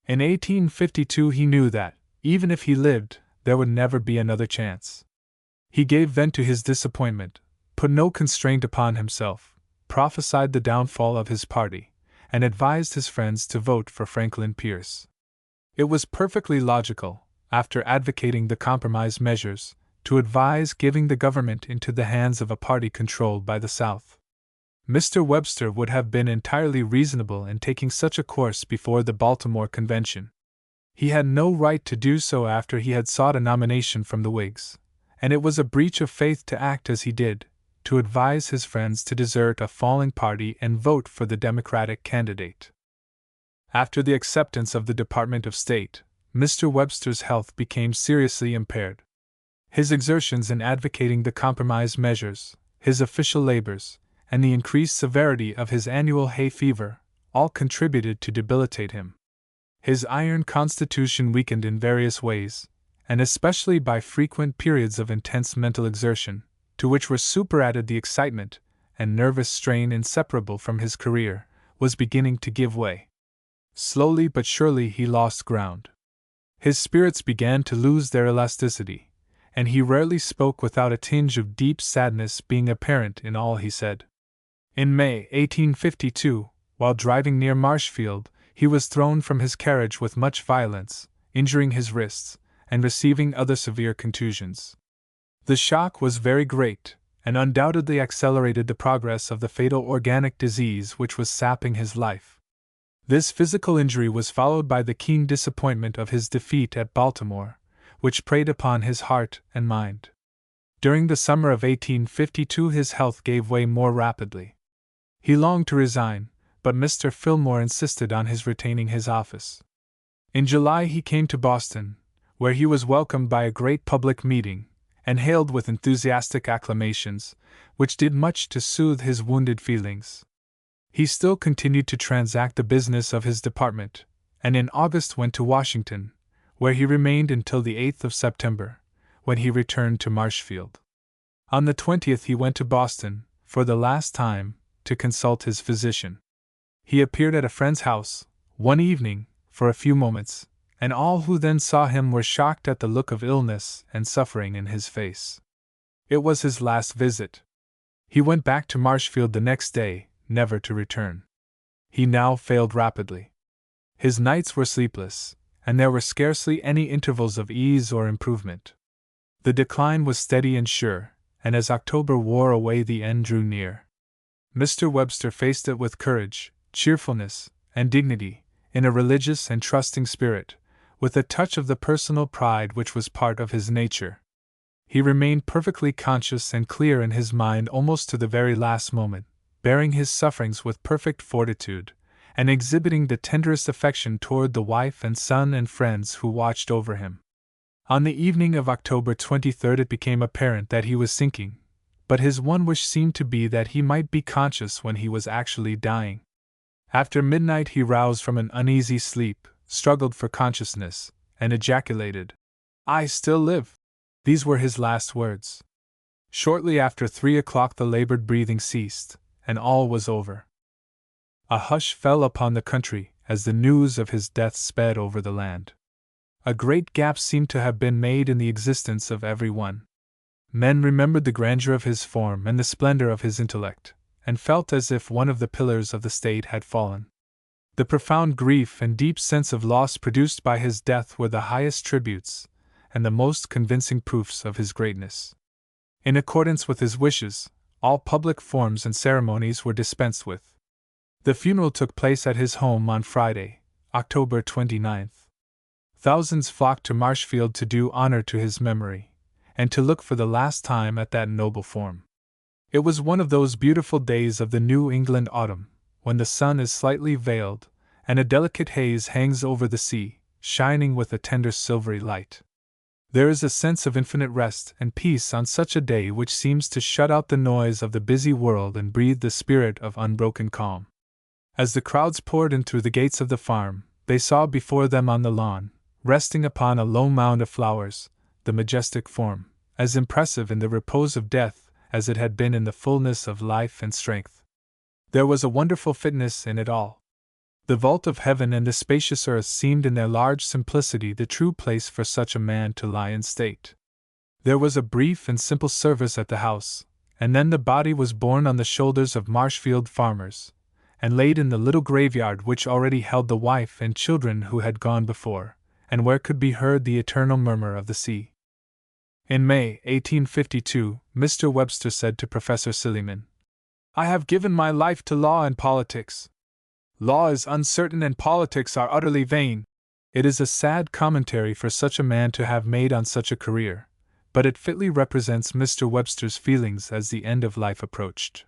In 1852 he knew that, even if he lived, there would never be another chance. He gave vent to his disappointment, put no constraint upon himself, prophesied the downfall of his party, and advised his friends to vote for Franklin Pierce. It was perfectly logical, after advocating the compromise measures, to advise giving the government into the hands of a party controlled by the South. Mr. Webster would have been entirely reasonable in taking such a course before the Baltimore Convention. He had no right to do so after he had sought a nomination from the Whigs, and it was a breach of faith to act as he did, to advise his friends to desert a falling party and vote for the Democratic candidate. After the acceptance of the Department of State, Mr. Webster's health became seriously impaired. His exertions in advocating the compromise measures, his official labors, and the increased severity of his annual hay fever, all contributed to debilitate him. His iron constitution weakened in various ways, and especially by frequent periods of intense mental exertion, to which were superadded the excitement and nervous strain inseparable from his career, was beginning to give way. Slowly but surely he lost ground. His spirits began to lose their elasticity, and he rarely spoke without a tinge of deep sadness being apparent in all he said. In May 1852, while driving near Marshfield, he was thrown from his carriage with much violence, injuring his wrists, and receiving other severe contusions. The shock was very great, and undoubtedly accelerated the progress of the fatal organic disease which was sapping his life. This physical injury was followed by the keen disappointment of his defeat at Baltimore, which preyed upon his heart and mind. During the summer of 1852 his health gave way more rapidly. He longed to resign, but Mr. Fillmore insisted on his retaining his office. In July he came to Boston, where he was welcomed by a great public meeting, and hailed with enthusiastic acclamations, which did much to soothe his wounded feelings. He still continued to transact the business of his department, and in August went to Washington, where he remained until the 8th of September, when he returned to Marshfield. On the 20th he went to Boston, for the last time, to consult his physician. He appeared at a friend's house, one evening, for a few moments, and all who then saw him were shocked at the look of illness and suffering in his face. It was his last visit. He went back to Marshfield the next day, never to return. He now failed rapidly. His nights were sleepless, and there were scarcely any intervals of ease or improvement. The decline was steady and sure, and as October wore away the end drew near. Mr. Webster faced it with courage, cheerfulness, and dignity, in a religious and trusting spirit, with a touch of the personal pride which was part of his nature. He remained perfectly conscious and clear in his mind almost to the very last moment, bearing his sufferings with perfect fortitude, and exhibiting the tenderest affection toward the wife and son and friends who watched over him. On the evening of October 23 it became apparent that he was sinking, but his one wish seemed to be that he might be conscious when he was actually dying. After midnight he roused from an uneasy sleep, struggled for consciousness, and ejaculated, "I still live!" These were his last words. Shortly after 3 o'clock the labored breathing ceased, and all was over. A hush fell upon the country as the news of his death sped over the land. A great gap seemed to have been made in the existence of every one. Men remembered the grandeur of his form and the splendor of his intellect, and felt as if one of the pillars of the state had fallen. The profound grief and deep sense of loss produced by his death were the highest tributes, and the most convincing proofs of his greatness. In accordance with his wishes, all public forms and ceremonies were dispensed with. The funeral took place at his home on Friday, October 29. Thousands flocked to Marshfield to do honor to his memory, and to look for the last time at that noble form. It was one of those beautiful days of the New England autumn, when the sun is slightly veiled, and a delicate haze hangs over the sea, shining with a tender silvery light. There is a sense of infinite rest and peace on such a day which seems to shut out the noise of the busy world and breathe the spirit of unbroken calm. As the crowds poured in through the gates of the farm, they saw before them on the lawn, resting upon a low mound of flowers, the majestic form, as impressive in the repose of death as it had been in the fullness of life and strength. There was a wonderful fitness in it all. The vault of heaven and the spacious earth seemed in their large simplicity the true place for such a man to lie in state. There was a brief and simple service at the house, and then the body was borne on the shoulders of Marshfield farmers, and laid in the little graveyard which already held the wife and children who had gone before, and where could be heard the eternal murmur of the sea. In May 1852, Mr. Webster said to Professor Silliman, "I have given my life to law and politics. Law is uncertain and politics are utterly vain." It is a sad commentary for such a man to have made on such a career, but it fitly represents Mr. Webster's feelings as the end of life approached.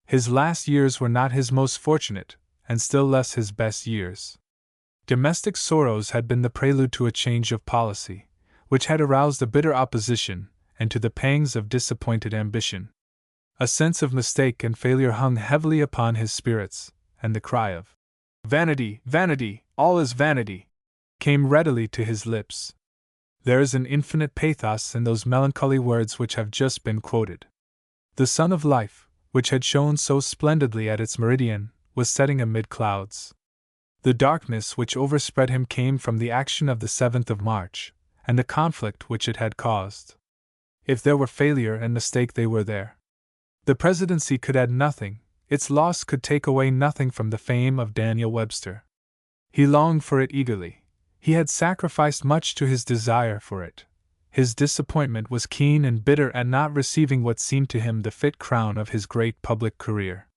His last years were not his most fortunate, and still less his best years. Domestic sorrows had been the prelude to a change of policy, which had aroused a bitter opposition, and to the pangs of disappointed ambition. A sense of mistake and failure hung heavily upon his spirits, and the cry of "Vanity, vanity, all is vanity," came readily to his lips. There is an infinite pathos in those melancholy words which have just been quoted. The sun of life, which had shone so splendidly at its meridian, was setting amid clouds. The darkness which overspread him came from the action of the 7th of March, and the conflict which it had caused. If there were failure and mistake, they were there. The presidency could add nothing, its loss could take away nothing from the fame of Daniel Webster. He longed for it eagerly. He had sacrificed much to his desire for it. His disappointment was keen and bitter at not receiving what seemed to him the fit crown of his great public career.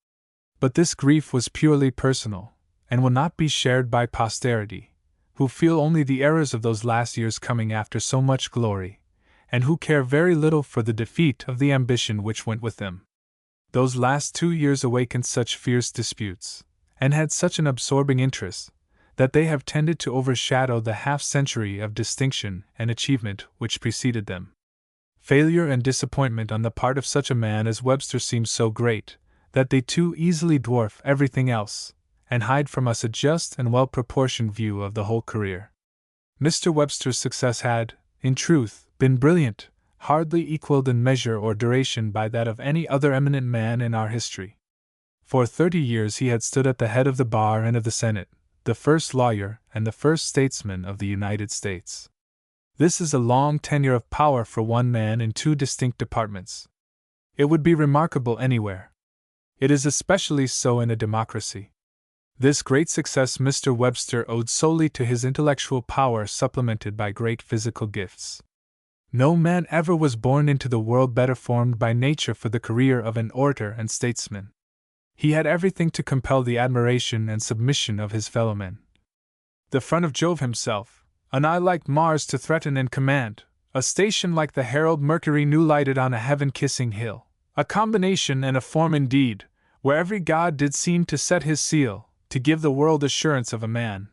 But this grief was purely personal, and will not be shared by posterity, who feel only the errors of those last years coming after so much glory, and who care very little for the defeat of the ambition which went with them. Those last 2 years awakened such fierce disputes, and had such an absorbing interest, that they have tended to overshadow the half-century of distinction and achievement which preceded them. Failure and disappointment on the part of such a man as Webster seem so great, that they too easily dwarf everything else, and hide from us a just and well-proportioned view of the whole career. Mr. Webster's success had, in truth, been brilliant, hardly equaled in measure or duration by that of any other eminent man in our history. For 30 years he had stood at the head of the bar and of the Senate, the first lawyer and the first statesman of the United States. This is a long tenure of power for one man in 2 distinct departments. It would be remarkable anywhere. It is especially so in a democracy. This great success Mr. Webster owed solely to his intellectual power supplemented by great physical gifts. No man ever was born into the world better formed by nature for the career of an orator and statesman. He had everything to compel the admiration and submission of his fellowmen. The front of Jove himself, an eye like Mars to threaten and command, a station like the herald Mercury new lighted on a heaven-kissing hill, a combination and a form indeed, where every god did seem to set his seal, to give the world assurance of a man.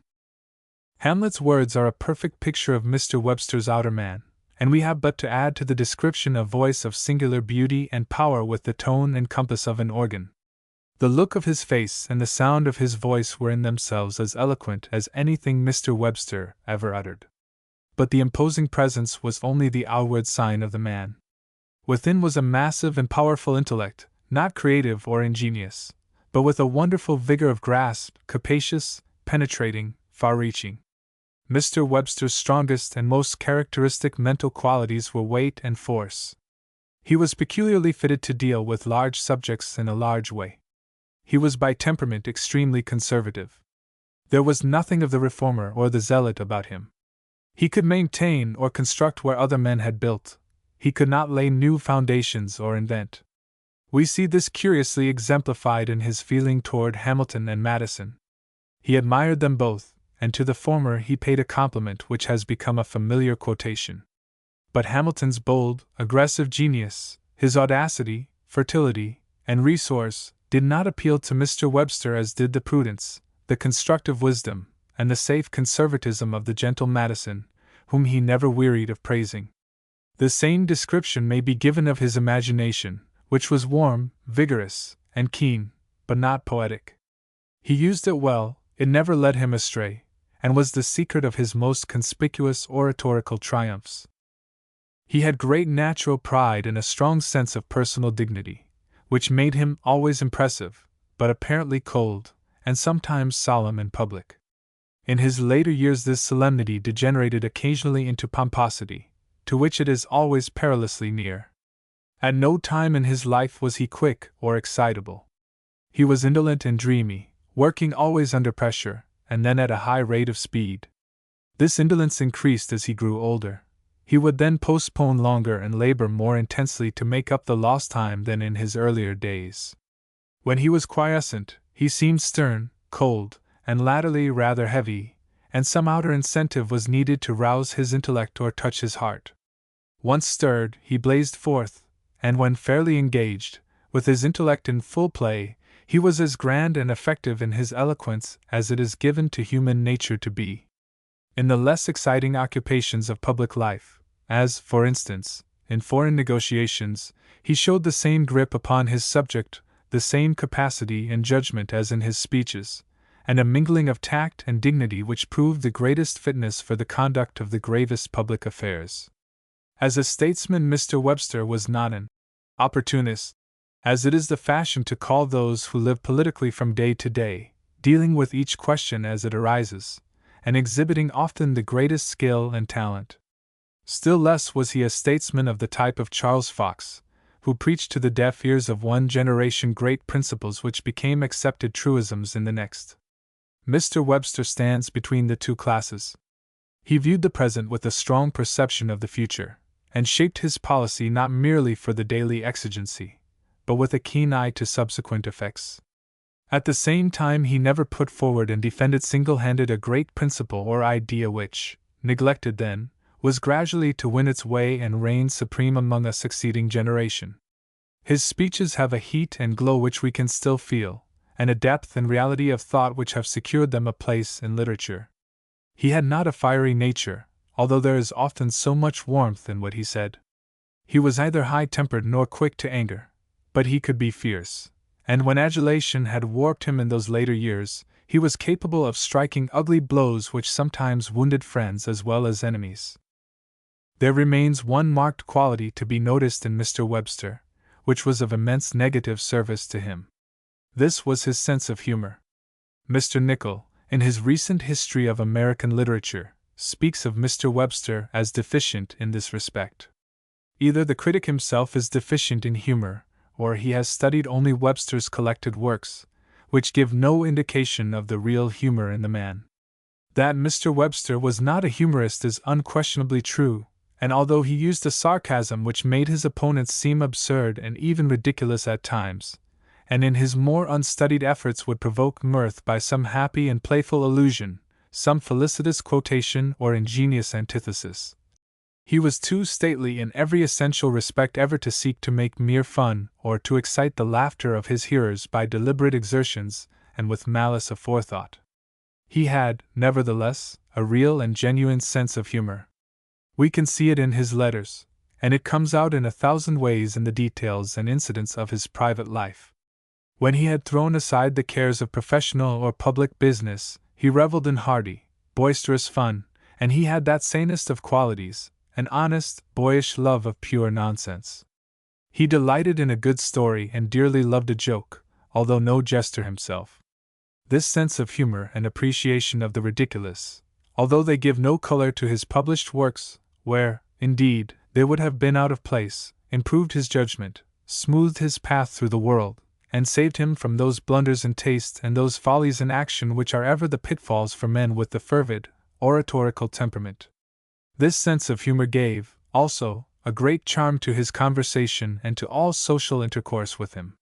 Hamlet's words are a perfect picture of Mr. Webster's outer man, and we have but to add to the description a voice of singular beauty and power with the tone and compass of an organ. The look of his face and the sound of his voice were in themselves as eloquent as anything Mr. Webster ever uttered. But the imposing presence was only the outward sign of the man. Within was a massive and powerful intellect, not creative or ingenious, but with a wonderful vigor of grasp, capacious, penetrating, far-reaching. Mr. Webster's strongest and most characteristic mental qualities were weight and force. He was peculiarly fitted to deal with large subjects in a large way. He was by temperament extremely conservative. There was nothing of the reformer or the zealot about him. He could maintain or construct where other men had built. He could not lay new foundations or invent. We see this curiously exemplified in his feeling toward Hamilton and Madison. He admired them both, and to the former he paid a compliment which has become a familiar quotation. But Hamilton's bold, aggressive genius, his audacity, fertility, and resource, did not appeal to Mr. Webster as did the prudence, the constructive wisdom, and the safe conservatism of the gentle Madison, whom he never wearied of praising. The same description may be given of his imagination, which was warm, vigorous, and keen, but not poetic. He used it well, it never led him astray, and was the secret of his most conspicuous oratorical triumphs. He had great natural pride and a strong sense of personal dignity, which made him always impressive, but apparently cold, and sometimes solemn in public. In his later years this solemnity degenerated occasionally into pomposity, to which it is always perilously near. At no time in his life was he quick or excitable. He was indolent and dreamy, working always under pressure, and then at a high rate of speed. This indolence increased as he grew older. He would then postpone longer and labor more intensely to make up the lost time than in his earlier days. When he was quiescent, he seemed stern, cold, and latterly rather heavy, and some outer incentive was needed to rouse his intellect or touch his heart. Once stirred, he blazed forth, and when fairly engaged, with his intellect in full play, he was as grand and effective in his eloquence as it is given to human nature to be. In the less exciting occupations of public life, as, for instance, in foreign negotiations, he showed the same grip upon his subject, the same capacity and judgment as in his speeches, and a mingling of tact and dignity which proved the greatest fitness for the conduct of the gravest public affairs. As a statesman, Mr. Webster was not an opportunist, as it is the fashion to call those who live politically from day to day, dealing with each question as it arises, and exhibiting often the greatest skill and talent. Still less was he a statesman of the type of Charles Fox, who preached to the deaf ears of one generation great principles which became accepted truisms in the next. Mr. Webster stands between the two classes. He viewed the present with a strong perception of the future, and shaped his policy not merely for the daily exigency, but with a keen eye to subsequent effects. At the same time, he never put forward and defended single-handed a great principle or idea which, neglected then, was gradually to win its way and reign supreme among a succeeding generation. His speeches have a heat and glow which we can still feel, and a depth and reality of thought which have secured them a place in literature. He had not a fiery nature, although there is often so much warmth in what he said. He was neither high-tempered nor quick to anger, but he could be fierce, and when adulation had warped him in those later years, he was capable of striking ugly blows which sometimes wounded friends as well as enemies. There remains one marked quality to be noticed in Mr. Webster, which was of immense negative service to him. This was his sense of humor. Mr. Nicol, in his recent History of American Literature, speaks of Mr. Webster as deficient in this respect. Either the critic himself is deficient in humor, or he has studied only Webster's collected works, which give no indication of the real humor in the man. That Mr. Webster was not a humorist is unquestionably true, and although he used a sarcasm which made his opponents seem absurd and even ridiculous at times, and in his more unstudied efforts would provoke mirth by some happy and playful allusion, some felicitous quotation or ingenious antithesis, he was too stately in every essential respect ever to seek to make mere fun or to excite the laughter of his hearers by deliberate exertions and with malice aforethought. He had, nevertheless, a real and genuine sense of humor. We can see it in his letters, and it comes out in 1,000 ways in the details and incidents of his private life. When he had thrown aside the cares of professional or public business, he reveled in hearty, boisterous fun, and he had that sanest of qualities, an honest, boyish love of pure nonsense. He delighted in a good story and dearly loved a joke, although no jester himself. This sense of humor and appreciation of the ridiculous, although they give no color to his published works, where, indeed, they would have been out of place, improved his judgment, smoothed his path through the world, and saved him from those blunders in taste and those follies in action which are ever the pitfalls for men with the fervid, oratorical temperament. This sense of humor gave, also, a great charm to his conversation and to all social intercourse with him.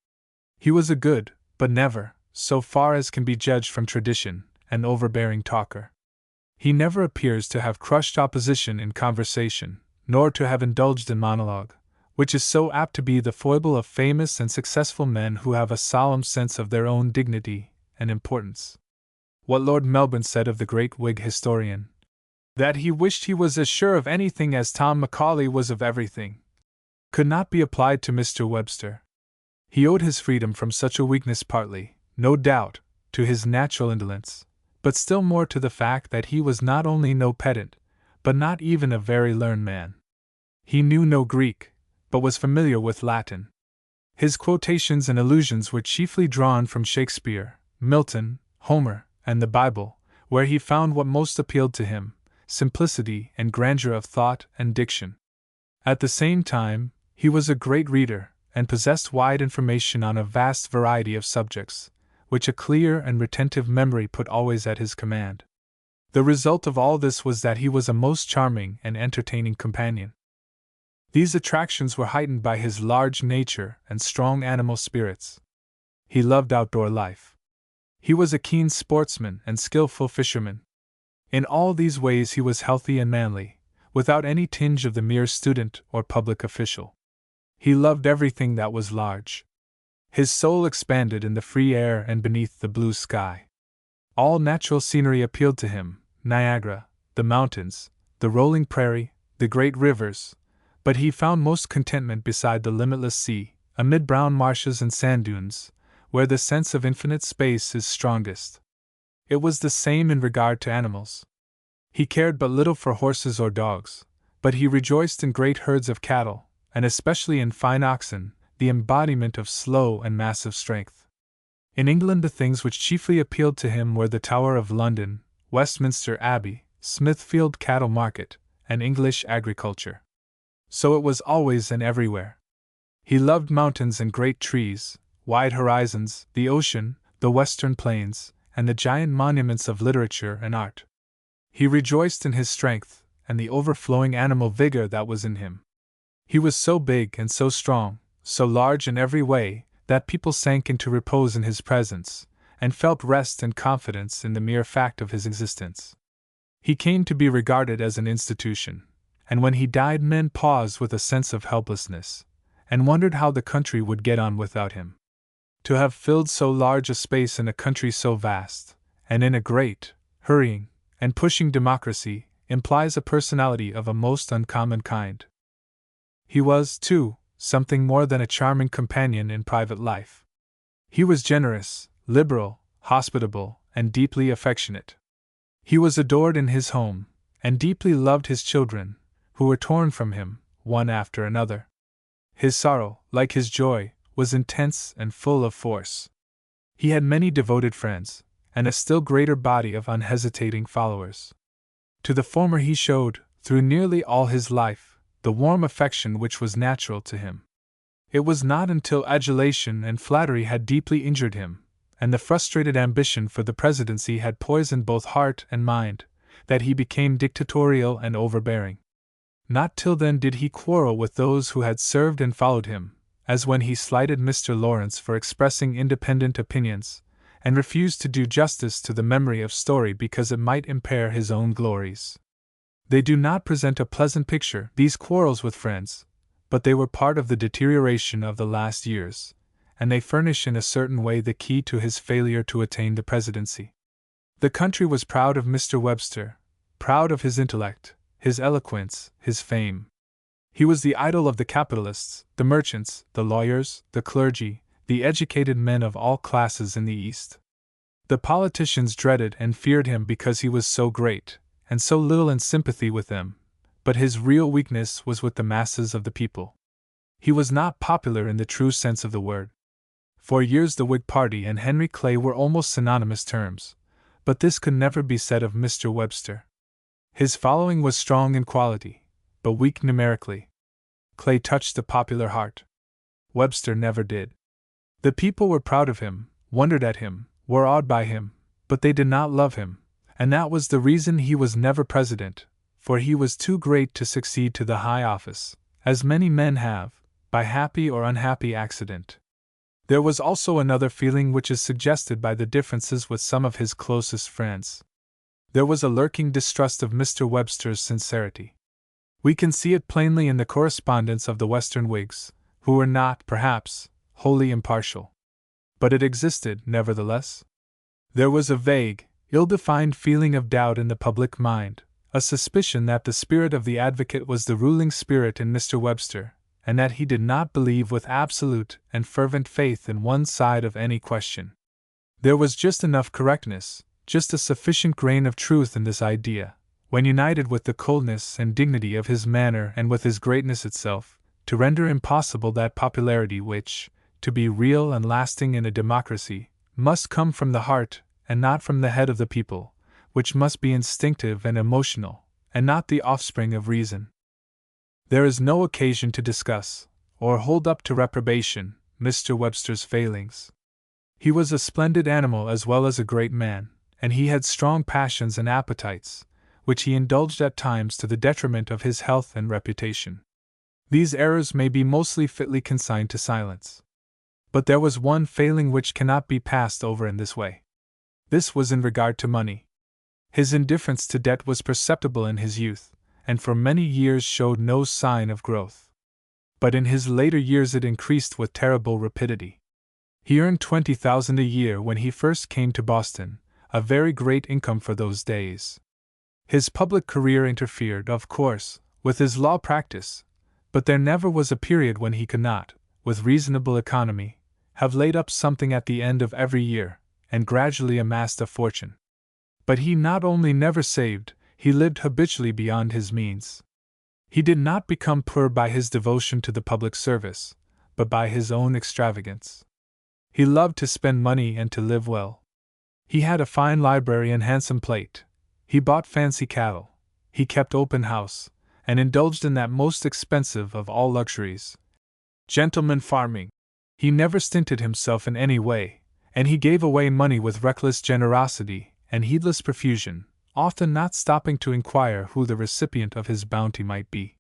He was a good, but never, so far as can be judged from tradition, an overbearing talker. He never appears to have crushed opposition in conversation, nor to have indulged in monologue, which is so apt to be the foible of famous and successful men who have a solemn sense of their own dignity and importance. What Lord Melbourne said of the great Whig historian, that he wished he was as sure of anything as Tom Macaulay was of everything, could not be applied to Mr. Webster. He owed his freedom from such a weakness partly, no doubt, to his natural indolence, but still more to the fact that he was not only no pedant, but not even a very learned man. He knew no Greek, but was familiar with Latin. His quotations and allusions were chiefly drawn from Shakespeare, Milton, Homer, and the Bible, where he found what most appealed to him, simplicity and grandeur of thought and diction. At the same time, he was a great reader, and possessed wide information on a vast variety of subjects, which a clear and retentive memory put always at his command. The result of all this was that he was a most charming and entertaining companion. These attractions were heightened by his large nature and strong animal spirits. He loved outdoor life. He was a keen sportsman and skillful fisherman. In all these ways he was healthy and manly, without any tinge of the mere student or public official. He loved everything that was large. His soul expanded in the free air and beneath the blue sky. All natural scenery appealed to him, Niagara, the mountains, the rolling prairie, the great rivers, but he found most contentment beside the limitless sea, amid brown marshes and sand dunes, where the sense of infinite space is strongest. It was the same in regard to animals. He cared but little for horses or dogs, but he rejoiced in great herds of cattle, and especially in fine oxen, the embodiment of slow and massive strength. In England the things which chiefly appealed to him were the Tower of London, Westminster Abbey, Smithfield Cattle Market, and English agriculture. So it was always and everywhere. He loved mountains and great trees, wide horizons, the ocean, the western plains, and the giant monuments of literature and art. He rejoiced in his strength, and the overflowing animal vigor that was in him. He was so big and so strong, so large in every way, that people sank into repose in his presence, and felt rest and confidence in the mere fact of his existence. He came to be regarded as an institution, and when he died men paused with a sense of helplessness, and wondered how the country would get on without him. To have filled so large a space in a country so vast, and in a great, hurrying, and pushing democracy, implies a personality of a most uncommon kind. He was, too, something more than a charming companion in private life. He was generous, liberal, hospitable, and deeply affectionate. He was adored in his home, and deeply loved his children, who were torn from him, one after another. His sorrow, like his joy, was intense and full of force. He had many devoted friends, and a still greater body of unhesitating followers. To the former he showed, through nearly all his life, the warm affection which was natural to him. It was not until adulation and flattery had deeply injured him, and the frustrated ambition for the presidency had poisoned both heart and mind, that he became dictatorial and overbearing. Not till then did he quarrel with those who had served and followed him, as when he slighted Mr. Lawrence for expressing independent opinions, and refused to do justice to the memory of Story because it might impair his own glories. They do not present a pleasant picture, these quarrels with friends, but they were part of the deterioration of the last years, and they furnish in a certain way the key to his failure to attain the presidency. The country was proud of Mr. Webster, proud of his intellect, his eloquence, his fame. He was the idol of the capitalists, the merchants, the lawyers, the clergy, the educated men of all classes in the East. The politicians dreaded and feared him because he was so great, and so little in sympathy with them, but his real weakness was with the masses of the people. He was not popular in the true sense of the word. For years the Whig party and Henry Clay were almost synonymous terms, but this could never be said of Mr. Webster. His following was strong in quality, but weak numerically. Clay touched the popular heart. Webster never did. The people were proud of him, wondered at him, were awed by him, but they did not love him, and that was the reason he was never president, for he was too great to succeed to the high office, as many men have, by happy or unhappy accident. There was also another feeling which is suggested by the differences with some of his closest friends. There was a lurking distrust of Mr. Webster's sincerity. We can see it plainly in the correspondence of the Western Whigs, who were not, perhaps, wholly impartial. But it existed, nevertheless. There was a vague, ill-defined feeling of doubt in the public mind, a suspicion that the spirit of the advocate was the ruling spirit in Mr. Webster, and that he did not believe with absolute and fervent faith in one side of any question. There was just enough correctness, just a sufficient grain of truth in this idea, when united with the coldness and dignity of his manner and with his greatness itself, to render impossible that popularity which, to be real and lasting in a democracy, must come from the heart and not from the head of the people, which must be instinctive and emotional, and not the offspring of reason. There is no occasion to discuss, or hold up to reprobation, Mr. Webster's failings. He was a splendid animal as well as a great man, and he had strong passions and appetites, which he indulged at times to the detriment of his health and reputation. These errors may be mostly fitly consigned to silence. But there was one failing which cannot be passed over in this way. This was in regard to money. His indifference to debt was perceptible in his youth, and for many years showed no sign of growth. But in his later years it increased with terrible rapidity. He earned $20,000 a year when he first came to Boston, a very great income for those days. His public career interfered, of course, with his law practice, but there never was a period when he could not, with reasonable economy, have laid up something at the end of every year, and gradually amassed a fortune. But he not only never saved, he lived habitually beyond his means. He did not become poor by his devotion to the public service, but by his own extravagance. He loved to spend money and to live well. He had a fine library and handsome plate. He bought fancy cattle. He kept open house, and indulged in that most expensive of all luxuries, gentleman farming. He never stinted himself in any way, and he gave away money with reckless generosity and heedless profusion, often not stopping to inquire who the recipient of his bounty might be.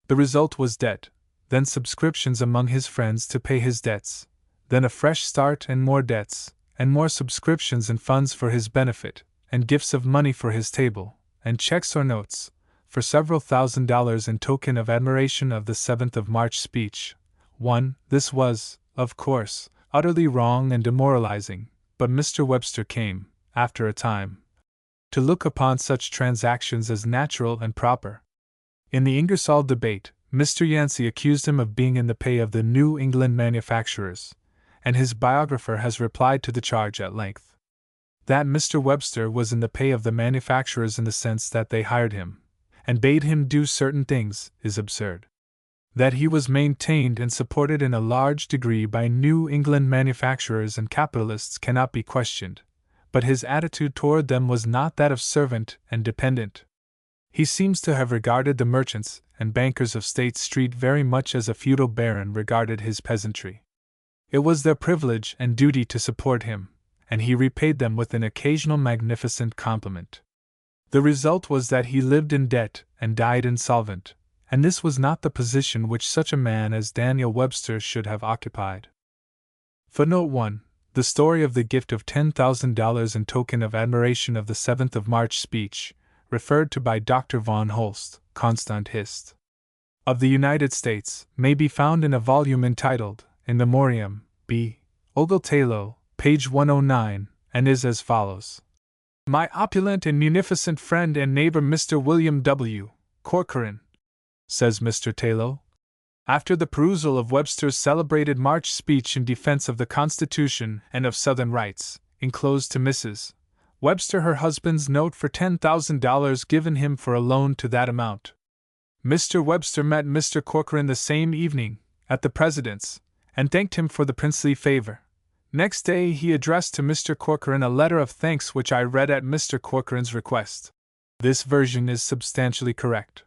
The result was debt, then subscriptions among his friends to pay his debts, then a fresh start and more debts, and more subscriptions and funds for his benefit, and gifts of money for his table, and checks or notes, for several $1,000s in token of admiration of the 7th of March speech. 1. This was, of course, utterly wrong and demoralizing, but Mr. Webster came, after a time, to look upon such transactions as natural and proper. In the Ingersoll debate, Mr. Yancey accused him of being in the pay of the New England manufacturers, and his biographer has replied to the charge at length. That Mr. Webster was in the pay of the manufacturers in the sense that they hired him, and bade him do certain things, is absurd. That he was maintained and supported in a large degree by New England manufacturers and capitalists cannot be questioned, but his attitude toward them was not that of servant and dependent. He seems to have regarded the merchants and bankers of State Street very much as a feudal baron regarded his peasantry. It was their privilege and duty to support him, and he repaid them with an occasional magnificent compliment. The result was that he lived in debt and died insolvent, and this was not the position which such a man as Daniel Webster should have occupied. Footnote 1. The story of the gift of $10,000 in token of admiration of the 7th of March speech, referred to by Dr. von Holst, Constant Hist. of the United States, may be found in a volume entitled In Memoriam, B. Ogle-Taylor, page 109, and is as follows. My opulent and munificent friend and neighbor Mr. William W. Corcoran, says Mr. Taylor, after the perusal of Webster's celebrated March speech in defense of the Constitution and of Southern rights, enclosed to Mrs. Webster her husband's note for $10,000 given him for a loan to that amount. Mr. Webster met Mr. Corcoran the same evening, at the President's, and thanked him for the princely favor. Next day he addressed to Mr. Corcoran a letter of thanks which I read at Mr. Corcoran's request. This version is substantially correct.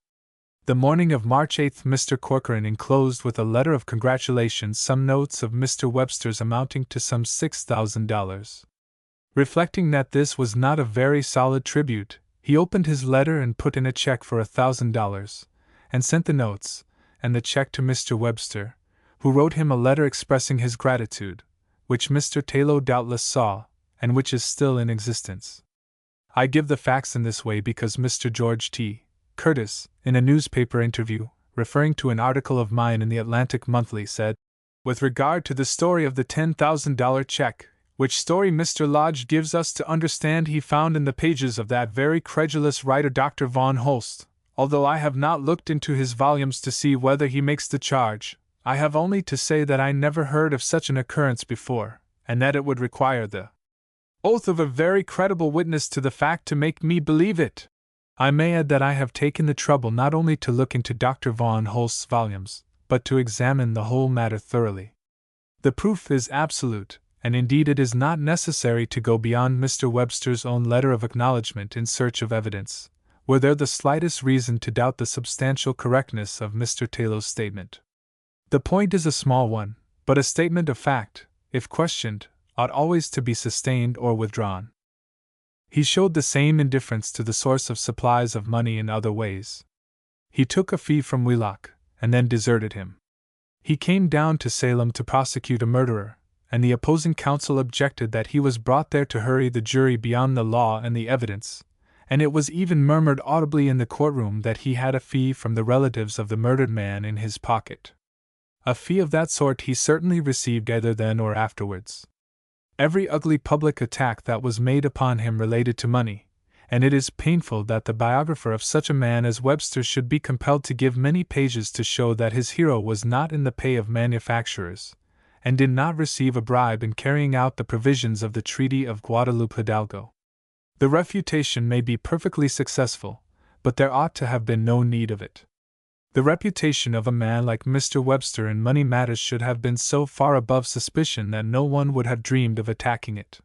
The morning of March 8 Mr. Corcoran enclosed with a letter of congratulations some notes of Mr. Webster's amounting to some $6,000. Reflecting that this was not a very solid tribute, he opened his letter and put in a check for $1,000, and sent the notes and the check to Mr. Webster, who wrote him a letter expressing his gratitude, which Mr. Taylor doubtless saw, and which is still in existence. I give the facts in this way because Mr. George T. Curtis, in a newspaper interview, referring to an article of mine in the Atlantic Monthly, said, with regard to the story of the $10,000 check, which story Mr. Lodge gives us to understand he found in the pages of that very credulous writer Dr. von Holst, although I have not looked into his volumes to see whether he makes the charge, I have only to say that I never heard of such an occurrence before, and that it would require the oath of a very credible witness to the fact to make me believe it. I may add that I have taken the trouble not only to look into Dr. von Holst's volumes, but to examine the whole matter thoroughly. The proof is absolute, and indeed it is not necessary to go beyond Mr. Webster's own letter of acknowledgment in search of evidence, were there the slightest reason to doubt the substantial correctness of Mr. Taylor's statement. The point is a small one, but a statement of fact, if questioned, ought always to be sustained or withdrawn. He showed the same indifference to the source of supplies of money in other ways. He took a fee from Wheelock, and then deserted him. He came down to Salem to prosecute a murderer, and the opposing counsel objected that he was brought there to hurry the jury beyond the law and the evidence, and it was even murmured audibly in the courtroom that he had a fee from the relatives of the murdered man in his pocket. A fee of that sort he certainly received either then or afterwards. Every ugly public attack that was made upon him related to money, and it is painful that the biographer of such a man as Webster should be compelled to give many pages to show that his hero was not in the pay of manufacturers, and did not receive a bribe in carrying out the provisions of the Treaty of Guadalupe Hidalgo. The refutation may be perfectly successful, but there ought to have been no need of it. The reputation of a man like Mr. Webster in money matters should have been so far above suspicion that no one would have dreamed of attacking it.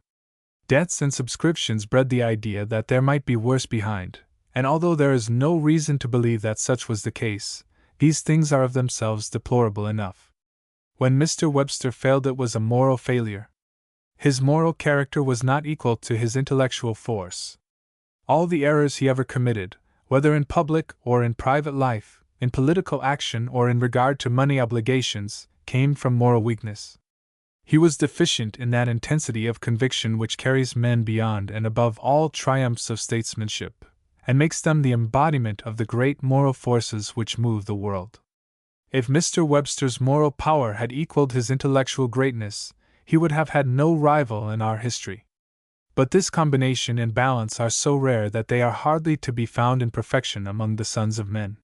Debts and subscriptions bred the idea that there might be worse behind, and although there is no reason to believe that such was the case, these things are of themselves deplorable enough. When Mr. Webster failed, it was a moral failure. His moral character was not equal to his intellectual force. All the errors he ever committed, whether in public or in private life, in political action or in regard to money obligations, came from moral weakness. He was deficient in that intensity of conviction which carries men beyond and above all triumphs of statesmanship, and makes them the embodiment of the great moral forces which move the world. If Mr. Webster's moral power had equaled his intellectual greatness, he would have had no rival in our history. But this combination and balance are so rare that they are hardly to be found in perfection among the sons of men.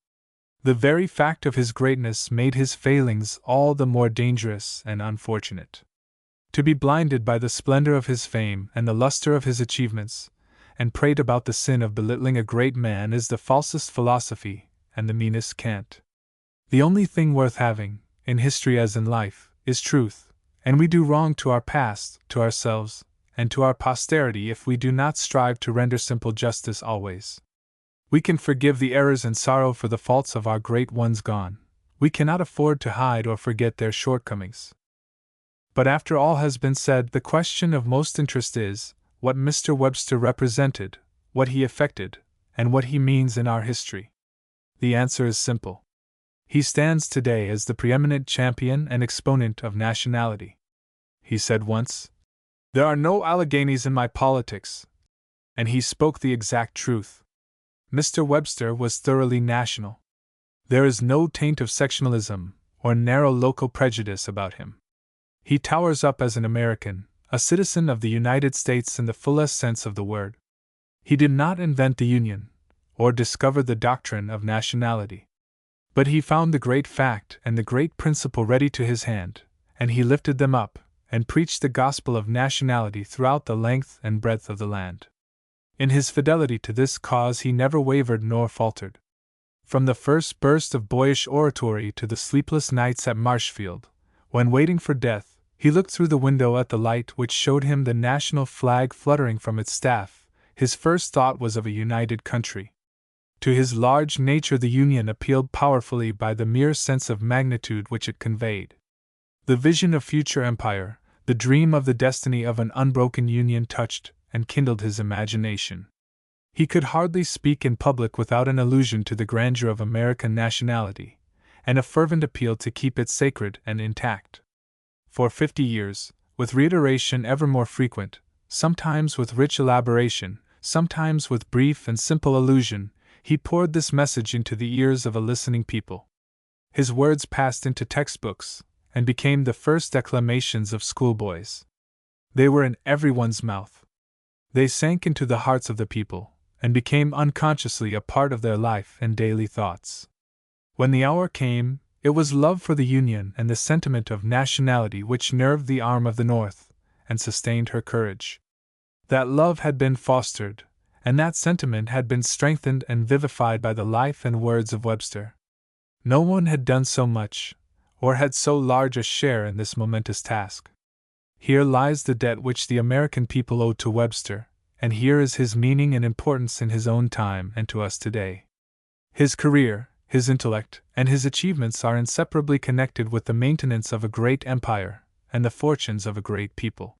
The very fact of his greatness made his failings all the more dangerous and unfortunate. To be blinded by the splendor of his fame and the luster of his achievements, and prate about the sin of belittling a great man is the falsest philosophy and the meanest cant. The only thing worth having, in history as in life, is truth, and we do wrong to our past, to ourselves, and to our posterity if we do not strive to render simple justice always. We can forgive the errors and sorrow for the faults of our great ones gone. We cannot afford to hide or forget their shortcomings. But after all has been said, the question of most interest is, what Mr. Webster represented, what he effected, and what he means in our history. The answer is simple. He stands today as the preeminent champion and exponent of nationality. He said once, "There are no Alleghanies in my politics," and he spoke the exact truth. Mr. Webster was thoroughly national. There is no taint of sectionalism or narrow local prejudice about him. He towers up as an American, a citizen of the United States in the fullest sense of the word. He did not invent the Union, or discover the doctrine of nationality. But he found the great fact and the great principle ready to his hand, and he lifted them up, and preached the gospel of nationality throughout the length and breadth of the land. In his fidelity to this cause he never wavered nor faltered. From the first burst of boyish oratory to the sleepless nights at Marshfield, when waiting for death, he looked through the window at the light which showed him the national flag fluttering from its staff. His first thought was of a united country. To his large nature the Union appealed powerfully by the mere sense of magnitude which it conveyed. The vision of future empire, the dream of the destiny of an unbroken Union touched and kindled his imagination. He could hardly speak in public without an allusion to the grandeur of American nationality, and a fervent appeal to keep it sacred and intact. For 50 years, with reiteration ever more frequent, sometimes with rich elaboration, sometimes with brief and simple allusion, he poured this message into the ears of a listening people. His words passed into textbooks, and became the first declamations of schoolboys. They were in everyone's mouth. They sank into the hearts of the people, and became unconsciously a part of their life and daily thoughts. When the hour came, it was love for the Union and the sentiment of nationality which nerved the arm of the North, and sustained her courage. That love had been fostered, and that sentiment had been strengthened and vivified by the life and words of Webster. No one had done so much, or had so large a share in this momentous task. Here lies the debt which the American people owed to Webster, and here is his meaning and importance in his own time and to us today. His career, his intellect, and his achievements are inseparably connected with the maintenance of a great empire and the fortunes of a great people.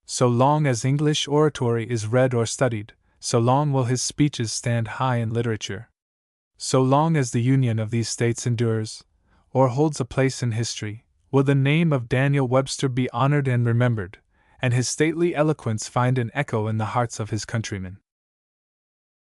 So long as English oratory is read or studied, so long will his speeches stand high in literature. So long as the union of these states endures, or holds a place in history, will the name of Daniel Webster be honored and remembered, and his stately eloquence find an echo in the hearts of his countrymen.